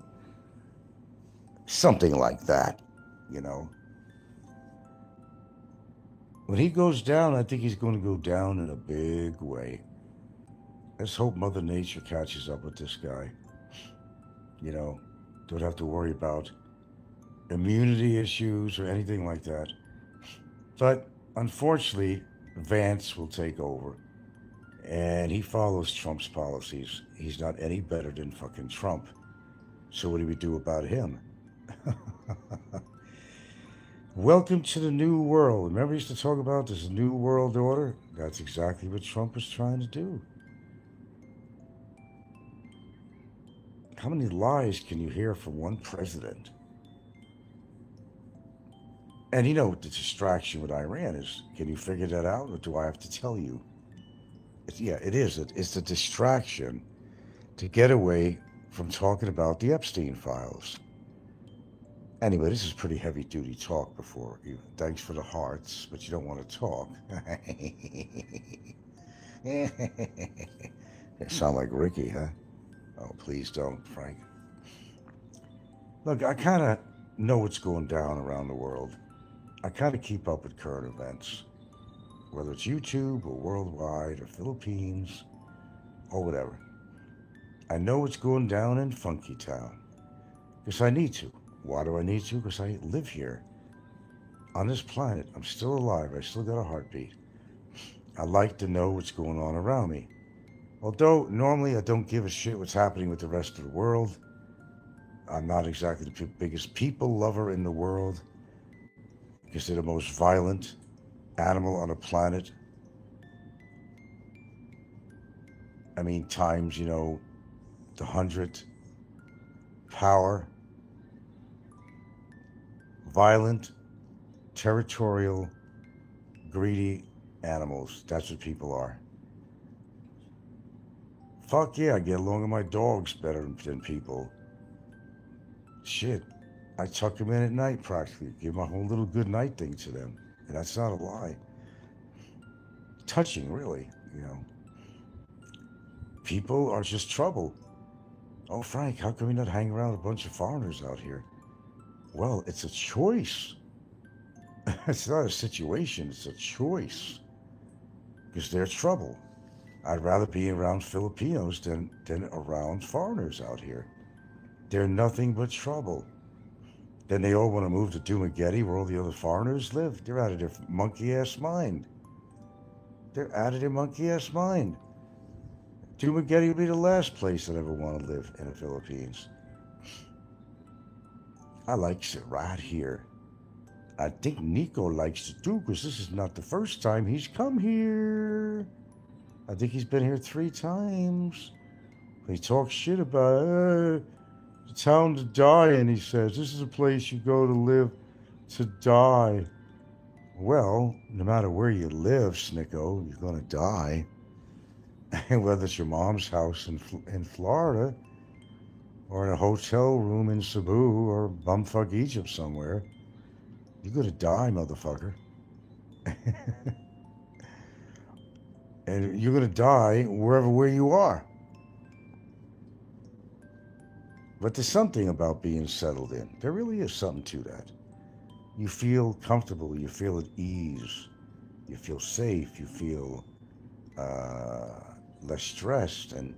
Something like that, When he goes down, I think he's going to go down in a big way. Let's hope Mother Nature catches up with this guy. Don't have to worry about immunity issues or anything like that. But unfortunately, Vance will take over. And he follows Trump's policies. He's not any better than fucking Trump. So what do we do about him? Welcome to the new world. Remember, we used to talk about this new world order? That's exactly what Trump was trying to do. How many lies can you hear from one president? And the distraction with Iran is, can you figure that out, or do I have to tell you? It is. It's the distraction to get away from talking about the Epstein files. Anyway, this is pretty heavy-duty talk before you. Thanks for the hearts, but you don't want to talk. You sound like Ricky, huh? Oh, please don't, Frank. Look, I kind of know what's going down around the world. I kind of keep up with current events, whether it's YouTube or worldwide or Philippines or whatever. I know what's going down in Funky Town because I need to. Why do I need to? Because I live here on this planet. I'm still alive. I still got a heartbeat. I like to know what's going on around me. Although normally I don't give a shit what's happening with the rest of the world. I'm not exactly the biggest people lover in the world because they're the most violent animal on the planet. I mean, times, the 100. Power. Violent, territorial, greedy animals. That's what people are. Fuck yeah, I get along with my dogs better than people. Shit, I tuck them in at night practically. Give my whole little good night thing to them. And that's not a lie. Touching, really, People are just trouble. Oh, Frank, how come we not hang around with a bunch of foreigners out here? Well, it's a choice. It's not a situation, it's a choice. Because they're trouble. I'd rather be around Filipinos than around foreigners out here. They're nothing but trouble. Then they all want to move to Dumaguete where all the other foreigners live. They're out of their monkey ass mind. They're out of their monkey ass mind. Dumaguete would be the last place I'd ever want to live in the Philippines. I like it right here. I think Snikko likes it too, because this is not the first time he's come here. I think he's been here 3 times. He talks shit about the town to die in, he says. This is a place you go to live to die. Well, no matter where you live, Snikko, you're going to die. And whether it's your mom's house in Florida, or in a hotel room in Cebu, or bumfuck Egypt somewhere, you're going to die, motherfucker. And you're going to die where you are. But there's something about being settled in. There really is something to that. You feel comfortable. You feel at ease. You feel safe. You feel less stressed and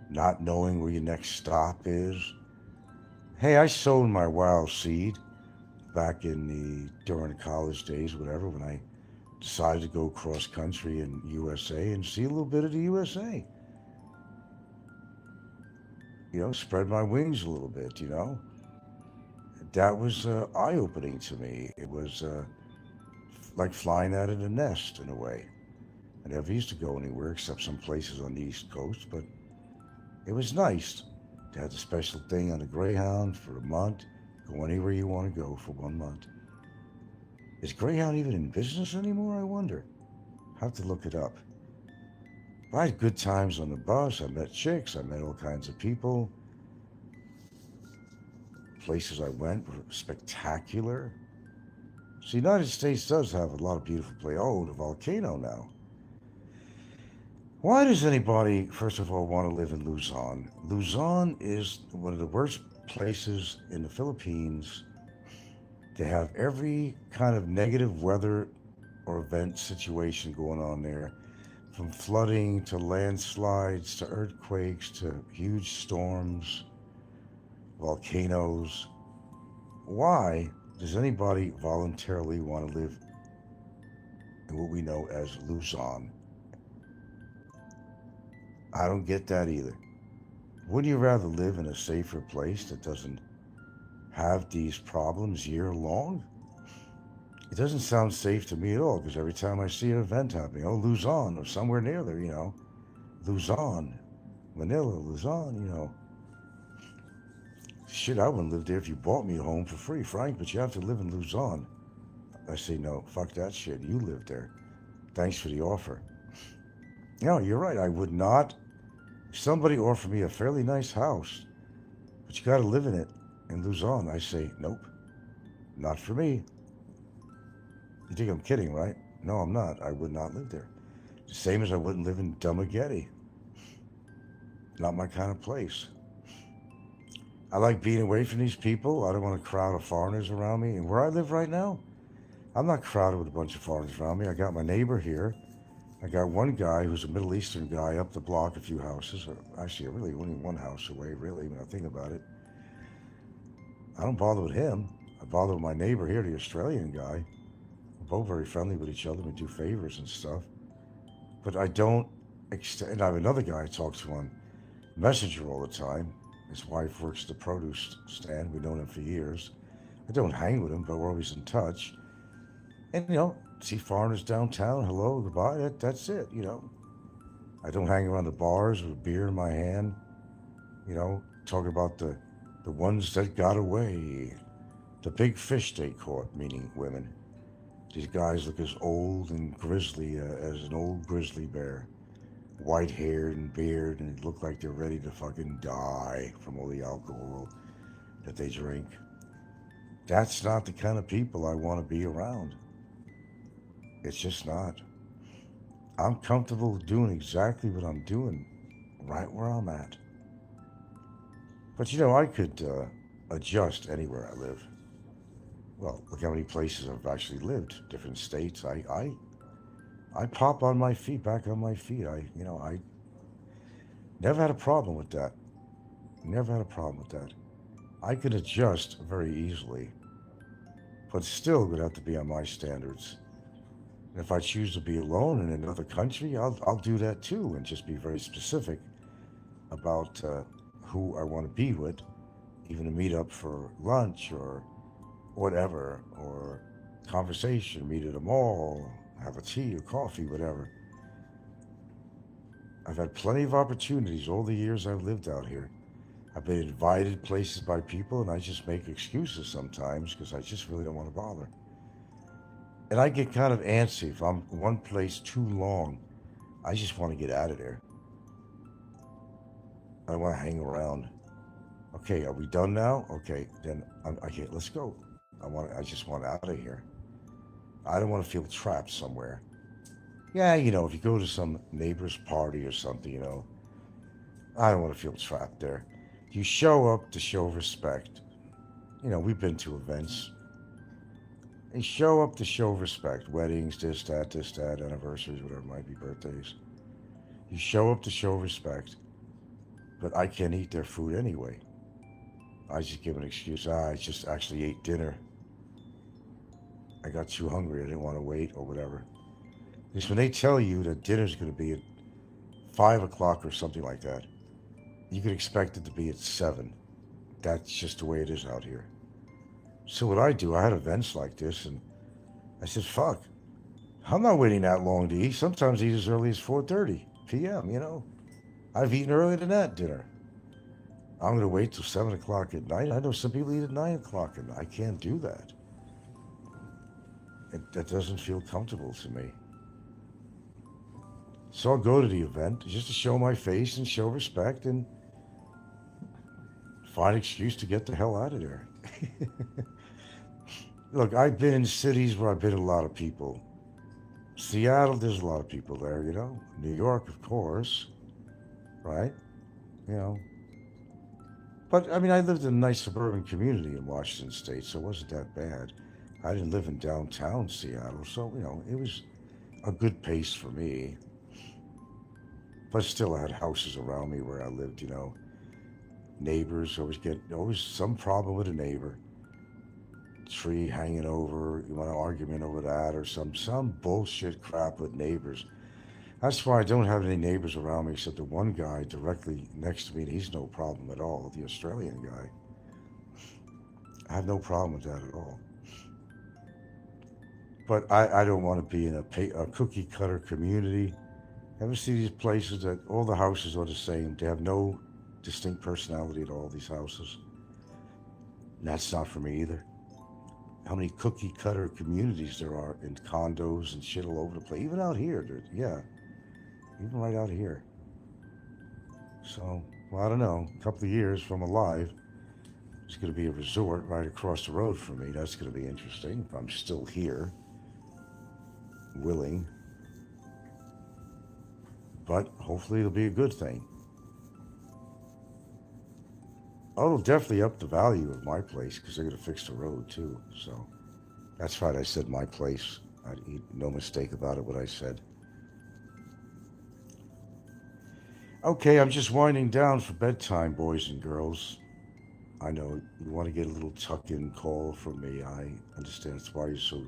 not knowing where your next stop is. Hey, I sowed my wild seed back during the college days, whatever, when I decided to go cross country in USA and see a little bit of the USA. You know, spread my wings a little bit, you know. That was eye-opening to me. It was like flying out of the nest in a way. I never used to go anywhere except some places on the East Coast, but it was nice to have the special thing on the Greyhound for a month. Go anywhere you want to go for 1 month. Is Greyhound even in business anymore, I wonder? I have to look it up. I had good times on the bus. I met chicks. I met all kinds of people. Places I went were spectacular. So the United States does have a lot of beautiful places. Oh, the volcano now. Why does anybody, first of all, want to live in Luzon? Luzon is one of the worst places in the Philippines. They have every kind of negative weather or event situation going on there, from flooding to landslides to earthquakes to huge storms, volcanoes. Why does anybody voluntarily want to live in what we know as Luzon? I don't get that either. Wouldn't you rather live in a safer place that doesn't have these problems year long? It doesn't sound safe to me at all, because every time I see an event happening, oh, Luzon, or somewhere near there, you know, Luzon, Manila, Luzon, you know. Shit, I wouldn't live there if you bought me a home for free, Frank, but you have to live in Luzon. I say, no, fuck that shit. You live there. Thanks for the offer. No, you're right. I would not. If somebody offered me a fairly nice house, but you got to live in it in Luzon, I say, nope, not for me. You think I'm kidding, right? No, I'm not. I would not live there. The same as I wouldn't live in Dumaguete. Not my kind of place. I like being away from these people. I don't want a crowd of foreigners around me. And where I live right now, I'm not crowded with a bunch of foreigners around me. I got my neighbor here. I got one guy who's a Middle Eastern guy up the block a few houses. Or actually, really only one house away, really, when I think about it. I don't bother with him. I bother with my neighbor here, the Australian guy. We're both very friendly with each other. We do favors and stuff. But I don't extend. And I have another guy I talk to on Messenger all the time. His wife works at the produce stand. We've known him for years. I don't hang with him, but we're always in touch. And, you know, see foreigners downtown, hello, goodbye, that's it, you know. I don't hang around the bars with a beer in my hand, you know, talk about the ones that got away, the big fish they caught, meaning women. These guys look as old and grisly as an old grizzly bear. White-haired and beard, and it look like they're ready to fucking die from all the alcohol that they drink. That's not the kind of people I want to be around. It's just not. I'm comfortable doing exactly what I'm doing right where I'm at. But you know, I could adjust anywhere I live. Well, look how many places I've actually lived, different states. I pop on my feet, back on my feet. I never had a problem with that. Never had a problem with that. I can adjust very easily, but still it would have to be on my standards. And if I choose to be alone in another country, I'll do that too, and just be very specific about who I want to be with, even to meet up for lunch or whatever, or conversation, meet at a mall, have a tea or coffee, whatever. I've had plenty of opportunities all the years I've lived out here. I've been invited places by people, and I just make excuses sometimes because I just really don't want to bother. And I get kind of antsy if I'm one place too long. I just want to get out of there. I don't want to hang around. Okay, are we done now? Okay, then okay, let's go. I just want out of here. I don't want to feel trapped somewhere. Yeah, if you go to some neighbor's party or something, I don't want to feel trapped there. You show up to show respect. We've been to events. And show up to show respect. Weddings, this, that, anniversaries, whatever it might be, birthdays. You show up to show respect. But I can't eat their food anyway. I just give an excuse. I just actually ate dinner. I got too hungry. I didn't want to wait or whatever. Because when they tell you that dinner's going to be at 5 o'clock or something like that, you can expect it to be at 7. That's just the way it is out here. So what I do, I had events like this, and I said, fuck, I'm not waiting that long to eat. Sometimes I eat as early as 4:30 p.m., I've eaten earlier than that dinner. I'm going to wait till 7 o'clock at night. I know some people eat at 9 o'clock at night. I can't do that. That doesn't feel comfortable to me. So I'll go to the event just to show my face and show respect and find an excuse to get the hell out of there. Look, I've been in cities where I've been a lot of people. Seattle, there's a lot of people there, New York, of course, right? But, I lived in a nice suburban community in Washington State, so it wasn't that bad. I didn't live in downtown Seattle, so, it was a good pace for me. But still, I had houses around me where I lived, Neighbors, always some problem with a neighbor. Tree hanging over, you want an argument over that, or some bullshit crap with neighbors. That's why I don't have any neighbors around me except the one guy directly next to me, and he's no problem at all, the Australian guy. I have no problem with that at all. But I don't want to be in a cookie cutter community. Ever see these places that all the houses are the same? They have no distinct personality at all, these houses. And that's not for me either. How many cookie cutter communities there are in condos and shit all over the place. Even out here, dude. Yeah. Even right out here. So, well, I don't know. A couple of years from alive, there's going to be a resort right across the road from me. That's going to be interesting if I'm still here. Willing. But hopefully it'll be a good thing. Oh, it'll definitely up the value of my place because they're going to fix the road too. So that's right. I said my place. No mistake about it, what I said. Okay, I'm just winding down for bedtime, boys and girls. I know you want to get a little tuck-in call from me. I understand that's why you're so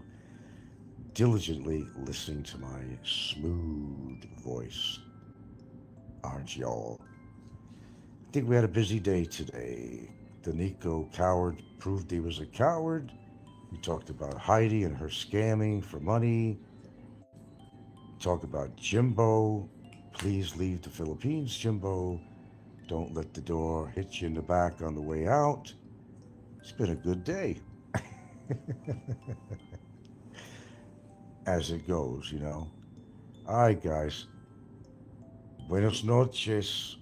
diligently listening to my smooth voice. Aren't y'all? I think we had a busy day today. The Snikko coward proved he was a coward. We talked about Heidi and her scamming for money. We talked about Jimbo. Please leave the Philippines, Jimbo. Don't let the door hit you in the back on the way out. It's been a good day. As it goes, All right, guys. Buenos noches.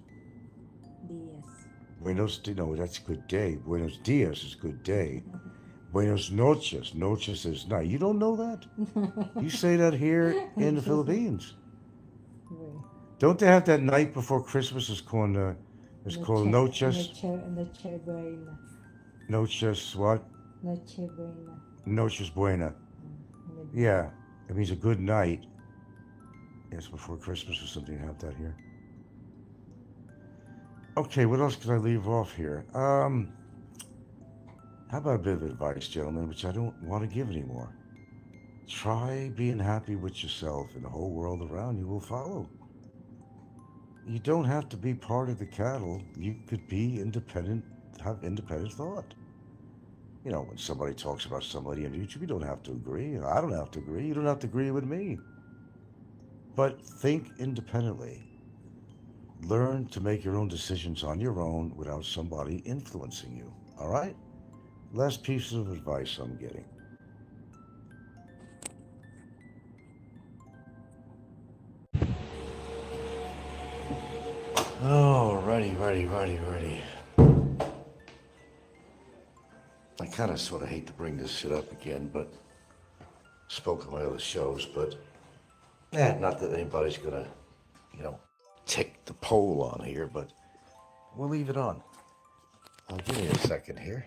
No, that's good day. Buenos dias is good day. Buenos noches. Noches is night. You don't know that? You say that here in the Philippines. Don't they have that night before Christmas? It's called noches. Noche buena. Noches what? Noche buena. Noches buena. Yeah, it means a good night. It's before Christmas or something. Have that here. Okay, what else can I leave off here? How about a bit of advice, gentlemen, which I don't want to give anymore. Try being happy with yourself, and the whole world around you will follow. You don't have to be part of the cattle. You could be independent, have independent thought. You know, when somebody talks about somebody on YouTube, you don't have to agree. I don't have to agree. You don't have to agree with me. But think independently. Learn to make your own decisions on your own without somebody influencing you. All right? Last piece of advice I'm getting. Oh, righty. I kind of sort of hate to bring this shit up again, but spoke on my other shows, but not that anybody's gonna, take the poll on here, but we'll leave it on. I'll give you a second here.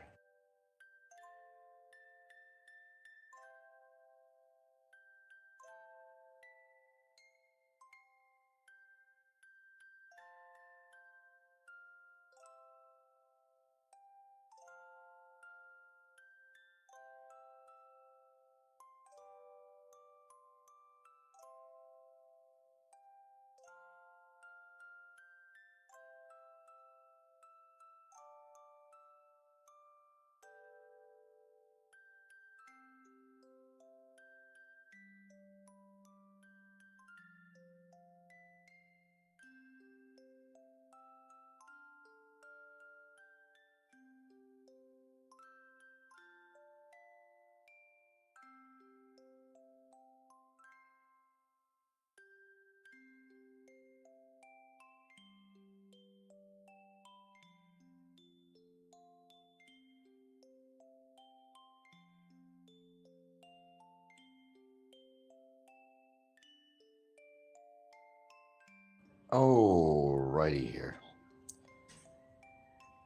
Oh, righty here.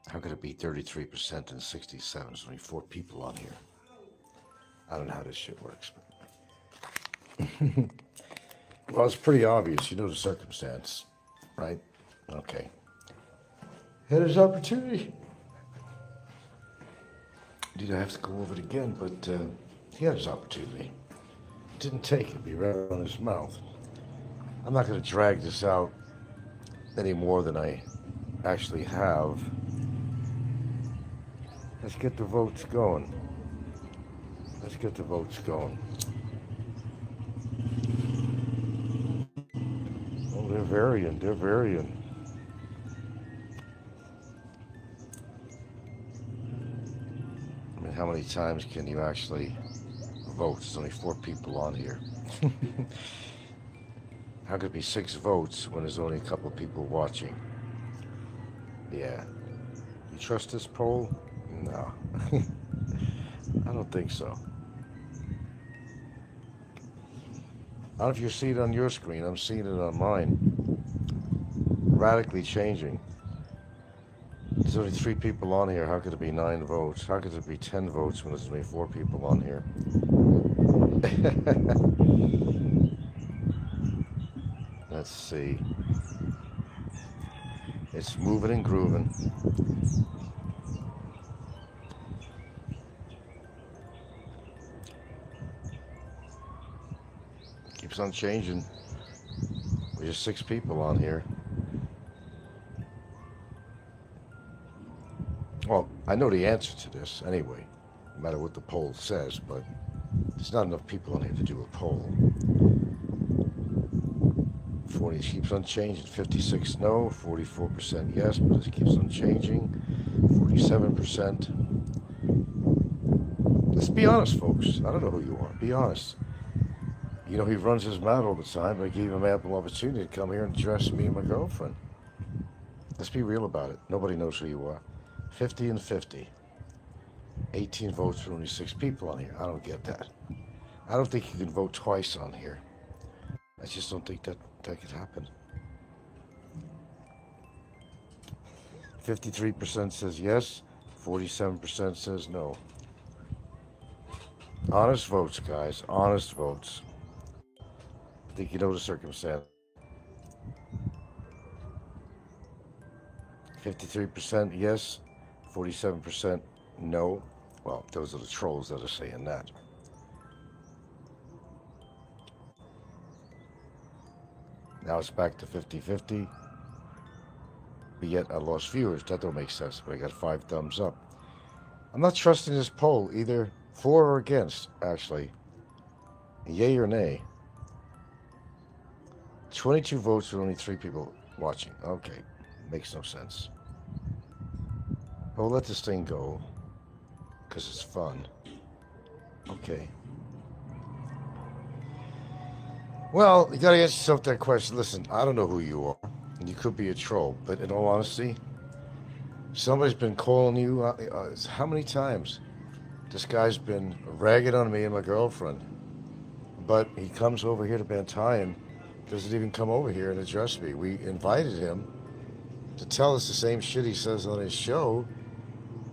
How could it be 33% and 67? There's only 4 people on here. I don't know how this shit works. But well, it's pretty obvious. You know the circumstance, right? Okay. Had his opportunity. Did I have to go over it again? But he had his opportunity. Didn't take it. Be right on his mouth. I'm not going to drag this out any more than I actually have. Let's get the votes going. Oh, they're varying. I mean, how many times can you actually vote? There's only 4 people on here. How could it be 6 votes when there's only a couple of people watching? Yeah. You trust this poll? No. I don't think so. I don't know if you see it on your screen. I'm seeing it on mine. Radically changing. There's only 3 people on here. How could it be 9 votes? How could it be 10 votes when there's only 4 people on here? Let's see. It's moving and grooving. Keeps on changing. We're just 6 people on here. Well, I know the answer to this anyway, no matter what the poll says, but there's not enough people on here to do a poll. 40 keeps on changing. 56 no, 44% yes, but it keeps on changing. 47%. Let's be honest, folks. I don't know who you are. Be honest. You know, he runs his mouth all the time, but I gave him ample opportunity to come here and address me and my girlfriend. Let's be real about it. Nobody knows who you are. 50 and 50. 18 votes for only 6 people on here. I don't get that. I don't think you can vote twice on here. I just don't think that could happen. 53% says yes, 47% says no. Honest votes, guys. Honest votes. I think you know the circumstance. 53% yes, 47% no. Well, those are the trolls that are saying that. Now it's back to 50-50. But yet I lost viewers. That don't make sense. But I got 5 thumbs up. I'm not trusting this poll either for or against, actually. Yay or nay. 22 votes with only 3 people watching. Okay. Makes no sense. But we'll let this thing go. Because it's fun. Okay. Well, you gotta ask yourself that question. Listen, I don't know who you are. And you could be a troll. But in all honesty, somebody's been calling you. How many times? This guy's been ragging on me and my girlfriend. But he comes over here to Bantayan. Doesn't even come over here and address me. We invited him to tell us the same shit he says on his show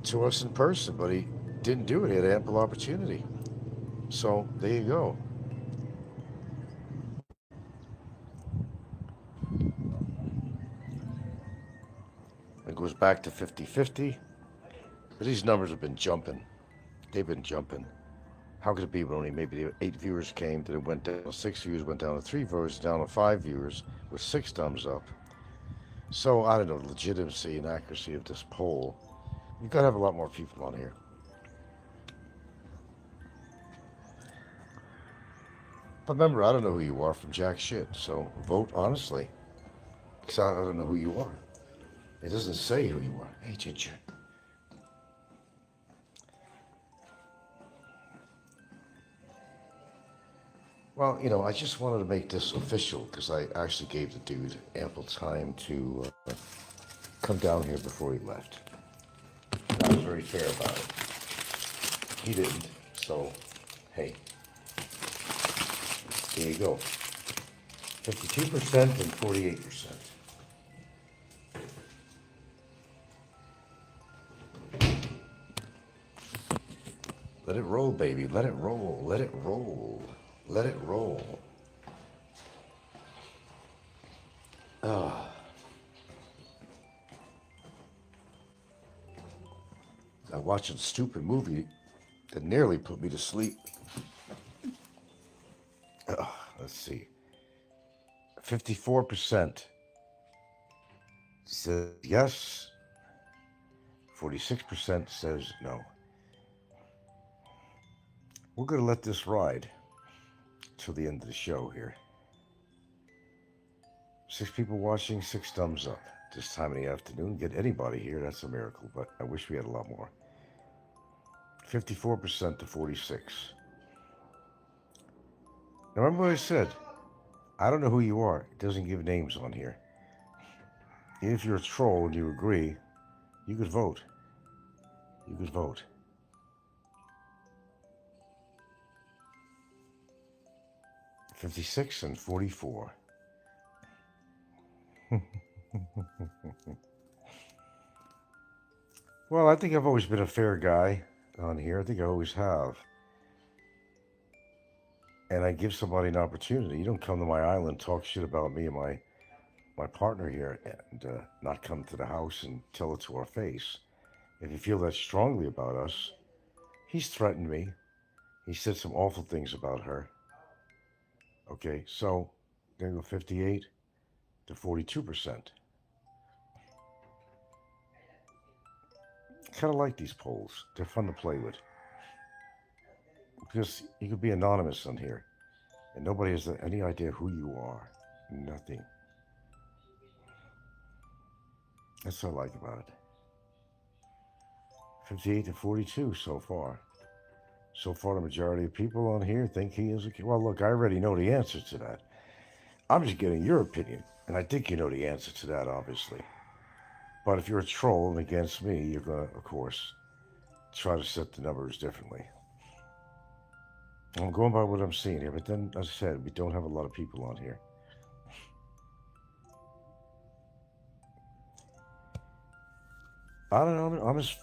to us in person. But he didn't do it. He had ample opportunity. So there you go. It goes back to 50-50. But these numbers have been jumping. They've been jumping. How could it be when only maybe 8 viewers came, then it went down to 6 viewers, went down to 3 viewers, down to 5 viewers with 6 thumbs up. So I don't know the legitimacy and accuracy of this poll. You've got to have a lot more people on here. But remember, I don't know who you are from jack shit, so vote honestly. Because I don't know who you are. It doesn't say who you are. Hey, Ginger. Well, you know, I just wanted to make this official because I actually gave the dude ample time to come down here before he left. And I was very fair about it. He didn't, so, hey. There you go. 52% and 48%. Let it roll, baby. Let it roll. Let it roll. Let it roll. Ah. I watched a stupid movie that nearly put me to sleep. Let's see. 54% says yes. 46% says no. We're going to let this ride till the end of the show here. 6 people watching, 6 thumbs up. This time in the afternoon, get anybody here, that's a miracle, but I wish we had a lot more. 54% to 46. Now remember what I said. I don't know who you are. It doesn't give names on here. Even if you're a troll and you agree, you could vote. You could vote. $56 and $44. Well, I think I've always been a fair guy on here. I think I always have. And I give somebody an opportunity. You don't come to my island, talk shit about me and my partner here, and not come to the house and tell it to our face. If you feel that strongly about us, he's threatened me. He said some awful things about her. Okay, so I'm going to go 58 to 42%. Kind of like these polls. They're fun to play with. Because you could be anonymous on here. And nobody has any idea who you are. Nothing. That's what I like about it. 58 to 42 so far. So far, the majority of people on here think he is a kid. Well, look, I already know the answer to that. I'm just getting your opinion. And I think you know the answer to that, obviously. But if you're a troll and against me, you're going to, of course, try to set the numbers differently. I'm going by what I'm seeing here. But then, as I said, we don't have a lot of people on here. I don't know. I'm as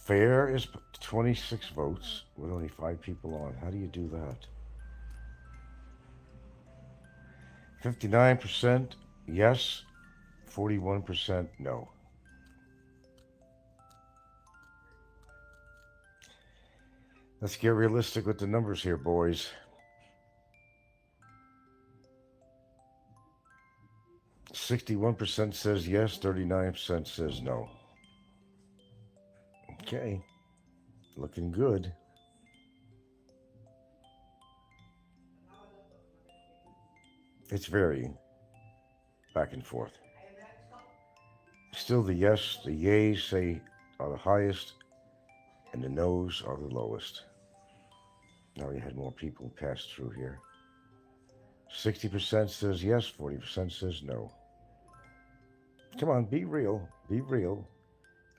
Fair is 26 votes with only 5 people on. How do you do that? 59% yes, 41% no. Let's get realistic with the numbers here, boys. 61% says yes, 39% says no. Okay, looking good. It's varying back and forth. Still the yes, the yays say are the highest, and the no's are the lowest. Now we had more people pass through here. 60% says yes, 40% says no. Come on, be real. Be real.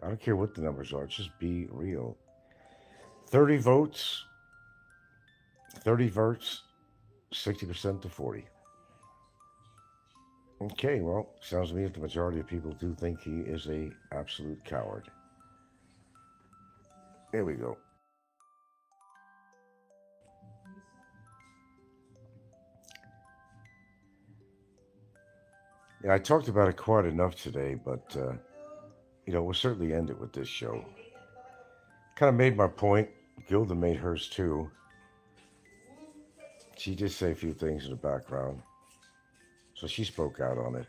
I don't care what the numbers are, just be real. 30 votes, 60% to 40. Okay, well, sounds to me that the majority of people do think he is a absolute coward. There we go. Yeah, I talked about it quite enough today, but, we'll certainly end it with this show. Kind of made my point. Gilda made hers too. She did say a few things in the background, so she spoke out on it.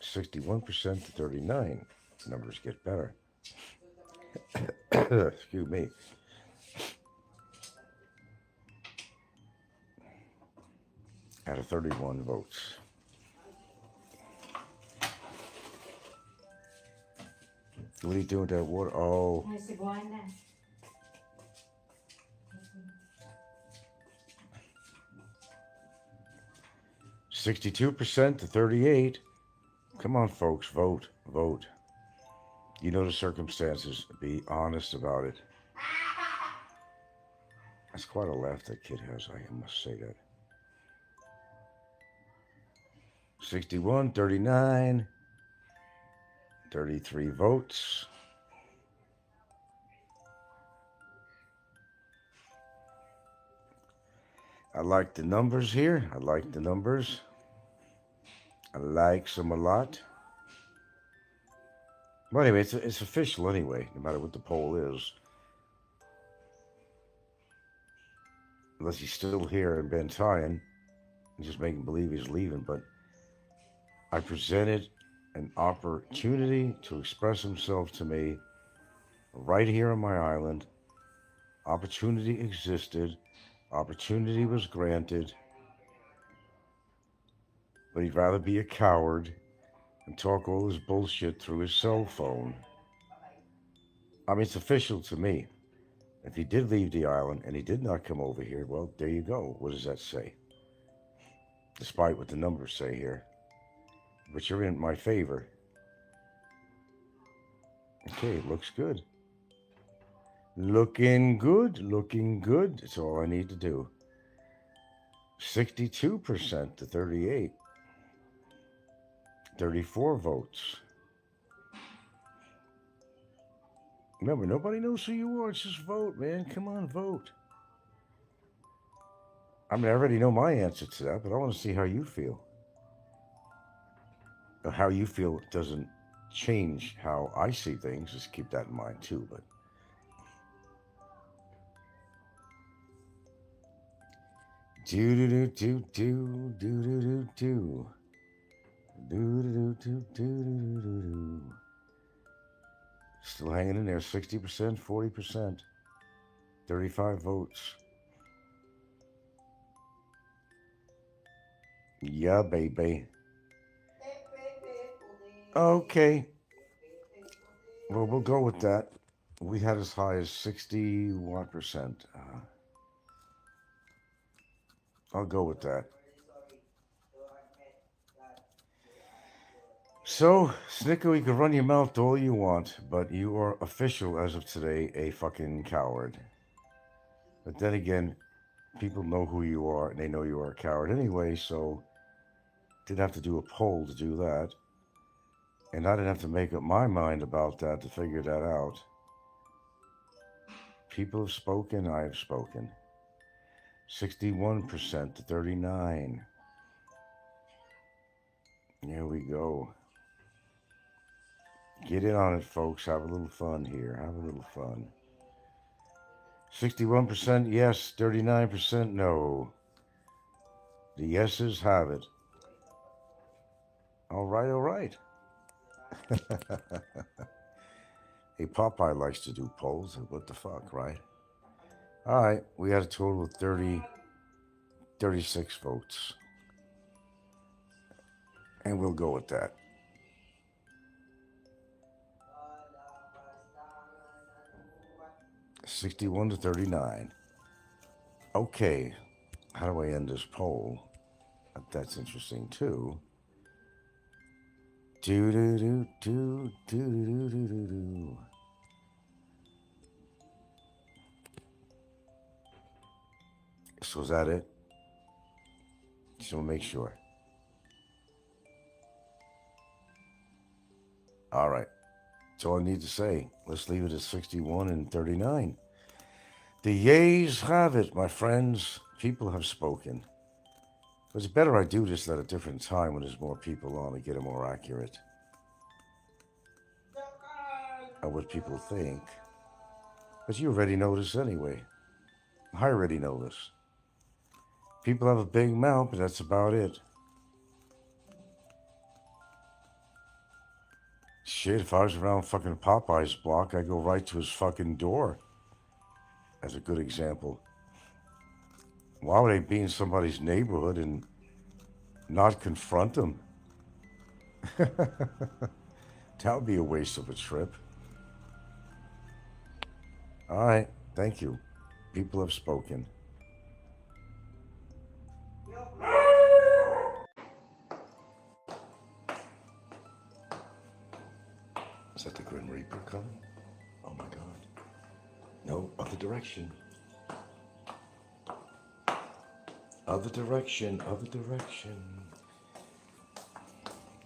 61% to 39. Numbers get better. Excuse me. Out of 31 votes. What are you doing with that water? Oh. 62% to 38. Come on, folks, vote. You know the circumstances. Be honest about it. That's quite a laugh that kid has, I must say that. 61, 39, 33 votes. I like the numbers here. I like the numbers. I like them a lot. But anyway, it's official anyway, no matter what the poll is. Unless he's still here in Bantayan and just making believe he's leaving. But I presented an opportunity to express himself to me right here on my island. Opportunity existed. Opportunity was granted. But he'd rather be a coward and talk all this bullshit through his cell phone. I mean, it's official to me. If he did leave the island and he did not come over here, well, there you go. What does that say? Despite what the numbers say here. But you're in my favor. Okay, looks good. Looking good. That's all I need to do. 62% to 38. 34 votes. Remember, nobody knows who you are. It's just vote, man. Come on, vote. I mean, I already know my answer to that, but I want to see how you feel. How you feel doesn't change how I see things. Just keep that in mind, too. But Still hanging in there, 60%, 40%, 35 votes. Yeah, baby. Okay. Well, we'll go with that. We had as high as 61%. I'll go with that. So, Snikko, you can run your mouth all you want, but you are official as of today a fucking coward. But then again, people know who you are, and they know you are a coward anyway, so didn't have to do a poll to do that. And I didn't have to make up my mind about that to figure that out. People have spoken, I have spoken. 61% to 39. Here we go. Get in on it, folks. Have a little fun here. Have a little fun. 61% yes, 39% no. The yeses have it. All right, all right. Hey, Popeye likes to do polls. What the fuck, right? All right, we had a total of 36 votes. And we'll go with that. $61 to $39. Okay, how do I end this poll? That's interesting too. Do do do do do do do do do. So is that it? Just want to make sure. All right. That's all I need to say. Let's leave it at 61 and 39. The yays have it, my friends. People have spoken. It's better I do this at a different time when there's more people on to get it more accurate. Of what people think. But you already know this anyway. I already know this. People have a big mouth, but that's about it. Shit, if I was around fucking Popeye's block, I'd go right to his fucking door. As a good example. Why would I be in somebody's neighborhood and not confront them? That would be a waste of a trip. All right, thank you. People have spoken. Is that the Grim Reaper coming? Oh my God. No, other direction. Other direction, other direction.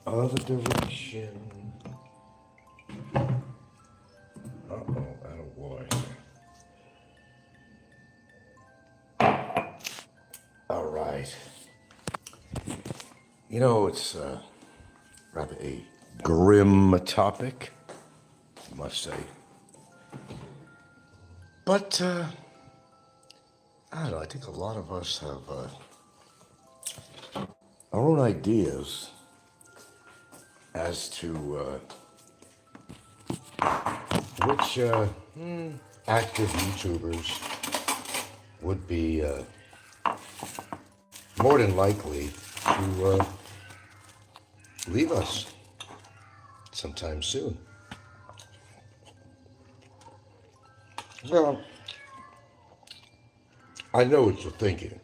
Other direction. Uh-oh, attaboy. All right. You know, it's rather a grim topic, I must say. But, I don't know, I think a lot of us have our own ideas as to which active YouTubers would be more than likely to leave us sometime soon. Well, I know what you're thinking.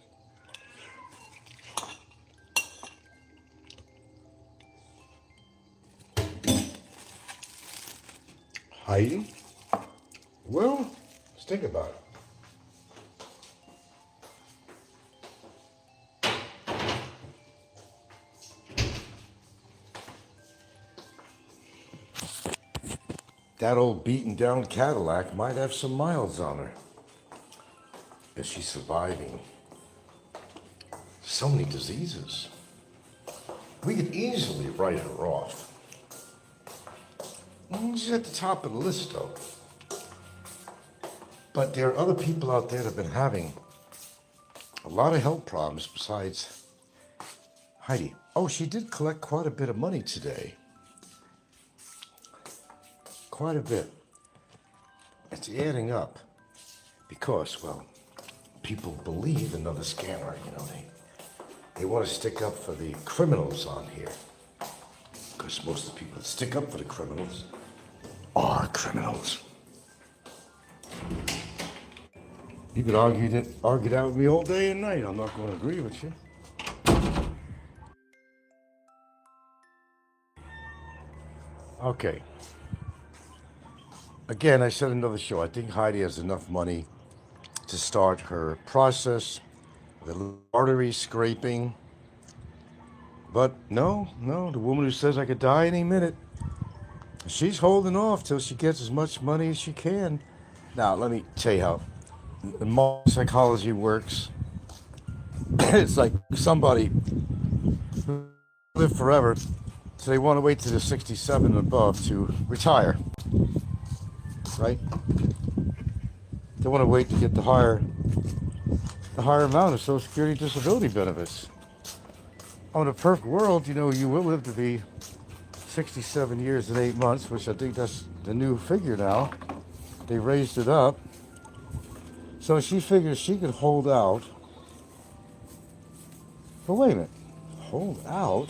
Heidi? Well, let's think about it. That old beaten down Cadillac might have some miles on her. Is she surviving so many diseases? We could easily write her off. She's at the top of the list, though. But there are other people out there that have been having a lot of health problems besides Heidi. Oh, she did collect quite a bit of money today. Quite a bit. It's adding up. Because, well, people believe another scammer, you know, they want to stick up for the criminals on here. Because most of the people that stick up for the criminals are criminals. You could argue that with me all day and night. I'm not going to agree with you. Okay. Again, I said another show. I think Heidi has enough money to start her process, the artery scraping. But no, the woman who says I could die any minute, She's holding off till she gets as much money as she can. Now, let me tell you how the modern psychology works. It's like somebody live forever, so they want to wait till they're 67 and above to retire, right? They want to wait to get the higher amount of Social Security disability benefits. On a perfect world, you know, you will live to be 67 years and 8 months, which I think that's the new figure now. They raised it up. So she figures she could hold out. But wait a minute, hold out?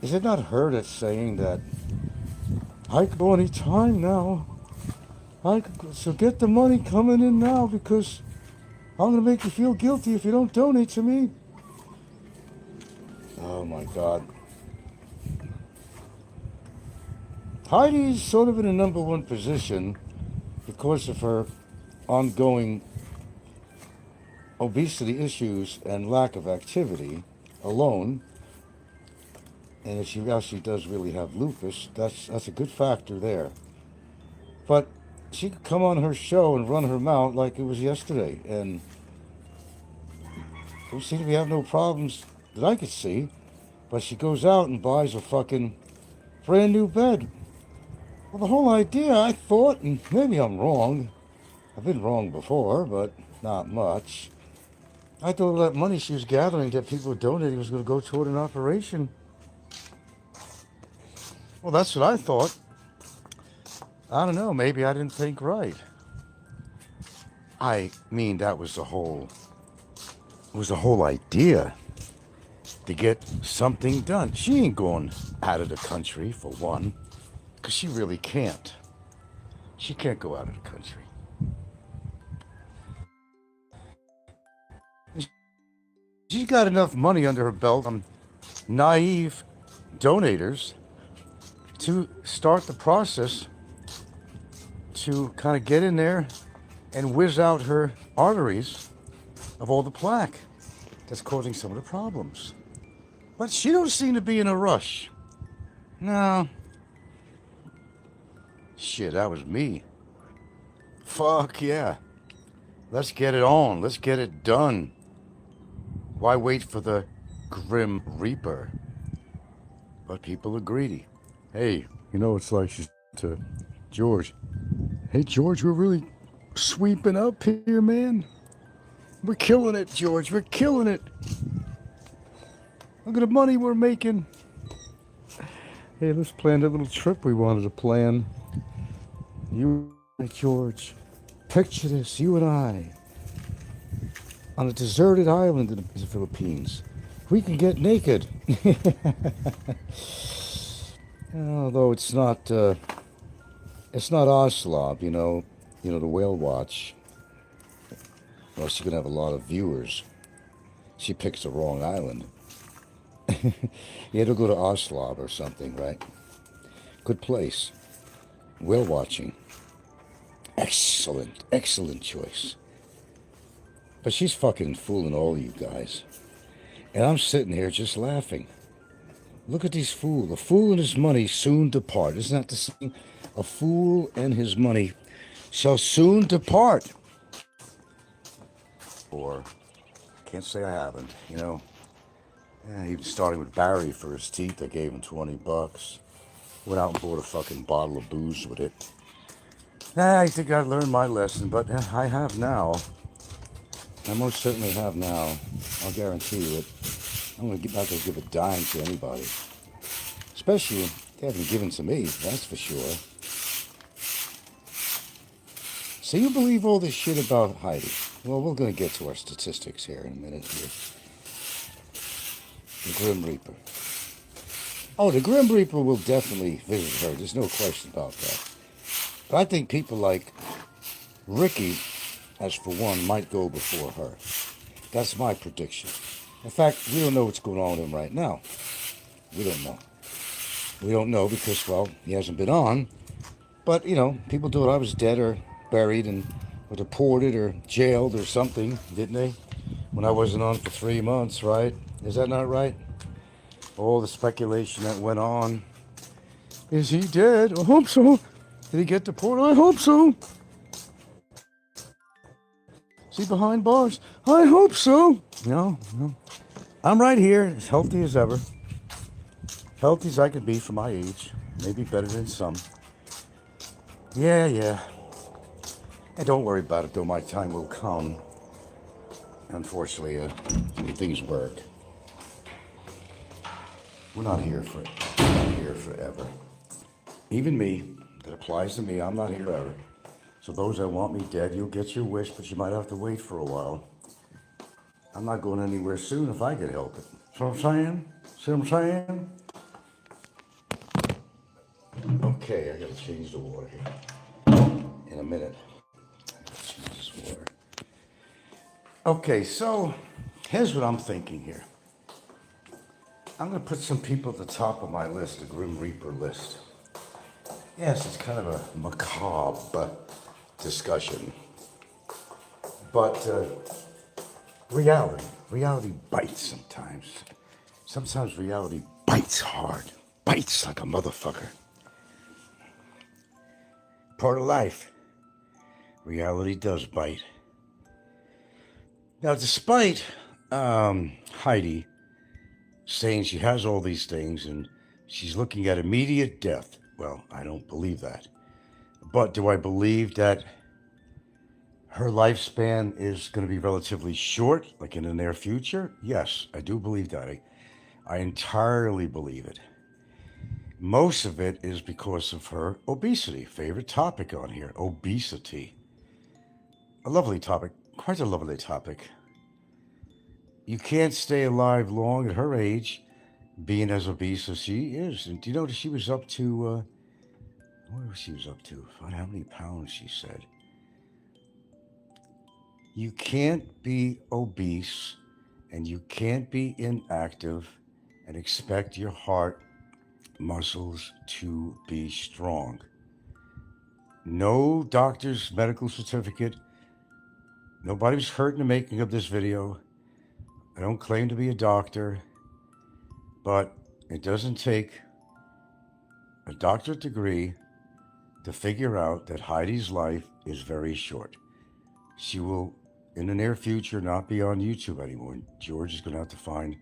Is it not her that's saying that I could go any time now? So get the money coming in now because I'm going to make you feel guilty if you don't donate to me. Oh my God. Heidi's sort of in a number one position because of her ongoing obesity issues and lack of activity alone. And if she actually does really have lupus, that's a good factor there. But she could come on her show and run her mouth like it was yesterday, and we seem to be having no problems that I could see. But she goes out and buys a fucking brand new bed. Well, the whole idea, I thought, and maybe I'm wrong, I've been wrong before, but not much. I thought all that money she was gathering that people were donating was going to go toward an operation. Well, that's what I thought. I don't know, maybe I didn't think right. I mean, that was the whole idea, to get something done. She ain't going out of the country, for one, because she really can't. She can't go out of the country. She's got enough money under her belt from naive donators to start the process to kind of get in there and whiz out her arteries of all the plaque that's causing some of the problems. But she don't seem to be in a rush. No. Shit, that was me. Fuck yeah. Let's get it on. Let's get it done. Why wait for the Grim Reaper? But people are greedy. Hey, you know, it's like she's to George. Hey, George, we're really sweeping up here, man. We're killing it, George. We're killing it. Look at the money we're making. Hey, let's plan that little trip we wanted to plan. You and George. Picture this, you and I. On a deserted island in the Philippines. We can get naked. Although it's not Oslob, you know, the whale watch. Or she's gonna have a lot of viewers. She picks the wrong island. You had to go to Oslob or something, right? Good place. Whale watching. Excellent choice. But she's fucking fooling all you guys. And I'm sitting here just laughing. Look at these fools. A fool and his money soon depart. Isn't that the saying? A fool and his money shall soon depart. Or, can't say I haven't, you know. Yeah, even starting with Barry for his teeth, I gave him $20. Went out and bought a fucking bottle of booze with it. I think I've learned my lesson, but I have now. I most certainly have now. I'll guarantee you it. I'm not going to give a dime to anybody. Especially if they haven't given to me, that's for sure. So you believe all this shit about Heidi? Well, we're going to get to our statistics here in a minute here. The Grim Reaper. Oh, the Grim Reaper will definitely visit her. There's no question about that. But I think people like Ricky, as for one, might go before her. That's my prediction. In fact, we don't know what's going on with him right now. We don't know. We don't know because, well, he hasn't been on. But, you know, people thought I was dead or buried and or deported or jailed or something, didn't they? When I wasn't on for 3 months, right? Is that not right? All the speculation that went on. Is he dead? I hope so. Did he get deported? I hope so. Is he behind bars? I hope so. No. I'm right here, as healthy as ever. Healthy as I could be for my age. Maybe better than some. Yeah. And don't worry about it, though. My time will come. Unfortunately, things work. We're not here forever. Even me, that applies to me, I'm not here ever. So those that want me dead, you'll get your wish, but you might have to wait for a while. I'm not going anywhere soon if I can help it. See what I'm saying? See what I'm saying? Okay, I gotta change the water here. In a minute. Change this water. Okay, so here's what I'm thinking here. I'm gonna put some people at the top of my list, the Grim Reaper list. Yes, it's kind of a macabre discussion. But reality bites sometimes. Sometimes reality bites hard. Bites like a motherfucker. Part of life. Reality does bite. Now, despite Heidi saying she has all these things and she's looking at immediate death, well, I don't believe that. But do I believe that her lifespan is going to be relatively short, like in the near future? Yes, I do believe that. I entirely believe it. Most of it is because of her obesity. Favorite topic on here, obesity. A lovely topic, quite a lovely topic. You can't stay alive long at her age, being as obese as she is. And do you know that she was up to, what was she was up to? Find how many pounds she said. You can't be obese and you can't be inactive and expect your heart muscles to be strong. No doctor's medical certificate. Nobody was hurt in the making of this video. I don't claim to be a doctor, but it doesn't take a doctorate degree to figure out that Heidi's life is very short. She will, in the near future, not be on YouTube anymore. George is going to have to find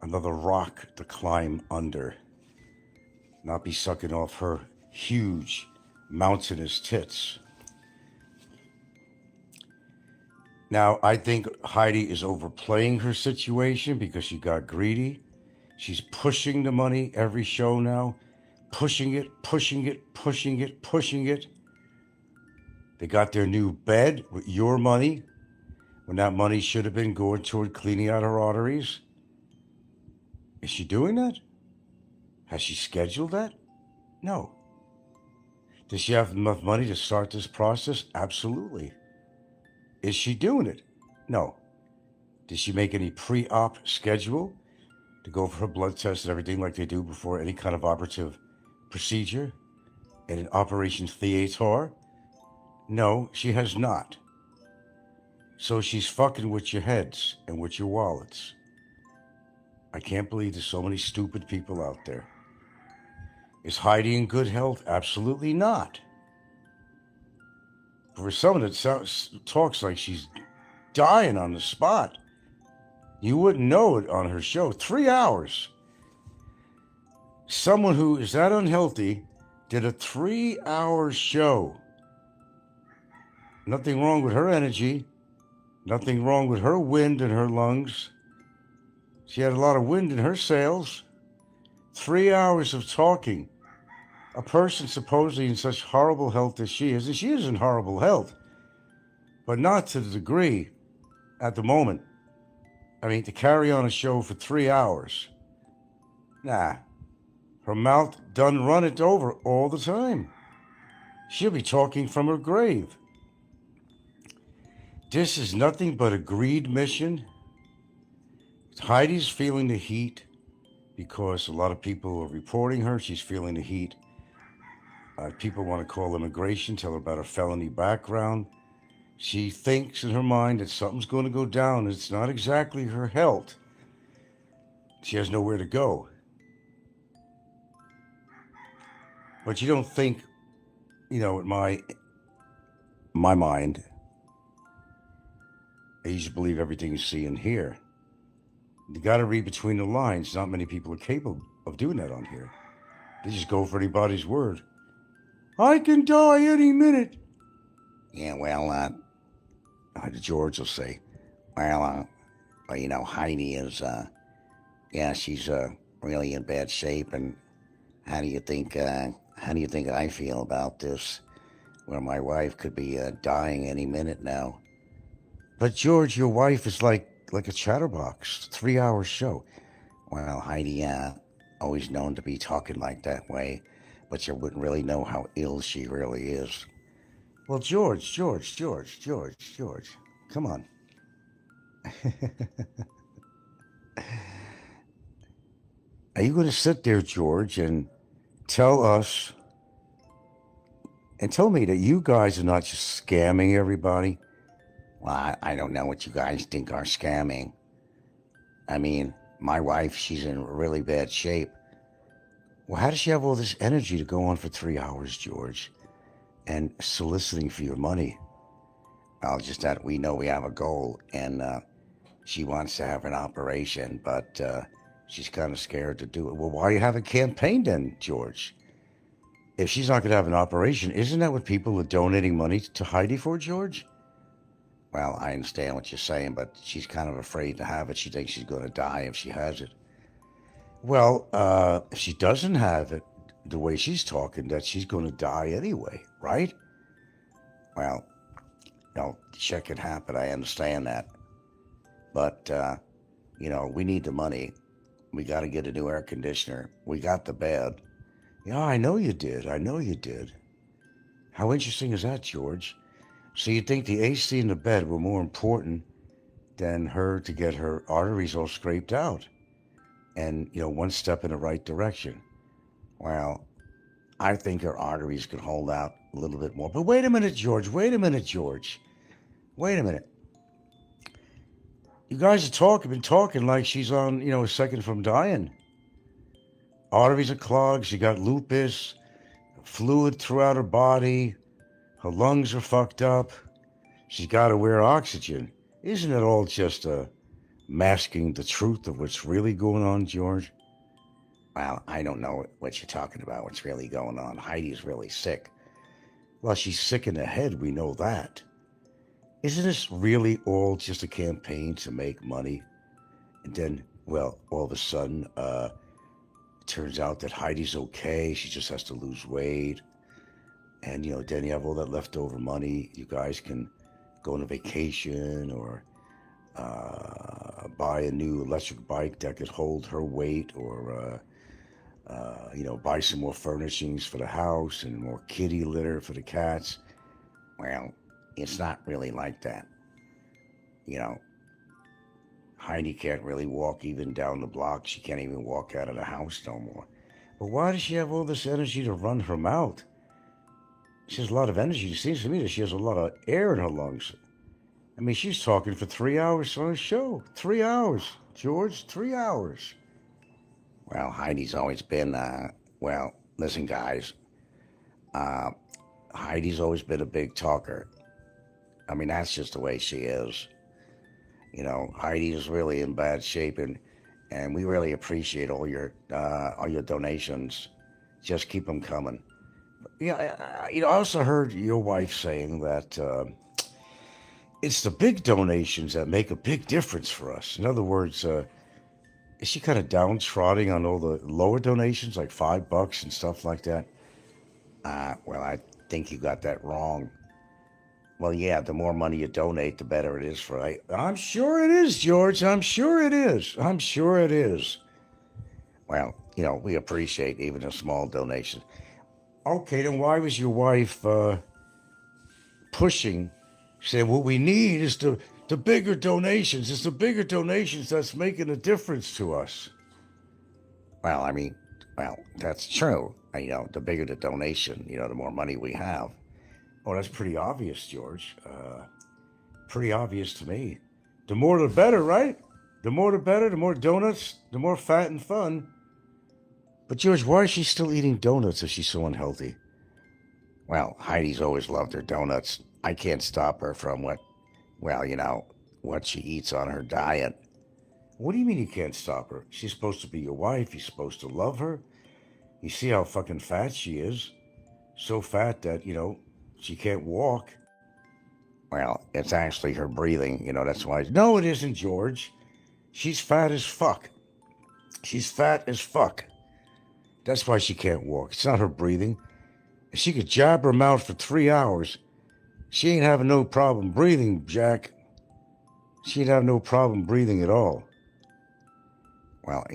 another rock to climb under, not be sucking off her huge mountainous tits. Now, I think Heidi is overplaying her situation because she got greedy. She's pushing the money every show now. Pushing it. They got their new bed with your money when that money should have been going toward cleaning out her arteries. Is she doing that? Has she scheduled that? No. Does she have enough money to start this process? Absolutely. Is she doing it? No. Did she make any pre-op schedule to go for her blood test and everything like they do before any kind of operative procedure in an operation theater? No, she has not. So she's fucking with your heads and with your wallets. I can't believe there's so many stupid people out there. Is Heidi in good health? Absolutely not. For someone that talks like she's dying on the spot, you wouldn't know it on her show. 3 hours. Someone who is that unhealthy did a 3-hour show. Nothing wrong with her energy. Nothing wrong with her wind in her lungs. She had a lot of wind in her sails. 3 hours of talking. A person supposedly in such horrible health as she is, and she is in horrible health, but not to the degree at the moment. I mean, to carry on a show for 3 hours. Nah. Her mouth done run it over all the time. She'll be talking from her grave. This is nothing but a greed mission. Heidi's feeling the heat because a lot of people are reporting her. She's feeling the heat. People want to call immigration, tell her about her felony background. She thinks in her mind that something's going to go down. It's not exactly her health. She has nowhere to go. But you don't think, in my mind, I usually believe everything you see and hear. You got to read between the lines. Not many people are capable of doing that on here. They just go for anybody's word. I can die any minute. Yeah, well, George will say, well, Heidi is, she's really in bad shape. And how do you think I feel about this? Well, my wife could be dying any minute now. But George, your wife is like a chatterbox, 3-hour show. Well, Heidi, always known to be talking like that way, but you wouldn't really know how ill she really is. Well, George, come on. Are you going to sit there, George, and tell me that you guys are not just scamming everybody? Well, I don't know what you guys think are scamming. I mean, my wife, she's in really bad shape. Well, how does she have all this energy to go on for 3 hours, George, and soliciting for your money? Well, just that we know we have a goal, and she wants to have an operation, but she's kind of scared to do it. Well, why you have a campaign then, George? If she's not going to have an operation, isn't that what people are donating money to Heidi for, George? Well, I understand what you're saying, but she's kind of afraid to have it. She thinks she's going to die if she has it. Well, if she doesn't have it, the way she's talking, that she's going to die anyway, right? Well, shit can happen. I understand that. But, we need the money. We got to get a new air conditioner. We got the bed. Yeah, I know you did. How interesting is that, George? So you think the AC and the bed were more important than her to get her arteries all scraped out? And, one step in the right direction. Well, I think her arteries could hold out a little bit more. But wait a minute, George. Wait a minute. You guys have been talking like she's on, a second from dying. Arteries are clogged. She got lupus, fluid throughout her body. Her lungs are fucked up. She's got to wear oxygen. Isn't it all just masking the truth of what's really going on, George? Well, I don't know what you're talking about, what's really going on. Heidi's really sick. Well, she's sick in the head, we know that. Isn't this really all just a campaign to make money? And then, well, all of a sudden, it turns out that Heidi's okay. She just has to lose weight. And, then you have all that leftover money. You guys can go on a vacation or buy a new electric bike that could hold her weight, or buy some more furnishings for the house and more kitty litter for the cats. Well, it's not really like that. Heidi can't really walk even down the block. She can't even walk out of the house no more. But why does she have all this energy to run her mouth? She has a lot of energy. It seems to me that she has a lot of air in her lungs. I mean, she's talking for 3 hours on a show. 3 hours, George, 3 hours. Well, Heidi's always been, listen, guys. Heidi's always been a big talker. I mean, that's just the way she is. Heidi is really in bad shape, and we really appreciate all your donations. Just keep them coming. Yeah, I also heard your wife saying that it's the big donations that make a big difference for us. In other words, is she kind of downtrodden on all the lower donations, like $5 and stuff like that? Well, I think you got that wrong. Well, yeah, the more money you donate, the better it is for us. I'm sure it is, George. I'm sure it is. Well, we appreciate even a small donation. Okay, then why was your wife pushing, saying what we need is the bigger donations. It's the bigger donations that's making a difference to us. Well, that's true. The bigger the donation, the more money we have. Oh, that's pretty obvious, George. Pretty obvious to me. The more the better, right? The more the better, the more donuts, the more fat and fun. But George, why is she still eating donuts if she's so unhealthy? Well, Heidi's always loved her donuts. I can't stop her from what she eats on her diet. What do you mean you can't stop her? She's supposed to be your wife. You're supposed to love her. You see how fucking fat she is? So fat that, she can't walk. Well, it's actually her breathing. That's why. No, it isn't, George. She's fat as fuck. She's fat as fuck. That's why she can't walk. It's not her breathing. If she could jab her mouth for 3 hours, she ain't having no problem breathing, Jack. She ain't have no problem breathing at all. Well,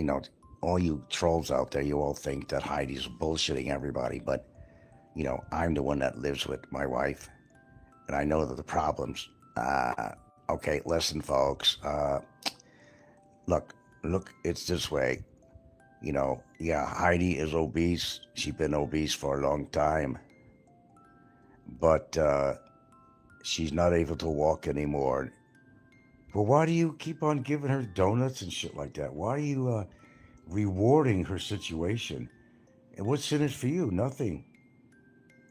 all you trolls out there, you all think that Heidi's bullshitting everybody, but, I'm the one that lives with my wife, and I know that the problems. Okay, listen, folks. Look, it's this way. Heidi is obese. She's been obese for a long time. But she's not able to walk anymore. Well, why do you keep on giving her donuts and shit like that? Why are you rewarding her situation? And what's in it for you? Nothing.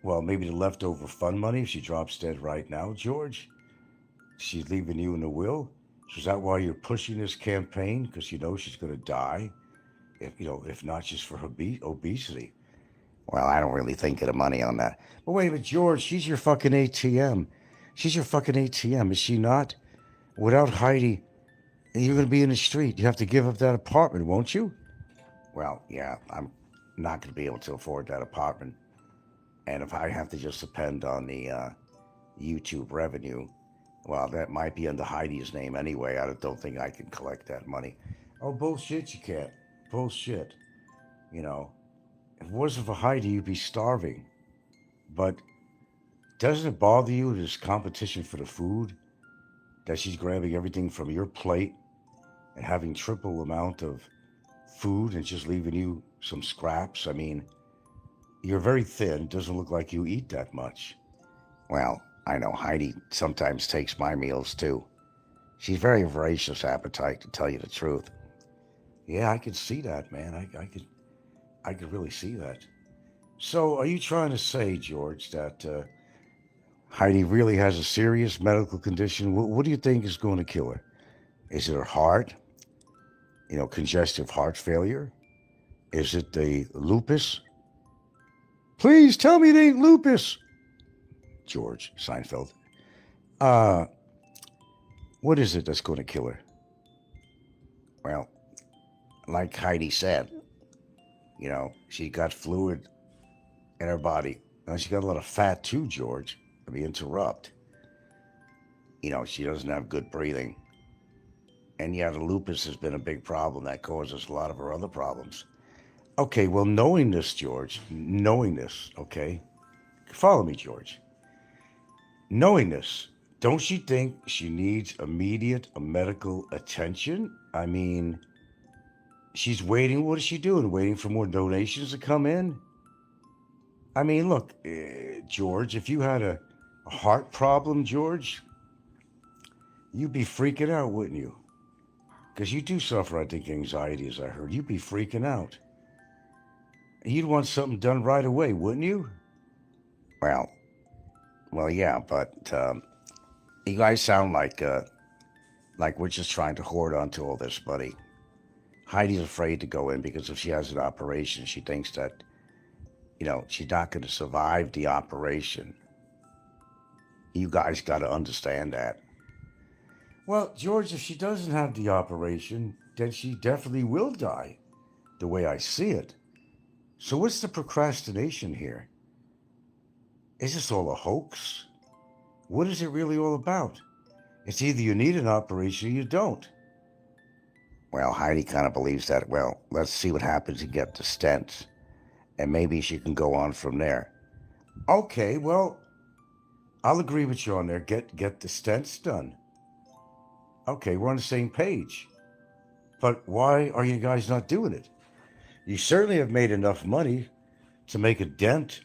Well, maybe the leftover fun money if she drops dead right now, George. She's leaving you in the will. So is that why you're pushing this campaign? Because you know she's going to die. If not just for her obesity. Well, I don't really think of the money on that. But wait a minute, George, she's your fucking ATM. She's your fucking ATM, is she not? Without Heidi, you're going to be in the street. You have to give up that apartment, won't you? Well, yeah, I'm not going to be able to afford that apartment. And if I have to just depend on the YouTube revenue, well, that might be under Heidi's name anyway. I don't think I can collect that money. Oh, bullshit, you can't. Bullshit. If it wasn't for Heidi, you'd be starving. But doesn't it bother you, this competition for the food? That she's grabbing everything from your plate and having triple amount of food and just leaving you some scraps? I mean, you're very thin. Doesn't look like you eat that much. Well, I know Heidi sometimes takes my meals too. She's very voracious appetite, to tell you the truth. Yeah, I could see that, man. I could really see that. So, are you trying to say, George, that Heidi really has a serious medical condition? What do you think is going to kill her? Is it her heart? Congestive heart failure? Is it the lupus? Please tell me it ain't lupus. George Seinfeld. What is it that's going to kill her? Well, like Heidi said, she got fluid in her body. And she got a lot of fat too, George. Let me interrupt. She doesn't have good breathing. And yeah, the lupus has been a big problem that causes a lot of her other problems. Okay, well, knowing this, George, okay? Follow me, George. Knowing this, don't you think she needs immediate medical attention? I mean, she's waiting. What is she doing? Waiting for more donations to come in? I mean, look, George, if you had a heart problem, George, you'd be freaking out, wouldn't you? Because you do suffer, I think, anxiety, as I heard. You'd be freaking out. You'd want something done right away, wouldn't you? Well, yeah, but you guys sound like we're just trying to hoard onto all this, buddy. Heidi's afraid to go in because if she has an operation, she thinks that, she's not going to survive the operation. You guys got to understand that. Well, George, if she doesn't have the operation, then she definitely will die, the way I see it. So what's the procrastination here? Is this all a hoax? What is it really all about? It's either you need an operation or you don't. Well, Heidi kind of believes that, well, let's see what happens and get the stents. And maybe she can go on from there. Okay, well, I'll agree with you on there. Get the stents done. Okay, we're on the same page. But why are you guys not doing it? You certainly have made enough money to make a dent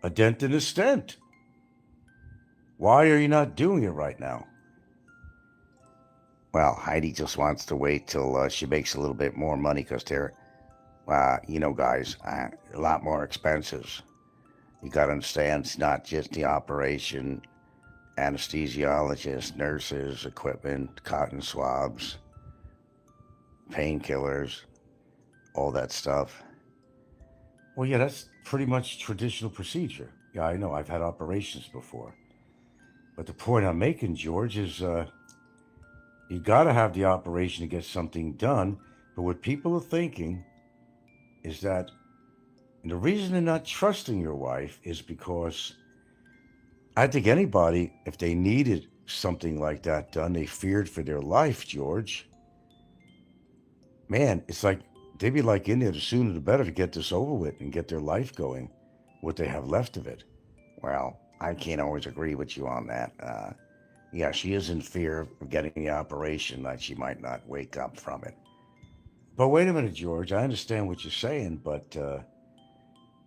in a stent. Why are you not doing it right now? Well, Heidi just wants to wait till she makes a little bit more money because they're Guys, a lot more expenses. You got to understand, it's not just the operation, anesthesiologists, nurses, equipment, cotton swabs, painkillers, all that stuff. Well, yeah, that's pretty much traditional procedure. Yeah, I know. I've had operations before. But the point I'm making, George, is you got to have the operation to get something done. But what people are thinking is that the reason they're not trusting your wife is because I think anybody, if they needed something like that done, they feared for their life, George. Man, it's like they'd be like in there the sooner the better to get this over with and get their life going, what they have left of it. Well, I can't always agree with you on that. Yeah, she is in fear of getting the operation, that she might not wake up from it. But wait a minute, George. I understand what you're saying, but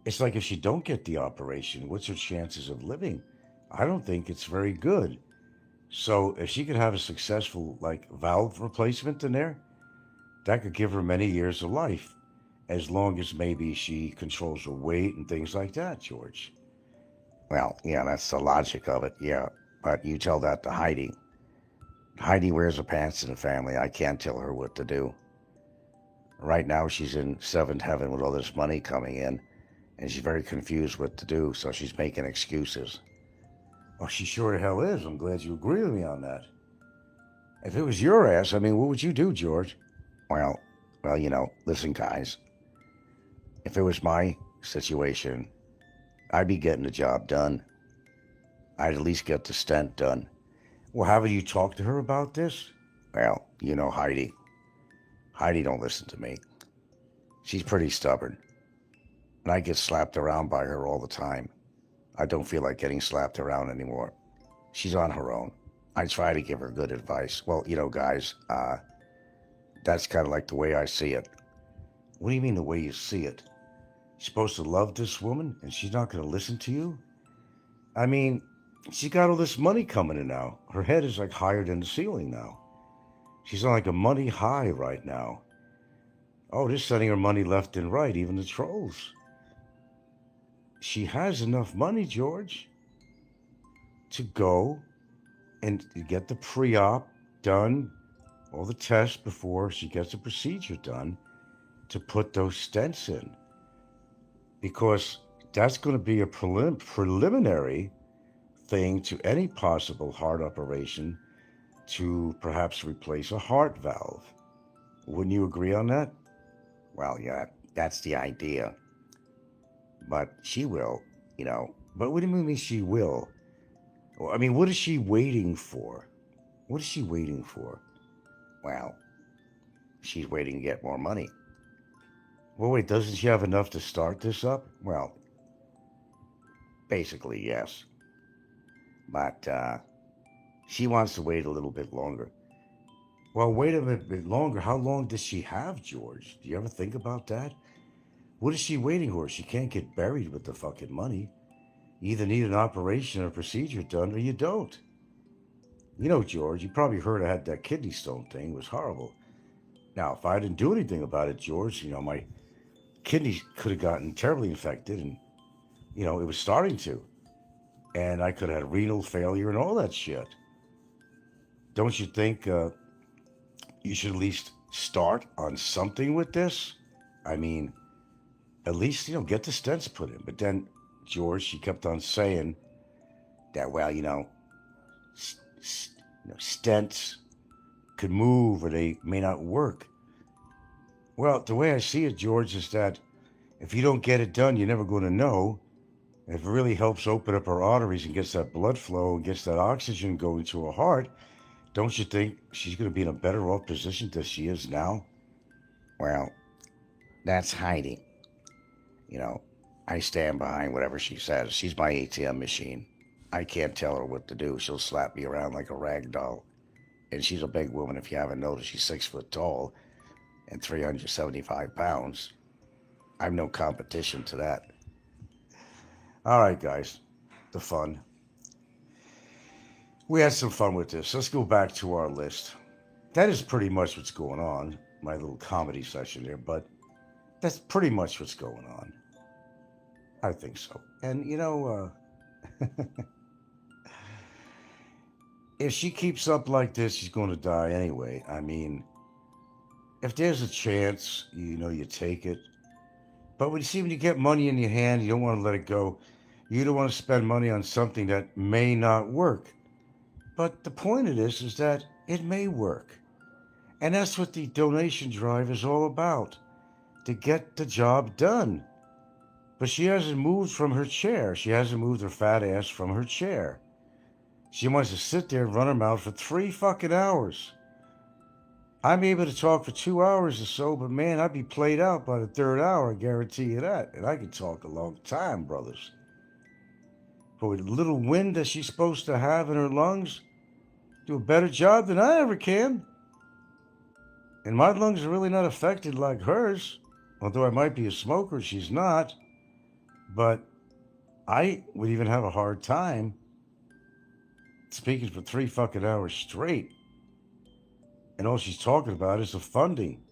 it's like if she don't get the operation, what's her chances of living? I don't think it's very good. So if she could have a successful valve replacement in there, that could give her many years of life, as long as maybe she controls her weight and things like that, George. Well, yeah, that's the logic of it, yeah. But you tell that to Heidi. Heidi wears the pants in the family. I can't tell her what to do. Right now, she's in seventh heaven with all this money coming in, and she's very confused what to do, so she's making excuses. Oh, she sure the hell is. I'm glad you agree with me on that. If it was your ass, what would you do, George? Well, listen, guys. If it was my situation, I'd be getting the job done. I'd at least get the stent done. Well, haven't you talked to her about this? Well, Heidi. Heidi don't listen to me. She's pretty stubborn. And I get slapped around by her all the time. I don't feel like getting slapped around anymore. She's on her own. I try to give her good advice. Well, guys, that's kind of like the way I see it. What do you mean the way you see it? You're supposed to love this woman and she's not going to listen to you? She got all this money coming in now. Her head is like higher than the ceiling now. She's on like a money high right now. Oh, they're sending her money left and right, even the trolls. She has enough money, George, to go and get the pre-op done, all the tests before she gets the procedure done, to put those stents in. Because that's going to be a preliminary thing to any possible heart operation, to perhaps replace a heart valve. Wouldn't you agree on that? Well, yeah, that's the idea. But she will, But what do you mean she will? Well, what is she waiting for? What is she waiting for? Well, she's waiting to get more money. Well, wait, doesn't she have enough to start this up? Well, basically, yes. But she wants to wait a little bit longer. Well, wait a bit longer. How long does she have, George? Do you ever think about that? What is she waiting for? She can't get buried with the fucking money. You either need an operation or a procedure done, or you don't. George, you probably heard I had that kidney stone thing. It was horrible. Now, if I didn't do anything about it, George, my kidneys could have gotten terribly infected, and, it was starting to. And I could have had renal failure and all that shit. Don't you think you should at least start on something with this? At least, get the stents put in. But then, George, she kept on saying that, well, stents could move or they may not work. Well, the way I see it, George, is that if you don't get it done, you're never going to know. And if it really helps open up her arteries and gets that blood flow and gets that oxygen going to her heart, don't you think she's going to be in a better off position than she is now? Well, that's Heidi. I stand behind whatever she says. She's my ATM machine. I can't tell her what to do. She'll slap me around like a rag doll. And she's a big woman. If you haven't noticed, she's 6 foot tall and 375 pounds. I'm no competition to that. All right, guys, the fun. We had some fun with this. Let's go back to our list. That is pretty much what's going on, my little comedy session there, but That's pretty much what's going on. I think so. And, if she keeps up like this, she's going to die anyway. I mean, if there's a chance, you take it. But when you get money in your hand, you don't want to let it go. You don't want to spend money on something that may not work. But the point of this is that it may work. And that's what the donation drive is all about, to get the job done. But she hasn't moved from her chair. She hasn't moved her fat ass from her chair. She wants to sit there and run her mouth for 3 fucking hours. I'm able to talk for 2 hours or so, but man, I'd be played out by the 3rd hour, I guarantee you that. And I can talk a long time, brothers. But with the little wind that she's supposed to have in her lungs, do a better job than I ever can. And my lungs are really not affected like hers. Although I might be a smoker, she's not. But I would even have a hard time speaking for 3 fucking hours straight. And all she's talking about is the funding.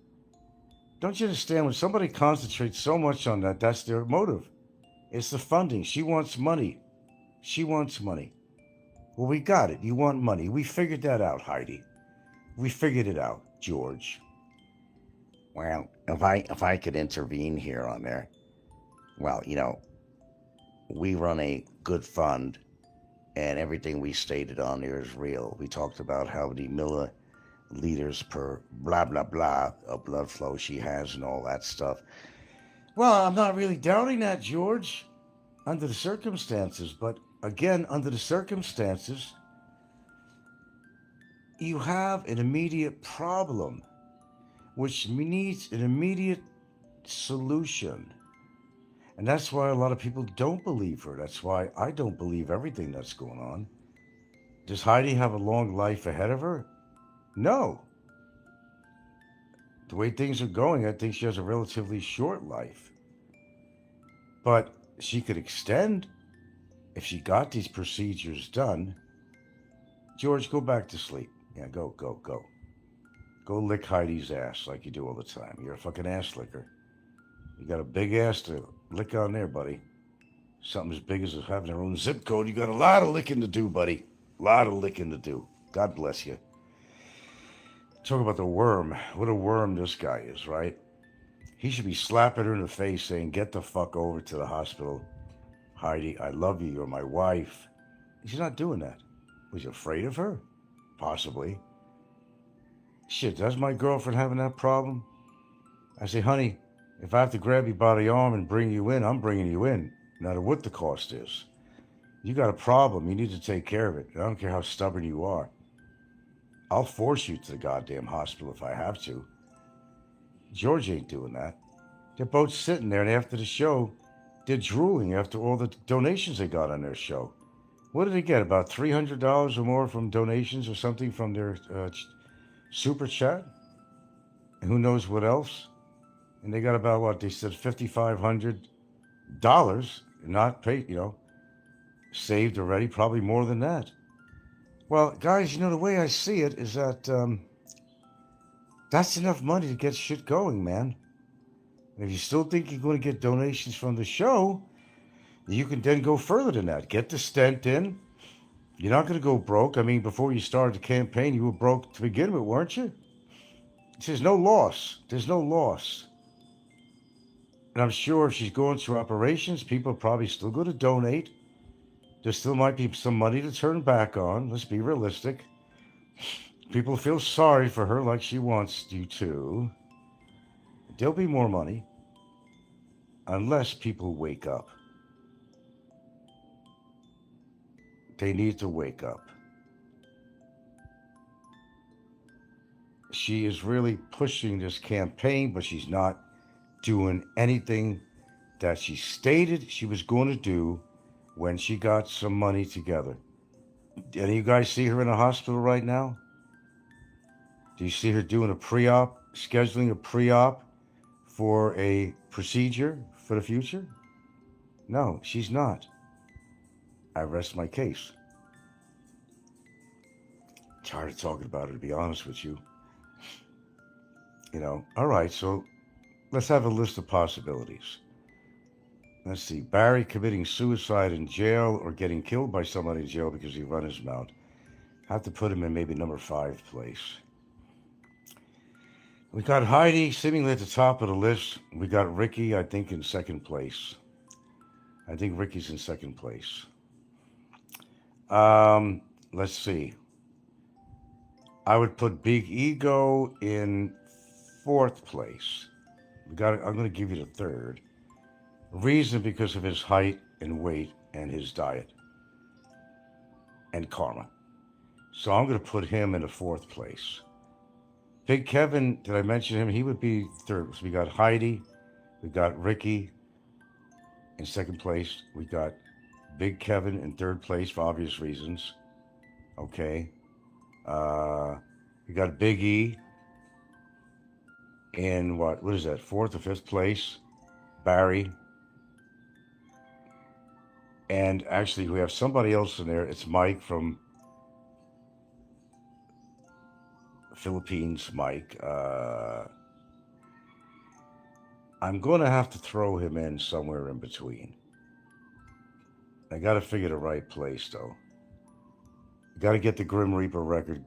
Don't you understand? When somebody concentrates so much on that, that's their motive. It's the funding. She wants money. She wants money. Well, we got it. You want money. We figured that out, Heidi. We figured it out, George. Well, if I could intervene here on there. Well, we run a good fund, and everything we stated on there is real. We talked about how many milliliters per blah, blah, blah of blood flow she has and all that stuff. Well, I'm not really doubting that, George, under the circumstances. But again, under the circumstances, you have an immediate problem, which needs an immediate solution. And that's why a lot of people don't believe her. That's why I don't believe everything that's going on. Does Heidi have a long life ahead of her? No. The way things are going, I think she has a relatively short life. But she could extend if she got these procedures done. George, go back to sleep. Yeah, go. Go lick Heidi's ass like you do all the time. You're a fucking ass licker. You got a big ass to lick on there, buddy. Something as big as having their own zip code. You got a lot of licking to do, buddy. A lot of licking to do. God bless you. Talk about the worm. What a worm this guy is, right? He should be slapping her in the face saying, get the fuck over to the hospital. Heidi, I love you. You're my wife. He's not doing that. Was he afraid of her? Possibly. Shit, does my girlfriend having that problem? I say, honey, if I have to grab you by the arm and bring you in, I'm bringing you in, no matter what the cost is. You got a problem. You need to take care of it. I don't care how stubborn you are. I'll force you to the goddamn hospital if I have to. George ain't doing that. They're both sitting there, and after the show, they're drooling after all the donations they got on their show. What did they get? About $300 or more from donations or something from their super chat? And who knows what else? And they got about, what, they said $5,500 not paid, saved already, probably more than that. Well, guys, the way I see it is that that's enough money to get shit going, man. And if you still think you're going to get donations from the show, you can then go further than that. Get the stent in. You're not going to go broke. I mean, before you started the campaign, you were broke to begin with, weren't you? There's no loss. There's no loss. And I'm sure if she's going through operations, people are probably still going to donate. There still might be some money to turn back on. Let's be realistic. People feel sorry for her like she wants you to. There'll be more money. Unless people wake up. They need to wake up. She is really pushing this campaign, but she's not doing anything that she stated she was going to do when she got some money together. Any of you guys see her in a hospital right now? Do you see her doing a pre-op, scheduling a pre-op for a procedure for the future? No, she's not. I rest my case. Tired of talking about it, to be honest with you. All right, so let's have a list of possibilities. Let's see. Barry committing suicide in jail or getting killed by somebody in jail because he run his mouth. I have to put him in maybe number 5 place. We got Heidi seemingly at the top of the list. We got Ricky, I think, in 2nd place. I think Ricky's in 2nd place. Let's see. I would put Big Ego in 4th place. I'm going to give you the 3rd. Reason because of his height and weight and his diet and karma. So I'm going to put him in the 4th place. Big Kevin, did I mention him? He would be 3rd. So we got Heidi, we got Ricky in 2nd place. We got Big Kevin in 3rd place for obvious reasons. Okay. We got Big E in what is that? 4th or 5th place. Barry. And actually, we have somebody else in there. It's Mike from Philippines. Mike. I'm going to have to throw him in somewhere in between. I got to figure the right place, though. Got to get the Grim Reaper record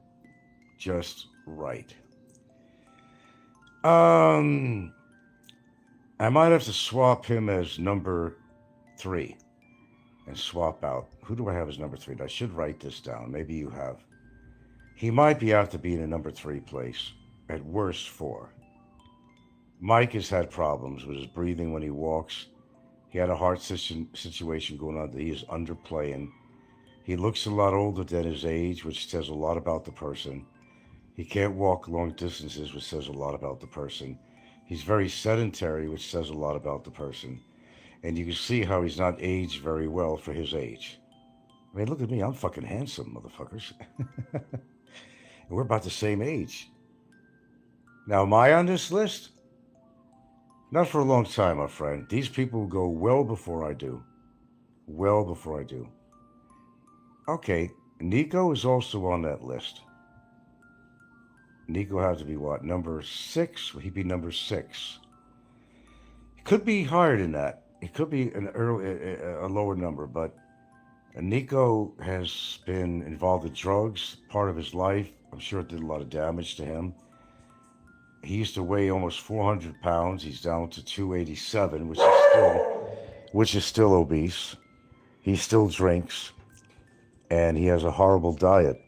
just right. I might have to swap him as number 3 and swap out. Who do I have as number 3? I should write this down. Maybe you have. He might be out to be in a number 3 place. At worst 4. Mike has had problems with his breathing when he walks. He had a heart situation going on that he is underplaying. He looks a lot older than his age, which says a lot about the person. He can't walk long distances, which says a lot about the person. He's very sedentary, which says a lot about the person. And you can see how he's not aged very well for his age. I mean, look at me. I'm fucking handsome, motherfuckers. And we're about the same age. Now, am I on this list? Not for a long time, my friend. These people will go well before I do. Well before I do. Okay, Nico is also on that list. Nico has to be what? Number 6? He'd be number 6. It could be higher than that. It could be a lower number, but Nico has been involved with drugs part of his life. I'm sure it did a lot of damage to him. He used to weigh almost 400 pounds. He's down to 287, which is still obese. He still drinks, and he has a horrible diet.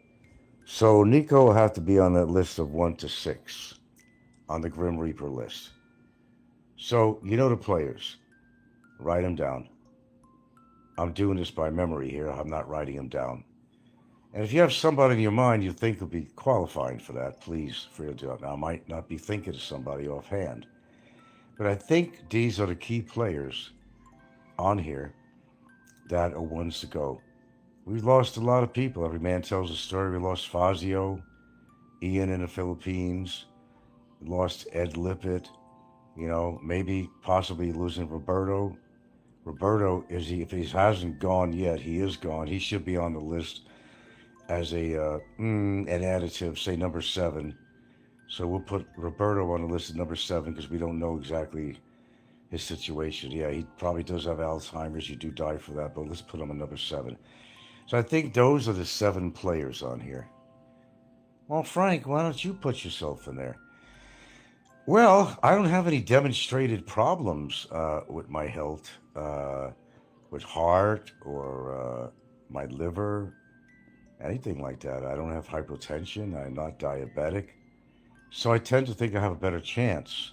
So Nico will have to be on that list of 1 to 6 on the Grim Reaper list. So you know the players. Write them down. I'm doing this by memory here. I'm not writing them down. And if you have somebody in your mind you think would be qualifying for that, please feel free to do it. Now, I might not be thinking of somebody offhand, but I think these are the key players on here that are ones to go. We've lost a lot of people. Every man tells a story. We lost Fazio, Ian in the Philippines. We lost Ed Lippett. You know, maybe possibly losing Roberto. Roberto, if he hasn't gone yet, he is gone. He should be on the list as an additive, say number 7. So we'll put Roberto on the list at number 7 because we don't know exactly his situation. Yeah, he probably does have Alzheimer's. You do die for that, but let's put him at number 7. So I think those are the 7 players on here. Well, Frank, why don't you put yourself in there? Well, I don't have any demonstrated problems with my health, with heart or my liver, anything like that. I don't have hypertension. I'm not diabetic. So I tend to think I have a better chance.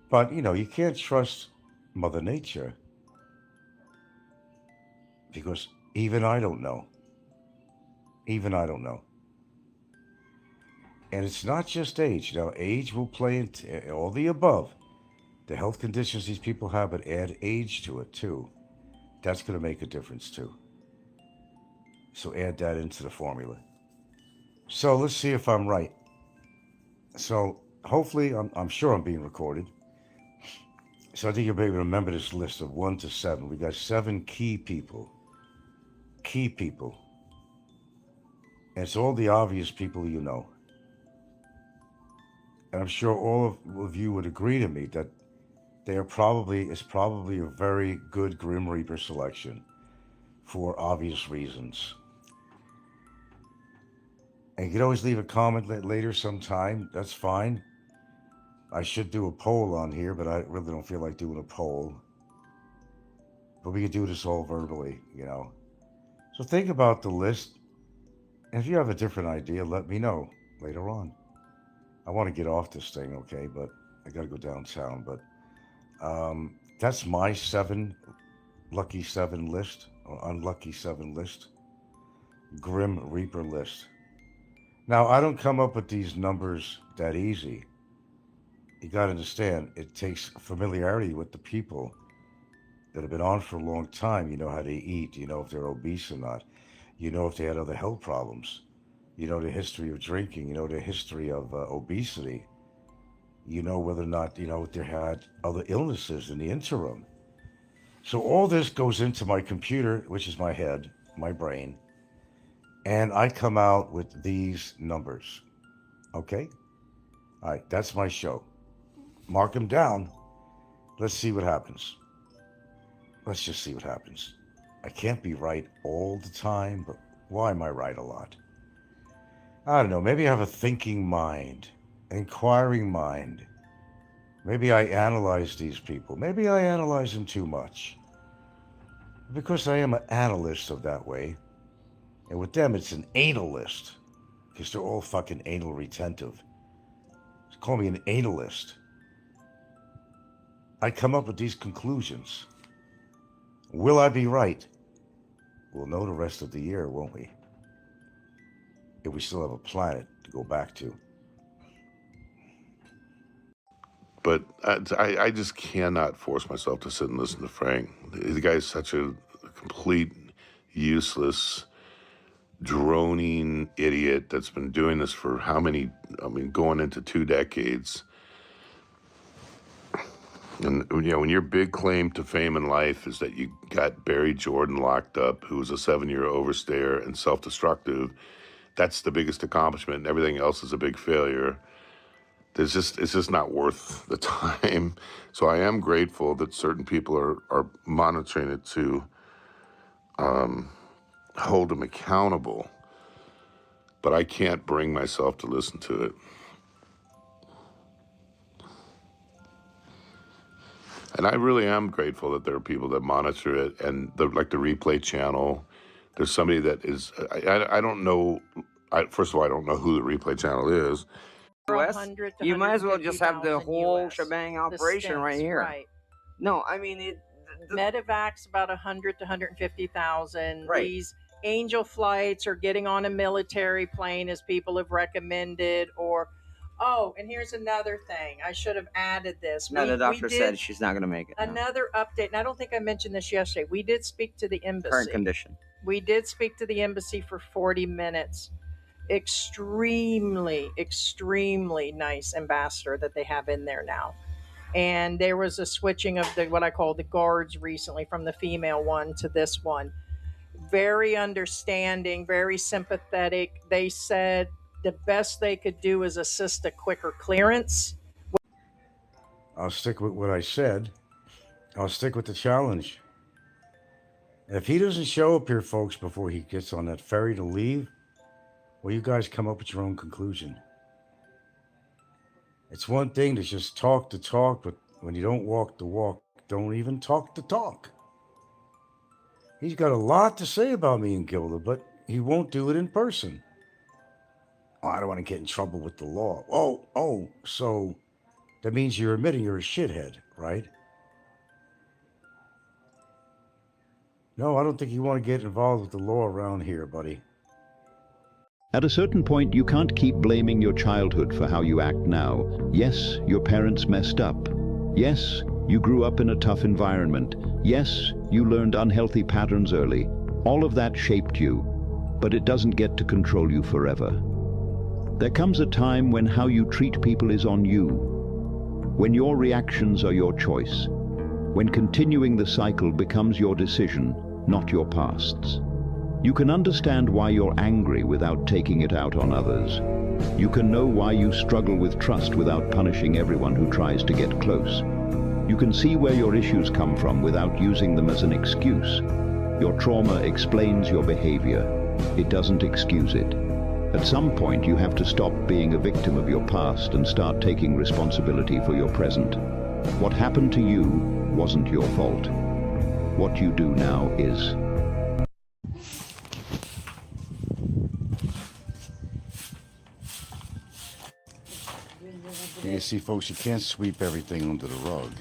But, you know, you can't trust Mother Nature because even I don't know. Even I don't know. And it's not just age. Now, age will play into all the above. The health conditions these people have, but add age to it, too. That's going to make a difference, too. So add that into the formula. So let's see if I'm right. So hopefully, I'm sure I'm being recorded. So I think you'll be able to remember this list of 1 to 7. We got 7 key people. Key people. And it's all the obvious people you know. And I'm sure all of you would agree to me that it's probably a very good Grim Reaper selection for obvious reasons. And you can always leave a comment later sometime. That's fine. I should do a poll on here, but I really don't feel like doing a poll. But we could do this all verbally, you know. So think about the list. And if you have a different idea, let me know later on. I want to get off this thing, okay? But I got to go downtown. But that's my lucky 7 list, or unlucky 7 list. Grim Reaper list. Now, I don't come up with these numbers that easy. You got to understand, it takes familiarity with the people that have been on for a long time. You know how they eat. You know if they're obese or not. You know if they had other health problems. You know the history of drinking. You know the history of obesity. You know whether or not, they had other illnesses in the interim. So all this goes into my computer, which is my head, my brain. And I come out with these numbers. Okay? All right, that's my show. Mark them down. Let's see what happens. Let's just see what happens. I can't be right all the time, but why am I right a lot? I don't know. Maybe I have a thinking mind, inquiring mind. Maybe I analyze these people. Maybe I analyze them too much. Because I am an analyst of that way. And with them, it's an analyst. Because they're all fucking anal retentive. Call me an analyst. I come up with these conclusions. Will I be right? We'll know the rest of the year, won't we? If we still have a planet to go back to. But I just cannot force myself to sit and listen to Frank. The guy's such a complete, useless, droning idiot that's been doing this for going into 2 decades. And, when your big claim to fame in life is that you got Barry Jordan locked up, who was a 7-year overstayer and self-destructive, that's the biggest accomplishment, and everything else is a big failure. It's just not worth the time. So I am grateful that certain people are monitoring it to hold him accountable. But I can't bring myself to listen to it. And I really am grateful that there are people that monitor it, and like the replay channel. There's somebody that is, I don't know, first of all, I don't know who the replay channel is. You might as well just have the whole shebang operation Stents, right here. Right. No, I mean, Medevac's about 100 to 150,000. Right. These angel flights or getting on a military plane, as people have recommended, or and here's another thing. I should have added this. no, the doctor said she's not going to make it. No. Another update, and I don't think I mentioned this yesterday. We did speak to the embassy. Current condition. We did speak to the embassy for 40 minutes. Extremely, extremely nice ambassador that they have in there now. And there was a switching of what I call the guards recently, from the female one to this one. Very understanding, very sympathetic. They said the best they could do is assist a quicker clearance. I'll stick with what I said. I'll stick with the challenge. If he doesn't show up here, folks, before he gets on that ferry to leave, well, you guys come up with your own conclusion. It's one thing to just talk the talk, but when you don't walk the walk, don't even talk the talk. He's got a lot to say about me and Gilda, but he won't do it in person. Oh, I don't want to get in trouble with the law. So that means you're admitting you're a shithead, right? No, I don't think you want to get involved with the law around here, buddy. At a certain point, you can't keep blaming your childhood for how you act now. Yes, your parents messed up. Yes, you grew up in a tough environment. Yes, you learned unhealthy patterns early. All of that shaped you, but it doesn't get to control you forever. There comes a time when how you treat people is on you, when your reactions are your choice, when continuing the cycle becomes your decision, not your past's. You can understand why you're angry without taking it out on others. You can know why you struggle with trust without punishing everyone who tries to get close. You can see where your issues come from without using them as an excuse. Your trauma explains your behavior. It doesn't excuse it. At some point, you have to stop being a victim of your past and start taking responsibility for your present. What happened to you wasn't your fault. What you do now is. You see, folks, you can't sweep everything under the rug.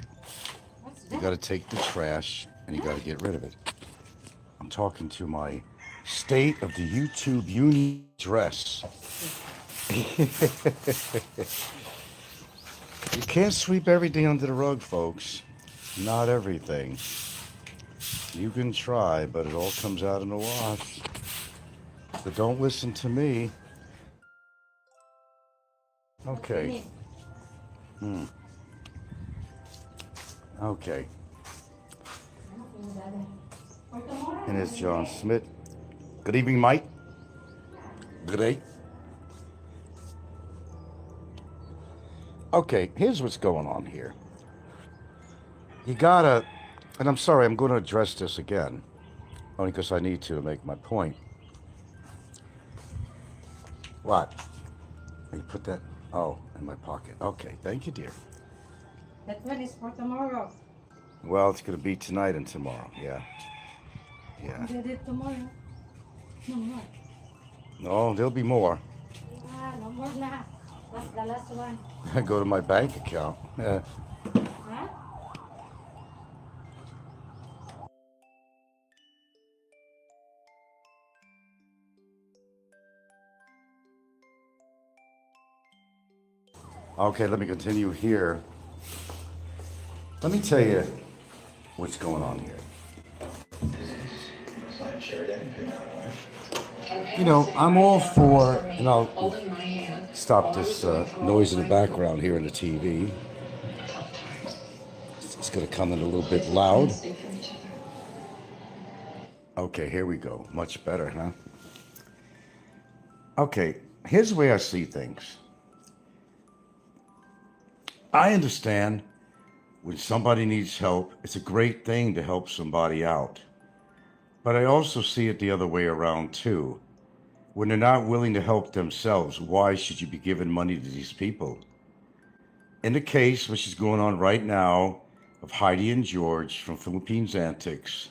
You got to take the trash and you got to get rid of it. I'm talking to my State of the YouTube Union address. You can't sweep everything under the rug, folks. Not everything. You can try, but it all comes out in the wash. But don't listen to me. Okay. Okay. And it's John Smith. Good evening, Mike. Good day. Okay, here's what's going on here. You gotta, and I'm sorry, I'm going to address this again, only because I need to make my point. What? You put that, oh, in my pocket. Okay, thank you, dear. That one is for tomorrow. Well, it's going to be tonight and tomorrow, yeah. Yeah. Did it tomorrow? No more. No, there'll be more. No more na. That's the last one. I go to my bank account. Huh? Okay, let me continue here. Let me tell you what's going on here. You know, I'm all for, and I'll stop this noise in the background here in the TV. It's going to come in a little bit loud. Okay, here we go. Much better, huh? Okay, here's the way I see things. I understand when somebody needs help, it's a great thing to help somebody out. But I also see it the other way around too. When they're not willing to help themselves, why should you be giving money to these people? In the case which is going on right now of Heidi and George from Philippines Antics,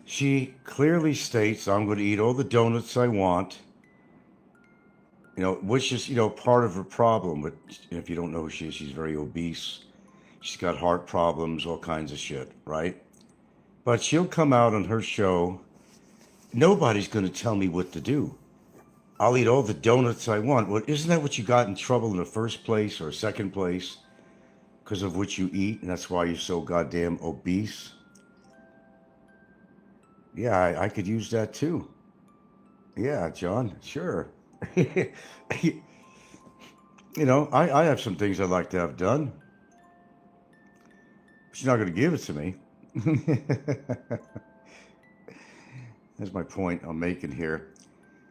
she clearly states, I'm going to eat all the donuts I want, you know, which is, you know, part of her problem. But if you don't know who she is, she's very obese. She's got heart problems, all kinds of shit, right? But she'll come out on her show. Nobody's going to tell me what to do. I'll eat all the donuts I want. Well, isn't that what you got in trouble in the first place or second place? Because of what you eat, and that's why you're so goddamn obese? Yeah, I could use that too. Yeah, John, sure. You know, I have some things I'd like to have done. But she's not going to give it to me. That's my point I'm making here.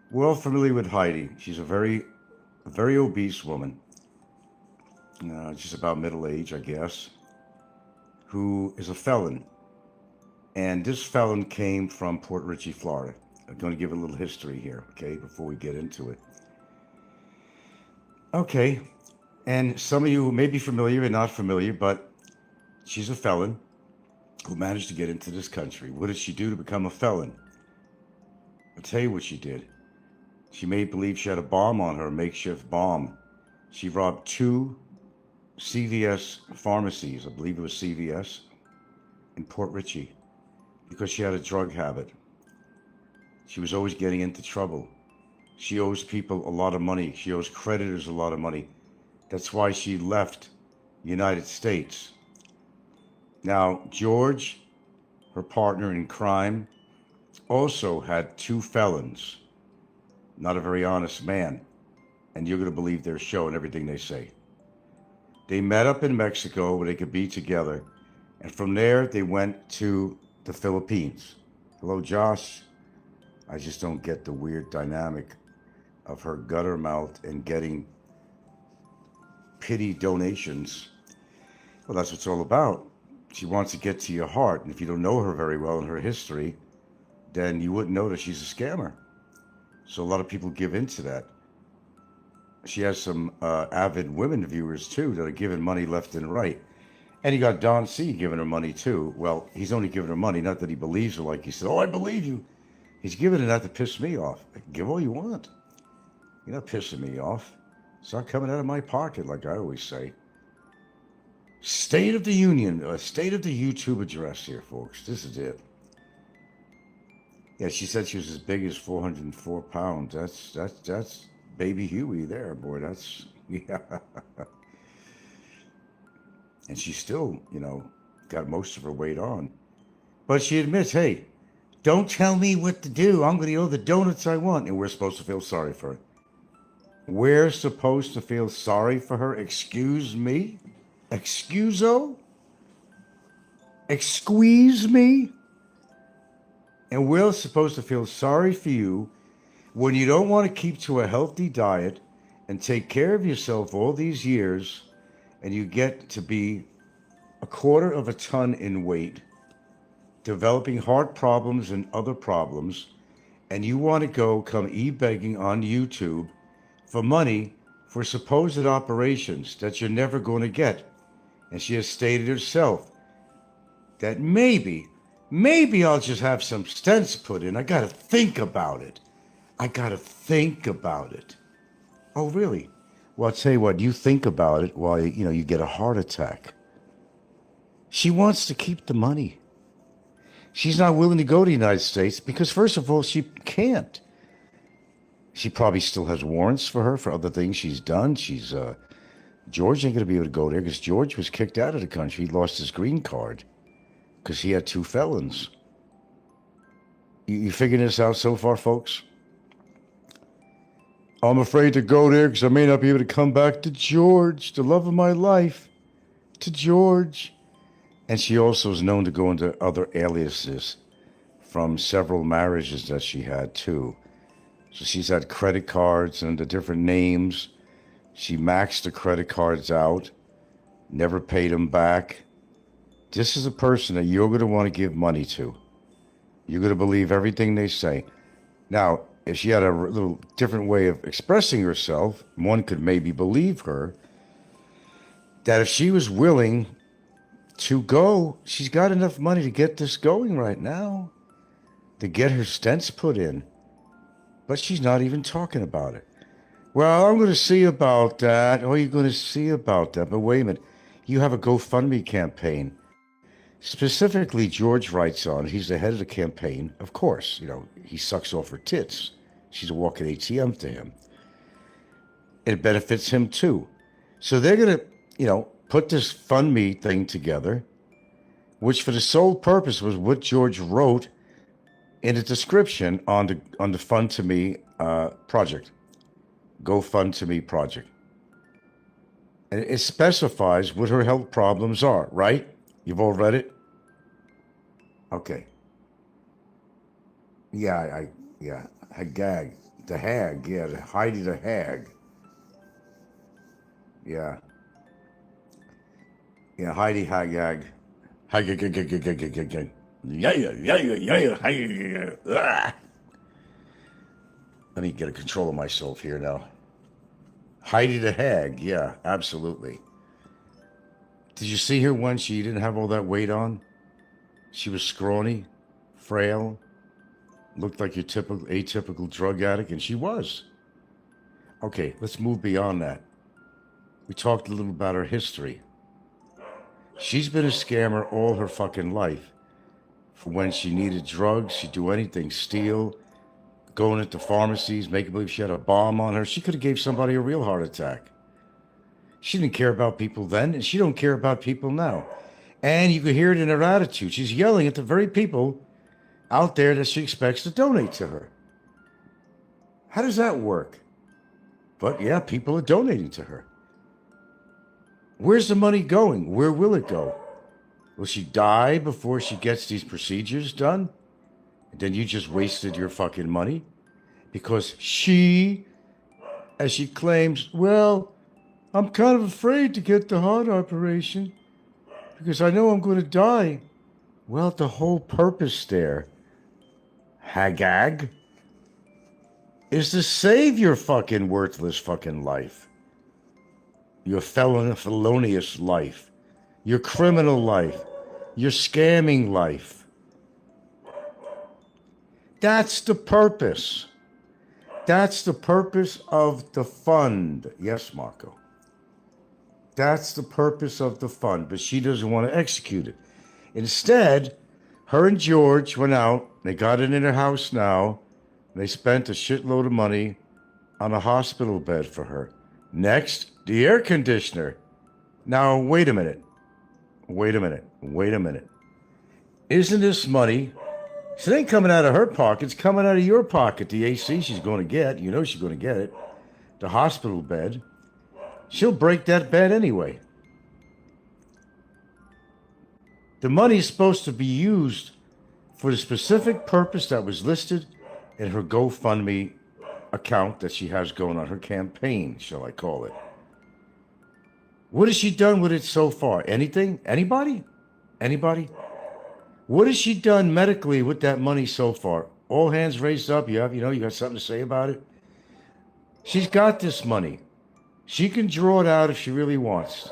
We're all familiar with Heidi. She's a very obese woman. Just about middle age, I guess, who is a felon. And this felon came from Port Richey, Florida. I'm going to give a little history here, okay, before we get into it. Okay, and some of you may be familiar or not familiar, but she's a felon who managed to get into this country. What did she do to become a felon? I'll tell you what she did. She made believe she had a bomb on her, a makeshift bomb. She robbed 2 CVS pharmacies, I believe it was CVS, in Port Richey, because she had a drug habit. She was always getting into trouble. She owes people a lot of money. She owes creditors a lot of money. That's why she left the United States. Now, George, her partner in crime, also had 2 felons. Not a very honest man. And you're going to believe their show and everything they say. They met up in Mexico where they could be together. And from there, they went to the Philippines. Hello, Josh. I just don't get the weird dynamic of her gutter mouth and getting pity donations. Well, that's what it's all about. She wants to get to your heart, and if you don't know her very well and her history, then you wouldn't know that she's a scammer. So a lot of people give into that. She has some avid women viewers too that are giving money left and right. And you got Don C giving her money too. Well, he's only giving her money, not that he believes her like he said, oh, I believe you. He's giving her that to piss me off. Give all you want. You're not pissing me off. It's not coming out of my pocket, like I always say. State of the Union, State of the YouTube address here, folks. This is it. Yeah, she said she was as big as 404 pounds. That's baby Huey there, boy. That's, yeah. And she still, got most of her weight on. But she admits, hey, don't tell me what to do. I'm going to eat all the donuts I want. And we're supposed to feel sorry for her. We're supposed to feel sorry for her? Excuse me? Excuso? Excuse me? And we're supposed to feel sorry for you when you don't want to keep to a healthy diet and take care of yourself all these years, and you get to be a quarter of a ton in weight, developing heart problems and other problems, and you want to come e-begging on YouTube for money for supposed operations that you're never going to get. And she has stated herself that maybe I'll just have some stents put in. I got to think about it. Oh, really? Well, I'll tell you what, you think about it while, you get a heart attack. She wants to keep the money. She's not willing to go to the United States because, first of all, she can't. She probably still has warrants for her for other things she's done. George ain't going to be able to go there because George was kicked out of the country. He lost his green card because he had 2 felons. You figuring this out so far, folks? I'm afraid to go there because I may not be able to come back to George, the love of my life, to George. And she also is known to go into other aliases from several marriages that she had, too. So she's had credit cards under different names. She maxed the credit cards out, never paid them back. This is a person that you're going to want to give money to. You're going to believe everything they say. Now, if she had a little different way of expressing herself, one could maybe believe her, that if she was willing to go, she's got enough money to get this going right now, to get her stents put in. But she's not even talking about it. Well, I'm going to see about that. Oh, you're going to see about that. But wait a minute. You have a GoFundMe campaign. Specifically, George writes on, he's the head of the campaign. Of course, he sucks off her tits. She's a walking ATM to him. It benefits him too. So they're going to, put this Fund Me thing together, which for the sole purpose was what George wrote in the description on the Fund to Me project. GoFundMe project. And it specifies what her health problems are, right? You've all read it? Okay. Yeah, Hagag. The Hag, yeah, the Heidi the Hag. Yeah. Yeah, Heidi Hagag. Hagag. Yeah. Let me get control of myself here now. Heidi the Hag, yeah, absolutely. Did you see her when she didn't have all that weight on? She was scrawny, frail, looked like your atypical drug addict, and she was. Okay, let's move beyond that. We talked a little about her history. She's been a scammer all her fucking life. From when she needed drugs, she'd do anything, steal, going into pharmacies, making believe she had a bomb on her. She could have gave somebody a real heart attack. She didn't care about people then, and she don't care about people now. And you could hear it in her attitude. She's yelling at the very people out there that she expects to donate to her. How does that work? But yeah, people are donating to her. Where's the money going? Where will it go? Will she die before she gets these procedures done? And then you just wasted your fucking money? Because she, as she claims, well, I'm kind of afraid to get the heart operation. because I know I'm going to die. Well, the whole purpose there, Hagag, is to save your fucking worthless fucking life. Your felonious life. Your criminal life. Your scamming life. That's the purpose. That's the purpose of the fund. Yes, Marco. That's the purpose of the fund, but she doesn't want to execute it. Instead, her and George went out. They got it in her house now. They spent a shitload of money on a hospital bed for her. Next, the air conditioner. Now, wait a minute. Isn't this money? It ain't coming out of her pocket. It's coming out of your pocket. The AC she's going to get. You know she's going to get it. The hospital bed. She'll break that bed anyway. The money is supposed to be used for the specific purpose that was listed in her GoFundMe account that she has going on, her campaign, shall I call it. What has she done with it so far? Anything? Anybody? What has she done medically with that money so far? All hands raised up. You got something to say about it? She's got this money. She can draw it out if she really wants.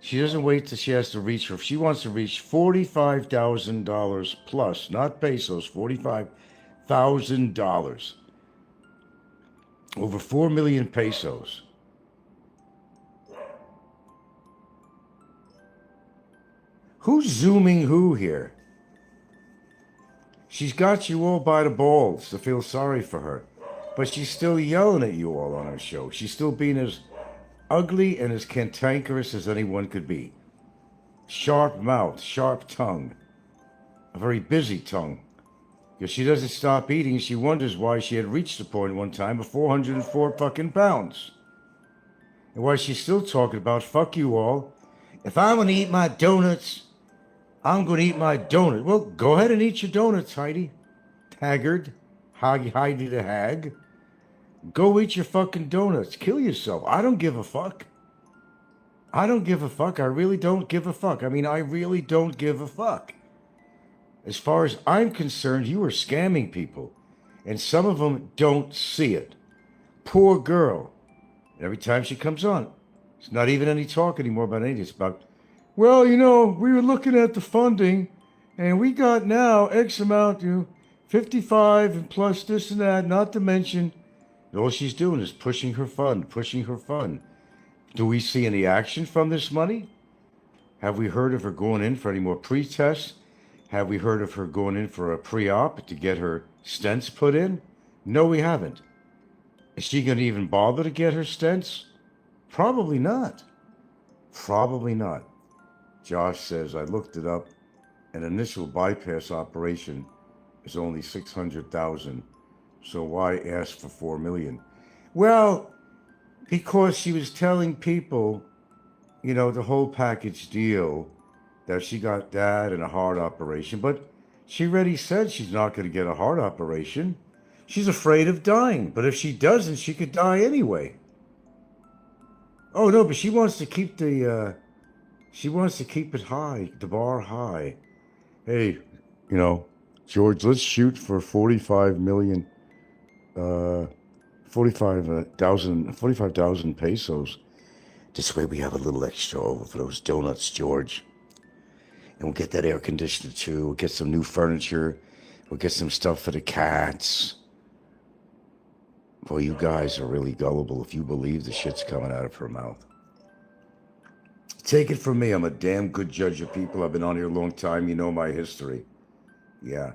She doesn't wait till she has to reach her. If she wants to reach $45,000 plus, not pesos, $45,000. Over 4 million pesos. Who's zooming who here? She's got you all by the balls to feel sorry for her. But she's still yelling at you all on her show. She's still being as ugly and as cantankerous as anyone could be. Sharp mouth, sharp tongue. A very busy tongue. Because she doesn't stop eating. She wonders why she had reached the point one time of 404 fucking pounds. And why she's still talking about, fuck you all. If I'm going to eat my donuts, I'm going to eat my donut. Well, go ahead and eat your donuts, Heidi. Haggard. Heidi the hag. Go eat your fucking donuts. Kill yourself. I don't give a fuck. I really don't give a fuck. I really don't give a fuck. As far as I'm concerned, you are scamming people. And some of them don't see it. Poor girl. Every time she comes on, it's not even any talk anymore about anything. It's about, well, we were looking at the funding, and we got now X amount, 55 and plus this and that, not to mention, all she's doing is pushing her fund. Do we see any action from this money? Have we heard of her going in for any more pre-tests? Have we heard of her going in for a pre-op to get her stents put in? No, we haven't. Is she going to even bother to get her stents? Probably not. Josh says, I looked it up. An initial bypass operation is only 600,000. So why ask for 4 million? Well, because she was telling people, the whole package deal, that she got that and a heart operation. But she already said she's not going to get a heart operation. She's afraid of dying. But if she doesn't, she could die anyway. Oh, no, but she wants to keep it high, the bar high. Hey, George, let's shoot for 45,000 pesos. This way we have a little extra over for those donuts, George. And we'll get that air conditioner too. We'll get some new furniture. We'll get some stuff for the cats. Boy, you guys are really gullible if you believe the shit's coming out of her mouth. Take it from me, I'm a damn good judge of people. I've been on here a long time. You know my history. Yeah.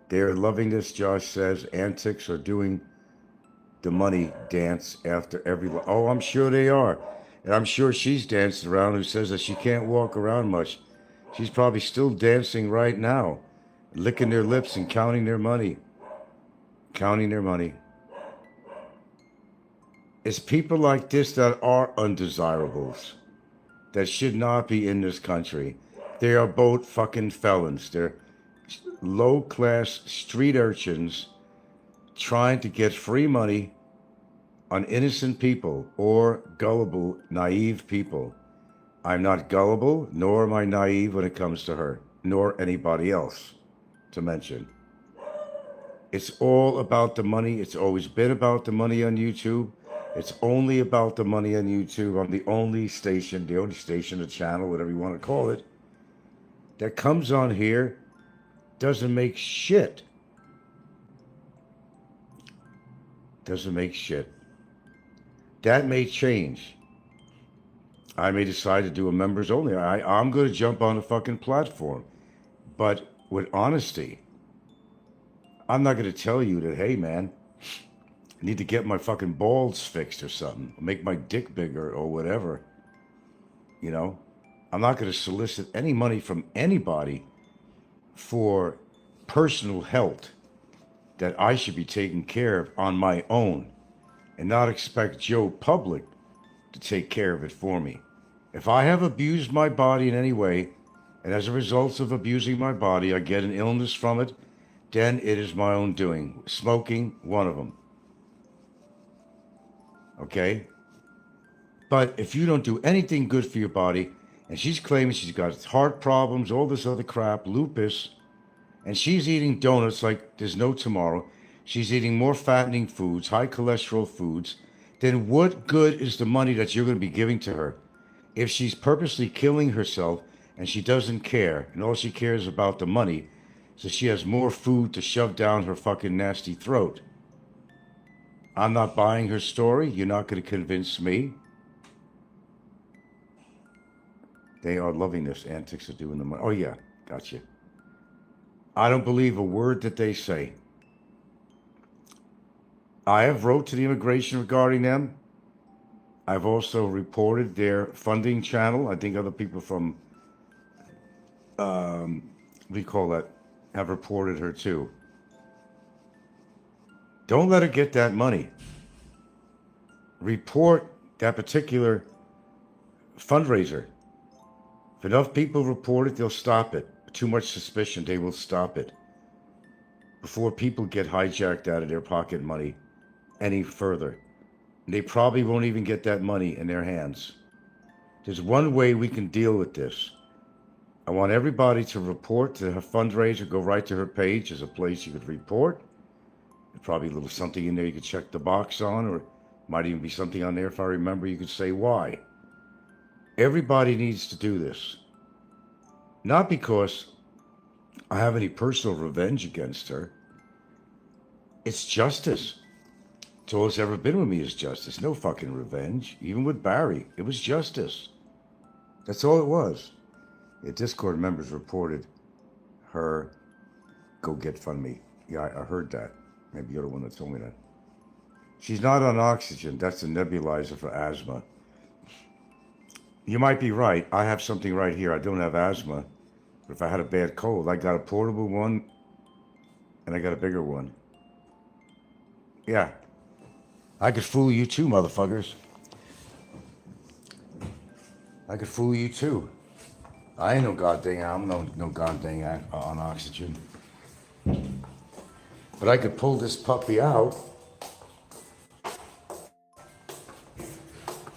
They're loving this, Josh says. Antics are doing the money dance after every... Oh, I'm sure they are. And I'm sure she's dancing around who says that she can't walk around much. She's probably still dancing right now. Licking their lips and counting their money. It's people like this that are undesirables. That should not be in this country. They are both fucking felons. They're low-class street urchins trying to get free money on innocent people or gullible, naive people. I'm not gullible, nor am I naive when it comes to her, nor anybody else to mention. It's all about the money. It's always been about the money on YouTube. It's only about the money on YouTube. I'm the only station, a channel, whatever you want to call it, that comes on here, doesn't make shit. Doesn't make shit. That may change. I may decide to do a members only. I'm going to jump on a fucking platform. But with honesty, I'm not going to tell you that, hey, man, I need to get my fucking balls fixed or something. Make my dick bigger or whatever. You know? I'm not going to solicit any money from anybody for personal health that I should be taking care of on my own and not expect Joe Public to take care of it for me. If I have abused my body in any way, and as a result of abusing my body, I get an illness from it, then it is my own doing. Smoking, one of them. Okay? But if you don't do anything good for your body, and she's claiming she's got heart problems, all this other crap, lupus, and she's eating donuts like there's no tomorrow, she's eating more fattening foods, high cholesterol foods, then what good is the money that you're going to be giving to her? If she's purposely killing herself and she doesn't care, and all she cares about the money, so she has more food to shove down her fucking nasty throat. I'm not buying her story. You're not going to convince me. They are loving this. Antics are doing the money. Oh, yeah. Gotcha. I don't believe a word that they say. I have wrote to the immigration regarding them. I've also reported their funding channel. I think other people from, what do you call that, have reported her too. Don't let her get that money. Report that particular fundraiser. If enough people report it, they'll stop it. Too much suspicion, they will stop it. Before people get hijacked out of their pocket money any further. They probably won't even get that money in their hands. There's one way we can deal with this. I want everybody to report to her fundraiser. Go right to her page. There's a place you could report. There's probably a little something in there you could check the box on, or might even be something on there, if I remember, you could say why. Everybody needs to do this. Not because I have any personal revenge against her. It's justice. It's all it's ever been with me is justice. No fucking revenge. Even with Barry, it was justice. That's all it was. Yeah, Discord members reported her go get fund me. Yeah, I heard that. Maybe you're the one that told me that. She's not on oxygen. That's a nebulizer for asthma. You might be right. I have something right here. I don't have asthma. But if I had a bad cold, I got a portable one and I got a bigger one. Yeah. I could fool you too, motherfuckers. I could fool you too. I ain't no goddamn, I'm no goddamn on oxygen. But I could pull this puppy out.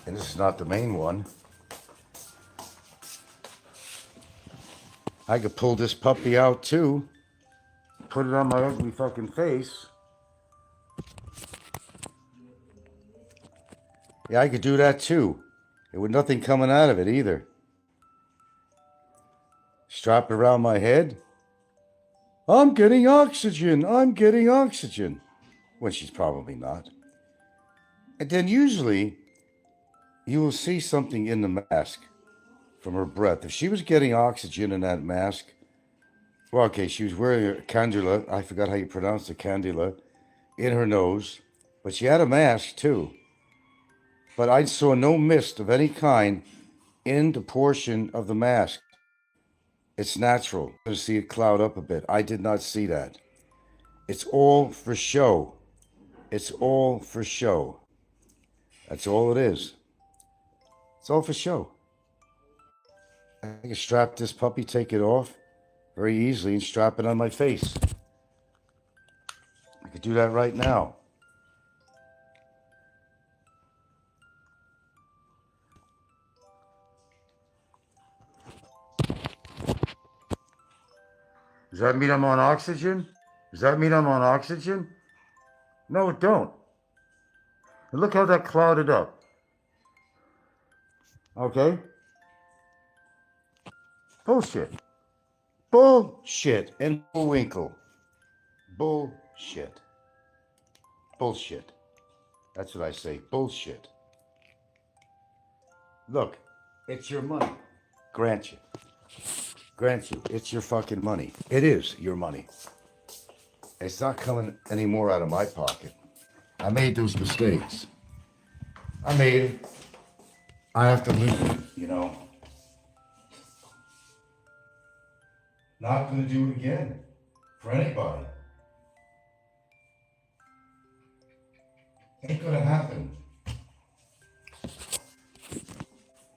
And this is not the main one. I could pull this puppy out too. Put it on my ugly fucking face. Yeah, I could do that too. And with nothing coming out of it either. Strap it around my head. I'm getting oxygen. I'm getting oxygen. When she's probably not. And then usually you will see something in the mask from her breath. If she was getting oxygen in that mask, well, okay, she was wearing a cannula. I forgot how you pronounce the cannula in her nose, but she had a mask too. But I saw no mist of any kind in the portion of the mask. It's natural to see it cloud up a bit. I did not see that. It's all for show. It's all for show. That's all it is. It's all for show. I can strap this puppy, take it off very easily, and strap it on my face. I could do that right now. Does that mean I'm on oxygen? Does that mean I'm on oxygen? No, it don't. And look how that clouded up. Okay? Bullshit. Bullshit and bullwinkle. Bullshit. Bullshit. That's what I say. Bullshit. Look, it's your money. Grant you. Grant you, it's your fucking money. It is your money. It's not coming any more out of my pocket. I made those mistakes. I made it. I have to live with it, you know. Not gonna do it again. For anybody. Ain't gonna happen.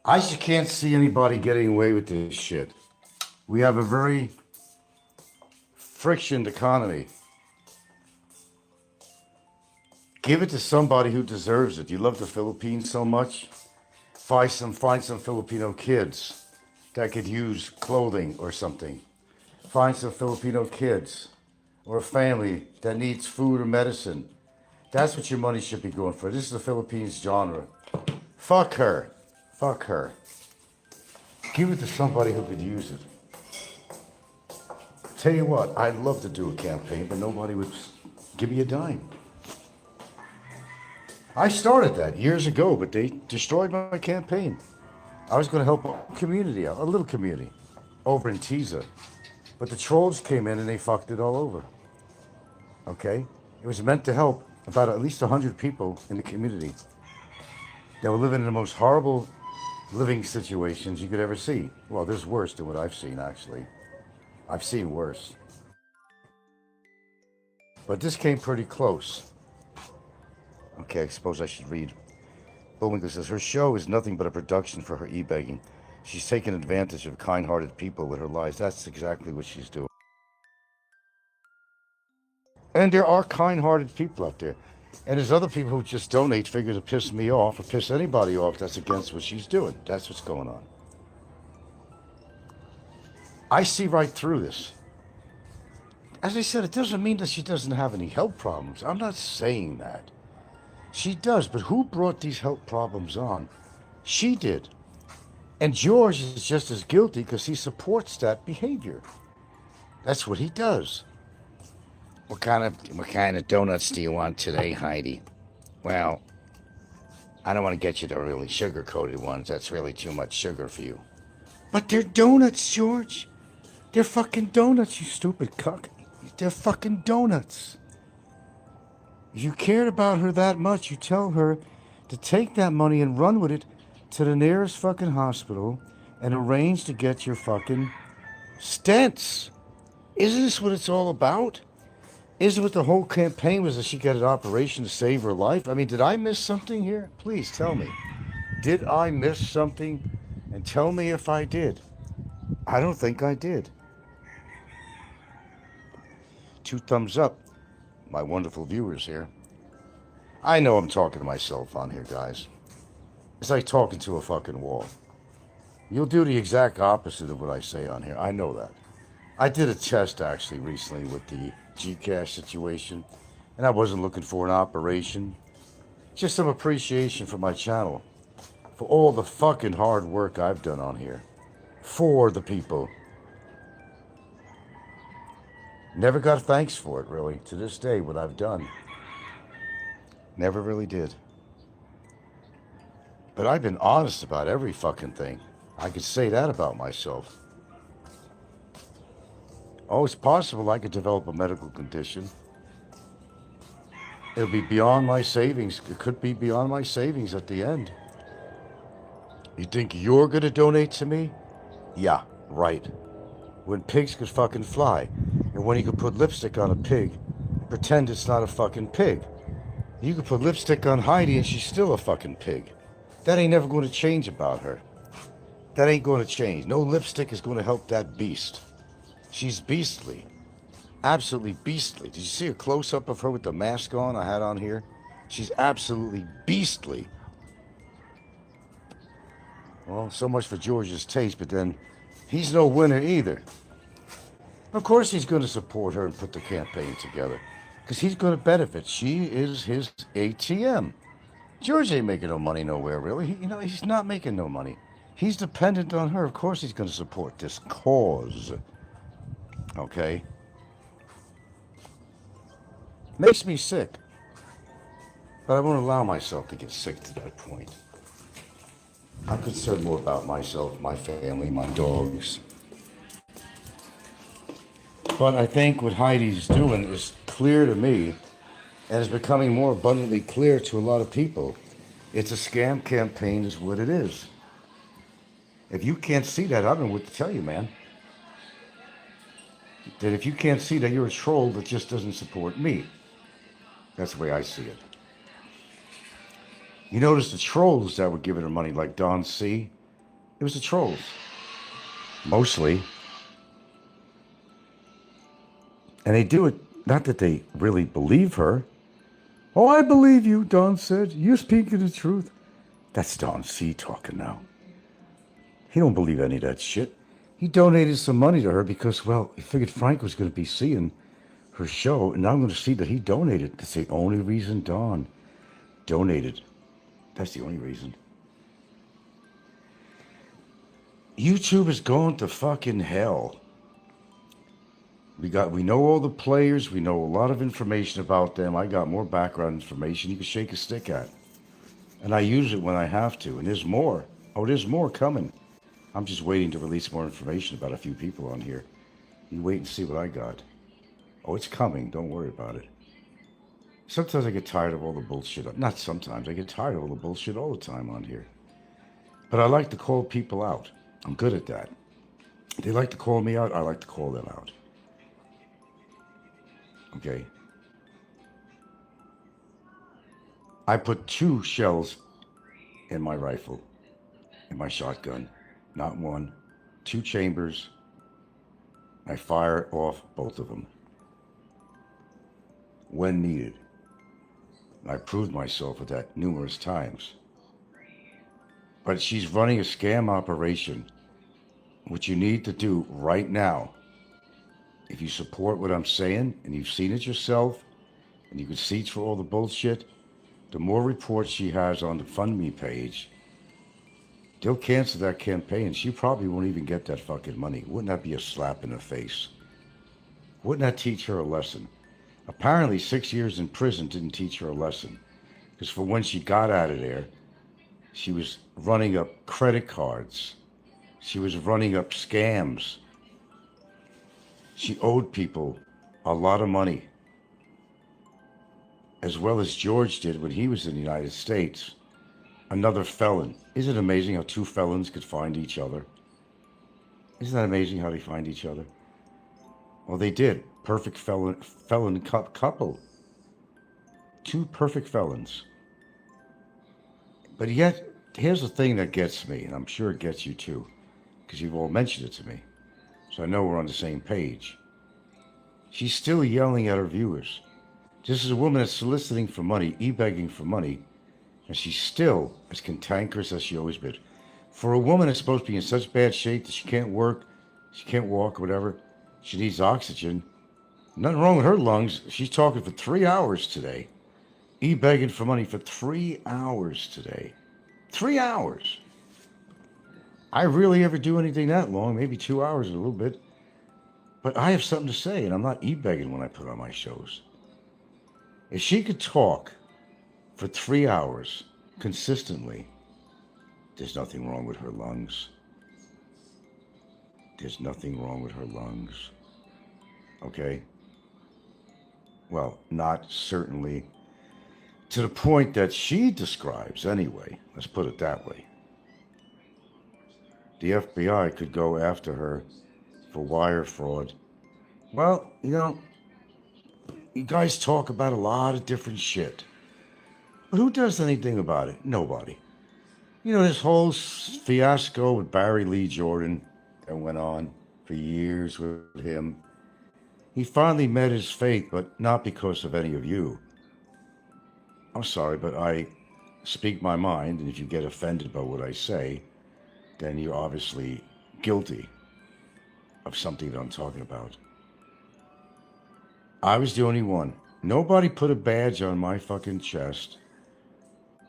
I just can't see anybody getting away with this shit. We have a very frictioned economy. Give it to somebody who deserves it. You love the Philippines so much. Find some Filipino kids that could use clothing or something. Find some Filipino kids or a family that needs food or medicine. That's what your money should be going for. This is the Philippines genre. Fuck her. Fuck her. Give it to somebody who could use it. Tell you what, I'd love to do a campaign, but nobody would give me a dime. I started that years ago, but they destroyed my campaign. I was going to help a community out, a little community, over in Tiza. But the trolls came in and they fucked it all over. Okay? It was meant to help about at least 100 people in the community that were living in the most horrible living situations you could ever see. Well, there's worse than what I've seen, actually. I've seen worse. But this came pretty close. Okay, I suppose I should read. Bullwinkle says, her show is nothing but a production for her e-begging. She's taking advantage of kind-hearted people with her lies. That's exactly what she's doing. And there are kind-hearted people out there. And there's other people who just donate, figure to piss me off or piss anybody off that's against what she's doing. That's what's going on. I see right through this. As I said, it doesn't mean that she doesn't have any health problems. I'm not saying that. She does, but who brought these health problems on? She did. And George is just as guilty because he supports that behavior. That's what he does. What kind of donuts do you want today, Heidi? Well, I don't want to get you the really sugar-coated ones. That's really too much sugar for you. But they're donuts, George. They're fucking donuts, you stupid cuck. They're fucking donuts. If you cared about her that much, you tell her to take that money and run with it to the nearest fucking hospital and arrange to get your fucking stents. Isn't this what it's all about? Isn't what the whole campaign was, that she got an operation to save her life? I mean, did I miss something here? Please tell me. Did I miss something? And tell me if I did. I don't think I did. 2 thumbs up, my wonderful viewers here. I know I'm talking to myself on here, guys. It's like talking to a fucking wall. You'll do the exact opposite of what I say on here. I know that. I did a test actually recently with the Gcash situation, and I wasn't looking for an operation. Just some appreciation for my channel, for all the fucking hard work I've done on here. For the people. Never got thanks for it, really, to this day, what I've done. Never really did. But I've been honest about every fucking thing. I could say that about myself. Oh, it's possible I could develop a medical condition. It'll be beyond my savings. It could be beyond my savings at the end. You think you're gonna donate to me? Yeah, right. When pigs could fucking fly, and when you could put lipstick on a pig, pretend it's not a fucking pig. You could put lipstick on Heidi and she's still a fucking pig. That ain't never going to change about her. That ain't going to change. No lipstick is going to help that beast. She's beastly. Absolutely beastly. Did you see a close-up of her with the mask on I had on here? She's absolutely beastly. Well, so much for George's taste, but then he's no winner either. Of course he's going to support her and put the campaign together. Because he's going to benefit. She is his ATM. George ain't making no money nowhere, really. He's not making no money. He's dependent on her. Of course he's going to support this cause. Okay? Makes me sick. But I won't allow myself to get sick to that point. I'm concerned more about myself, my family, my dogs. But I think what Heidi's doing is clear to me, and is becoming more abundantly clear to a lot of people. It's a scam campaign is what it is. If you can't see that, I don't know what to tell you, man. That if you can't see that, you're a troll that just doesn't support me. That's the way I see it. You notice the trolls that were giving her money, like Don C? It was the trolls. Mostly. And they do it, not that they really believe her. Oh, I believe you, Don said. You're speaking the truth. That's Don C talking now. He don't believe any of that shit. He donated some money to her because, well, he figured Frank was going to be seeing her show, and now I'm going to see that he donated. That's the only reason Don donated. That's the only reason. YouTube is going to fucking hell. We know all the players. We know a lot of information about them. I got more background information you can shake a stick at. And I use it when I have to. And there's more. Oh, there's more coming. I'm just waiting to release more information about a few people on here. You wait and see what I got. Oh, it's coming. Don't worry about it. Sometimes I get tired of all the bullshit. Not sometimes. I get tired of all the bullshit all the time on here. But I like to call people out. I'm good at that. They like to call me out. I like to call them out. Okay. I put 2 shells in my rifle, in my shotgun. Not 1, 2 chambers. I fire off both of them when needed. I proved myself with that numerous times. But she's running a scam operation. What you need to do right now, if you support what I'm saying, and you've seen it yourself, and you can see through all the bullshit, the more reports she has on the Fund Me page, they'll cancel that campaign, and she probably won't even get that fucking money. Wouldn't that be a slap in the face? Wouldn't that teach her a lesson? Apparently 6 years in prison didn't teach her a lesson. Because for when she got out of there, she was running up credit cards. She was running up scams. She owed people a lot of money. As well as George did when he was in the United States. Another felon. Isn't it amazing how 2 felons could find each other? Isn't that amazing how they find each other? Well, they did. Perfect felon couple. 2 perfect felons. But yet, here's the thing that gets me, and I'm sure it gets you too, because you've all mentioned it to me. So I know we're on the same page. She's still yelling at her viewers. This is a woman that's soliciting for money, e-begging for money, and she's still as cantankerous as she always been. For a woman that's supposed to be in such bad shape that she can't work, she can't walk, whatever, she needs oxygen. Nothing wrong with her lungs. She's talking for 3 hours today. E-begging for money for 3 hours today. 3 hours. I rarely ever do anything that long, maybe 2 hours a little bit. But I have something to say, and I'm not e-begging when I put on my shows. If she could talk for 3 hours consistently, there's nothing wrong with her lungs. There's nothing wrong with her lungs. Okay? Well, not certainly to the point that she describes anyway. Let's put it that way. The FBI could go after her for wire fraud. Well, you guys talk about a lot of different shit. But who does anything about it? Nobody. This whole fiasco with Barry Lee Jordan that went on for years with him. He finally met his fate, but not because of any of you. I'm sorry, but I speak my mind, and if you get offended by what I say, then you're obviously guilty of something that I'm talking about. I was the only one. Nobody put a badge on my fucking chest.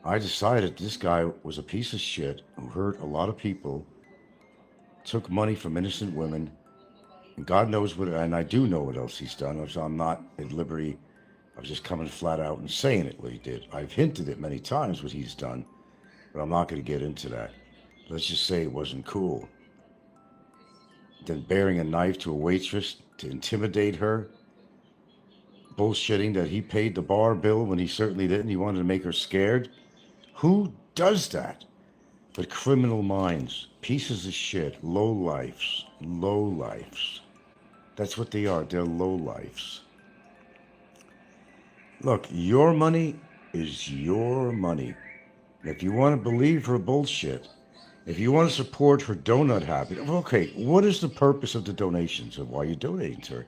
I decided this guy was a piece of shit who hurt a lot of people, took money from innocent women, and God knows what, and I do know what else he's done. So I'm not at liberty of just coming flat out and saying it, what he did. I've hinted at many times what he's done, but I'm not going to get into that. Let's just say it wasn't cool. Then bearing a knife to a waitress to intimidate her, bullshitting that he paid the bar bill when he certainly didn't. He wanted to make her scared. Who does that? But criminal minds, pieces of shit, lowlifes. That's what they are. They're lowlifes. Look, your money is your money. If you want to believe her bullshit, if you want to support her donut habit, okay, what is the purpose of the donations and why you're donating to her?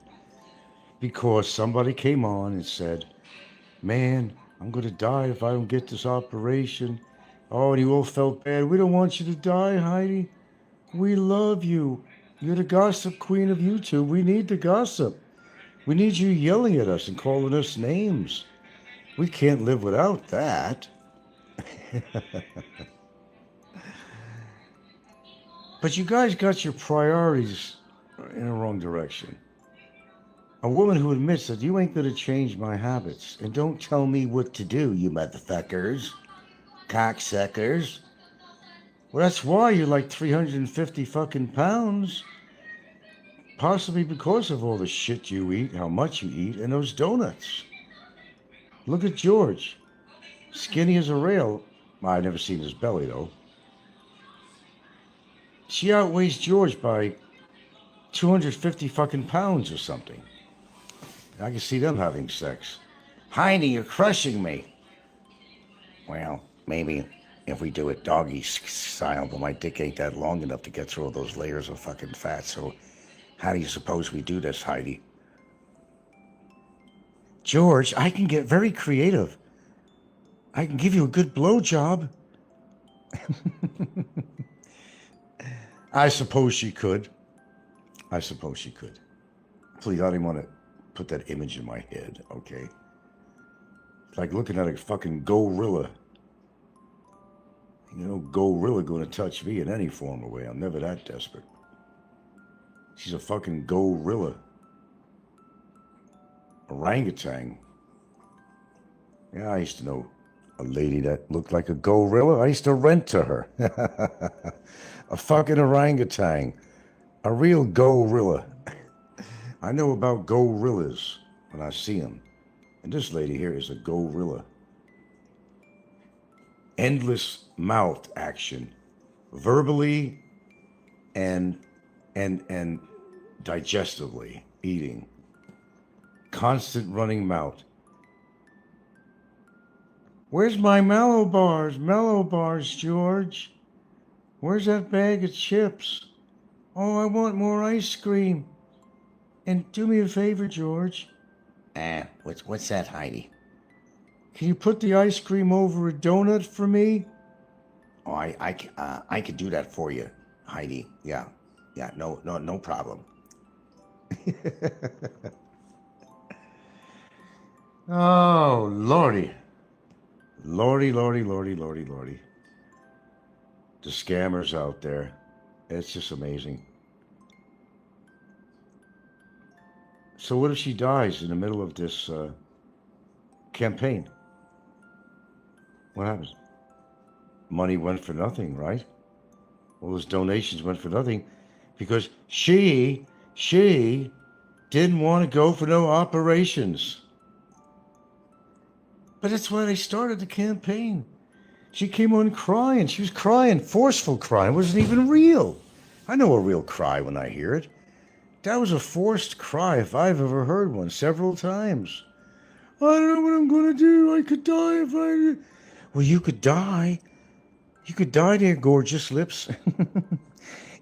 Because somebody came on and said, man, I'm going to die if I don't get this operation. Oh, and you all felt bad. We don't want you to die, Heidi. We love you. You're the gossip queen of YouTube. We need the gossip. We need you yelling at us and calling us names. We can't live without that. But you guys got your priorities in the wrong direction. A woman who admits that you ain't gonna change my habits, and don't tell me what to do, you motherfuckers, cocksuckers. Well, that's why you're like 350 fucking pounds. Possibly because of all the shit you eat, how much you eat, and those donuts. Look at George. Skinny as a rail. Well, I've never seen his belly, though. She outweighs George by 250 fucking pounds or something. I can see them having sex. Heidi, you're crushing me. Well, maybe if we do it doggy style, but my dick ain't that long enough to get through all those layers of fucking fat, so how do you suppose we do this, Heidi? George, I can get very creative. I can give you a good blowjob. I suppose she could. Please, I didn't want to put that image in my head, okay? It's like looking at a fucking gorilla. You know, gorilla gonna touch me in any form or way. I'm never that desperate. She's a fucking gorilla. Orangutan. Yeah, I used to know a lady that looked like a gorilla. I used to rent to her. A fucking orangutan. A real gorilla. I know about gorillas when I see them. And this lady here is a gorilla. Endless mouth action. Verbally and digestively eating. Constant running mouth. Where's my mellow bars? Mellow bars, George. Where's that bag of chips? Oh, I want more ice cream. And do me a favor, George. What's that, Heidi? Can you put the ice cream over a donut for me? Oh, I could do that for you, Heidi. Yeah, no problem. Oh, Lordy. Lordy. The scammers out there. It's just amazing. So what if she dies in the middle of this campaign? What happens? Money went for nothing, right? All those donations went for nothing because she didn't want to go for no operations. But that's why they started the campaign. She came on crying. She was crying, forceful crying. It wasn't even real. I know a real cry when I hear it. That was a forced cry if I've ever heard one, several times. I don't know what I'm going to do. I could die if I... Well, you could die. You could die there, gorgeous lips.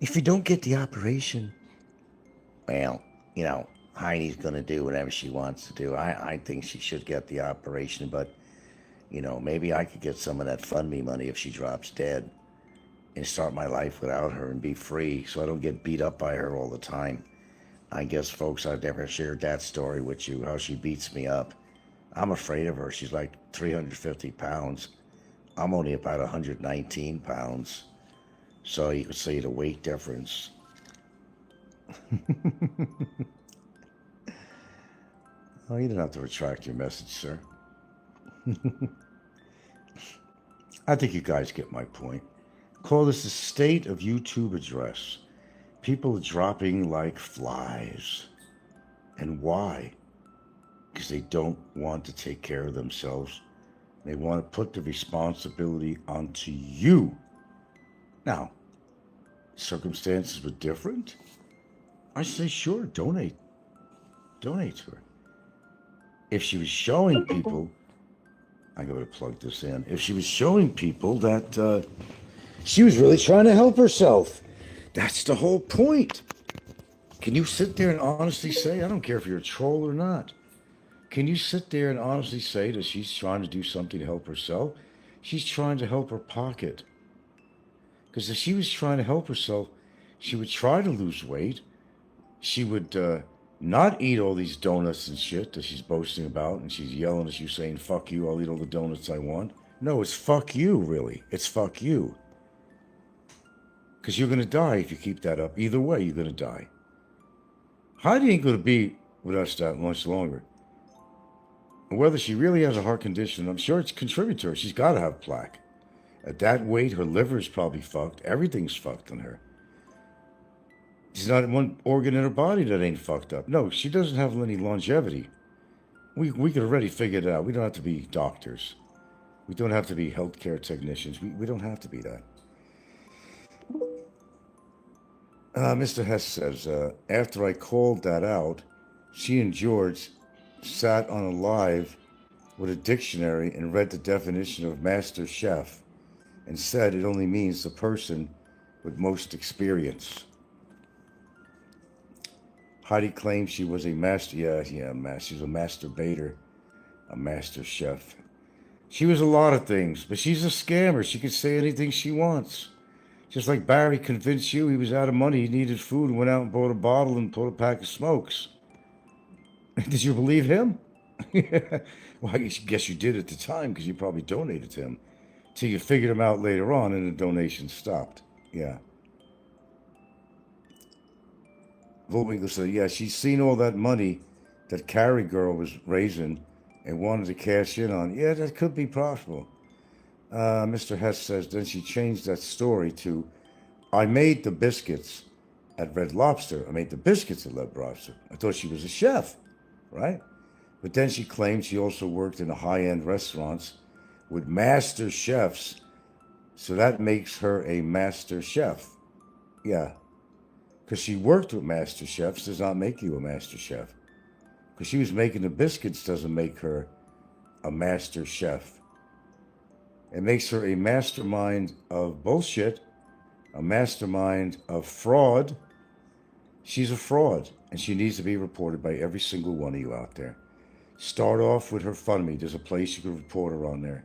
If you don't get the operation. Well, you know, Heidi's going to do whatever she wants to do. I think she should get the operation, but, you know, maybe I could get some of that fund me money if she drops dead and start my life without her and be free so I don't get beat up by her all the time. I guess, folks, I've never shared that story with you, how she beats me up. I'm afraid of her. She's like 350 pounds. I'm only about 119 pounds. So you can see the weight difference. Oh, you don't have to retract your message, sir. I think you guys get my point. Call this the state of YouTube address. People are dropping like flies. And why? Because they don't want to take care of themselves. They want to put the responsibility onto you. Now, circumstances were different. I say, sure, donate. Donate to her. If she was showing people, I'm going to plug this in. If she was showing people that she was really trying to help herself, that's the whole point. Can you sit there and honestly say, I don't care if you're a troll or not, can you sit there and honestly say that she's trying to do something to help herself? She's trying to help her pocket. Because if she was trying to help herself, she would try to lose weight. She would not eat all these donuts and shit that she's boasting about, and she's yelling at you saying, fuck you, I'll eat all the donuts I want. No, it's fuck you, really. It's fuck you. Because you're going to die if you keep that up. Either way, you're going to die. Heidi ain't going to be with us that much longer. And whether she really has a heart condition, I'm sure it's contributed to her. She's got to have plaque. At that weight, her liver is probably fucked. Everything's fucked on her. There's not one organ in her body that ain't fucked up. No, she doesn't have any longevity. We could already figure it out. We don't have to be doctors. We don't have to be healthcare technicians. We don't have to be that. Mr. Hess says, after I called that out, she and George sat on a live with a dictionary and read the definition of master chef and said it only means the person with most experience. Heidi claims she was a master, she was a masturbator, a master chef. She was a lot of things, but she's a scammer. She could say anything she wants. Just like Barry convinced you he was out of money, he needed food, and went out and bought a bottle and bought a pack of smokes. Did you believe him? Well, I guess you did at the time because you probably donated to him. Till you figured him out later on and the donation stopped. Yeah. Volwinkle said, yeah, she's seen all that money that Carrie girl was raising and wanted to cash in on. Yeah, that could be possible. Mr. Hess says, then she changed that story to, I made the biscuits at Red Lobster. I made the biscuits at Red Lobster. I thought she was a chef, right? But then she claimed she also worked in the high-end restaurants with master chefs. So that makes her a master chef. Yeah. Because she worked with master chefs does not make you a master chef. Because she was making the biscuits doesn't make her a master chef. It makes her a mastermind of bullshit, a mastermind of fraud. She's a fraud, and she needs to be reported by every single one of you out there. Start off with her fund me. There's a place you can report her on there.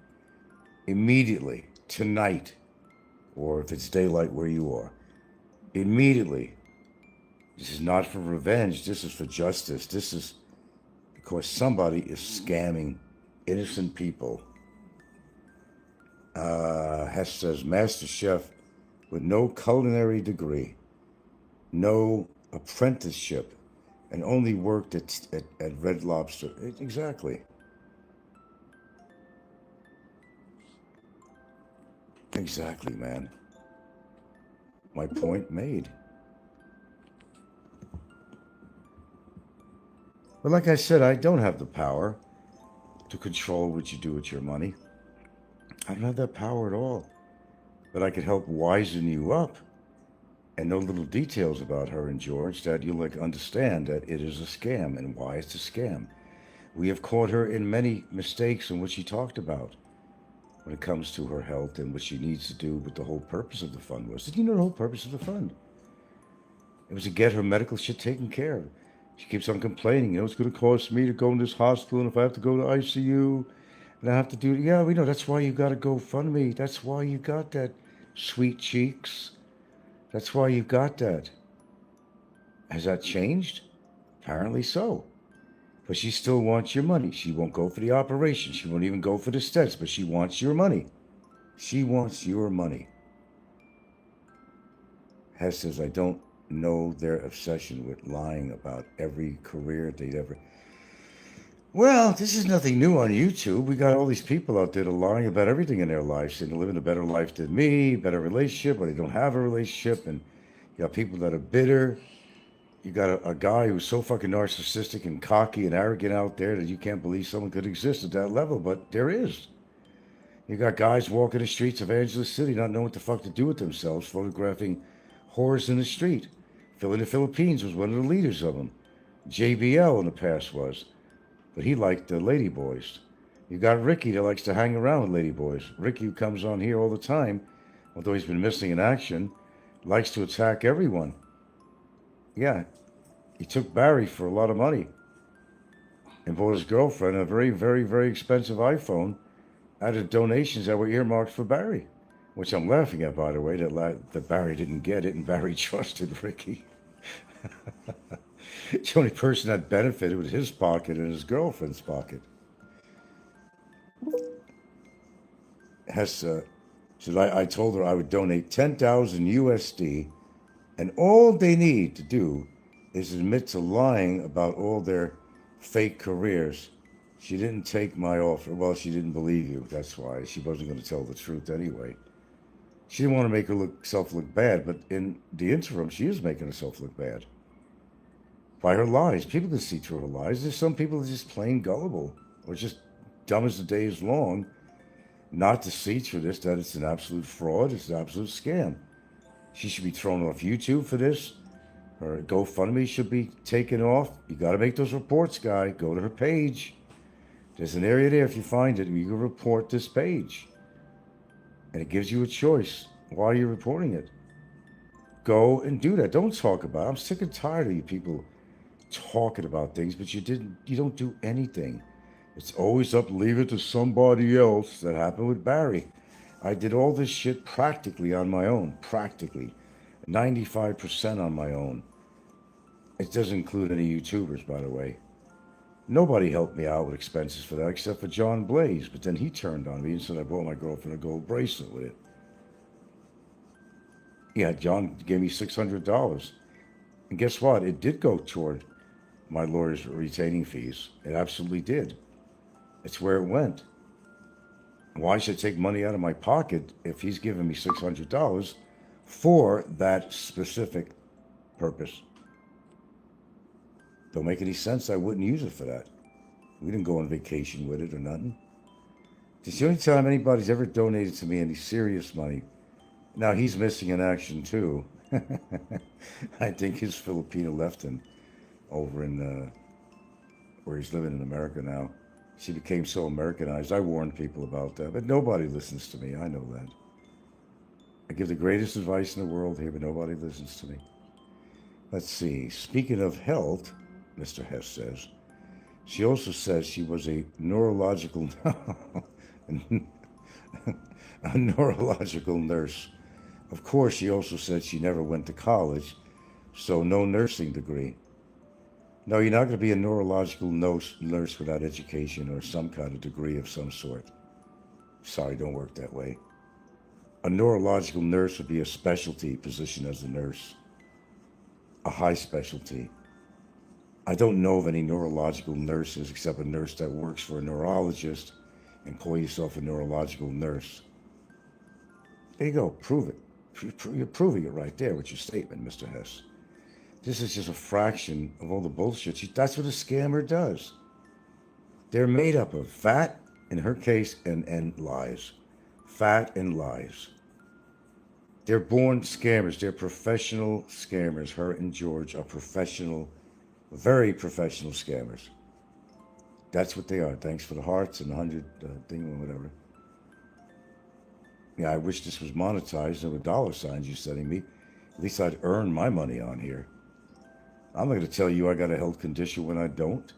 Immediately, tonight, or if it's daylight where you are, immediately. This is not for revenge. This is for justice. This is because somebody is scamming innocent people. Hess says, master chef with no culinary degree, no apprenticeship, and only worked at Red Lobster. Exactly. Exactly, man. My point made. But like I said, I don't have the power to control what you do with your money. I don't have that power at all. But I could help wisen you up and know little details about her and George that you'll understand that it is a scam and why it's a scam. We have caught her in many mistakes in what she talked about when it comes to her health and what she needs to do with the whole purpose of the fund was. Did you know the whole purpose of the fund? It was to get her medical shit taken care of. She keeps on complaining, it's going to cost me to go in this hospital, and if I have to go to ICU, and I have to do, yeah, we know, that's why you got to go fund me. That's why you got that, sweet cheeks. That's why you got that. Has that changed? Apparently so. But she still wants your money. She won't go for the operation. She won't even go for the stents, but she wants your money. She wants your money. Hess says, I don't know their obsession with lying about every career they'd ever... Well, this is nothing new on YouTube. We got all these people out there that are lying about everything in their lives, saying they're living a better life than me, better relationship, or they don't have a relationship. And you got people that are bitter. You got a guy who's so fucking narcissistic and cocky and arrogant out there that you can't believe someone could exist at that level, but there is. You got guys walking the streets of Angeles City not knowing what the fuck to do with themselves, photographing whores in the street. Phil in the Philippines was one of the leaders of them. JBL in the past was. But he liked the ladyboys. You got Ricky that likes to hang around with ladyboys. Ricky, who comes on here all the time, although he's been missing in action, likes to attack everyone. Yeah, he took Barry for a lot of money and bought his girlfriend a very, very, very expensive iPhone out of donations that were earmarked for Barry, which I'm laughing at, by the way, that Barry didn't get it and Barry trusted Ricky. The only person that benefited was his pocket and his girlfriend's pocket. Hess said, I told her I would donate 10,000 USD, and all they need to do is admit to lying about all their fake careers. She didn't take my offer. Well, she didn't believe you. That's why. She wasn't going to tell the truth anyway. She didn't want to make herself look bad, but in the interim, she is making herself look bad. By her lies. People can see through her lies. There's some people that are just plain gullible or just dumb as the day is long not to see through this, that it's an absolute fraud, it's an absolute scam. She should be thrown off YouTube for this. Her GoFundMe should be taken off. You got to make those reports, guy. Go to her page. There's an area there, if you find it, you can report this page. And it gives you a choice while you're reporting it. Go and do that. Don't talk about it. I'm sick and tired of you people talking about things, but you don't do anything. It's always up, leave it to somebody else. That happened with Barry. I did all this shit practically on my own. Practically. 95% on my own. It doesn't include any YouTubers, by the way. Nobody helped me out with expenses for that except for John Blaze, but then he turned on me and said I bought my girlfriend a gold bracelet with it. Yeah, John gave me $600. And guess what? It did go toward my lawyer's retaining fees. It absolutely did. It's where it went. Why should I take money out of my pocket if he's giving me $600 for that specific purpose? Don't make any sense. I wouldn't use it for that. We didn't go on vacation with it or nothing. It's the only time anybody's ever donated to me any serious money. Now, he's missing in action, too. I think his Filipino left him over in where he's living in America now. She became so Americanized. I warned people about that, but nobody listens to me. I know that. I give the greatest advice in the world here, but nobody listens to me. Let's see. Speaking of health, Mr. Hess says, she also says she was a neurological a neurological nurse. Of course, she also said she never went to college, so no nursing degree. No, you're not going to be a neurological nurse without education or some kind of degree of some sort. Sorry, don't work that way. A neurological nurse would be a specialty position as a nurse. A high specialty. I don't know of any neurological nurses except a nurse that works for a neurologist and call yourself a neurological nurse. There you go. Prove it. You're proving it right there with your statement, Mr. Hess. This is just a fraction of all the bullshit. That's what a scammer does. They're made up of fat, in her case, and lies. Fat and lies. They're born scammers. They're professional scammers. Her and George are professional, very professional scammers. That's what they are. Thanks for the hearts and the 100 thing or whatever. Yeah, I wish this was monetized. There were dollar signs you're sending me. At least I'd earn my money on here. I'm not going to tell you I got a health condition when I don't.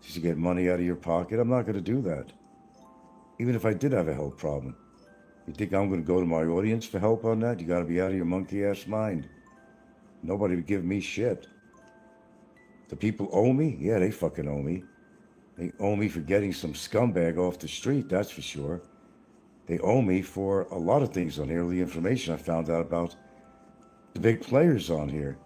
Just to get money out of your pocket. I'm not going to do that. Even if I did have a health problem. You think I'm going to go to my audience for help on that? You got to be out of your monkey ass mind. Nobody would give me shit. The people owe me? Yeah, they fucking owe me. They owe me for getting some scumbag off the street, that's for sure. They owe me for a lot of things on here, the information I found out about the big players on here.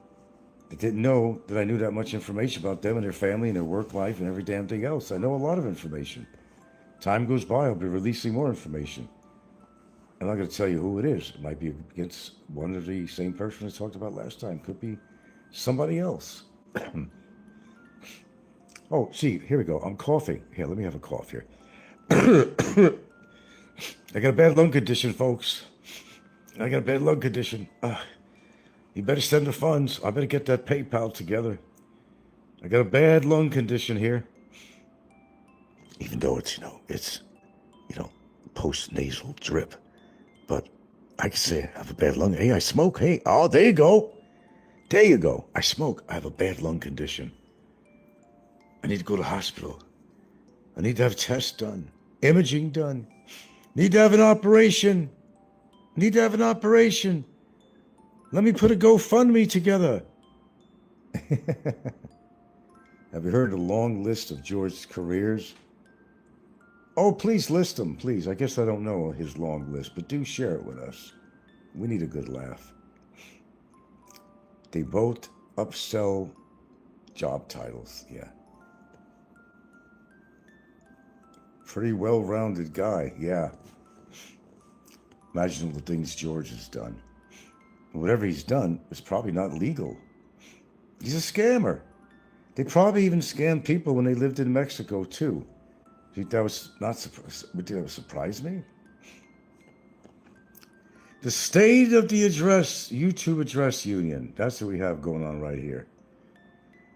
They didn't know that I knew that much information about them and their family and their work life and every damn thing else. I know a lot of information. Time goes by, I'll be releasing more information. I'm not going to tell you who it is. It might be against one of the same person I talked about last time. Could be somebody else. Oh, see, here we go. I'm coughing. Here, let me have a cough here. I got a bad lung condition, folks. I got a bad lung condition. You better send the funds. I better get that PayPal together. I got a bad lung condition here. Even though it's post-nasal drip. But I can say I have a bad lung. Hey, I smoke. Hey, oh, there you go. There you go. I smoke. I have a bad lung condition. I need to go to the hospital. I need to have tests done. Imaging done. Need to have an operation. Need to have an operation. Let me put a GoFundMe together. Have you heard the long list of George's careers? Oh, please list them, please. I guess I don't know his long list, but do share it with us. We need a good laugh. They both upsell job titles, yeah. Pretty well-rounded guy, yeah. Imagine the things George has done. Whatever he's done is probably not legal. He's a scammer. They probably even scammed people when they lived in Mexico, too. Do you think that was not surprised? Would that surprise me? The state of the YouTube address union. That's what we have going on right here.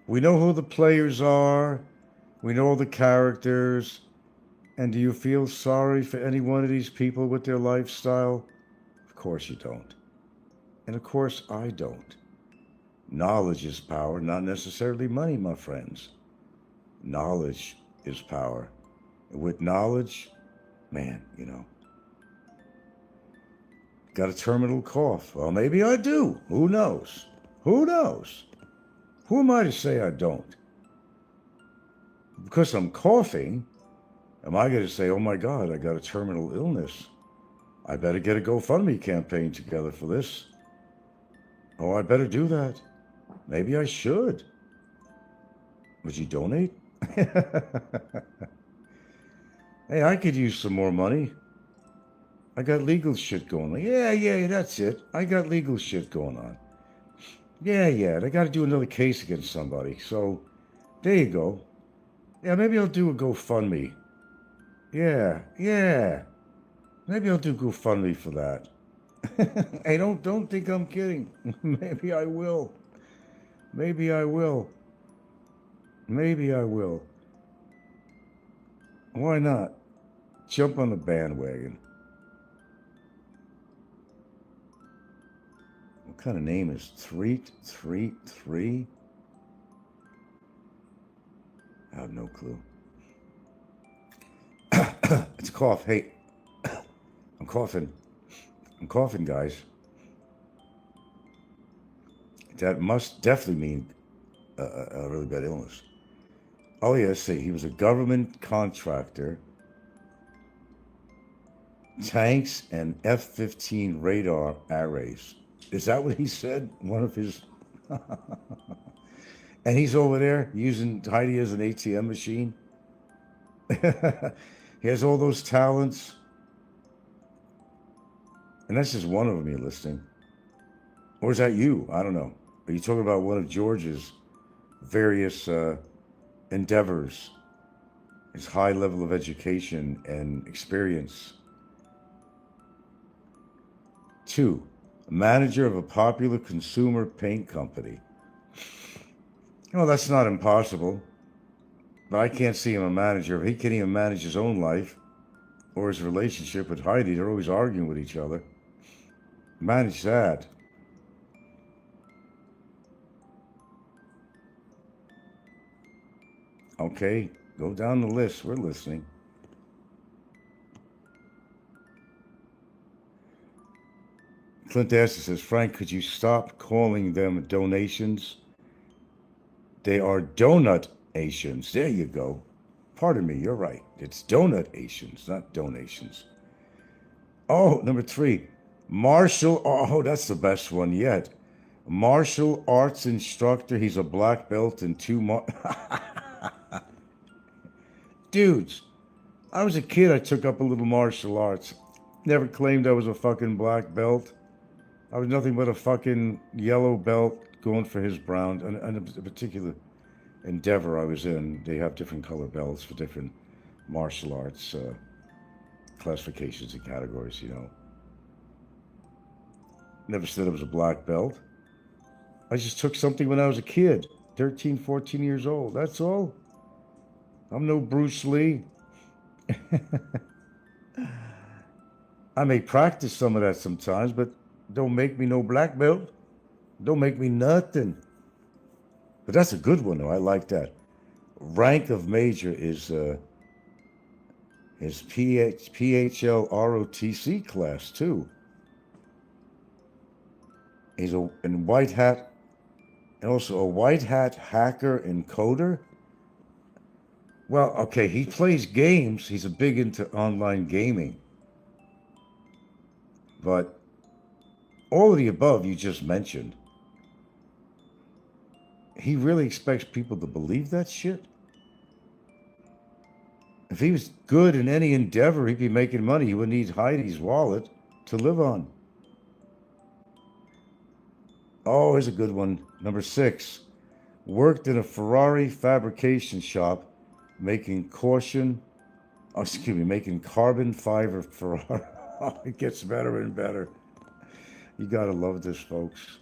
We know who the players are. We know the characters. And do you feel sorry for any one of these people with their lifestyle? Of course you don't. And of course I don't. Knowledge is power, not necessarily money, my friends. Knowledge is power. And with knowledge, man, got a terminal cough. Well, maybe I do. Who knows? Who knows? Who am I to say I don't? Because I'm coughing, am I going to say, oh my God, I got a terminal illness. I better get a GoFundMe campaign together for this. Oh, I better do that. Maybe I should. Would you donate? Hey, I could use some more money. I got legal shit going on. Yeah, that's it. I got legal shit going on. Yeah, they got to do another case against somebody. So, there you go. Yeah, maybe I'll do a GoFundMe. Yeah. Maybe I'll do GoFundMe for that. Hey, don't think I'm kidding. Maybe I will. Maybe I will. Why not? Jump on the bandwagon. What kind of name is 333? I have no clue. It's a cough. Hey, I'm coughing. Guys. That must definitely mean a really bad illness. Oh, yeah, let's see. He was a government contractor. Tanks and F-15 radar arrays. Is that what he said? One of his... And he's over there using Heidi as an ATM machine. He has all those talents. And that's just one of them you're listing. Or is that you? I don't know. Are you talking about one of George's various endeavors? His high level of education and experience. 2, a manager of a popular consumer paint company. Well, that's not impossible. But I can't see him a manager. He can't even manage his own life or his relationship with Heidi. They're always arguing with each other. Manage that. Okay, go down the list. We're listening. Clint Astor says, Frank, could you stop calling them donations? They are donut Asians. There you go. Pardon me, you're right. It's donut Asians, not donations. Oh, number 3. Oh, that's the best one yet. Martial arts instructor. He's a black belt in 2 Dudes, I was a kid. I took up a little martial arts. Never claimed I was a fucking black belt. I was nothing but a fucking yellow belt going for his brown. And a particular endeavor I was in, they have different color belts for different martial arts classifications and categories, you know. Never said I was a black belt. I just took something when I was a kid, 13, 14 years old. That's all. I'm no Bruce Lee. I may practice some of that sometimes, but don't make me no black belt. Don't make me nothing. But that's a good one, though. I like that. Rank of major is PHL ROTC class, too. He's in white hat, and also a white hat hacker encoder. Well, okay, he plays games. He's a big into online gaming. But all of the above you just mentioned, he really expects people to believe that shit? If he was good in any endeavor, he'd be making money. He would need Heidi's wallet to live on. Oh, here's a good one. Number 6. Worked in a Ferrari fabrication shop making carbon fiber Ferrari. Oh, it gets better and better. You gotta love this, folks.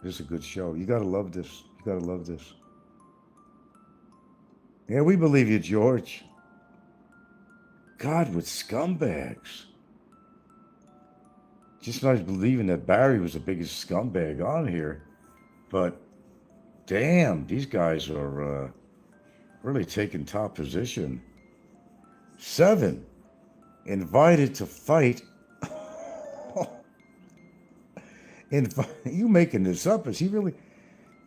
This is a good show. You gotta love this. You gotta love this. Yeah, we believe you, George. God, with scumbags. Just not believing that Barry was the biggest scumbag on here. But, damn, these guys are really taking top position. 7. Invited to fight. You making this up? Is he really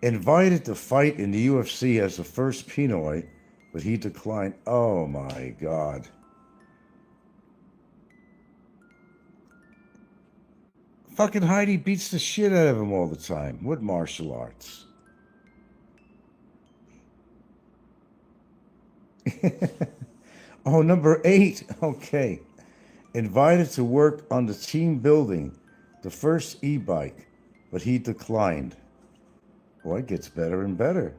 invited to fight in the UFC as the first Pinoy, but he declined? Oh my God. Fucking Heidi beats the shit out of him all the time with martial arts. Oh, number 8. Okay. Invited to work on the team building the first e-bike, but he declined. Boy, it gets better and better.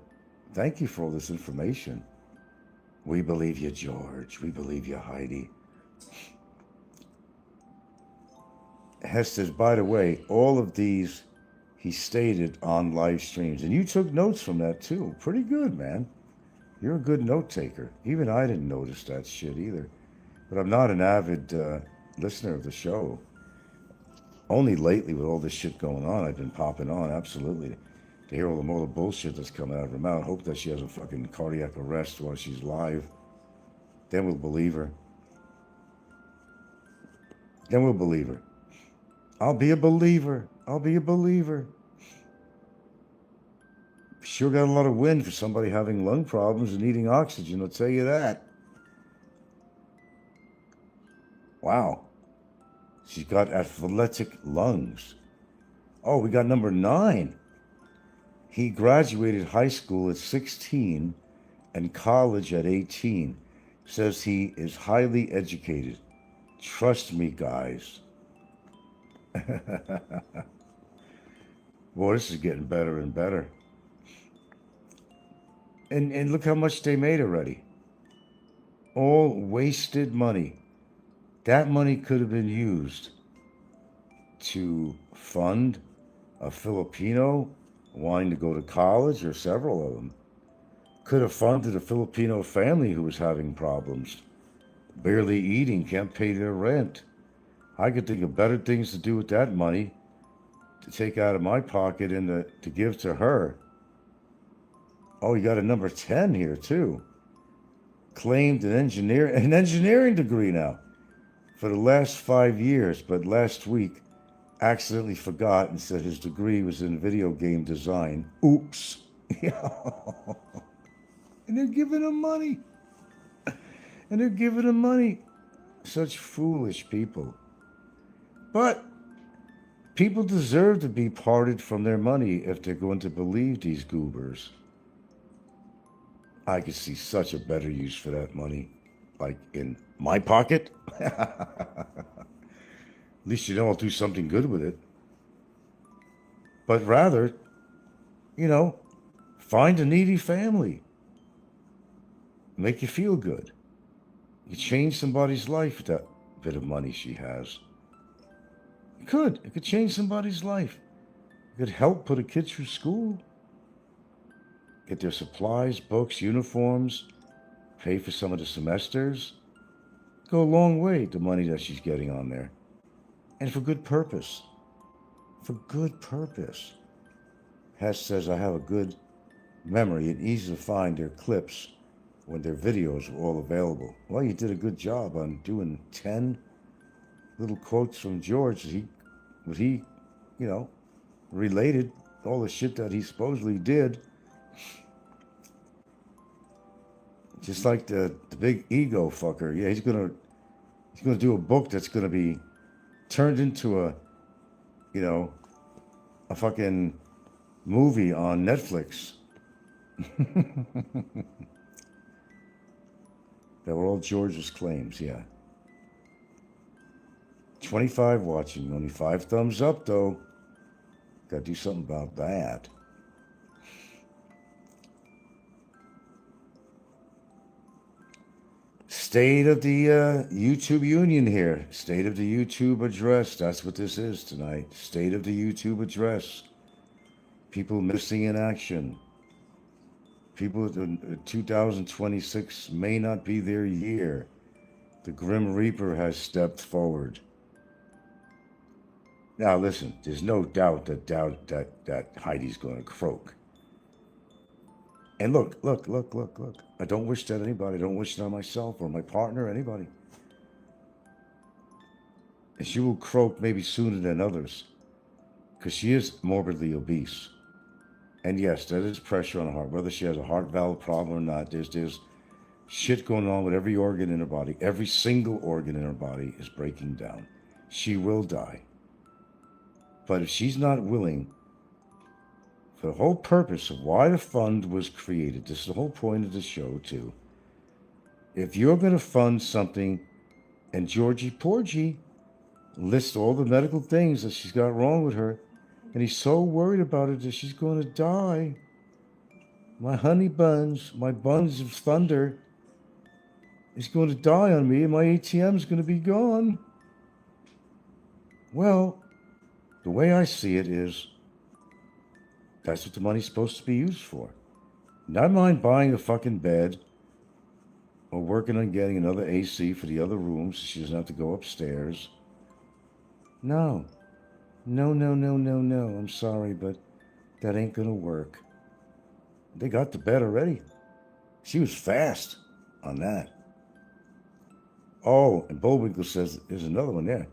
Thank you for all this information. We believe you, George. We believe you, Heidi. Hess says, by the way, all of these he stated on live streams. And you took notes from that too. Pretty good, man. You're a good note taker. Even I didn't notice that shit either. But I'm not an avid listener of the show. Only lately with all this shit going on, I've been popping on, absolutely. To hear all the bullshit that's coming out of her mouth. Hope that she has a fucking cardiac arrest while she's live. Then we'll believe her. Then we'll believe her. I'll be a believer. I'll be a believer. Sure got a lot of wind for somebody having lung problems and needing oxygen, I'll tell you that. Wow. She's got athletic lungs. Oh, we got number 9. He graduated high school at 16 and college at 18. Says he is highly educated. Trust me, guys. Boy, this is getting better and better. And look how much they made already. All wasted money. That money could have been used to fund a Filipino wanting to go to college, or several of them. Could have funded a Filipino family who was having problems, barely eating, can't pay their rent. I could think of better things to do with that money, to take out of my pocket and to give to her. Oh, you got a number 10 here too. Claimed an engineering degree now for the last 5 years, but last week accidentally forgot and said his degree was in video game design. Oops. And they're giving him money. And they're giving him money. Such foolish people. But people deserve to be parted from their money if they're going to believe these goobers. I could see such a better use for that money. Like in my pocket. At least you know I'll do something good with it. But rather, find a needy family. Make you feel good. You change somebody's life with that bit of money she has. It could. It could change somebody's life. It could help put a kid through school. Get their supplies, books, uniforms, pay for some of the semesters. Go a long way, the money that she's getting on there. And for good purpose. For good purpose. Hess says I have a good memory and easy to find their clips when their videos were all available. Well, you did a good job on doing 10 little quotes from George. He related all the shit that he supposedly did. Just like the big ego fucker. Yeah, he's gonna do a book that's gonna be turned into a fucking movie on Netflix. That were all George's claims, yeah. 25 watching, only 5 thumbs up though. Gotta do something about that. State of the YouTube Union here. State of the YouTube address. That's what this is tonight. State of the YouTube address. People missing in action. People in 2026 may not be their year. The Grim Reaper has stepped forward. Now listen, there's no doubt that Heidi's going to croak. And look. I don't wish that on anybody. I don't wish that on myself or my partner, anybody. And she will croak maybe sooner than others. Because she is morbidly obese. And yes, that is pressure on her heart. Whether she has a heart valve problem or not, there's shit going on with every organ in her body. Every single organ in her body is breaking down. She will die. But if she's not willing, for the whole purpose of why the fund was created, this is the whole point of the show too. If you're going to fund something, and Georgie Porgy lists all the medical things that she's got wrong with her, and he's so worried about it that she's going to die. My honey buns, my buns of thunder, is going to die on me, and my ATM is going to be gone. Well, the way I see it is, that's what the money's supposed to be used for. Not mind buying a fucking bed or working on getting another AC for the other rooms so she doesn't have to go upstairs. No. I'm sorry, but that ain't gonna work. They got the bed already. She was fast on that. Oh, and Bullwinkle says, there's another one there.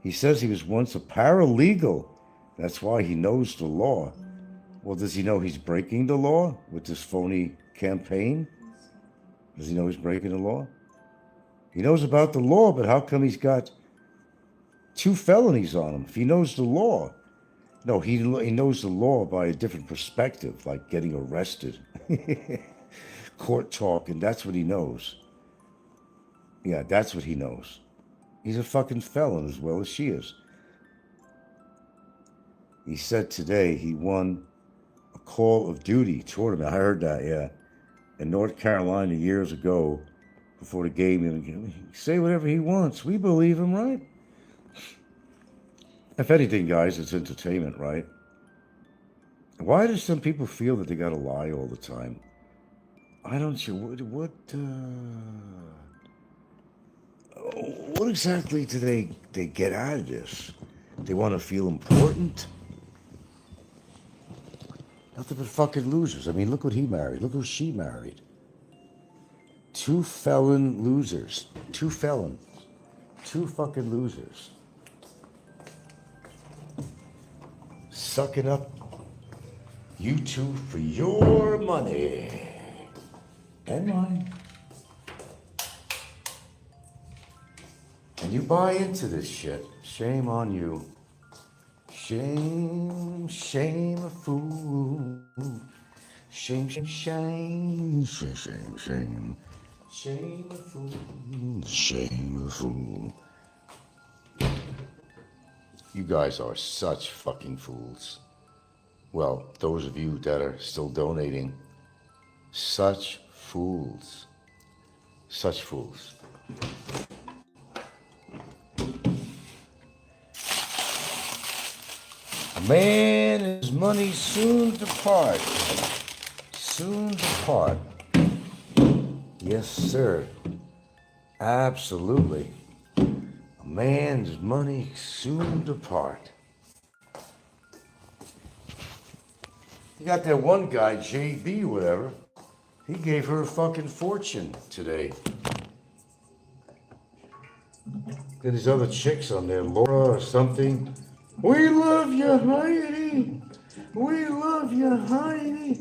He says he was once a paralegal. That's why he knows the law. Well, does he know he's breaking the law with this phony campaign? Does he know he's breaking the law? He knows about the law, but how come he's got 2 felonies on him? If he knows the law. No, he knows the law by a different perspective, like getting arrested. Court talk, and that's what he knows. Yeah, that's what he knows. He's a fucking felon as well as she is. He said today he won a Call of Duty tournament. I heard that, yeah. In North Carolina years ago, before the game, he can say whatever he wants. We believe him, right? If anything, guys, it's entertainment, right? Why do some people feel that they gotta lie all the time? I don't know. What exactly do they get out of this? They want to feel important? Nothing but fucking losers. I mean, look what he married. Look who she married. 2 felon losers. 2 felons. 2 fucking losers. Sucking up You two for your money. And mine. And you buy into this shit. Shame on you. Shame, shame a fool. Shame, shame, shame, shame, shame, shame. Shame a fool. Shame a fool. You guys are such fucking fools. Well, those of you that are still donating, such fools. Such fools. A man and his money soon depart. Soon depart. Yes, sir. Absolutely. A man's money soon depart. You got that one guy, JB, whatever. He gave her a fucking fortune today. Got these other chicks on there, Laura or something. We love you, Heidi. We love you, Heidi.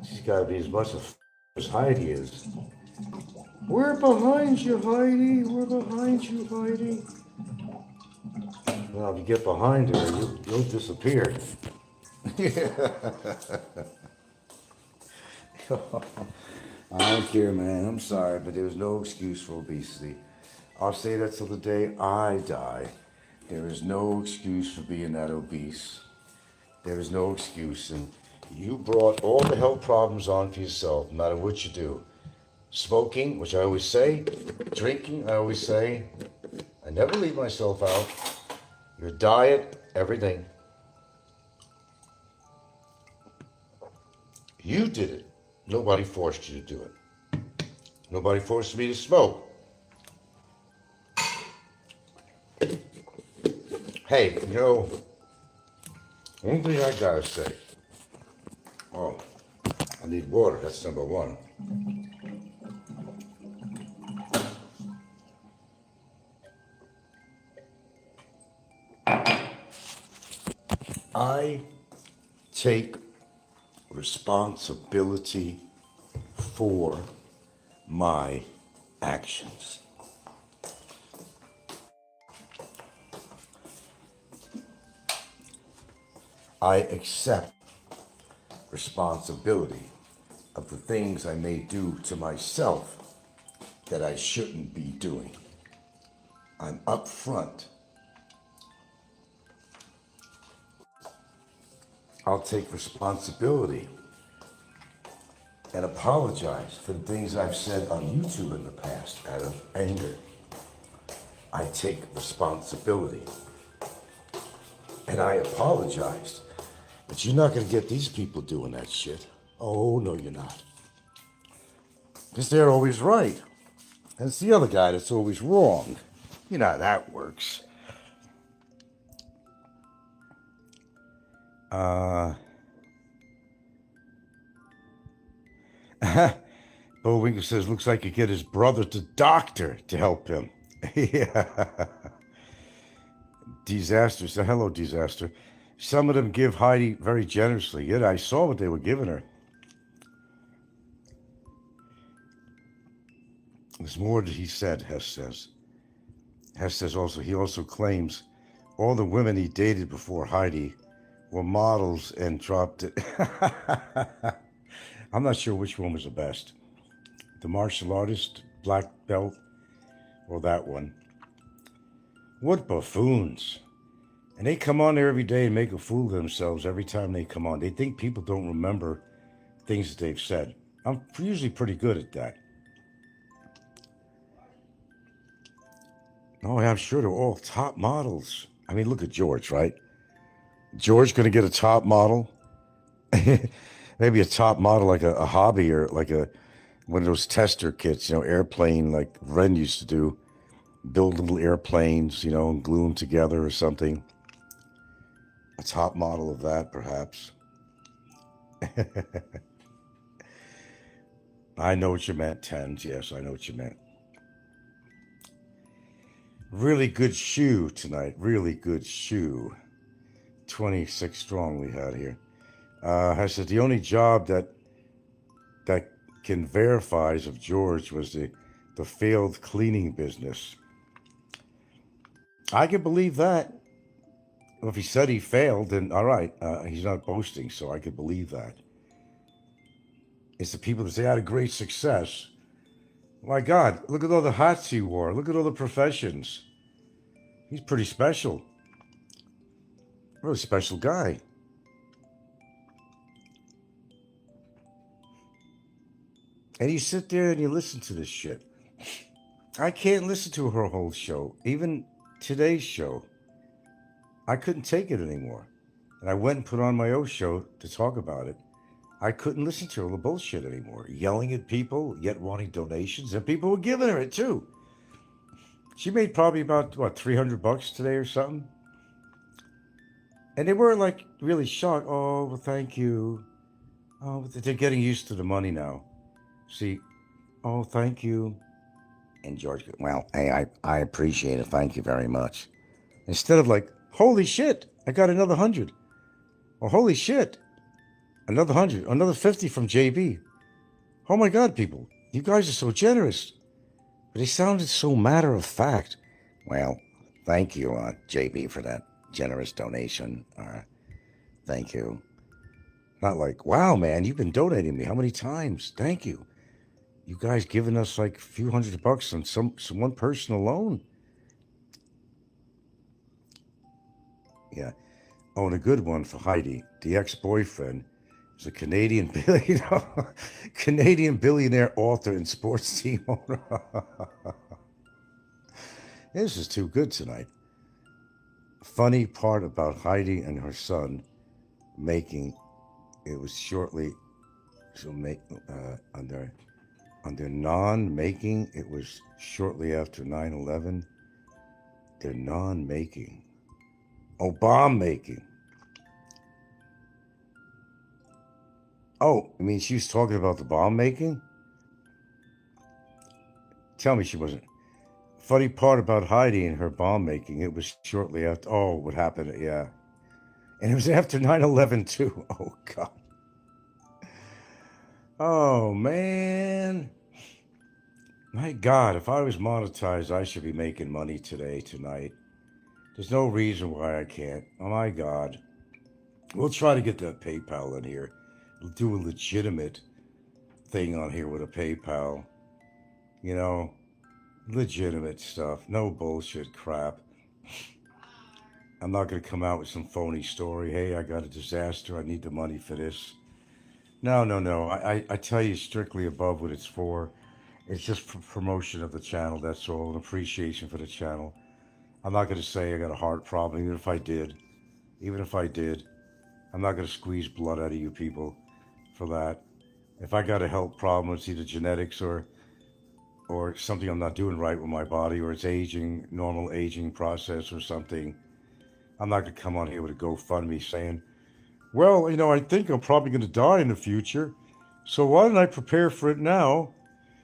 She's got to be as much as Heidi is. We're behind you, Heidi. We're behind you, Heidi. Well, if you get behind her, you'll disappear. I don't care, man. I'm sorry, but there's no excuse for obesity. I'll say that till the day I die. There is no excuse for being that obese. There is no excuse. And you brought all the health problems on for yourself, no matter what you do. Smoking, which I always say. Drinking, I always say. I never leave myself out. Your diet, everything. You did it. Nobody forced you to do it. Nobody forced me to smoke. Hey, you know, one thing I gotta say. Oh, I need water. That's number one. I take responsibility for my actions. I accept responsibility of the things I may do to myself that I shouldn't be doing. I'm upfront. I'll take responsibility and apologize for the things I've said on YouTube in the past out of anger. I take responsibility. And I apologized. But you're not going to get these people doing that shit. Oh, no, you're not. Because they're always right. And it's the other guy that's always wrong. You know how that works. Bullwinkle says, looks like he get his brother to doctor to help him. Yeah. Disaster. So hello, Disaster. Some of them give Heidi very generously. Yeah, I saw what they were giving her. There's more that he said, Hess says. Hess says also, he also claims all the women he dated before Heidi were models and dropped it. I'm not sure which one was the best. The martial artist, black belt, or that one. What buffoons. And they come on there every day and make a fool of themselves every time they come on. They think people don't remember things that they've said. I'm usually pretty good at that. Oh, I'm sure they're all top models. I mean, look at George, right? George going to get a top model? Maybe a top model like a hobby or like one of those tester kits, airplane like Ren used to do. Build little airplanes, and glue them together or something. A top model of that, perhaps. I know what you meant, Tens. Yes, I know what you meant. Really good shoe tonight. Really good shoe. 26 strong we had here. Has said the only job that can verifies of George was the failed cleaning business. I can believe that. Well, if he said he failed, then all right, he's not boasting, so I could believe that. It's the people that say I had a great success. My God, look at all the hats he wore. Look at all the professions. He's pretty special. Really special guy. And you sit there and you listen to this shit. I can't listen to her whole show, even today's show. I couldn't take it anymore. And I went and put on my own show to talk about it. I couldn't listen to all the bullshit anymore. Yelling at people, yet wanting donations, and people were giving her it too. She made probably about, $300 today or something? And they were like really shocked. Oh, well, thank you. Oh, they're getting used to the money now. See, oh, thank you. And George goes, well, hey, I appreciate it. Thank you very much. Instead of like, holy shit, I got another 100. Or holy shit, another 100, another 50 from JB. Oh my God, people, you guys are so generous. But he sounded so matter of fact. Well, thank you, JB, for that generous donation. Thank you. Not like, wow, man, you've been donating me. How many times? Thank you. You guys giving us like a few $100 on some one person alone. Yeah. Oh, and a good one for Heidi. The ex-boyfriend is a Canadian billionaire author and sports team owner. This is too good tonight. Funny part about Heidi and her son making it was shortly on their non-making, it was shortly after 9/11. Their non-making. Oh, bomb making. Oh, I mean, she was talking about the bomb making? Tell me she wasn't. Funny part about Heidi and her bomb making, it was shortly after, what happened, yeah. And it was after 9/11 too. Oh, God. Oh, man. My God, if I was monetized, I should be making money tonight. There's no reason why I can't. Oh, my God. We'll try to get that PayPal in here. We'll do a legitimate thing on here with a PayPal. You know, legitimate stuff. No bullshit crap. I'm not going to come out with some phony story. Hey, I got a disaster. I need the money for this. No. I tell you strictly above what it's for. It's just for promotion of the channel. That's all. An appreciation for the channel. I'm not going to say I got a heart problem, even if I did. I'm not going to squeeze blood out of you people for that. If I got a health problem, it's either genetics or something I'm not doing right with my body, or it's normal aging process or something. I'm not going to come on here with a GoFundMe saying, well, I think I'm probably going to die in the future. So why don't I prepare for it now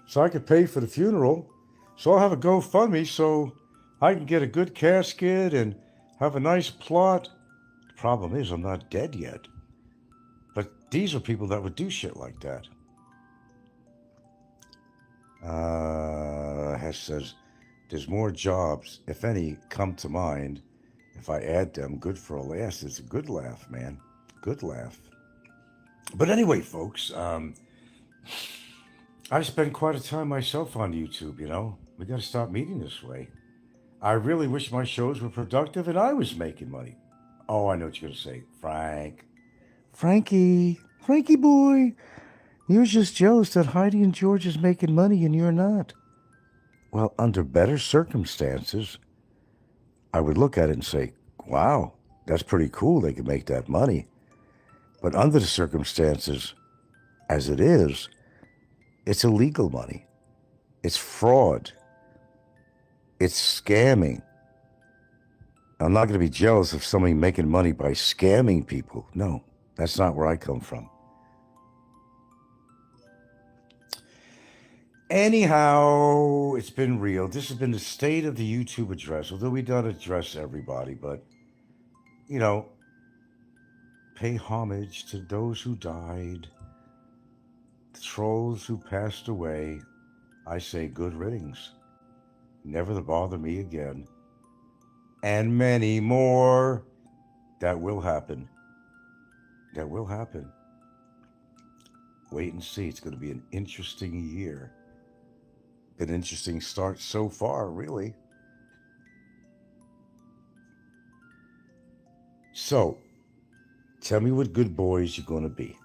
so I can pay for the funeral? So I'll have a GoFundMe so I can get a good casket and have a nice plot. The problem is I'm not dead yet. But these are people that would do shit like that. Hess says, there's more jobs, if any, come to mind. If I add them, good for a laugh. It's a good laugh, man. Good laugh. But anyway, folks, I spend quite a time myself on YouTube, We got to stop meeting this way. I really wish my shows were productive and I was making money. Oh, I know what you're going to say. Frankie boy, you're just jealous that Heidi and George is making money and you're not. Well, under better circumstances, I would look at it and say, wow, that's pretty cool. They can make that money. But under the circumstances, as it is, it's illegal money. It's fraud. It's scamming. I'm not going to be jealous of somebody making money by scamming people. No, that's not where I come from. Anyhow, it's been real. This has been the state of the YouTube address, although we don't address everybody, but, PayPal, pay homage to those who died, the trolls who passed away. I say good riddance, never to bother me again. And many more. That will happen. That will happen. Wait and see. It's going to be an interesting year. An interesting start so far, really. So, tell me what good boys you're going to be.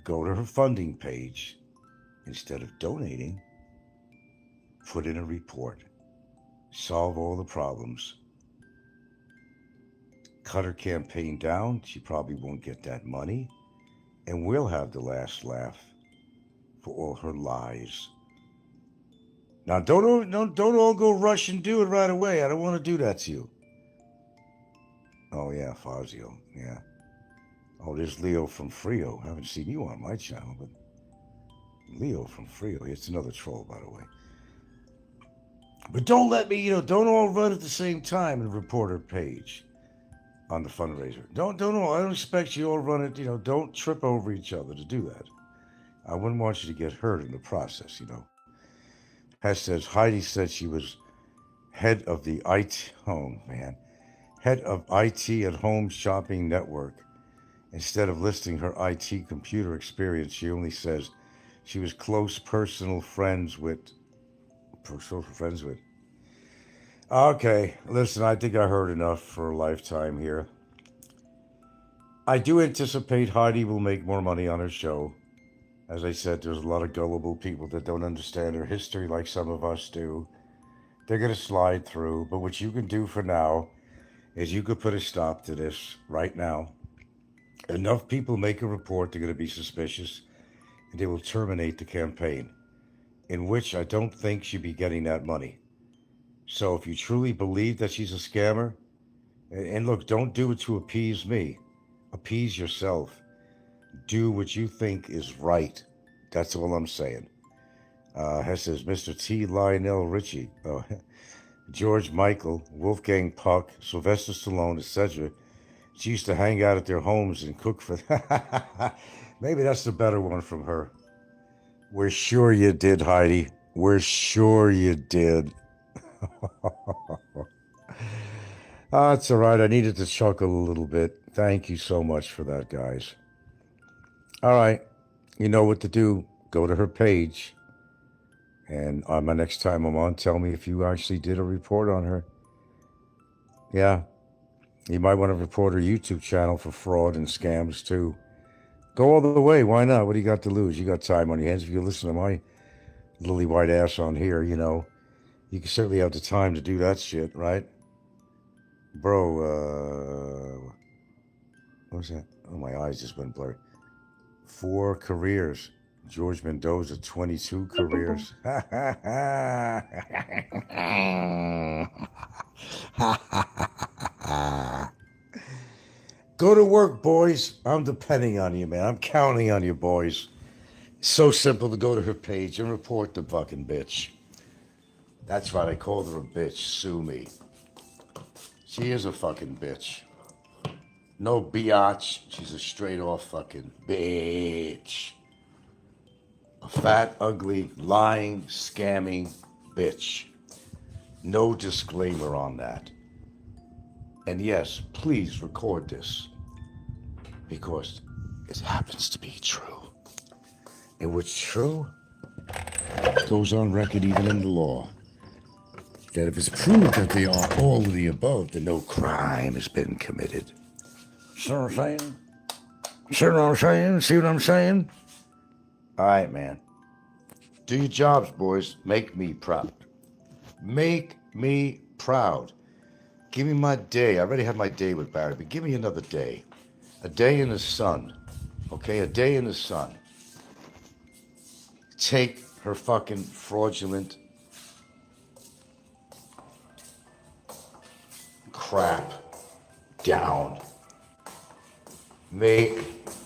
Go to her funding page. Instead of donating, put in a report. Solve all the problems. Cut her campaign down. She probably won't get that money. And we'll have the last laugh for all her lies. Now, don't all go rush and do it right away. I don't want to do that to you. Oh, yeah, Fazio. Yeah. Oh, there's Leo from Frio. I haven't seen you on my channel, but Leo from Frio. It's another troll, by the way. But don't let me, don't all run at the same time and report her page on the fundraiser. Don't all. I don't expect you all run it, don't trip over each other to do that. I wouldn't want you to get hurt in the process, Hess says, Heidi said she was head of the head of IT at Home Shopping Network. Instead of listing her IT computer experience, she only says she was close personal friends with. Okay, listen, I think I heard enough for a lifetime here. I do anticipate Heidi will make more money on her show. As I said, there's a lot of gullible people that don't understand her history like some of us do. They're going to slide through, but what you can do for now is you could put a stop to this right now. Enough people make a report, they're going to be suspicious, and they will terminate the campaign, in which I don't think she'd be getting that money. So if you truly believe that she's a scammer, and look, don't do it to appease me. Appease yourself. Do what you think is right. That's all I'm saying. Hess says, Mr. T. Lionel Richie, George Michael, Wolfgang Puck, Sylvester Stallone, etc. She used to hang out at their homes and cook for them. Maybe that's the better one from her. We're sure you did, Heidi. We're sure you did. It's all right. I needed to chuckle a little bit. Thank you so much for that, guys. All right. You know what to do. Go to her page. And on my next time I'm on, tell me if you actually did a report on her. Yeah. You might want to report her YouTube channel for fraud and scams, too. Go all the way. Why not? What do you got to lose? You got time on your hands. If you listen to my lily white ass on here, you can certainly have the time to do that shit, right? Bro, what was that? Oh, my eyes just went blurry. 4 careers. George Mendoza, 22 careers. Go to work, boys. I'm depending on you, man. I'm counting on you, boys. It's so simple to go to her page and report the fucking bitch. That's right, I called her a bitch. Sue me. She is a fucking bitch. No biatch. She's a straight off fucking bitch. A fat, ugly, lying, scamming bitch. No disclaimer on that. And yes, please record this. Because it happens to be true. And what's true goes on record even in the law. That if it's proved that they are all of the above, then no crime has been committed. See what I'm saying? See what I'm saying? See what I'm saying? All right, man. Do your jobs, boys. Make me proud. Make me proud. Give me my day. I already had my day with Barry, but give me another day. A day in the sun. Okay, a day in the sun. Take her fucking fraudulent crap down. Make